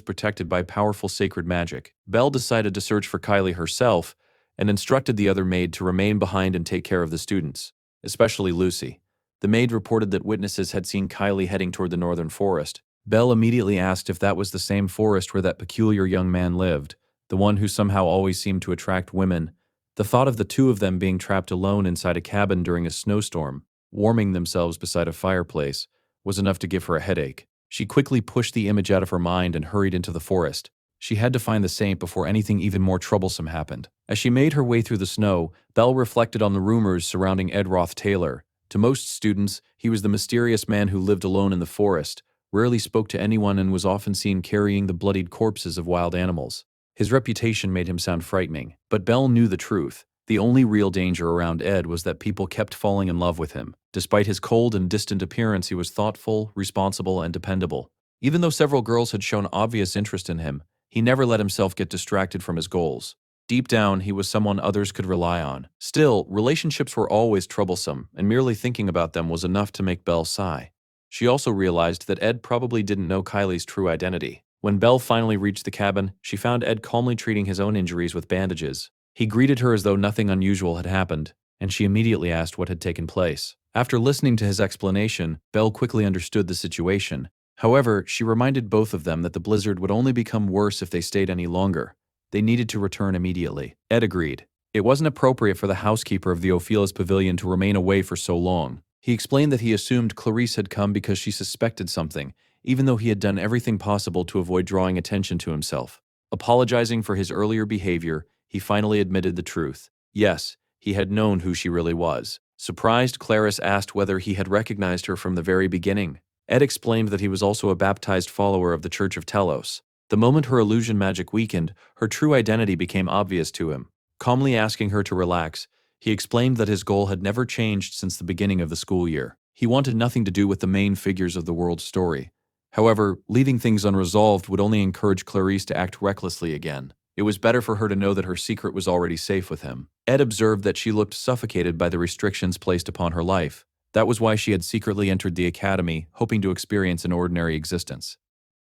protected by powerful sacred magic. Belle decided to search for Kylie herself and instructed the other maid to remain behind and take care of the students, especially Lucy. The maid reported that witnesses had seen Kylie heading toward the northern forest. Belle immediately asked if that was the same forest where that peculiar young man lived, the one who somehow always seemed to attract women. The thought of the two of them being trapped alone inside a cabin during a snowstorm, warming themselves beside a fireplace, was enough to give her a headache. She quickly pushed the image out of her mind and hurried into the forest. She had to find the saint before anything even more troublesome happened. As she made her way through the snow, Belle reflected on the rumors surrounding Ed Roth Taylor. To most students, he was the mysterious man who lived alone in the forest, rarely spoke to anyone, and was often seen carrying the bloodied corpses of wild animals. His reputation made him sound frightening, but Belle knew the truth. The only real danger around Ed was that people kept falling in love with him. Despite his cold and distant appearance, he was thoughtful, responsible, and dependable. Even though several girls had shown obvious interest in him, he never let himself get distracted from his goals. Deep down, he was someone others could rely on. Still, relationships were always troublesome, and merely thinking about them was enough to make Belle sigh. She also realized that Ed probably didn't know Kylie's true identity. When Belle finally reached the cabin, she found Ed calmly treating his own injuries with bandages. He greeted her as though nothing unusual had happened, and she immediately asked what had taken place. After listening to his explanation, Belle quickly understood the situation. However, she reminded both of them that the blizzard would only become worse if they stayed any longer. They needed to return immediately. Ed agreed. It wasn't appropriate for the housekeeper of the Ophilis Pavilion to remain away for so long. He explained that he assumed Clarice had come because she suspected something, even though he had done everything possible to avoid drawing attention to himself. Apologizing for his earlier behavior, he finally admitted the truth. Yes, he had known who she really was. Surprised, Clarice asked whether he had recognized her from the very beginning. Ed explained that he was also a baptized follower of the Church of Telos. The moment her illusion magic weakened, her true identity became obvious to him. Calmly asking her to relax, he explained that his goal had never changed since the beginning of the school year. He wanted nothing to do with the main figures of the world's story. However, leaving things unresolved would only encourage Clarice to act recklessly again. It was better for her to know that her secret was already safe with him. Ed observed that she looked suffocated by the restrictions placed upon her life. That was why she had secretly entered the academy, hoping to experience an ordinary existence.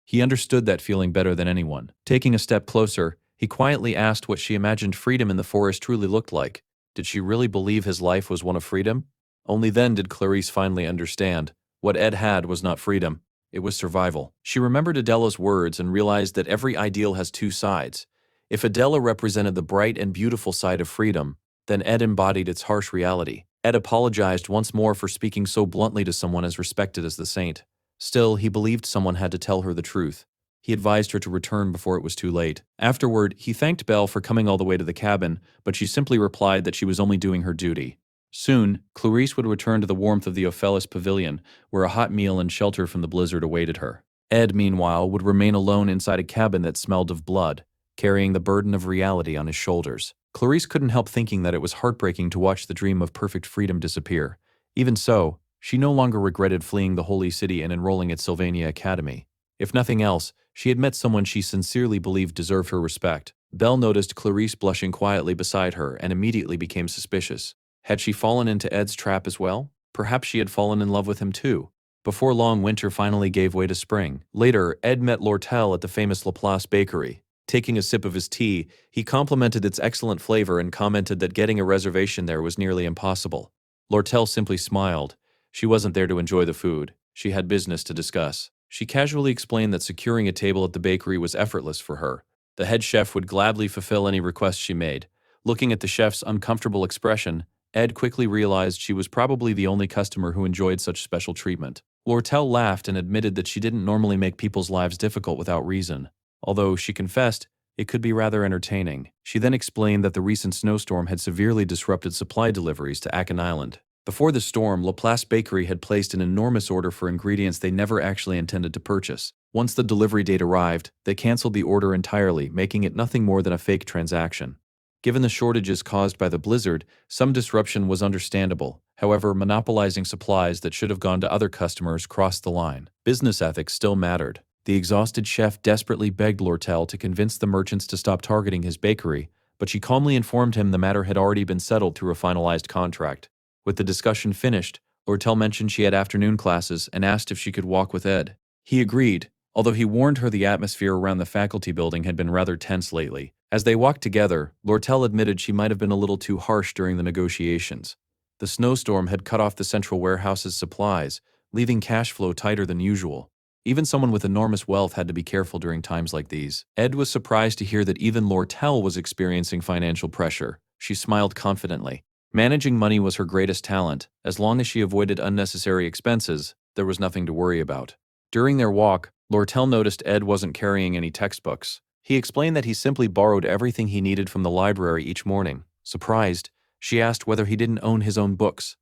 He understood that feeling better than anyone. Taking a step closer, he quietly asked what she imagined freedom in the forest truly looked like. Did she really believe his life was one of freedom? Only then did Clarice finally understand. What Ed had was not freedom. It was survival. She remembered Adela's words and realized that every ideal has two sides. If Adela represented the bright and beautiful side of freedom, then Ed embodied its harsh reality. Ed apologized once more for speaking so bluntly to someone as respected as the saint. Still, he believed someone had to tell her the truth. He advised her to return before it was too late. Afterward, he thanked Belle for coming all the way to the cabin, but she simply replied that she was only doing her duty. Soon, Clarice would return to the warmth of the Ophelis pavilion, where a hot meal and shelter from the blizzard awaited her. Ed, meanwhile, would remain alone inside a cabin that smelled of blood, carrying the burden of reality on his shoulders. Clarice couldn't help thinking that it was heartbreaking to watch the dream of perfect freedom disappear. Even so, she no longer regretted fleeing the holy city and enrolling at Sylvania Academy. If nothing else, she had met someone she sincerely believed deserved her respect. Belle noticed Clarice blushing quietly beside her and immediately became suspicious. Had she fallen into Ed's trap as well? Perhaps she had fallen in love with him too. Before long, winter finally gave way to spring. Later, Ed met Lortel at the famous Laplace bakery. Taking a sip of his tea, he complimented its excellent flavor and commented that getting a reservation there was nearly impossible. Lortel simply smiled. She wasn't there to enjoy the food. She had business to discuss. She casually explained that securing a table at the bakery was effortless for her. The head chef would gladly fulfill any request she made. Looking at the chef's uncomfortable expression, Ed quickly realized she was probably the only customer who enjoyed such special treatment. Lortel laughed and admitted that she didn't normally make people's lives difficult without reason. Although, she confessed, it could be rather entertaining. She then explained that the recent snowstorm had severely disrupted supply deliveries to Akan Island. Before the storm, Laplace Bakery had placed an enormous order for ingredients they never actually intended to purchase. Once the delivery date arrived, they canceled the order entirely, making it nothing more than a fake transaction. Given the shortages caused by the blizzard, some disruption was understandable. However, monopolizing supplies that should have gone to other customers crossed the line. Business ethics still mattered. The exhausted chef desperately begged Lortel to convince the merchants to stop targeting his bakery, but she calmly informed him the matter had already been settled through a finalized contract. With the discussion finished, Lortel mentioned she had afternoon classes and asked if she could walk with Ed. He agreed, although he warned her the atmosphere around the faculty building had been rather tense lately. As they walked together, Lortel admitted she might have been a little too harsh during the negotiations. The snowstorm had cut off the central warehouse's supplies, leaving cash flow tighter than usual. Even someone with enormous wealth had to be careful during times like these. Ed was surprised to hear that even Lortel was experiencing financial pressure. She smiled confidently. Managing money was her greatest talent. As long as she avoided unnecessary expenses, there was nothing to worry about. During their walk, Lortel noticed Ed wasn't carrying any textbooks. He explained that he simply borrowed everything he needed from the library each morning. Surprised, she asked whether he didn't own his own books.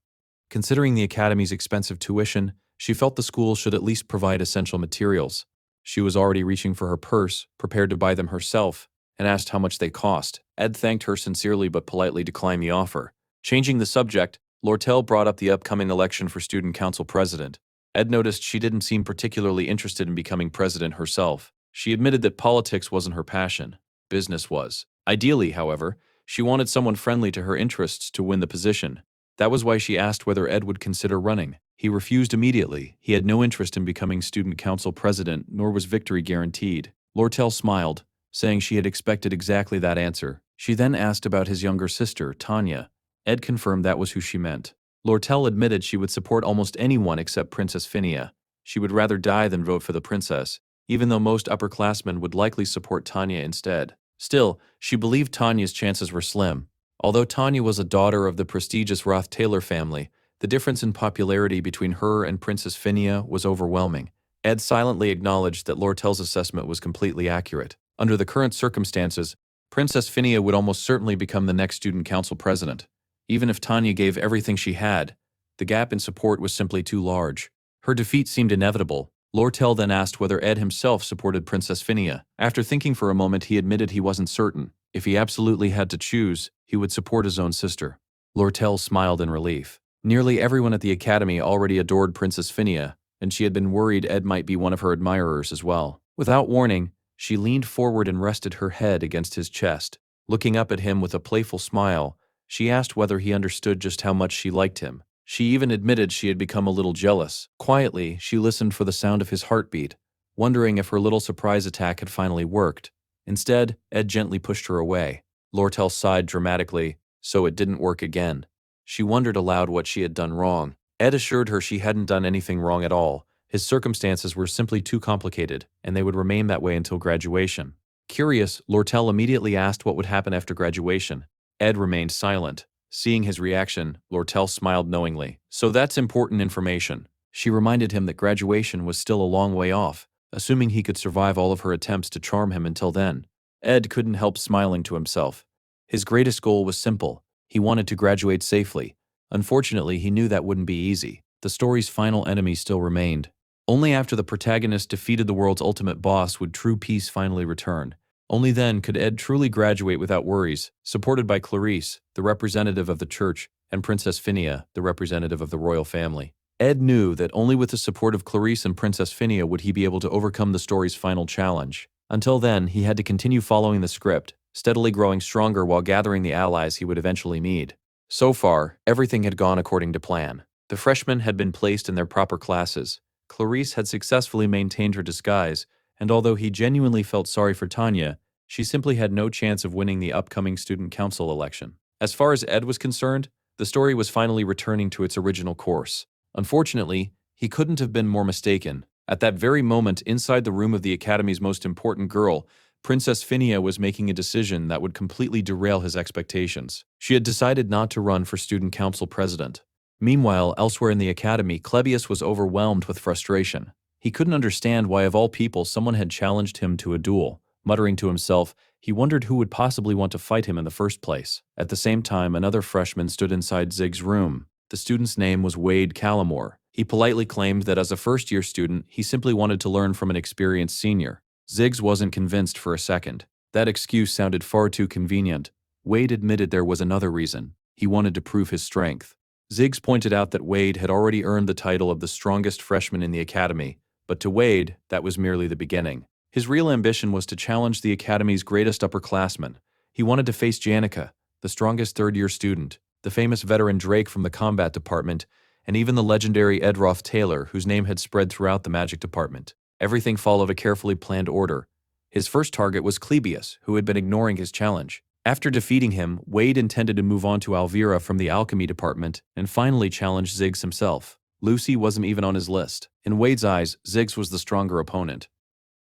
Considering the academy's expensive tuition, she felt the school should at least provide essential materials. She was already reaching for her purse, prepared to buy them herself, and asked how much they cost. Ed thanked her sincerely but politely declined the offer. Changing the subject, Lortel brought up the upcoming election for student council president. Ed noticed she didn't seem particularly interested in becoming president herself. She admitted that politics wasn't her passion. Business was. Ideally, however, she wanted someone friendly to her interests to win the position. That was why she asked whether Ed would consider running. He refused immediately. He had no interest in becoming student council president, nor was victory guaranteed. Lortel smiled, saying she had expected exactly that answer. She then asked about his younger sister, Tanya. Ed confirmed that was who she meant. Lortel admitted she would support almost anyone except Princess Phinia. She would rather die than vote for the princess, even though most upperclassmen would likely support Tanya instead. Still, she believed Tanya's chances were slim. Although Tanya was a daughter of the prestigious Ruth Taylor family, the difference in popularity between her and Princess Phinia was overwhelming. Ed silently acknowledged that Lortel's assessment was completely accurate. Under the current circumstances, Princess Phinia would almost certainly become the next student council president. Even if Tanya gave everything she had, the gap in support was simply too large. Her defeat seemed inevitable. Lortel then asked whether Ed himself supported Princess Phinia. After thinking for a moment, he admitted he wasn't certain. If he absolutely had to choose, he would support his own sister. Lortel smiled in relief. Nearly everyone at the academy already adored Princess Phinia, and she had been worried Ed might be one of her admirers as well. Without warning, she leaned forward and rested her head against his chest. Looking up at him with a playful smile, she asked whether he understood just how much she liked him. She even admitted she had become a little jealous. Quietly, she listened for the sound of his heartbeat, wondering if her little surprise attack had finally worked. Instead, Ed gently pushed her away. Lortel sighed dramatically, so it didn't work again. She wondered aloud what she had done wrong. Ed assured her she hadn't done anything wrong at all. His circumstances were simply too complicated, and they would remain that way until graduation. Curious, Lortel immediately asked what would happen after graduation. Ed remained silent. Seeing his reaction, Lortel smiled knowingly. So that's important information. She reminded him that graduation was still a long way off, assuming he could survive all of her attempts to charm him until then. Ed couldn't help smiling to himself. His greatest goal was simple. He wanted to graduate safely. Unfortunately, he knew that wouldn't be easy. The story's final enemy still remained. Only after the protagonist defeated the world's ultimate boss would true peace finally return. Only then could Ed truly graduate without worries, supported by Clarice, the representative of the church, and Princess Phinia, the representative of the royal family. Ed knew that only with the support of Clarice and Princess Phinia would he be able to overcome the story's final challenge. Until then, he had to continue following the script, steadily growing stronger while gathering the allies he would eventually need. So far, everything had gone according to plan. The freshmen had been placed in their proper classes. Clarice had successfully maintained her disguise, and although he genuinely felt sorry for Tanya, she simply had no chance of winning the upcoming student council election. As far as Ed was concerned, the story was finally returning to its original course. Unfortunately, he couldn't have been more mistaken. At that very moment, inside the room of the Academy's most important girl, Princess Phinia was making a decision that would completely derail his expectations. She had decided not to run for student council president. Meanwhile, elsewhere in the Academy, Clebius was overwhelmed with frustration. He couldn't understand why, of all people, someone had challenged him to a duel. Muttering to himself, he wondered who would possibly want to fight him in the first place. At the same time, another freshman stood inside Zig's room. The student's name was Wade Callamore. He politely claimed that as a first-year student, he simply wanted to learn from an experienced senior. Ziggs wasn't convinced for a second. That excuse sounded far too convenient. Wade admitted there was another reason. He wanted to prove his strength. Ziggs pointed out that Wade had already earned the title of the strongest freshman in the Academy, but to Wade, that was merely the beginning. His real ambition was to challenge the Academy's greatest upperclassmen. He wanted to face Janica, the strongest third-year student, the famous veteran Drake from the combat department, and even the legendary Ruth Taylor, whose name had spread throughout the magic department. Everything followed a carefully planned order. His first target was Clebius, who had been ignoring his challenge. After defeating him, Wade intended to move on to Alvira from the alchemy department and finally challenge Ziggs himself. Lucy wasn't even on his list. In Wade's eyes, Ziggs was the stronger opponent.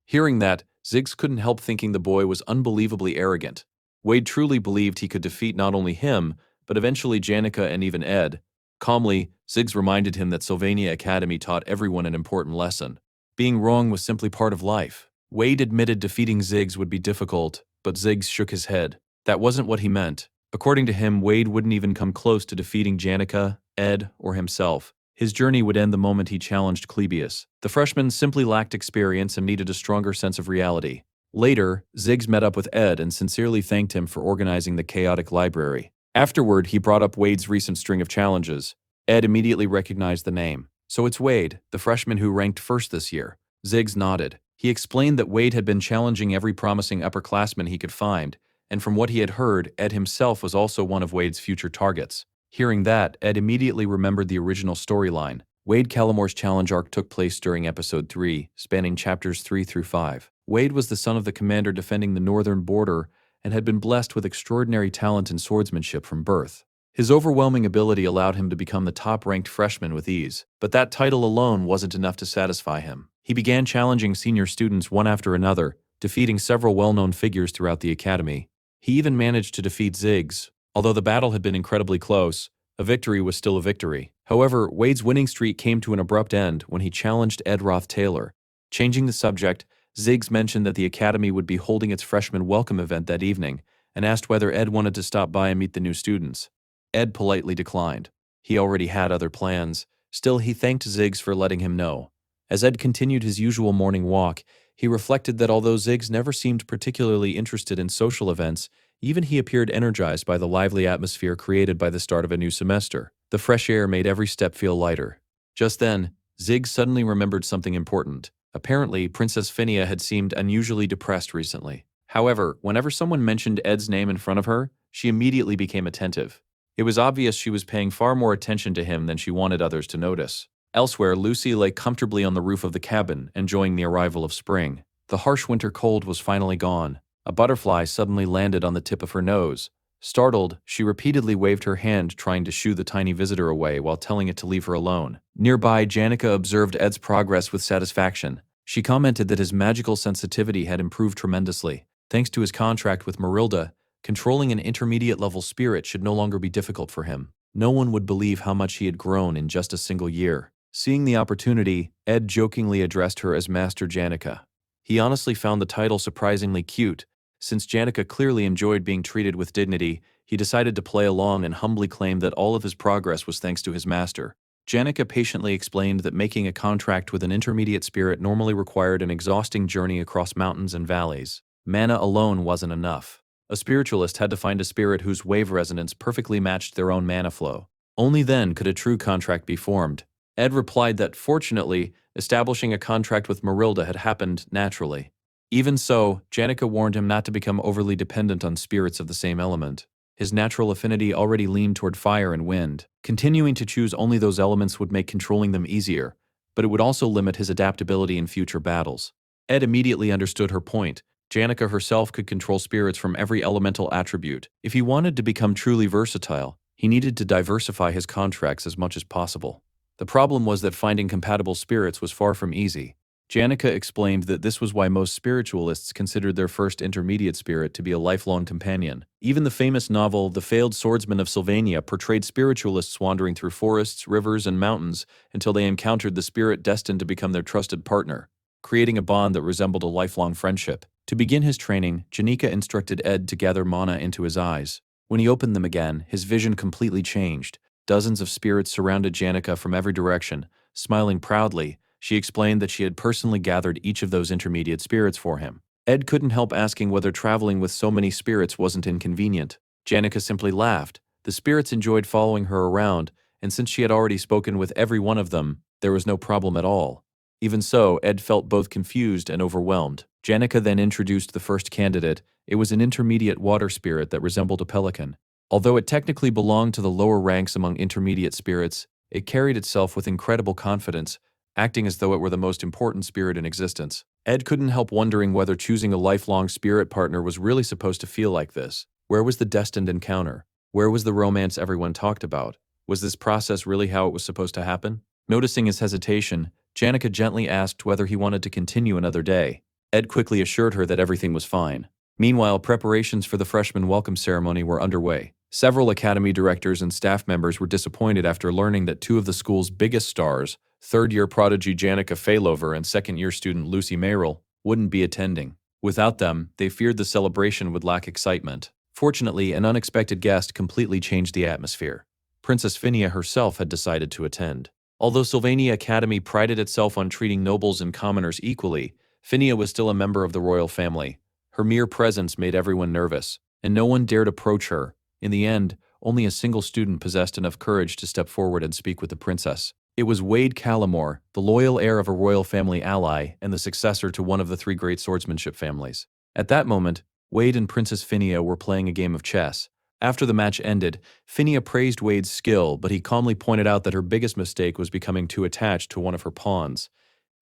Hearing that, Ziggs couldn't help thinking the boy was unbelievably arrogant. Wade truly believed he could defeat not only him, but eventually Janica and even Ed. Calmly, Ziggs reminded him that Sylvania Academy taught everyone an important lesson. Being wrong was simply part of life. Wade admitted defeating Ziggs would be difficult, but Ziggs shook his head. That wasn't what he meant. According to him, Wade wouldn't even come close to defeating Janica, Ed, or himself. His journey would end the moment he challenged Clebius. The freshman simply lacked experience and needed a stronger sense of reality. Later, Ziggs met up with Ed and sincerely thanked him for organizing the chaotic library. Afterward, he brought up Wade's recent string of challenges. Ed immediately recognized the name. So it's Wade, the freshman who ranked first this year. Ziggs nodded. He explained that Wade had been challenging every promising upperclassman he could find, and from what he had heard, Ed himself was also one of Wade's future targets. Hearing that, Ed immediately remembered the original storyline. Wade Callamore's challenge arc took place during Episode 3, spanning chapters 3 through 5. Wade was the son of the commander defending the northern border and had been blessed with extraordinary talent in swordsmanship from birth. His overwhelming ability allowed him to become the top-ranked freshman with ease, but that title alone wasn't enough to satisfy him. He began challenging senior students one after another, defeating several well-known figures throughout the academy. He even managed to defeat Ziggs. Although the battle had been incredibly close, a victory was still a victory. However, Wade's winning streak came to an abrupt end when he challenged Ruth Taylor. Changing the subject, Ziggs mentioned that the academy would be holding its freshman welcome event that evening and asked whether Ed wanted to stop by and meet the new students. Ed politely declined. He already had other plans. Still, he thanked Ziggs for letting him know. As Ed continued his usual morning walk, he reflected that although Ziggs never seemed particularly interested in social events, even he appeared energized by the lively atmosphere created by the start of a new semester. The fresh air made every step feel lighter. Just then, Zig suddenly remembered something important. Apparently, Princess Phinia had seemed unusually depressed recently. However, whenever someone mentioned Ed's name in front of her, she immediately became attentive. It was obvious she was paying far more attention to him than she wanted others to notice. Elsewhere, Lucy lay comfortably on the roof of the cabin, enjoying the arrival of spring. The harsh winter cold was finally gone. A butterfly suddenly landed on the tip of her nose. Startled, she repeatedly waved her hand trying to shoo the tiny visitor away while telling it to leave her alone. Nearby, Janica observed Ed's progress with satisfaction. She commented that his magical sensitivity had improved tremendously. Thanks to his contract with Marilda, controlling an intermediate-level spirit should no longer be difficult for him. No one would believe how much he had grown in just a single year. Seeing the opportunity, Ed jokingly addressed her as Master Janica. He honestly found the title surprisingly cute. Since Janica clearly enjoyed being treated with dignity, he decided to play along and humbly claim that all of his progress was thanks to his master. Janica patiently explained that making a contract with an intermediate spirit normally required an exhausting journey across mountains and valleys. Mana alone wasn't enough. A spiritualist had to find a spirit whose wave resonance perfectly matched their own mana flow. Only then could a true contract be formed. Ed replied that, fortunately, establishing a contract with Marilda had happened naturally. Even so, Janica warned him not to become overly dependent on spirits of the same element. His natural affinity already leaned toward fire and wind. Continuing to choose only those elements would make controlling them easier, but it would also limit his adaptability in future battles. Ed immediately understood her point. Janica herself could control spirits from every elemental attribute. If he wanted to become truly versatile, he needed to diversify his contracts as much as possible. The problem was that finding compatible spirits was far from easy. Janica explained that this was why most spiritualists considered their first intermediate spirit to be a lifelong companion. Even the famous novel The Failed Swordsman of Sylvania portrayed spiritualists wandering through forests, rivers, and mountains until they encountered the spirit destined to become their trusted partner, creating a bond that resembled a lifelong friendship. To begin his training, Janica instructed Ed to gather mana into his eyes. When he opened them again, his vision completely changed. Dozens of spirits surrounded Janica from every direction. Smiling proudly, she explained that she had personally gathered each of those intermediate spirits for him. Ed couldn't help asking whether traveling with so many spirits wasn't inconvenient. Janica simply laughed. The spirits enjoyed following her around, and since she had already spoken with every one of them, there was no problem at all. Even so, Ed felt both confused and overwhelmed. Janica then introduced the first candidate. It was an intermediate water spirit that resembled a pelican. Although it technically belonged to the lower ranks among intermediate spirits, it carried itself with incredible confidence, acting as though it were the most important spirit in existence. Ed couldn't help wondering whether choosing a lifelong spirit partner was really supposed to feel like this. Where was the destined encounter? Where was the romance everyone talked about? Was this process really how it was supposed to happen? Noticing his hesitation, Janica gently asked whether he wanted to continue another day. Ed quickly assured her that everything was fine. Meanwhile, preparations for the freshman welcome ceremony were underway. Several academy directors and staff members were disappointed after learning that two of the school's biggest stars, third-year prodigy Janica Failover and second-year student Lucy Merrill, wouldn't be attending. Without them, they feared the celebration would lack excitement. Fortunately, an unexpected guest completely changed the atmosphere. Princess Phinia herself had decided to attend. Although Sylvania Academy prided itself on treating nobles and commoners equally, Phinia was still a member of the royal family. Her mere presence made everyone nervous, and no one dared approach her. In the end, only a single student possessed enough courage to step forward and speak with the princess. It was Wade Callamore, the loyal heir of a royal family ally and the successor to one of the three great swordsmanship families. At that moment, Wade and Princess Phinia were playing a game of chess. After the match ended, Phinia praised Wade's skill, but he calmly pointed out that her biggest mistake was becoming too attached to one of her pawns.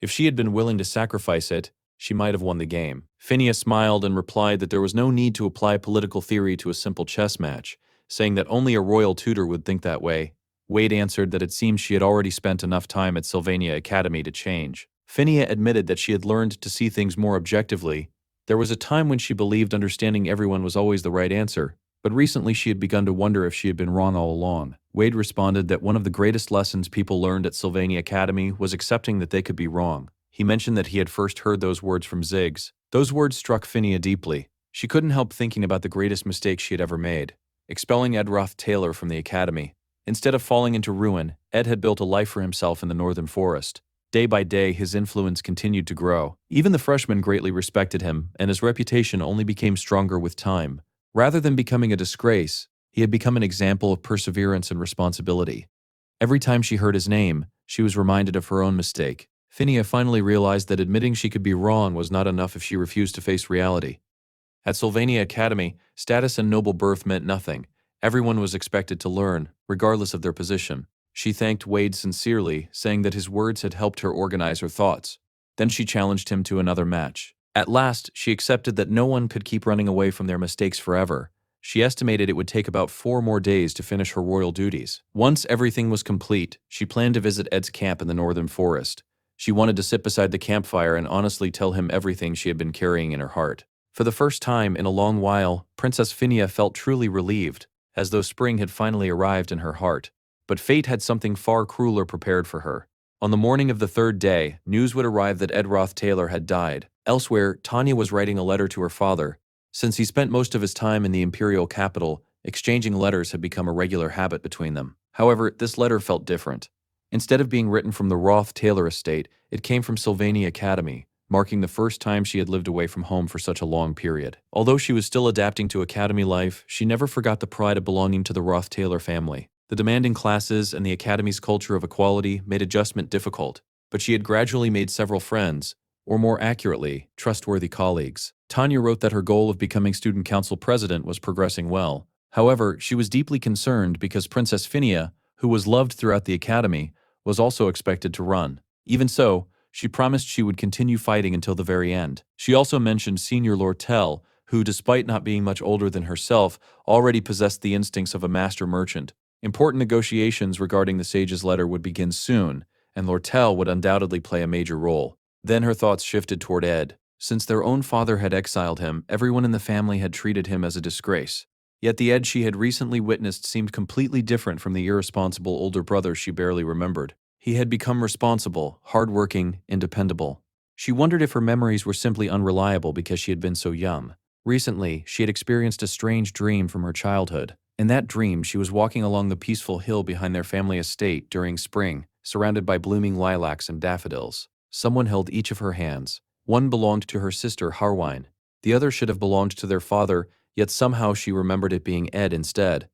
If she had been willing to sacrifice it, she might have won the game. Phinia smiled and replied that there was no need to apply political theory to a simple chess match, saying that only a royal tutor would think that way. Wade answered that it seemed she had already spent enough time at Sylvania Academy to change. Phinia admitted that she had learned to see things more objectively. There was a time when she believed understanding everyone was always the right answer, but recently she had begun to wonder if she had been wrong all along. Wade responded that one of the greatest lessons people learned at Sylvania Academy was accepting that they could be wrong. He mentioned that he had first heard those words from Ziggs. Those words struck Phinia deeply. She couldn't help thinking about the greatest mistake she had ever made, expelling Ruth Taylor from the academy. Instead of falling into ruin, Ed had built a life for himself in the northern forest. Day by day, his influence continued to grow. Even the freshmen greatly respected him, and his reputation only became stronger with time. Rather than becoming a disgrace, he had become an example of perseverance and responsibility. Every time she heard his name, she was reminded of her own mistake. Phinia finally realized that admitting she could be wrong was not enough if she refused to face reality. At Sylvania Academy, status and noble birth meant nothing. Everyone was expected to learn, regardless of their position. She thanked Wade sincerely, saying that his words had helped her organize her thoughts. Then she challenged him to another match. At last, she accepted that no one could keep running away from their mistakes forever. She estimated it would take about 4 more days to finish her royal duties. Once everything was complete, she planned to visit Ed's camp in the northern forest. She wanted to sit beside the campfire and honestly tell him everything she had been carrying in her heart. For the first time in a long while, Princess Phinia felt truly relieved, as though spring had finally arrived in her heart. But fate had something far crueler prepared for her. On the morning of the 3rd day, news would arrive that Ruth Taylor had died. Elsewhere, Tanya was writing a letter to her father. Since he spent most of his time in the imperial capital, exchanging letters had become a regular habit between them. However, this letter felt different. Instead of being written from the Ruth Taylor estate, it came from Sylvania Academy, marking the first time she had lived away from home for such a long period. Although she was still adapting to academy life, she never forgot the pride of belonging to the Ruth Taylor family. The demanding classes and the academy's culture of equality made adjustment difficult, but she had gradually made several friends, or more accurately, trustworthy colleagues. Tanya wrote that her goal of becoming student council president was progressing well. However, she was deeply concerned because Princess Phinia, who was loved throughout the academy, was also expected to run. Even so, she promised she would continue fighting until the very end. She also mentioned Senior Lortel, who, despite not being much older than herself, already possessed the instincts of a master merchant. Important negotiations regarding the sage's letter would begin soon, and Lortel would undoubtedly play a major role. Then her thoughts shifted toward Ed. Since their own father had exiled him, everyone in the family had treated him as a disgrace. Yet the Ed she had recently witnessed seemed completely different from the irresponsible older brother she barely remembered. He had become responsible, hardworking, and dependable. She wondered if her memories were simply unreliable because she had been so young. Recently, she had experienced a strange dream from her childhood. In that dream, she was walking along the peaceful hill behind their family estate during spring, surrounded by blooming lilacs and daffodils. Someone held each of her hands. One belonged to her sister, Harwine. The other should have belonged to their father, yet somehow she remembered it being Ed instead.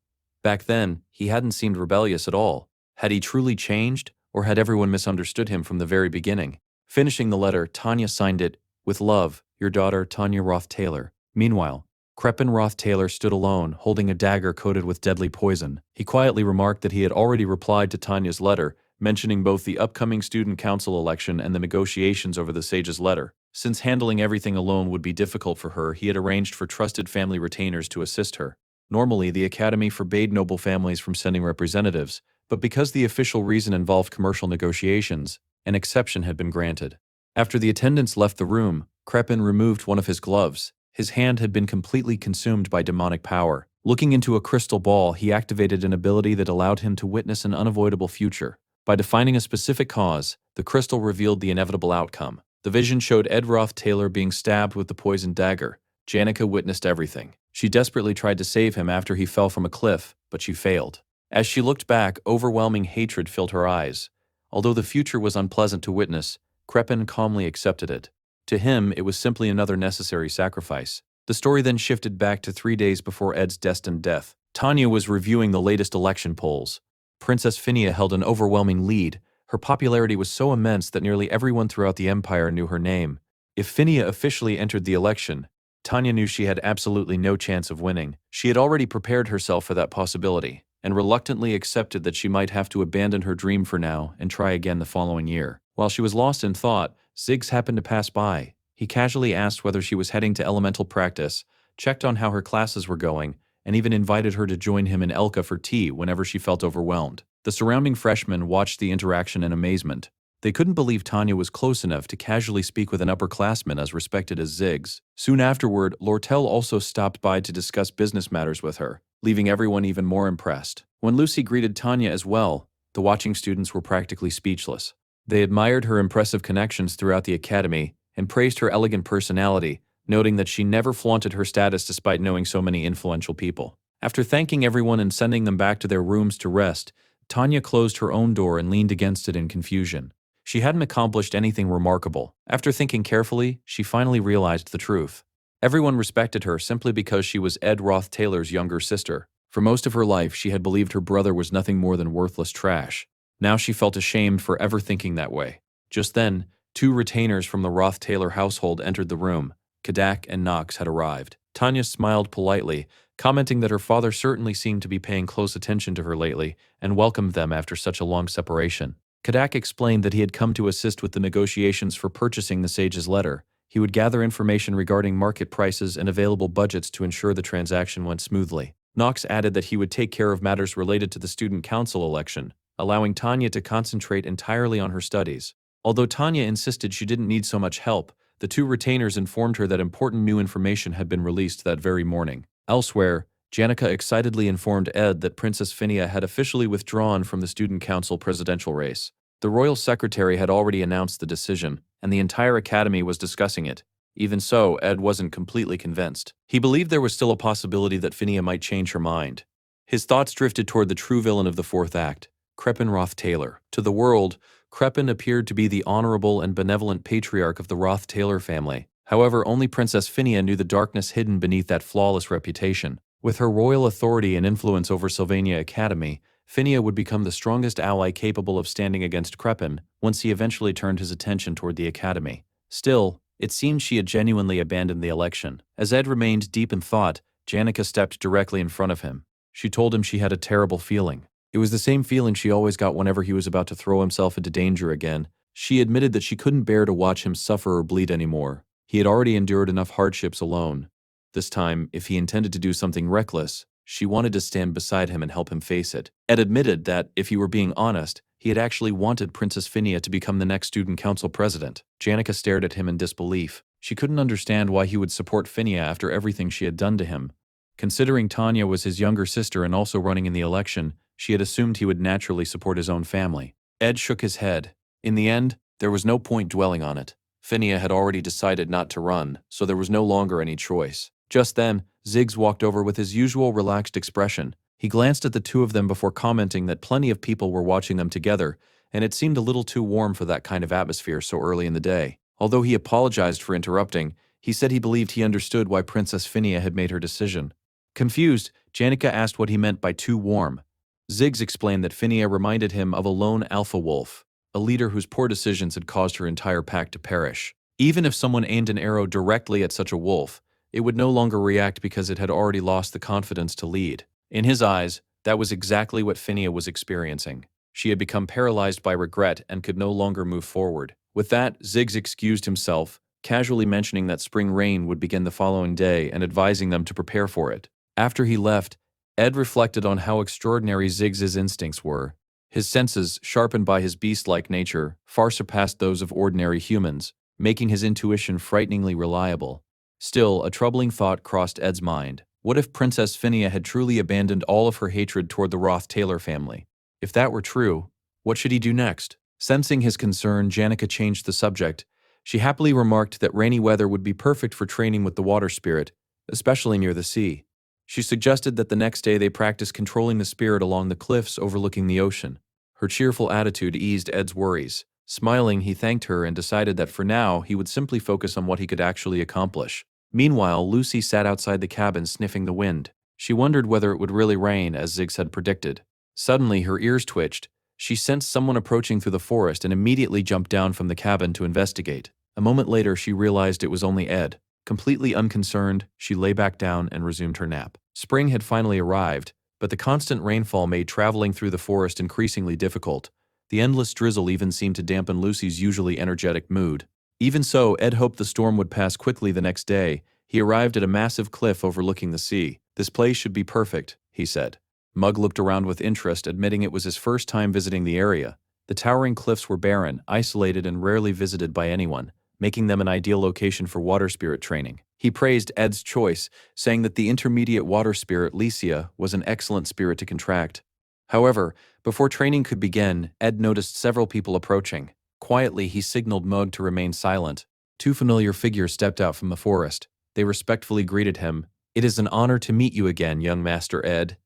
Back then, he hadn't seemed rebellious at all. Had he truly changed? Or had everyone misunderstood him from the very beginning? Finishing the letter, Tanya signed it, "With love, your daughter Tanya Ruth Taylor." Meanwhile, Crepin Ruth Taylor stood alone, holding a dagger coated with deadly poison. He quietly remarked that he had already replied to Tanya's letter, mentioning both the upcoming student council election and the negotiations over the sage's letter. Since handling everything alone would be difficult for her, he had arranged for trusted family retainers to assist her. Normally, the academy forbade noble families from sending representatives, but because the official reason involved commercial negotiations, an exception had been granted. After the attendants left the room, Crepin removed one of his gloves. His hand had been completely consumed by demonic power. Looking into a crystal ball, he activated an ability that allowed him to witness an unavoidable future. By defining a specific cause, the crystal revealed the inevitable outcome. The vision showed Ruth Taylor being stabbed with the poisoned dagger. Janica witnessed everything. She desperately tried to save him after he fell from a cliff, but she failed. As she looked back, overwhelming hatred filled her eyes. Although the future was unpleasant to witness, Crepin calmly accepted it. To him, it was simply another necessary sacrifice. The story then shifted back to 3 days before Ed's destined death. Tanya was reviewing the latest election polls. Princess Phinia held an overwhelming lead. Her popularity was so immense that nearly everyone throughout the empire knew her name. If Phinia officially entered the election, Tanya knew she had absolutely no chance of winning. She had already prepared herself for that possibility, and reluctantly accepted that she might have to abandon her dream for now and try again the following year. While she was lost in thought, Ziggs happened to pass by. He casually asked whether she was heading to elemental practice, checked on how her classes were going, and even invited her to join him in Elka for tea whenever she felt overwhelmed. The surrounding freshmen watched the interaction in amazement. They couldn't believe Tanya was close enough to casually speak with an upperclassman as respected as Ziggs. Soon afterward, Lortel also stopped by to discuss business matters with her, leaving everyone even more impressed. When Lucy greeted Tanya as well, the watching students were practically speechless. They admired her impressive connections throughout the academy and praised her elegant personality, noting that she never flaunted her status despite knowing so many influential people. After thanking everyone and sending them back to their rooms to rest, Tanya closed her own door and leaned against it in confusion. She hadn't accomplished anything remarkable. After thinking carefully, she finally realized the truth. Everyone respected her simply because she was Ruth Taylor's younger sister. For most of her life, she had believed her brother was nothing more than worthless trash. Now she felt ashamed for ever thinking that way. Just then, two retainers from the Ruth Taylor household entered the room. Kadak and Knox had arrived. Tanya smiled politely, commenting that her father certainly seemed to be paying close attention to her lately, and welcomed them after such a long separation. Kadak explained that he had come to assist with the negotiations for purchasing the sage's letter. He would gather information regarding market prices and available budgets to ensure the transaction went smoothly. Knox added that he would take care of matters related to the student council election, allowing Tanya to concentrate entirely on her studies. Although Tanya insisted she didn't need so much help, the two retainers informed her that important new information had been released that very morning. Elsewhere, Janica excitedly informed Ed that Princess Phinia had officially withdrawn from the student council presidential race. The royal secretary had already announced the decision, and the entire academy was discussing it. Even so, Ed wasn't completely convinced. He believed there was still a possibility that Phinia might change her mind. His thoughts drifted toward the true villain of the fourth act, Crepin Ruth Taylor. To the world, Crepin appeared to be the honorable and benevolent patriarch of the Ruth Taylor family. However, only Princess Phinia knew the darkness hidden beneath that flawless reputation. With her royal authority and influence over Sylvania Academy, Phinia would become the strongest ally capable of standing against Crepin once he eventually turned his attention toward the academy. Still, it seemed she had genuinely abandoned the election. As Ed remained deep in thought, Janica stepped directly in front of him. She told him she had a terrible feeling. It was the same feeling she always got whenever he was about to throw himself into danger again. She admitted that she couldn't bear to watch him suffer or bleed anymore. He had already endured enough hardships alone. This time, if he intended to do something reckless, she wanted to stand beside him and help him face it. Ed admitted that, if he were being honest, he had actually wanted Princess Phinia to become the next student council president. Janica stared at him in disbelief. She couldn't understand why he would support Phinia after everything she had done to him. Considering Tanya was his younger sister and also running in the election, she had assumed he would naturally support his own family. Ed shook his head. In the end, there was no point dwelling on it. Phinia had already decided not to run, so there was no longer any choice. Just then, Ziggs walked over with his usual relaxed expression. He glanced at the two of them before commenting that plenty of people were watching them together, and it seemed a little too warm for that kind of atmosphere so early in the day. Although he apologized for interrupting, he said he believed he understood why Princess Phinia had made her decision. Confused, Janica asked what he meant by too warm. Ziggs explained that Phinia reminded him of a lone alpha wolf, a leader whose poor decisions had caused her entire pack to perish. Even if someone aimed an arrow directly at such a wolf, it would no longer react because it had already lost the confidence to lead. In his eyes, that was exactly what Phinia was experiencing. She had become paralyzed by regret and could no longer move forward. With that, Ziggs excused himself, casually mentioning that spring rain would begin the following day and advising them to prepare for it. After he left, Ed reflected on how extraordinary Ziggs's instincts were. His senses, sharpened by his beast-like nature, far surpassed those of ordinary humans, making his intuition frighteningly reliable. Still, a troubling thought crossed Ed's mind. What if Princess Phinia had truly abandoned all of her hatred toward the Ruth Taylor family? If that were true, what should he do next? Sensing his concern, Janica changed the subject. She happily remarked that rainy weather would be perfect for training with the water spirit, especially near the sea. She suggested that the next day they practice controlling the spirit along the cliffs overlooking the ocean. Her cheerful attitude eased Ed's worries. Smiling, he thanked her and decided that for now he would simply focus on what he could actually accomplish. Meanwhile, Lucy sat outside the cabin sniffing the wind. She wondered whether it would really rain, as Ziggs had predicted. Suddenly, her ears twitched. She sensed someone approaching through the forest and immediately jumped down from the cabin to investigate. A moment later, she realized it was only Ed. Completely unconcerned, she lay back down and resumed her nap. Spring had finally arrived, but the constant rainfall made traveling through the forest increasingly difficult. The endless drizzle even seemed to dampen Lucy's usually energetic mood. Even so, Ed hoped the storm would pass quickly the next day. He arrived at a massive cliff overlooking the sea. "This place should be perfect," he said. Mug looked around with interest, admitting it was his first time visiting the area. The towering cliffs were barren, isolated, and rarely visited by anyone, making them an ideal location for water spirit training. He praised Ed's choice, saying that the intermediate water spirit, Licia, was an excellent spirit to contract. However, before training could begin, Ed noticed several people approaching. Quietly, he signaled Mug to remain silent. Two familiar figures stepped out from the forest. They respectfully greeted him. "It is an honor to meet you again, young Master Ed."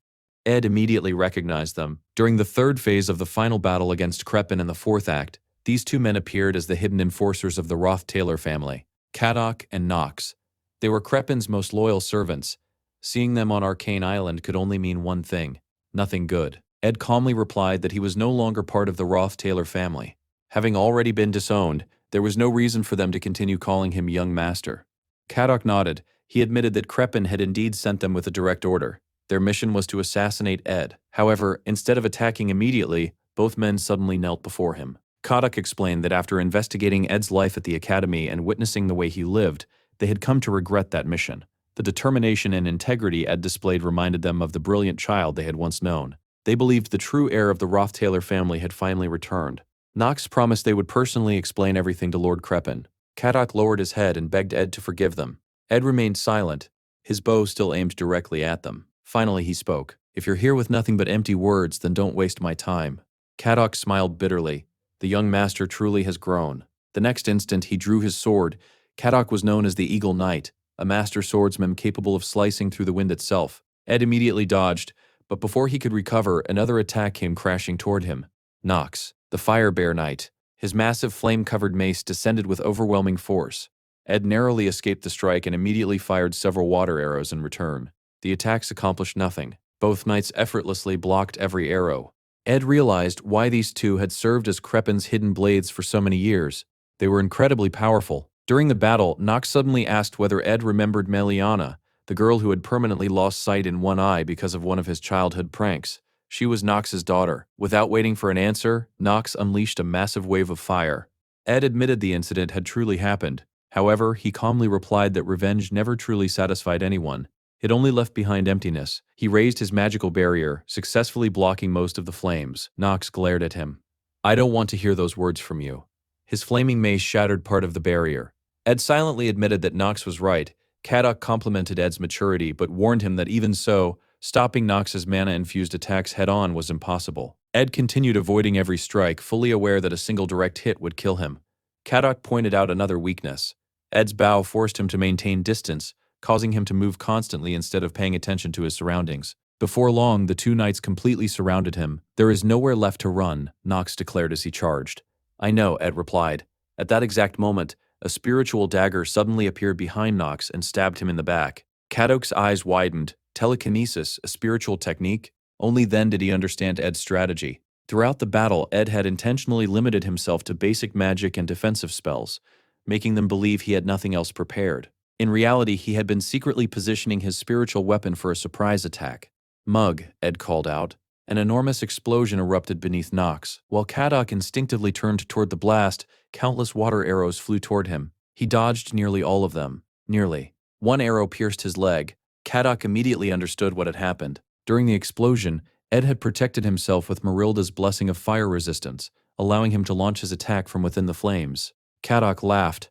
Ed immediately recognized them. During the third phase of the final battle against Crepin in the fourth act, these two men appeared as the hidden enforcers of the Ruth Taylor family, Kadak and Knox. They were Crepin's most loyal servants. Seeing them on Arcane Island could only mean one thing: nothing good. Ed calmly replied that he was no longer part of the Ruth Taylor family. Having already been disowned, there was no reason for them to continue calling him young master. Kadok nodded. He admitted that Crepin had indeed sent them with a direct order. Their mission was to assassinate Ed. However, instead of attacking immediately, both men suddenly knelt before him. Kadok explained that after investigating Ed's life at the academy and witnessing the way he lived, they had come to regret that mission. The determination and integrity Ed displayed reminded them of the brilliant child they had once known. They believed the true heir of the Ruth Taylor family had finally returned. Knox promised they would personally explain everything to Lord Crepin. Kadok lowered his head and begged Ed to forgive them. Ed remained silent, his bow still aimed directly at them. Finally he spoke. "If you're here with nothing but empty words, then don't waste my time." Kadok smiled bitterly. The young master truly has grown. The next instant he drew his sword. Kadok was known as the Eagle Knight, a master swordsman capable of slicing through the wind itself. Ed immediately dodged, but before he could recover, another attack came crashing toward him. Knox, the Fire Bear Knight. His massive flame-covered mace descended with overwhelming force. Ed narrowly escaped the strike and immediately fired several water arrows in return. The attacks accomplished nothing. Both knights effortlessly blocked every arrow. Ed realized why these two had served as Crepin's hidden blades for so many years. They were incredibly powerful. During the battle, Knox suddenly asked whether Ed remembered Meliana, the girl who had permanently lost sight in one eye because of one of his childhood pranks. She was Knox's daughter. Without waiting for an answer, Knox unleashed a massive wave of fire. Ed admitted the incident had truly happened. However, he calmly replied that revenge never truly satisfied anyone. It only left behind emptiness. He raised his magical barrier, successfully blocking most of the flames. Knox glared at him. "I don't want to hear those words from you." His flaming mace shattered part of the barrier. Ed silently admitted that Knox was right. Kadok complimented Ed's maturity, but warned him that even so, stopping Knox's mana-infused attacks head-on was impossible. Ed continued avoiding every strike, fully aware that a single direct hit would kill him. Kadok pointed out another weakness. Ed's bow forced him to maintain distance, causing him to move constantly instead of paying attention to his surroundings. Before long, the two knights completely surrounded him. "There is nowhere left to run," Knox declared as he charged. "I know," Ed replied. At that exact moment, a spiritual dagger suddenly appeared behind Knox and stabbed him in the back. Kadok's eyes widened. Telekinesis, a spiritual technique? Only then did he understand Ed's strategy. Throughout the battle, Ed had intentionally limited himself to basic magic and defensive spells, making them believe he had nothing else prepared. In reality, he had been secretly positioning his spiritual weapon for a surprise attack. "Mug," Ed called out. An enormous explosion erupted beneath Knox. While Kadok instinctively turned toward the blast, countless water arrows flew toward him. He dodged nearly all of them. Nearly. One arrow pierced his leg. Kadok immediately understood what had happened. During the explosion, Ed had protected himself with Marilda's blessing of fire resistance, allowing him to launch his attack from within the flames. Kadok laughed.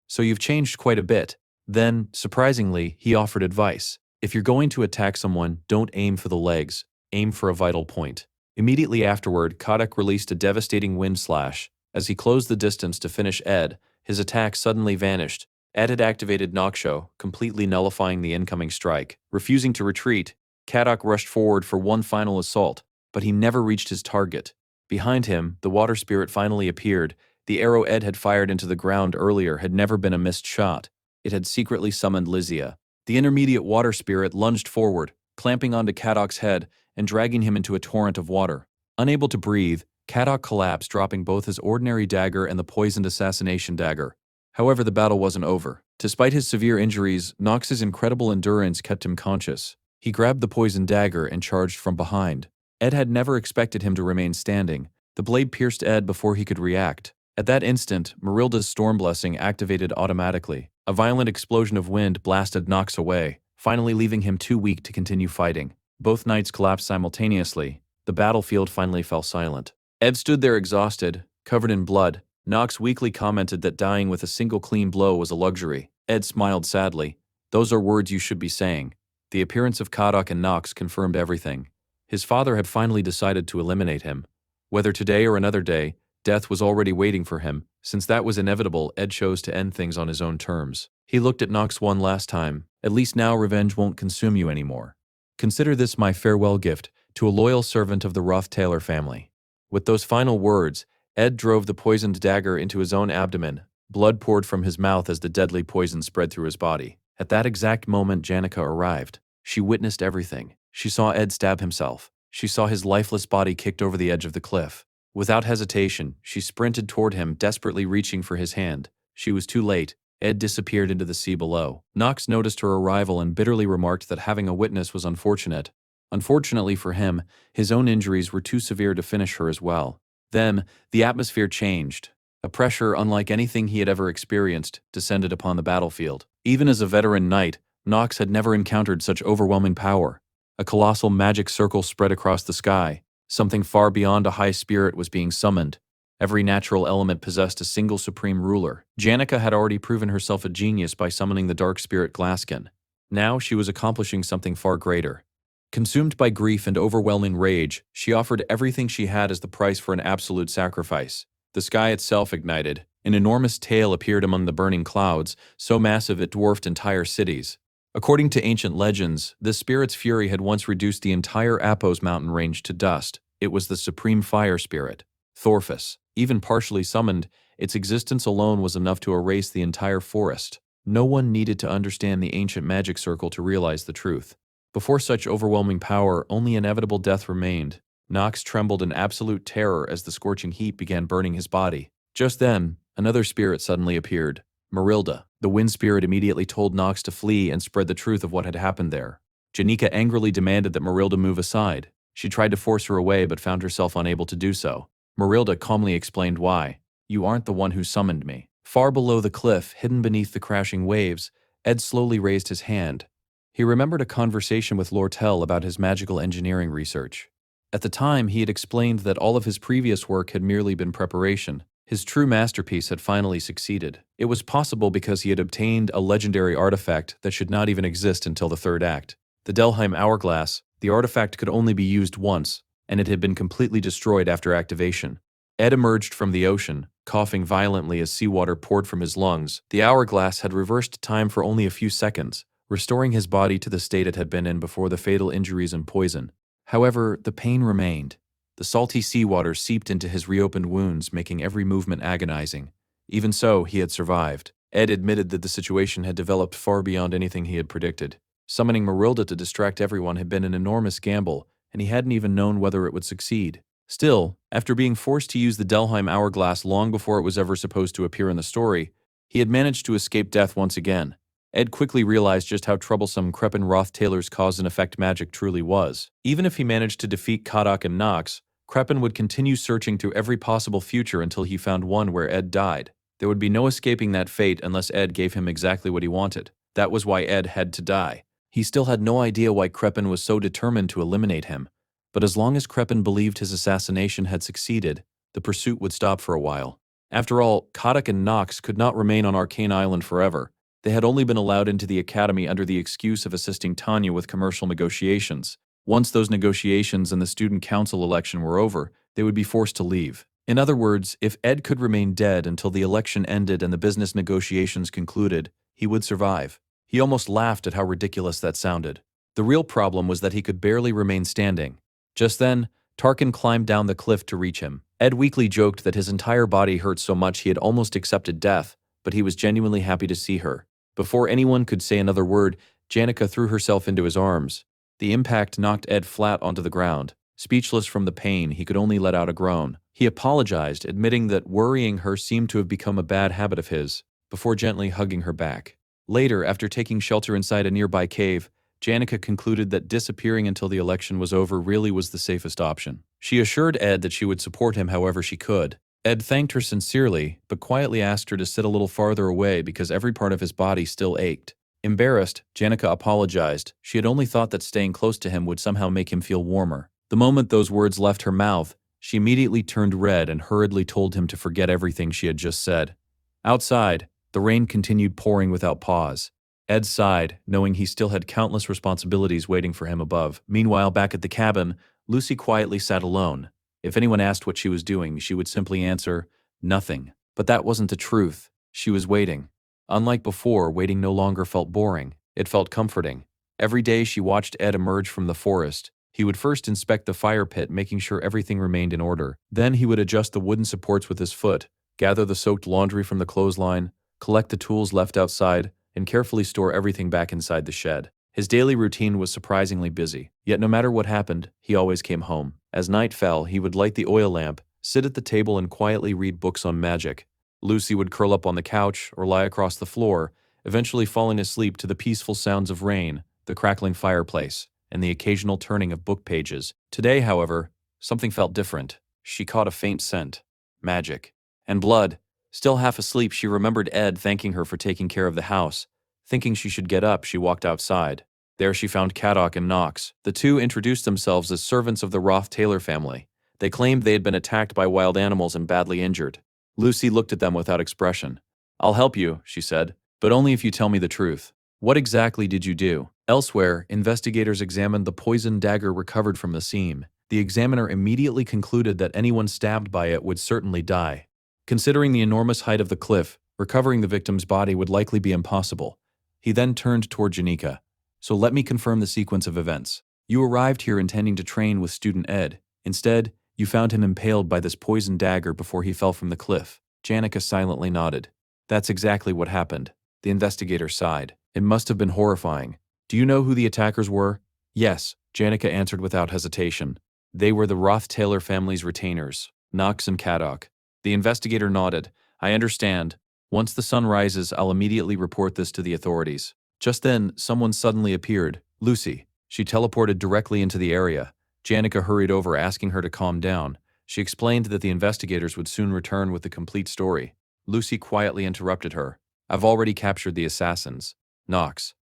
"So you've changed quite a bit." Then, surprisingly, he offered advice. "If you're going to attack someone, don't aim for the legs. Aim for a vital point." Immediately afterward, Kadok released a devastating wind slash. As he closed the distance to finish Ed, his attack suddenly vanished. Ed had activated Noksho, completely nullifying the incoming strike. Refusing to retreat, Kadok rushed forward for one final assault, but he never reached his target. Behind him, the water spirit finally appeared. The arrow Ed had fired into the ground earlier had never been a missed shot. It had secretly summoned Lysia. The intermediate water spirit lunged forward, clamping onto Kadok's head and dragging him into a torrent of water. Unable to breathe, Kadok collapsed, dropping both his ordinary dagger and the poisoned assassination dagger. However, the battle wasn't over. Despite his severe injuries, Knox's incredible endurance kept him conscious. He grabbed the poisoned dagger and charged from behind. Ed had never expected him to remain standing. The blade pierced Ed before he could react. At that instant, Marilda's storm blessing activated automatically. A violent explosion of wind blasted Knox away, finally leaving him too weak to continue fighting. Both knights collapsed simultaneously. The battlefield finally fell silent. Ed stood there exhausted, covered in blood. Knox weakly commented that dying with a single clean blow was a luxury. Ed smiled sadly. "Those are words you should be saying." The appearance of Kadok and Knox confirmed everything. His father had finally decided to eliminate him. Whether today or another day, death was already waiting for him. Since that was inevitable, Ed chose to end things on his own terms. He looked at Knox one last time. "At least now revenge won't consume you anymore. Consider this my farewell gift to a loyal servant of the Ruth Taylor family." With those final words, Ed drove the poisoned dagger into his own abdomen. Blood poured from his mouth as the deadly poison spread through his body. At that exact moment, Janica arrived. She witnessed everything. She saw Ed stab himself. She saw his lifeless body kicked over the edge of the cliff. Without hesitation, she sprinted toward him, desperately reaching for his hand. She was too late. Ed disappeared into the sea below. Knox noticed her arrival and bitterly remarked that having a witness was unfortunate. Unfortunately for him, his own injuries were too severe to finish her as well. Then, the atmosphere changed. A pressure unlike anything he had ever experienced descended upon the battlefield. Even as a veteran knight, Knox had never encountered such overwhelming power. A colossal magic circle spread across the sky. Something far beyond a high spirit was being summoned. Every natural element possessed a single supreme ruler. Janica had already proven herself a genius by summoning the dark spirit Glaskin. Now she was accomplishing something far greater. Consumed by grief and overwhelming rage, she offered everything she had as the price for an absolute sacrifice. The sky itself ignited. An enormous tail appeared among the burning clouds, so massive it dwarfed entire cities. According to ancient legends, this spirit's fury had once reduced the entire Appos mountain range to dust. It was the supreme fire spirit, Thorfus. Even partially summoned, its existence alone was enough to erase the entire forest. No one needed to understand the ancient magic circle to realize the truth. Before such overwhelming power, only inevitable death remained. Knox trembled in absolute terror as the scorching heat began burning his body. Just then, another spirit suddenly appeared, Marilda. The wind spirit immediately told Knox to flee and spread the truth of what had happened there. Janica angrily demanded that Marilda move aside. She tried to force her away but found herself unable to do so. Marilda calmly explained why. "You aren't the one who summoned me." Far below the cliff, hidden beneath the crashing waves, Ed slowly raised his hand. He remembered a conversation with Lortel about his magical engineering research. At the time, he had explained that all of his previous work had merely been preparation. His true masterpiece had finally succeeded. It was possible because he had obtained a legendary artifact that should not even exist until the third act. The Delheim Hourglass. The artifact could only be used once, and it had been completely destroyed after activation. Ed emerged from the ocean, coughing violently as seawater poured from his lungs. The hourglass had reversed time for only a few seconds, restoring his body to the state it had been in before the fatal injuries and poison. However, the pain remained. The salty seawater seeped into his reopened wounds, making every movement agonizing. Even so, he had survived. Ed admitted that the situation had developed far beyond anything he had predicted. Summoning Marilda to distract everyone had been an enormous gamble, and he hadn't even known whether it would succeed. Still, after being forced to use the Delheim Hourglass long before it was ever supposed to appear in the story, he had managed to escape death once again. Ed quickly realized just how troublesome Ruth Taylor's cause and effect magic truly was. Even if he managed to defeat Kadak and Knox, Kreppen would continue searching through every possible future until he found one where Ed died. There would be no escaping that fate unless Ed gave him exactly what he wanted. That was why Ed had to die. He still had no idea why Kreppen was so determined to eliminate him. But as long as Kreppen believed his assassination had succeeded, the pursuit would stop for a while. After all, Kadak and Knox could not remain on Arcane Island forever. They had only been allowed into the academy under the excuse of assisting Tanya with commercial negotiations. Once those negotiations and the student council election were over, they would be forced to leave. In other words, if Ed could remain dead until the election ended and the business negotiations concluded, he would survive. He almost laughed at how ridiculous that sounded. The real problem was that he could barely remain standing. Just then, Tarkin climbed down the cliff to reach him. Ed weakly joked that his entire body hurt so much he had almost accepted death, but he was genuinely happy to see her. Before anyone could say another word, Janica threw herself into his arms. The impact knocked Ed flat onto the ground. Speechless from the pain, he could only let out a groan. He apologized, admitting that worrying her seemed to have become a bad habit of his, before gently hugging her back. Later, after taking shelter inside a nearby cave, Janica concluded that disappearing until the election was over really was the safest option. She assured Ed that she would support him however she could. Ed thanked her sincerely, but quietly asked her to sit a little farther away because every part of his body still ached. Embarrassed, Janica apologized. She had only thought that staying close to him would somehow make him feel warmer. The moment those words left her mouth, she immediately turned red and hurriedly told him to forget everything she had just said. Outside, the rain continued pouring without pause. Ed sighed, knowing he still had countless responsibilities waiting for him above. Meanwhile, back at the cabin, Lucy quietly sat alone. If anyone asked what she was doing, she would simply answer, "Nothing." But that wasn't the truth. She was waiting. Unlike before, waiting no longer felt boring. It felt comforting. Every day she watched Ed emerge from the forest. He would first inspect the fire pit, making sure everything remained in order. Then he would adjust the wooden supports with his foot, gather the soaked laundry from the clothesline, collect the tools left outside, and carefully store everything back inside the shed. His daily routine was surprisingly busy, yet no matter what happened, he always came home. As night fell, he would light the oil lamp, sit at the table and quietly read books on magic. Lucy would curl up on the couch or lie across the floor, eventually falling asleep to the peaceful sounds of rain, the crackling fireplace, and the occasional turning of book pages. Today, however, something felt different. She caught a faint scent. Magic. And blood. Still half asleep, she remembered Ed thanking her for taking care of the house. Thinking she should get up, she walked outside. There she found Caddock and Knox. The two introduced themselves as servants of the Ruth Taylor family. They claimed they had been attacked by wild animals and badly injured. Lucy looked at them without expression. "I'll help you," she said, "but only if you tell me the truth. What exactly did you do?" Elsewhere, investigators examined the poisoned dagger recovered from the scene. The examiner immediately concluded that anyone stabbed by it would certainly die. Considering the enormous height of the cliff, recovering the victim's body would likely be impossible. He then turned toward Janika. "So let me confirm the sequence of events. You arrived here intending to train with student Ed. Instead, you found him impaled by this poisoned dagger before he fell from the cliff." Janika silently nodded. "That's exactly what happened." The investigator sighed. "It must have been horrifying. Do you know who the attackers were?" "Yes," Janika answered without hesitation. "They were the Ruth Taylor family's retainers, Knox and Caddock." The investigator nodded. "I understand. Once the sun rises, I'll immediately report this to the authorities." Just then, someone suddenly appeared. Lucy. She teleported directly into the area. Janika hurried over, asking her to calm down. She explained that the investigators would soon return with the complete story. Lucy quietly interrupted her. "I've already captured the assassins. Knox."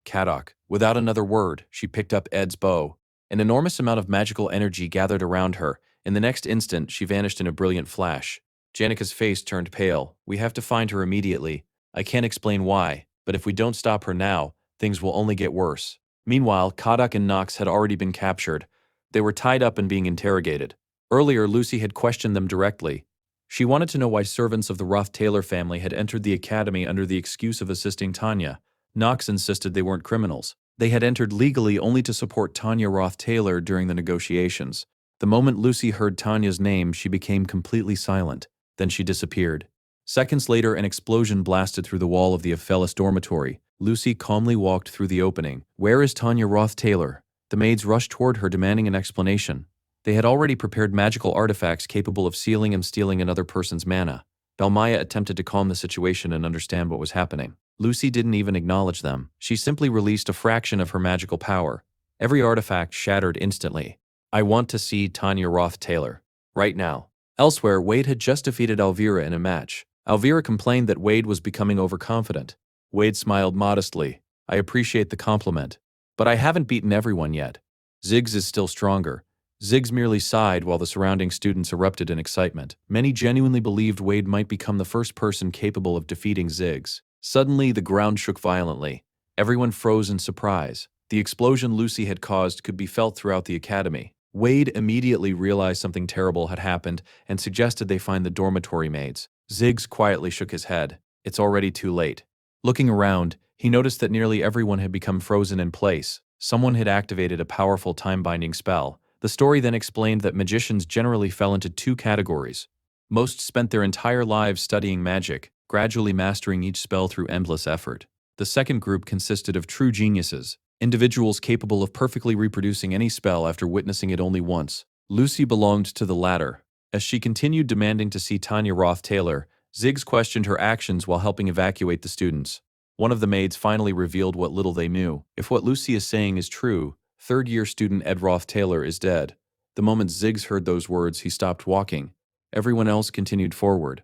Caddock. Without another word, she picked up Ed's bow. An enormous amount of magical energy gathered around her. In the next instant, she vanished in a brilliant flash. Janika's face turned pale. "We have to find her immediately. I can't explain why, but if we don't stop her now, things will only get worse." Meanwhile, Caddock and Knox had already been captured. They were tied up and being interrogated. Earlier, Lucy had questioned them directly. She wanted to know why servants of the Ruth Taylor family had entered the academy under the excuse of assisting Tanya. Knox insisted they weren't criminals. They had entered legally only to support Tanya Ruth Taylor during the negotiations. The moment Lucy heard Tanya's name, she became completely silent. Then she disappeared. Seconds later, an explosion blasted through the wall of the Ophelis dormitory. Lucy calmly walked through the opening. "Where is Tanya Ruth Taylor?" The maids rushed toward her, demanding an explanation. They had already prepared magical artifacts capable of sealing and stealing another person's mana. Belmaya attempted to calm the situation and understand what was happening. Lucy didn't even acknowledge them. She simply released a fraction of her magical power. Every artifact shattered instantly. "I want to see Tanya Ruth Taylor. Right now." Elsewhere, Wade had just defeated Elvira in a match. Elvira complained that Wade was becoming overconfident. Wade smiled modestly. "I appreciate the compliment, but I haven't beaten everyone yet. Ziggs is still stronger." Ziggs merely sighed while the surrounding students erupted in excitement. Many genuinely believed Wade might become the first person capable of defeating Ziggs. Suddenly, the ground shook violently. Everyone froze in surprise. The explosion Lucy had caused could be felt throughout the academy. Wade immediately realized something terrible had happened and suggested they find the dormitory maids. Ziggs quietly shook his head. "It's already too late." Looking around, he noticed that nearly everyone had become frozen in place. Someone had activated a powerful time-binding spell. The story then explained that magicians generally fell into two categories. Most spent their entire lives studying magic, gradually mastering each spell through endless effort. The second group consisted of true geniuses, individuals capable of perfectly reproducing any spell after witnessing it only once. Lucy belonged to the latter. As she continued demanding to see Tanya Ruth Taylor, Ziggs questioned her actions while helping evacuate the students. One of the maids finally revealed what little they knew. If what Lucy is saying is true, third-year student Ed Ruth Taylor is dead. The moment Ziggs heard those words, he stopped walking. Everyone else continued forward.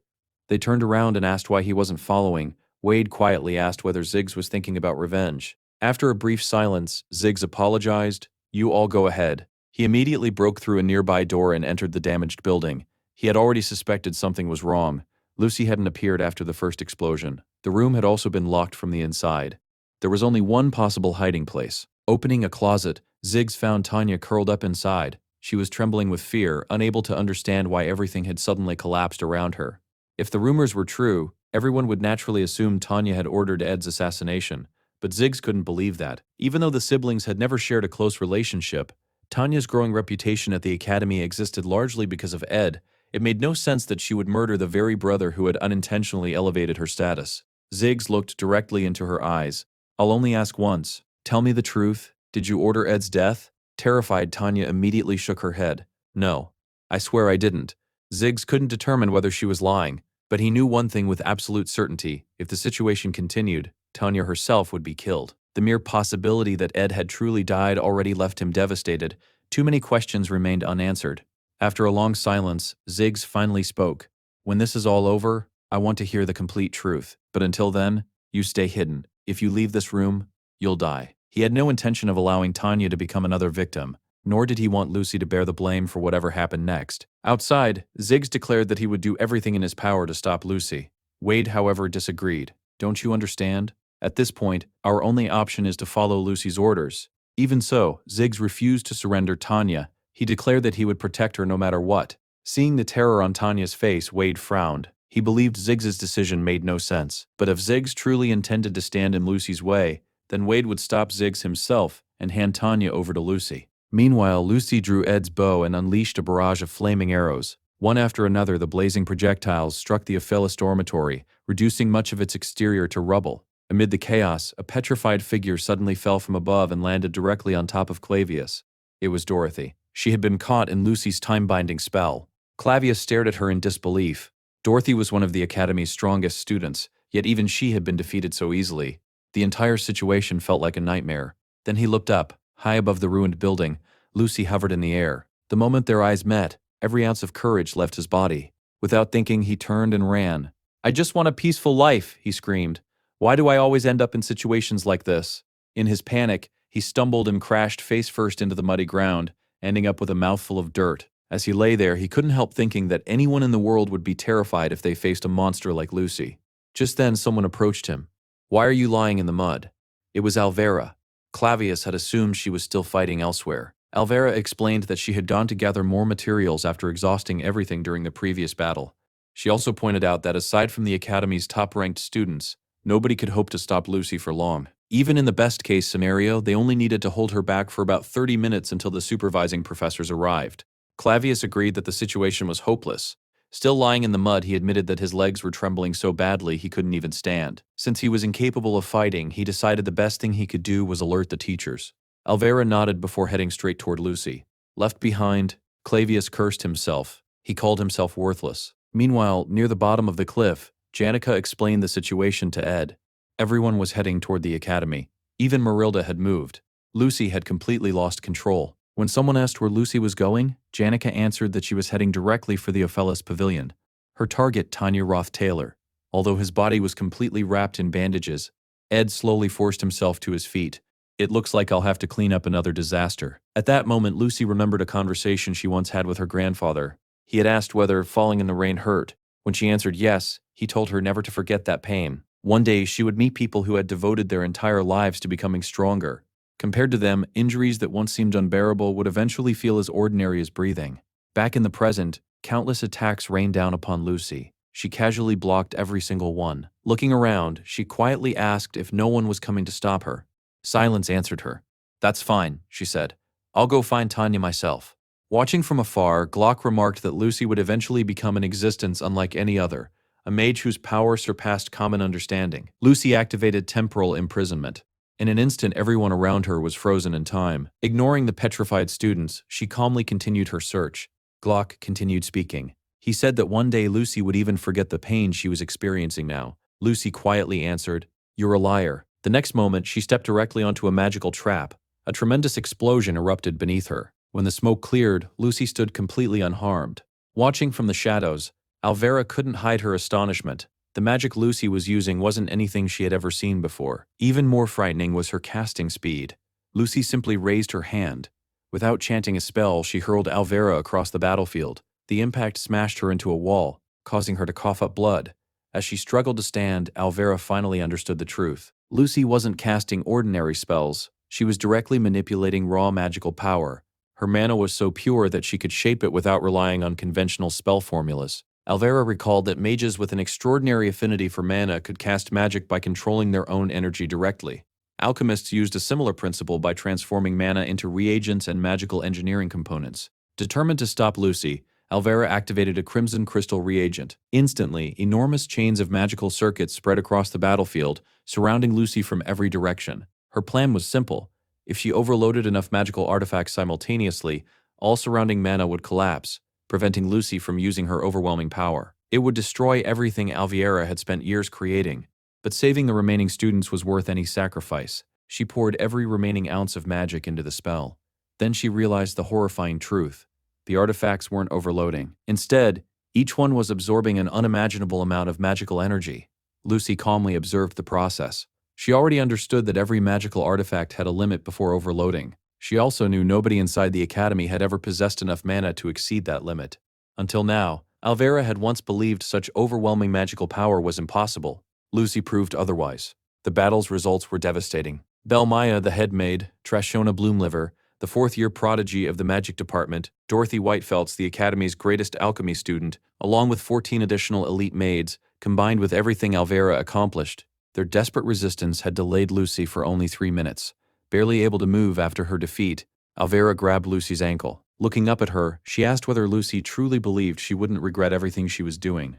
They turned around and asked why he wasn't following. Wade quietly asked whether Ziggs was thinking about revenge. After a brief silence, Ziggs apologized. "You all go ahead." He immediately broke through a nearby door and entered the damaged building. He had already suspected something was wrong. Lucy hadn't appeared after the first explosion. The room had also been locked from the inside. There was only one possible hiding place. Opening a closet, Ziggs found Tanya curled up inside. She was trembling with fear, unable to understand why everything had suddenly collapsed around her. If the rumors were true, everyone would naturally assume Tanya had ordered Ed's assassination. But Ziggs couldn't believe that. Even though the siblings had never shared a close relationship, Tanya's growing reputation at the academy existed largely because of Ed. It made no sense that she would murder the very brother who had unintentionally elevated her status. Ziggs looked directly into her eyes. "I'll only ask once. Tell me the truth. Did you order Ed's death? Terrified, Tanya immediately shook her head. No. I swear I didn't. Ziggs couldn't determine whether she was lying, but he knew one thing with absolute certainty. If the situation continued, Tanya herself would be killed. The mere possibility that Ed had truly died already left him devastated. Too many questions remained unanswered. After a long silence, Ziggs finally spoke. When this is all over, I want to hear the complete truth. But until then, you stay hidden. If you leave this room, you'll die. He had no intention of allowing Tanya to become another victim, nor did he want Lucy to bear the blame for whatever happened next. Outside, Ziggs declared that he would do everything in his power to stop Lucy. Wade, however, disagreed. Don't you understand? At this point, our only option is to follow Lucy's orders. Even so, Ziggs refused to surrender Tanya. He declared that he would protect her no matter what. Seeing the terror on Tanya's face, Wade frowned. He believed Ziggs's decision made no sense. But if Ziggs truly intended to stand in Lucy's way, then Wade would stop Ziggs himself and hand Tanya over to Lucy. Meanwhile, Lucy drew Ed's bow and unleashed a barrage of flaming arrows. One after another, the blazing projectiles struck the Ophelis dormitory, reducing much of its exterior to rubble. Amid the chaos, a petrified figure suddenly fell from above and landed directly on top of Clavius. It was Dorothy. She had been caught in Lucy's time-binding spell. Clavius stared at her in disbelief. Dorothy was one of the Academy's strongest students, yet even she had been defeated so easily. The entire situation felt like a nightmare. Then he looked up. High above the ruined building, Lucy hovered in the air. The moment their eyes met, every ounce of courage left his body. Without thinking, he turned and ran. "I just want a peaceful life," he screamed. "Why do I always end up in situations like this?" In his panic, he stumbled and crashed face first into the muddy ground, ending up with a mouthful of dirt. As he lay there, he couldn't help thinking that anyone in the world would be terrified if they faced a monster like Lucy. Just then, someone approached him. "Why are you lying in the mud?" It was Alvera. Clavius had assumed she was still fighting elsewhere. Alvera explained that she had gone to gather more materials after exhausting everything during the previous battle. She also pointed out that aside from the Academy's top-ranked students, nobody could hope to stop Lucy for long. Even in the best-case scenario, they only needed to hold her back for about 30 minutes until the supervising professors arrived. Clavius agreed that the situation was hopeless. Still lying in the mud, he admitted that his legs were trembling so badly he couldn't even stand. Since he was incapable of fighting, he decided the best thing he could do was alert the teachers. Alvera nodded before heading straight toward Lucy. Left behind, Clavius cursed himself. He called himself worthless. Meanwhile, near the bottom of the cliff, Janica explained the situation to Ed. Everyone was heading toward the academy. Even Marilda had moved. Lucy had completely lost control. When someone asked where Lucy was going, Janica answered that she was heading directly for the Ophelis Pavilion. Her target, Ruth Taylor. Although his body was completely wrapped in bandages, Ed slowly forced himself to his feet. "It looks like I'll have to clean up another disaster." At that moment, Lucy remembered a conversation she once had with her grandfather. He had asked whether falling in the rain hurt. When she answered yes, he told her never to forget that pain. One day, she would meet people who had devoted their entire lives to becoming stronger. Compared to them, injuries that once seemed unbearable would eventually feel as ordinary as breathing. Back in the present, countless attacks rained down upon Lucy. She casually blocked every single one. Looking around, she quietly asked if no one was coming to stop her. Silence answered her. "That's fine," she said. "I'll go find Tanya myself." Watching from afar, Glock remarked that Lucy would eventually become an existence unlike any other, a mage whose power surpassed common understanding. Lucy activated temporal imprisonment. In an instant, everyone around her was frozen in time. Ignoring the petrified students, she calmly continued her search. Glock continued speaking. He said that one day Lucy would even forget the pain she was experiencing now. Lucy quietly answered, "You're a liar." The next moment, she stepped directly onto a magical trap. A tremendous explosion erupted beneath her. When the smoke cleared, Lucy stood completely unharmed. Watching from the shadows, Alvera couldn't hide her astonishment. The magic Lucy was using wasn't anything she had ever seen before. Even more frightening was her casting speed. Lucy simply raised her hand. Without chanting a spell, she hurled Alvera across the battlefield. The impact smashed her into a wall, causing her to cough up blood. As she struggled to stand, Alvera finally understood the truth. Lucy wasn't casting ordinary spells. She was directly manipulating raw magical power. Her mana was so pure that she could shape it without relying on conventional spell formulas. Alvera recalled that mages with an extraordinary affinity for mana could cast magic by controlling their own energy directly. Alchemists used a similar principle by transforming mana into reagents and magical engineering components. Determined to stop Lucy, Alvera activated a crimson crystal reagent. Instantly, enormous chains of magical circuits spread across the battlefield, surrounding Lucy from every direction. Her plan was simple. If she overloaded enough magical artifacts simultaneously, all surrounding mana would collapse, preventing Lucy from using her overwhelming power. It would destroy everything Alviera had spent years creating, but saving the remaining students was worth any sacrifice. She poured every remaining ounce of magic into the spell. Then she realized the horrifying truth. The artifacts weren't overloading. Instead, each one was absorbing an unimaginable amount of magical energy. Lucy calmly observed the process. She already understood that every magical artifact had a limit before overloading. She also knew nobody inside the academy had ever possessed enough mana to exceed that limit. Until now, Alvera had once believed such overwhelming magical power was impossible. Lucy proved otherwise. The battle's results were devastating. Belmaya, the head maid, Trashona Bloomliver, the fourth-year prodigy of the magic department, Dorothy Whitefelts, the academy's greatest alchemy student, along with 14 additional elite maids, combined with everything Alvera accomplished, their desperate resistance had delayed Lucy for only 3 minutes. Barely able to move after her defeat, Alvera grabbed Lucy's ankle. Looking up at her, she asked whether Lucy truly believed she wouldn't regret everything she was doing.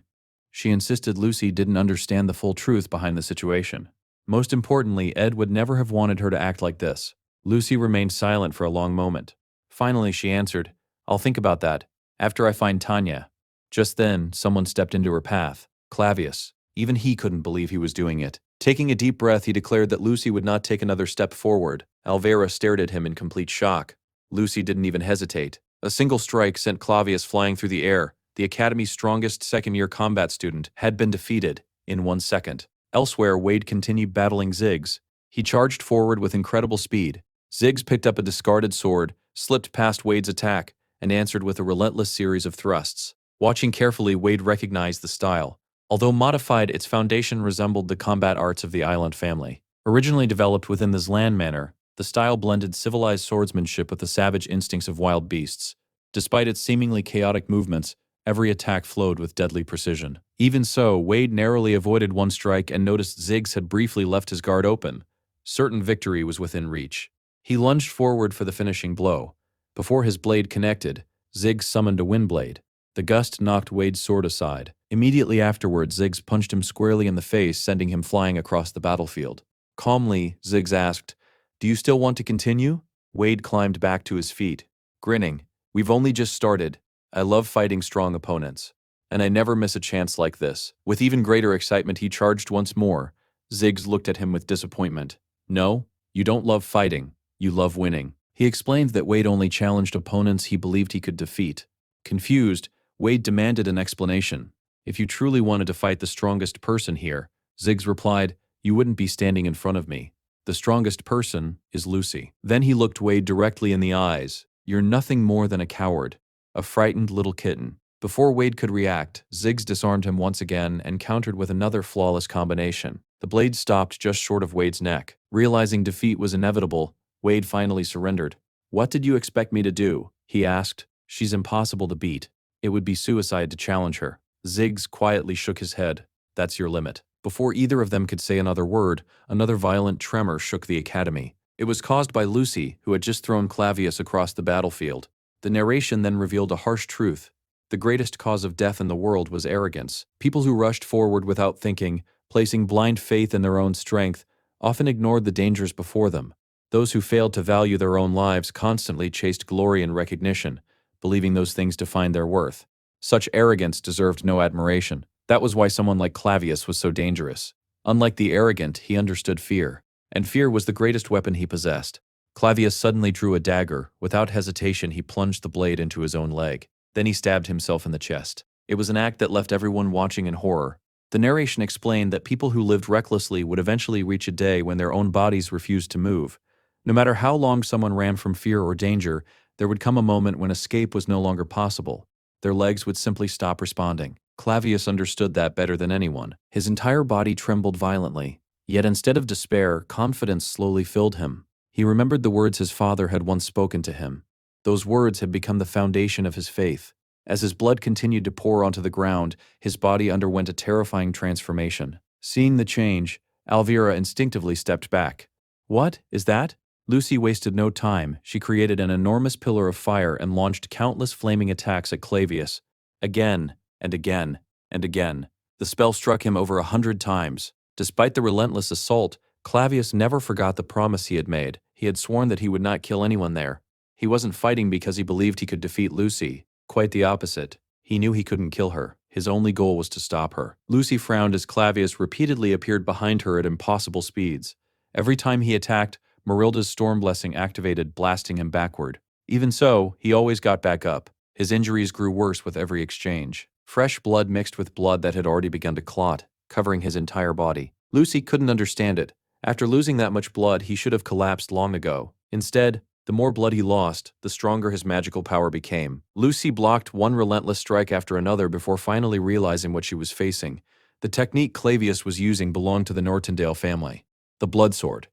She insisted Lucy didn't understand the full truth behind the situation. Most importantly, Ed would never have wanted her to act like this. Lucy remained silent for a long moment. Finally, she answered, "I'll think about that, after I find Tanya." Just then, someone stepped into her path. Clavius. Even he couldn't believe he was doing it. Taking a deep breath, he declared that Lucy would not take another step forward. Alvera stared at him in complete shock. Lucy didn't even hesitate. A single strike sent Clavius flying through the air. The Academy's strongest second-year combat student had been defeated in 1 second. Elsewhere, Wade continued battling Ziggs. He charged forward with incredible speed. Ziggs picked up a discarded sword, slipped past Wade's attack, and answered with a relentless series of thrusts. Watching carefully, Wade recognized the style. Although modified, its foundation resembled the combat arts of the Island family. Originally developed within the Zlan manor, the style blended civilized swordsmanship with the savage instincts of wild beasts. Despite its seemingly chaotic movements, every attack flowed with deadly precision. Even so, Wade narrowly avoided one strike and noticed Ziggs had briefly left his guard open. Certain victory was within reach. He lunged forward for the finishing blow. Before his blade connected, Ziggs summoned a windblade. The gust knocked Wade's sword aside. Immediately afterward, Ziggs punched him squarely in the face, sending him flying across the battlefield. Calmly, Ziggs asked, "Do you still want to continue?" Wade climbed back to his feet, grinning. "We've only just started. I love fighting strong opponents, and I never miss a chance like this." With even greater excitement, he charged once more. Ziggs looked at him with disappointment. "No, you don't love fighting. You love winning." He explained that Wade only challenged opponents he believed he could defeat. Confused, Wade demanded an explanation. "If you truly wanted to fight the strongest person here," Ziggs replied, "you wouldn't be standing in front of me. The strongest person is Lucy." Then he looked Wade directly in the eyes. "You're nothing more than a coward, a frightened little kitten." Before Wade could react, Ziggs disarmed him once again and countered with another flawless combination. The blade stopped just short of Wade's neck. Realizing defeat was inevitable, Wade finally surrendered. "What did you expect me to do?" he asked. "She's impossible to beat. It would be suicide to challenge her." Ziggs quietly shook his head. "That's your limit." Before either of them could say another word, another violent tremor shook the academy. It was caused by Lucy, who had just thrown Clavius across the battlefield. The narration then revealed a harsh truth. The greatest cause of death in the world was arrogance. People who rushed forward without thinking, placing blind faith in their own strength, often ignored the dangers before them. Those who failed to value their own lives constantly chased glory and recognition, believing those things defined their worth. Such arrogance deserved no admiration. That was why someone like Clavius was so dangerous. Unlike the arrogant, he understood fear, and fear was the greatest weapon he possessed. Clavius suddenly drew a dagger. Without hesitation, he plunged the blade into his own leg. Then he stabbed himself in the chest. It was an act that left everyone watching in horror. The narration explained that people who lived recklessly would eventually reach a day when their own bodies refused to move. No matter how long someone ran from fear or danger, there would come a moment when escape was no longer possible. Their legs would simply stop responding. Clavius understood that better than anyone. His entire body trembled violently. Yet instead of despair, confidence slowly filled him. He remembered the words his father had once spoken to him. Those words had become the foundation of his faith. As his blood continued to pour onto the ground, his body underwent a terrifying transformation. Seeing the change, Alvira instinctively stepped back. "What is that?" Lucy wasted no time. She created an enormous pillar of fire and launched countless flaming attacks at Clavius. Again, and again, and again. The spell struck him over 100 times. Despite the relentless assault, Clavius never forgot the promise he had made. He had sworn that he would not kill anyone there. He wasn't fighting because he believed he could defeat Lucy. Quite the opposite. He knew he couldn't kill her. His only goal was to stop her. Lucy frowned as Clavius repeatedly appeared behind her at impossible speeds. Every time he attacked, Marilda's storm blessing activated, blasting him backward. Even so, he always got back up. His injuries grew worse with every exchange. Fresh blood mixed with blood that had already begun to clot, covering his entire body. Lucy couldn't understand it. After losing that much blood, he should have collapsed long ago. Instead, the more blood he lost, the stronger his magical power became. Lucy blocked one relentless strike after another before finally realizing what she was facing. The technique Clavius was using belonged to the Nortondale family. The blood sword.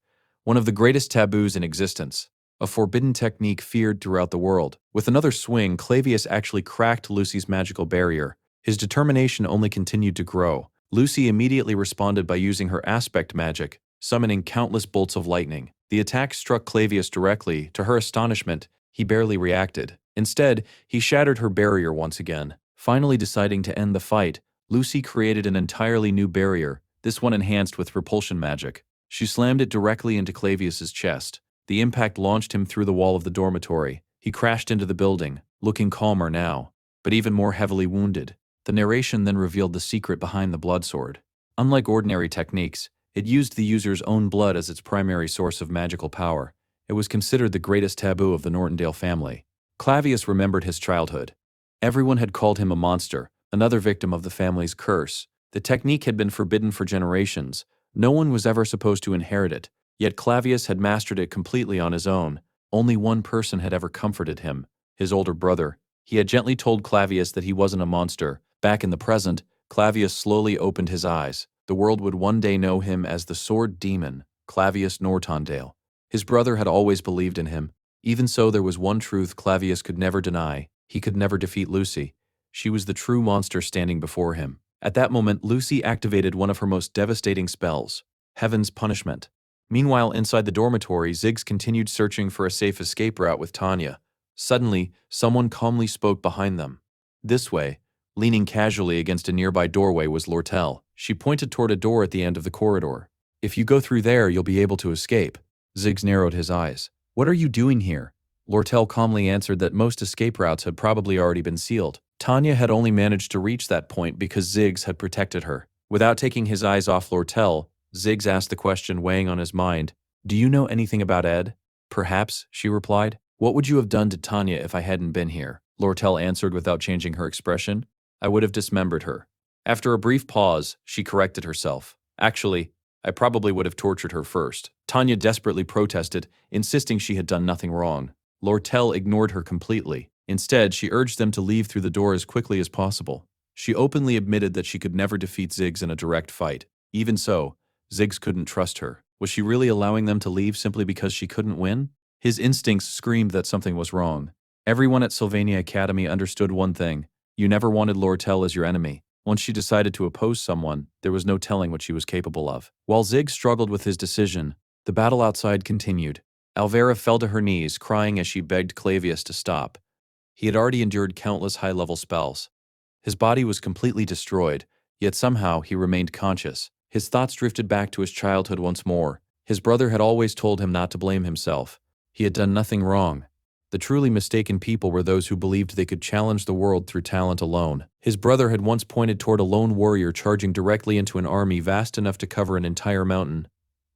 One of the greatest taboos in existence. A forbidden technique feared throughout the world. With another swing, Clavius actually cracked Lucy's magical barrier. His determination only continued to grow. Lucy immediately responded by using her aspect magic, summoning countless bolts of lightning. The attack struck Clavius directly. To her astonishment, he barely reacted. Instead, he shattered her barrier once again. Finally deciding to end the fight, Lucy created an entirely new barrier, this one enhanced with repulsion magic. She slammed it directly into Clavius's chest. The impact launched him through the wall of the dormitory. He crashed into the building, looking calmer now, but even more heavily wounded. The narration then revealed the secret behind the blood sword. Unlike ordinary techniques, it used the user's own blood as its primary source of magical power. It was considered the greatest taboo of the Nortondale family. Clavius remembered his childhood. Everyone had called him a monster, another victim of the family's curse. The technique had been forbidden for generations. No one was ever supposed to inherit it, yet Clavius had mastered it completely on his own. Only one person had ever comforted him, his older brother. He had gently told Clavius that he wasn't a monster. Back in the present, Clavius slowly opened his eyes. The world would one day know him as the Sword Demon, Clavius Nortondale. His brother had always believed in him. Even so, there was one truth Clavius could never deny. He could never defeat Lucy. She was the true monster standing before him. At that moment, Lucy activated one of her most devastating spells, Heaven's Punishment. Meanwhile, inside the dormitory, Ziggs continued searching for a safe escape route with Tanya. Suddenly, someone calmly spoke behind them. This way, leaning casually against a nearby doorway, was Lortel. She pointed toward a door at the end of the corridor. "If you go through there, you'll be able to escape." Ziggs narrowed his eyes. "What are you doing here?" Lortel calmly answered that most escape routes had probably already been sealed. Tanya had only managed to reach that point because Ziggs had protected her. Without taking his eyes off Lortel, Ziggs asked the question weighing on his mind. "Do you know anything about Ed?" "Perhaps," she replied. "What would you have done to Tanya if I hadn't been here?" Lortel answered without changing her expression. "I would have dismembered her." After a brief pause, she corrected herself. "Actually, I probably would have tortured her first." Tanya desperately protested, insisting she had done nothing wrong. Lortel ignored her completely. Instead, she urged them to leave through the door as quickly as possible. She openly admitted that she could never defeat Ziggs in a direct fight. Even so, Ziggs couldn't trust her. Was she really allowing them to leave simply because she couldn't win? His instincts screamed that something was wrong. Everyone at Sylvania Academy understood one thing. You never wanted Lortel as your enemy. Once she decided to oppose someone, there was no telling what she was capable of. While Ziggs struggled with his decision, the battle outside continued. Alvera fell to her knees, crying as she begged Clavius to stop. He had already endured countless high-level spells. His body was completely destroyed, yet somehow he remained conscious. His thoughts drifted back to his childhood once more. His brother had always told him not to blame himself. He had done nothing wrong. The truly mistaken people were those who believed they could challenge the world through talent alone. His brother had once pointed toward a lone warrior charging directly into an army vast enough to cover an entire mountain.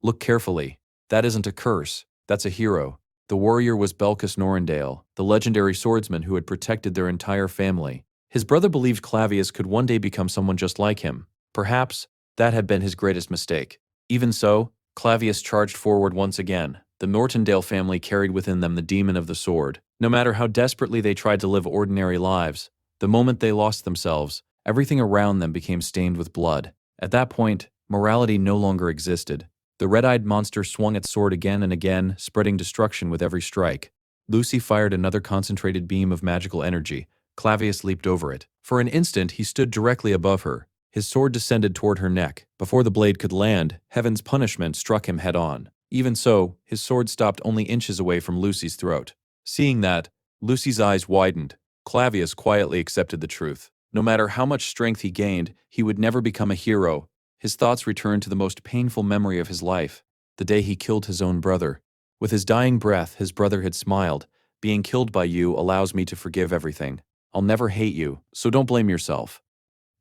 "Look carefully. That isn't a curse. That's a hero." The warrior was Belcus Norrendale, the legendary swordsman who had protected their entire family. His brother believed Clavius could one day become someone just like him. Perhaps that had been his greatest mistake. Even so, Clavius charged forward once again. The Nortondale family carried within them the demon of the sword. No matter how desperately they tried to live ordinary lives, the moment they lost themselves, everything around them became stained with blood. At that point, morality no longer existed. The red-eyed monster swung its sword again and again, spreading destruction with every strike. Lucy fired another concentrated beam of magical energy. Clavius leaped over it. For an instant, he stood directly above her. His sword descended toward her neck. Before the blade could land, Heaven's Punishment struck him head-on. Even so, his sword stopped only inches away from Lucy's throat. Seeing that, Lucy's eyes widened. Clavius quietly accepted the truth. No matter how much strength he gained, he would never become a hero. His thoughts returned to the most painful memory of his life. the day he killed his own brother. With his dying breath, his brother had smiled. Being killed by you allows me to forgive everything. I'll never hate you, so don't blame yourself.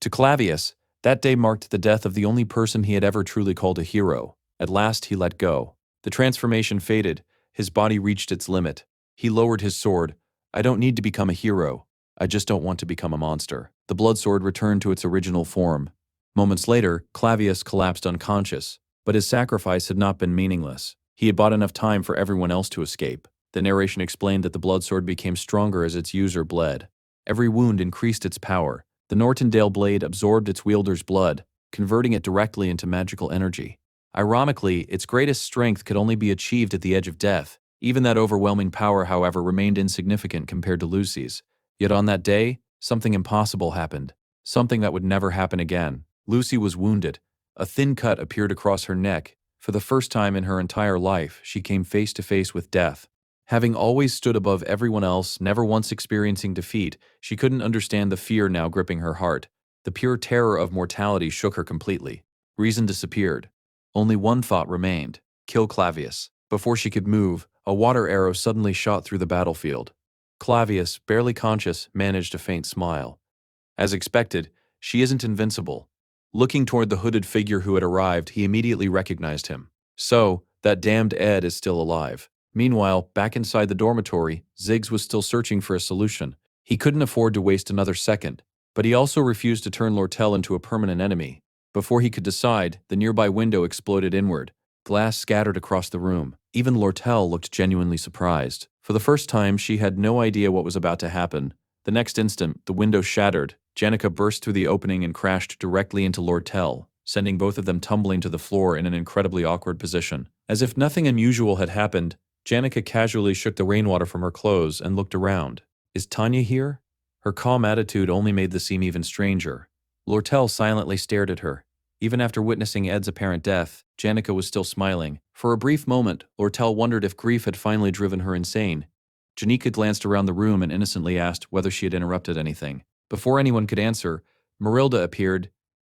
To Clavius, that day marked the death of the only person he had ever truly called a hero. At last he let go. The transformation faded. His body reached its limit. He lowered his sword. I don't need to become a hero. I just don't want to become a monster. The blood sword returned to its original form. Moments later, Clavius collapsed unconscious, but his sacrifice had not been meaningless. He had bought enough time for everyone else to escape. The narration explained that the blood sword became stronger as its user bled. Every wound increased its power. The Nortondale blade absorbed its wielder's blood, converting it directly into magical energy. Ironically, its greatest strength could only be achieved at the edge of death. Even that overwhelming power, however, remained insignificant compared to Lucy's. Yet on that day, something impossible happened. Something that would never happen again. Lucy was wounded. A thin cut appeared across her neck. For the first time in her entire life, she came face to face with death. Having always stood above everyone else, never once experiencing defeat, she couldn't understand the fear now gripping her heart. The pure terror of mortality shook her completely. Reason disappeared. Only one thought remained: kill Clavius. Before she could move, a water arrow suddenly shot through the battlefield. Clavius, barely conscious, managed a faint smile. As expected, she isn't invincible. Looking toward the hooded figure who had arrived, he immediately recognized him. So, that damned Ed is still alive. Meanwhile, back inside the dormitory, Ziggs was still searching for a solution. He couldn't afford to waste another second, but he also refused to turn Lortel into a permanent enemy. Before he could decide, the nearby window exploded inward. Glass scattered across the room. Even Lortel looked genuinely surprised. For the first time, she had no idea what was about to happen. The next instant, the window shattered. Janica burst through the opening and crashed directly into Lortel, sending both of them tumbling to the floor in an incredibly awkward position. As if nothing unusual had happened, Janica casually shook the rainwater from her clothes and looked around. Is Tanya here? Her calm attitude only made this seem even stranger. Lortel silently stared at her. Even after witnessing Ed's apparent death, Janica was still smiling. For a brief moment, Lortel wondered if grief had finally driven her insane. Janica glanced around the room and innocently asked whether she had interrupted anything. Before anyone could answer, Marilda appeared.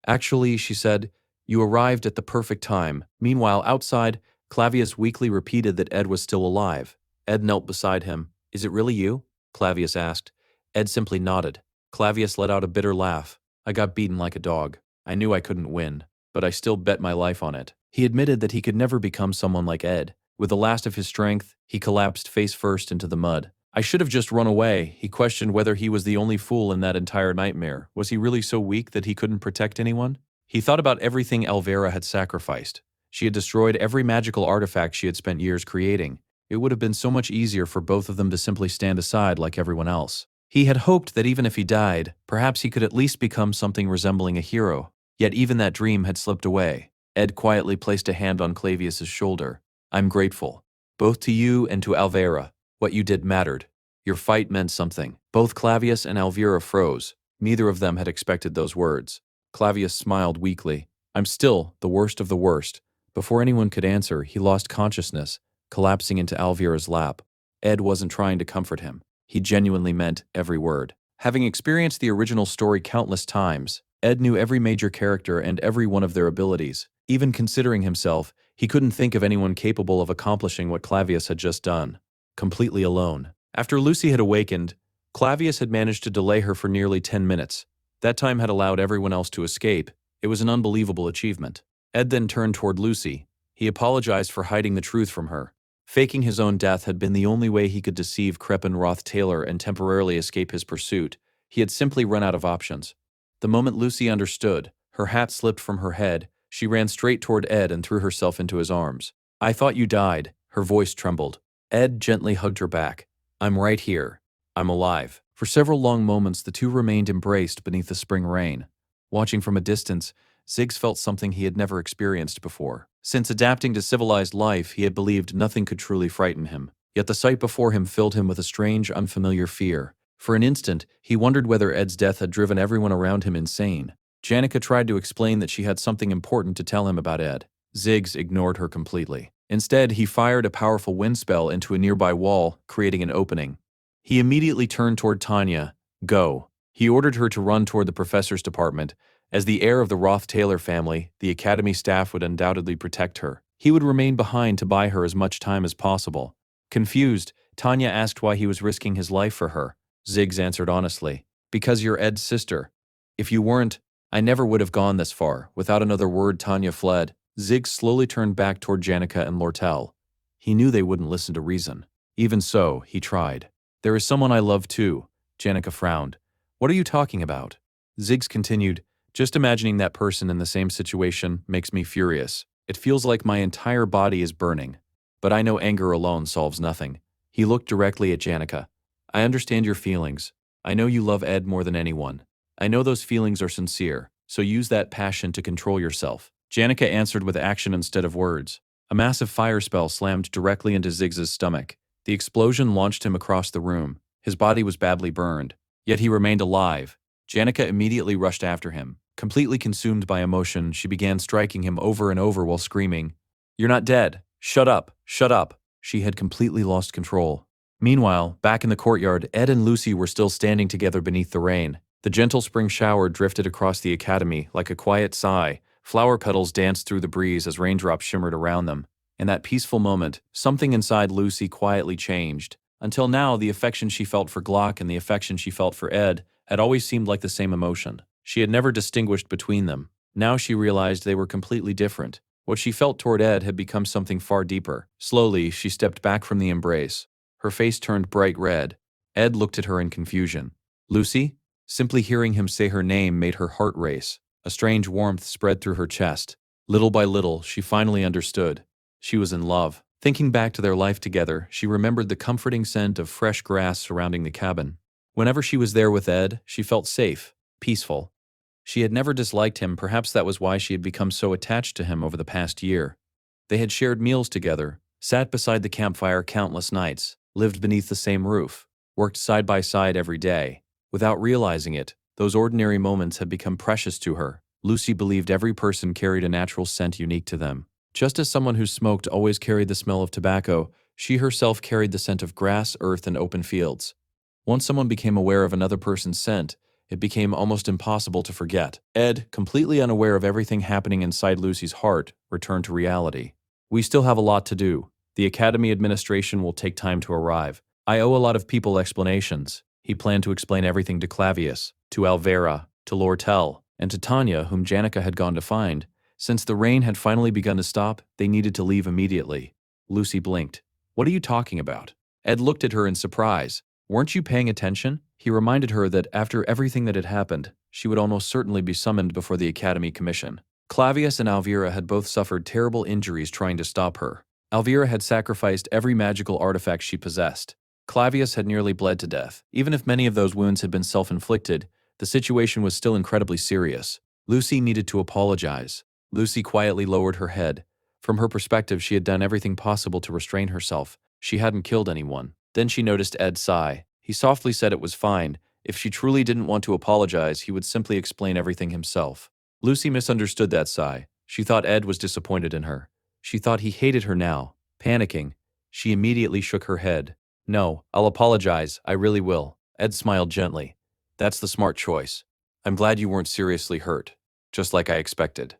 Actually, she said, you arrived at the perfect time. Meanwhile, outside, Clavius weakly repeated that Ed was still alive. Ed knelt beside him. Is it really you? Clavius asked. Ed simply nodded. Clavius let out a bitter laugh. I got beaten like a dog. I knew I couldn't win, but I still bet my life on it. He admitted that he could never become someone like Ed. With the last of his strength, he collapsed face first into the mud. I should have just run away. He questioned whether he was the only fool in that entire nightmare. Was he really so weak that he couldn't protect anyone? He thought about everything Alvera had sacrificed. She had destroyed every magical artifact she had spent years creating. It would have been so much easier for both of them to simply stand aside like everyone else. He had hoped that even if he died, perhaps he could at least become something resembling a hero. Yet even that dream had slipped away. Ed quietly placed a hand on Clavius's shoulder. I'm grateful. Both to you and to Alvera. What you did mattered. Your fight meant something. Both Clavius and Alvera froze. Neither of them had expected those words. Clavius smiled weakly. I'm still the worst of the worst. Before anyone could answer, he lost consciousness, collapsing into Alvera's lap. Ed wasn't trying to comfort him. He genuinely meant every word. Having experienced the original story countless times, Ed knew every major character and every one of their abilities. Even considering himself, he couldn't think of anyone capable of accomplishing what Clavius had just done. Completely alone. After Lucy had awakened, Clavius had managed to delay her for nearly 10 minutes. That time had allowed everyone else to escape. It was an unbelievable achievement. Ed then turned toward Lucy. He apologized for hiding the truth from her. Faking his own death had been the only way he could deceive Crepin Ruth Taylor and temporarily escape his pursuit. He had simply run out of options. The moment Lucy understood, her hat slipped from her head. She ran straight toward Ed and threw herself into his arms. I thought you died. Her voice trembled. Ed gently hugged her back. I'm right here. I'm alive. For several long moments, the two remained embraced beneath the spring rain. Watching from a distance, Ziggs felt something he had never experienced before. Since adapting to civilized life, he had believed nothing could truly frighten him. Yet the sight before him filled him with a strange, unfamiliar fear. For an instant, he wondered whether Ed's death had driven everyone around him insane. Janica tried to explain that she had something important to tell him about Ed. Ziggs ignored her completely. Instead, he fired a powerful wind spell into a nearby wall, creating an opening. He immediately turned toward Tanya. Go. He ordered her to run toward the professor's department. As the heir of the Ruth Taylor family, the academy staff would undoubtedly protect her. He would remain behind to buy her as much time as possible. Confused, Tanya asked why he was risking his life for her. Ziggs answered honestly, "Because you're Ed's sister. If you weren't, I never would have gone this far." Without another word, Tanya fled. Ziggs slowly turned back toward Janica and Lortel. He knew they wouldn't listen to reason. Even so, he tried. "There is someone I love too." Janica frowned. "What are you talking about?" Ziggs continued, "Just imagining that person in the same situation makes me furious. It feels like my entire body is burning. But I know anger alone solves nothing." He looked directly at Janica. "I understand your feelings. I know you love Ed more than anyone. I know those feelings are sincere, so use that passion to control yourself." Janica answered with action instead of words. A massive fire spell slammed directly into Ziggs's stomach. The explosion launched him across the room. His body was badly burned, yet he remained alive. Janica immediately rushed after him. Completely consumed by emotion, she began striking him over and over while screaming, "You're not dead! Shut up! Shut up!" She had completely lost control. Meanwhile, back in the courtyard, Ed and Lucy were still standing together beneath the rain. The gentle spring shower drifted across the academy like a quiet sigh. Flower petals danced through the breeze as raindrops shimmered around them. In that peaceful moment, something inside Lucy quietly changed. Until now, the affection she felt for Glock and the affection she felt for Ed had always seemed like the same emotion. She had never distinguished between them. Now she realized they were completely different. What she felt toward Ed had become something far deeper. Slowly, she stepped back from the embrace. Her face turned bright red. Ed looked at her in confusion. "Lucy?" Simply hearing him say her name made her heart race. A strange warmth spread through her chest. Little by little, she finally understood. She was in love. Thinking back to their life together, she remembered the comforting scent of fresh grass surrounding the cabin. Whenever she was there with Ed, she felt safe, peaceful. She had never disliked him, perhaps that was why she had become so attached to him over the past year. They had shared meals together, sat beside the campfire countless nights, lived beneath the same roof, worked side by side every day. Without realizing it, those ordinary moments had become precious to her. Lucy believed every person carried a natural scent unique to them. Just as someone who smoked always carried the smell of tobacco, she herself carried the scent of grass, earth, and open fields. Once someone became aware of another person's scent, it became almost impossible to forget. Ed, completely unaware of everything happening inside Lucy's heart, returned to reality. "We still have a lot to do. The Academy administration will take time to arrive. I owe a lot of people explanations." He planned to explain everything to Clavius, to Alvera, to Lortel, and to Tanya, whom Janica had gone to find. Since the rain had finally begun to stop, they needed to leave immediately. Lucy blinked. "What are you talking about?" Ed looked at her in surprise. "Weren't you paying attention?" He reminded her that after everything that had happened, she would almost certainly be summoned before the Academy Commission. Clavius and Alvera had both suffered terrible injuries trying to stop her. Alvera had sacrificed every magical artifact she possessed. Clavius had nearly bled to death. Even if many of those wounds had been self-inflicted, the situation was still incredibly serious. Lucy needed to apologize. Lucy quietly lowered her head. From her perspective, she had done everything possible to restrain herself. She hadn't killed anyone. Then she noticed Ed sigh. He softly said it was fine. If she truly didn't want to apologize, he would simply explain everything himself. Lucy misunderstood that sigh. She thought Ed was disappointed in her. She thought he hated her now. Panicking, she immediately shook her head. "No, I'll apologize, I really will." Ed smiled gently. "That's the smart choice. I'm glad you weren't seriously hurt, just like I expected."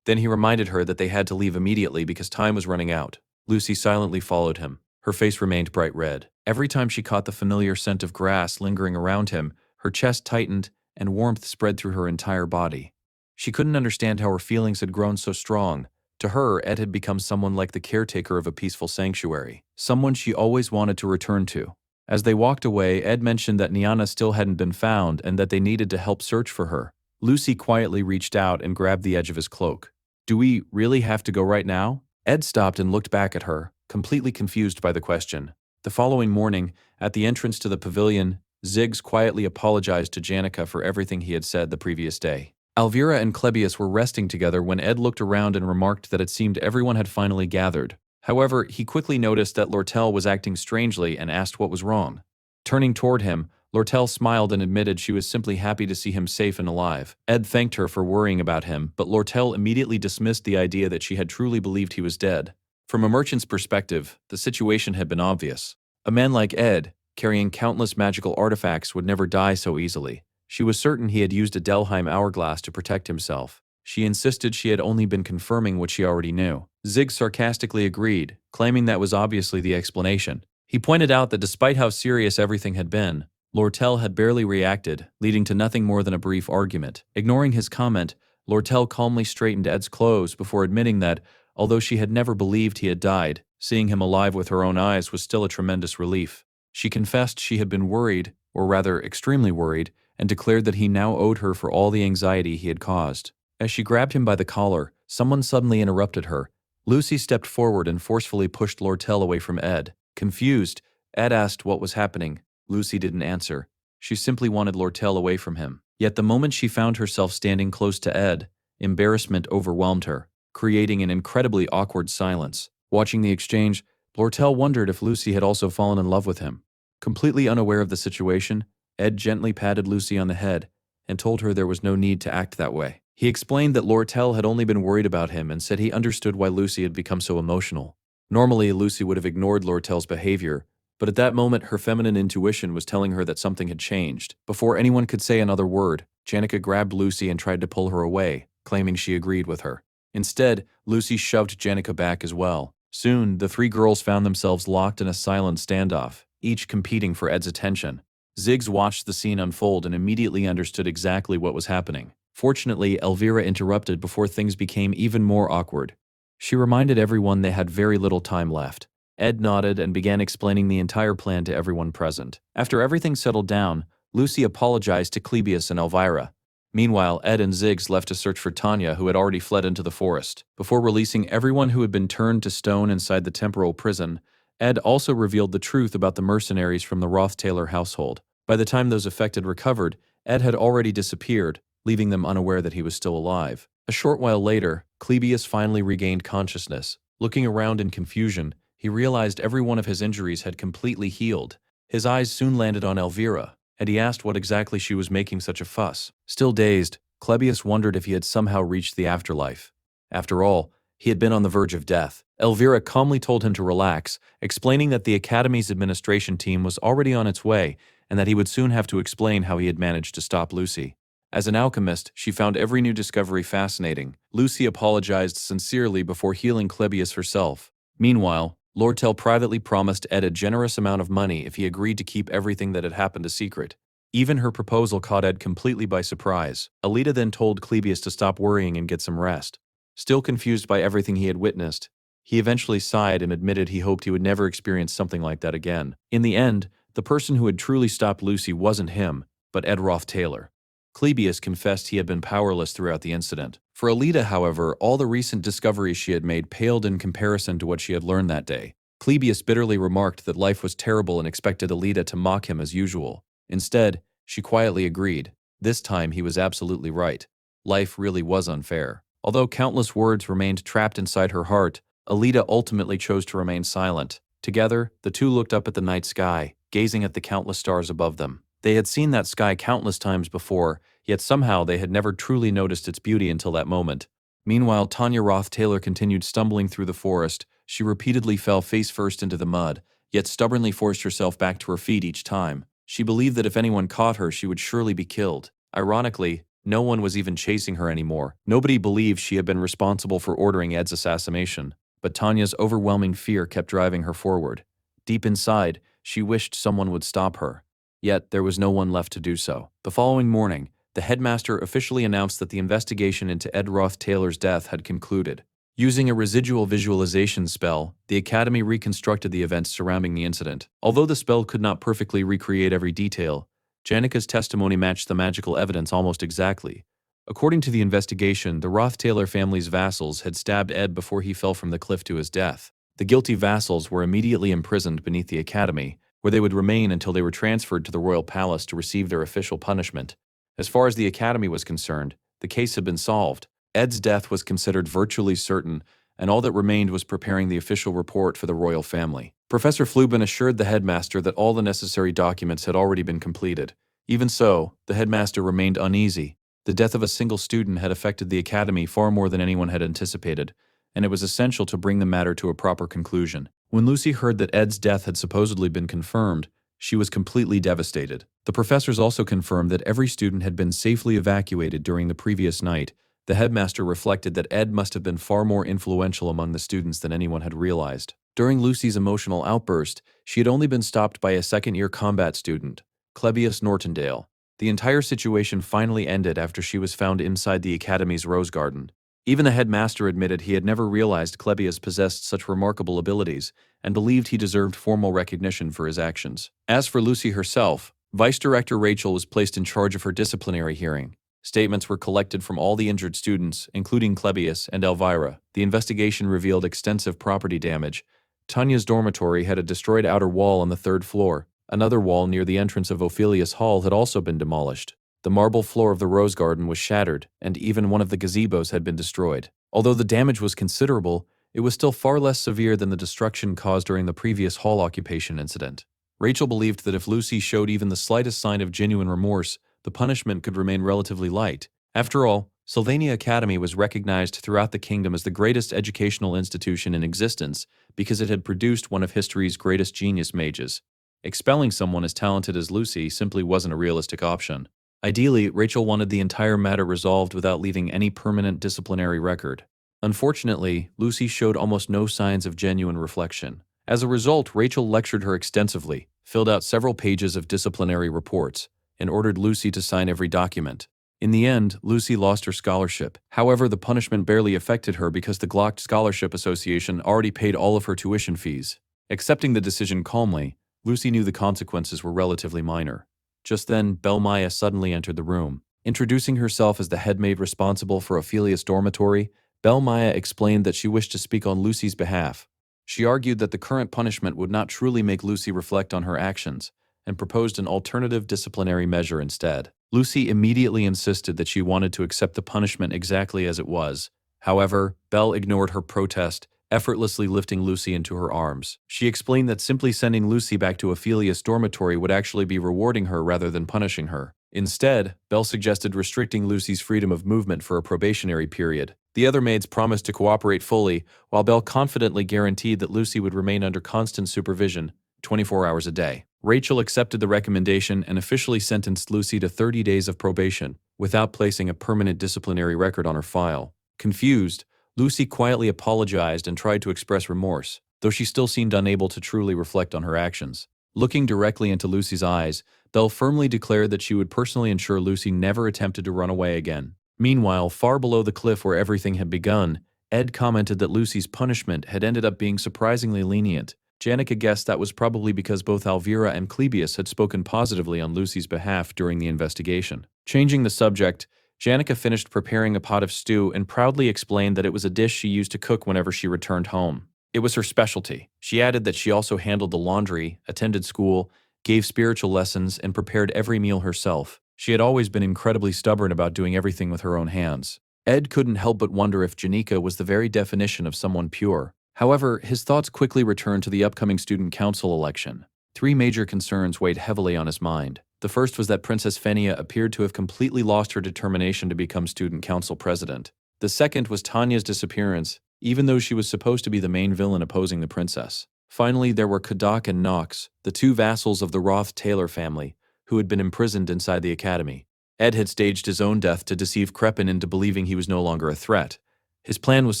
Then he reminded her that they had to leave immediately because time was running out. Lucy silently followed him. Her face remained bright red. Every time she caught the familiar scent of grass lingering around him, her chest tightened and warmth spread through her entire body. She couldn't understand how her feelings had grown so strong. To her, Ed had become someone like the caretaker of a peaceful sanctuary, someone she always wanted to return to. As they walked away, Ed mentioned that Niana still hadn't been found and that they needed to help search for her. Lucy quietly reached out and grabbed the edge of his cloak. "Do we really have to go right now?" Ed stopped and looked back at her, completely confused by the question. The following morning, at the entrance to the pavilion, Ziggs quietly apologized to Janica for everything he had said the previous day. Alvera and Clebius were resting together when Ed looked around and remarked that it seemed everyone had finally gathered. However, he quickly noticed that Lortel was acting strangely and asked what was wrong. Turning toward him, Lortel smiled and admitted she was simply happy to see him safe and alive. Ed thanked her for worrying about him, but Lortel immediately dismissed the idea that she had truly believed he was dead. From a merchant's perspective, the situation had been obvious. A man like Ed, carrying countless magical artifacts, would never die so easily. She was certain he had used a Delheim hourglass to protect himself. She insisted she had only been confirming what she already knew. Zig sarcastically agreed, claiming that was obviously the explanation. He pointed out that despite how serious everything had been, Lortel had barely reacted, leading to nothing more than a brief argument. Ignoring his comment, Lortel calmly straightened Ed's clothes before admitting that, although she had never believed he had died, seeing him alive with her own eyes was still a tremendous relief. She confessed she had been worried, or rather extremely worried, and declared that he now owed her for all the anxiety he had caused. As she grabbed him by the collar, someone suddenly interrupted her. Lucy stepped forward and forcefully pushed Lortel away from Ed. Confused, Ed asked what was happening. Lucy didn't answer. She simply wanted Lortel away from him. Yet the moment she found herself standing close to Ed, embarrassment overwhelmed her, creating an incredibly awkward silence. Watching the exchange, Lortel wondered if Lucy had also fallen in love with him. Completely unaware of the situation, Ed gently patted Lucy on the head and told her there was no need to act that way. He explained that Lortel had only been worried about him and said he understood why Lucy had become so emotional. Normally, Lucy would have ignored Lortel's behavior, but at that moment her feminine intuition was telling her that something had changed. Before anyone could say another word, Janica grabbed Lucy and tried to pull her away, claiming she agreed with her. Instead, Lucy shoved Janica back as well. Soon, the three girls found themselves locked in a silent standoff, each competing for Ed's attention. Ziggs watched the scene unfold and immediately understood exactly what was happening. Fortunately, Elvira interrupted before things became even more awkward. She reminded everyone they had very little time left. Ed nodded and began explaining the entire plan to everyone present. After everything settled down, Lucy apologized to Clebius and Elvira. Meanwhile, Ed and Ziggs left to search for Tanya, who had already fled into the forest. Before releasing everyone who had been turned to stone inside the temporal prison, Ed also revealed the truth about the mercenaries from the Ruth Taylor household. By the time those affected recovered, Ed had already disappeared, leaving them unaware that he was still alive. A short while later, Clebius finally regained consciousness. Looking around in confusion, he realized every one of his injuries had completely healed. His eyes soon landed on Elvira, and he asked what exactly she was making such a fuss. Still dazed, Clebius wondered if he had somehow reached the afterlife. After all, he had been on the verge of death. Elvira calmly told him to relax, explaining that the Academy's administration team was already on its way and that he would soon have to explain how he had managed to stop Lucy. As an alchemist, she found every new discovery fascinating. Lucy apologized sincerely before healing Clebius herself. Meanwhile, Lortel privately promised Ed a generous amount of money if he agreed to keep everything that had happened a secret. Even her proposal caught Ed completely by surprise. Alita then told Clebius to stop worrying and get some rest. Still confused by everything he had witnessed, he eventually sighed and admitted he hoped he would never experience something like that again. In the end, the person who had truly stopped Lucy wasn't him, but Ed Ruth Taylor. Clebius confessed he had been powerless throughout the incident. For Alita, however, all the recent discoveries she had made paled in comparison to what she had learned that day. Clebius bitterly remarked that life was terrible and expected Alita to mock him as usual. Instead, she quietly agreed. This time he was absolutely right. Life really was unfair. Although countless words remained trapped inside her heart, Alita ultimately chose to remain silent. Together, the two looked up at the night sky, gazing at the countless stars above them. They had seen that sky countless times before, yet somehow they had never truly noticed its beauty until that moment. Meanwhile, Tanya Ruth Taylor continued stumbling through the forest. She repeatedly fell face first into the mud, yet stubbornly forced herself back to her feet each time. She believed that if anyone caught her, she would surely be killed. Ironically, no one was even chasing her anymore. Nobody believed she had been responsible for ordering Ed's assassination, but Tanya's overwhelming fear kept driving her forward. Deep inside, she wished someone would stop her. Yet there was no one left to do so. The following morning, the headmaster officially announced that the investigation into Ed Ruth Taylor's death had concluded. Using a residual visualization spell, the Academy reconstructed the events surrounding the incident. Although the spell could not perfectly recreate every detail, Janica's testimony matched the magical evidence almost exactly. According to the investigation, the Ruth Taylor family's vassals had stabbed Ed before he fell from the cliff to his death. The guilty vassals were immediately imprisoned beneath the Academy, where they would remain until they were transferred to the royal palace to receive their official punishment. As far as the Academy was concerned, the case had been solved. Ed's death was considered virtually certain, and all that remained was preparing the official report for the royal family. Professor Flubin assured the headmaster that all the necessary documents had already been completed. Even so, the headmaster remained uneasy. The death of a single student had affected the Academy far more than anyone had anticipated, and it was essential to bring the matter to a proper conclusion. When Lucy heard that Ed's death had supposedly been confirmed, she was completely devastated. The professors also confirmed that every student had been safely evacuated during the previous night, The headmaster reflected that Ed must have been far more influential among the students than anyone had realized. During Lucy's emotional outburst, she had only been stopped by a second-year combat student, Clebius Nortondale. The entire situation finally ended after she was found inside the academy's rose garden. Even the headmaster admitted he had never realized Clebius possessed such remarkable abilities and believed he deserved formal recognition for his actions. As for Lucy herself, Vice Director Rachel was placed in charge of her disciplinary hearing. Statements were collected from all the injured students, including Clebius and Elvira. The investigation revealed extensive property damage. Tanya's dormitory had a destroyed outer wall on the third floor. Another wall near the entrance of Ophelia's hall had also been demolished. The marble floor of the rose garden was shattered, and even one of the gazebos had been destroyed. Although the damage was considerable, it was still far less severe than the destruction caused during the previous hall occupation incident. Rachel believed that if Lucy showed even the slightest sign of genuine remorse, the punishment could remain relatively light. After all, Sylvania Academy was recognized throughout the kingdom as the greatest educational institution in existence because it had produced one of history's greatest genius mages. Expelling someone as talented as Lucy simply wasn't a realistic option. Ideally, Rachel wanted the entire matter resolved without leaving any permanent disciplinary record. Unfortunately, Lucy showed almost no signs of genuine reflection. As a result, Rachel lectured her extensively, filled out several pages of disciplinary reports, and ordered Lucy to sign every document. In the end, Lucy lost her scholarship. However, the punishment barely affected her because the Glock Scholarship Association already paid all of her tuition fees. Accepting the decision calmly, Lucy knew the consequences were relatively minor. Just then, Belle Maya suddenly entered the room. Introducing herself as the headmaid responsible for Ophelia's dormitory, Belle Maya explained that she wished to speak on Lucy's behalf. She argued that the current punishment would not truly make Lucy reflect on her actions, and proposed an alternative disciplinary measure instead. Lucy immediately insisted that she wanted to accept the punishment exactly as it was. However, Belle ignored her protest, effortlessly lifting Lucy into her arms. She explained that simply sending Lucy back to Ophelia's dormitory would actually be rewarding her rather than punishing her. Instead, Belle suggested restricting Lucy's freedom of movement for a probationary period. The other maids promised to cooperate fully, while Belle confidently guaranteed that Lucy would remain under constant supervision, 24 hours a day. Rachel accepted the recommendation and officially sentenced Lucy to 30 days of probation, without placing a permanent disciplinary record on her file. Confused, Lucy quietly apologized and tried to express remorse, though she still seemed unable to truly reflect on her actions. Looking directly into Lucy's eyes, Belle firmly declared that she would personally ensure Lucy never attempted to run away again. Meanwhile, far below the cliff where everything had begun, Ed commented that Lucy's punishment had ended up being surprisingly lenient. Janica guessed that was probably because both Elvira and Clebius had spoken positively on Lucy's behalf during the investigation. Changing the subject, Janica finished preparing a pot of stew and proudly explained that it was a dish she used to cook whenever she returned home. It was her specialty. She added that she also handled the laundry, attended school, gave spiritual lessons, and prepared every meal herself. She had always been incredibly stubborn about doing everything with her own hands. Ed couldn't help but wonder if Janica was the very definition of someone pure. However, his thoughts quickly returned to the upcoming student council election. Three major concerns weighed heavily on his mind. The first was that Princess Fenia appeared to have completely lost her determination to become student council president. The second was Tanya's disappearance, even though she was supposed to be the main villain opposing the princess. Finally, there were Kadak and Knox, the two vassals of the Ruth Taylor family, who had been imprisoned inside the academy. Ed had staged his own death to deceive Crepin into believing he was no longer a threat. His plan was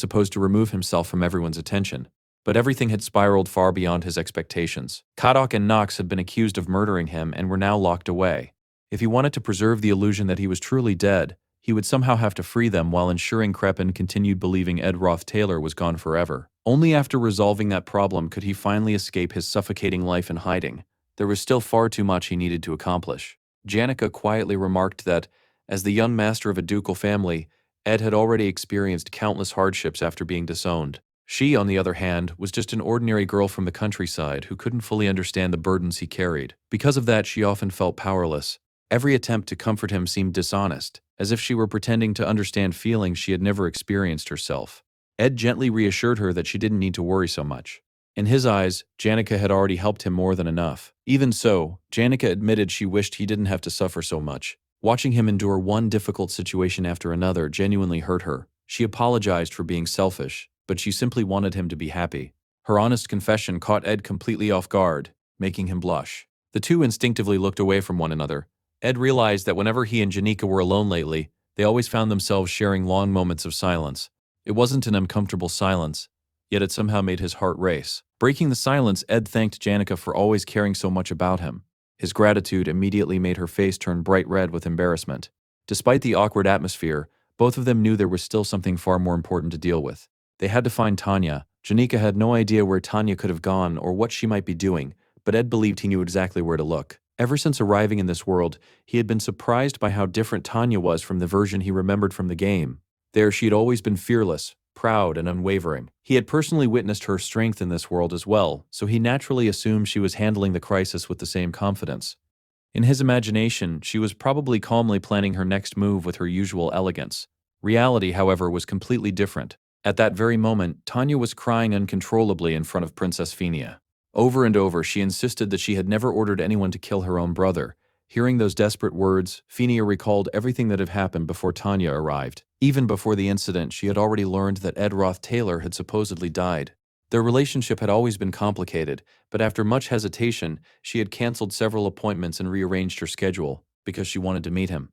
supposed to remove himself from everyone's attention, but everything had spiraled far beyond his expectations. Kadak and Knox had been accused of murdering him and were now locked away. If he wanted to preserve the illusion that he was truly dead, he would somehow have to free them while ensuring Crepin continued believing Ed Ruth Taylor was gone forever. Only after resolving that problem could he finally escape his suffocating life in hiding. There was still far too much he needed to accomplish. Janica quietly remarked that, as the young master of a ducal family, Ed had already experienced countless hardships after being disowned. She, on the other hand, was just an ordinary girl from the countryside who couldn't fully understand the burdens he carried. Because of that, she often felt powerless. Every attempt to comfort him seemed dishonest, as if she were pretending to understand feelings she had never experienced herself. Ed gently reassured her that she didn't need to worry so much. In his eyes, Janica had already helped him more than enough. Even so, Janica admitted she wished he didn't have to suffer so much. Watching him endure one difficult situation after another genuinely hurt her. She apologized for being selfish, but she simply wanted him to be happy. Her honest confession caught Ed completely off guard, making him blush. The two instinctively looked away from one another. Ed realized that whenever he and Janica were alone lately, They always found themselves sharing long moments of silence. It wasn't an uncomfortable silence, yet it somehow made his heart race. Breaking the silence, Ed thanked Janica for always caring so much about him. His gratitude immediately made her face turn bright red with embarrassment. Despite the awkward atmosphere, both of them knew there was still something far more important to deal with. They had to find Tanya. Janica had no idea where Tanya could have gone or what she might be doing, but Ed believed he knew exactly where to look. Ever since arriving in this world, he had been surprised by how different Tanya was from the version he remembered from the game. There, she had always been fearless, proud, and unwavering. He had personally witnessed her strength in this world as well, so he naturally assumed she was handling the crisis with the same confidence. In his imagination, she was probably calmly planning her next move with her usual elegance. Reality, however, was completely different. At that very moment, Tanya was crying uncontrollably in front of Princess Phinia. Over and over, she insisted that she had never ordered anyone to kill her own brother. Hearing those desperate words, Phinia recalled everything that had happened before Tanya arrived. Even before the incident, she had already learned that Ruth Taylor had supposedly died. Their relationship had always been complicated, but after much hesitation, she had canceled several appointments and rearranged her schedule because she wanted to meet him.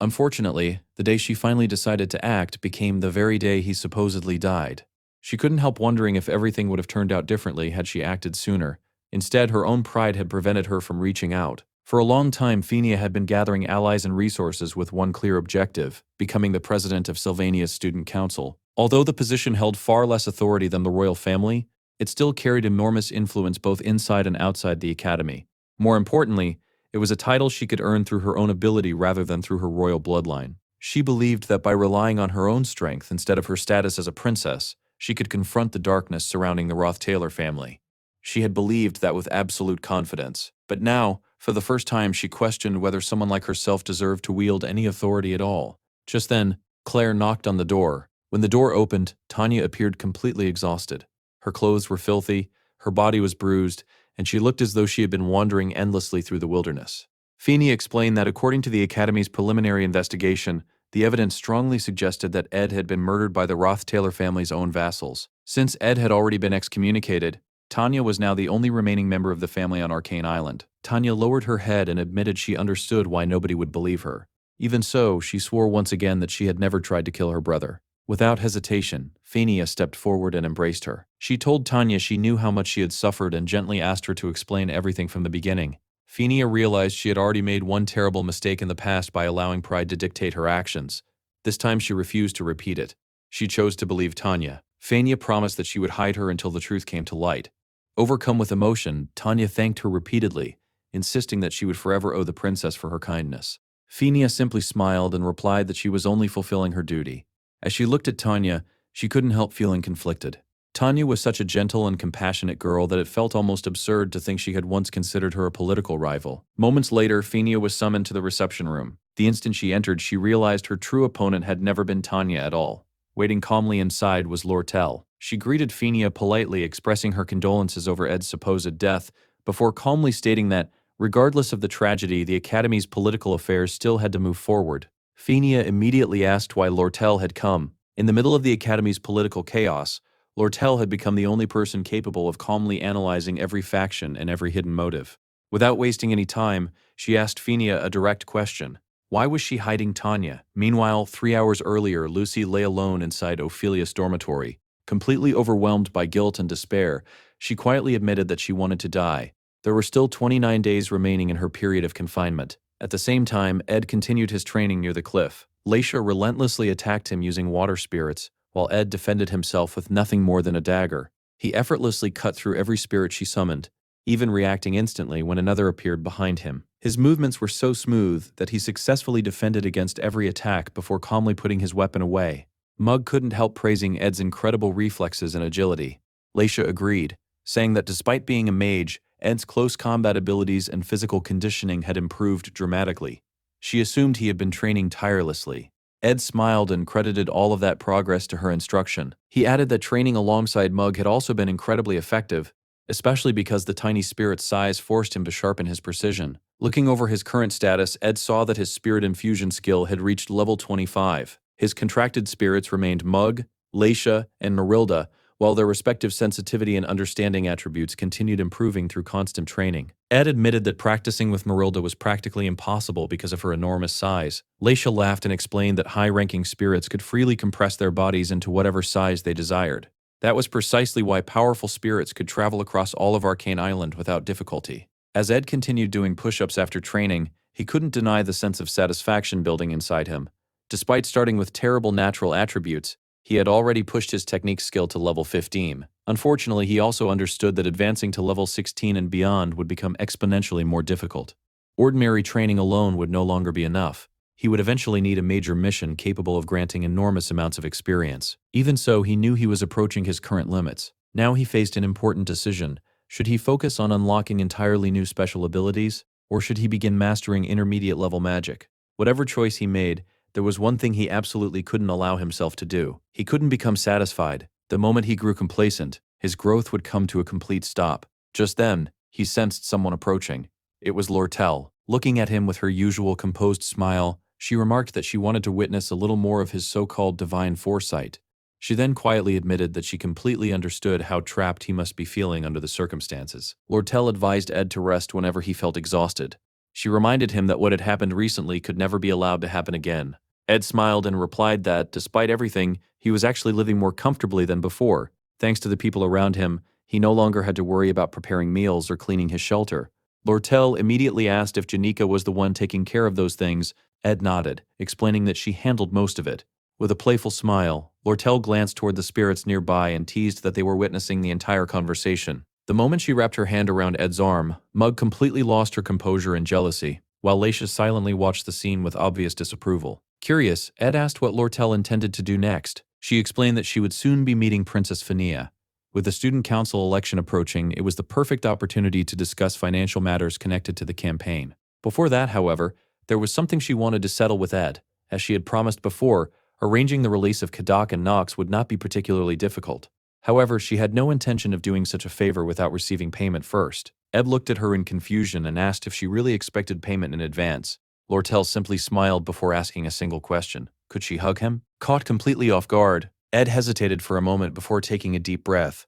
Unfortunately, the day she finally decided to act became the very day he supposedly died. She couldn't help wondering if everything would have turned out differently had she acted sooner. Instead, her own pride had prevented her from reaching out. For a long time, Phinia had been gathering allies and resources with one clear objective: becoming the president of Sylvania's student council. Although the position held far less authority than the royal family, it still carried enormous influence both inside and outside the academy. More importantly, it was a title she could earn through her own ability rather than through her royal bloodline. She believed that by relying on her own strength instead of her status as a princess, she could confront the darkness surrounding the Ruth Taylor family. She had believed that with absolute confidence. But now, for the first time, she questioned whether someone like herself deserved to wield any authority at all. Just then, Claire knocked on the door. When the door opened, Tanya appeared completely exhausted. Her clothes were filthy, her body was bruised, and she looked as though she had been wandering endlessly through the wilderness. Phinia explained that according to the Academy's preliminary investigation, the evidence strongly suggested that Ed had been murdered by the Ruth Taylor family's own vassals. Since Ed had already been excommunicated, Tanya was now the only remaining member of the family on Arcane Island. Tanya lowered her head and admitted she understood why nobody would believe her. Even so, she swore once again that she had never tried to kill her brother. Without hesitation, Phinia stepped forward and embraced her. She told Tanya she knew how much she had suffered and gently asked her to explain everything from the beginning. Phinia realized she had already made one terrible mistake in the past by allowing pride to dictate her actions. This time she refused to repeat it. She chose to believe Tanya. Phinia promised that she would hide her until the truth came to light. Overcome with emotion, Tanya thanked her repeatedly, insisting that she would forever owe the princess for her kindness. Phinia simply smiled and replied that she was only fulfilling her duty. As she looked at Tanya, she couldn't help feeling conflicted. Tanya was such a gentle and compassionate girl that it felt almost absurd to think she had once considered her a political rival. Moments later, Phinia was summoned to the reception room. The instant she entered, she realized her true opponent had never been Tanya at all. Waiting calmly inside was Lortel. She greeted Phinia politely, expressing her condolences over Ed's supposed death, before calmly stating that, regardless of the tragedy, the Academy's political affairs still had to move forward. Phinia immediately asked why Lortel had come. In the middle of the Academy's political chaos, Lortel had become the only person capable of calmly analyzing every faction and every hidden motive. Without wasting any time, she asked Phinia a direct question. Why was she hiding Tanya? Meanwhile, 3 hours earlier, Lucy lay alone inside Ophelia's dormitory. Completely overwhelmed by guilt and despair, she quietly admitted that she wanted to die. There were still 29 days remaining in her period of confinement. At the same time, Ed continued his training near the cliff. Leisha relentlessly attacked him using water spirits, while Ed defended himself with nothing more than a dagger. He effortlessly cut through every spirit she summoned, even reacting instantly when another appeared behind him. His movements were so smooth that he successfully defended against every attack before calmly putting his weapon away. Mug couldn't help praising Ed's incredible reflexes and agility. Leisha agreed, saying that despite being a mage, Ed's close combat abilities and physical conditioning had improved dramatically. She assumed he had been training tirelessly. Ed smiled and credited all of that progress to her instruction. He added that training alongside Mug had also been incredibly effective, especially because the tiny spirit's size forced him to sharpen his precision. Looking over his current status, Ed saw that his spirit infusion skill had reached level 25. His contracted spirits remained Mug, Leisha, and Merilda, while their respective sensitivity and understanding attributes continued improving through constant training. Ed admitted that practicing with Marilda was practically impossible because of her enormous size. Leisha laughed and explained that high-ranking spirits could freely compress their bodies into whatever size they desired. That was precisely why powerful spirits could travel across all of Arcane Island without difficulty. As Ed continued doing push-ups after training, he couldn't deny the sense of satisfaction building inside him. Despite starting with terrible natural attributes, he had already pushed his technique skill to level 15. Unfortunately, he also understood that advancing to level 16 and beyond would become exponentially more difficult. Ordinary training alone would no longer be enough. He would eventually need a major mission capable of granting enormous amounts of experience. Even so, he knew he was approaching his current limits. Now he faced an important decision. Should he focus on unlocking entirely new special abilities, or should he begin mastering intermediate-level magic? Whatever choice he made, there was one thing he absolutely couldn't allow himself to do. He couldn't become satisfied. The moment he grew complacent, his growth would come to a complete stop. Just then, he sensed someone approaching. It was Lortel. Looking at him with her usual composed smile, she remarked that she wanted to witness a little more of his so-called divine foresight. She then quietly admitted that she completely understood how trapped he must be feeling under the circumstances. Lortel advised Ed to rest whenever he felt exhausted. She reminded him that what had happened recently could never be allowed to happen again. Ed smiled and replied that, despite everything, he was actually living more comfortably than before. Thanks to the people around him, he no longer had to worry about preparing meals or cleaning his shelter. Lortel immediately asked if Janika was the one taking care of those things. Ed nodded, explaining that she handled most of it. With a playful smile, Lortel glanced toward the spirits nearby and teased that they were witnessing the entire conversation. The moment she wrapped her hand around Ed's arm, Mug completely lost her composure and jealousy, while Leisha silently watched the scene with obvious disapproval. Curious, Ed asked what Lortel intended to do next. She explained that she would soon be meeting Princess Phinia. With the student council election approaching, it was the perfect opportunity to discuss financial matters connected to the campaign. Before that, however, there was something she wanted to settle with Ed. As she had promised before, arranging the release of Kadak and Nox would not be particularly difficult. However, she had no intention of doing such a favor without receiving payment first. Ed looked at her in confusion and asked if she really expected payment in advance. Lortel simply smiled before asking a single question. Could she hug him? Caught completely off guard, Ed hesitated for a moment before taking a deep breath.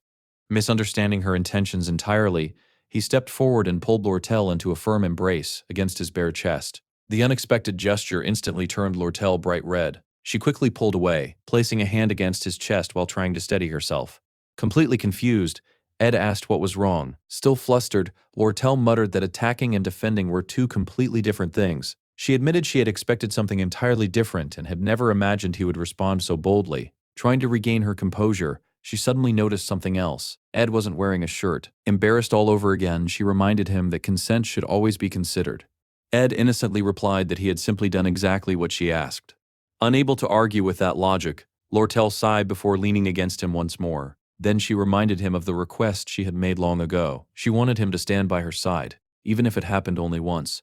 Misunderstanding her intentions entirely, he stepped forward and pulled Lortel into a firm embrace against his bare chest. The unexpected gesture instantly turned Lortel bright red. She quickly pulled away, placing a hand against his chest while trying to steady herself. Completely confused, Ed asked what was wrong. Still flustered, Lortel muttered that attacking and defending were two completely different things. She admitted she had expected something entirely different and had never imagined he would respond so boldly. Trying to regain her composure, she suddenly noticed something else. Ed wasn't wearing a shirt. Embarrassed all over again, she reminded him that consent should always be considered. Ed innocently replied that he had simply done exactly what she asked. Unable to argue with that logic, Lortel sighed before leaning against him once more. Then she reminded him of the request she had made long ago. She wanted him to stand by her side, even if it happened only once.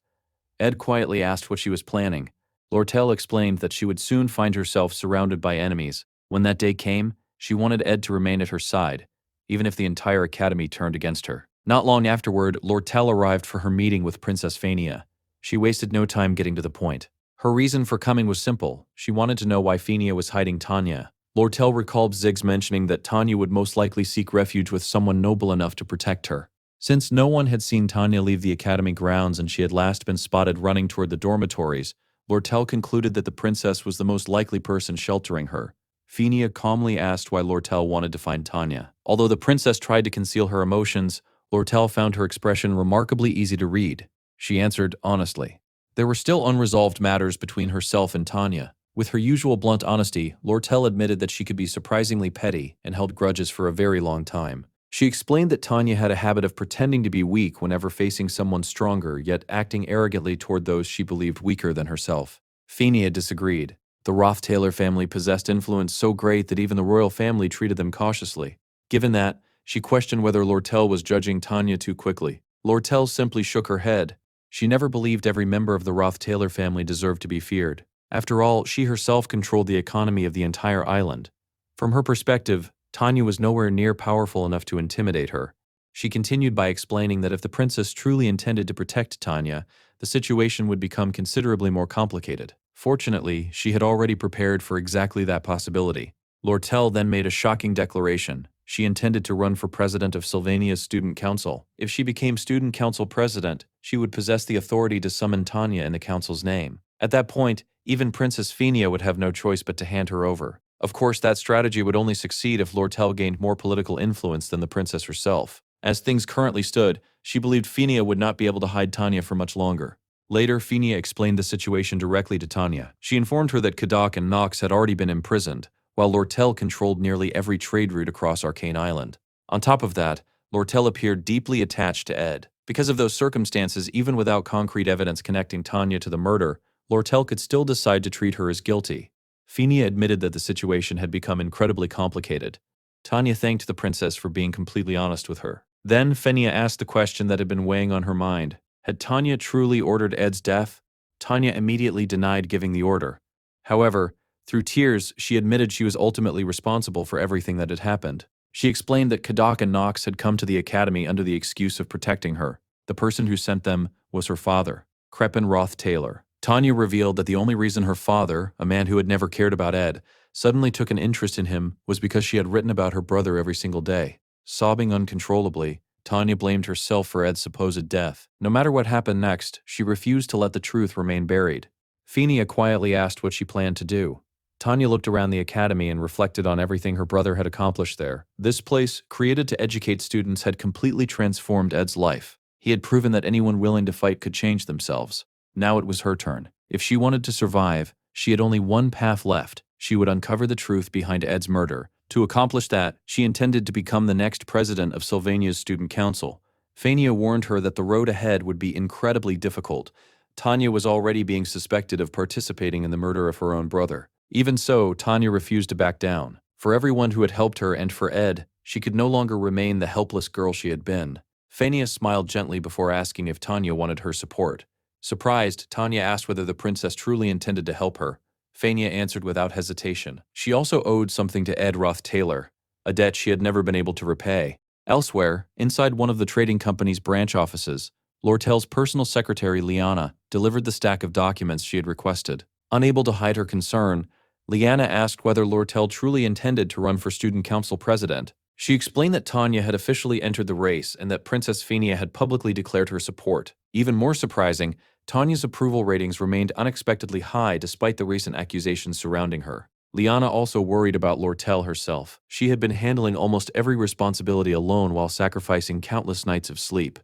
Ed quietly asked what she was planning. Lortel explained that she would soon find herself surrounded by enemies. When that day came, she wanted Ed to remain at her side, even if the entire academy turned against her. Not long afterward, Lortel arrived for her meeting with Princess Phinia. She wasted no time getting to the point. Her reason for coming was simple. She wanted to know why Phinia was hiding Tanya. Lortel recalled Ziggs mentioning that Tanya would most likely seek refuge with someone noble enough to protect her. Since no one had seen Tanya leave the academy grounds and she had last been spotted running toward the dormitories, Lortel concluded that the princess was the most likely person sheltering her. Phinia calmly asked why Lortel wanted to find Tanya. Although the princess tried to conceal her emotions, Lortel found her expression remarkably easy to read. She answered honestly. There were still unresolved matters between herself and Tanya. With her usual blunt honesty, Lortel admitted that she could be surprisingly petty and held grudges for a very long time. She explained that Tanya had a habit of pretending to be weak whenever facing someone stronger, yet acting arrogantly toward those she believed weaker than herself. Phinia disagreed. The Ruth Taylor family possessed influence so great that even the royal family treated them cautiously. Given that, she questioned whether Lortel was judging Tanya too quickly. Lortel simply shook her head. She never believed every member of the Ruth Taylor family deserved to be feared. After all, she herself controlled the economy of the entire island. From her perspective, Tanya was nowhere near powerful enough to intimidate her. She continued by explaining that if the princess truly intended to protect Tanya, the situation would become considerably more complicated. Fortunately, she had already prepared for exactly that possibility. Lortel then made a shocking declaration. She intended to run for president of Sylvania's student council. If she became student council president, she would possess the authority to summon Tanya in the council's name. At that point, even Princess Phinia would have no choice but to hand her over. Of course, that strategy would only succeed if Lortel gained more political influence than the princess herself. As things currently stood, she believed Phinia would not be able to hide Tanya for much longer. Later, Phinia explained the situation directly to Tanya. She informed her that Kadak and Nox had already been imprisoned, while Lortel controlled nearly every trade route across Arcane Island. On top of that, Lortel appeared deeply attached to Ed. Because of those circumstances, even without concrete evidence connecting Tanya to the murder, Lortel could still decide to treat her as guilty. Phinia admitted that the situation had become incredibly complicated. Tanya thanked the princess for being completely honest with her. Then Phinia asked the question that had been weighing on her mind. Had Tanya truly ordered Ed's death? Tanya immediately denied giving the order. However, through tears, she admitted she was ultimately responsible for everything that had happened. She explained that Kadak and Nox had come to the academy under the excuse of protecting her. The person who sent them was her father, Ruth Taylor. Tanya revealed that the only reason her father, a man who had never cared about Ed, suddenly took an interest in him was because she had written about her brother every single day. Sobbing uncontrollably, Tanya blamed herself for Ed's supposed death. No matter what happened next, she refused to let the truth remain buried. Phinia quietly asked what she planned to do. Tanya looked around the academy and reflected on everything her brother had accomplished there. This place, created to educate students, had completely transformed Ed's life. He had proven that anyone willing to fight could change themselves. Now it was her turn. If she wanted to survive, she had only one path left. She would uncover the truth behind Ed's murder. To accomplish that, she intended to become the next president of Sylvania's student council. Phinia warned her that the road ahead would be incredibly difficult. Tanya was already being suspected of participating in the murder of her own brother. Even so, Tanya refused to back down. For everyone who had helped her and for Ed, she could no longer remain the helpless girl she had been. Phinia smiled gently before asking if Tanya wanted her support. Surprised, Tanya asked whether the princess truly intended to help her. Phinia answered without hesitation. She also owed something to Ed Ruth Taylor, a debt she had never been able to repay. Elsewhere, inside one of the trading company's branch offices, Lortel's personal secretary, Liana, delivered the stack of documents she had requested. Unable to hide her concern, Liana asked whether Lortel truly intended to run for student council president. She explained that Tanya had officially entered the race and that Princess Phinia had publicly declared her support. Even more surprising, Tanya's approval ratings remained unexpectedly high despite the recent accusations surrounding her. Liana also worried about Lortel herself. She had been handling almost every responsibility alone while sacrificing countless nights of sleep.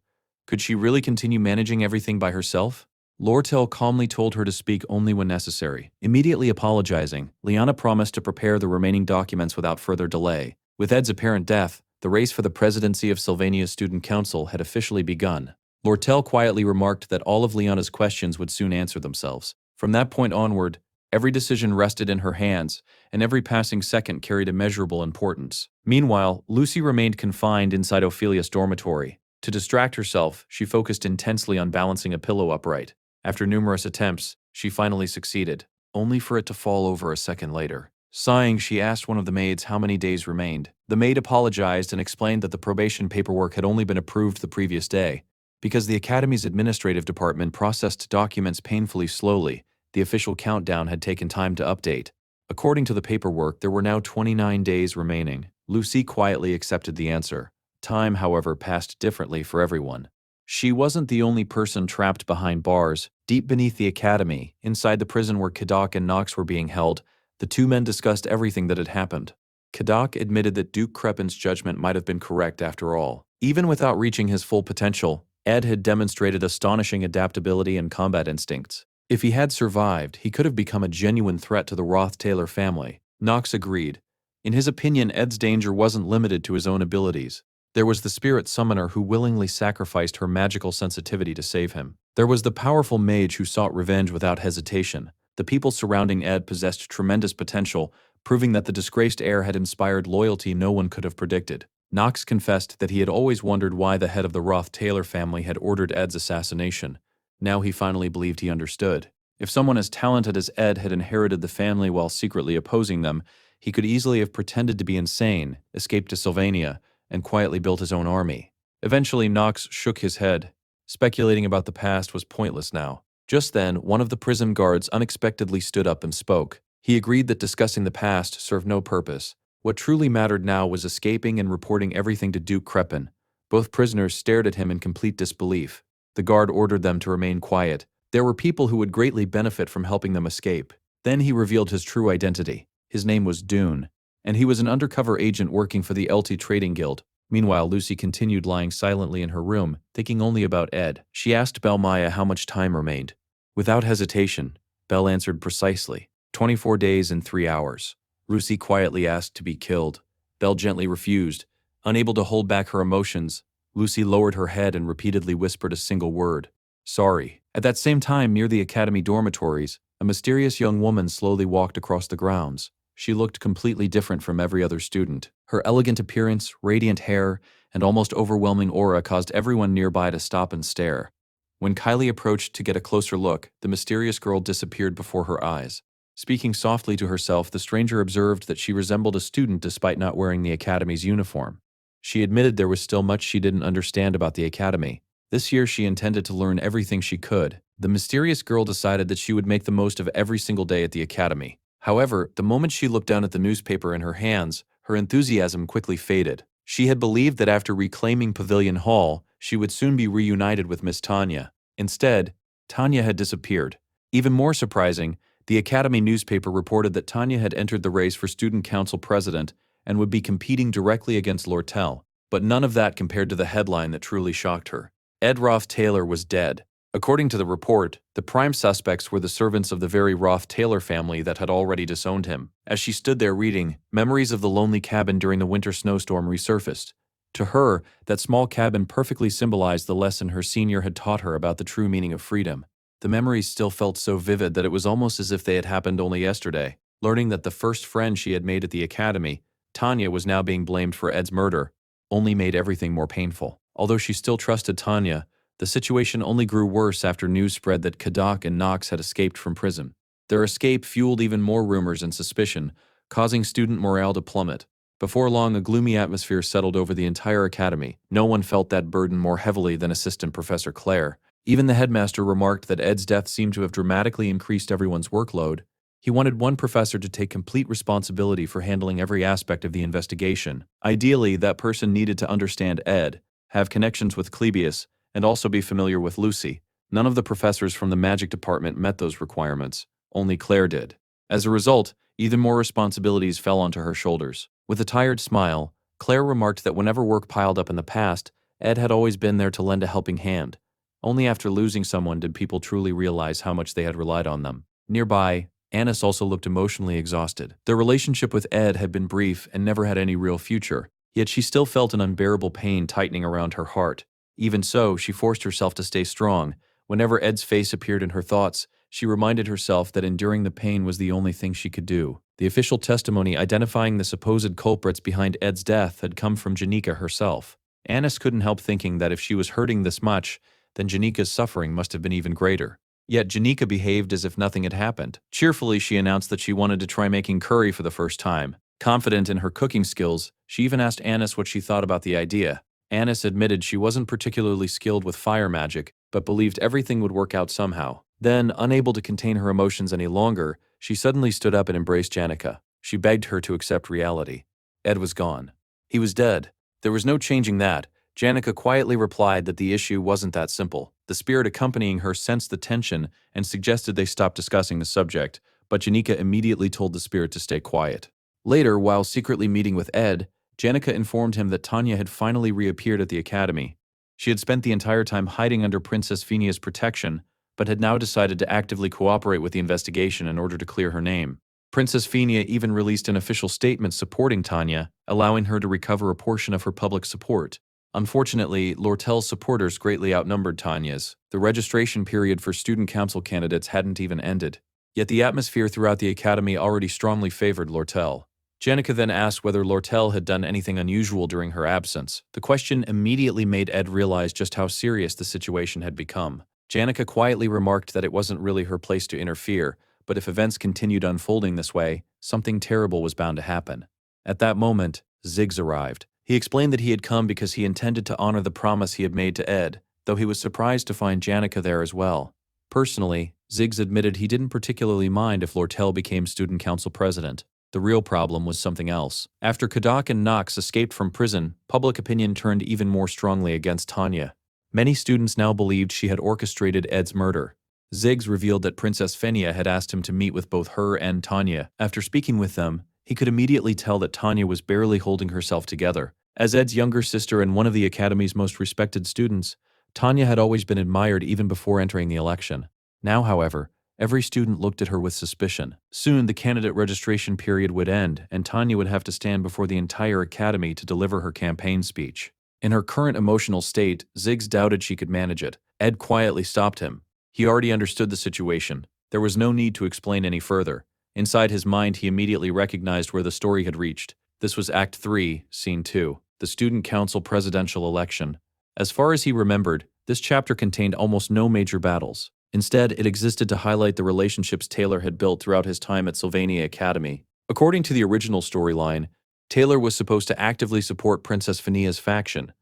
Could she really continue managing everything by herself? Lortel calmly told her to speak only when necessary. Immediately apologizing, Liana promised to prepare the remaining documents without further delay. With Ed's apparent death, the race for the presidency of Sylvania's student council had officially begun. Lortel quietly remarked that all of Liana's questions would soon answer themselves. From that point onward, every decision rested in her hands, and every passing second carried immeasurable importance. Meanwhile, Lucy remained confined inside Ophelia's dormitory. To distract herself, she focused intensely on balancing a pillow upright. After numerous attempts, she finally succeeded, only for it to fall over a second later. Sighing, she asked one of the maids how many days remained. The maid apologized and explained that the probation paperwork had only been approved the previous day. Because the Academy's administrative department processed documents painfully slowly, the official countdown had taken time to update. According to the paperwork, there were now 29 days remaining. Lucy quietly accepted the answer. Time, however, passed differently for everyone. She wasn't the only person trapped behind bars. Deep beneath the academy, inside the prison where Kadak and Nox were being held, the two men discussed everything that had happened. Kadak admitted that Duke Crepin's judgment might have been correct after all. Even without reaching his full potential, Ed had demonstrated astonishing adaptability and combat instincts. If he had survived, he could have become a genuine threat to the Ruth Taylor family. Nox agreed. In his opinion, Ed's danger wasn't limited to his own abilities. There was the spirit summoner who willingly sacrificed her magical sensitivity to save him. There was the powerful mage who sought revenge without hesitation. The people surrounding Ed possessed tremendous potential, proving that the disgraced heir had inspired loyalty no one could have predicted. Nox confessed that he had always wondered why the head of the Ruth Taylor family had ordered Ed's assassination. Now he finally believed he understood. If someone as talented as Ed had inherited the family while secretly opposing them, he could easily have pretended to be insane, escaped to Sylvania, and quietly built his own army. Eventually, Nox shook his head. Speculating about the past was pointless now. Just then, one of the prison guards unexpectedly stood up and spoke. He agreed that discussing the past served no purpose. What truly mattered now was escaping and reporting everything to Duke Crepin. Both prisoners stared at him in complete disbelief. The guard ordered them to remain quiet. There were people who would greatly benefit from helping them escape. Then he revealed his true identity. His name was Dune, and he was an undercover agent working for the LT Trading Guild. Meanwhile, Lucy continued lying silently in her room, thinking only about Ed. She asked Belle Maya how much time remained. Without hesitation, Belle answered precisely, 24 days and 3 hours. Lucy quietly asked to be killed. Belle gently refused. Unable to hold back her emotions, Lucy lowered her head and repeatedly whispered a single word, "Sorry." At that same time, near the academy dormitories, a mysterious young woman slowly walked across the grounds. She looked completely different from every other student. Her elegant appearance, radiant hair, and almost overwhelming aura caused everyone nearby to stop and stare. When Kylie approached to get a closer look, the mysterious girl disappeared before her eyes. Speaking softly to herself, the stranger observed that she resembled a student despite not wearing the academy's uniform. She admitted there was still much she didn't understand about the academy. This year she intended to learn everything she could. The mysterious girl decided that she would make the most of every single day at the academy. However, the moment she looked down at the newspaper in her hands, her enthusiasm quickly faded. She had believed that after reclaiming Pavilion Hall, she would soon be reunited with Miss Tanya. Instead, Tanya had disappeared. Even more surprising, the academy newspaper reported that Tanya had entered the race for student council president and would be competing directly against Lortel. But none of that compared to the headline that truly shocked her. Ed Ruth Taylor was dead. According to the report, the prime suspects were the servants of the very Ruth Taylor family that had already disowned him. As she stood there reading, memories of the lonely cabin during the winter snowstorm resurfaced. To her, that small cabin perfectly symbolized the lesson her senior had taught her about the true meaning of freedom. The memories still felt so vivid that it was almost as if they had happened only yesterday. Learning that the first friend she had made at the academy, Tanya, was now being blamed for Ed's murder, only made everything more painful. Although she still trusted Tanya, the situation only grew worse after news spread that Kadak and Knox had escaped from prison. Their escape fueled even more rumors and suspicion, causing student morale to plummet. Before long, a gloomy atmosphere settled over the entire academy. No one felt that burden more heavily than Assistant Professor Claire. Even the headmaster remarked that Ed's death seemed to have dramatically increased everyone's workload. He wanted one professor to take complete responsibility for handling every aspect of the investigation. Ideally, that person needed to understand Ed, have connections with Clebius, and also be familiar with Lucy. None of the professors from the magic department met those requirements. Only Claire did. As a result, even more responsibilities fell onto her shoulders. With a tired smile, Claire remarked that whenever work piled up in the past, Ed had always been there to lend a helping hand. Only after losing someone did people truly realize how much they had relied on them. Nearby, Annis also looked emotionally exhausted. Their relationship with Ed had been brief and never had any real future, yet she still felt an unbearable pain tightening around her heart. Even so, she forced herself to stay strong. Whenever Ed's face appeared in her thoughts, she reminded herself that enduring the pain was the only thing she could do. The official testimony identifying the supposed culprits behind Ed's death had come from Janika herself. Annis couldn't help thinking that if she was hurting this much, then Janika's suffering must have been even greater. Yet Janika behaved as if nothing had happened. Cheerfully, she announced that she wanted to try making curry for the first time. Confident in her cooking skills, she even asked Annis what she thought about the idea. Annis admitted she wasn't particularly skilled with fire magic, but believed everything would work out somehow. Then, unable to contain her emotions any longer, she suddenly stood up and embraced Janika. She begged her to accept reality. Ed was gone. He was dead. There was no changing that. Janika quietly replied that the issue wasn't that simple. The spirit accompanying her sensed the tension and suggested they stop discussing the subject, but Janika immediately told the spirit to stay quiet. Later, while secretly meeting with Ed, Janika informed him that Tanya had finally reappeared at the academy. She had spent the entire time hiding under Princess Phenia's protection, but had now decided to actively cooperate with the investigation in order to clear her name. Princess Phenia even released an official statement supporting Tanya, allowing her to recover a portion of her public support. Unfortunately, Lortel's supporters greatly outnumbered Tanya's. The registration period for student council candidates hadn't even ended. Yet the atmosphere throughout the academy already strongly favored Lortel. Janika then asked whether Lortel had done anything unusual during her absence. The question immediately made Ed realize just how serious the situation had become. Janika quietly remarked that it wasn't really her place to interfere, but if events continued unfolding this way, something terrible was bound to happen. At that moment, Ziggs arrived. He explained that he had come because he intended to honor the promise he had made to Ed, though he was surprised to find Janika there as well. Personally, Ziggs admitted he didn't particularly mind if Lortel became student council president. The real problem was something else. After Kadak and Knox escaped from prison, public opinion turned even more strongly against Tanya. Many students now believed she had orchestrated Ed's murder. Ziggs revealed that Princess Fenia had asked him to meet with both her and Tanya. After speaking with them, he could immediately tell that Tanya was barely holding herself together. As Ed's younger sister and one of the Academy's most respected students, Tanya had always been admired even before entering the election. Now, however, every student looked at her with suspicion. Soon, the candidate registration period would end, and Tanya would have to stand before the entire Academy to deliver her campaign speech. In her current emotional state, Ziggs doubted she could manage it. Ed quietly stopped him. He already understood the situation. There was no need to explain any further. Inside his mind, he immediately recognized where the story had reached. This was Act 3, Scene 2, the Student Council presidential election. As far as he remembered, this chapter contained almost no major battles. Instead, it existed to highlight the relationships Taylor had built throughout his time at Sylvania Academy. According to the original storyline, Taylor was supposed to actively support Princess Fenia's faction.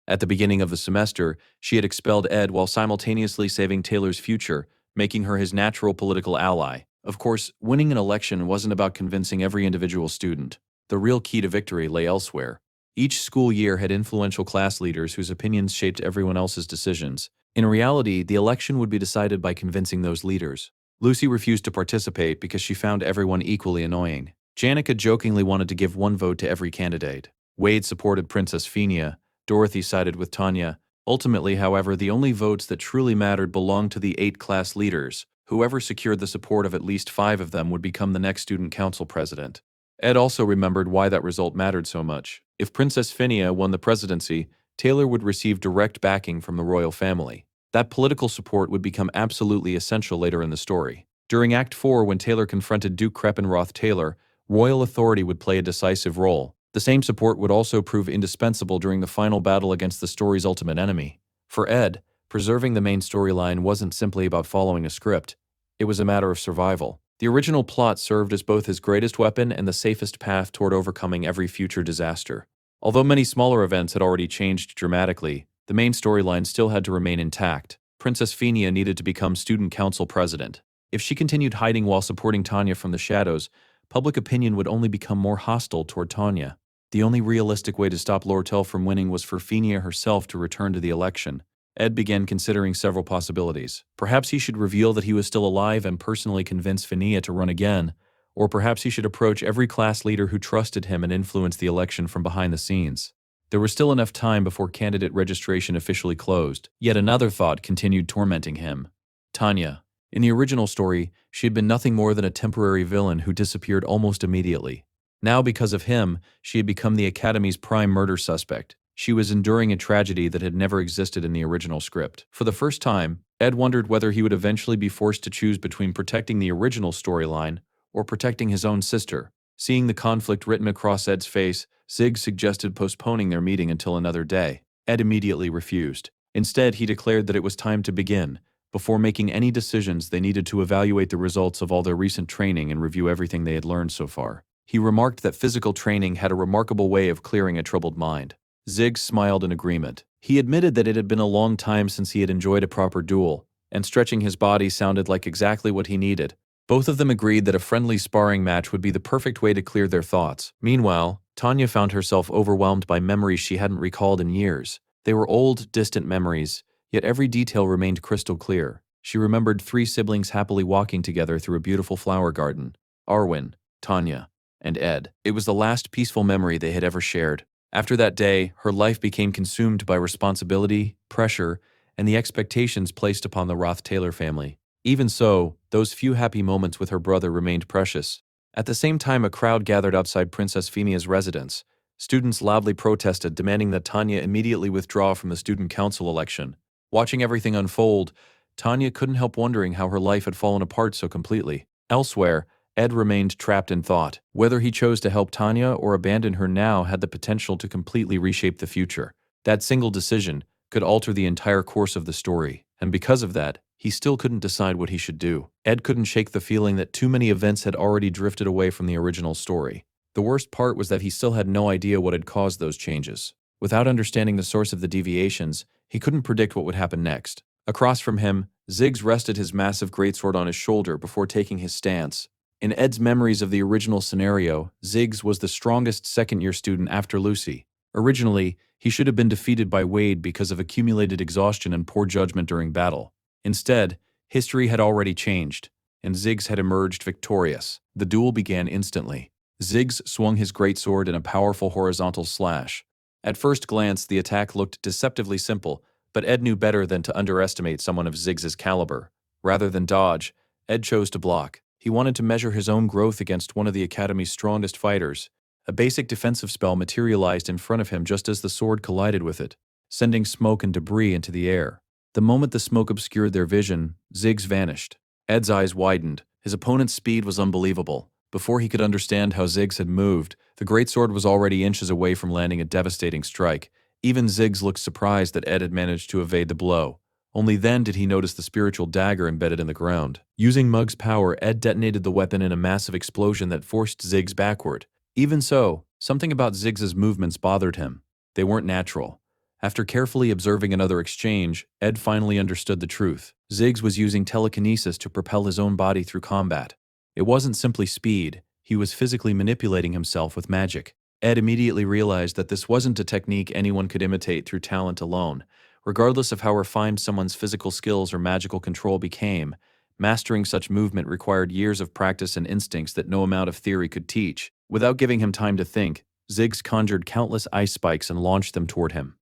At the beginning of the semester, she had expelled Ed while simultaneously saving Taylor's future, making her his natural political ally. Of course, winning an election wasn't about convincing every individual student. The real key to victory lay elsewhere. Each school year had influential class leaders whose opinions shaped everyone else's decisions. In reality, the election would be decided by convincing those leaders. Lucy refused to participate because she found everyone equally annoying. Janica jokingly wanted to give one vote to every candidate. Wade supported Princess Fenia. Dorothy sided with Tanya. Ultimately, however, the only votes that truly mattered belonged to the 8 class leaders. Whoever secured the support of at least 5 of them would become the next student council president. Ed also remembered why that result mattered so much. If Princess Fenia won the presidency, Taylor would receive direct backing from the royal family. That political support would become absolutely essential later in the story. During Act 4, when Taylor confronted Duke Ruth Taylor, royal authority would play a decisive role. The same support would also prove indispensable during the final battle against the story's ultimate enemy. For Ed, preserving the main storyline wasn't simply about following a script. It was a matter of survival. The original plot served as both his greatest weapon and the safest path toward overcoming every future disaster. Although many smaller events had already changed dramatically, the main storyline still had to remain intact. Princess Fenia needed to become student council president. If she continued hiding while supporting Tanya from the shadows, public opinion would only become more hostile toward Tanya. The only realistic way to stop Lortel from winning was for Fenia herself to return to the election. Ed began considering several possibilities. Perhaps he should reveal that he was still alive and personally convince Fenia to run again, or perhaps he should approach every class leader who trusted him and influence the election from behind the scenes. There was still enough time before candidate registration officially closed. Yet another thought continued tormenting him. Tanya. In the original story, she had been nothing more than a temporary villain who disappeared almost immediately. Now, because of him, she had become the Academy's prime murder suspect. She was enduring a tragedy that had never existed in the original script. For the first time, Ed wondered whether he would eventually be forced to choose between protecting the original storyline or protecting his own sister. Seeing the conflict written across Ed's face, Zig suggested postponing their meeting until another day. Ed immediately refused. Instead, he declared that it was time to begin. Before making any decisions, they needed to evaluate the results of all their recent training and review everything they had learned so far. He remarked that physical training had a remarkable way of clearing a troubled mind. Zig smiled in agreement. He admitted that it had been a long time since he had enjoyed a proper duel, and stretching his body sounded like exactly what he needed. Both of them agreed that a friendly sparring match would be the perfect way to clear their thoughts. Meanwhile, Tanya found herself overwhelmed by memories she hadn't recalled in years. They were old, distant memories, yet every detail remained crystal clear. She remembered 3 siblings happily walking together through a beautiful flower garden: Arwen, Tanya, and Ed. It was the last peaceful memory they had ever shared. After that day, her life became consumed by responsibility, pressure, and the expectations placed upon the Ruth Taylor family. Even so, those few happy moments with her brother remained precious. At the same time, a crowd gathered outside Princess Fenia's residence. Students loudly protested, demanding that Tanya immediately withdraw from the student council election. Watching everything unfold, Tanya couldn't help wondering how her life had fallen apart so completely. Elsewhere, Ed remained trapped in thought. Whether he chose to help Tanya or abandon her now had the potential to completely reshape the future. That single decision could alter the entire course of the story, and because of that, he still couldn't decide what he should do. Ed couldn't shake the feeling that too many events had already drifted away from the original story. The worst part was that he still had no idea what had caused those changes. Without understanding the source of the deviations, he couldn't predict what would happen next. Across from him, Ziggs rested his massive greatsword on his shoulder before taking his stance. In Ed's memories of the original scenario, Ziggs was the strongest second-year student after Lucy. Originally, he should have been defeated by Wade because of accumulated exhaustion and poor judgment during battle. Instead, history had already changed, and Ziggs had emerged victorious. The duel began instantly. Ziggs swung his greatsword in a powerful horizontal slash. At first glance, the attack looked deceptively simple, but Ed knew better than to underestimate someone of Ziggs's caliber. Rather than dodge, Ed chose to block. He wanted to measure his own growth against one of the Academy's strongest fighters. A basic defensive spell materialized in front of him just as the sword collided with it, sending smoke and debris into the air. The moment the smoke obscured their vision, Ziggs vanished. Ed's eyes widened. His opponent's speed was unbelievable. Before he could understand how Ziggs had moved, the greatsword was already inches away from landing a devastating strike. Even Ziggs looked surprised that Ed had managed to evade the blow. Only then did he notice the spiritual dagger embedded in the ground. Using Mug's power, Ed detonated the weapon in a massive explosion that forced Ziggs backward. Even so, something about Ziggs's movements bothered him. They weren't natural. After carefully observing another exchange, Ed finally understood the truth. Ziggs was using telekinesis to propel his own body through combat. It wasn't simply speed, he was physically manipulating himself with magic. Ed immediately realized that this wasn't a technique anyone could imitate through talent alone. Regardless of how refined someone's physical skills or magical control became, mastering such movement required years of practice and instincts that no amount of theory could teach. Without giving him time to think, Ziggs conjured countless ice spikes and launched them toward him.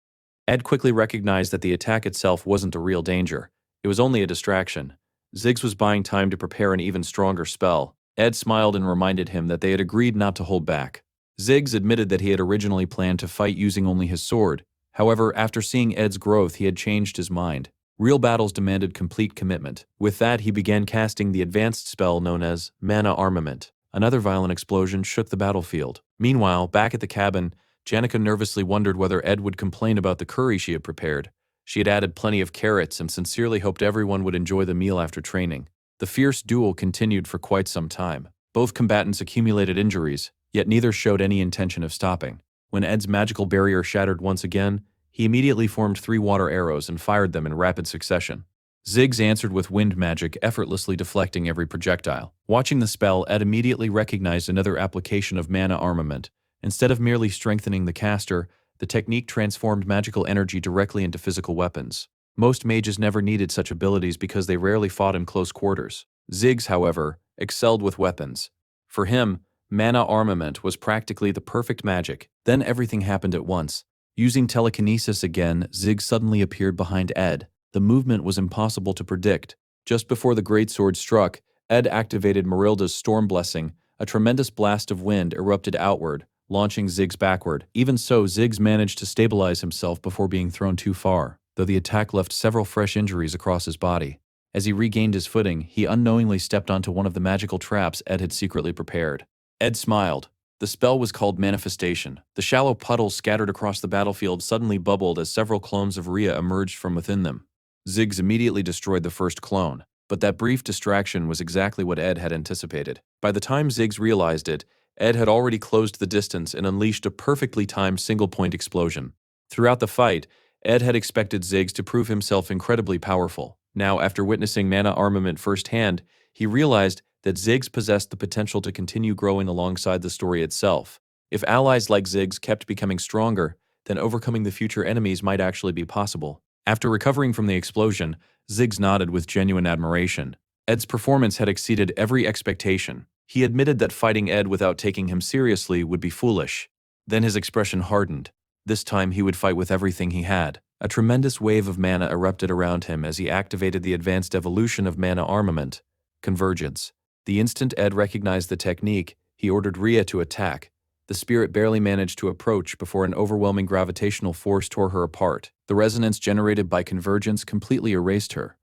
Ed quickly recognized that the attack itself wasn't a real danger. It was only a distraction. Ziggs was buying time to prepare an even stronger spell. Ed smiled and reminded him that they had agreed not to hold back. Ziggs admitted that he had originally planned to fight using only his sword. However, after seeing Ed's growth, he had changed his mind. Real battles demanded complete commitment. With that, he began casting the advanced spell known as Mana Armament. Another violent explosion shook the battlefield. Meanwhile, back at the cabin, Janica nervously wondered whether Ed would complain about the curry she had prepared. She had added plenty of carrots and sincerely hoped everyone would enjoy the meal after training. The fierce duel continued for quite some time. Both combatants accumulated injuries, yet neither showed any intention of stopping. When Ed's magical barrier shattered once again, he immediately formed 3 water arrows and fired them in rapid succession. Ziggs answered with wind magic, effortlessly deflecting every projectile. Watching the spell, Ed immediately recognized another application of mana armament. Instead of merely strengthening the caster, the technique transformed magical energy directly into physical weapons. Most mages never needed such abilities because they rarely fought in close quarters. Ziggs, however, excelled with weapons. For him, mana armament was practically the perfect magic. Then everything happened at once. Using telekinesis again, Ziggs suddenly appeared behind Ed. The movement was impossible to predict. Just before the greatsword struck, Ed activated Marilda's Storm Blessing. A tremendous blast of wind erupted outward, launching Ziggs backward. Even so, Ziggs managed to stabilize himself before being thrown too far, though the attack left several fresh injuries across his body. As he regained his footing, he unknowingly stepped onto one of the magical traps Ed had secretly prepared. Ed smiled. The spell was called Manifestation. The shallow puddles scattered across the battlefield suddenly bubbled as several clones of Rhea emerged from within them. Ziggs immediately destroyed the first clone, but that brief distraction was exactly what Ed had anticipated. By the time Ziggs realized it, Ed had already closed the distance and unleashed a perfectly timed single-point explosion. Throughout the fight, Ed had expected Ziggs to prove himself incredibly powerful. Now, after witnessing mana armament firsthand, he realized that Ziggs possessed the potential to continue growing alongside the story itself. If allies like Ziggs kept becoming stronger, then overcoming the future enemies might actually be possible. After recovering from the explosion, Ziggs nodded with genuine admiration. Ed's performance had exceeded every expectation. He admitted that fighting Ed without taking him seriously would be foolish. Then his expression hardened. This time he would fight with everything he had. A tremendous wave of mana erupted around him as he activated the advanced evolution of mana armament, Convergence. The instant Ed recognized the technique, he ordered Rhea to attack. The spirit barely managed to approach before an overwhelming gravitational force tore her apart. The resonance generated by Convergence completely erased her.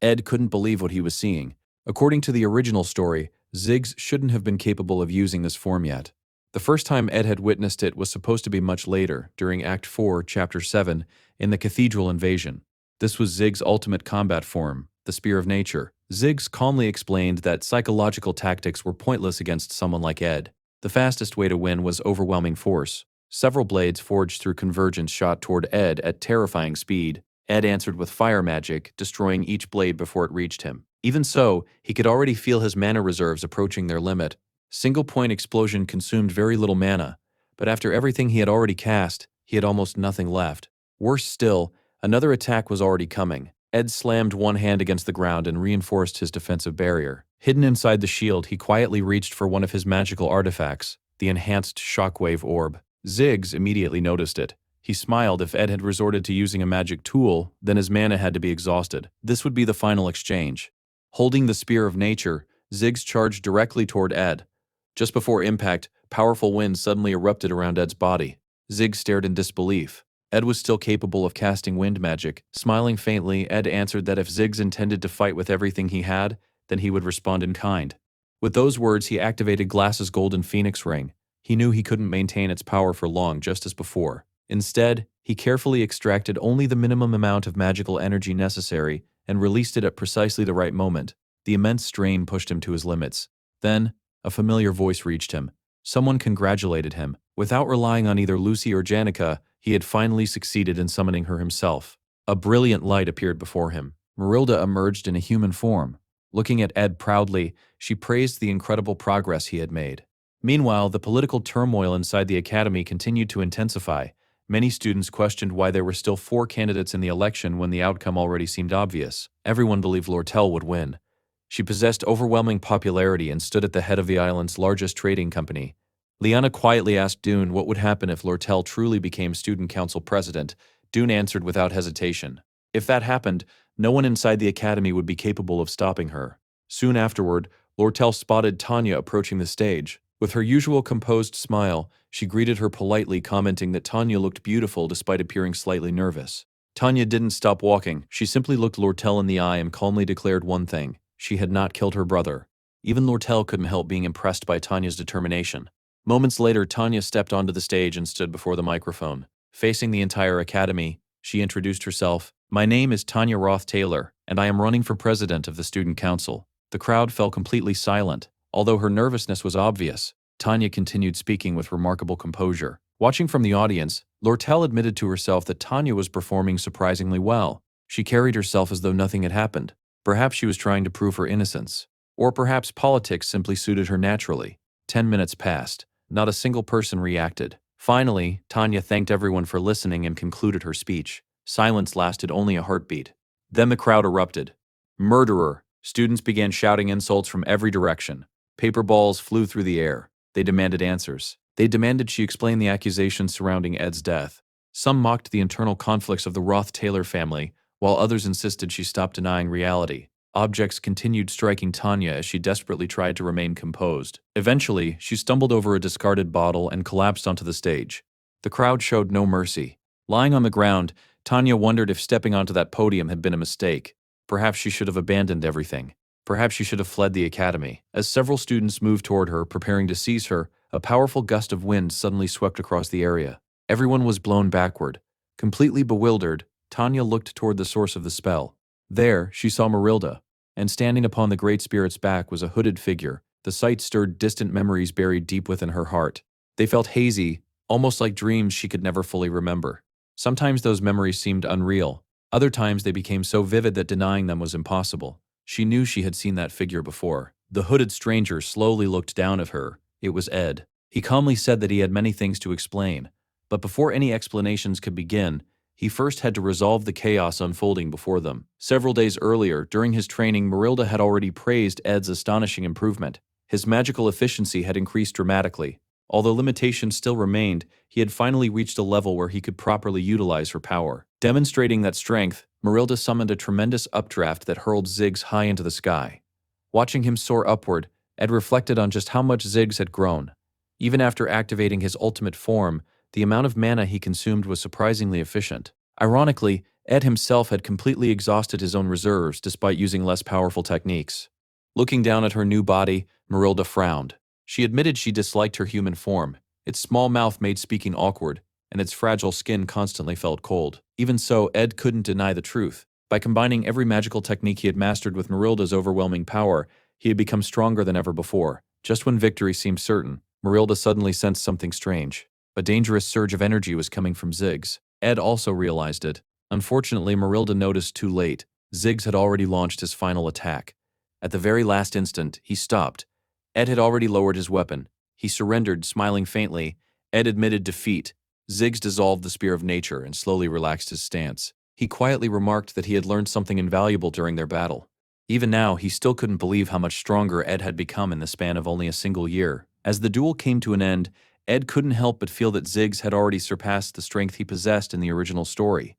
Ed couldn't believe what he was seeing. According to the original story, Ziggs shouldn't have been capable of using this form yet. The first time Ed had witnessed it was supposed to be much later, during Act 4, Chapter 7, in the Cathedral Invasion. This was Ziggs' ultimate combat form, the Spear of Nature. Ziggs calmly explained that psychological tactics were pointless against someone like Ed. The fastest way to win was overwhelming force. Several blades forged through Convergence shot toward Ed at terrifying speed. Ed answered with fire magic, destroying each blade before it reached him. Even so, he could already feel his mana reserves approaching their limit. Single-point explosion consumed very little mana, but after everything he had already cast, he had almost nothing left. Worse still, another attack was already coming. Ed slammed one hand against the ground and reinforced his defensive barrier. Hidden inside the shield, he quietly reached for one of his magical artifacts, the enhanced shockwave orb. Ziggs immediately noticed it. He smiled. If Ed had resorted to using a magic tool, then his mana had to be exhausted. This would be the final exchange. Holding the Spear of Nature, Ziggs charged directly toward Ed. Just before impact, powerful wind suddenly erupted around Ed's body. Ziggs stared in disbelief. Ed was still capable of casting wind magic. Smiling faintly, Ed answered that if Ziggs intended to fight with everything he had, then he would respond in kind. With those words, he activated Glass's golden phoenix ring. He knew he couldn't maintain its power for long, just as before. Instead, he carefully extracted only the minimum amount of magical energy necessary and released it at precisely the right moment. The immense strain pushed him to his limits. Then, a familiar voice reached him. Someone congratulated him. Without relying on either Lucy or Janica, he had finally succeeded in summoning her himself. A brilliant light appeared before him. Marilda emerged in a human form. Looking at Ed proudly, she praised the incredible progress he had made. Meanwhile, the political turmoil inside the academy continued to intensify. Many students questioned why there were still 4 candidates in the election when the outcome already seemed obvious. Everyone believed Lortel would win. She possessed overwhelming popularity and stood at the head of the island's largest trading company. Liana quietly asked Dune what would happen if Lortel truly became student council president. Dune answered without hesitation. If that happened, no one inside the academy would be capable of stopping her. Soon afterward, Lortel spotted Tanya approaching the stage. With her usual composed smile, she greeted her politely, commenting that Tanya looked beautiful despite appearing slightly nervous. Tanya didn't stop walking. She simply looked Lortel in the eye and calmly declared one thing: she had not killed her brother. Even Lortel couldn't help being impressed by Tanya's determination. Moments later, Tanya stepped onto the stage and stood before the microphone. Facing the entire academy, she introduced herself. "My name is Tanya Ruth Taylor, and I am running for president of the student council." The crowd fell completely silent. Although her nervousness was obvious, Tanya continued speaking with remarkable composure. Watching from the audience, Lortel admitted to herself that Tanya was performing surprisingly well. She carried herself as though nothing had happened. Perhaps she was trying to prove her innocence. Or perhaps politics simply suited her naturally. 10 minutes passed. Not a single person reacted. Finally, Tanya thanked everyone for listening and concluded her speech. Silence lasted only a heartbeat. Then the crowd erupted. "Murderer!" Students began shouting insults from every direction. Paper balls flew through the air. They demanded answers. They demanded she explain the accusations surrounding Ed's death. Some mocked the internal conflicts of the Ruth Taylor family, while others insisted she stop denying reality. Objects continued striking Tanya as she desperately tried to remain composed. Eventually, she stumbled over a discarded bottle and collapsed onto the stage. The crowd showed no mercy. Lying on the ground, Tanya wondered if stepping onto that podium had been a mistake. Perhaps she should have abandoned everything. Perhaps she should have fled the academy. As several students moved toward her, preparing to seize her, a powerful gust of wind suddenly swept across the area. Everyone was blown backward. Completely bewildered, Tanya looked toward the source of the spell. There, she saw Marilda, and standing upon the Great Spirit's back was a hooded figure. The sight stirred distant memories buried deep within her heart. They felt hazy, almost like dreams she could never fully remember. Sometimes those memories seemed unreal. Other times they became so vivid that denying them was impossible. She knew she had seen that figure before. The hooded stranger slowly looked down at her. It was Ed. He calmly said that he had many things to explain. But before any explanations could begin, he first had to resolve the chaos unfolding before them. Several days earlier, during his training, Marilda had already praised Ed's astonishing improvement. His magical efficiency had increased dramatically. Although limitations still remained, he had finally reached a level where he could properly utilize her power. Demonstrating that strength, Marilda summoned a tremendous updraft that hurled Ziggs high into the sky. Watching him soar upward, Ed reflected on just how much Ziggs had grown. Even after activating his ultimate form, the amount of mana he consumed was surprisingly efficient. Ironically, Ed himself had completely exhausted his own reserves despite using less powerful techniques. Looking down at her new body, Marilda frowned. She admitted she disliked her human form. Its small mouth made speaking awkward, and its fragile skin constantly felt cold. Even so, Ed couldn't deny the truth. By combining every magical technique he had mastered with Marilda's overwhelming power, he had become stronger than ever before. Just when victory seemed certain, Marilda suddenly sensed something strange. A dangerous surge of energy was coming from Ziggs. Ed also realized it. Unfortunately, Marilda noticed too late. Ziggs had already launched his final attack. At the very last instant, he stopped. Ed had already lowered his weapon. He surrendered, smiling faintly. Ed admitted defeat. Ziggs dissolved the spear of nature and slowly relaxed his stance. He quietly remarked that he had learned something invaluable during their battle. Even now, he still couldn't believe how much stronger Ed had become in the span of only a single year. As the duel came to an end, Ed couldn't help but feel that Ziggs had already surpassed the strength he possessed in the original story.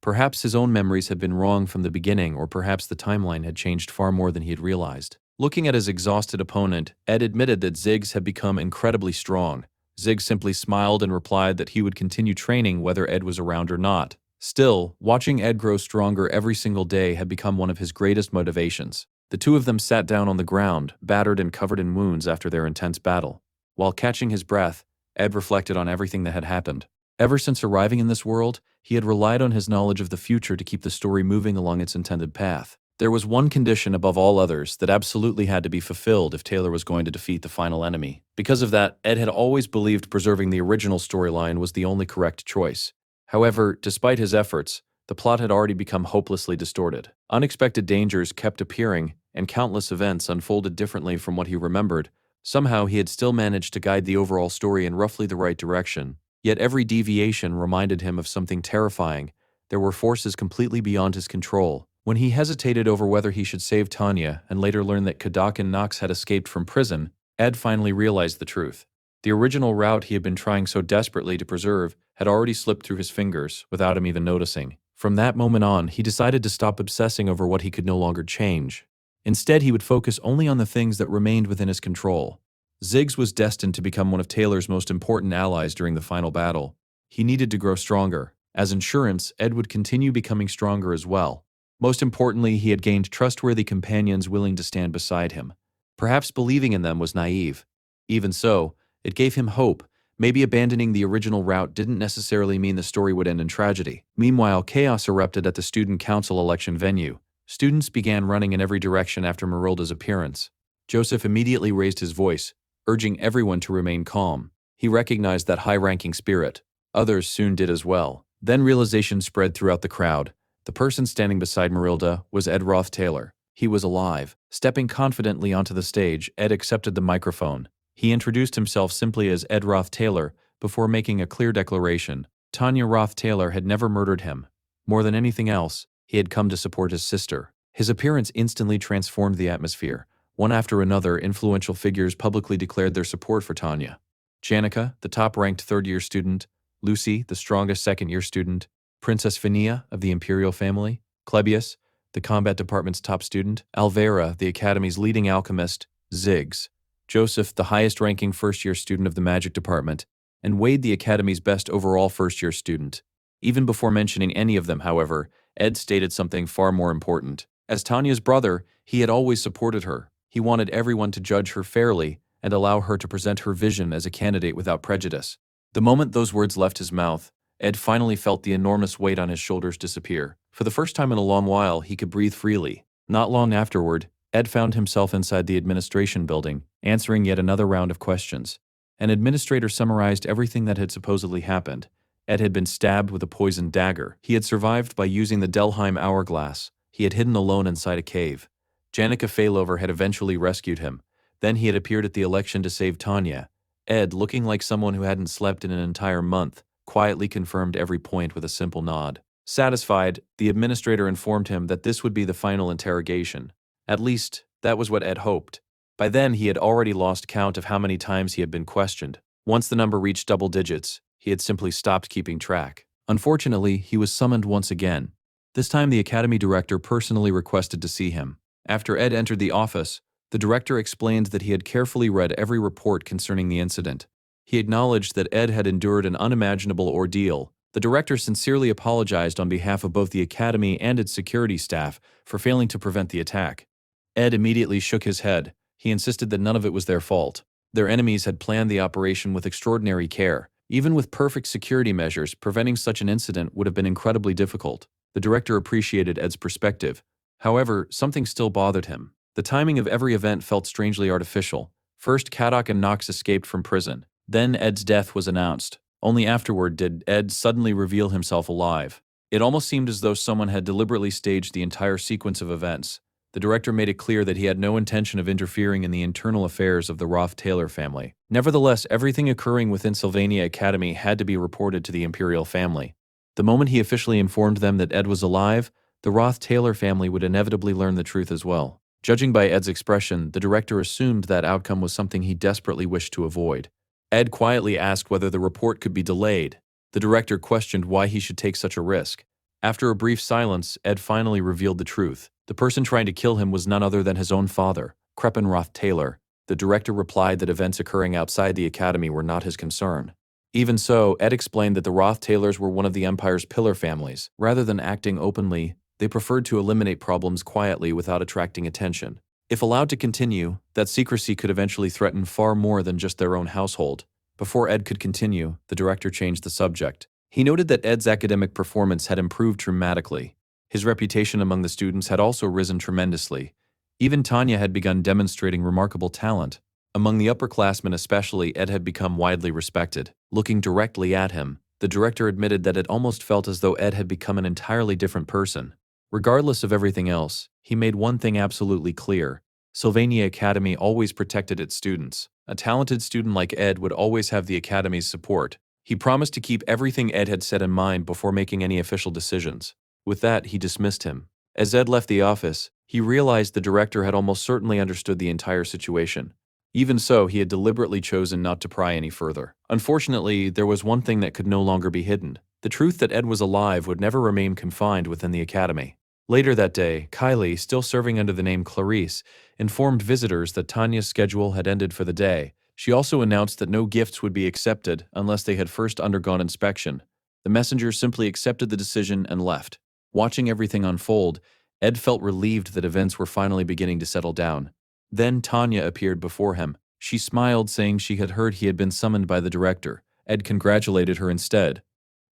Perhaps his own memories had been wrong from the beginning, or perhaps the timeline had changed far more than he had realized. Looking at his exhausted opponent, Ed admitted that Ziggs had become incredibly strong. Ziggs simply smiled and replied that he would continue training whether Ed was around or not. Still, watching Ed grow stronger every single day had become one of his greatest motivations. The two of them sat down on the ground, battered and covered in wounds after their intense battle. While catching his breath, Ed reflected on everything that had happened. Ever since arriving in this world, he had relied on his knowledge of the future to keep the story moving along its intended path. There was one condition above all others that absolutely had to be fulfilled if Taylor was going to defeat the final enemy. Because of that, Ed had always believed preserving the original storyline was the only correct choice. However, despite his efforts, the plot had already become hopelessly distorted. Unexpected dangers kept appearing, and countless events unfolded differently from what he remembered. Somehow, he had still managed to guide the overall story in roughly the right direction. Yet every deviation reminded him of something terrifying. There were forces completely beyond his control. When he hesitated over whether he should save Tanya and later learned that Kadak and Nox had escaped from prison, Ed finally realized the truth. The original route he had been trying so desperately to preserve had already slipped through his fingers without him even noticing. From that moment on, he decided to stop obsessing over what he could no longer change. Instead, he would focus only on the things that remained within his control. Ziggs was destined to become one of Taylor's most important allies during the final battle. He needed to grow stronger. As insurance, Ed would continue becoming stronger as well. Most importantly, he had gained trustworthy companions willing to stand beside him. Perhaps believing in them was naive. Even so, it gave him hope. Maybe abandoning the original route didn't necessarily mean the story would end in tragedy. Meanwhile, chaos erupted at the student council election venue. Students began running in every direction after Marilda's appearance. Joseph immediately raised his voice, urging everyone to remain calm. He recognized that high-ranking spirit. Others soon did as well. Then realization spread throughout the crowd. The person standing beside Marilda was Ruth Taylor. He was alive. Stepping confidently onto the stage, Ed accepted the microphone. He introduced himself simply as Ruth Taylor before making a clear declaration. Tanya Ruth Taylor had never murdered him. More than anything else, he had come to support his sister. His appearance instantly transformed the atmosphere. One after another, influential figures publicly declared their support for Tanya. Janica, the top-ranked third-year student, Lucy, the strongest second-year student, Princess Phinia of the Imperial family, Klebius, the combat department's top student, Alvera, the Academy's leading alchemist, Ziggs, Joseph, the highest-ranking first-year student of the magic department, and Wade, the Academy's best overall first-year student. Even before mentioning any of them, however, Ed stated something far more important. As Tanya's brother, he had always supported her. He wanted everyone to judge her fairly and allow her to present her vision as a candidate without prejudice. The moment those words left his mouth, Ed finally felt the enormous weight on his shoulders disappear. For the first time in a long while, he could breathe freely. Not long afterward, Ed found himself inside the administration building, answering yet another round of questions. An administrator summarized everything that had supposedly happened. Ed had been stabbed with a poisoned dagger. He had survived by using the Delheim hourglass. He had hidden alone inside a cave. Janica Failover had eventually rescued him. Then he had appeared at the election to save Tanya. Ed, looking like someone who hadn't slept in an entire month, quietly confirmed every point with a simple nod. Satisfied, the administrator informed him that this would be the final interrogation. At least, that was what Ed hoped. By then, he had already lost count of how many times he had been questioned. Once the number reached double digits, he had simply stopped keeping track. Unfortunately, he was summoned once again. This time, the Academy director personally requested to see him. After Ed entered the office, the director explained that he had carefully read every report concerning the incident. He acknowledged that Ed had endured an unimaginable ordeal. The director sincerely apologized on behalf of both the Academy and its security staff for failing to prevent the attack. Ed immediately shook his head. He insisted that none of it was their fault. Their enemies had planned the operation with extraordinary care. Even with perfect security measures, preventing such an incident would have been incredibly difficult. The director appreciated Ed's perspective. However, something still bothered him. The timing of every event felt strangely artificial. First, Kadak and Nox escaped from prison. Then Ed's death was announced. Only afterward did Ed suddenly reveal himself alive. It almost seemed as though someone had deliberately staged the entire sequence of events. The director made it clear that he had no intention of interfering in the internal affairs of the Ruth Taylor family. Nevertheless, everything occurring within Sylvania Academy had to be reported to the imperial family. The moment he officially informed them that Ed was alive, the Ruth Taylor family would inevitably learn the truth as well. Judging by Ed's expression, the director assumed that outcome was something he desperately wished to avoid. Ed quietly asked whether the report could be delayed. The director questioned why he should take such a risk. After a brief silence, Ed finally revealed the truth. The person trying to kill him was none other than his own father, Ruth Taylor. The director replied that events occurring outside the academy were not his concern. Even so, Ed explained that the Ruth Taylors were one of the Empire's pillar families. Rather than acting openly, they preferred to eliminate problems quietly without attracting attention. If allowed to continue, that secrecy could eventually threaten far more than just their own household. Before Ed could continue, the director changed the subject. He noted that Ed's academic performance had improved dramatically. His reputation among the students had also risen tremendously. Even Tanya had begun demonstrating remarkable talent. Among the upperclassmen especially, Ed had become widely respected. Looking directly at him, the director admitted that it almost felt as though Ed had become an entirely different person. Regardless of everything else, he made one thing absolutely clear. Sylvania Academy always protected its students. A talented student like Ed would always have the Academy's support. He promised to keep everything Ed had set in mind before making any official decisions. With that, he dismissed him. As Ed left the office, he realized the director had almost certainly understood the entire situation. Even so, he had deliberately chosen not to pry any further. Unfortunately, there was one thing that could no longer be hidden. The truth that Ed was alive would never remain confined within the academy. Later that day, Kylie, still serving under the name Clarice, informed visitors that Tanya's schedule had ended for the day. She also announced that no gifts would be accepted unless they had first undergone inspection. The messenger simply accepted the decision and left. Watching everything unfold, Ed felt relieved that events were finally beginning to settle down. Then Tanya appeared before him. She smiled, saying she had heard he had been summoned by the director. Ed congratulated her instead.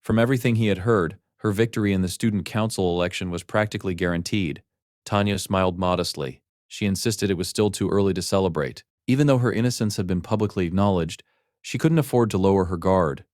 From everything he had heard, her victory in the student council election was practically guaranteed. Tanya smiled modestly. She insisted it was still too early to celebrate. Even though her innocence had been publicly acknowledged, she couldn't afford to lower her guard.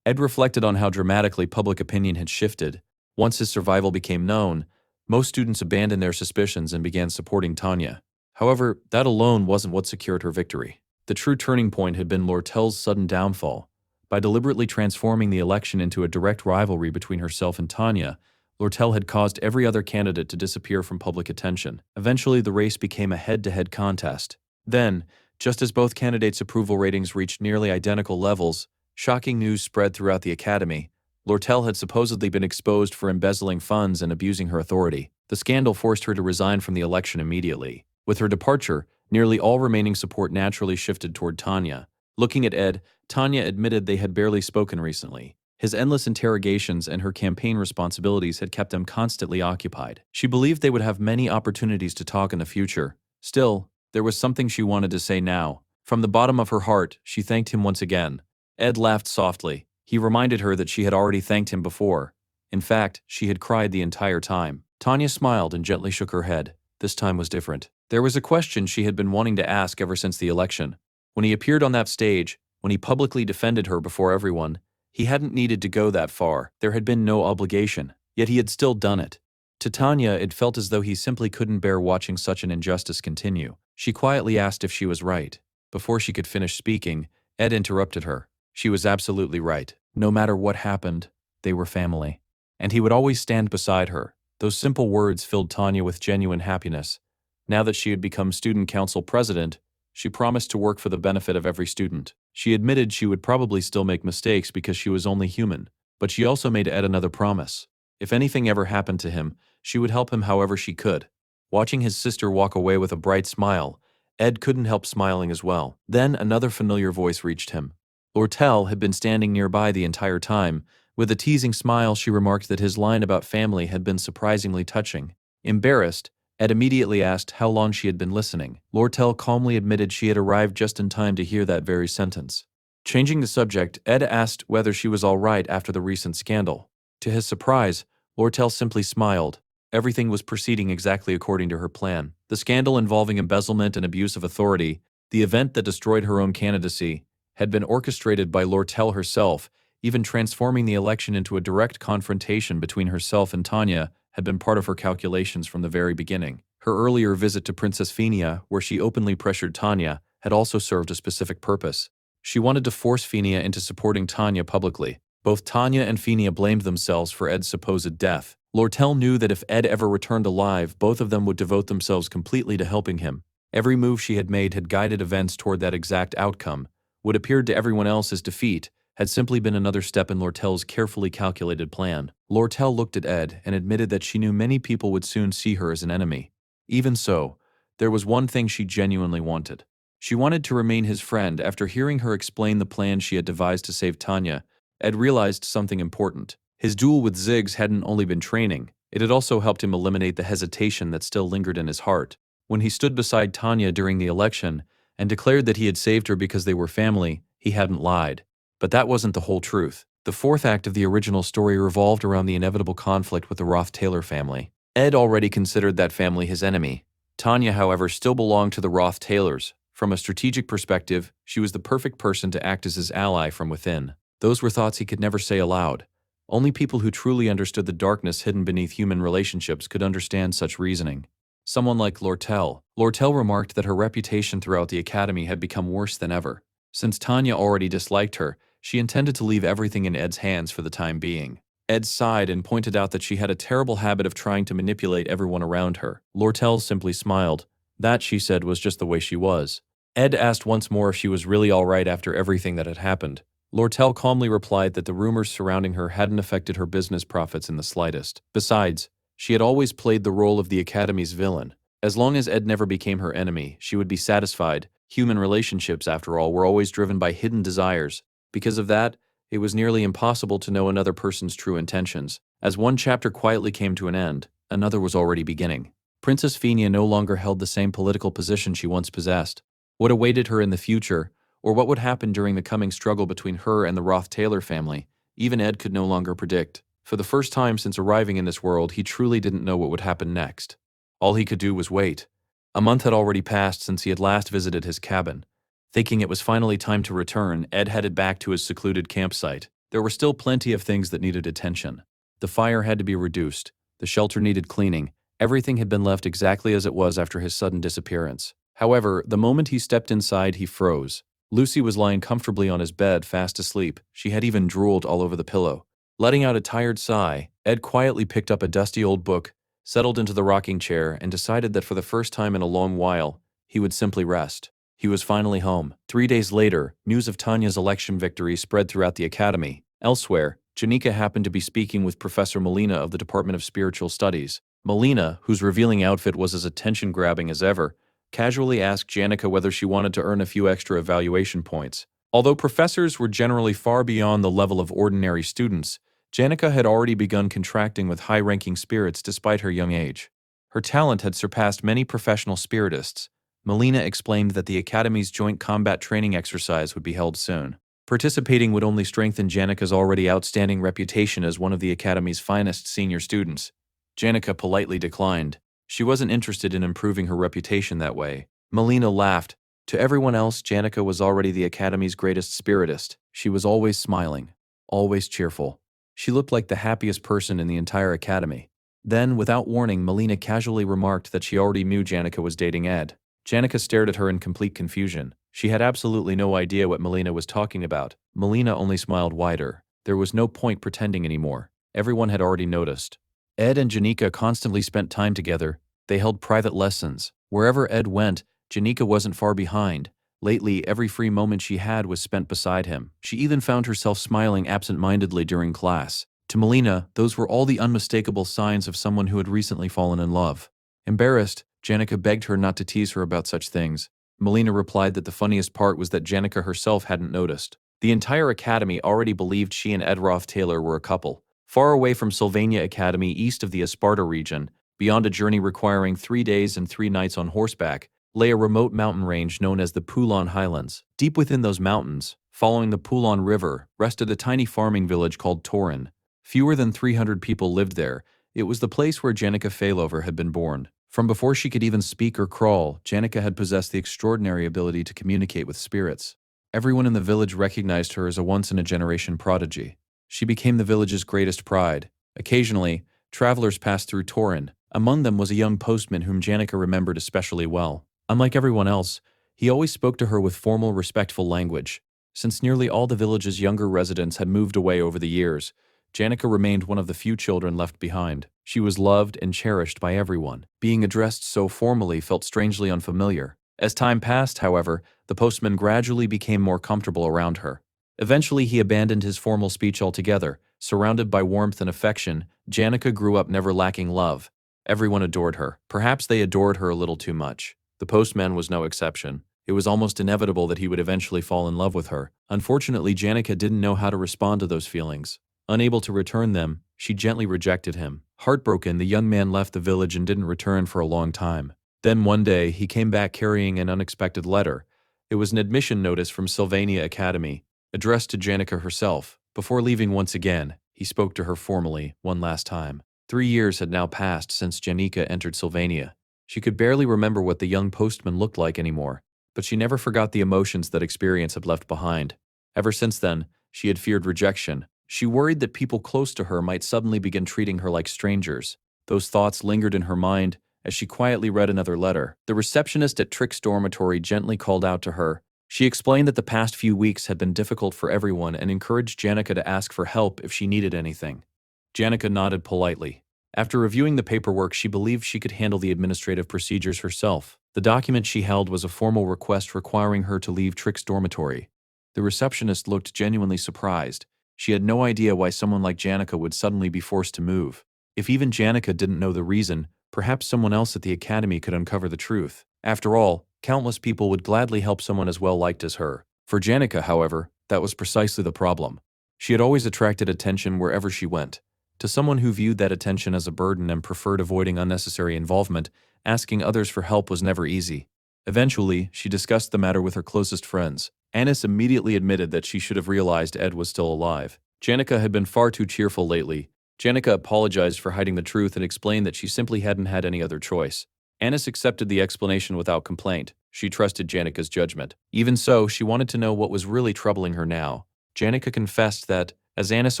Ed reflected on how dramatically public opinion had shifted. Once his survival became known, most students abandoned their suspicions and began supporting Tanya. However, that alone wasn't what secured her victory. The true turning point had been Lortel's sudden downfall. By deliberately transforming the election into a direct rivalry between herself and Tanya, Lortel had caused every other candidate to disappear from public attention. Eventually, the race became a head-to-head contest. Then, just as both candidates' approval ratings reached nearly identical levels, shocking news spread throughout the academy. Lortel had supposedly been exposed for embezzling funds and abusing her authority. The scandal forced her to resign from the election immediately. With her departure, nearly all remaining support naturally shifted toward Tanya. Looking at Ed, Tanya admitted they had barely spoken recently. His endless interrogations and her campaign responsibilities had kept them constantly occupied. She believed they would have many opportunities to talk in the future. Still, there was something she wanted to say now. From the bottom of her heart, she thanked him once again. Ed laughed softly. He reminded her that she had already thanked him before. In fact, she had cried the entire time. Tanya smiled and gently shook her head. This time was different. There was a question she had been wanting to ask ever since the election. When he appeared on that stage, when he publicly defended her before everyone, he hadn't needed to go that far. There had been no obligation, yet he had still done it. To Tanya, it felt as though he simply couldn't bear watching such an injustice continue. She quietly asked if she was right. Before she could finish speaking, Ed interrupted her. She was absolutely right. No matter what happened, they were family. And he would always stand beside her. Those simple words filled Tanya with genuine happiness. Now that she had become student council president, she promised to work for the benefit of every student. She admitted she would probably still make mistakes because she was only human, but she also made Ed another promise. If anything ever happened to him, she would help him however she could. Watching his sister walk away with a bright smile, Ed couldn't help smiling as well. Then another familiar voice reached him. Lortel had been standing nearby the entire time. With a teasing smile, she remarked that his line about family had been surprisingly touching. Embarrassed, Ed immediately asked how long she had been listening. Lortel calmly admitted she had arrived just in time to hear that very sentence. Changing the subject, Ed asked whether she was all right after the recent scandal. To his surprise, Lortel simply smiled. Everything was proceeding exactly according to her plan. The scandal involving embezzlement and abuse of authority, the event that destroyed her own candidacy, had been orchestrated by Lortel herself. Even transforming the election into a direct confrontation between herself and Tanya had been part of her calculations from the very beginning. Her earlier visit to Princess Phinia, where she openly pressured Tanya, had also served a specific purpose. She wanted to force Phinia into supporting Tanya publicly. Both Tanya and Phinia blamed themselves for Ed's supposed death. Lortel knew that if Ed ever returned alive, both of them would devote themselves completely to helping him. Every move she had made had guided events toward that exact outcome. What appeared to everyone else as defeat had simply been another step in Lortel's carefully calculated plan. Lortel looked at Ed and admitted that she knew many people would soon see her as an enemy. Even so, there was one thing she genuinely wanted. She wanted to remain his friend. After hearing her explain the plan she had devised to save Tanya, Ed realized something important. His duel with Ziggs hadn't only been training, it had also helped him eliminate the hesitation that still lingered in his heart. When he stood beside Tanya during the election and declared that he had saved her because they were family, he hadn't lied. But that wasn't the whole truth. The fourth act of the original story revolved around the inevitable conflict with the Ruth Taylor family. Ed already considered that family his enemy. Tanya, however, still belonged to the Ruth Taylors. From a strategic perspective, she was the perfect person to act as his ally from within. Those were thoughts he could never say aloud. Only people who truly understood the darkness hidden beneath human relationships could understand such reasoning. Someone like Lortel. Lortel remarked that her reputation throughout the academy had become worse than ever. Since Tanya already disliked her, she intended to leave everything in Ed's hands for the time being. Ed sighed and pointed out that she had a terrible habit of trying to manipulate everyone around her. Lortel simply smiled. That, she said, was just the way she was. Ed asked once more if she was really all right after everything that had happened. Lortel calmly replied that the rumors surrounding her hadn't affected her business profits in the slightest. Besides, she had always played the role of the Academy's villain. As long as Ed never became her enemy, she would be satisfied. Human relationships, after all, were always driven by hidden desires. Because of that, it was nearly impossible to know another person's true intentions. As one chapter quietly came to an end, another was already beginning. Princess Phinia no longer held the same political position she once possessed. What awaited her in the future, or what would happen during the coming struggle between her and the Ruth Taylor family, even Ed could no longer predict. For the first time since arriving in this world, he truly didn't know what would happen next. All he could do was wait. A month had already passed since he had last visited his cabin. Thinking it was finally time to return, Ed headed back to his secluded campsite. There were still plenty of things that needed attention. The fire had to be reduced, the shelter needed cleaning, everything had been left exactly as it was after his sudden disappearance. However, the moment he stepped inside, he froze. Lucy was lying comfortably on his bed, fast asleep. She had even drooled all over the pillow. Letting out a tired sigh, Ed quietly picked up a dusty old book, settled into the rocking chair, and decided that for the first time in a long while, he would simply rest. He was finally home. 3 days later, news of Tanya's election victory spread throughout the academy. Elsewhere, Janika happened to be speaking with Professor Melina of the Department of Spiritual Studies. Melina, whose revealing outfit was as attention-grabbing as ever, casually asked Janika whether she wanted to earn a few extra evaluation points. Although professors were generally far beyond the level of ordinary students, Janika had already begun contracting with high-ranking spirits despite her young age. Her talent had surpassed many professional spiritists. Melina explained that the Academy's joint combat training exercise would be held soon. Participating would only strengthen Janika's already outstanding reputation as one of the Academy's finest senior students. Janika politely declined. She wasn't interested in improving her reputation that way. Melina laughed. To everyone else, Janika was already the Academy's greatest spiritist. She was always smiling, always cheerful. She looked like the happiest person in the entire Academy. Then, without warning, Melina casually remarked that she already knew Janika was dating Ed. Janika stared at her in complete confusion. She had absolutely no idea what Melina was talking about. Melina only smiled wider. There was no point pretending anymore. Everyone had already noticed. Ed and Janika constantly spent time together. They held private lessons. Wherever Ed went, Janika wasn't far behind. Lately, every free moment she had was spent beside him. She even found herself smiling absent-mindedly during class. To Melina, those were all the unmistakable signs of someone who had recently fallen in love. Embarrassed, Janika begged her not to tease her about such things. Melina replied that the funniest part was that Janika herself hadn't noticed. The entire academy already believed she and Ed Ruth Taylor were a couple. Far away from Sylvania Academy, east of the Esparta region, beyond a journey requiring 3 days and 3 nights on horseback, lay a remote mountain range known as the Poulon Highlands. Deep within those mountains, following the Poulon River, rested a tiny farming village called Torin. Fewer than 300 people lived there. It was the place where Janika Failover had been born. From before she could even speak or crawl, Janika had possessed the extraordinary ability to communicate with spirits. Everyone in the village recognized her as a once-in-a-generation prodigy. She became the village's greatest pride. Occasionally, travelers passed through Torin, Among them was a young postman whom Janica remembered especially well. Unlike everyone else, he always spoke to her with formal, respectful language. Since nearly all the village's younger residents had moved away over the years, Janica remained one of the few children left behind. She was loved and cherished by everyone. Being addressed so formally felt strangely unfamiliar. As time passed, however, the postman gradually became more comfortable around her. Eventually, he abandoned his formal speech altogether. Surrounded by warmth and affection, Janica grew up never lacking love. Everyone adored her. Perhaps they adored her a little too much. The postman was no exception. It was almost inevitable that he would eventually fall in love with her. Unfortunately, Janica didn't know how to respond to those feelings. Unable to return them, she gently rejected him. Heartbroken, the young man left the village and didn't return for a long time. Then one day, he came back carrying an unexpected letter. It was an admission notice from Sylvania Academy, addressed to Janica herself. Before leaving once again, he spoke to her formally, one last time. 3 years had now passed since Janica entered Sylvania. She could barely remember what the young postman looked like anymore, but she never forgot the emotions that experience had left behind. Ever since then, she had feared rejection. She worried that people close to her might suddenly begin treating her like strangers. Those thoughts lingered in her mind as she quietly read another letter. The receptionist at Trick's dormitory gently called out to her. She explained that the past few weeks had been difficult for everyone and encouraged Janica to ask for help if she needed anything. Janica nodded politely. After reviewing the paperwork, she believed she could handle the administrative procedures herself. The document she held was a formal request requiring her to leave Trick's dormitory. The receptionist looked genuinely surprised. She had no idea why someone like Janica would suddenly be forced to move. If even Janica didn't know the reason, perhaps someone else at the academy could uncover the truth. After all, countless people would gladly help someone as well-liked as her. For Janica, however, that was precisely the problem. She had always attracted attention wherever she went. To someone who viewed that attention as a burden and preferred avoiding unnecessary involvement, asking others for help was never easy. Eventually, she discussed the matter with her closest friends. Anis immediately admitted that she should have realized Ed was still alive. Janica had been far too cheerful lately. Janica apologized for hiding the truth and explained that she simply hadn't had any other choice. Anis accepted the explanation without complaint. She trusted Janica's judgment. Even so, she wanted to know what was really troubling her now. Janica confessed that, as Anis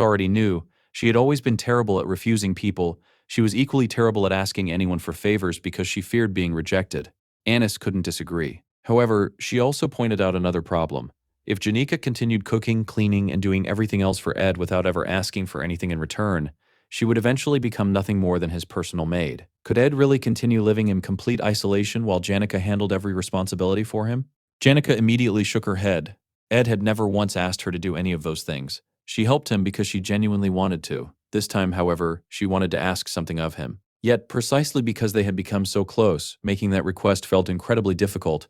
already knew, she had always been terrible at refusing people. She was equally terrible at asking anyone for favors because she feared being rejected. Anis couldn't disagree. However, she also pointed out another problem. If Janica continued cooking, cleaning, and doing everything else for Ed without ever asking for anything in return, she would eventually become nothing more than his personal maid. Could Ed really continue living in complete isolation while Janica handled every responsibility for him? Janica immediately shook her head. Ed had never once asked her to do any of those things. She helped him because she genuinely wanted to. This time, however, she wanted to ask something of him. Yet, precisely because they had become so close, making that request felt incredibly difficult,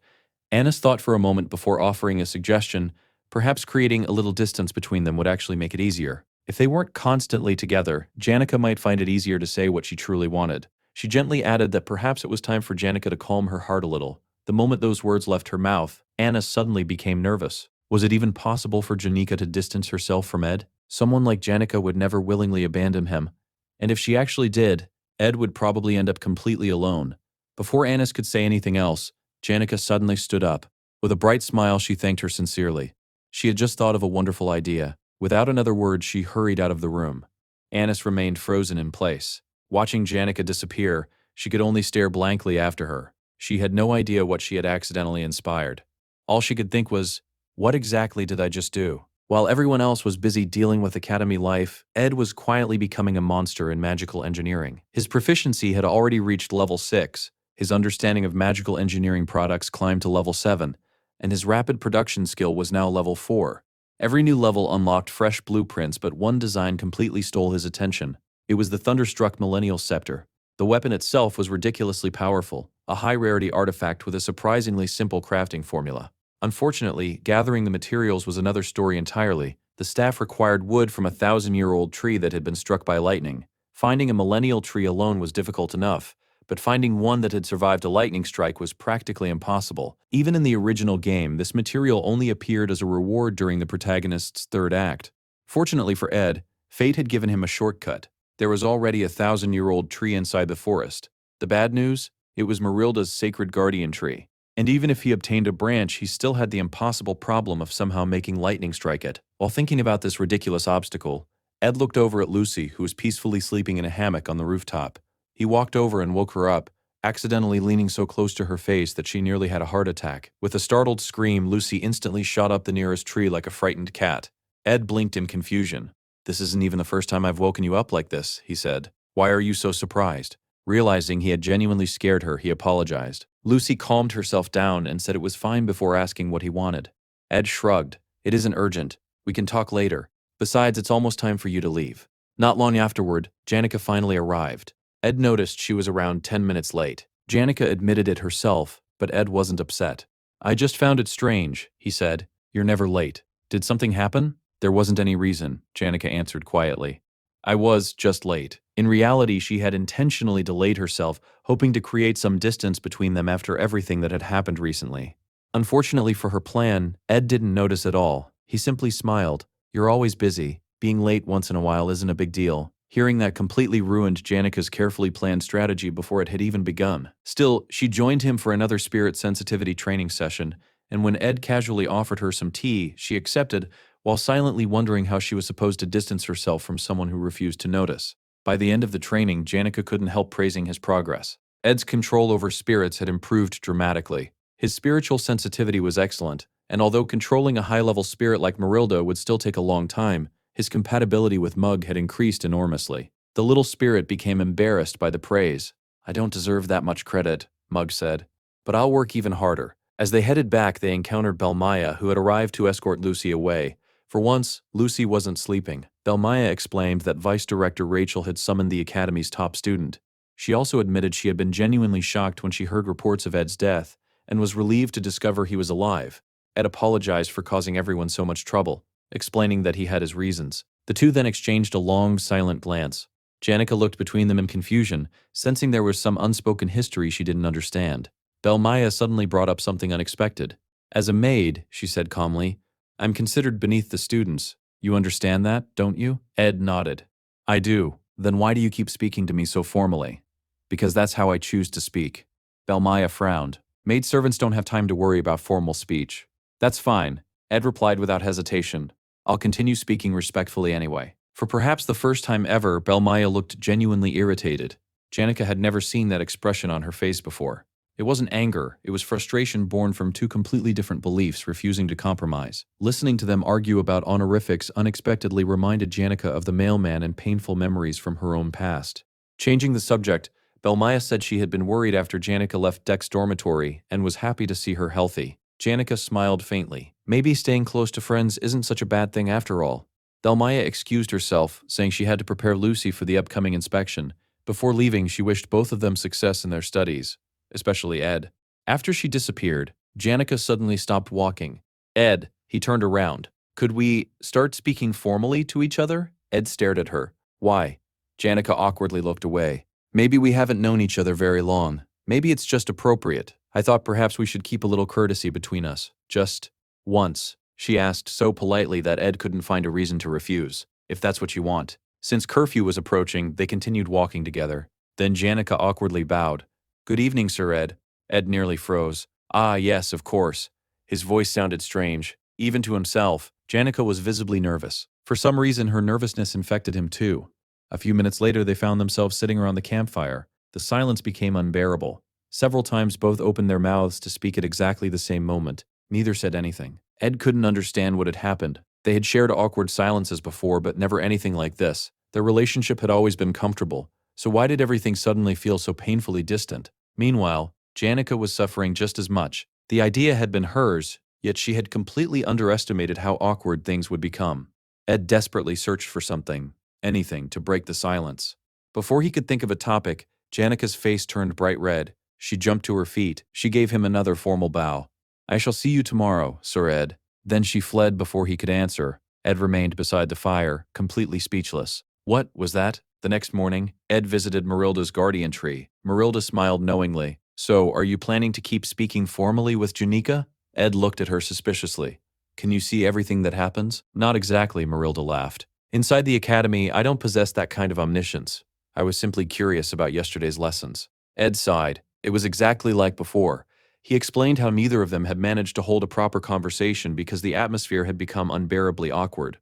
Anis thought for a moment before offering a suggestion. Perhaps creating a little distance between them would actually make it easier. If they weren't constantly together, Janica might find it easier to say what she truly wanted. She gently added that perhaps it was time for Janica to calm her heart a little. The moment those words left her mouth, Anis suddenly became nervous. Was it even possible for Janica to distance herself from Ed? Someone like Janica would never willingly abandon him. And if she actually did, Ed would probably end up completely alone. Before Anis could say anything else, Janica suddenly stood up. With a bright smile, she thanked her sincerely. She had just thought of a wonderful idea. Without another word, she hurried out of the room. Anis remained frozen in place. Watching Janica disappear, she could only stare blankly after her. She had no idea what she had accidentally inspired. All she could think was, what exactly did I just do? While everyone else was busy dealing with academy life, Ed was quietly becoming a monster in magical engineering. His proficiency had already reached level 6, his understanding of magical engineering products climbed to level 7, and his rapid production skill was now level 4. Every new level unlocked fresh blueprints, but one design completely stole his attention. It was the thunderstruck Millennial Scepter. The weapon itself was ridiculously powerful, a high-rarity artifact with a surprisingly simple crafting formula. Unfortunately, gathering the materials was another story entirely. The staff required wood from a 1,000-year-old tree that had been struck by lightning. Finding a millennial tree alone was difficult enough, but finding one that had survived a lightning strike was practically impossible. Even in the original game, this material only appeared as a reward during the protagonist's third act. Fortunately for Ed, fate had given him a shortcut. There was already a 1,000-year-old tree inside the forest. The bad news? It was Marilda's sacred guardian tree. And even if he obtained a branch, he still had the impossible problem of somehow making lightning strike it. While thinking about this ridiculous obstacle, Ed looked over at Lucy, who was peacefully sleeping in a hammock on the rooftop. He walked over and woke her up, accidentally leaning so close to her face that she nearly had a heart attack. With a startled scream, Lucy instantly shot up the nearest tree like a frightened cat. Ed blinked in confusion. "This isn't even the first time I've woken you up like this," he said. "Why are you so surprised?" Realizing he had genuinely scared her, he apologized. Lucy calmed herself down and said it was fine before asking what he wanted. Ed shrugged. "It isn't urgent. We can talk later. Besides, it's almost time for you to leave." Not long afterward, Janica finally arrived. Ed noticed she was around 10 minutes late. Janica admitted it herself, but Ed wasn't upset. "I just found it strange," he said. "You're never late. Did something happen?" "There wasn't any reason," Janica answered quietly. "I was just late." In reality, she had intentionally delayed herself, hoping to create some distance between them after everything that had happened recently. Unfortunately for her plan, Ed didn't notice at all. He simply smiled. "You're always busy. Being late once in a while isn't a big deal." Hearing that completely ruined Janica's carefully planned strategy before it had even begun. Still, she joined him for another spirit sensitivity training session, and when Ed casually offered her some tea, she accepted, while silently wondering how she was supposed to distance herself from someone who refused to notice. By the end of the training, Janica couldn't help praising his progress. Ed's control over spirits had improved dramatically. His spiritual sensitivity was excellent, and although controlling a high-level spirit like Marilda would still take a long time, his compatibility with Mug had increased enormously. The little spirit became embarrassed by the praise. "I don't deserve that much credit," Mug said, "but I'll work even harder." As they headed back, they encountered Belmaya, who had arrived to escort Lucy away. For once, Lucy wasn't sleeping. Belmaya explained that Vice Director Rachel had summoned the Academy's top student. She also admitted she had been genuinely shocked when she heard reports of Ed's death, and was relieved to discover he was alive. Ed apologized for causing everyone so much trouble, explaining that he had his reasons. The two then exchanged a long, silent glance. Janica looked between them in confusion, sensing there was some unspoken history she didn't understand. Belmaya suddenly brought up something unexpected. "As a maid," she said calmly, "I'm considered beneath the students. You understand that, don't you?" Ed nodded. "I do. Then why do you keep speaking to me so formally?" "Because that's how I choose to speak." Belmaya frowned. "Maidservants don't have time to worry about formal speech." "That's fine," Ed replied without hesitation. "I'll continue speaking respectfully anyway." For perhaps the first time ever, Belmaya looked genuinely irritated. Janica had never seen that expression on her face before. It wasn't anger, it was frustration born from two completely different beliefs refusing to compromise. Listening to them argue about honorifics unexpectedly reminded Janica of the mailman and painful memories from her own past. Changing the subject, Belmaya said she had been worried after Janica left Deck's dormitory and was happy to see her healthy. Janica smiled faintly. Maybe staying close to friends isn't such a bad thing after all. Belmaya excused herself, saying she had to prepare Lucy for the upcoming inspection. Before leaving, she wished both of them success in their studies, especially Ed. After she disappeared, Janica suddenly stopped walking. "Ed," he turned around. "Could we start speaking formally to each other?" Ed stared at her. "Why?" Janica awkwardly looked away. "Maybe we haven't known each other very long. Maybe it's just appropriate. I thought perhaps we should keep a little courtesy between us. Just once," she asked so politely that Ed couldn't find a reason to refuse. "If that's what you want." Since curfew was approaching, they continued walking together. Then Janica awkwardly bowed. "Good evening, Sir Ed." Ed nearly froze. "Ah, yes, of course." His voice sounded strange. Even to himself, Janica was visibly nervous. For some reason, her nervousness infected him too. A few minutes later, they found themselves sitting around the campfire. The silence became unbearable. Several times both opened their mouths to speak at exactly the same moment. Neither said anything. Ed couldn't understand what had happened. They had shared awkward silences before, but never anything like this. Their relationship had always been comfortable, so why did everything suddenly feel so painfully distant? Meanwhile, Janica was suffering just as much. The idea had been hers, yet she had completely underestimated how awkward things would become. Ed desperately searched for something, anything, to break the silence. Before he could think of a topic, Janica's face turned bright red. She jumped to her feet. She gave him another formal bow. "I shall see you tomorrow, Sir Ed." Then she fled before he could answer. Ed remained beside the fire, completely speechless. What was that? The next morning, Ed visited Marilda's guardian tree. Marilda smiled knowingly. "So, are you planning to keep speaking formally with Janica?" Ed looked at her suspiciously. "Can you see everything that happens?" "Not exactly," Marilda laughed. "Inside the academy, I don't possess that kind of omniscience. I was simply curious about yesterday's lessons." Ed sighed. It was exactly like before. He explained how neither of them had managed to hold a proper conversation because the atmosphere had become unbearably awkward.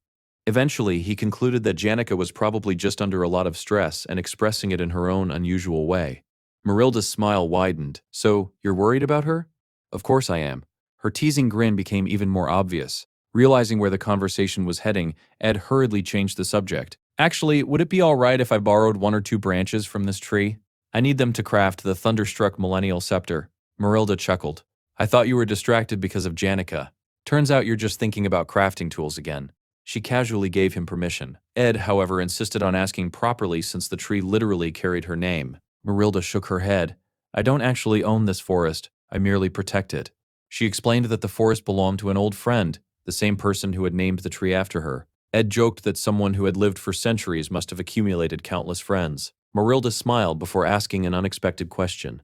Eventually, he concluded that Janica was probably just under a lot of stress and expressing it in her own unusual way. Marilda's smile widened. So, you're worried about her? Of course I am. Her teasing grin became even more obvious. Realizing where the conversation was heading, Ed hurriedly changed the subject. Actually, would it be alright if I borrowed 1 or 2 branches from this tree? I need them to craft the thunderstruck millennial scepter. Marilda chuckled. I thought you were distracted because of Janica. Turns out you're just thinking about crafting tools again. She casually gave him permission. Ed, however, insisted on asking properly since the tree literally carried her name. Marilda shook her head. I don't actually own this forest. I merely protect it. She explained that the forest belonged to an old friend, the same person who had named the tree after her. Ed joked that someone who had lived for centuries must have accumulated countless friends. Marilda smiled before asking an unexpected question.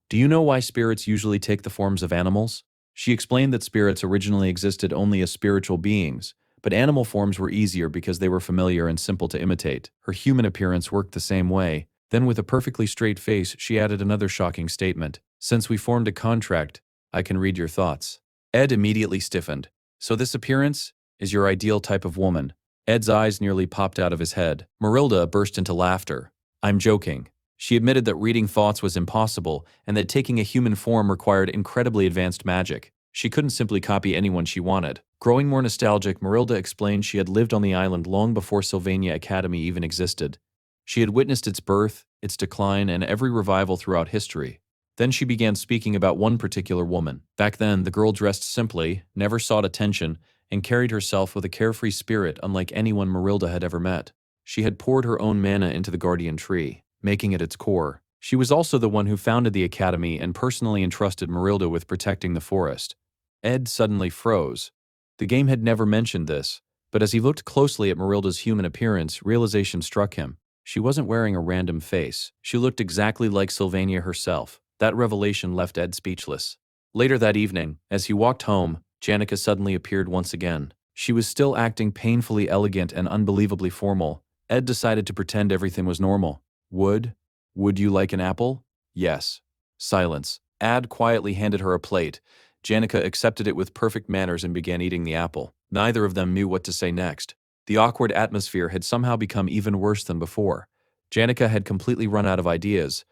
Do you know why spirits usually take the forms of animals? She explained that spirits originally existed only as spiritual beings, but animal forms were easier because they were familiar and simple to imitate. Her human appearance worked the same way. Then with a perfectly straight face, she added another shocking statement. Since we formed a contract, I can read your thoughts. Ed immediately stiffened. So this appearance is your ideal type of woman. Ed's eyes nearly popped out of his head. Marilda burst into laughter. I'm joking. She admitted that reading thoughts was impossible and that taking a human form required incredibly advanced magic. She couldn't simply copy anyone she wanted. Growing more nostalgic, Marilda explained she had lived on the island long before Sylvania Academy even existed. She had witnessed its birth, its decline, and every revival throughout history. Then she began speaking about one particular woman. Back then, the girl dressed simply, never sought attention, and carried herself with a carefree spirit unlike anyone Marilda had ever met. She had poured her own mana into the guardian tree, making it its core. She was also the one who founded the academy and personally entrusted Marilda with protecting the forest. Ed suddenly froze. The game had never mentioned this, but as he looked closely at Marilda's human appearance, realization struck him. She wasn't wearing a random face. She looked exactly like Sylvania herself. That revelation left Ed speechless. Later that evening, as he walked home, Janica suddenly appeared once again. She was still acting painfully elegant and unbelievably formal. Ed decided to pretend everything was normal. Would you like an apple? Yes. Silence. Ed quietly handed her a plate. Janica accepted it with perfect manners and began eating the apple. Neither of them knew what to say next. The awkward atmosphere had somehow become even worse than before. Janica had completely run out of ideas.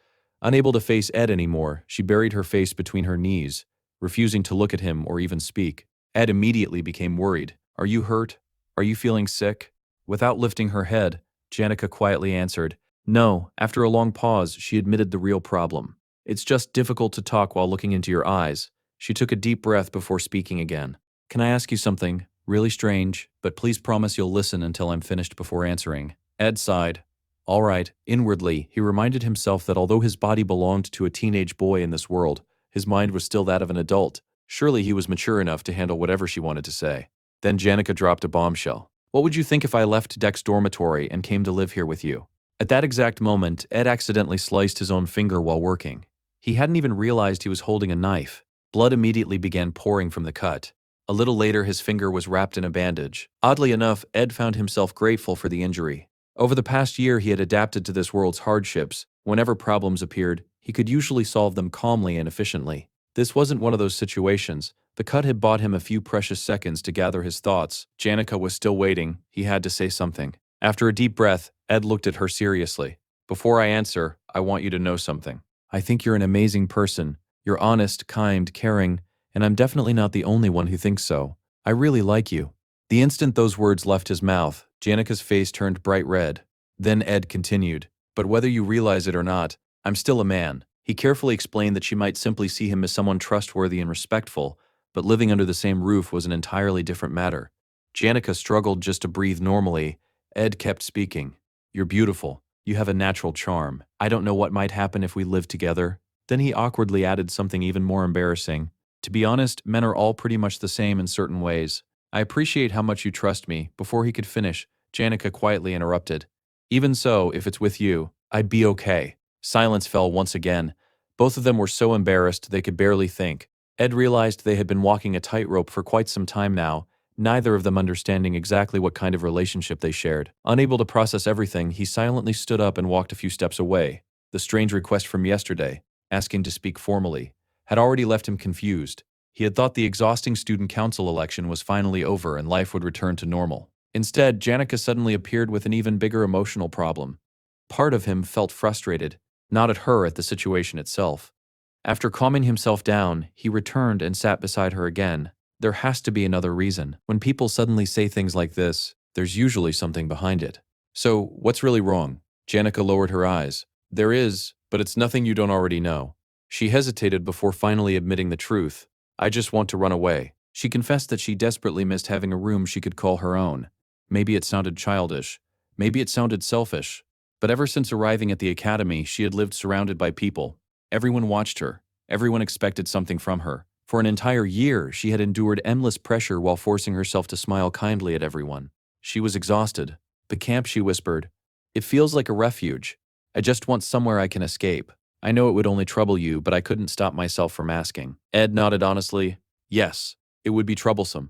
Unable to face Ed anymore, she buried her face between her knees, refusing to look at him or even speak. Ed immediately became worried. Are you hurt? Are you feeling sick? Without lifting her head, Janica quietly answered. No. After a long pause, she admitted the real problem. It's just difficult to talk while looking into your eyes. She took a deep breath before speaking again. Can I ask you something? Really strange, but please promise you'll listen until I'm finished before answering. Ed sighed. All right. Inwardly, he reminded himself that although his body belonged to a teenage boy in this world, his mind was still that of an adult. Surely he was mature enough to handle whatever she wanted to say. Then Janica dropped a bombshell. What would you think if I left Deck's dormitory and came to live here with you? At that exact moment, Ed accidentally sliced his own finger while working. He hadn't even realized he was holding a knife. Blood immediately began pouring from the cut. A little later, his finger was wrapped in a bandage. Oddly enough, Ed found himself grateful for the injury. Over the past year, he had adapted to this world's hardships. Whenever problems appeared, he could usually solve them calmly and efficiently. This wasn't one of those situations. The cut had bought him a few precious seconds to gather his thoughts. Janica was still waiting. He had to say something. After a deep breath, Ed looked at her seriously. Before I answer, I want you to know something. I think you're an amazing person. You're honest, kind, caring, and I'm definitely not the only one who thinks so. I really like you. The instant those words left his mouth, Janica's face turned bright red. Then Ed continued, but whether you realize it or not, I'm still a man. He carefully explained that she might simply see him as someone trustworthy and respectful, but living under the same roof was an entirely different matter. Janica struggled just to breathe normally. Ed kept speaking. You're beautiful. You have a natural charm. I don't know what might happen if we lived together. Then he awkwardly added something even more embarrassing. To be honest, men are all pretty much the same in certain ways. I appreciate how much you trust me. Before he could finish, Janica quietly interrupted. Even so, if it's with you, I'd be okay. Silence fell once again. Both of them were so embarrassed they could barely think. Ed realized they had been walking a tightrope for quite some time now, neither of them understanding exactly what kind of relationship they shared. Unable to process everything, he silently stood up and walked a few steps away. The strange request from yesterday, asking to speak formally, had already left him confused. He had thought the exhausting student council election was finally over and life would return to normal. Instead, Janica suddenly appeared with an even bigger emotional problem. Part of him felt frustrated, not at her, at the situation itself. After calming himself down, he returned and sat beside her again. There has to be another reason. When people suddenly say things like this, there's usually something behind it. So, what's really wrong? Janica lowered her eyes. There is, but it's nothing you don't already know. She hesitated before finally admitting the truth. I just want to run away. She confessed that she desperately missed having a room she could call her own. Maybe it sounded childish. Maybe it sounded selfish. But ever since arriving at the academy, she had lived surrounded by people. Everyone watched her. Everyone expected something from her. For an entire year, she had endured endless pressure while forcing herself to smile kindly at everyone. She was exhausted. The camp, she whispered. It feels like a refuge. I just want somewhere I can escape. I know it would only trouble you, but I couldn't stop myself from asking. Ed nodded honestly. Yes, it would be troublesome.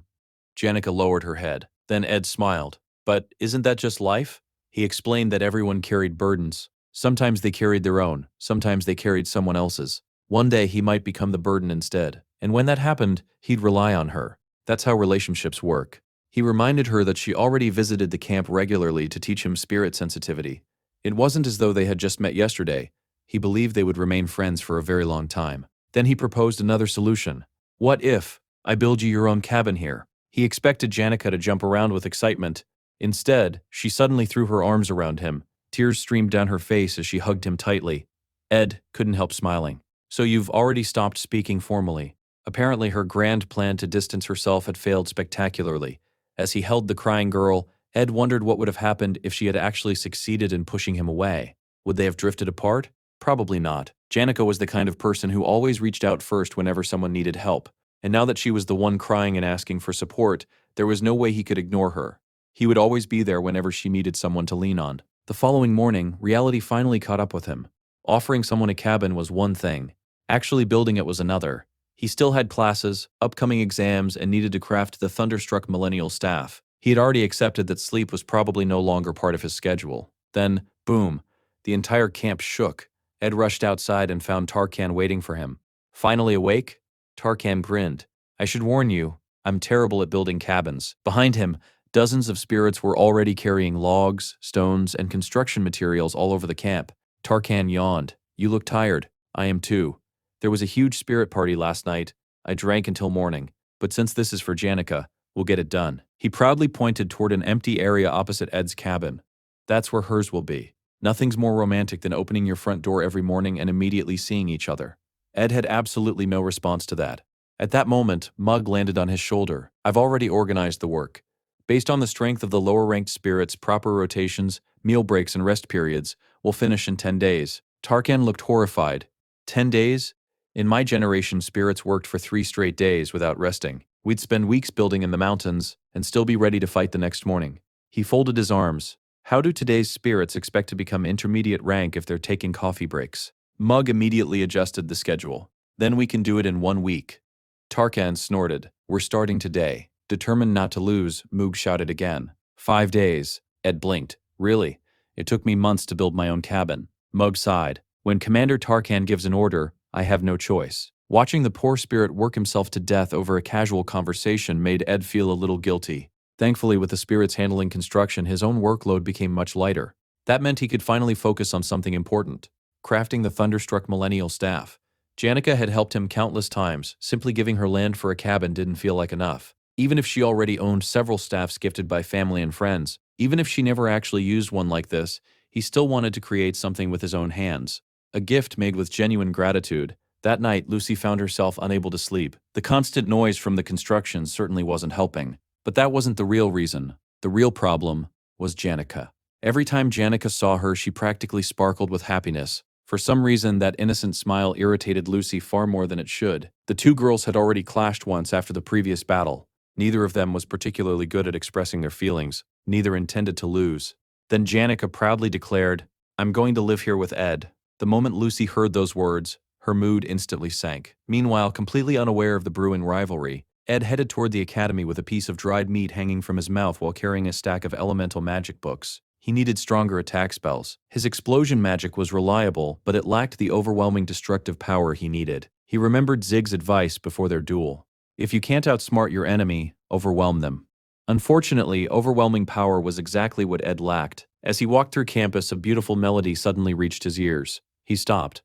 Janica lowered her head. Then Ed smiled. But isn't that just life? He explained that everyone carried burdens. Sometimes they carried their own, sometimes they carried someone else's. One day he might become the burden instead, and when that happened, he'd rely on her. That's how relationships work. He reminded her that she already visited the camp regularly to teach him spirit sensitivity. It wasn't as though they had just met yesterday. He believed they would remain friends for a very long time. Then he proposed another solution. What if I build you your own cabin here? He expected Janica to jump around with excitement. Instead, she suddenly threw her arms around him. Tears streamed down her face as she hugged him tightly. Ed couldn't help smiling. So you've already stopped speaking formally. Apparently her grand plan to distance herself had failed spectacularly. As he held the crying girl, Ed wondered what would have happened if she had actually succeeded in pushing him away. Would they have drifted apart? Probably not. Janica was the kind of person who always reached out first whenever someone needed help. And now that she was the one crying and asking for support, there was no way he could ignore her. He would always be there whenever she needed someone to lean on. The following morning, reality finally caught up with him. Offering someone a cabin was one thing. Actually building it was another. He still had classes, upcoming exams, and needed to craft the thunderstruck millennial staff. He had already accepted that sleep was probably no longer part of his schedule. Then, boom, the entire camp shook. Ed rushed outside and found Tarkan waiting for him. Finally awake? Tarkan grinned. I should warn you, I'm terrible at building cabins. Behind him, dozens of spirits were already carrying logs, stones, and construction materials all over the camp. Tarkan yawned. You look tired. I am too. There was a huge spirit party last night. I drank until morning. But since this is for Janica, we'll get it done. He proudly pointed toward an empty area opposite Ed's cabin. That's where hers will be. Nothing's more romantic than opening your front door every morning and immediately seeing each other. Ed had absolutely no response to that. At that moment, Mug landed on his shoulder. I've already organized the work. Based on the strength of the lower-ranked spirits, proper rotations, meal breaks, and rest periods, we'll finish in 10 days. Tarkan looked horrified. 10 days? In my generation, spirits worked for 3 straight days without resting. We'd spend weeks building in the mountains and still be ready to fight the next morning. He folded his arms. How do today's spirits expect to become intermediate rank if they're taking coffee breaks? Mug immediately adjusted the schedule. Then we can do it in 1 week. Tarkan snorted. We're starting today. Determined not to lose, Moog shouted again. 5 days. Ed blinked. Really? It took me months to build my own cabin. Mug sighed. When Commander Tarkan gives an order, I have no choice. Watching the poor spirit work himself to death over a casual conversation made Ed feel a little guilty. Thankfully, with the spirits handling construction, his own workload became much lighter. That meant he could finally focus on something important. Crafting the thunderstruck millennial staff. Janica had helped him countless times. Simply giving her land for a cabin didn't feel like enough. Even if she already owned several staffs gifted by family and friends, even if she never actually used one like this, he still wanted to create something with his own hands. A gift made with genuine gratitude. That night, Lucy found herself unable to sleep. The constant noise from the construction certainly wasn't helping. But that wasn't the real reason. The real problem was Janica. Every time Janica saw her, she practically sparkled with happiness. For some reason, that innocent smile irritated Lucy far more than it should. The two girls had already clashed once after the previous battle. Neither of them was particularly good at expressing their feelings. Neither intended to lose. Then Janica proudly declared, I'm going to live here with Ed. The moment Lucy heard those words, her mood instantly sank. Meanwhile, completely unaware of the brewing rivalry, Ed headed toward the academy with a piece of dried meat hanging from his mouth while carrying a stack of elemental magic books. He needed stronger attack spells. His explosion magic was reliable, but it lacked the overwhelming destructive power he needed. He remembered Zig's advice before their duel. If you can't outsmart your enemy, overwhelm them. Unfortunately, overwhelming power was exactly what Ed lacked. As he walked through campus, a beautiful melody suddenly reached his ears. He stopped.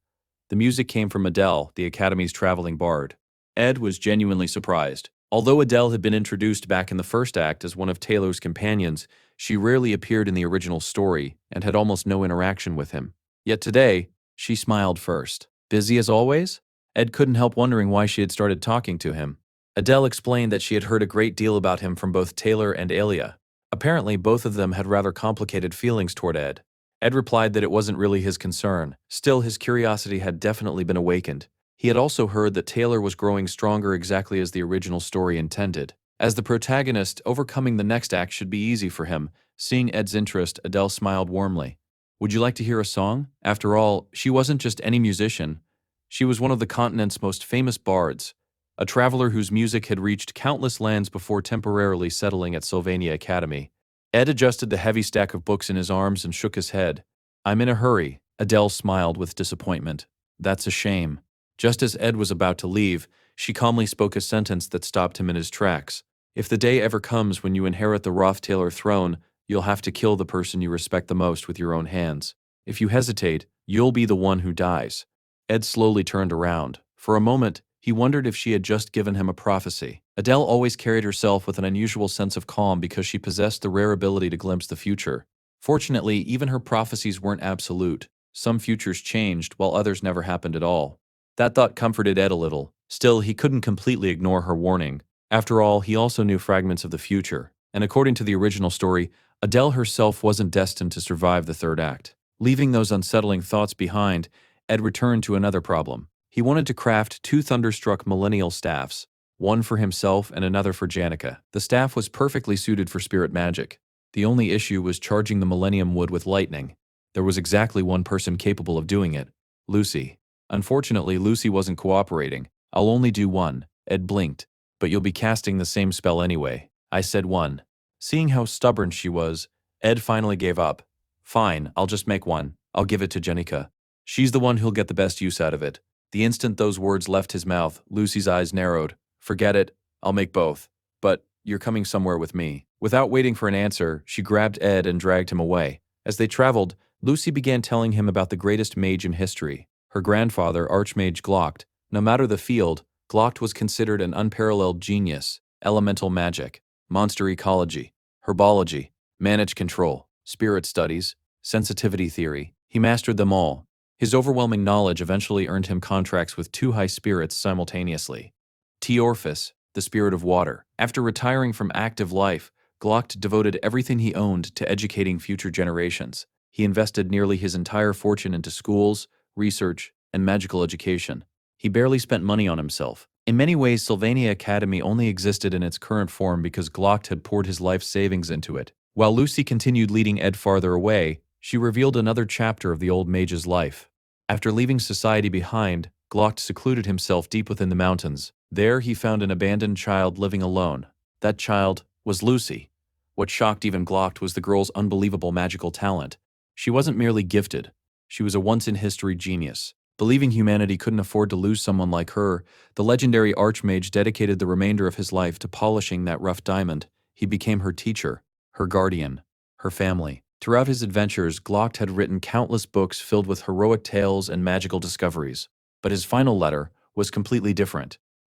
The music came from Adele, the Academy's traveling bard. Ed was genuinely surprised. Although Adele had been introduced back in the first act as one of Taylor's companions, she rarely appeared in the original story and had almost no interaction with him. Yet today, she smiled first. Busy as always? Ed couldn't help wondering why she had started talking to him. Adele explained that she had heard a great deal about him from both Taylor and Alia. Apparently, both of them had rather complicated feelings toward Ed. Ed replied that it wasn't really his concern. Still, his curiosity had definitely been awakened. He had also heard that Taylor was growing stronger exactly as the original story intended. As the protagonist, overcoming the next act should be easy for him. Seeing Ed's interest, Adele smiled warmly. Would you like to hear a song? After all, she wasn't just any musician. She was one of the continent's most famous bards, a traveler whose music had reached countless lands before temporarily settling at Sylvania Academy. Ed adjusted the heavy stack of books in his arms and shook his head. I'm in a hurry. Adele smiled with disappointment. That's a shame. Just as Ed was about to leave, she calmly spoke a sentence that stopped him in his tracks. If the day ever comes when you inherit the Ruth Taylor throne, you'll have to kill the person you respect the most with your own hands. If you hesitate, you'll be the one who dies. Ed slowly turned around. For a moment, he wondered if she had just given him a prophecy. Adele always carried herself with an unusual sense of calm because she possessed the rare ability to glimpse the future. Fortunately, even her prophecies weren't absolute. Some futures changed, while others never happened at all. That thought comforted Ed a little. Still, he couldn't completely ignore her warning. After all, he also knew fragments of the future. And according to the original story, Adele herself wasn't destined to survive the third act. Leaving those unsettling thoughts behind, Ed returned to another problem. He wanted to craft two thunderstruck millennial staffs, one for himself and another for Janica. The staff was perfectly suited for spirit magic. The only issue was charging the millennium wood with lightning. There was exactly one person capable of doing it, Lucy. Unfortunately, Lucy wasn't cooperating. I'll only do one. Ed blinked. But you'll be casting the same spell anyway. I said one. Seeing how stubborn she was, Ed finally gave up. Fine, I'll just make one. I'll give it to Janica. She's the one who'll get the best use out of it. The instant those words left his mouth, Lucy's eyes narrowed. Forget it. I'll make both. But you're coming somewhere with me. Without waiting for an answer, she grabbed Ed and dragged him away. As they traveled, Lucy began telling him about the greatest mage in history. Her grandfather, Archmage Glocht. No matter the field, Glocht was considered an unparalleled genius. Elemental magic, monster ecology, herbology, managed control, spirit studies, sensitivity theory. He mastered them all. His overwhelming knowledge eventually earned him contracts with two high spirits simultaneously. Teorphis, the spirit of water. After retiring from active life, Glocht devoted everything he owned to educating future generations. He invested nearly his entire fortune into schools, research, and magical education. He barely spent money on himself. In many ways, Sylvania Academy only existed in its current form because Glocht had poured his life savings into it. While Lucy continued leading Ed farther away, she revealed another chapter of the old mage's life. After leaving society behind, Glocht secluded himself deep within the mountains. There he found an abandoned child living alone. That child was Lucy. What shocked even Glocht was the girl's unbelievable magical talent. She wasn't merely gifted. She was a once-in-history genius. Believing humanity couldn't afford to lose someone like her, the legendary archmage dedicated the remainder of his life to polishing that rough diamond. He became her teacher, her guardian, her family. Throughout his adventures, Glocht had written countless books filled with heroic tales and magical discoveries. But his final letter was completely different.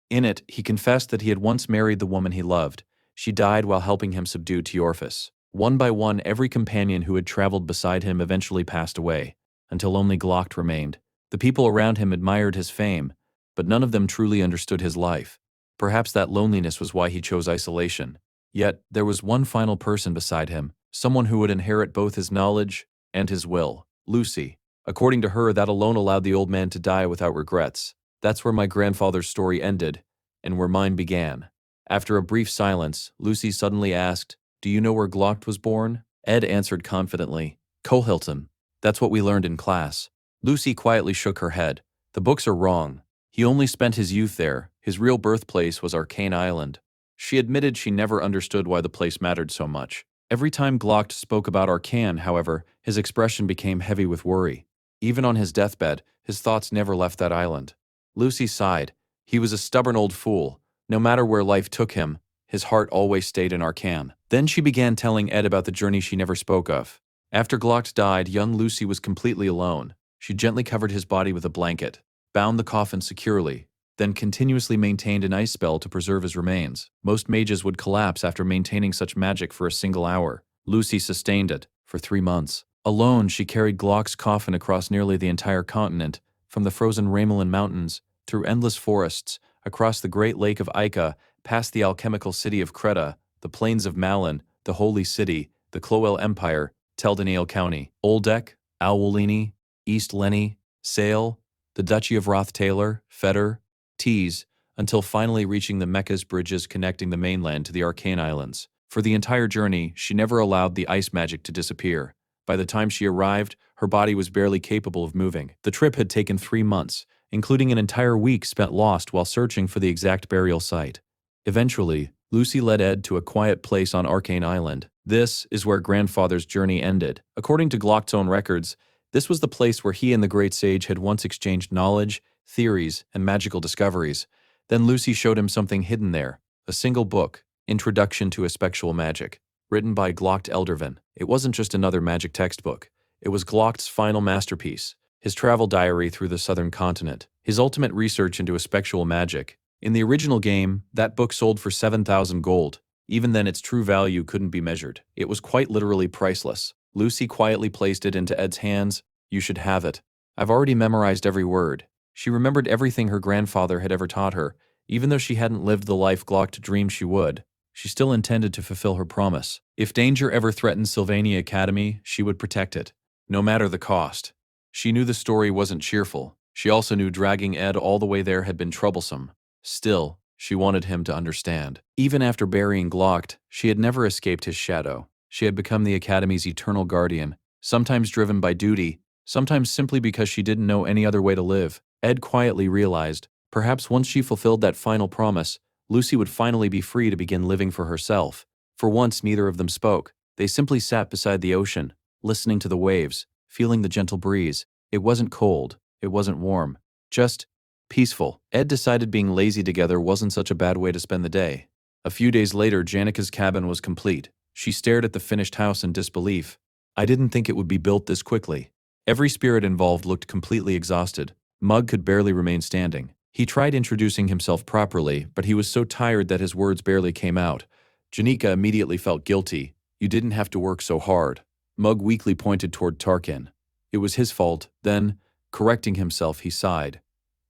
In it, he confessed that he had once married the woman he loved. She died while helping him subdue Teorphis. One by one, every companion who had traveled beside him eventually passed away, until only Glocht remained. The people around him admired his fame, but none of them truly understood his life. Perhaps that loneliness was why he chose isolation. Yet, there was one final person beside him, someone who would inherit both his knowledge and his will, Lucy. According to her, that alone allowed the old man to die without regrets. That's where my grandfather's story ended, and where mine began. After a brief silence, Lucy suddenly asked, "Do you know where Glocht was born?" Ed answered confidently, "Cohilton. That's what we learned in class." Lucy quietly shook her head. "The books are wrong. He only spent his youth there. His real birthplace was Arcane Island." She admitted she never understood why the place mattered so much. Every time Glocht spoke about Arcane, however, his expression became heavy with worry. Even on his deathbed, his thoughts never left that island. Lucy sighed. He was a stubborn old fool. No matter where life took him, his heart always stayed in Arcane. Then she began telling Ed about the journey she never spoke of. After Glock died, young Lucy was completely alone. She gently covered his body with a blanket, bound the coffin securely, then continuously maintained an ice spell to preserve his remains. Most mages would collapse after maintaining such magic for a single hour. Lucy sustained it for 3 months. Alone, she carried Glock's coffin across nearly the entire continent, from the frozen Ramelin Mountains, through endless forests, across the great lake of Ica, past the alchemical city of Creta, the plains of Malin, the Holy City, the Cloel Empire, Teldonale County, Oldek, Alwolini, East Lenny, Sale, the Duchy of Ruth Taylor, Fetter, Tees, until finally reaching the Mecca's bridges connecting the mainland to the Arcane Islands. For the entire journey, she never allowed the ice magic to disappear. By the time she arrived, her body was barely capable of moving. The trip had taken 3 months, including an entire week spent lost while searching for the exact burial site. Eventually, Lucy led Ed to a quiet place on Arcane Island. This is where Grandfather's journey ended. According to Glock's own records, this was the place where he and the great sage had once exchanged knowledge, theories, and magical discoveries. Then Lucy showed him something hidden there, a single book, Introduction to Spectral Magic, written by Glock Eldervin. It wasn't just another magic textbook. It was Glock's final masterpiece, his travel diary through the southern continent, his ultimate research into spectral magic. In the original game, that book sold for 7,000 gold. Even then, its true value couldn't be measured. It was quite literally priceless. Lucy quietly placed it into Ed's hands. You should have it. I've already memorized every word. She remembered everything her grandfather had ever taught her. Even though she hadn't lived the life Glock dreamed she would, she still intended to fulfill her promise. If danger ever threatened Sylvania Academy, she would protect it, no matter the cost. She knew the story wasn't cheerful. She also knew dragging Ed all the way there had been troublesome. Still, she wanted him to understand. Even after burying Glock, she had never escaped his shadow. She had become the Academy's eternal guardian, sometimes driven by duty, sometimes simply because she didn't know any other way to live. Ed quietly realized, perhaps once she fulfilled that final promise, Lucy would finally be free to begin living for herself. For once, neither of them spoke. They simply sat beside the ocean, listening to the waves, feeling the gentle breeze. It wasn't cold, it wasn't warm, just peaceful. Ed decided being lazy together wasn't such a bad way to spend the day. A few days later, Janika's cabin was complete. She stared at the finished house in disbelief. I didn't think it would be built this quickly. Every spirit involved looked completely exhausted. Mug could barely remain standing. He tried introducing himself properly, but he was so tired that his words barely came out. Janika immediately felt guilty. You didn't have to work so hard. Mug weakly pointed toward Tarkin. It was his fault. Then, correcting himself, he sighed.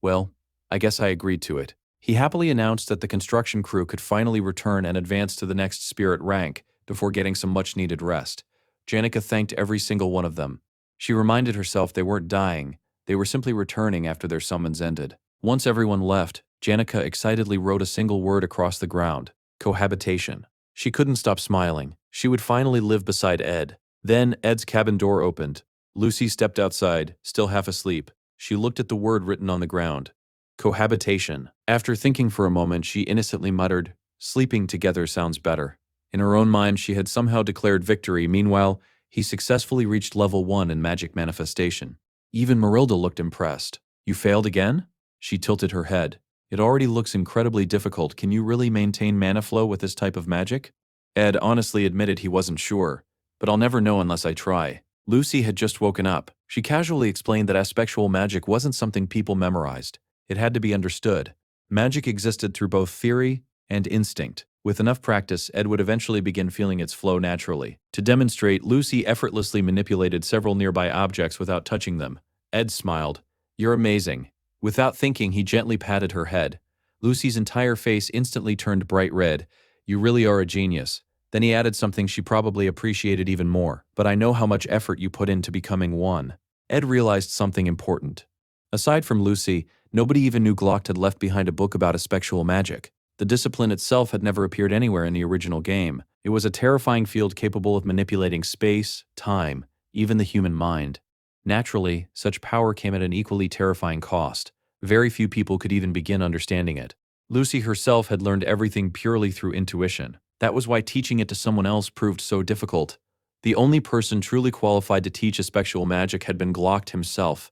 Well, I guess I agreed to it. He happily announced that the construction crew could finally return and advance to the next spirit rank before getting some much-needed rest. Janika thanked every single one of them. She reminded herself they weren't dying. They were simply returning after their summons ended. Once everyone left, Janika excitedly wrote a single word across the ground: cohabitation. She couldn't stop smiling. She would finally live beside Ed. Then Ed's cabin door opened. Lucy stepped outside, still half asleep. She looked at the word written on the ground. Cohabitation. After thinking for a moment, she innocently muttered, sleeping together sounds better. In her own mind, she had somehow declared victory. Meanwhile, he successfully reached level 1 in magic manifestation. Even Marilda looked impressed. You failed again? She tilted her head. It already looks incredibly difficult. Can you really maintain mana flow with this type of magic? Ed honestly admitted he wasn't sure, but I'll never know unless I try. Lucy had just woken up. She casually explained that aspectual magic wasn't something people memorized. It had to be understood. Magic existed through both theory and instinct. With enough practice, Ed would eventually begin feeling its flow naturally. To demonstrate, Lucy effortlessly manipulated several nearby objects without touching them. Ed smiled. You're amazing. Without thinking, he gently patted her head. Lucy's entire face instantly turned bright red. You really are a genius. Then he added something she probably appreciated even more. But I know how much effort you put into becoming one. Ed realized something important. Aside from Lucy, nobody even knew Glock had left behind a book about spectral magic. The discipline itself had never appeared anywhere in the original game. It was a terrifying field capable of manipulating space, time, even the human mind. Naturally, such power came at an equally terrifying cost. Very few people could even begin understanding it. Lucy herself had learned everything purely through intuition. That was why teaching it to someone else proved so difficult. The only person truly qualified to teach spectral magic had been Glock himself,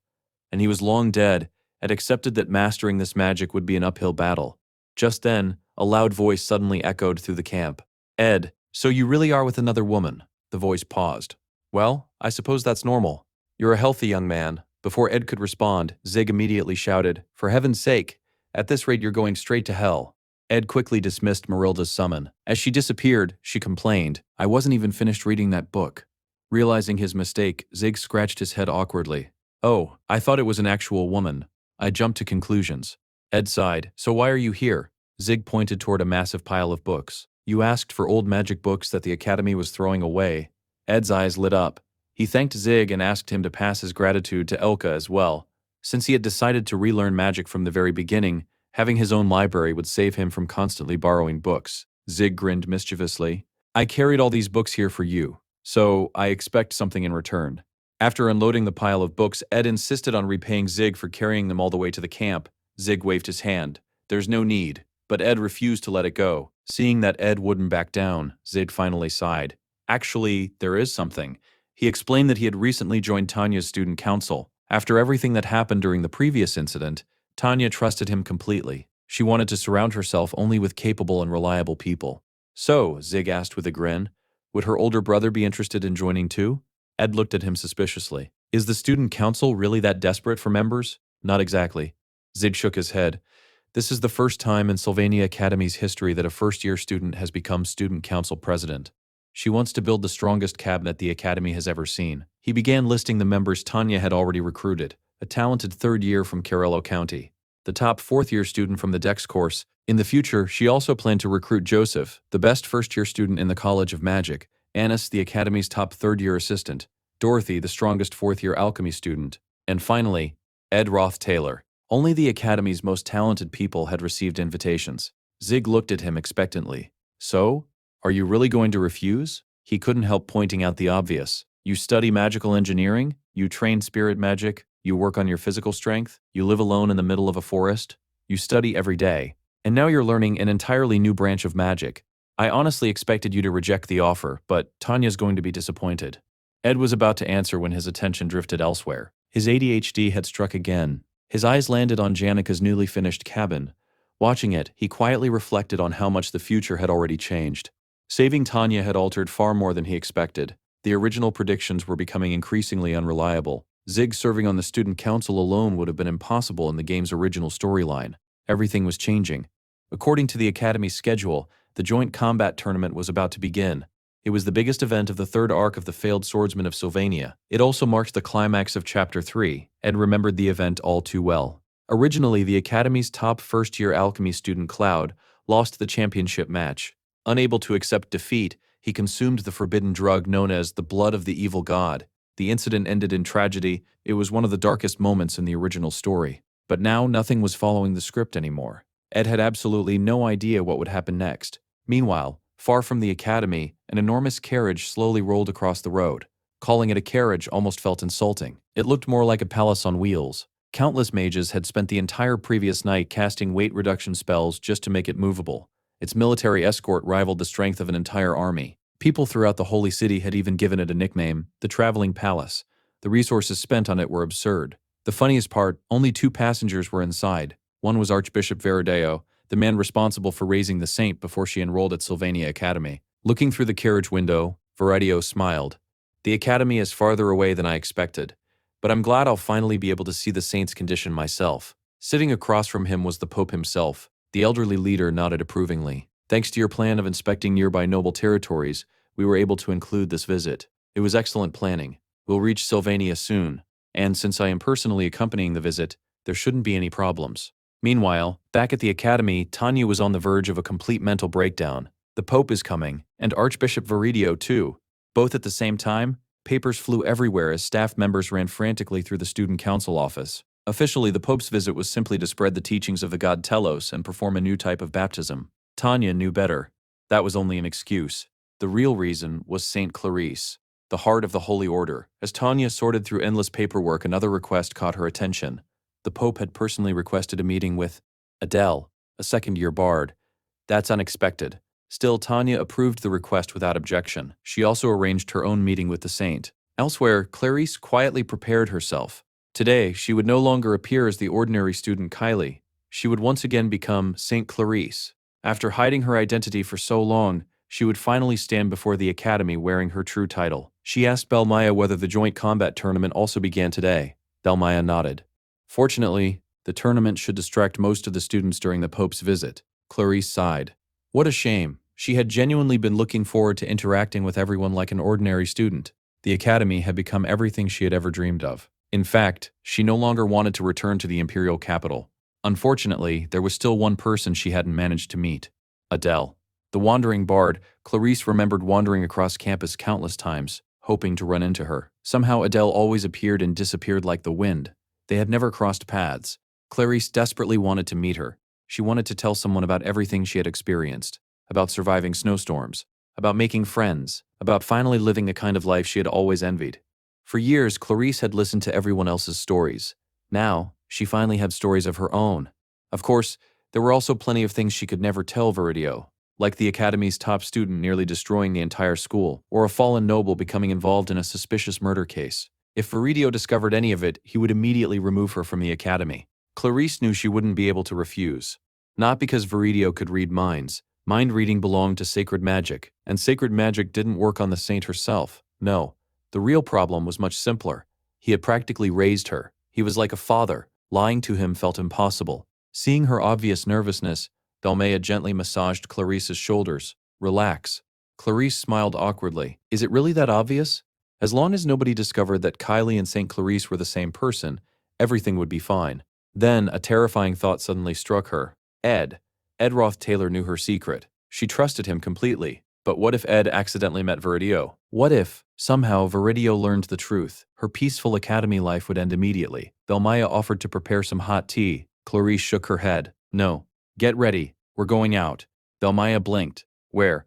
and he was long dead, had accepted that mastering this magic would be an uphill battle. Just then, a loud voice suddenly echoed through the camp. Ed, So you really are with another woman? The voice paused. Well, I suppose that's normal. You're a healthy young man. Before Ed could respond, Zig immediately shouted, For heaven's sake! At this rate you're going straight to hell. Ed quickly dismissed Marilda's summon. As she disappeared, she complained, I wasn't even finished reading that book. Realizing his mistake, Zig scratched his head awkwardly. Oh, I thought it was an actual woman. I jumped to conclusions. Ed sighed, So why are you here? Zig pointed toward a massive pile of books. You asked for old magic books that the Academy was throwing away. Ed's eyes lit up. He thanked Zig and asked him to pass his gratitude to Elka as well. Since he had decided to relearn magic from the very beginning, having his own library would save him from constantly borrowing books. Zig grinned mischievously. I carried all these books here for you, so I expect something in return. After unloading the pile of books, Ed insisted on repaying Zig for carrying them all the way to the camp. Zig waved his hand. There's no need. But Ed refused to let it go. Seeing that Ed wouldn't back down, Zig finally sighed. Actually, there is something. He explained that he had recently joined Tanya's student council. After everything that happened during the previous incident, Tanya trusted him completely. She wanted to surround herself only with capable and reliable people. So, Zig asked with a grin, would her older brother be interested in joining too? Ed looked at him suspiciously. Is the student council really that desperate for members? Not exactly. Zig shook his head. This is the first time in Sylvania Academy's history that a first-year student has become student council president. She wants to build the strongest cabinet the Academy has ever seen. He began listing the members Tanya had already recruited, a talented third year from Carrillo County, the top fourth-year student from the Dex course. In the future, she also planned to recruit Joseph, the best first-year student in the College of Magic, Annis, the Academy's top third-year assistant, Dorothy, the strongest fourth-year alchemy student, and finally, Ed Ruth Taylor. Only the Academy's most talented people had received invitations. Zig looked at him expectantly. So? Are you really going to refuse? He couldn't help pointing out the obvious. You study magical engineering? You train spirit magic? You work on your physical strength? You live alone in the middle of a forest? You study every day. And now you're learning an entirely new branch of magic. I honestly expected you to reject the offer, but Tanya's going to be disappointed. Ed was about to answer when his attention drifted elsewhere. His ADHD had struck again. His eyes landed on Janika's newly finished cabin. Watching it, he quietly reflected on how much the future had already changed. Saving Tanya had altered far more than he expected. The original predictions were becoming increasingly unreliable. Zig serving on the student council alone would have been impossible in the game's original storyline. Everything was changing. According to the Academy's schedule, the joint combat tournament was about to begin. It was the biggest event of the third arc of the Failed Swordsman of Sylvania. It also marked the climax of Chapter 3, and remembered the event all too well. Originally, the Academy's top first-year alchemy student Cloud lost the championship match. Unable to accept defeat, he consumed the forbidden drug known as the blood of the evil god. The incident ended in tragedy. It was one of the darkest moments in the original story. But now nothing was following the script anymore. Ed had absolutely no idea what would happen next. Meanwhile, far from the Academy, an enormous carriage slowly rolled across the road. Calling it a carriage almost felt insulting. It looked more like a palace on wheels. Countless mages had spent the entire previous night casting weight reduction spells just to make it movable. Its military escort rivaled the strength of an entire army. People throughout the Holy City had even given it a nickname, the Traveling Palace. The resources spent on it were absurd. The funniest part, only 2 passengers were inside. One was Archbishop Veradeo, the man responsible for raising the saint before she enrolled at Sylvania Academy. Looking through the carriage window, Veradeo smiled. The Academy is farther away than I expected, but I'm glad I'll finally be able to see the saint's condition myself. Sitting across from him was the Pope himself. The elderly leader nodded approvingly. Thanks to your plan of inspecting nearby noble territories, we were able to include this visit. It was excellent planning. We'll reach Sylvania soon, and since I am personally accompanying the visit, there shouldn't be any problems. Meanwhile, back at the Academy, Tanya was on the verge of a complete mental breakdown. The Pope is coming, and Archbishop Viridio too. Both at the same time, papers flew everywhere as staff members ran frantically through the student council office. Officially, the Pope's visit was simply to spread the teachings of the god Telos and perform a new type of baptism. Tanya knew better. That was only an excuse. The real reason was Saint Clarice, the heart of the Holy Order. As Tanya sorted through endless paperwork, another request caught her attention. The Pope had personally requested a meeting with Adele, a second-year bard. That's unexpected. Still, Tanya approved the request without objection. She also arranged her own meeting with the saint. Elsewhere, Clarice quietly prepared herself. Today, she would no longer appear as the ordinary student Kylie. She would once again become Saint Clarice. After hiding her identity for so long, she would finally stand before the academy wearing her true title. She asked Belmaya whether the joint combat tournament also began today. Belmaya nodded. Fortunately, the tournament should distract most of the students during the Pope's visit. Clarice sighed. What a shame. She had genuinely been looking forward to interacting with everyone like an ordinary student. The academy had become everything she had ever dreamed of. In fact, she no longer wanted to return to the imperial capital. Unfortunately, there was still one person she hadn't managed to meet. Adele. The wandering bard, Clarice remembered wandering across campus countless times, hoping to run into her. Somehow Adele always appeared and disappeared like the wind. They had never crossed paths. Clarice desperately wanted to meet her. She wanted to tell someone about everything she had experienced, about surviving snowstorms, about making friends, about finally living the kind of life she had always envied. For years, Clarice had listened to everyone else's stories. Now, she finally had stories of her own. Of course, there were also plenty of things she could never tell Viridio, like the academy's top student nearly destroying the entire school, or a fallen noble becoming involved in a suspicious murder case. If Viridio discovered any of it, he would immediately remove her from the academy. Clarice knew she wouldn't be able to refuse. Not because Viridio could read minds. Mind reading belonged to sacred magic, and sacred magic didn't work on the saint herself. No, the real problem was much simpler. He had practically raised her. He was like a father. Lying to him felt impossible. Seeing her obvious nervousness, Belmaya gently massaged Clarice's shoulders. Relax. Clarice smiled awkwardly. Is it really that obvious? As long as nobody discovered that Kylie and St. Clarice were the same person, everything would be fine. Then a terrifying thought suddenly struck her. Ed. Ruth Taylor knew her secret. She trusted him completely. But what if Ed accidentally met Viridio? What if, somehow, Viridio learned the truth? Her peaceful academy life would end immediately. Belmaya offered to prepare some hot tea. Clarice shook her head. No. Get ready. We're going out. Belmaya blinked. Where?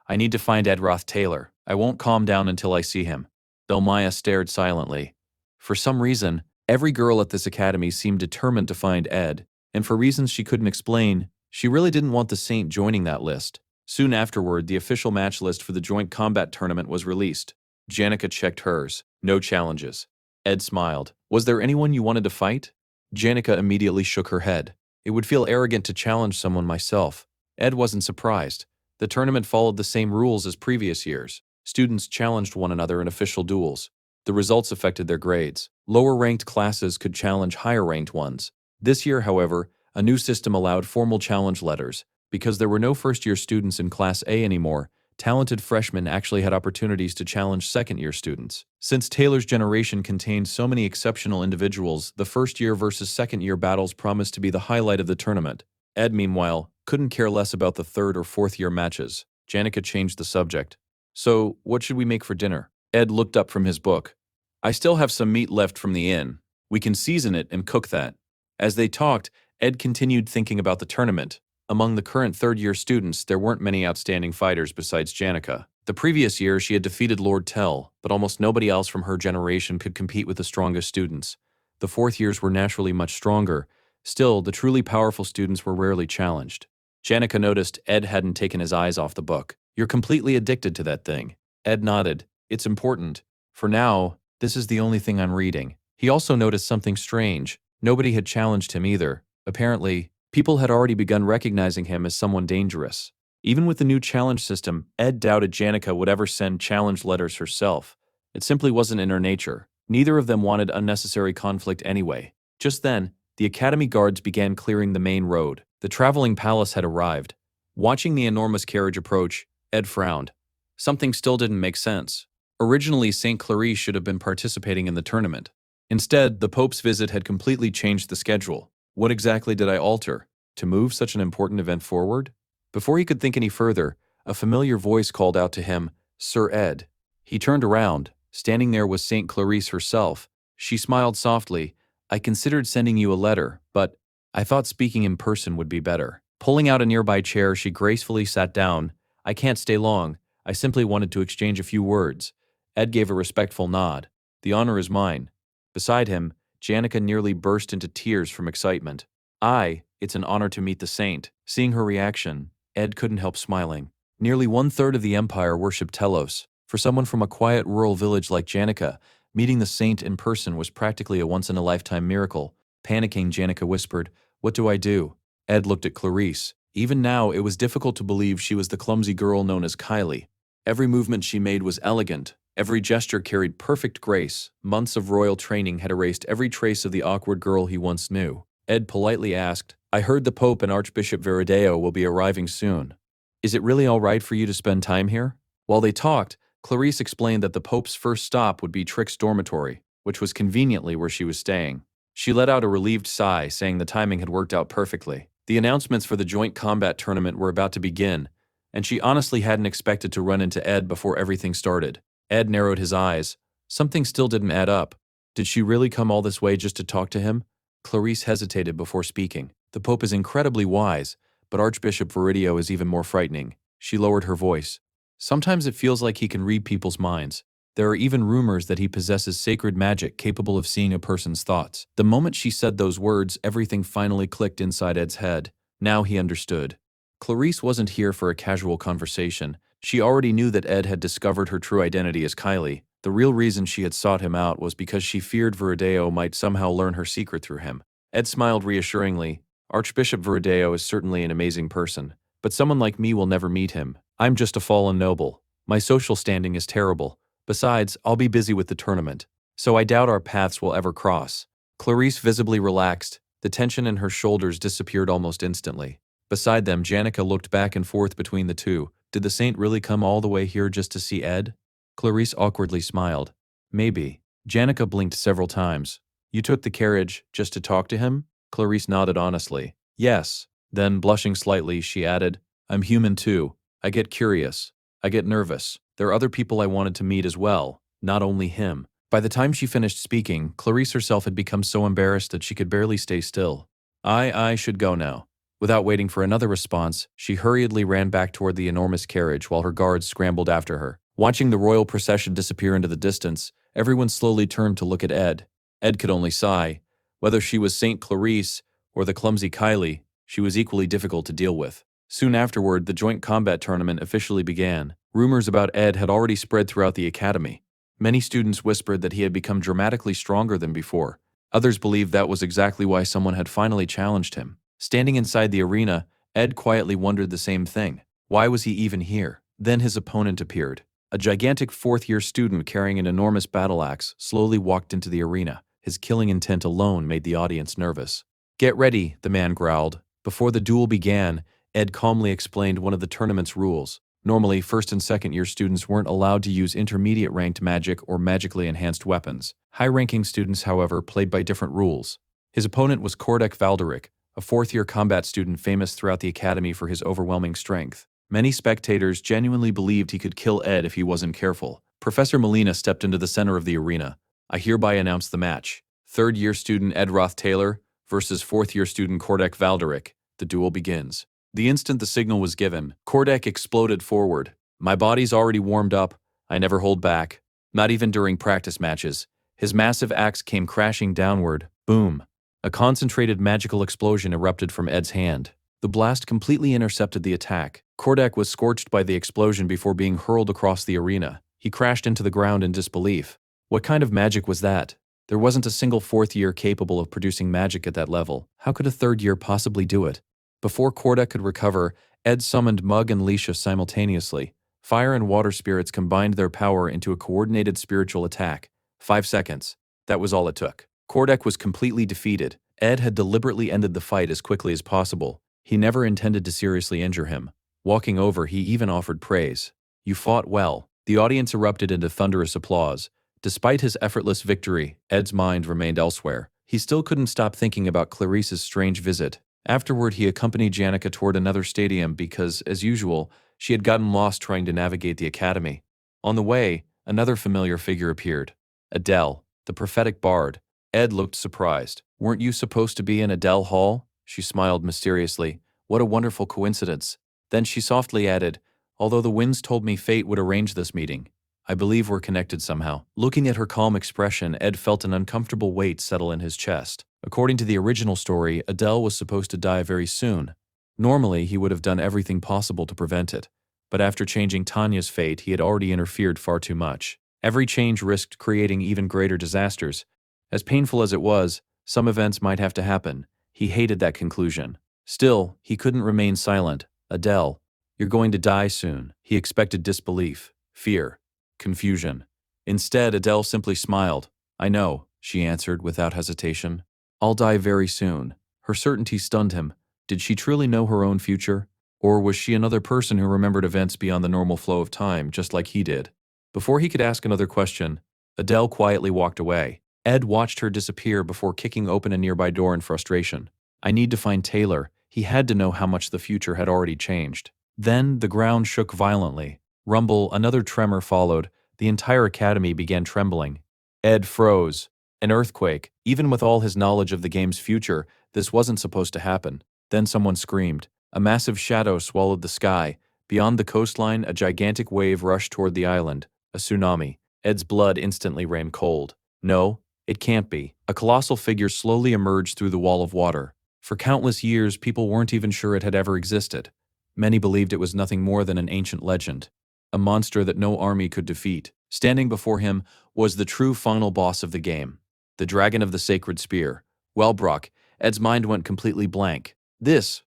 I need to find Ed Ruth Taylor. I won't calm down until I see him. Belmaya stared silently. For some reason, every girl at this academy seemed determined to find Ed, and for reasons she couldn't explain, she really didn't want the saint joining that list. Soon afterward, the official match list for the joint combat tournament was released. Janica checked hers. No challenges. Ed smiled. Was there anyone you wanted to fight? Janica immediately shook her head. It would feel arrogant to challenge someone myself. Ed wasn't surprised. The tournament followed the same rules as previous years. Students challenged one another in official duels. The results affected their grades. Lower-ranked classes could challenge higher-ranked ones. This year, however, a new system allowed formal challenge letters. Because there were no first-year students in Class A anymore, talented freshmen actually had opportunities to challenge second-year students. Since Taylor's generation contained so many exceptional individuals, the first-year versus second-year battles promised to be the highlight of the tournament. Ed, meanwhile, couldn't care less about the third- or fourth-year matches. Janica changed the subject. So, what should we make for dinner? Ed looked up from his book. I still have some meat left from the inn. We can season it and cook that. As they talked, Ed continued thinking about the tournament. Among the current third-year students, there weren't many outstanding fighters besides Janica. The previous year, she had defeated Lord Tell, but almost nobody else from her generation could compete with the strongest students. The fourth years were naturally much stronger. Still, the truly powerful students were rarely challenged. Janica noticed Ed hadn't taken his eyes off the book. You're completely addicted to that thing. Ed nodded. It's important. For now, this is the only thing I'm reading. He also noticed something strange. Nobody had challenged him either. Apparently, people had already begun recognizing him as someone dangerous. Even with the new challenge system, Ed doubted Janica would ever send challenge letters herself. It simply wasn't in her nature. Neither of them wanted unnecessary conflict anyway. Just then, the academy guards began clearing the main road. The traveling palace had arrived. Watching the enormous carriage approach, Ed frowned. Something still didn't make sense. Originally, St. Clarice should have been participating in the tournament. Instead, the Pope's visit had completely changed the schedule. What exactly did I alter? To move such an important event forward? Before he could think any further, a familiar voice called out to him, Sir Ed. He turned around. Standing there was St. Clarice herself. She smiled softly. I considered sending you a letter, but I thought speaking in person would be better. Pulling out a nearby chair, she gracefully sat down. I can't stay long. I simply wanted to exchange a few words. Ed gave a respectful nod. The honor is mine. Beside him, Janica nearly burst into tears from excitement. It's an honor to meet the saint. Seeing her reaction, Ed couldn't help smiling. Nearly one-third of the empire worshipped Telos. For someone from a quiet rural village like Janica, meeting the saint in person was practically a once-in-a-lifetime miracle. Panicking, Janica whispered, What do I do? Ed looked at Clarice. Even now, it was difficult to believe she was the clumsy girl known as Kylie. Every movement she made was elegant. Every gesture carried perfect grace. Months of royal training had erased every trace of the awkward girl he once knew. Ed politely asked, "I heard the Pope and Archbishop Virideo will be arriving soon. Is it really all right for you to spend time here?" While they talked, Clarice explained that the Pope's first stop would be Trick's dormitory, which was conveniently where she was staying. She let out a relieved sigh, saying the timing had worked out perfectly. The announcements for the joint combat tournament were about to begin, and she honestly hadn't expected to run into Ed before everything started. Ed narrowed his eyes. Something still didn't add up. Did she really come all this way just to talk to him? Clarice hesitated before speaking. The Pope is incredibly wise, but Archbishop Viridio is even more frightening. She lowered her voice. Sometimes it feels like he can read people's minds. There are even rumors that he possesses sacred magic capable of seeing a person's thoughts. The moment she said those words, everything finally clicked inside Ed's head. Now he understood. Clarice wasn't here for a casual conversation. She already knew that Ed had discovered her true identity as Kylie. The real reason she had sought him out was because she feared Virideo might somehow learn her secret through him. Ed smiled reassuringly. Archbishop Virideo is certainly an amazing person, but someone like me will never meet him. I'm just a fallen noble. My social standing is terrible. Besides, I'll be busy with the tournament, so I doubt our paths will ever cross. Clarice visibly relaxed. The tension in her shoulders disappeared almost instantly. Beside them, Janica looked back and forth between the two. Did the saint really come all the way here just to see Ed? Clarice awkwardly smiled. Maybe. Janica blinked several times. You took the carriage just to talk to him? Clarice nodded honestly. Yes. Then, blushing slightly, she added, I'm human too. I get curious. I get nervous. There are other people I wanted to meet as well, not only him. By the time she finished speaking, Clarice herself had become so embarrassed that she could barely stay still. I should go now. Without waiting for another response, she hurriedly ran back toward the enormous carriage while her guards scrambled after her. Watching the royal procession disappear into the distance, everyone slowly turned to look at Ed. Ed could only sigh. Whether she was Saint Clarice or the clumsy Kylie, she was equally difficult to deal with. Soon afterward, the joint combat tournament officially began. Rumors about Ed had already spread throughout the academy. Many students whispered that he had become dramatically stronger than before. Others believed that was exactly why someone had finally challenged him. Standing inside the arena, Ed quietly wondered the same thing. Why was he even here? Then his opponent appeared. A gigantic fourth-year student carrying an enormous battle axe slowly walked into the arena. His killing intent alone made the audience nervous. Get ready, the man growled. Before the duel began, Ed calmly explained one of the tournament's rules. Normally, first and second-year students weren't allowed to use intermediate-ranked magic or magically enhanced weapons. High-ranking students, however, played by different rules. His opponent was Kordek Valderic, a fourth-year combat student famous throughout the academy for his overwhelming strength. Many spectators genuinely believed he could kill Ed if he wasn't careful. Professor Molina stepped into the center of the arena. I hereby announce the match. Third-year student Ed Ruth Taylor versus fourth-year student Kordek Valderic. The duel begins. The instant the signal was given, Kordek exploded forward. My body's already warmed up. I never hold back. Not even during practice matches. His massive axe came crashing downward. Boom. A concentrated magical explosion erupted from Ed's hand. The blast completely intercepted the attack. Kordek was scorched by the explosion before being hurled across the arena. He crashed into the ground in disbelief. What kind of magic was that? There wasn't a single fourth year capable of producing magic at that level. How could a third year possibly do it? Before Kordek could recover, Ed summoned Mug and Leisha simultaneously. Fire and water spirits combined their power into a coordinated spiritual attack. 5 seconds. That was all it took. Kordek was completely defeated. Ed had deliberately ended the fight as quickly as possible. He never intended to seriously injure him. Walking over, he even offered praise. You fought well. The audience erupted into thunderous applause. Despite his effortless victory, Ed's mind remained elsewhere. He still couldn't stop thinking about Clarice's strange visit. Afterward, he accompanied Janica toward another stadium because, as usual, she had gotten lost trying to navigate the academy. On the way, another familiar figure appeared. Adele, the prophetic bard. Ed looked surprised. Weren't you supposed to be in Adele Hall? She smiled mysteriously. What a wonderful coincidence. Then she softly added, although the winds told me fate would arrange this meeting, I believe we're connected somehow. Looking at her calm expression, Ed felt an uncomfortable weight settle in his chest. According to the original story, Adele was supposed to die very soon. Normally, he would have done everything possible to prevent it. But after changing Tanya's fate, he had already interfered far too much. Every change risked creating even greater disasters. As painful as it was, some events might have to happen. He hated that conclusion. Still, he couldn't remain silent. Adele, you're going to die soon. He expected disbelief, fear, confusion. Instead, Adele simply smiled. I know, she answered without hesitation. I'll die very soon. Her certainty stunned him. Did she truly know her own future? Or was she another person who remembered events beyond the normal flow of time, just like he did? Before he could ask another question, Adele quietly walked away. Ed watched her disappear before kicking open a nearby door in frustration. I need to find Taylor. He had to know how much the future had already changed. Then the ground shook violently. Rumble, another tremor followed. The entire academy began trembling. Ed froze. An earthquake. Even with all his knowledge of the game's future, this wasn't supposed to happen. Then someone screamed. A massive shadow swallowed the sky. Beyond the coastline, a gigantic wave rushed toward the island. A tsunami. Ed's blood instantly ran cold. No, it can't be. A colossal figure slowly emerged through the wall of water. For countless years, people weren't even sure it had ever existed. Many believed it was nothing more than an ancient legend, a monster that no army could defeat. Standing before him was the true final boss of the game, the Dragon of the Sacred Spear. Wellbrock, Ed's mind went completely blank.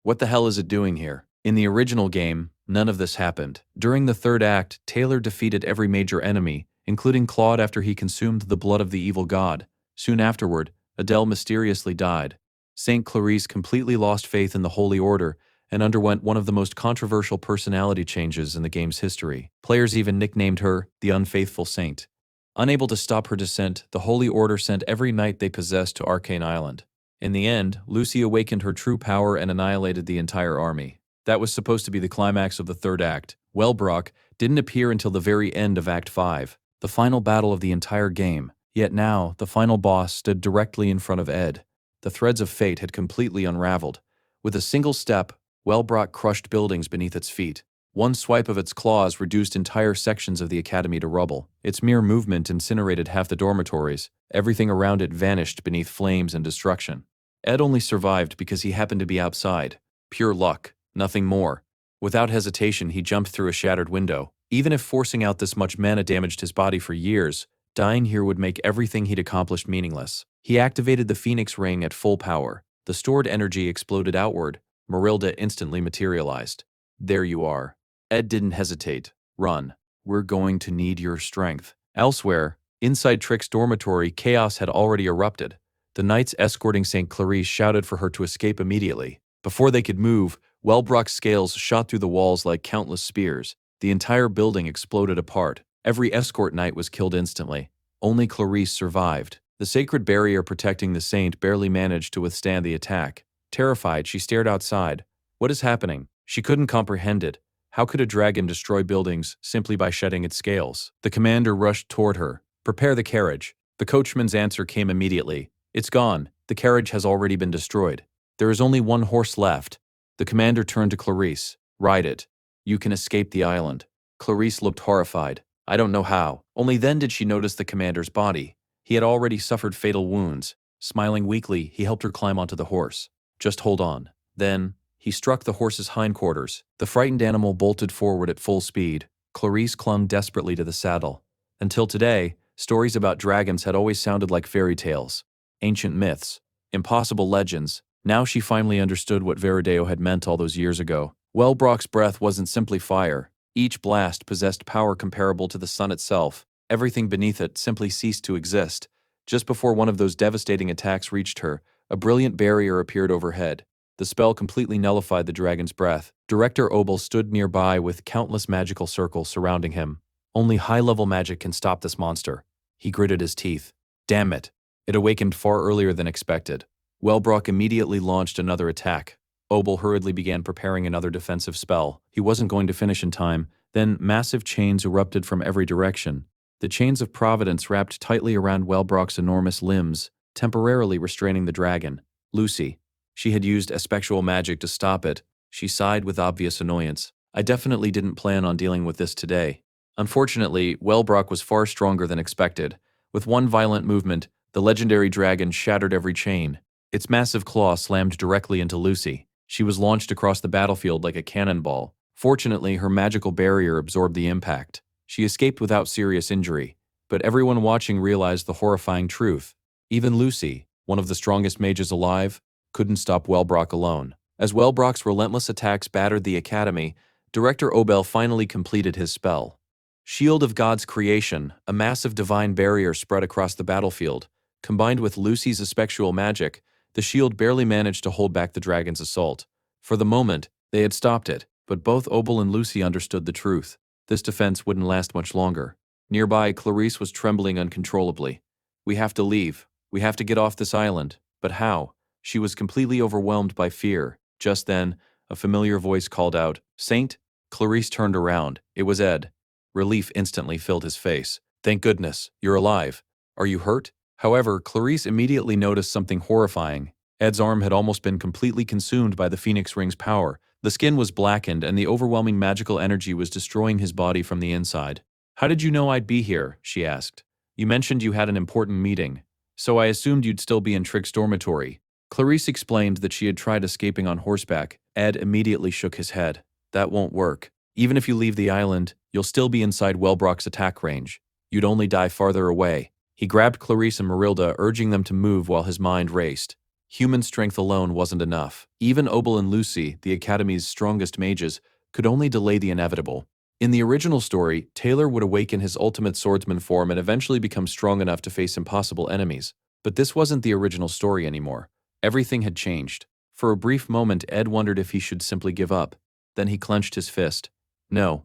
What the hell is it doing here? In the original game, none of this happened. During the third act, Taylor defeated every major enemy, including Claude after he consumed the blood of the evil god. Soon afterward, Adele mysteriously died. Saint Clarice completely lost faith in the Holy Order and underwent one of the most controversial personality changes in the game's history. Players even nicknamed her the Unfaithful Saint. Unable to stop her descent, the Holy Order sent every knight they possessed to Arcane Island. In the end, Lucy awakened her true power and annihilated the entire army. That was supposed to be the climax of the third act. Wellbrock didn't appear until the very end of Act 5, the final battle of the entire game. Yet now, the final boss stood directly in front of Ed. The threads of fate had completely unraveled. With a single step, Wellbrock crushed buildings beneath its feet. One swipe of its claws reduced entire sections of the academy to rubble. Its mere movement incinerated half the dormitories. Everything around it vanished beneath flames and destruction. Ed only survived because he happened to be outside. Pure luck, nothing more. Without hesitation, he jumped through a shattered window. Even if forcing out this much mana damaged his body for years, dying here would make everything he'd accomplished meaningless. He activated the Phoenix Ring at full power. The stored energy exploded outward. Marilda instantly materialized. There you are. Ed didn't hesitate. Run. We're going to need your strength. Elsewhere, inside Trick's dormitory, chaos had already erupted. The knights escorting St. Clarice shouted for her to escape immediately. Before they could move, Wellbrock's scales shot through the walls like countless spears. The entire building exploded apart. Every escort knight was killed instantly. Only Clarice survived. The sacred barrier protecting the saint barely managed to withstand the attack. Terrified, she stared outside. What is happening? She couldn't comprehend it. How could a dragon destroy buildings simply by shedding its scales? The commander rushed toward her. Prepare the carriage. The coachman's answer came immediately. It's gone. The carriage has already been destroyed. There is only one horse left. The commander turned to Clarice. Ride it. You can escape the island. Clarice looked horrified. I don't know how. Only then did she notice the commander's body. He had already suffered fatal wounds. Smiling weakly, he helped her climb onto the horse. Just hold on. Then, he struck the horse's hindquarters. The frightened animal bolted forward at full speed. Clarice clung desperately to the saddle. Until today, stories about dragons had always sounded like fairy tales, ancient myths, impossible legends. Now she finally understood what Verideo had meant all those years ago. Wellbrock's breath wasn't simply fire. Each blast possessed power comparable to the sun itself. Everything beneath it simply ceased to exist. Just before one of those devastating attacks reached her, a brilliant barrier appeared overhead. The spell completely nullified the dragon's breath. Director Obel stood nearby with countless magical circles surrounding him. Only high-level magic can stop this monster. He gritted his teeth. Damn it. It awakened far earlier than expected. Wellbrock immediately launched another attack. Obel hurriedly began preparing another defensive spell. He wasn't going to finish in time. Then massive chains erupted from every direction. The chains of Providence wrapped tightly around Wellbrock's enormous limbs, temporarily restraining the dragon. Lucy. She had used espectral magic to stop it. She sighed with obvious annoyance. I definitely didn't plan on dealing with this today. Unfortunately, Wellbrock was far stronger than expected. With one violent movement, the legendary dragon shattered every chain. Its massive claw slammed directly into Lucy. She was launched across the battlefield like a cannonball. Fortunately, her magical barrier absorbed the impact. She escaped without serious injury, but everyone watching realized the horrifying truth. Even Lucy, one of the strongest mages alive, couldn't stop Wellbrock alone. As Wellbrock's relentless attacks battered the academy, Director Obel finally completed his spell. Shield of God's creation, a massive divine barrier spread across the battlefield. Combined with Lucy's effectual magic, the shield barely managed to hold back the dragon's assault. For the moment, they had stopped it, but both Obel and Lucy understood the truth. This defense wouldn't last much longer. Nearby, Clarice was trembling uncontrollably. "We have to leave. We have to get off this island." But how? She was completely overwhelmed by fear. Just then, a familiar voice called out, "Saint?" Clarice turned around. It was Ed. Relief instantly filled his face. "Thank goodness, you're alive. Are you hurt?" However, Clarice immediately noticed something horrifying. Ed's arm had almost been completely consumed by the Phoenix Ring's power. The skin was blackened and the overwhelming magical energy was destroying his body from the inside. "How did you know I'd be here?" she asked. "You mentioned you had an important meeting, so I assumed you'd still be in Trick's dormitory." Clarice explained that she had tried escaping on horseback. Ed immediately shook his head. "That won't work. Even if you leave the island, you'll still be inside Wellbrock's attack range. You'd only die farther away." He grabbed Clarice and Marilda, urging them to move while his mind raced. Human strength alone wasn't enough. Even Obel and Lucy, the Academy's strongest mages, could only delay the inevitable. In the original story, Taylor would awaken his ultimate swordsman form and eventually become strong enough to face impossible enemies. But this wasn't the original story anymore. Everything had changed. For a brief moment, Ed wondered if he should simply give up. Then he clenched his fist. No.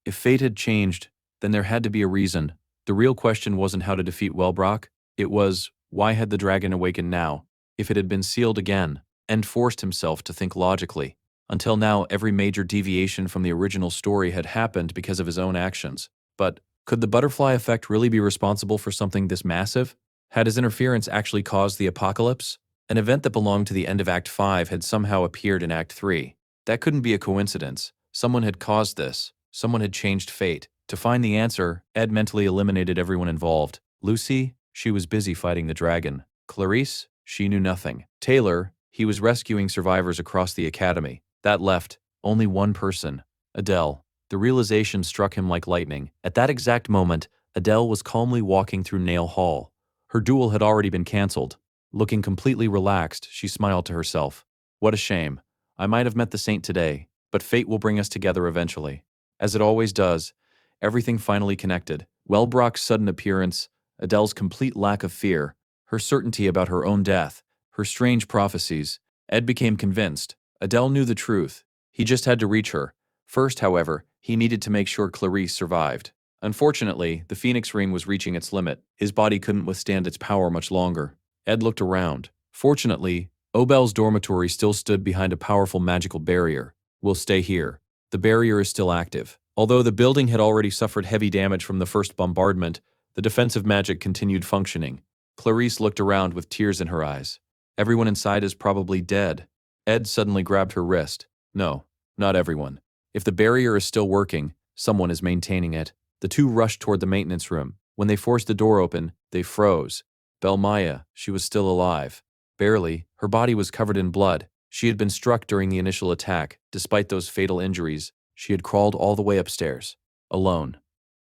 If fate had changed, then there had to be a reason. The real question wasn't how to defeat Wellbrock. It was, why had the dragon awakened now? If it had been sealed again, Ed forced himself to think logically. Until now, every major deviation from the original story had happened because of his own actions. But could the butterfly effect really be responsible for something this massive? Had his interference actually caused the apocalypse? An event that belonged to the end of Act 5 had somehow appeared in Act 3. That couldn't be a coincidence. Someone had caused this. Someone had changed fate. To find the answer, Ed mentally eliminated everyone involved. Lucy, she was busy fighting the dragon. Clarice, she knew nothing. Taylor, he was rescuing survivors across the academy. That left only one person, Adele. The realization struck him like lightning. At that exact moment, Adele was calmly walking through Nail Hall. Her duel had already been cancelled. Looking completely relaxed, she smiled to herself. What a shame. I might have met the saint today, but fate will bring us together eventually. As it always does, everything finally connected. Wellbrock's sudden appearance, Adele's complete lack of fear, her certainty about her own death, her strange prophecies. Ed became convinced. Adele knew the truth. He just had to reach her. First, however, he needed to make sure Clarice survived. Unfortunately, the Phoenix Ring was reaching its limit. His body couldn't withstand its power much longer. Ed looked around. Fortunately, Obel's dormitory still stood behind a powerful magical barrier. "We'll stay here. The barrier is still active." Although the building had already suffered heavy damage from the first bombardment, the defensive magic continued functioning. Clarice looked around with tears in her eyes. "Everyone inside is probably dead." Ed suddenly grabbed her wrist. "No, not everyone. If the barrier is still working, someone is maintaining it." The two rushed toward the maintenance room. When they forced the door open, they froze. Belmaya, she was still alive. Barely, her body was covered in blood. She had been struck during the initial attack. Despite those fatal injuries, she had crawled all the way upstairs, alone,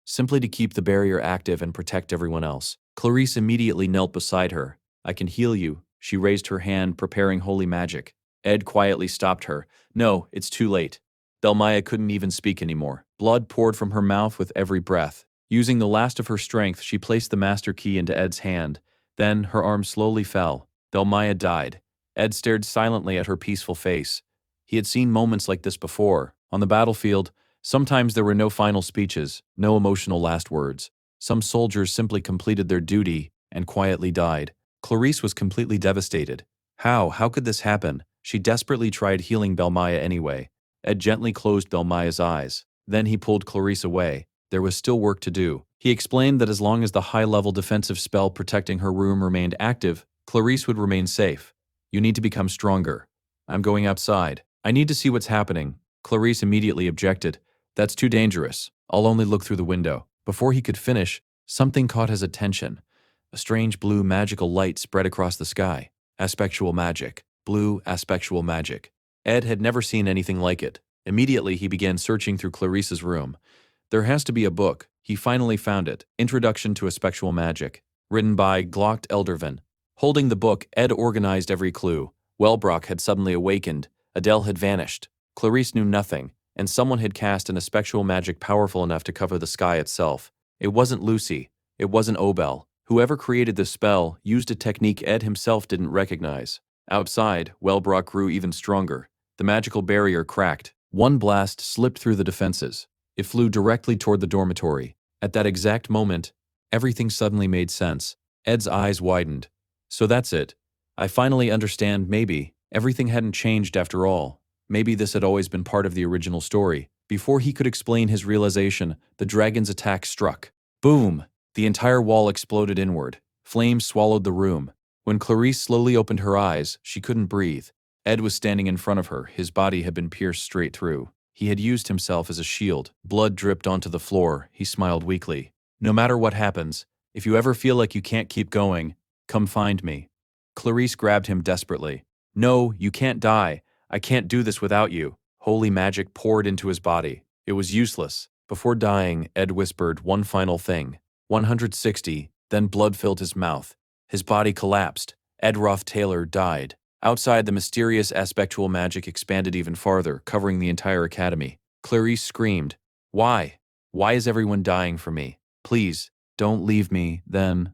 simply to keep the barrier active and protect everyone else. Clarice immediately knelt beside her. "I can heal you." She raised her hand, preparing holy magic. Ed quietly stopped her. "No, it's too late." Belmaya couldn't even speak anymore. Blood poured from her mouth with every breath. Using the last of her strength, she placed the master key into Ed's hand. Then her arm slowly fell. Belmaya died. Ed stared silently at her peaceful face. He had seen moments like this before. On the battlefield, sometimes there were no final speeches, no emotional last words. Some soldiers simply completed their duty and quietly died. Clarice was completely devastated. How could this happen? She desperately tried healing Belmaya anyway. Ed gently closed Belmaya's eyes. Then he pulled Clarice away. There was still work to do. He explained that as long as the high-level defensive spell protecting her room remained active, Clarice would remain safe. "You need to become stronger. I'm going outside. I need to see what's happening." Clarice immediately objected. "That's too dangerous. I'll only look through the window." Before he could finish, something caught his attention. A strange blue magical light spread across the sky. Aspectual magic. Blue aspectual magic. Ed had never seen anything like it. Immediately, he began searching through Clarice's room. There has to be a book. He finally found it. Introduction to Aspectual Magic. Written by Glocht Eldervin. Holding the book, Ed organized every clue. Wellbrock had suddenly awakened. Adele had vanished. Clarice knew nothing, and someone had cast an effectual magic powerful enough to cover the sky itself. It wasn't Lucy. It wasn't Obel. Whoever created the spell used a technique Ed himself didn't recognize. Outside, Wellbrock grew even stronger. The magical barrier cracked. One blast slipped through the defenses. It flew directly toward the dormitory. At that exact moment, everything suddenly made sense. Ed's eyes widened. So that's it. I finally understand. Maybe everything hadn't changed after all. Maybe this had always been part of the original story. Before he could explain his realization, the dragon's attack struck. Boom! The entire wall exploded inward. Flames swallowed the room. When Clarice slowly opened her eyes, she couldn't breathe. Ed was standing in front of her. His body had been pierced straight through. He had used himself as a shield. Blood dripped onto the floor. He smiled weakly. No matter what happens, if you ever feel like you can't keep going, come find me. Clarice grabbed him desperately. No, you can't die. I can't do this without you. Holy magic poured into his body. It was useless. Before dying, Ed whispered one final thing. 160, then blood filled his mouth. His body collapsed. Ed Ruth Taylor died. Outside, the mysterious aspectual magic expanded even farther, covering the entire academy. Clarice screamed, "Why? Why is everyone dying for me? Please, don't leave me." Then,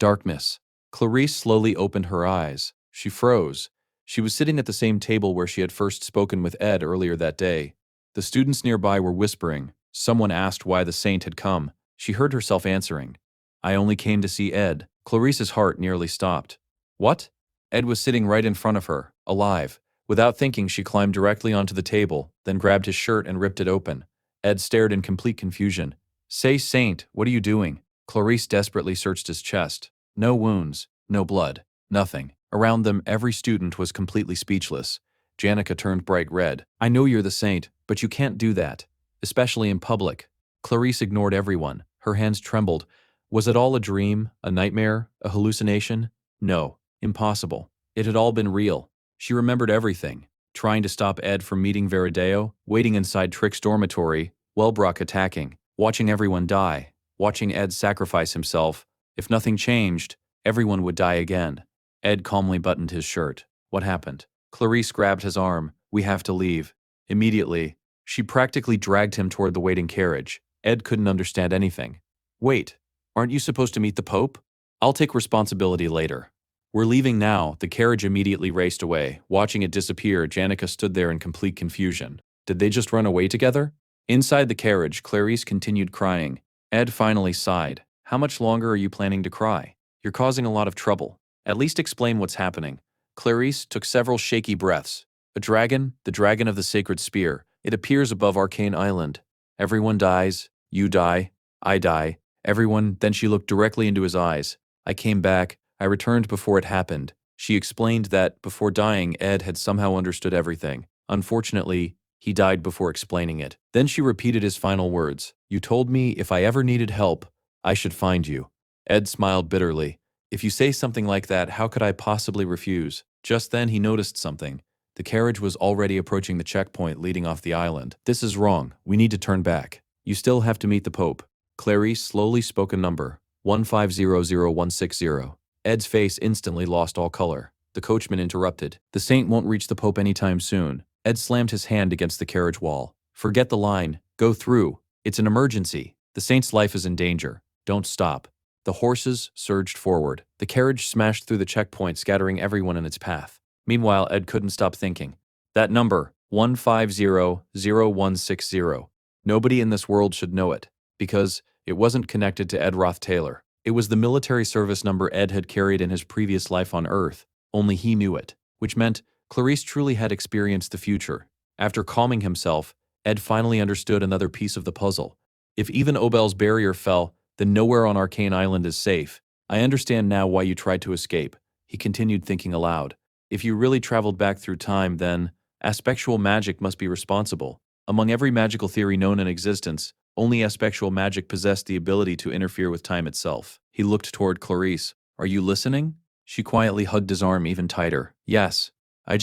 darkness. Clarice slowly opened her eyes. She froze. She was sitting at the same table where she had first spoken with Ed earlier that day. The students nearby were whispering. Someone asked why the saint had come. She heard herself answering, "I only came to see Ed." Clarice's heart nearly stopped. What? Ed was sitting right in front of her, alive. Without thinking, she climbed directly onto the table, then grabbed his shirt and ripped it open. Ed stared in complete confusion. "Say, Saint, what are you doing?" Clarice desperately searched his chest. No wounds, no blood, nothing. Around them, every student was completely speechless. Janica turned bright red. "I know you're the saint, but you can't do that, especially in public." Clarice ignored everyone. Her hands trembled. Was it all a dream, a nightmare, a hallucination? No, impossible. It had all been real. She remembered everything. Trying to stop Ed from meeting Verideo, waiting inside Trick's dormitory, Wellbrock attacking, watching everyone die, watching Ed sacrifice himself. If nothing changed, everyone would die again. Ed calmly buttoned his shirt. What happened? Clarice grabbed his arm. "We have to leave." Immediately, she practically dragged him toward the waiting carriage. Ed couldn't understand anything. "Wait, aren't you supposed to meet the Pope?" "I'll take responsibility later." "We're leaving now." The carriage immediately raced away. Watching it disappear, Janica stood there in complete confusion. Did they just run away together? Inside the carriage, Clarice continued crying. Ed finally sighed. "How much longer are you planning to cry? You're causing a lot of trouble. At least explain what's happening." Clarice took several shaky breaths. "A dragon, the dragon of the sacred spear. It appears above Arcane Island. Everyone dies. You die. I die. Everyone." Then she looked directly into his eyes. "I came back. I returned before it happened." She explained that, before dying, Ed had somehow understood everything. Unfortunately, he died before explaining it. Then she repeated his final words. "You told me if I ever needed help, I should find you." Ed smiled bitterly. "If you say something like that, how could I possibly refuse?" Just then he noticed something. The carriage was already approaching the checkpoint leading off the island. "This is wrong. We need to turn back. You still have to meet the Pope." Clarice slowly spoke a number. 1500160. Ed's face instantly lost all color. The coachman interrupted. "The saint won't reach the Pope anytime soon." Ed slammed his hand against the carriage wall. "Forget the line. Go through. It's an emergency. The saint's life is in danger. Don't stop." The horses surged forward. The carriage smashed through the checkpoint, scattering everyone in its path. Meanwhile, Ed couldn't stop thinking. That number, 1500160. Nobody in this world should know it, because it wasn't connected to Ed Ruth Taylor. It was the military service number Ed had carried in his previous life on Earth. Only he knew it, which meant Clarice truly had experienced the future. After calming himself, Ed finally understood another piece of the puzzle. If even Obel's barrier fell, then nowhere on Arcane Island is safe. "I understand now why you tried to escape," he continued, thinking aloud. "If you really traveled back through time, then aspectual magic must be responsible. Among every magical theory known in existence, only aspectual magic possessed the ability to interfere with time itself." He looked toward Clarice. "Are you listening?" She quietly hugged his arm even tighter. "Yes. I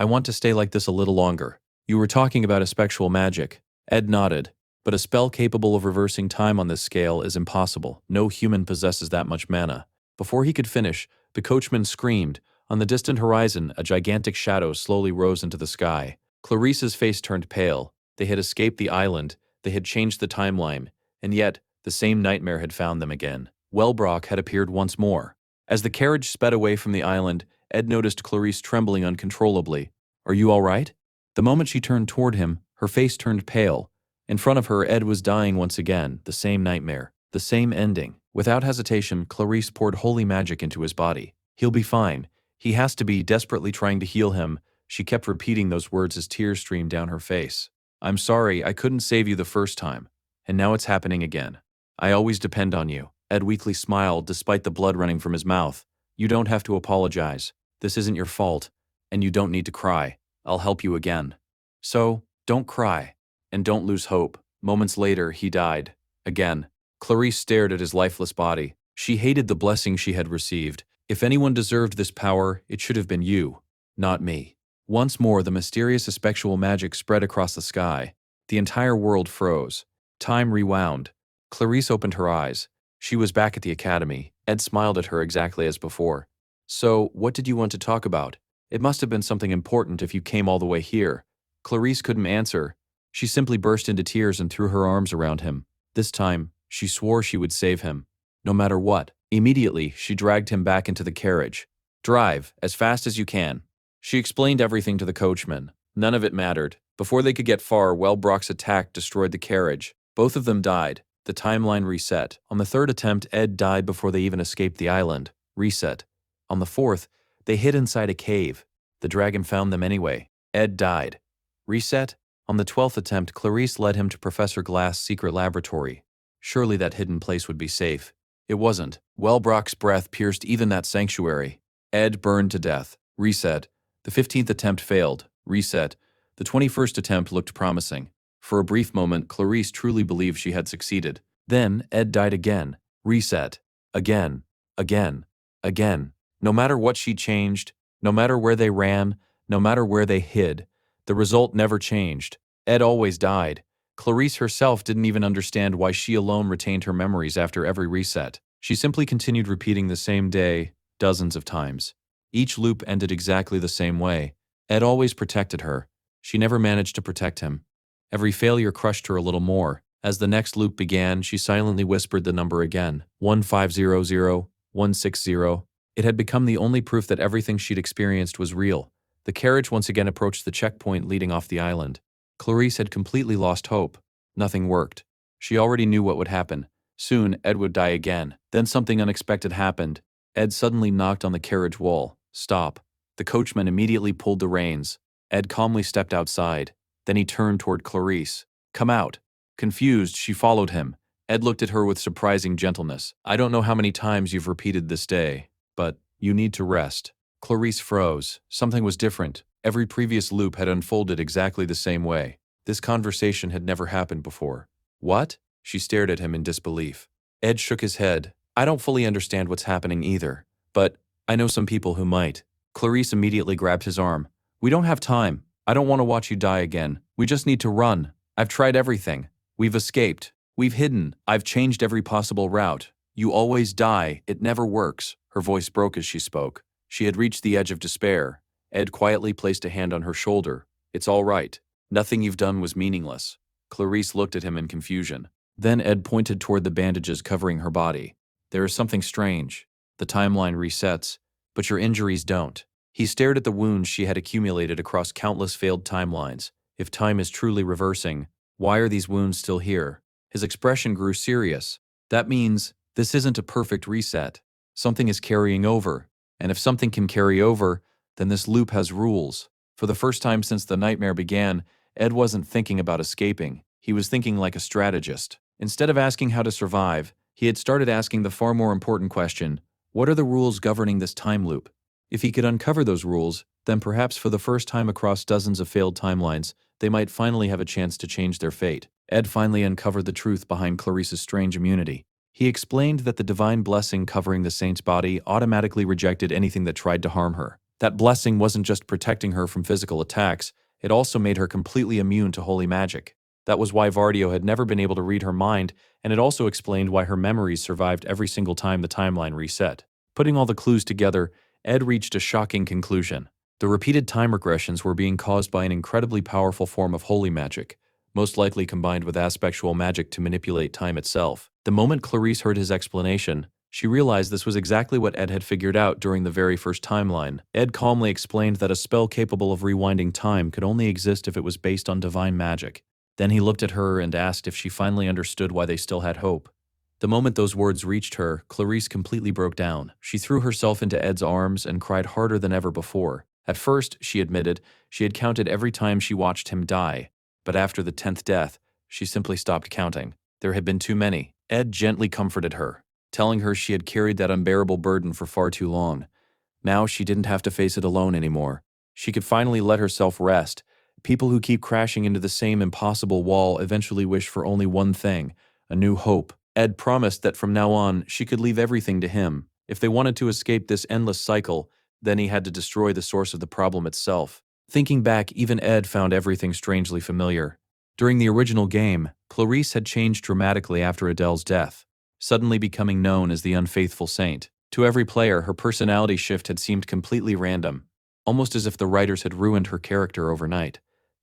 want to stay like this a little longer." "You were talking about aspectual magic." Ed nodded. "But a spell capable of reversing time on this scale is impossible. No human possesses that much mana." Before he could finish, the coachman screamed, On the distant horizon, a gigantic shadow slowly rose into the sky. Clarice's face turned pale. They had escaped the island, they had changed the timeline, and yet, the same nightmare had found them again. Wellbrock had appeared once more. As the carriage sped away from the island, Ed noticed Clarice trembling uncontrollably. "Are you all right?" The moment she turned toward him, her face turned pale. In front of her, Ed was dying once again, the same nightmare, the same ending. Without hesitation, Clarice poured holy magic into his body. "He'll be fine. He has to be," desperately trying to heal him. She kept repeating those words as tears streamed down her face. "I'm sorry, I couldn't save you the first time. And now it's happening again. I always depend on you." Ed weakly smiled despite the blood running from his mouth. "You don't have to apologize. This isn't your fault. And you don't need to cry. I'll help you again. So, don't cry. And don't lose hope." Moments later, he died. Again. Clarice stared at his lifeless body. She hated the blessing she had received. If anyone deserved this power, it should have been you, not me. Once more, the mysterious effectual magic spread across the sky. The entire world froze. Time rewound. Clarice opened her eyes. She was back at the academy. Ed smiled at her exactly as before. "So, what did you want to talk about? It must have been something important if you came all the way here." Clarice couldn't answer. She simply burst into tears and threw her arms around him. This time, she swore she would save him, no matter what. Immediately, she dragged him back into the carriage. "Drive, as fast as you can." She explained everything to the coachman. None of it mattered. Before they could get far, Wellbrock's attack destroyed the carriage. Both of them died. The timeline reset. On the third attempt, Ed died before they even escaped the island. Reset. On the fourth, they hid inside a cave. The dragon found them anyway. Ed died. Reset. On the 12th attempt, Clarice led him to Professor Glass' secret laboratory. Surely that hidden place would be safe. It wasn't. Wellbrock's breath pierced even that sanctuary. Ed burned to death. Reset. The 15th attempt failed. Reset. The 21st attempt looked promising. For a brief moment, Clarice truly believed she had succeeded. Then, Ed died again. Reset. Again. Again. Again. No matter what she changed, no matter where they ran, no matter where they hid, the result never changed. Ed always died. Clarice herself didn't even understand why she alone retained her memories after every reset. She simply continued repeating the same day, dozens of times. Each loop ended exactly the same way. Ed always protected her. She never managed to protect him. Every failure crushed her a little more. As the next loop began, she silently whispered the number again, 1500, 160. It had become the only proof that everything she'd experienced was real. The carriage once again approached the checkpoint leading off the island. Clarice had completely lost hope. Nothing worked. She already knew what would happen. Soon, Ed would die again. Then something unexpected happened. Ed suddenly knocked on the carriage wall. "Stop." The coachman immediately pulled the reins. Ed calmly stepped outside. Then he turned toward Clarice. "Come out." Confused, she followed him. Ed looked at her with surprising gentleness. "I don't know how many times you've repeated this day, but you need to rest." Clarice froze. Something was different. Every previous loop had unfolded exactly the same way. This conversation had never happened before. "What?" She stared at him in disbelief. Ed shook his head. "I don't fully understand what's happening either, but I know some people who might." Clarice immediately grabbed his arm. "We don't have time. I don't want to watch you die again. We just need to run. I've tried everything. We've escaped. We've hidden. I've changed every possible route. You always die. It never works." Her voice broke as she spoke. She had reached the edge of despair. Ed quietly placed a hand on her shoulder. "It's all right. Nothing you've done was meaningless." Clarice looked at him in confusion. Then Ed pointed toward the bandages covering her body. "There is something strange. The timeline resets, but your injuries don't." He stared at the wounds she had accumulated across countless failed timelines. If time is truly reversing, why are these wounds still here? His expression grew serious. "That means this isn't a perfect reset. Something is carrying over. And if something can carry over, then this loop has rules." For the first time since the nightmare began, Ed wasn't thinking about escaping. He was thinking like a strategist. Instead of asking how to survive, he had started asking the far more important question, what are the rules governing this time loop? If he could uncover those rules, then perhaps for the first time across dozens of failed timelines, they might finally have a chance to change their fate. Ed finally uncovered the truth behind Clarice's strange immunity. He explained that the divine blessing covering the saint's body automatically rejected anything that tried to harm her. That blessing wasn't just protecting her from physical attacks, it also made her completely immune to holy magic. That was why Vardio had never been able to read her mind, and it also explained why her memories survived every single time the timeline reset. Putting all the clues together, Ed reached a shocking conclusion. The repeated time regressions were being caused by an incredibly powerful form of holy magic, most likely combined with aspectual magic to manipulate time itself. The moment Clarice heard his explanation, she realized this was exactly what Ed had figured out during the very first timeline. Ed calmly explained that a spell capable of rewinding time could only exist if it was based on divine magic. Then he looked at her and asked if she finally understood why they still had hope. The moment those words reached her, Clarice completely broke down. She threw herself into Ed's arms and cried harder than ever before. At first, she admitted, she had counted every time she watched him die, but after the 10th death, she simply stopped counting. There had been too many. Ed gently comforted her, telling her she had carried that unbearable burden for far too long. Now she didn't have to face it alone anymore. She could finally let herself rest. People who keep crashing into the same impossible wall eventually wish for only one thing, a new hope. Ed promised that from now on, she could leave everything to him. If they wanted to escape this endless cycle, then he had to destroy the source of the problem itself. Thinking back, even Ed found everything strangely familiar. During the original game, Clarice had changed dramatically after Adele's death, suddenly becoming known as the unfaithful saint. To every player, her personality shift had seemed completely random, almost as if the writers had ruined her character overnight.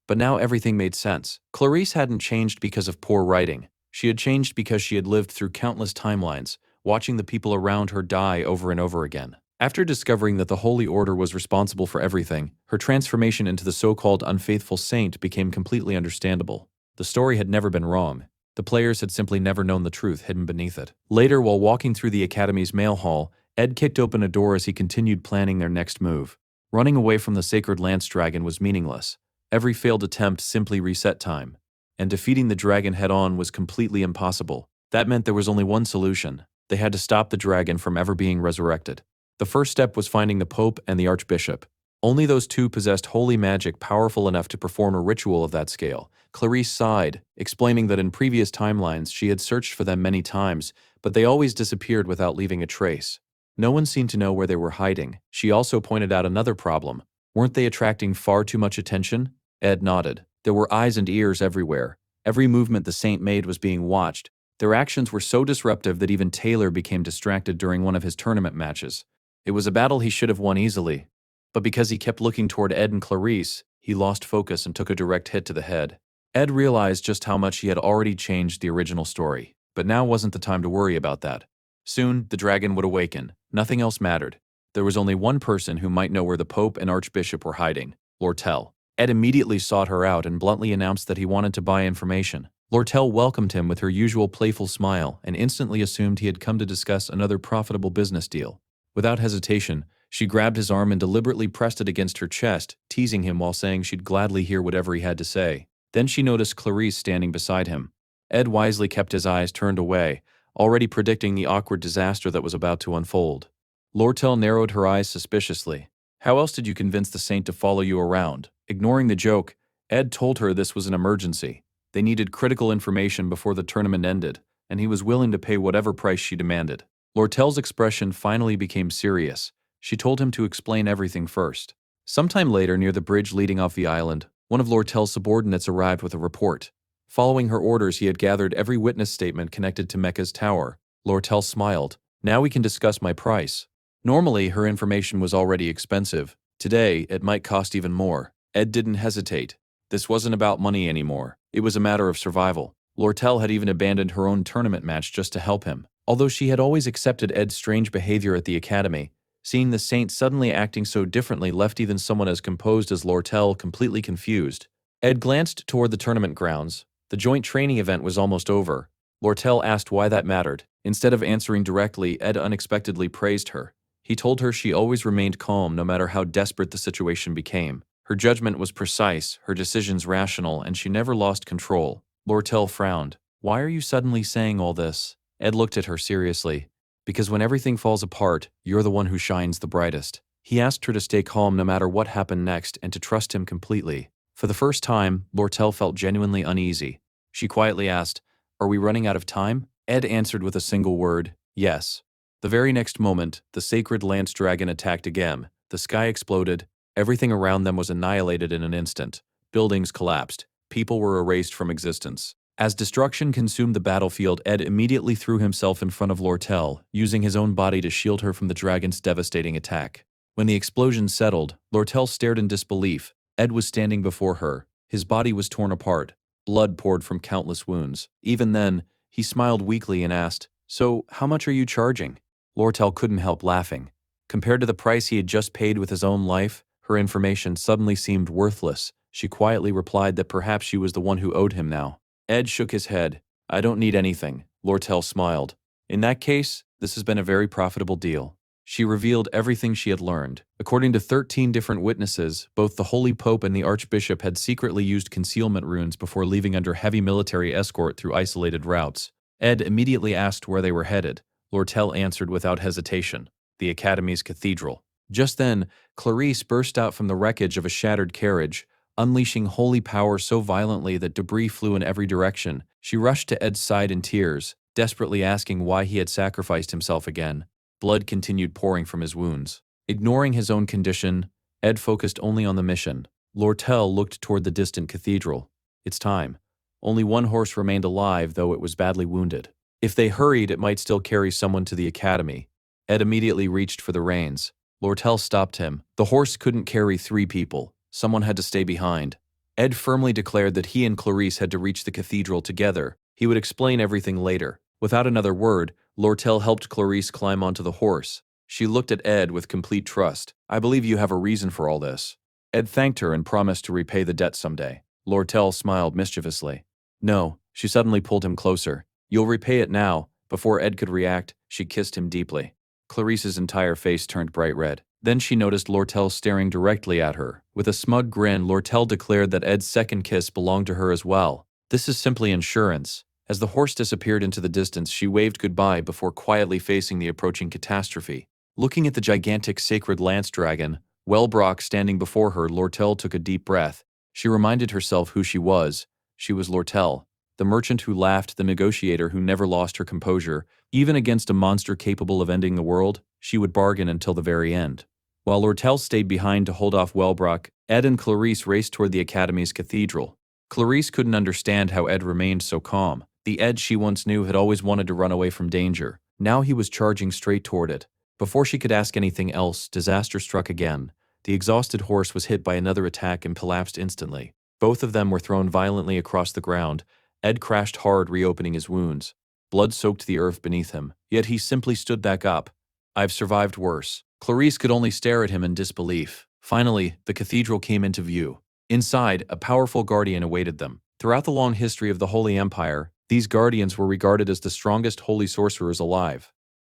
But now everything made sense. Clarice hadn't changed because of poor writing. She had changed because she had lived through countless timelines, watching the people around her die over and over again. After discovering that the Holy Order was responsible for everything, her transformation into the so-called unfaithful saint became completely understandable. The story had never been wrong. The players had simply never known the truth hidden beneath it. Later, while walking through the Academy's mail hall, Ed kicked open a door as he continued planning their next move. Running away from the sacred lance dragon was meaningless. Every failed attempt simply reset time, and defeating the dragon head-on was completely impossible. That meant there was only one solution. They had to stop the dragon from ever being resurrected. The first step was finding the Pope and the Archbishop. Only those two possessed holy magic powerful enough to perform a ritual of that scale. Clarice sighed, explaining that in previous timelines she had searched for them many times, but they always disappeared without leaving a trace. No one seemed to know where they were hiding. She also pointed out another problem. Weren't they attracting far too much attention? Ed nodded. There were eyes and ears everywhere. Every movement the saint made was being watched. Their actions were so disruptive that even Taylor became distracted during one of his tournament matches. It was a battle he should have won easily, but because he kept looking toward Ed and Clarice, he lost focus and took a direct hit to the head. Ed realized just how much he had already changed the original story, but now wasn't the time to worry about that. Soon, the dragon would awaken. Nothing else mattered. There was only one person who might know where the Pope and Archbishop were hiding, Lortel. Ed immediately sought her out and bluntly announced that he wanted to buy information. Lortel welcomed him with her usual playful smile and instantly assumed he had come to discuss another profitable business deal. Without hesitation, she grabbed his arm and deliberately pressed it against her chest, teasing him while saying she'd gladly hear whatever he had to say. Then she noticed Clarice standing beside him. Ed wisely kept his eyes turned away, already predicting the awkward disaster that was about to unfold. Lortel narrowed her eyes suspiciously. How else did you convince the saint to follow you around? Ignoring the joke, Ed told her this was an emergency. They needed critical information before the tournament ended, and he was willing to pay whatever price she demanded. Lortel's expression finally became serious. She told him to explain everything first. Sometime later, near the bridge leading off the island, one of Lortel's subordinates arrived with a report. Following her orders, he had gathered every witness statement connected to Mecca's tower. Lortel smiled. Now we can discuss my price. Normally, her information was already expensive. Today, it might cost even more. Ed didn't hesitate. This wasn't about money anymore. It was a matter of survival. Lortel had even abandoned her own tournament match just to help him. Although she had always accepted Ed's strange behavior at the academy, seeing the saint suddenly acting so differently left even someone as composed as Lortel completely confused. Ed glanced toward the tournament grounds. The joint training event was almost over. Lortel asked why that mattered. Instead of answering directly, Ed unexpectedly praised her. He told her she always remained calm no matter how desperate the situation became. Her judgment was precise, her decisions rational, and she never lost control. Lortel frowned. Why are you suddenly saying all this? Ed looked at her seriously. Because when everything falls apart, you're the one who shines the brightest. He asked her to stay calm no matter what happened next and to trust him completely. For the first time, Lortel felt genuinely uneasy. She quietly asked, "Are we running out of time?" Ed answered with a single word, "Yes." The very next moment, the sacred lance dragon attacked again. The sky exploded. Everything around them was annihilated in an instant. Buildings collapsed. People were erased from existence. As destruction consumed the battlefield, Ed immediately threw himself in front of Lortel, using his own body to shield her from the dragon's devastating attack. When the explosion settled, Lortel stared in disbelief. Ed was standing before her. His body was torn apart. Blood poured from countless wounds. Even then, he smiled weakly and asked, "So, how much are you charging?" Lortel couldn't help laughing. Compared to the price he had just paid with his own life, her information suddenly seemed worthless. She quietly replied that perhaps she was the one who owed him now. Ed shook his head. "I don't need anything." Lortel smiled. "In that case, this has been a very profitable deal." She revealed everything she had learned. According to 13 different witnesses, both the Holy Pope and the Archbishop had secretly used concealment runes before leaving under heavy military escort through isolated routes. Ed immediately asked where they were headed. Lortel answered without hesitation, "The Academy's cathedral." Just then, Clarice burst out from the wreckage of a shattered carriage, unleashing holy power so violently that debris flew in every direction. She rushed to Ed's side in tears, desperately asking why he had sacrificed himself again. Blood continued pouring from his wounds. Ignoring his own condition, Ed focused only on the mission. Lortel looked toward the distant cathedral. It's time. Only one horse remained alive, though it was badly wounded. If they hurried, it might still carry someone to the academy. Ed immediately reached for the reins. Lortel stopped him. The horse couldn't carry 3 people. Someone had to stay behind. Ed firmly declared that he and Clarice had to reach the cathedral together. He would explain everything later. Without another word, Lortel helped Clarice climb onto the horse. She looked at Ed with complete trust. "I believe you have a reason for all this." Ed thanked her and promised to repay the debt someday. Lortel smiled mischievously. "No," she suddenly pulled him closer. "You'll repay it now." Before Ed could react, she kissed him deeply. Clarice's entire face turned bright red. Then she noticed Lortel staring directly at her. With a smug grin, Lortel declared that Ed's second kiss belonged to her as well. "This is simply insurance." As the horse disappeared into the distance, she waved goodbye before quietly facing the approaching catastrophe. Looking at the gigantic sacred lance dragon, Wellbrock standing before her, Lortel took a deep breath. She reminded herself who she was. She was Lortel, the merchant who laughed, the negotiator who never lost her composure. Even against a monster capable of ending the world, she would bargain until the very end. While Lortel stayed behind to hold off Wellbrock, Ed and Clarice raced toward the Academy's cathedral. Clarice couldn't understand how Ed remained so calm. The Ed she once knew had always wanted to run away from danger. Now he was charging straight toward it. Before she could ask anything else, disaster struck again. The exhausted horse was hit by another attack and collapsed instantly. Both of them were thrown violently across the ground. Ed crashed hard, reopening his wounds. Blood soaked the earth beneath him, yet he simply stood back up. "I've survived worse." Clarice could only stare at him in disbelief. Finally, the cathedral came into view. Inside, a powerful guardian awaited them. Throughout the long history of the Holy Empire, these guardians were regarded as the strongest holy sorcerers alive.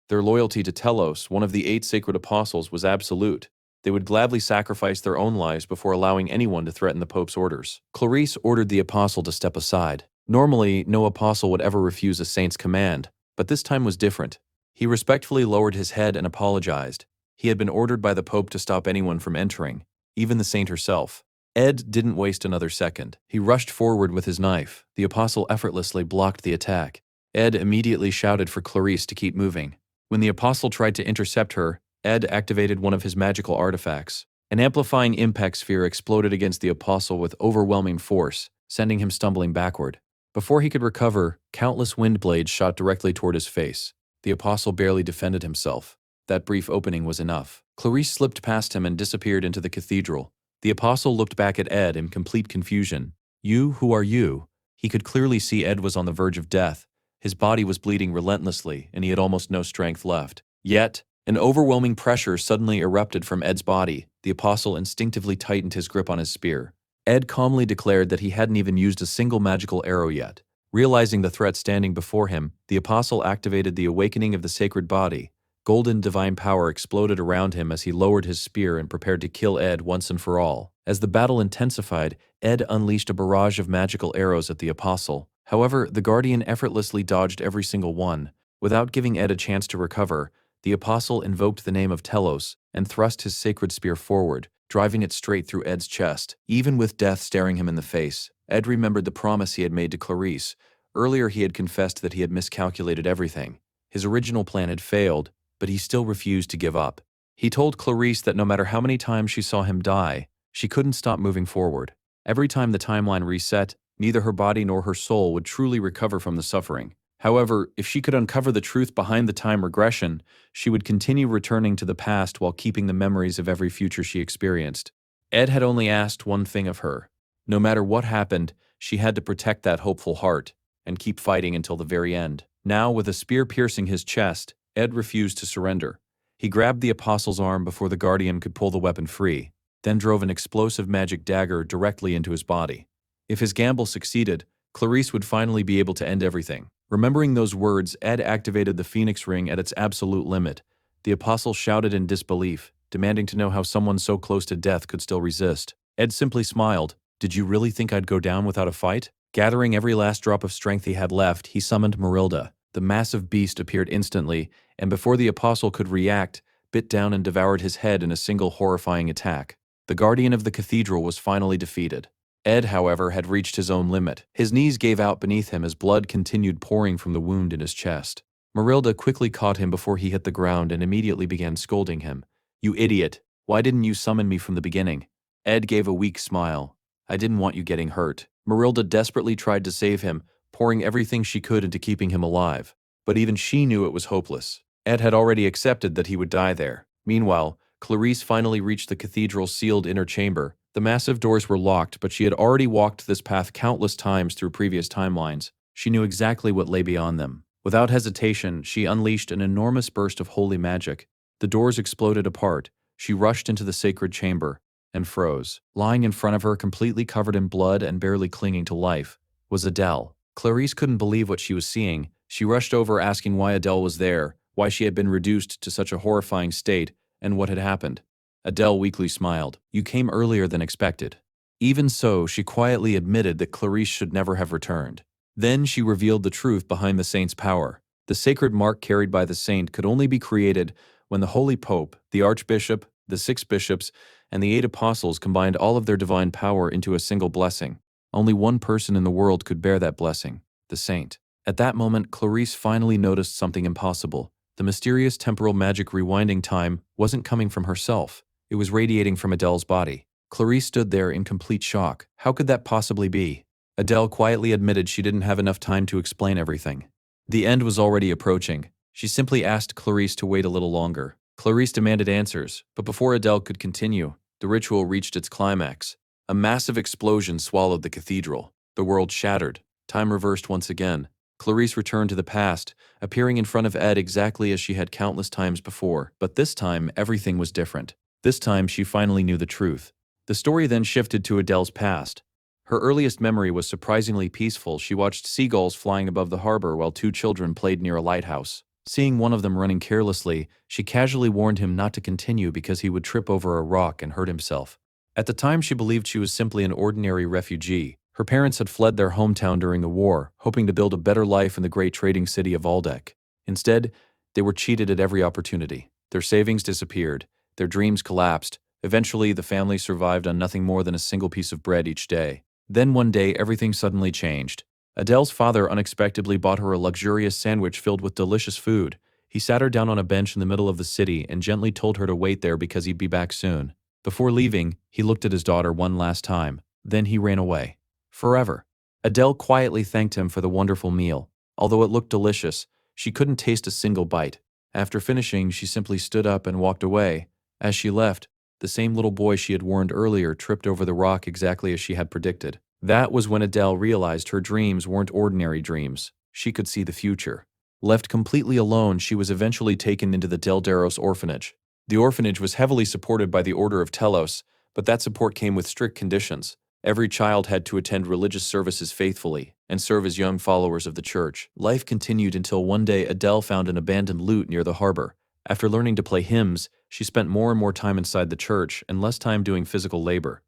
Their loyalty to Telos, one of the 8 sacred apostles, was absolute. They would gladly sacrifice their own lives before allowing anyone to threaten the Pope's orders. Clarice ordered the apostle to step aside. Normally, no apostle would ever refuse a saint's command, but this time was different. He respectfully lowered his head and apologized. He had been ordered by the Pope to stop anyone from entering, even the saint herself. Ed didn't waste another second. He rushed forward with his knife. The apostle effortlessly blocked the attack. Ed immediately shouted for Clarice to keep moving. When the apostle tried to intercept her, Ed activated one of his magical artifacts. An amplifying impact sphere exploded against the apostle with overwhelming force, sending him stumbling backward. Before he could recover, countless wind blades shot directly toward his face. The apostle barely defended himself. That brief opening was enough. Clarice slipped past him and disappeared into the cathedral. The apostle looked back at Ed in complete confusion. "You, who are you?" He could clearly see Ed was on the verge of death. His body was bleeding relentlessly, and he had almost no strength left. Yet, an overwhelming pressure suddenly erupted from Ed's body. The apostle instinctively tightened his grip on his spear. Ed calmly declared that he hadn't even used a single magical arrow yet. Realizing the threat standing before him, the apostle activated the awakening of the sacred body. Golden divine power exploded around him as he lowered his spear and prepared to kill Ed once and for all. As the battle intensified, Ed unleashed a barrage of magical arrows at the apostle. However, the guardian effortlessly dodged every single one. Without giving Ed a chance to recover, the apostle invoked the name of Telos and thrust his sacred spear forward, driving it straight through Ed's chest. Even with death staring him in the face, Ed remembered the promise he had made to Clarice. Earlier he had confessed that he had miscalculated everything. His original plan had failed, but he still refused to give up. He told Clarice that no matter how many times she saw him die, she couldn't stop moving forward. Every time the timeline reset, neither her body nor her soul would truly recover from the suffering. However, if she could uncover the truth behind the time regression, she would continue returning to the past while keeping the memories of every future she experienced. Ed had only asked one thing of her. No matter what happened, she had to protect that hopeful heart and keep fighting until the very end. Now, with a spear piercing his chest, Ed refused to surrender. He grabbed the apostle's arm before the guardian could pull the weapon free, then drove an explosive magic dagger directly into his body. If his gamble succeeded, Clarice would finally be able to end everything. Remembering those words, Ed activated the Phoenix Ring at its absolute limit. The apostle shouted in disbelief, demanding to know how someone so close to death could still resist. Ed simply smiled. "Did you really think I'd go down without a fight?" Gathering every last drop of strength he had left, he summoned Marilda. The massive beast appeared instantly, and before the apostle could react, bit down and devoured his head in a single horrifying attack. The guardian of the cathedral was finally defeated. Ed, however, had reached his own limit. His knees gave out beneath him as blood continued pouring from the wound in his chest. Marilda quickly caught him before he hit the ground and immediately began scolding him. "You idiot! Why didn't you summon me from the beginning?" Ed gave a weak smile. "I didn't want you getting hurt." Marilda desperately tried to save him, pouring everything she could into keeping him alive. But even she knew it was hopeless. Ed had already accepted that he would die there. Meanwhile, Clarice finally reached the cathedral's sealed inner chamber. The massive doors were locked, but she had already walked this path countless times through previous timelines. She knew exactly what lay beyond them. Without hesitation, she unleashed an enormous burst of holy magic. The doors exploded apart. She rushed into the sacred chamber and froze. Lying in front of her, completely covered in blood and barely clinging to life, was Adele. Clarice couldn't believe what she was seeing. She rushed over asking why Adele was there, why she had been reduced to such a horrifying state, and what had happened. Adele weakly smiled. "You came earlier than expected." Even so, she quietly admitted that Clarice should never have returned. Then she revealed the truth behind the saint's power. The sacred mark carried by the saint could only be created when the Holy Pope, the Archbishop, the 6 bishops, and the 8 apostles combined all of their divine power into a single blessing. Only one person in the world could bear that blessing, the saint. At that moment, Clarice finally noticed something impossible. The mysterious temporal magic rewinding time wasn't coming from herself. It was radiating from Adele's body. Clarice stood there in complete shock. How could that possibly be? Adele quietly admitted she didn't have enough time to explain everything. The end was already approaching. She simply asked Clarice to wait a little longer. Clarice demanded answers, but before Adele could continue, the ritual reached its climax. A massive explosion swallowed the cathedral. The world shattered. Time reversed once again. Clarice returned to the past, appearing in front of Ed exactly as she had countless times before. But this time, everything was different. This time, she finally knew the truth. The story then shifted to Adele's past. Her earliest memory was surprisingly peaceful. She watched seagulls flying above the harbor while 2 children played near a lighthouse. Seeing one of them running carelessly, she casually warned him not to continue because he would trip over a rock and hurt himself. At the time, she believed she was simply an ordinary refugee. Her parents had fled their hometown during the war, hoping to build a better life in the great trading city of Aldeck. Instead, they were cheated at every opportunity. Their savings disappeared. Their dreams collapsed. Eventually, the family survived on nothing more than a single piece of bread each day. Then one day, everything suddenly changed. Adele's father unexpectedly bought her a luxurious sandwich filled with delicious food. He sat her down on a bench in the middle of the city and gently told her to wait there because he'd be back soon. Before leaving, he looked at his daughter one last time. Then he ran away. Forever. Adele quietly thanked him for the wonderful meal. Although it looked delicious, she couldn't taste a single bite. After finishing, she simply stood up and walked away. As she left, the same little boy she had warned earlier tripped over the rock exactly as she had predicted. That was when Adele realized her dreams weren't ordinary dreams. She could see the future. Left completely alone, she was eventually taken into the Delderos orphanage. The orphanage was heavily supported by the Order of Telos, but that support came with strict conditions. Every child had to attend religious services faithfully and serve as young followers of the church. Life continued until one day Adele found an abandoned lute near the harbor. After learning to play hymns, she spent more and more time inside the church and less time doing physical labor.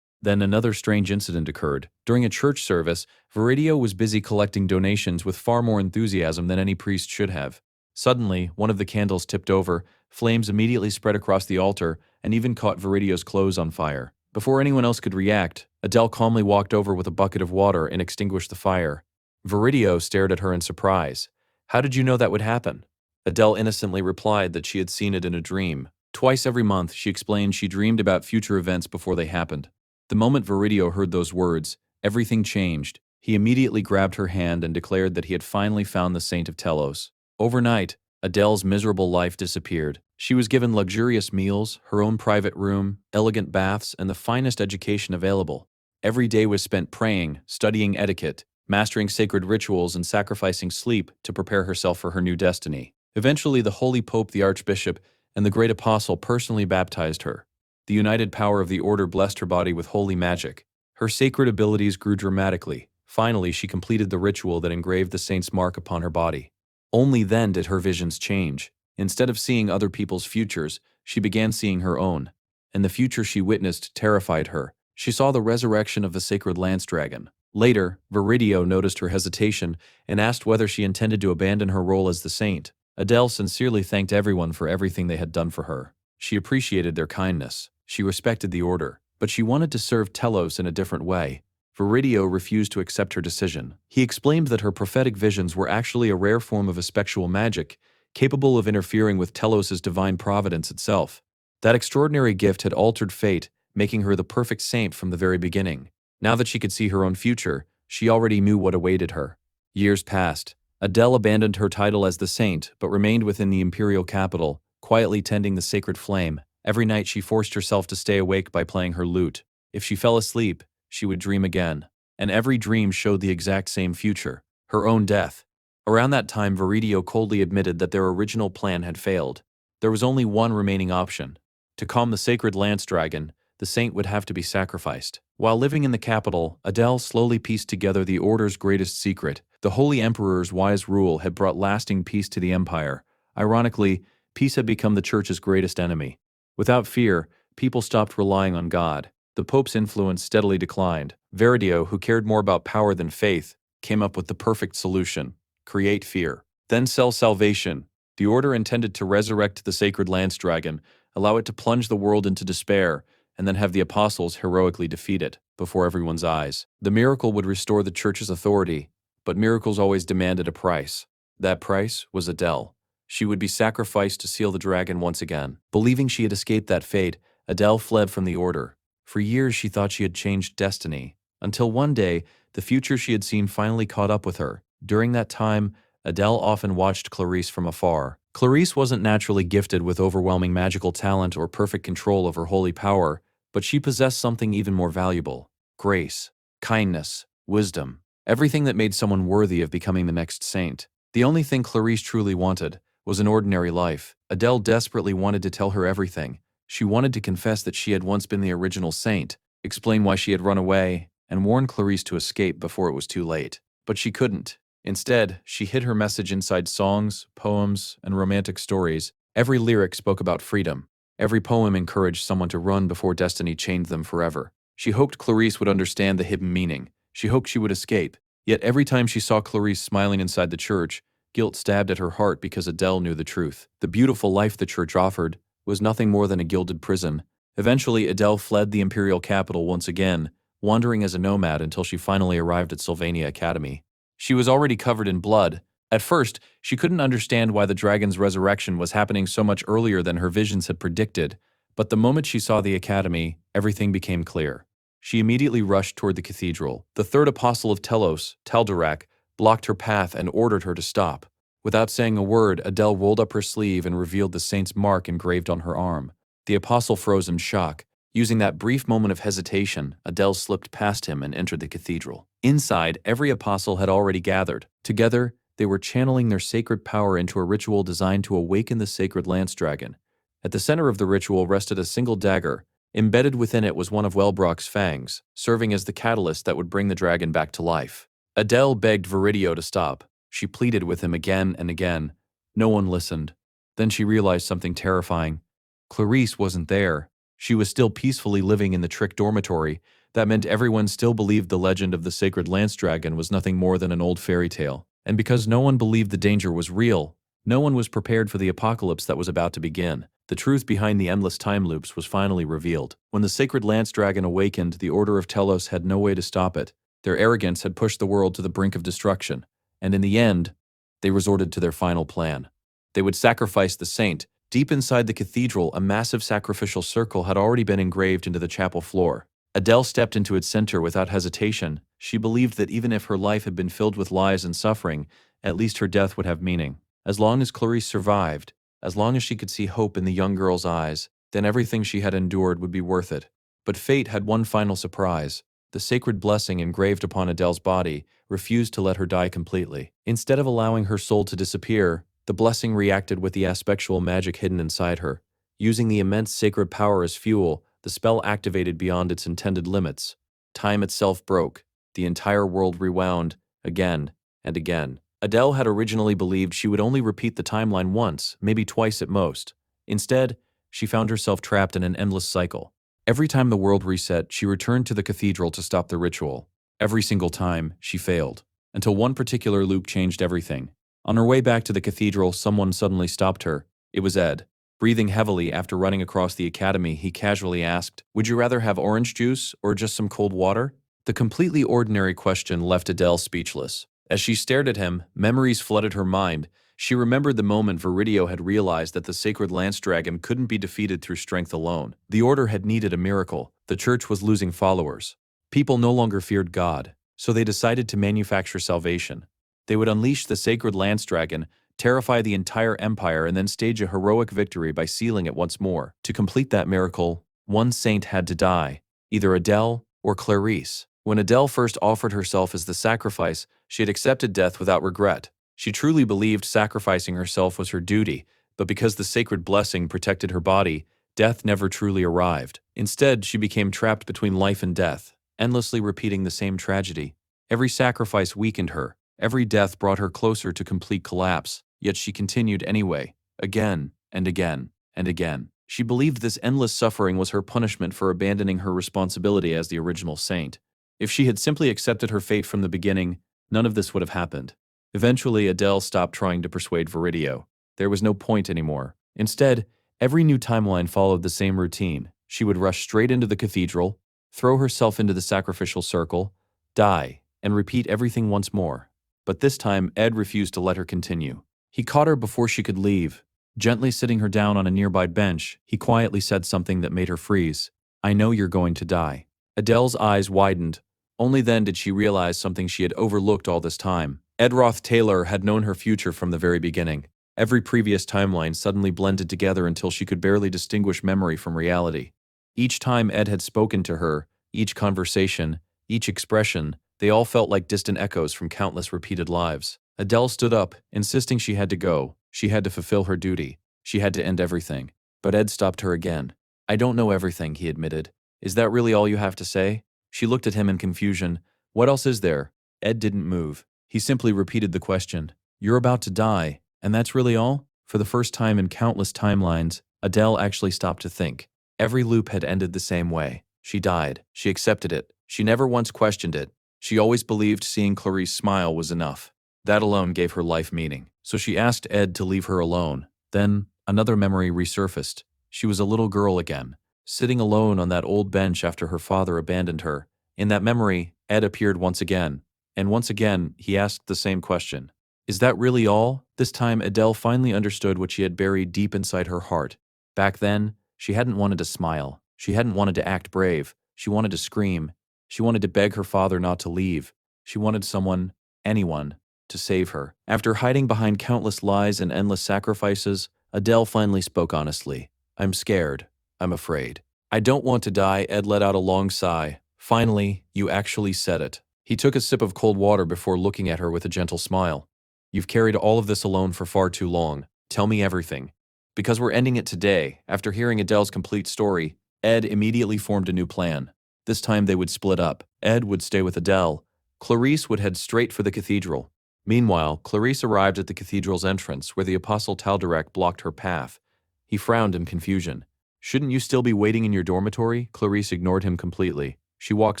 Then another strange incident occurred. During a church service, Viridio was busy collecting donations with far more enthusiasm than any priest should have. Suddenly, one of the candles tipped over, flames immediately spread across the altar, and even caught Viridio's clothes on fire. Before anyone else could react, Adele calmly walked over with a bucket of water and extinguished the fire. Viridio stared at her in surprise. "How did you know that would happen?" Adele innocently replied that she had seen it in a dream. Twice every month, she explained she dreamed about future events before they happened. The moment Viridio heard those words, everything changed. He immediately grabbed her hand and declared that he had finally found the Saint of Telos. Overnight, Adele's miserable life disappeared. She was given luxurious meals, her own private room, elegant baths, and the finest education available. Every day was spent praying, studying etiquette, mastering sacred rituals, and sacrificing sleep to prepare herself for her new destiny. Eventually, the Holy Pope, the Archbishop, and the Great Apostle personally baptized her. The united power of the order blessed her body with holy magic. Her sacred abilities grew dramatically. Finally, she completed the ritual that engraved the saint's mark upon her body. Only then did her visions change. Instead of seeing other people's futures, she began seeing her own. And the future she witnessed terrified her. She saw the resurrection of the sacred lance dragon. Later, Viridio noticed her hesitation and asked whether she intended to abandon her role as the saint. Adele sincerely thanked everyone for everything they had done for her. She appreciated their kindness. She respected the order, but she wanted to serve Telos in a different way. Viridio refused to accept her decision. He explained that her prophetic visions were actually a rare form of spectral magic, capable of interfering with Telos's divine providence itself. That extraordinary gift had altered fate, making her the perfect saint from the very beginning. Now that she could see her own future, she already knew what awaited her. Years passed. Adele abandoned her title as the saint, but remained within the imperial capital, quietly tending the sacred flame. Every night she forced herself to stay awake by playing her lute. If she fell asleep, she would dream again. And every dream showed the exact same future, her own death. Around that time, Viridio coldly admitted that their original plan had failed. There was only one remaining option. To calm the sacred lance dragon, the saint would have to be sacrificed. While living in the capital, Adele slowly pieced together the Order's greatest secret. The Holy Emperor's wise rule had brought lasting peace to the empire. Ironically, peace had become the Church's greatest enemy. Without fear, people stopped relying on God. The Pope's influence steadily declined. Viridio, who cared more about power than faith, came up with the perfect solution: create fear. Then sell salvation. The Order intended to resurrect the sacred lance dragon, allow it to plunge the world into despair, and then have the apostles heroically defeat it before everyone's eyes. The miracle would restore the Church's authority, but miracles always demanded a price. That price was Adele. She would be sacrificed to seal the dragon once again. Believing she had escaped that fate, Adele fled from the Order. For years she thought she had changed destiny, until one day, the future she had seen finally caught up with her. During that time, Adele often watched Clarice from afar. Clarice wasn't naturally gifted with overwhelming magical talent or perfect control over holy power, but she possessed something even more valuable: grace, kindness, wisdom, everything that made someone worthy of becoming the next saint. The only thing Clarice truly wanted was an ordinary life. Adele desperately wanted to tell her everything. She wanted to confess that she had once been the original saint, explain why she had run away, and warn Clarice to escape before it was too late. But she couldn't. Instead, she hid her message inside songs, poems, and romantic stories. Every lyric spoke about freedom. Every poem encouraged someone to run before destiny chained them forever. She hoped Clarice would understand the hidden meaning. She hoped she would escape. Yet every time she saw Clarice smiling inside the church, guilt stabbed at her heart because Adele knew the truth. The beautiful life the church offered was nothing more than a gilded prison. Eventually, Adele fled the imperial capital once again, wandering as a nomad until she finally arrived at Sylvania Academy. She was already covered in blood. At first, she couldn't understand why the dragon's resurrection was happening so much earlier than her visions had predicted, but the moment she saw the academy, everything became clear. She immediately rushed toward the cathedral. The third apostle of Telos, Teldorak, blocked her path and ordered her to stop. Without saying a word, Adele rolled up her sleeve and revealed the saint's mark engraved on her arm. The apostle froze in shock. Using that brief moment of hesitation, Adele slipped past him and entered the cathedral. Inside, every apostle had already gathered. Together, they were channeling their sacred power into a ritual designed to awaken the sacred lance dragon. At the center of the ritual rested a single dagger. Embedded within it was one of Wellbrock's fangs, serving as the catalyst that would bring the dragon back to life. Adele begged Viridio to stop. She pleaded with him again and again. No one listened. Then she realized something terrifying. Clarice wasn't there. She was still peacefully living in the trick dormitory. That meant everyone still believed the legend of the sacred lance dragon was nothing more than an old fairy tale. And because no one believed the danger was real, no one was prepared for the apocalypse that was about to begin. The truth behind the endless time loops was finally revealed. When the sacred lance dragon awakened, the Order of Telos had no way to stop it. Their arrogance had pushed the world to the brink of destruction. And in the end, they resorted to their final plan. They would sacrifice the saint. Deep inside the cathedral, a massive sacrificial circle had already been engraved into the chapel floor. Adele stepped into its center without hesitation. She believed that even if her life had been filled with lies and suffering, at least her death would have meaning. As long as Clarice survived, as long as she could see hope in the young girl's eyes, then everything she had endured would be worth it. But fate had one final surprise. The sacred blessing engraved upon Adele's body refused to let her die completely. Instead of allowing her soul to disappear, the blessing reacted with the aspectual magic hidden inside her. Using the immense sacred power as fuel, the spell activated beyond its intended limits. Time itself broke. The entire world rewound, again and again. Adele had originally believed she would only repeat the timeline once, maybe twice at most. Instead, she found herself trapped in an endless cycle. Every time the world reset, she returned to the cathedral to stop the ritual. Every single time, she failed. Until one particular loop changed everything. On her way back to the cathedral, someone suddenly stopped her. It was Ed. Breathing heavily after running across the academy, he casually asked, "Would you rather have orange juice or just some cold water?" The completely ordinary question left Adele speechless. As she stared at him, memories flooded her mind. She remembered the moment Viridio had realized that the sacred lance dragon couldn't be defeated through strength alone. The order had needed a miracle. The church was losing followers. People no longer feared God, so they decided to manufacture salvation. They would unleash the sacred lance dragon, terrify the entire empire, and then stage a heroic victory by sealing it once more. To complete that miracle, one saint had to die, either Adele or Clarice. When Adele first offered herself as the sacrifice, she had accepted death without regret. She truly believed sacrificing herself was her duty, but because the sacred blessing protected her body, death never truly arrived. Instead, she became trapped between life and death, endlessly repeating the same tragedy. Every sacrifice weakened her. Every death brought her closer to complete collapse, yet she continued anyway, again and again and again. She believed this endless suffering was her punishment for abandoning her responsibility as the original saint. If she had simply accepted her fate from the beginning, none of this would have happened. Eventually, Adele stopped trying to persuade Viridio. There was no point anymore. Instead, every new timeline followed the same routine. She would rush straight into the cathedral, throw herself into the sacrificial circle, die, and repeat everything once more. But this time, Ed refused to let her continue. He caught her before she could leave. Gently sitting her down on a nearby bench, he quietly said something that made her freeze. "I know you're going to die." Adele's eyes widened. Only then did she realize something she had overlooked all this time. Ruth Taylor had known her future from the very beginning. Every previous timeline suddenly blended together until she could barely distinguish memory from reality. Each time Ed had spoken to her, each conversation, each expression, they all felt like distant echoes from countless repeated lives. Adele stood up, insisting she had to go. She had to fulfill her duty. She had to end everything. But Ed stopped her again. "I don't know everything," he admitted. "Is that really all you have to say?" She looked at him in confusion. "What else is there?" Ed didn't move. He simply repeated the question. "You're about to die, and that's really all?" For the first time in countless timelines, Adele actually stopped to think. Every loop had ended the same way. She died. She accepted it. She never once questioned it. She always believed seeing Clarice smile was enough. That alone gave her life meaning. So she asked Ed to leave her alone. Then, another memory resurfaced. She was a little girl again, sitting alone on that old bench after her father abandoned her. In that memory, Ed appeared once again. And once again, he asked the same question. "Is that really all?" This time, Adele finally understood what she had buried deep inside her heart. Back then, she hadn't wanted to smile. She hadn't wanted to act brave. She wanted to scream. She wanted to beg her father not to leave. She wanted someone, anyone, to save her. After hiding behind countless lies and endless sacrifices, Adele finally spoke honestly. "I'm scared. I'm afraid. I don't want to die." Ed let out a long sigh. "Finally, you actually said it." He took a sip of cold water before looking at her with a gentle smile. "You've carried all of this alone for far too long. Tell me everything." Because we're ending it today, after hearing Adele's complete story, Ed immediately formed a new plan. This time they would split up. Ed would stay with Adele. Clarice would head straight for the cathedral. Meanwhile, Clarice arrived at the cathedral's entrance, where the Apostle Taldirect blocked her path. He frowned in confusion. "Shouldn't you still be waiting in your dormitory?" Clarice ignored him completely. She walked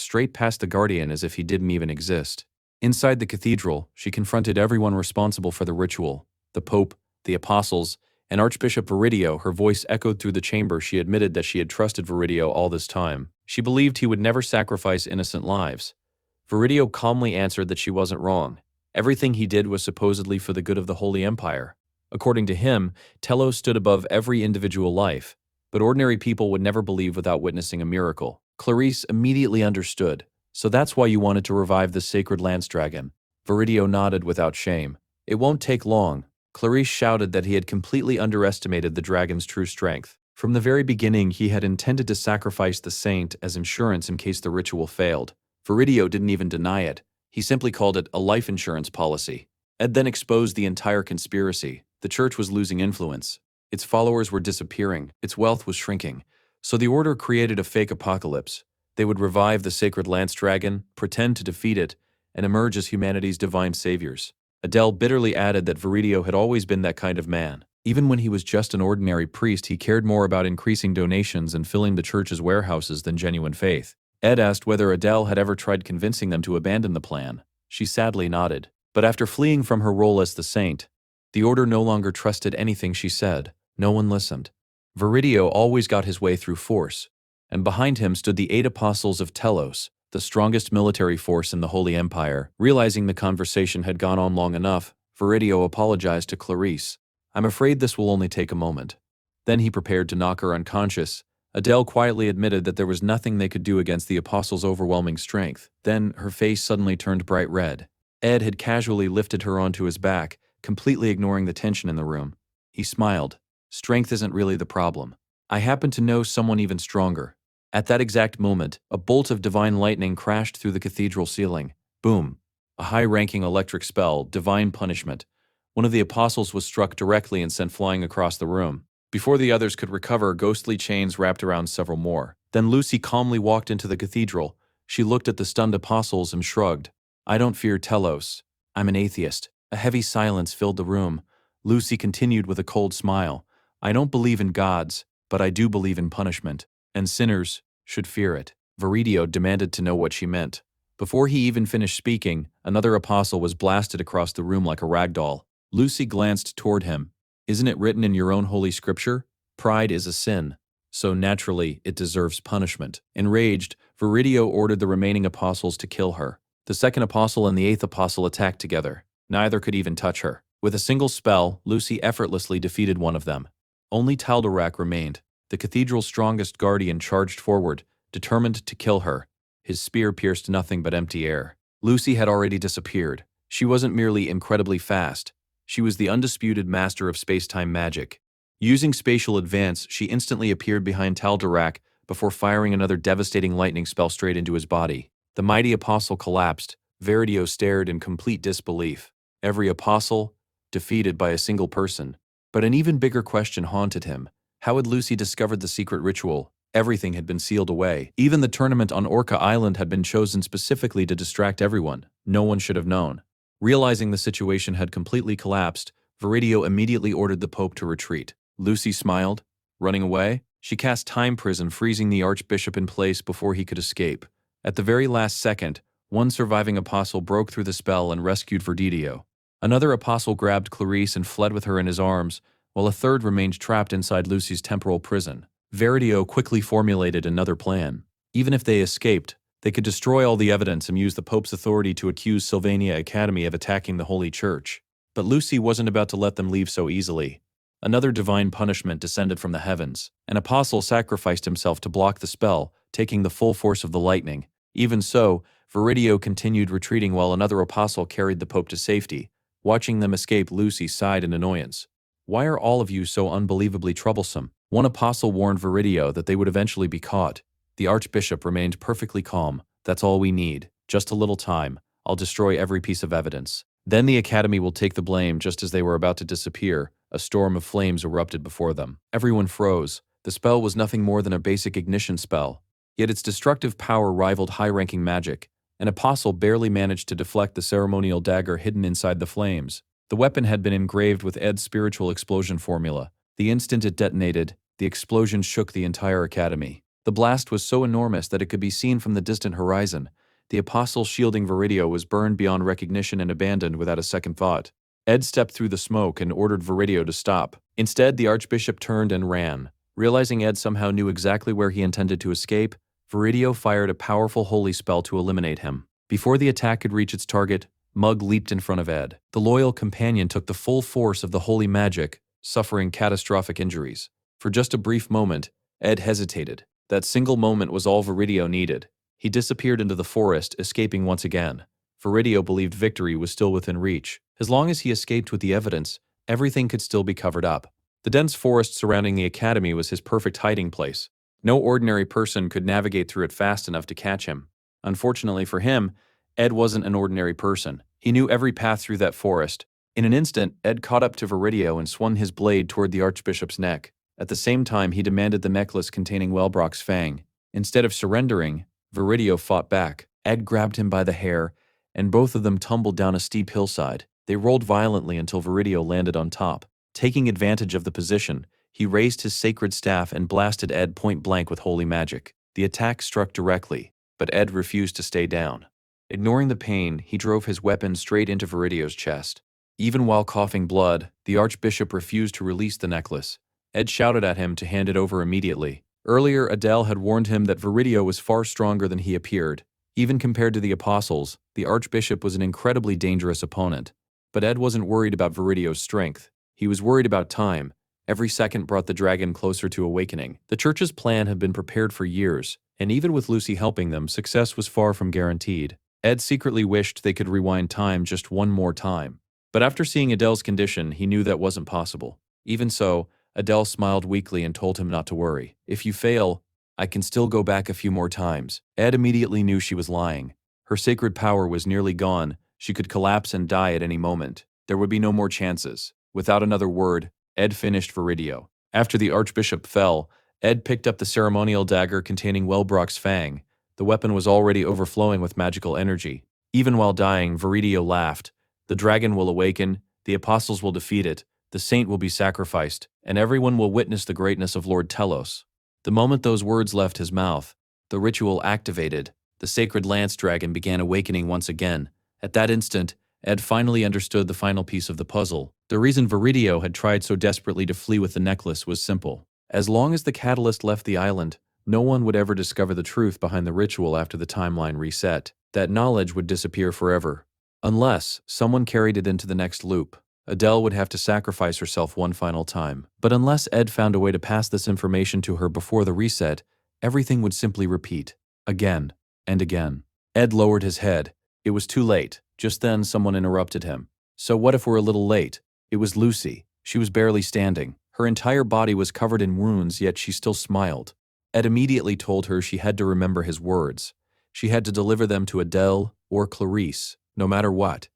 straight past the guardian as if he didn't even exist. Inside the cathedral, she confronted everyone responsible for the ritual. The Pope, the Apostles, and Archbishop Viridio. Her voice echoed through the chamber. She admitted that she had trusted Viridio all this time. She believed he would never sacrifice innocent lives. Viridio calmly answered that she wasn't wrong. Everything he did was supposedly for the good of the Holy Empire. According to him, Telos stood above every individual life, but ordinary people would never believe without witnessing a miracle. Clarice immediately understood. So that's why you wanted to revive the sacred lance dragon. Viridio nodded without shame. It won't take long. Clarice shouted that he had completely underestimated the dragon's true strength. From the very beginning, he had intended to sacrifice the saint as insurance in case the ritual failed. Viridio didn't even deny it. He simply called it a life insurance policy. Ed then exposed the entire conspiracy. The church was losing influence. Its followers were disappearing. Its wealth was shrinking. So the Order created a fake apocalypse. They would revive the sacred lance dragon, pretend to defeat it, and emerge as humanity's divine saviors. Adele bitterly added that Viridio had always been that kind of man. Even when he was just an ordinary priest, he cared more about increasing donations and filling the church's warehouses than genuine faith. Ed asked whether Adele had ever tried convincing them to abandon the plan. She sadly nodded. But after fleeing from her role as the saint, the Order no longer trusted anything she said. No one listened. Viridio always got his way through force, and behind him stood the 8 apostles of Telos, the strongest military force in the Holy Empire. Realizing the conversation had gone on long enough, Viridio apologized to Clarice. "I'm afraid this will only take a moment." Then he prepared to knock her unconscious. Adele quietly admitted that there was nothing they could do against the apostles' overwhelming strength. Then her face suddenly turned bright red. Ed had casually lifted her onto his back, completely ignoring the tension in the room. He smiled. "Strength isn't really the problem. I happen to know someone even stronger." At that exact moment, a bolt of divine lightning crashed through the cathedral ceiling. Boom! A high-ranking electric spell, divine punishment. One of the apostles was struck directly and sent flying across the room. Before the others could recover, ghostly chains wrapped around several more. Then Lucy calmly walked into the cathedral. She looked at the stunned apostles and shrugged. "I don't fear Telos. I'm an atheist." A heavy silence filled the room. Lucy continued with a cold smile. "I don't believe in gods, but I do believe in punishment, and sinners should fear it." Viridio demanded to know what she meant. Before he even finished speaking, another apostle was blasted across the room like a rag doll. Lucy glanced toward him. "Isn't it written in your own holy scripture? Pride is a sin, so naturally it deserves punishment." Enraged, Viridio ordered the remaining apostles to kill her. The second apostle and the 8th apostle attacked together. Neither could even touch her. With a single spell, Lucy effortlessly defeated one of them. Only Taldorak remained. The cathedral's strongest guardian charged forward, determined to kill her. His spear pierced nothing but empty air. Lucy had already disappeared. She wasn't merely incredibly fast. She was the undisputed master of space-time magic. Using spatial advance, she instantly appeared behind Taldorak before firing another devastating lightning spell straight into his body. The mighty apostle collapsed. Viridio stared in complete disbelief. Every apostle defeated by a single person. But an even bigger question haunted him. How had Lucy discovered the secret ritual? Everything had been sealed away. Even the tournament on Orca Island had been chosen specifically to distract everyone. No one should have known. Realizing the situation had completely collapsed, Viridio immediately ordered the Pope to retreat. Lucy smiled. Running away? She cast time prison, freezing the Archbishop in place before he could escape. At the very last second, one surviving apostle broke through the spell and rescued Viridio. Another apostle grabbed Clarice and fled with her in his arms, while a third remained trapped inside Lucy's temporal prison. Viridio quickly formulated another plan. Even if they escaped, they could destroy all the evidence and use the Pope's authority to accuse Sylvania Academy of attacking the Holy Church. But Lucy wasn't about to let them leave so easily. Another divine punishment descended from the heavens. An apostle sacrificed himself to block the spell, taking the full force of the lightning. Even so, Viridio continued retreating while another apostle carried the Pope to safety. Watching them escape, Lucy sighed in annoyance. "Why are all of you so unbelievably troublesome?" One apostle warned Viridio that they would eventually be caught. The Archbishop remained perfectly calm. "That's all we need. Just a little time. I'll destroy every piece of evidence. Then the Academy will take the blame." Just as they were about to disappear, a storm of flames erupted before them. Everyone froze. The spell was nothing more than a basic ignition spell. Yet its destructive power rivaled high-ranking magic. An apostle barely managed to deflect the ceremonial dagger hidden inside the flames. The weapon had been engraved with Ed's spiritual explosion formula. The instant it detonated, the explosion shook the entire academy. The blast was so enormous that it could be seen from the distant horizon. The apostle shielding Viridio was burned beyond recognition and abandoned without a second thought. Ed stepped through the smoke and ordered Viridio to stop. Instead, the Archbishop turned and ran. Realizing Ed somehow knew exactly where he intended to escape, Viridio fired a powerful holy spell to eliminate him. Before the attack could reach its target, Mug leaped in front of Ed. The loyal companion took the full force of the holy magic, suffering catastrophic injuries. For just a brief moment, Ed hesitated. That single moment was all Viridio needed. He disappeared into the forest, escaping once again. Viridio believed victory was still within reach. As long as he escaped with the evidence, everything could still be covered up. The dense forest surrounding the academy was his perfect hiding place. No ordinary person could navigate through it fast enough to catch him. Unfortunately for him, Ed wasn't an ordinary person. He knew every path through that forest. In an instant, Ed caught up to Viridio and swung his blade toward the Archbishop's neck. At the same time, he demanded the necklace containing Wellbrock's fang. Instead of surrendering, Viridio fought back. Ed grabbed him by the hair, and both of them tumbled down a steep hillside. They rolled violently until Viridio landed on top. Taking advantage of the position, he raised his sacred staff and blasted Ed point blank with holy magic. The attack struck directly, but Ed refused to stay down. Ignoring the pain, he drove his weapon straight into Viridio's chest. Even while coughing blood, the Archbishop refused to release the necklace. Ed shouted at him to hand it over immediately. Earlier, Adele had warned him that Viridio was far stronger than he appeared. Even compared to the Apostles, the Archbishop was an incredibly dangerous opponent. But Ed wasn't worried about Viridio's strength. He was worried about time. Every second brought the dragon closer to awakening. The church's plan had been prepared for years, and even with Lucy helping them, success was far from guaranteed. Ed secretly wished they could rewind time just one more time. But after seeing Adele's condition, he knew that wasn't possible. Even so, Adele smiled weakly and told him not to worry. If you fail, I can still go back a few more times. Ed immediately knew she was lying. Her sacred power was nearly gone. She could collapse and die at any moment. There would be no more chances. Without another word, Ed finished Viridio. After the Archbishop fell, Ed picked up the ceremonial dagger containing Wellbrock's fang. The weapon was already overflowing with magical energy. Even while dying, Viridio laughed. The dragon will awaken, the apostles will defeat it, the saint will be sacrificed, and everyone will witness the greatness of Lord Telos. The moment those words left his mouth, the ritual activated. The sacred lance dragon began awakening once again. At that instant, Ed finally understood the final piece of the puzzle. The reason Viridio had tried so desperately to flee with the necklace was simple. As long as the catalyst left the island, no one would ever discover the truth behind the ritual after the timeline reset. That knowledge would disappear forever. Unless someone carried it into the next loop, Adele would have to sacrifice herself one final time. But unless Ed found a way to pass this information to her before the reset, everything would simply repeat. Again and again. Ed lowered his head. It was too late. Just then, someone interrupted him. So what if we're a little late? It was Lucy. She was barely standing. Her entire body was covered in wounds, yet she still smiled. Ed immediately told her she had to remember his words. She had to deliver them to Adele or Clarice, no matter what.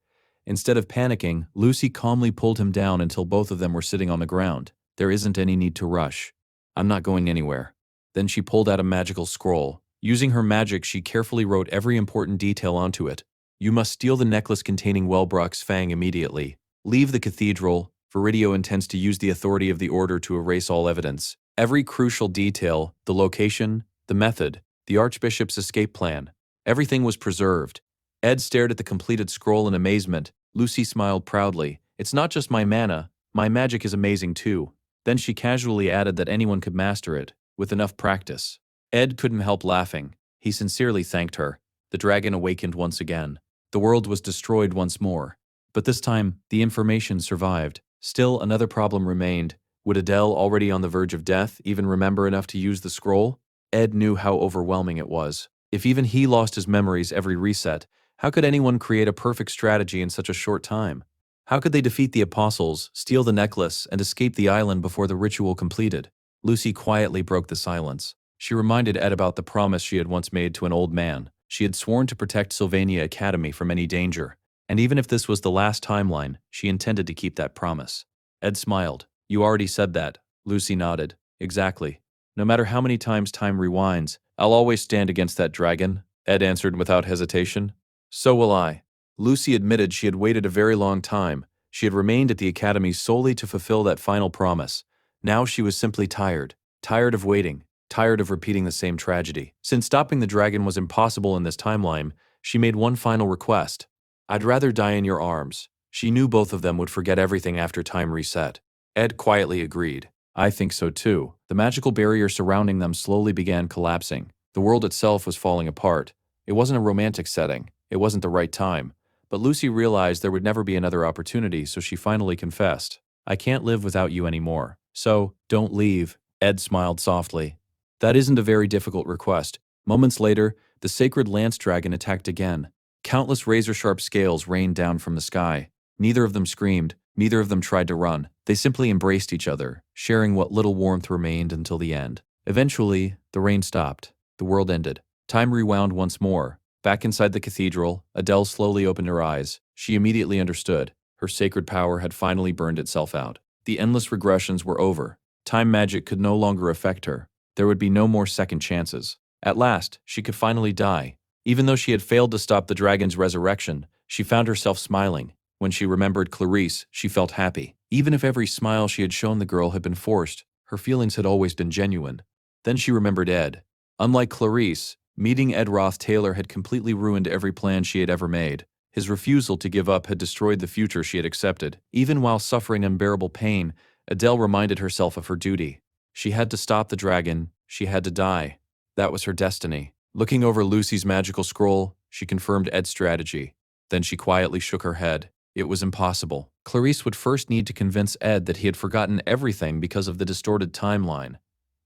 Instead of panicking, Lucy calmly pulled him down until both of them were sitting on the ground. There isn't any need to rush. I'm not going anywhere. Then she pulled out a magical scroll. Using her magic, she carefully wrote every important detail onto it. You must steal the necklace containing Wellbrock's fang immediately. Leave the cathedral. Viridio intends to use the authority of the order to erase all evidence. Every crucial detail, the location, the method, the Archbishop's escape plan, everything was preserved. Ed stared at the completed scroll in amazement. Lucy smiled proudly. It's not just my mana, my magic is amazing too. Then she casually added that anyone could master it, with enough practice. Ed couldn't help laughing. He sincerely thanked her. The dragon awakened once again. The world was destroyed once more. But this time, the information survived. Still, another problem remained. Would Adele, already on the verge of death, even remember enough to use the scroll? Ed knew how overwhelming it was. If even he lost his memories every reset, how could anyone create a perfect strategy in such a short time? How could they defeat the apostles, steal the necklace, and escape the island before the ritual completed? Lucy quietly broke the silence. She reminded Ed about the promise she had once made to an old man. She had sworn to protect Sylvania Academy from any danger. And even if this was the last timeline, she intended to keep that promise. Ed smiled. You already said that. Lucy nodded. Exactly. No matter how many times time rewinds, I'll always stand against that dragon, Ed answered without hesitation. So will I. Lucy admitted she had waited a very long time. She had remained at the academy solely to fulfill that final promise. Now she was simply tired. Tired of waiting. Tired of repeating the same tragedy. Since stopping the dragon was impossible in this timeline, she made one final request. I'd rather die in your arms. She knew both of them would forget everything after time reset. Ed quietly agreed. I think so too. The magical barrier surrounding them slowly began collapsing. The world itself was falling apart. It wasn't a romantic setting. It wasn't the right time. But Lucy realized there would never be another opportunity, so she finally confessed. I can't live without you anymore. So, don't leave. Ed smiled softly. That isn't a very difficult request. Moments later, the sacred lance dragon attacked again. Countless razor-sharp scales rained down from the sky. Neither of them screamed, neither of them tried to run. They simply embraced each other, sharing what little warmth remained until the end. Eventually, the rain stopped. The world ended. Time rewound once more. Back inside the cathedral, Adele slowly opened her eyes. She immediately understood. Her sacred power had finally burned itself out. The endless regressions were over. Time magic could no longer affect her. There would be no more second chances. At last, she could finally die. Even though she had failed to stop the dragon's resurrection, she found herself smiling. When she remembered Clarice, she felt happy. Even if every smile she had shown the girl had been forced, her feelings had always been genuine. Then she remembered Ed. Unlike Clarice, meeting Ed Ruth Taylor had completely ruined every plan she had ever made. His refusal to give up had destroyed the future she had accepted. Even while suffering unbearable pain, Adele reminded herself of her duty. She had to stop the dragon. She had to die. That was her destiny. Looking over Lucy's magical scroll, she confirmed Ed's strategy. Then she quietly shook her head. It was impossible. Clarice would first need to convince Ed that he had forgotten everything because of the distorted timeline.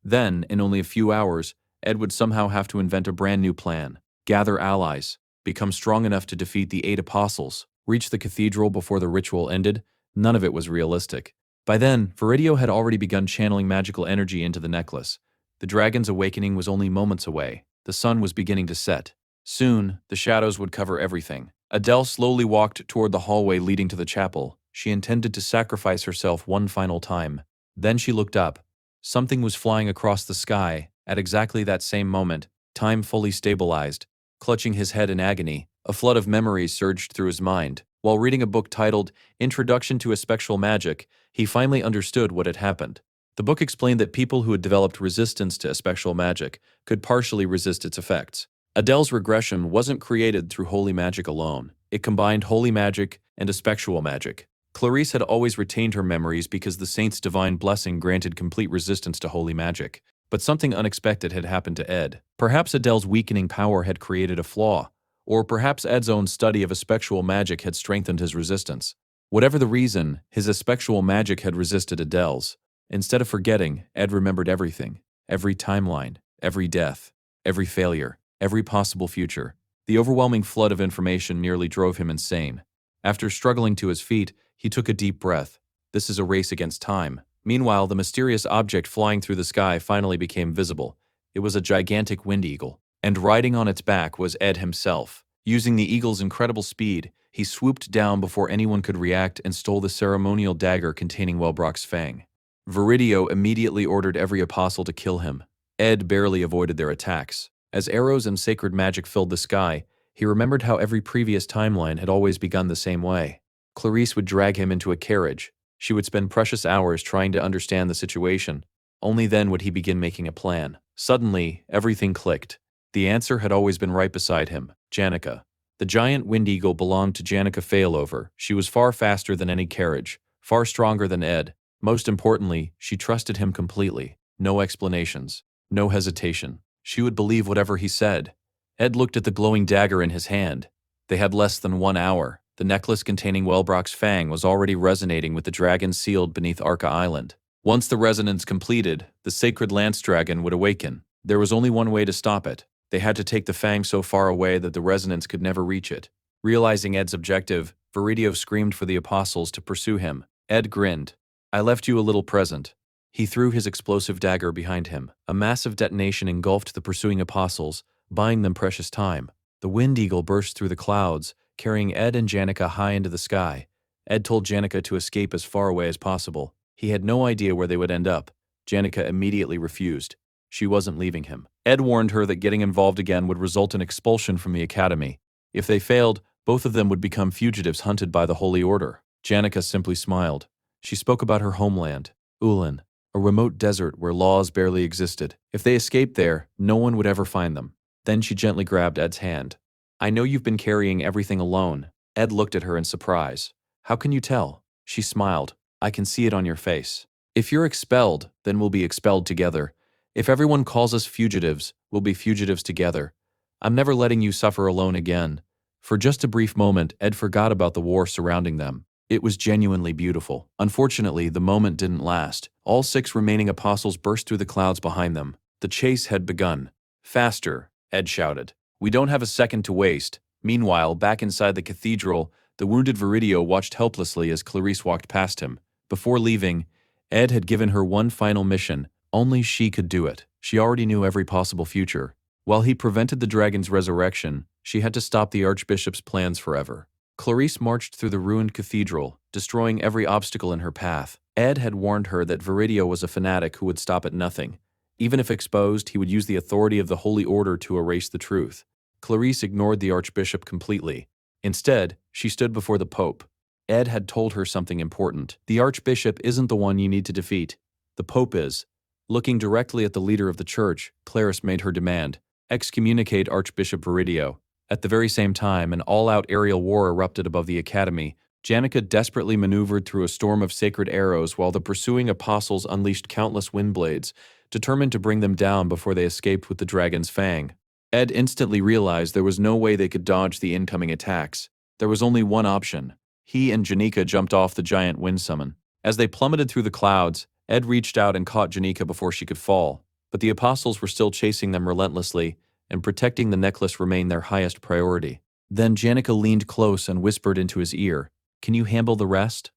Then, in only a few hours, Ed would somehow have to invent a brand new plan. Gather allies, become strong enough to defeat the 8 apostles, reach the cathedral before the ritual ended. None of it was realistic. By then, Viridio had already begun channeling magical energy into the necklace. The dragon's awakening was only moments away. The sun was beginning to set. Soon, the shadows would cover everything. Adele slowly walked toward the hallway leading to the chapel. She intended to sacrifice herself one final time. Then she looked up. Something was flying across the sky. At exactly that same moment, time fully stabilized. Clutching his head in agony, a flood of memories surged through his mind. While reading a book titled Introduction to Espectral Magic, he finally understood what had happened. The book explained that people who had developed resistance to espectral magic could partially resist its effects. Adele's regression wasn't created through holy magic alone. It combined holy magic and espectral magic. Clarice had always retained her memories because the saint's divine blessing granted complete resistance to holy magic. But something unexpected had happened to Ed. Perhaps Adele's weakening power had created a flaw, or perhaps Ed's own study of espectral magic had strengthened his resistance. Whatever the reason, his espectral magic had resisted Adele's. Instead of forgetting, Ed remembered everything. Every timeline, every death, every failure, every possible future. The overwhelming flood of information nearly drove him insane. After struggling to his feet, he took a deep breath. This is a race against time. Meanwhile, the mysterious object flying through the sky finally became visible. It was a gigantic wind eagle, and riding on its back was Ed himself. Using the eagle's incredible speed, he swooped down before anyone could react and stole the ceremonial dagger containing Wellbrock's fang. Viridio immediately ordered every apostle to kill him. Ed barely avoided their attacks. As arrows and sacred magic filled the sky, he remembered how every previous timeline had always begun the same way. Clarice would drag him into a carriage. She would spend precious hours trying to understand the situation. Only then would he begin making a plan. Suddenly, everything clicked. The answer had always been right beside him, Janica. The giant wind eagle belonged to Janica Failover. She was far faster than any carriage, far stronger than Ed. Most importantly, she trusted him completely. No explanations, no hesitation. She would believe whatever he said. Ed looked at the glowing dagger in his hand. They had less than 1 hour. The necklace containing Wellbrock's fang was already resonating with the dragon sealed beneath Arca Island. Once the resonance completed, the sacred lance dragon would awaken. There was only one way to stop it. They had to take the fang so far away that the resonance could never reach it. Realizing Ed's objective, Viridio screamed for the apostles to pursue him. Ed grinned. "I left you a little present." He threw his explosive dagger behind him. A massive detonation engulfed the pursuing apostles, buying them precious time. The wind eagle burst through the clouds, carrying Ed and Janica high into the sky. Ed told Janica to escape as far away as possible. He had no idea where they would end up. Janica immediately refused. She wasn't leaving him. Ed warned her that getting involved again would result in expulsion from the academy. If they failed, both of them would become fugitives hunted by the Holy Order. Janica simply smiled. She spoke about her homeland, Ulan, a remote desert where laws barely existed. If they escaped there, no one would ever find them. Then she gently grabbed Ed's hand. "I know you've been carrying everything alone." Ed looked at her in surprise. "How can you tell?" She smiled. "I can see it on your face. If you're expelled, then we'll be expelled together. If everyone calls us fugitives, we'll be fugitives together. I'm never letting you suffer alone again." For just a brief moment, Ed forgot about the war surrounding them. It was genuinely beautiful. Unfortunately, the moment didn't last. All 6 remaining apostles burst through the clouds behind them. The chase had begun. "Faster," Ed shouted. We don't have a second to waste. Meanwhile, back inside the cathedral, the wounded Viridio watched helplessly as Clarice walked past him. Before leaving, Ed had given her one final mission. Only she could do it. She already knew every possible future. While he prevented the dragon's resurrection, she had to stop the Archbishop's plans forever. Clarice marched through the ruined cathedral, destroying every obstacle in her path. Ed had warned her that Viridio was a fanatic who would stop at nothing. Even if exposed, he would use the authority of the Holy Order to erase the truth. Clarice ignored the Archbishop completely. Instead, she stood before the Pope. Ed had told her something important. The Archbishop isn't the one you need to defeat. The Pope is. Looking directly at the leader of the church, Clarice made her demand: excommunicate Archbishop Viridio. At the very same time, an all-out aerial war erupted above the academy. Janica desperately maneuvered through a storm of sacred arrows while the pursuing apostles unleashed countless windblades, determined to bring them down before they escaped with the dragon's fang. Ed instantly realized there was no way they could dodge the incoming attacks. There was only one option. He and Janica jumped off the giant wind summon. As they plummeted through the clouds, Ed reached out and caught Janica before she could fall, but the apostles were still chasing them relentlessly, and protecting the necklace remained their highest priority. Then Janica leaned close and whispered into his ear, "Can you handle the rest?"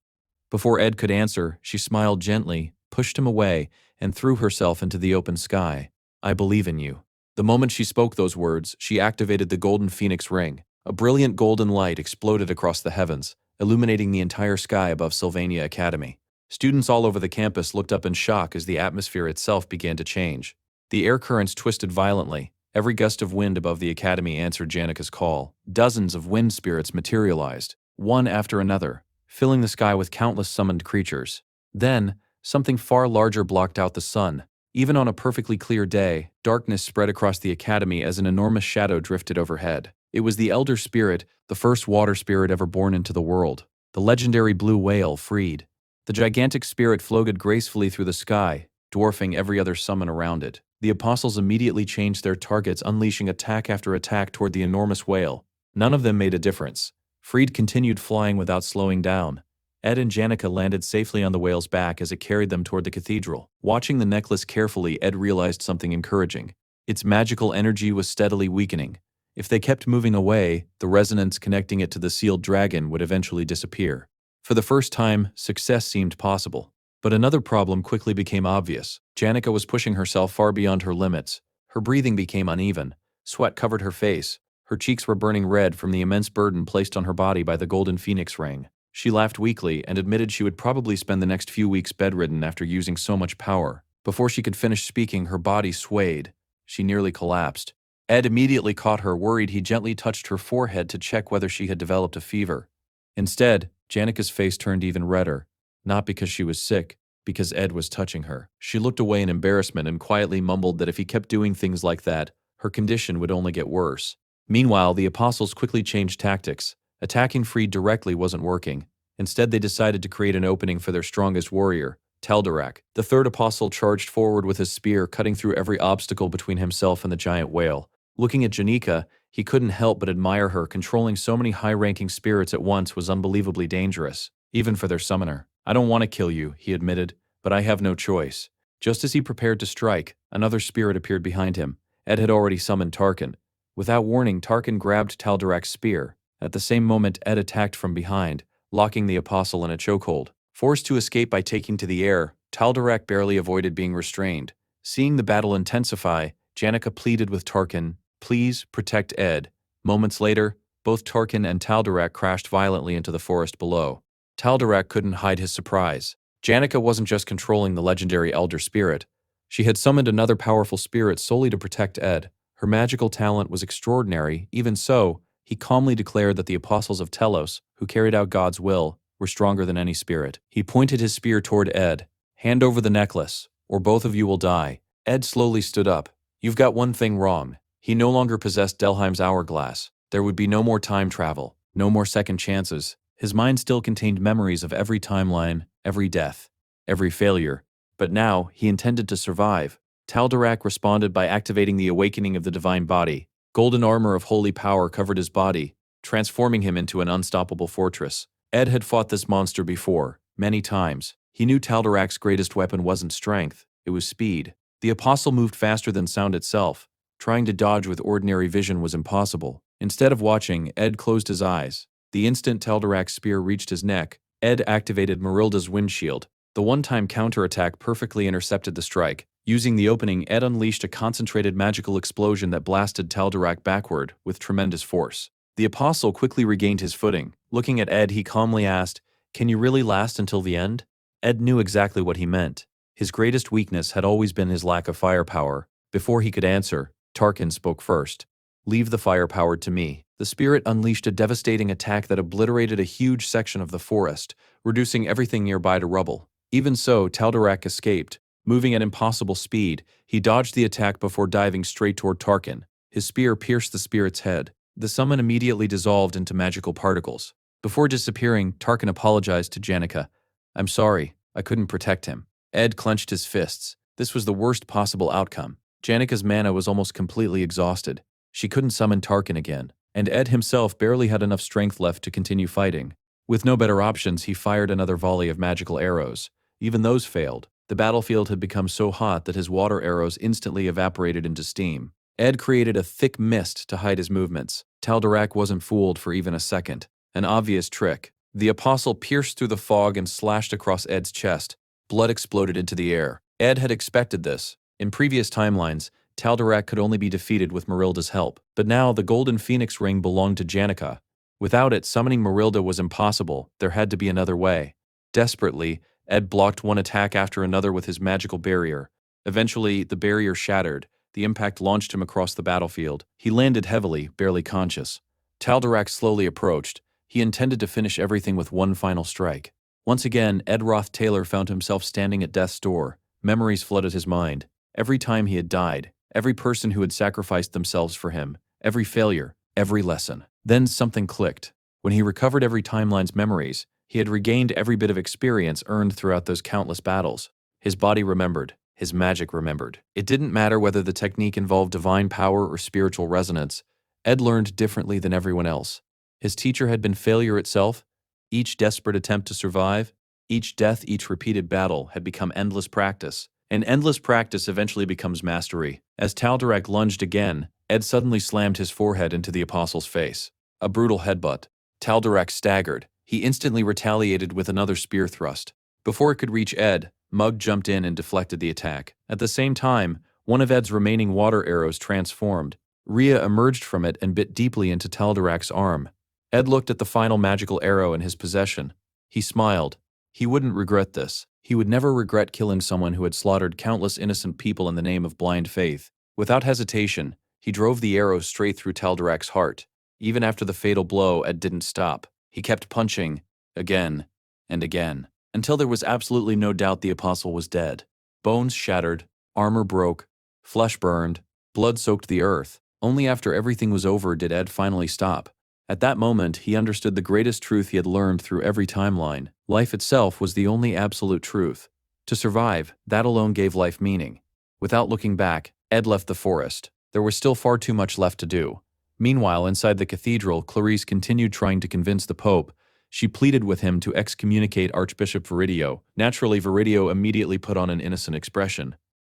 Before Ed could answer, she smiled gently, pushed him away, and threw herself into the open sky. "I believe in you." The moment she spoke those words, she activated the golden phoenix ring. A brilliant golden light exploded across the heavens, illuminating the entire sky above Sylvania Academy. Students all over the campus looked up in shock as the atmosphere itself began to change. The air currents twisted violently. Every gust of wind above the academy answered Janica's call. Dozens of wind spirits materialized, one after another, filling the sky with countless summoned creatures. Then, something far larger blocked out the sun. Even on a perfectly clear day, darkness spread across the academy as an enormous shadow drifted overhead. It was the Elder Spirit, the first water spirit ever born into the world. The legendary blue whale, freed. The gigantic spirit floated gracefully through the sky, dwarfing every other summon around it. The apostles immediately changed their targets, unleashing attack after attack toward the enormous whale. None of them made a difference. Freed continued flying without slowing down. Ed and Janica landed safely on the whale's back as it carried them toward the cathedral. Watching the necklace carefully, Ed realized something encouraging. Its magical energy was steadily weakening. If they kept moving away, the resonance connecting it to the sealed dragon would eventually disappear. For the first time, success seemed possible. But another problem quickly became obvious. Janica was pushing herself far beyond her limits. Her breathing became uneven. Sweat covered her face. Her cheeks were burning red from the immense burden placed on her body by the golden phoenix ring. She laughed weakly and admitted she would probably spend the next few weeks bedridden after using so much power. Before she could finish speaking, her body swayed. She nearly collapsed. Ed immediately caught her, worried. He gently touched her forehead to check whether she had developed a fever. Instead, Janica's face turned even redder. Not because she was sick, because Ed was touching her. She looked away in embarrassment and quietly mumbled that if he kept doing things like that, her condition would only get worse. Meanwhile, the apostles quickly changed tactics. Attacking Freed directly wasn't working. Instead, they decided to create an opening for their strongest warrior, Taldarak. The third apostle charged forward with his spear, cutting through every obstacle between himself and the giant whale. Looking at Janica, he couldn't help but admire her. Controlling so many high-ranking spirits at once was unbelievably dangerous, even for their summoner. "I don't want to kill you," he admitted, "but I have no choice." Just as he prepared to strike, another spirit appeared behind him. Ed had already summoned Tarkin. Without warning, Tarkin grabbed Taldarak's spear. At the same moment, Ed attacked from behind, locking the apostle in a chokehold. Forced to escape by taking to the air, Taldarak barely avoided being restrained. Seeing the battle intensify, Janica pleaded with Tarkin, "Please protect Ed." Moments later, both Tarkin and Taldarak crashed violently into the forest below. Taldarak couldn't hide his surprise. Janica wasn't just controlling the legendary Elder Spirit. She had summoned another powerful spirit solely to protect Ed. Her magical talent was extraordinary. Even so, he calmly declared that the apostles of Telos, who carried out God's will, were stronger than any spirit. He pointed his spear toward Ed. "Hand over the necklace, or both of you will die." Ed slowly stood up. "You've got one thing wrong." He no longer possessed Delheim's hourglass. There would be no more time travel, no more second chances. His mind still contained memories of every timeline, every death, every failure. But now, he intended to survive. Taldarak responded by activating the awakening of the divine body. Golden armor of holy power covered his body, transforming him into an unstoppable fortress. Ed had fought this monster before, many times. He knew Taldarak's greatest weapon wasn't strength, it was speed. The apostle moved faster than sound itself. Trying to dodge with ordinary vision was impossible. Instead of watching, Ed closed his eyes. The instant Taldarak's spear reached his neck, Ed activated Marilda's windshield. The one-time counterattack perfectly intercepted the strike. Using the opening, Ed unleashed a concentrated magical explosion that blasted Taldarak backward with tremendous force. The apostle quickly regained his footing. Looking at Ed, he calmly asked, "Can you really last until the end?" Ed knew exactly what he meant. His greatest weakness had always been his lack of firepower. Before he could answer, Tarkin spoke first. "Leave the firepower to me." The spirit unleashed a devastating attack that obliterated a huge section of the forest, reducing everything nearby to rubble. Even so, Taldarak escaped. Moving at impossible speed, he dodged the attack before diving straight toward Tarkin. His spear pierced the spirit's head. The summon immediately dissolved into magical particles. Before disappearing, Tarkin apologized to Janica. "I'm sorry, I couldn't protect him." Ed clenched his fists. This was the worst possible outcome. Janica's mana was almost completely exhausted. She couldn't summon Tarkin again, and Ed himself barely had enough strength left to continue fighting. With no better options, he fired another volley of magical arrows. Even those failed. The battlefield had become so hot that his water arrows instantly evaporated into steam. Ed created a thick mist to hide his movements. Taldarak wasn't fooled for even a second. An obvious trick. The apostle pierced through the fog and slashed across Ed's chest. Blood exploded into the air. Ed had expected this. In previous timelines, Taldarak could only be defeated with Marilda's help. But now the Golden Phoenix Ring belonged to Janica. Without it, summoning Marilda was impossible. There had to be another way. Desperately, Ed blocked one attack after another with his magical barrier. Eventually, the barrier shattered. The impact launched him across the battlefield. He landed heavily, barely conscious. Taldarak slowly approached. He intended to finish everything with one final strike. Once again, Ruth Taylor found himself standing at death's door. Memories flooded his mind. Every time he had died, every person who had sacrificed themselves for him, every failure, every lesson. Then something clicked. When he recovered every timeline's memories, he had regained every bit of experience earned throughout those countless battles. His body remembered. His magic remembered. It didn't matter whether the technique involved divine power or spiritual resonance. Ed learned differently than everyone else. His teacher had been failure itself. Each desperate attempt to survive, each death, each repeated battle had become endless practice. And endless practice eventually becomes mastery. As Taldarak lunged again, Ed suddenly slammed his forehead into the apostle's face. A brutal headbutt. Taldarak staggered. He instantly retaliated with another spear thrust. Before it could reach Ed, Mug jumped in and deflected the attack. At the same time, one of Ed's remaining water arrows transformed. Rhea emerged from it and bit deeply into Taldarak's arm. Ed looked at the final magical arrow in his possession. He smiled. He wouldn't regret this. He would never regret killing someone who had slaughtered countless innocent people in the name of blind faith. Without hesitation, he drove the arrow straight through Taldarak's heart. Even after the fatal blow, Ed didn't stop. He kept punching, again and again, until there was absolutely no doubt the apostle was dead. Bones shattered, armor broke, flesh burned, blood soaked the earth. Only after everything was over did Ed finally stop. At that moment, he understood the greatest truth he had learned through every timeline. Life itself was the only absolute truth. To survive, that alone gave life meaning. Without looking back, Ed left the forest. There was still far too much left to do. Meanwhile, inside the cathedral, Clarice continued trying to convince the Pope. She pleaded with him to excommunicate Archbishop Viridio. Naturally, Viridio immediately put on an innocent expression.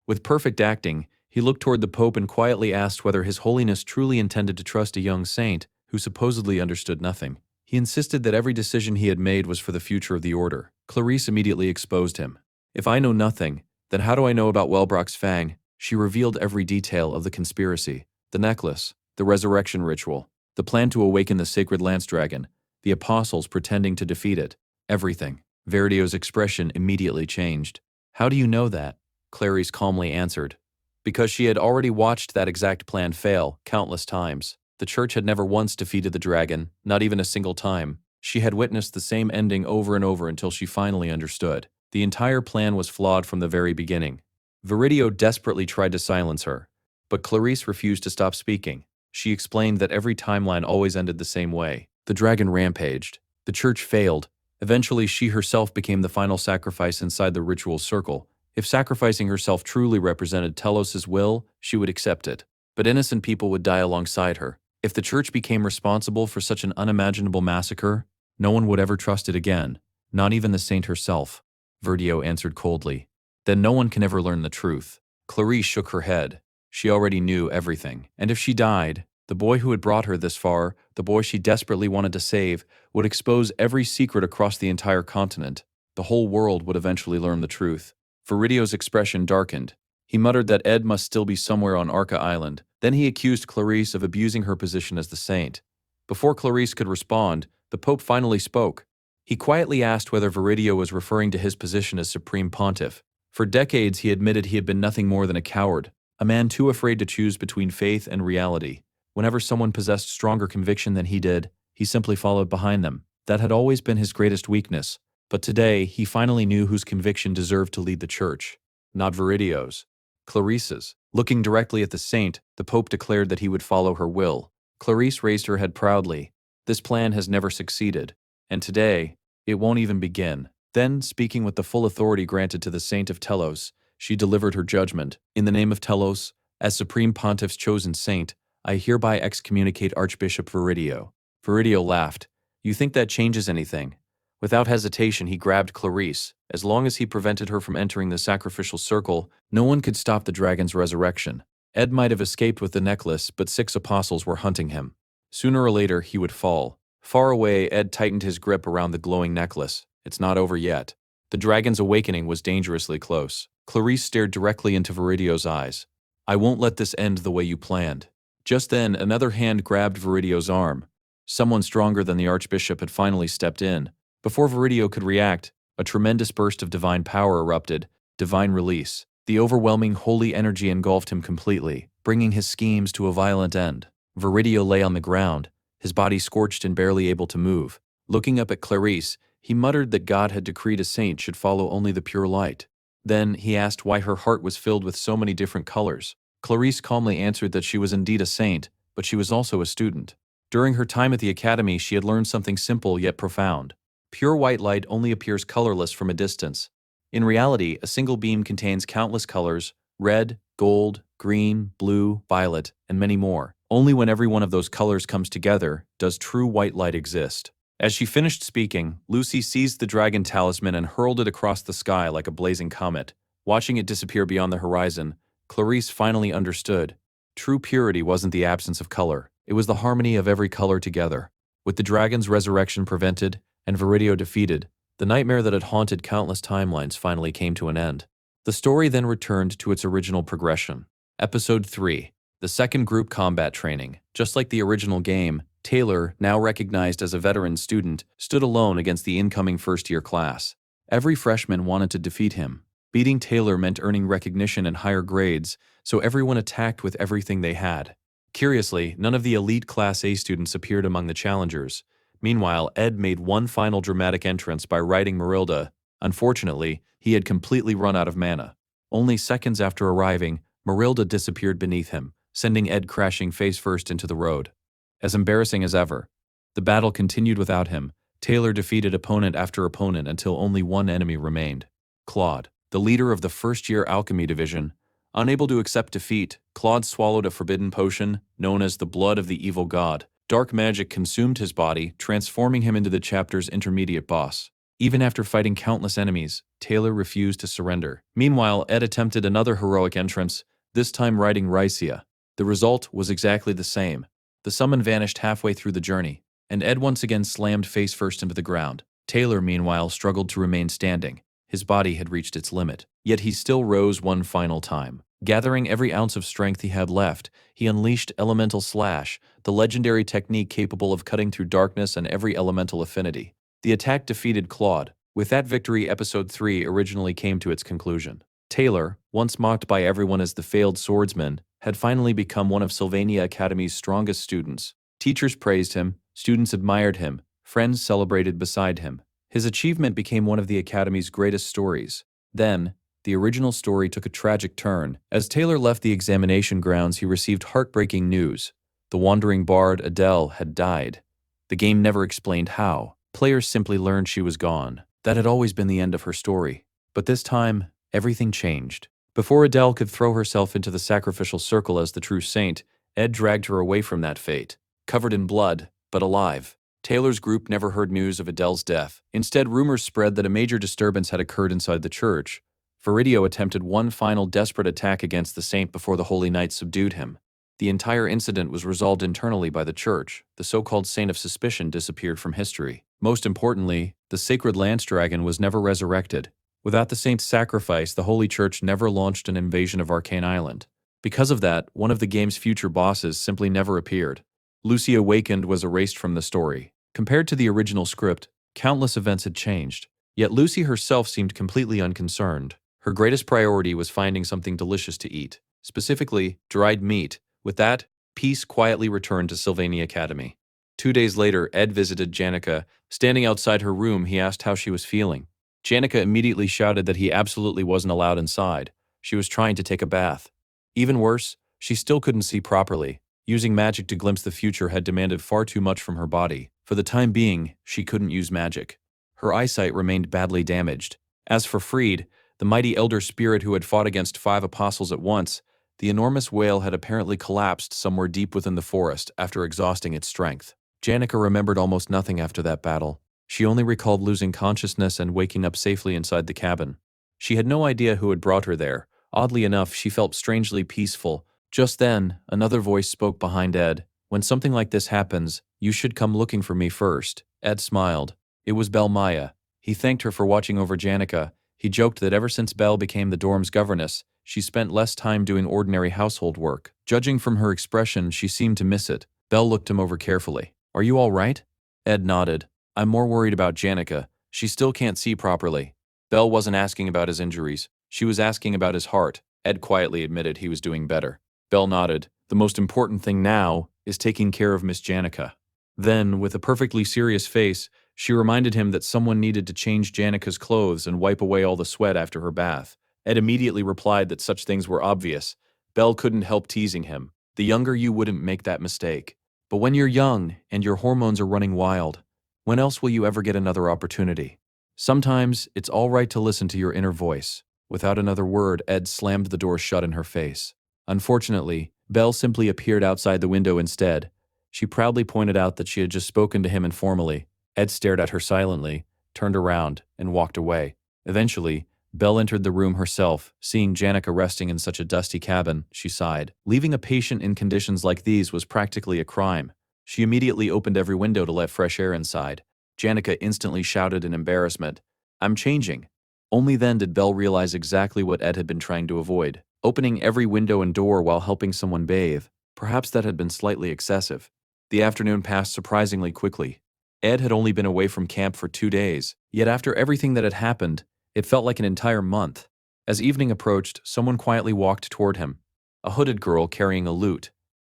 With perfect acting, he looked toward the Pope and quietly asked whether His Holiness truly intended to trust a young saint who supposedly understood nothing. He insisted that every decision he had made was for the future of the order. Clarice immediately exposed him. "If I know nothing, then how do I know about Wellbrock's Fang?" She revealed every detail of the conspiracy. The necklace, the resurrection ritual, the plan to awaken the sacred lance dragon, the apostles pretending to defeat it. Everything. Viridio's expression immediately changed. "How do you know that?" Clarice calmly answered. Because she had already watched that exact plan fail countless times. The church had never once defeated the dragon, not even a single time. She had witnessed the same ending over and over until she finally understood. The entire plan was flawed from the very beginning. Viridio desperately tried to silence her, but Clarice refused to stop speaking. She explained that every timeline always ended the same way. The dragon rampaged. The church failed. Eventually, she herself became the final sacrifice inside the ritual circle. If sacrificing herself truly represented Telos's will, she would accept it. But innocent people would die alongside her. If the church became responsible for such an unimaginable massacre, no one would ever trust it again, not even the saint herself. Viridio answered coldly. Then no one can ever learn the truth. Clarice shook her head. She already knew everything. And if she died, the boy who had brought her this far, the boy she desperately wanted to save, would expose every secret across the entire continent. The whole world would eventually learn the truth. Viridio's expression darkened. He muttered that Ed must still be somewhere on Arca Island. Then he accused Clarice of abusing her position as the saint. Before Clarice could respond, the Pope finally spoke. He quietly asked whether Viridio was referring to his position as Supreme Pontiff. For decades, he admitted he had been nothing more than a coward, a man too afraid to choose between faith and reality. Whenever someone possessed stronger conviction than he did, he simply followed behind them. That had always been his greatest weakness. But today, he finally knew whose conviction deserved to lead the church. Not Viridio's. Clarice's. Looking directly at the saint, the Pope declared that he would follow her will. Clarice raised her head proudly. This plan has never succeeded. And today, it won't even begin. Then, speaking with the full authority granted to the Saint of Telos, she delivered her judgment. In the name of Telos, as Supreme Pontiff's chosen saint, I hereby excommunicate Archbishop Viridio. Viridio laughed. You think that changes anything? Without hesitation, he grabbed Clarice. As long as he prevented her from entering the sacrificial circle, no one could stop the dragon's resurrection. Ed might have escaped with the necklace, but 6 apostles were hunting him. Sooner or later, he would fall. Far away, Ed tightened his grip around the glowing necklace. It's not over yet. The dragon's awakening was dangerously close. Clarice stared directly into Viridio's eyes. I won't let this end the way you planned. Just then, another hand grabbed Viridio's arm. Someone stronger than the Archbishop had finally stepped in. Before Viridio could react, a tremendous burst of divine power erupted, divine release. The overwhelming holy energy engulfed him completely, bringing his schemes to a violent end. Viridio lay on the ground, his body scorched and barely able to move. Looking up at Clarice, he muttered that God had decreed a saint should follow only the pure light. Then he asked why her heart was filled with so many different colors. Clarice calmly answered that she was indeed a saint, but she was also a student. During her time at the academy, she had learned something simple yet profound. Pure white light only appears colorless from a distance. In reality, a single beam contains countless colors: red, gold, green, blue, violet, and many more. Only when every one of those colors comes together does true white light exist. As she finished speaking, Lucy seized the dragon talisman and hurled it across the sky like a blazing comet. Watching it disappear beyond the horizon, Clarice finally understood. True purity wasn't the absence of color. It was the harmony of every color together. With the dragon's resurrection prevented and Viridio defeated, the nightmare that had haunted countless timelines finally came to an end. The story then returned to its original progression. Episode 3. The second group combat training. Just like the original game, Taylor, now recognized as a veteran student, stood alone against the incoming first-year class. Every freshman wanted to defeat him. Beating Taylor meant earning recognition and higher grades, so everyone attacked with everything they had. Curiously, none of the elite Class A students appeared among the challengers. Meanwhile, Ed made one final dramatic entrance by riding Marilda. Unfortunately, he had completely run out of mana. Only seconds after arriving, Marilda disappeared beneath him, sending Ed crashing face-first into the road. As embarrassing as ever, the battle continued without him. Taylor defeated opponent after opponent until only one enemy remained. Claude, the leader of the first-year alchemy division. Unable to accept defeat, Claude swallowed a forbidden potion known as the blood of the evil god. Dark magic consumed his body, transforming him into the chapter's intermediate boss. Even after fighting countless enemies, Taylor refused to surrender. Meanwhile, Ed attempted another heroic entrance, this time riding Rycia. The result was exactly the same. The summon vanished halfway through the journey, and Ed once again slammed face-first into the ground. Taylor, meanwhile, struggled to remain standing. His body had reached its limit, yet he still rose one final time. Gathering every ounce of strength he had left, he unleashed Elemental Slash, the legendary technique capable of cutting through darkness and every elemental affinity. The attack defeated Claude. With that victory, Episode 3 originally came to its conclusion. Taylor, once mocked by everyone as the failed swordsman, had finally become one of Sylvania Academy's strongest students. Teachers praised him, students admired him, friends celebrated beside him. His achievement became one of the Academy's greatest stories. Then, the original story took a tragic turn. As Taylor left the examination grounds, he received heartbreaking news. The wandering bard, Adele, had died. The game never explained how. Players simply learned she was gone. That had always been the end of her story. But this time, everything changed. Before Adele could throw herself into the sacrificial circle as the true saint, Ed dragged her away from that fate. Covered in blood, but alive. Taylor's group never heard news of Adele's death. Instead, rumors spread that a major disturbance had occurred inside the church. Viridio attempted one final desperate attack against the saint before the Holy Knight subdued him. The entire incident was resolved internally by the church. The so-called Saint of Suspicion disappeared from history. Most importantly, the sacred lance dragon was never resurrected. Without the saint's sacrifice, the Holy Church never launched an invasion of Arcane Island. Because of that, one of the game's future bosses simply never appeared. Lucy Awakened was erased from the story. Compared to the original script, countless events had changed. Yet Lucy herself seemed completely unconcerned. Her greatest priority was finding something delicious to eat, specifically dried meat. With that, peace quietly returned to Sylvania Academy. 2 days later, Ed visited Janica. Standing outside her room, he asked how she was feeling. Janica immediately shouted that he absolutely wasn't allowed inside. She was trying to take a bath. Even worse, she still couldn't see properly. Using magic to glimpse the future had demanded far too much from her body. For the time being, she couldn't use magic. Her eyesight remained badly damaged. As for Freed, the mighty elder spirit who had fought against 5 apostles at once, the enormous whale had apparently collapsed somewhere deep within the forest after exhausting its strength. Janica remembered almost nothing after that battle. She only recalled losing consciousness and waking up safely inside the cabin. She had no idea who had brought her there. Oddly enough, she felt strangely peaceful. Just then, another voice spoke behind Ed. "When something like this happens, you should come looking for me first." Ed smiled. It was Belle Maya. He thanked her for watching over Janica. He joked that ever since Belle became the dorm's governess, she spent less time doing ordinary household work. Judging from her expression, she seemed to miss it. Belle looked him over carefully. "Are you all right?" Ed nodded. "I'm more worried about Janica. She still can't see properly." Belle wasn't asking about his injuries. She was asking about his heart. Ed quietly admitted he was doing better. Belle nodded. "The most important thing now is taking care of Miss Janica." Then, with a perfectly serious face, she reminded him that someone needed to change Janica's clothes and wipe away all the sweat after her bath. Ed immediately replied that such things were obvious. Belle couldn't help teasing him. "The younger you wouldn't make that mistake. But when you're young and your hormones are running wild, when else will you ever get another opportunity? Sometimes it's all right to listen to your inner voice." Without another word, Ed slammed the door shut in her face. Unfortunately, Belle simply appeared outside the window instead. She proudly pointed out that she had just spoken to him informally. Ed stared at her silently, turned around, and walked away. Eventually, Belle entered the room herself. Seeing Janica resting in such a dusty cabin, she sighed. Leaving a patient in conditions like these was practically a crime. She immediately opened every window to let fresh air inside. Janica instantly shouted in embarrassment, "I'm changing." Only then did Belle realize exactly what Ed had been trying to avoid. Opening every window and door while helping someone bathe. Perhaps that had been slightly excessive. The afternoon passed surprisingly quickly. Ed had only been away from camp for 2 days, yet after everything that had happened, it felt like an entire month. As evening approached, someone quietly walked toward him. A hooded girl carrying a lute.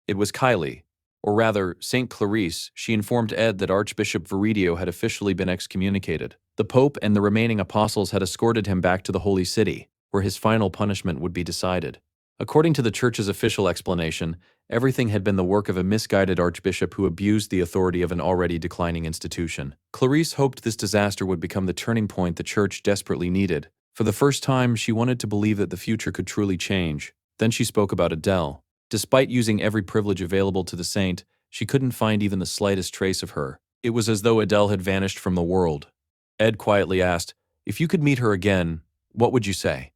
It was Kylie, or rather, St. Clarice. She informed Ed that Archbishop Viridio had officially been excommunicated. The Pope and the remaining apostles had escorted him back to the Holy City, where his final punishment would be decided. According to the Church's official explanation, everything had been the work of a misguided archbishop who abused the authority of an already declining institution. Clarice hoped this disaster would become the turning point the Church desperately needed. For the first time, she wanted to believe that the future could truly change. Then she spoke about Adele. Despite using every privilege available to the saint, she couldn't find even the slightest trace of her. It was as though Adele had vanished from the world. Ed quietly asked, "If you could meet her again, what would you say?"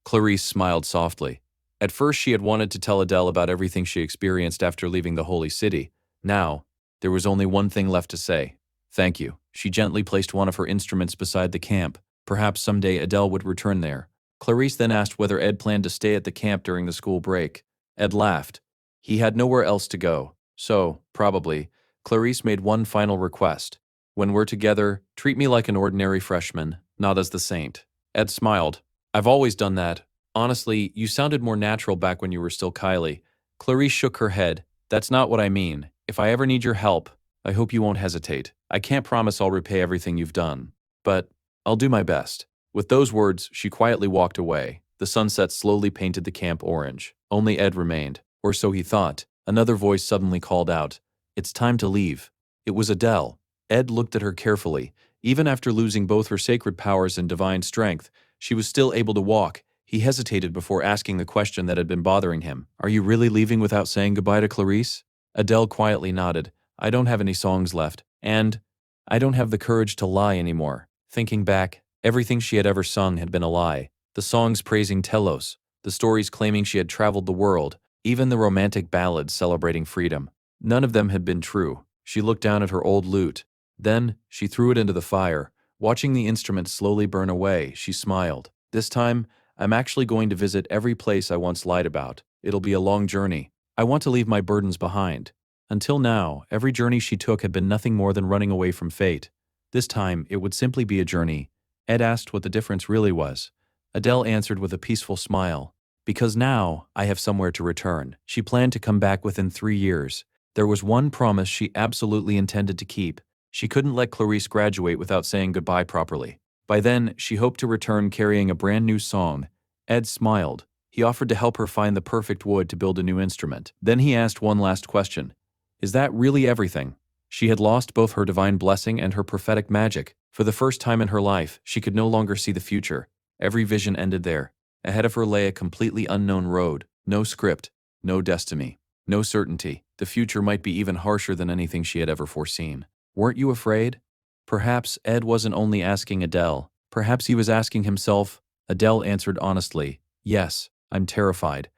Clarice smiled softly. At first, she had wanted to tell Adele about everything she experienced after leaving the Holy City. Now, there was only one thing left to say. "Thank you." She gently placed one of her instruments beside the camp. Perhaps someday Adele would return there. Clarice then asked whether Ed planned to stay at the camp during the school break. Ed laughed. He had nowhere else to go. So, probably, Clarice made one final request. "When we're together, treat me like an ordinary freshman, not as the saint." Ed smiled. "I've always done that. Honestly, you sounded more natural back when you were still Kylie." Clarice shook her head. "That's not what I mean. If I ever need your help, I hope you won't hesitate. I can't promise I'll repay everything you've done, but I'll do my best." With those words, she quietly walked away. The sunset slowly painted the camp orange. Only Ed remained, or so he thought. Another voice suddenly called out, "It's time to leave." It was Adele. Ed looked at her carefully. Even after losing both her sacred powers and divine strength, she was still able to walk. He hesitated before asking the question that had been bothering him. "Are you really leaving without saying goodbye to Clarice?" Adele quietly nodded. "I don't have any songs left, and I don't have the courage to lie anymore." Thinking back, everything she had ever sung had been a lie. The songs praising Telos, the stories claiming she had traveled the world, even the romantic ballads celebrating freedom. None of them had been true. She looked down at her old lute. Then, she threw it into the fire. Watching the instrument slowly burn away, she smiled. This time, I'm actually going to visit every place I once lied about. It'll be a long journey. I want to leave my burdens behind. Until now, every journey she took had been nothing more than running away from fate. This time, it would simply be a journey. Ed asked what the difference really was. Adele answered with a peaceful smile. Because now, I have somewhere to return. She planned to come back within 3 years. There was one promise she absolutely intended to keep. She couldn't let Clarice graduate without saying goodbye properly. By then, she hoped to return carrying a brand new song. Ed smiled. He offered to help her find the perfect wood to build a new instrument. Then he asked one last question. Is that really everything? She had lost both her divine blessing and her prophetic magic. For the first time in her life, she could no longer see the future. Every vision ended there. Ahead of her lay a completely unknown road. No script, no destiny, no certainty. The future might be even harsher than anything she had ever foreseen. Weren't you afraid? Perhaps Ed wasn't only asking Adele. Perhaps he was asking himself. Adele answered honestly, yes, I'm terrified.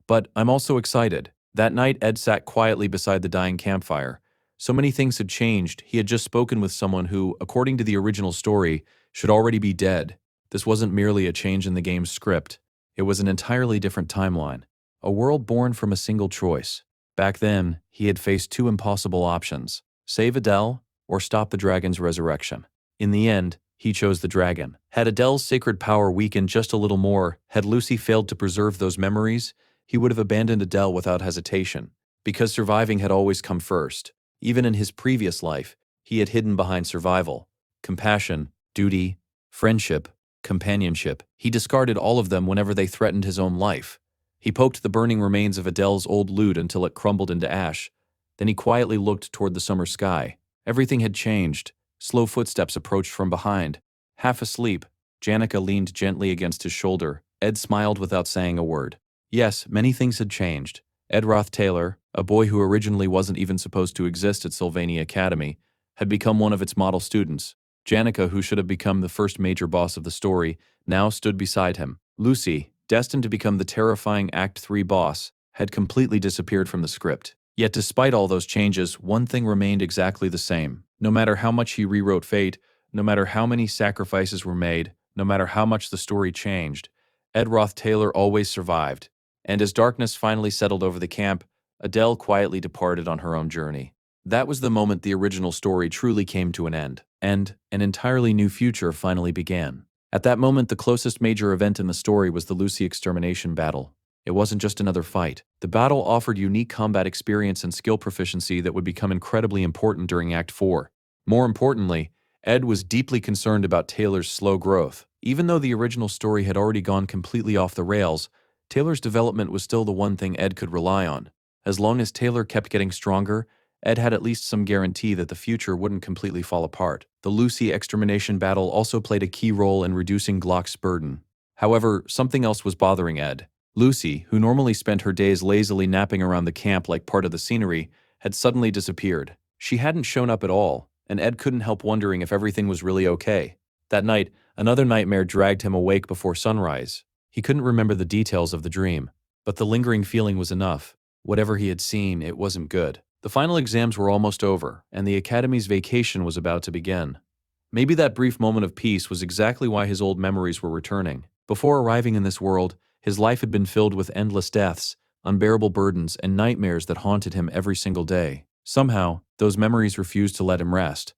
But I'm also excited. That night, Ed sat quietly beside the dying campfire. So many things had changed. He had just spoken with someone who, according to the original story, should already be dead. This wasn't merely a change in the game's script. It was an entirely different timeline. A world born from a single choice. Back then, he had faced two impossible options. Save Adele, or stop the dragon's resurrection. In the end, he chose the dragon. Had Adele's sacred power weakened just a little more, had Lucy failed to preserve those memories, he would have abandoned Adele without hesitation. Because surviving had always come first. Even in his previous life, he had hidden behind survival. Compassion, duty, friendship, companionship. He discarded all of them whenever they threatened his own life. He poked the burning remains of Adele's old lute until it crumbled into ash. Then he quietly looked toward the summer sky. Everything had changed. Slow footsteps approached from behind. Half asleep, Janica leaned gently against his shoulder. Ed smiled without saying a word. Yes, many things had changed. Ed Ruth Taylor, a boy who originally wasn't even supposed to exist at Sylvania Academy, had become one of its model students. Janica, who should have become the first major boss of the story, now stood beside him. Lucy, destined to become the terrifying Act 3 boss, had completely disappeared from the script. Yet despite all those changes, one thing remained exactly the same. No matter how much he rewrote fate, no matter how many sacrifices were made, no matter how much the story changed, Ed Ruth Taylor always survived. And as darkness finally settled over the camp, Adele quietly departed on her own journey. That was the moment the original story truly came to an end, and an entirely new future finally began. At that moment, the closest major event in the story was the Lucy extermination battle. It wasn't just another fight. The battle offered unique combat experience and skill proficiency that would become incredibly important during Act 4. More importantly, Ed was deeply concerned about Taylor's slow growth. Even though the original story had already gone completely off the rails, Taylor's development was still the one thing Ed could rely on. As long as Taylor kept getting stronger, Ed had at least some guarantee that the future wouldn't completely fall apart. The Lucy extermination battle also played a key role in reducing Glock's burden. However, something else was bothering Ed. Lucy, who normally spent her days lazily napping around the camp like part of the scenery, had suddenly disappeared. She hadn't shown up at all, and Ed couldn't help wondering if everything was really okay. That night, another nightmare dragged him awake before sunrise. He couldn't remember the details of the dream, but the lingering feeling was enough. Whatever he had seen, it wasn't good. The final exams were almost over, and the academy's vacation was about to begin. Maybe that brief moment of peace was exactly why his old memories were returning. Before arriving in this world, his life had been filled with endless deaths, unbearable burdens, and nightmares that haunted him every single day. Somehow, those memories refused to let him rest.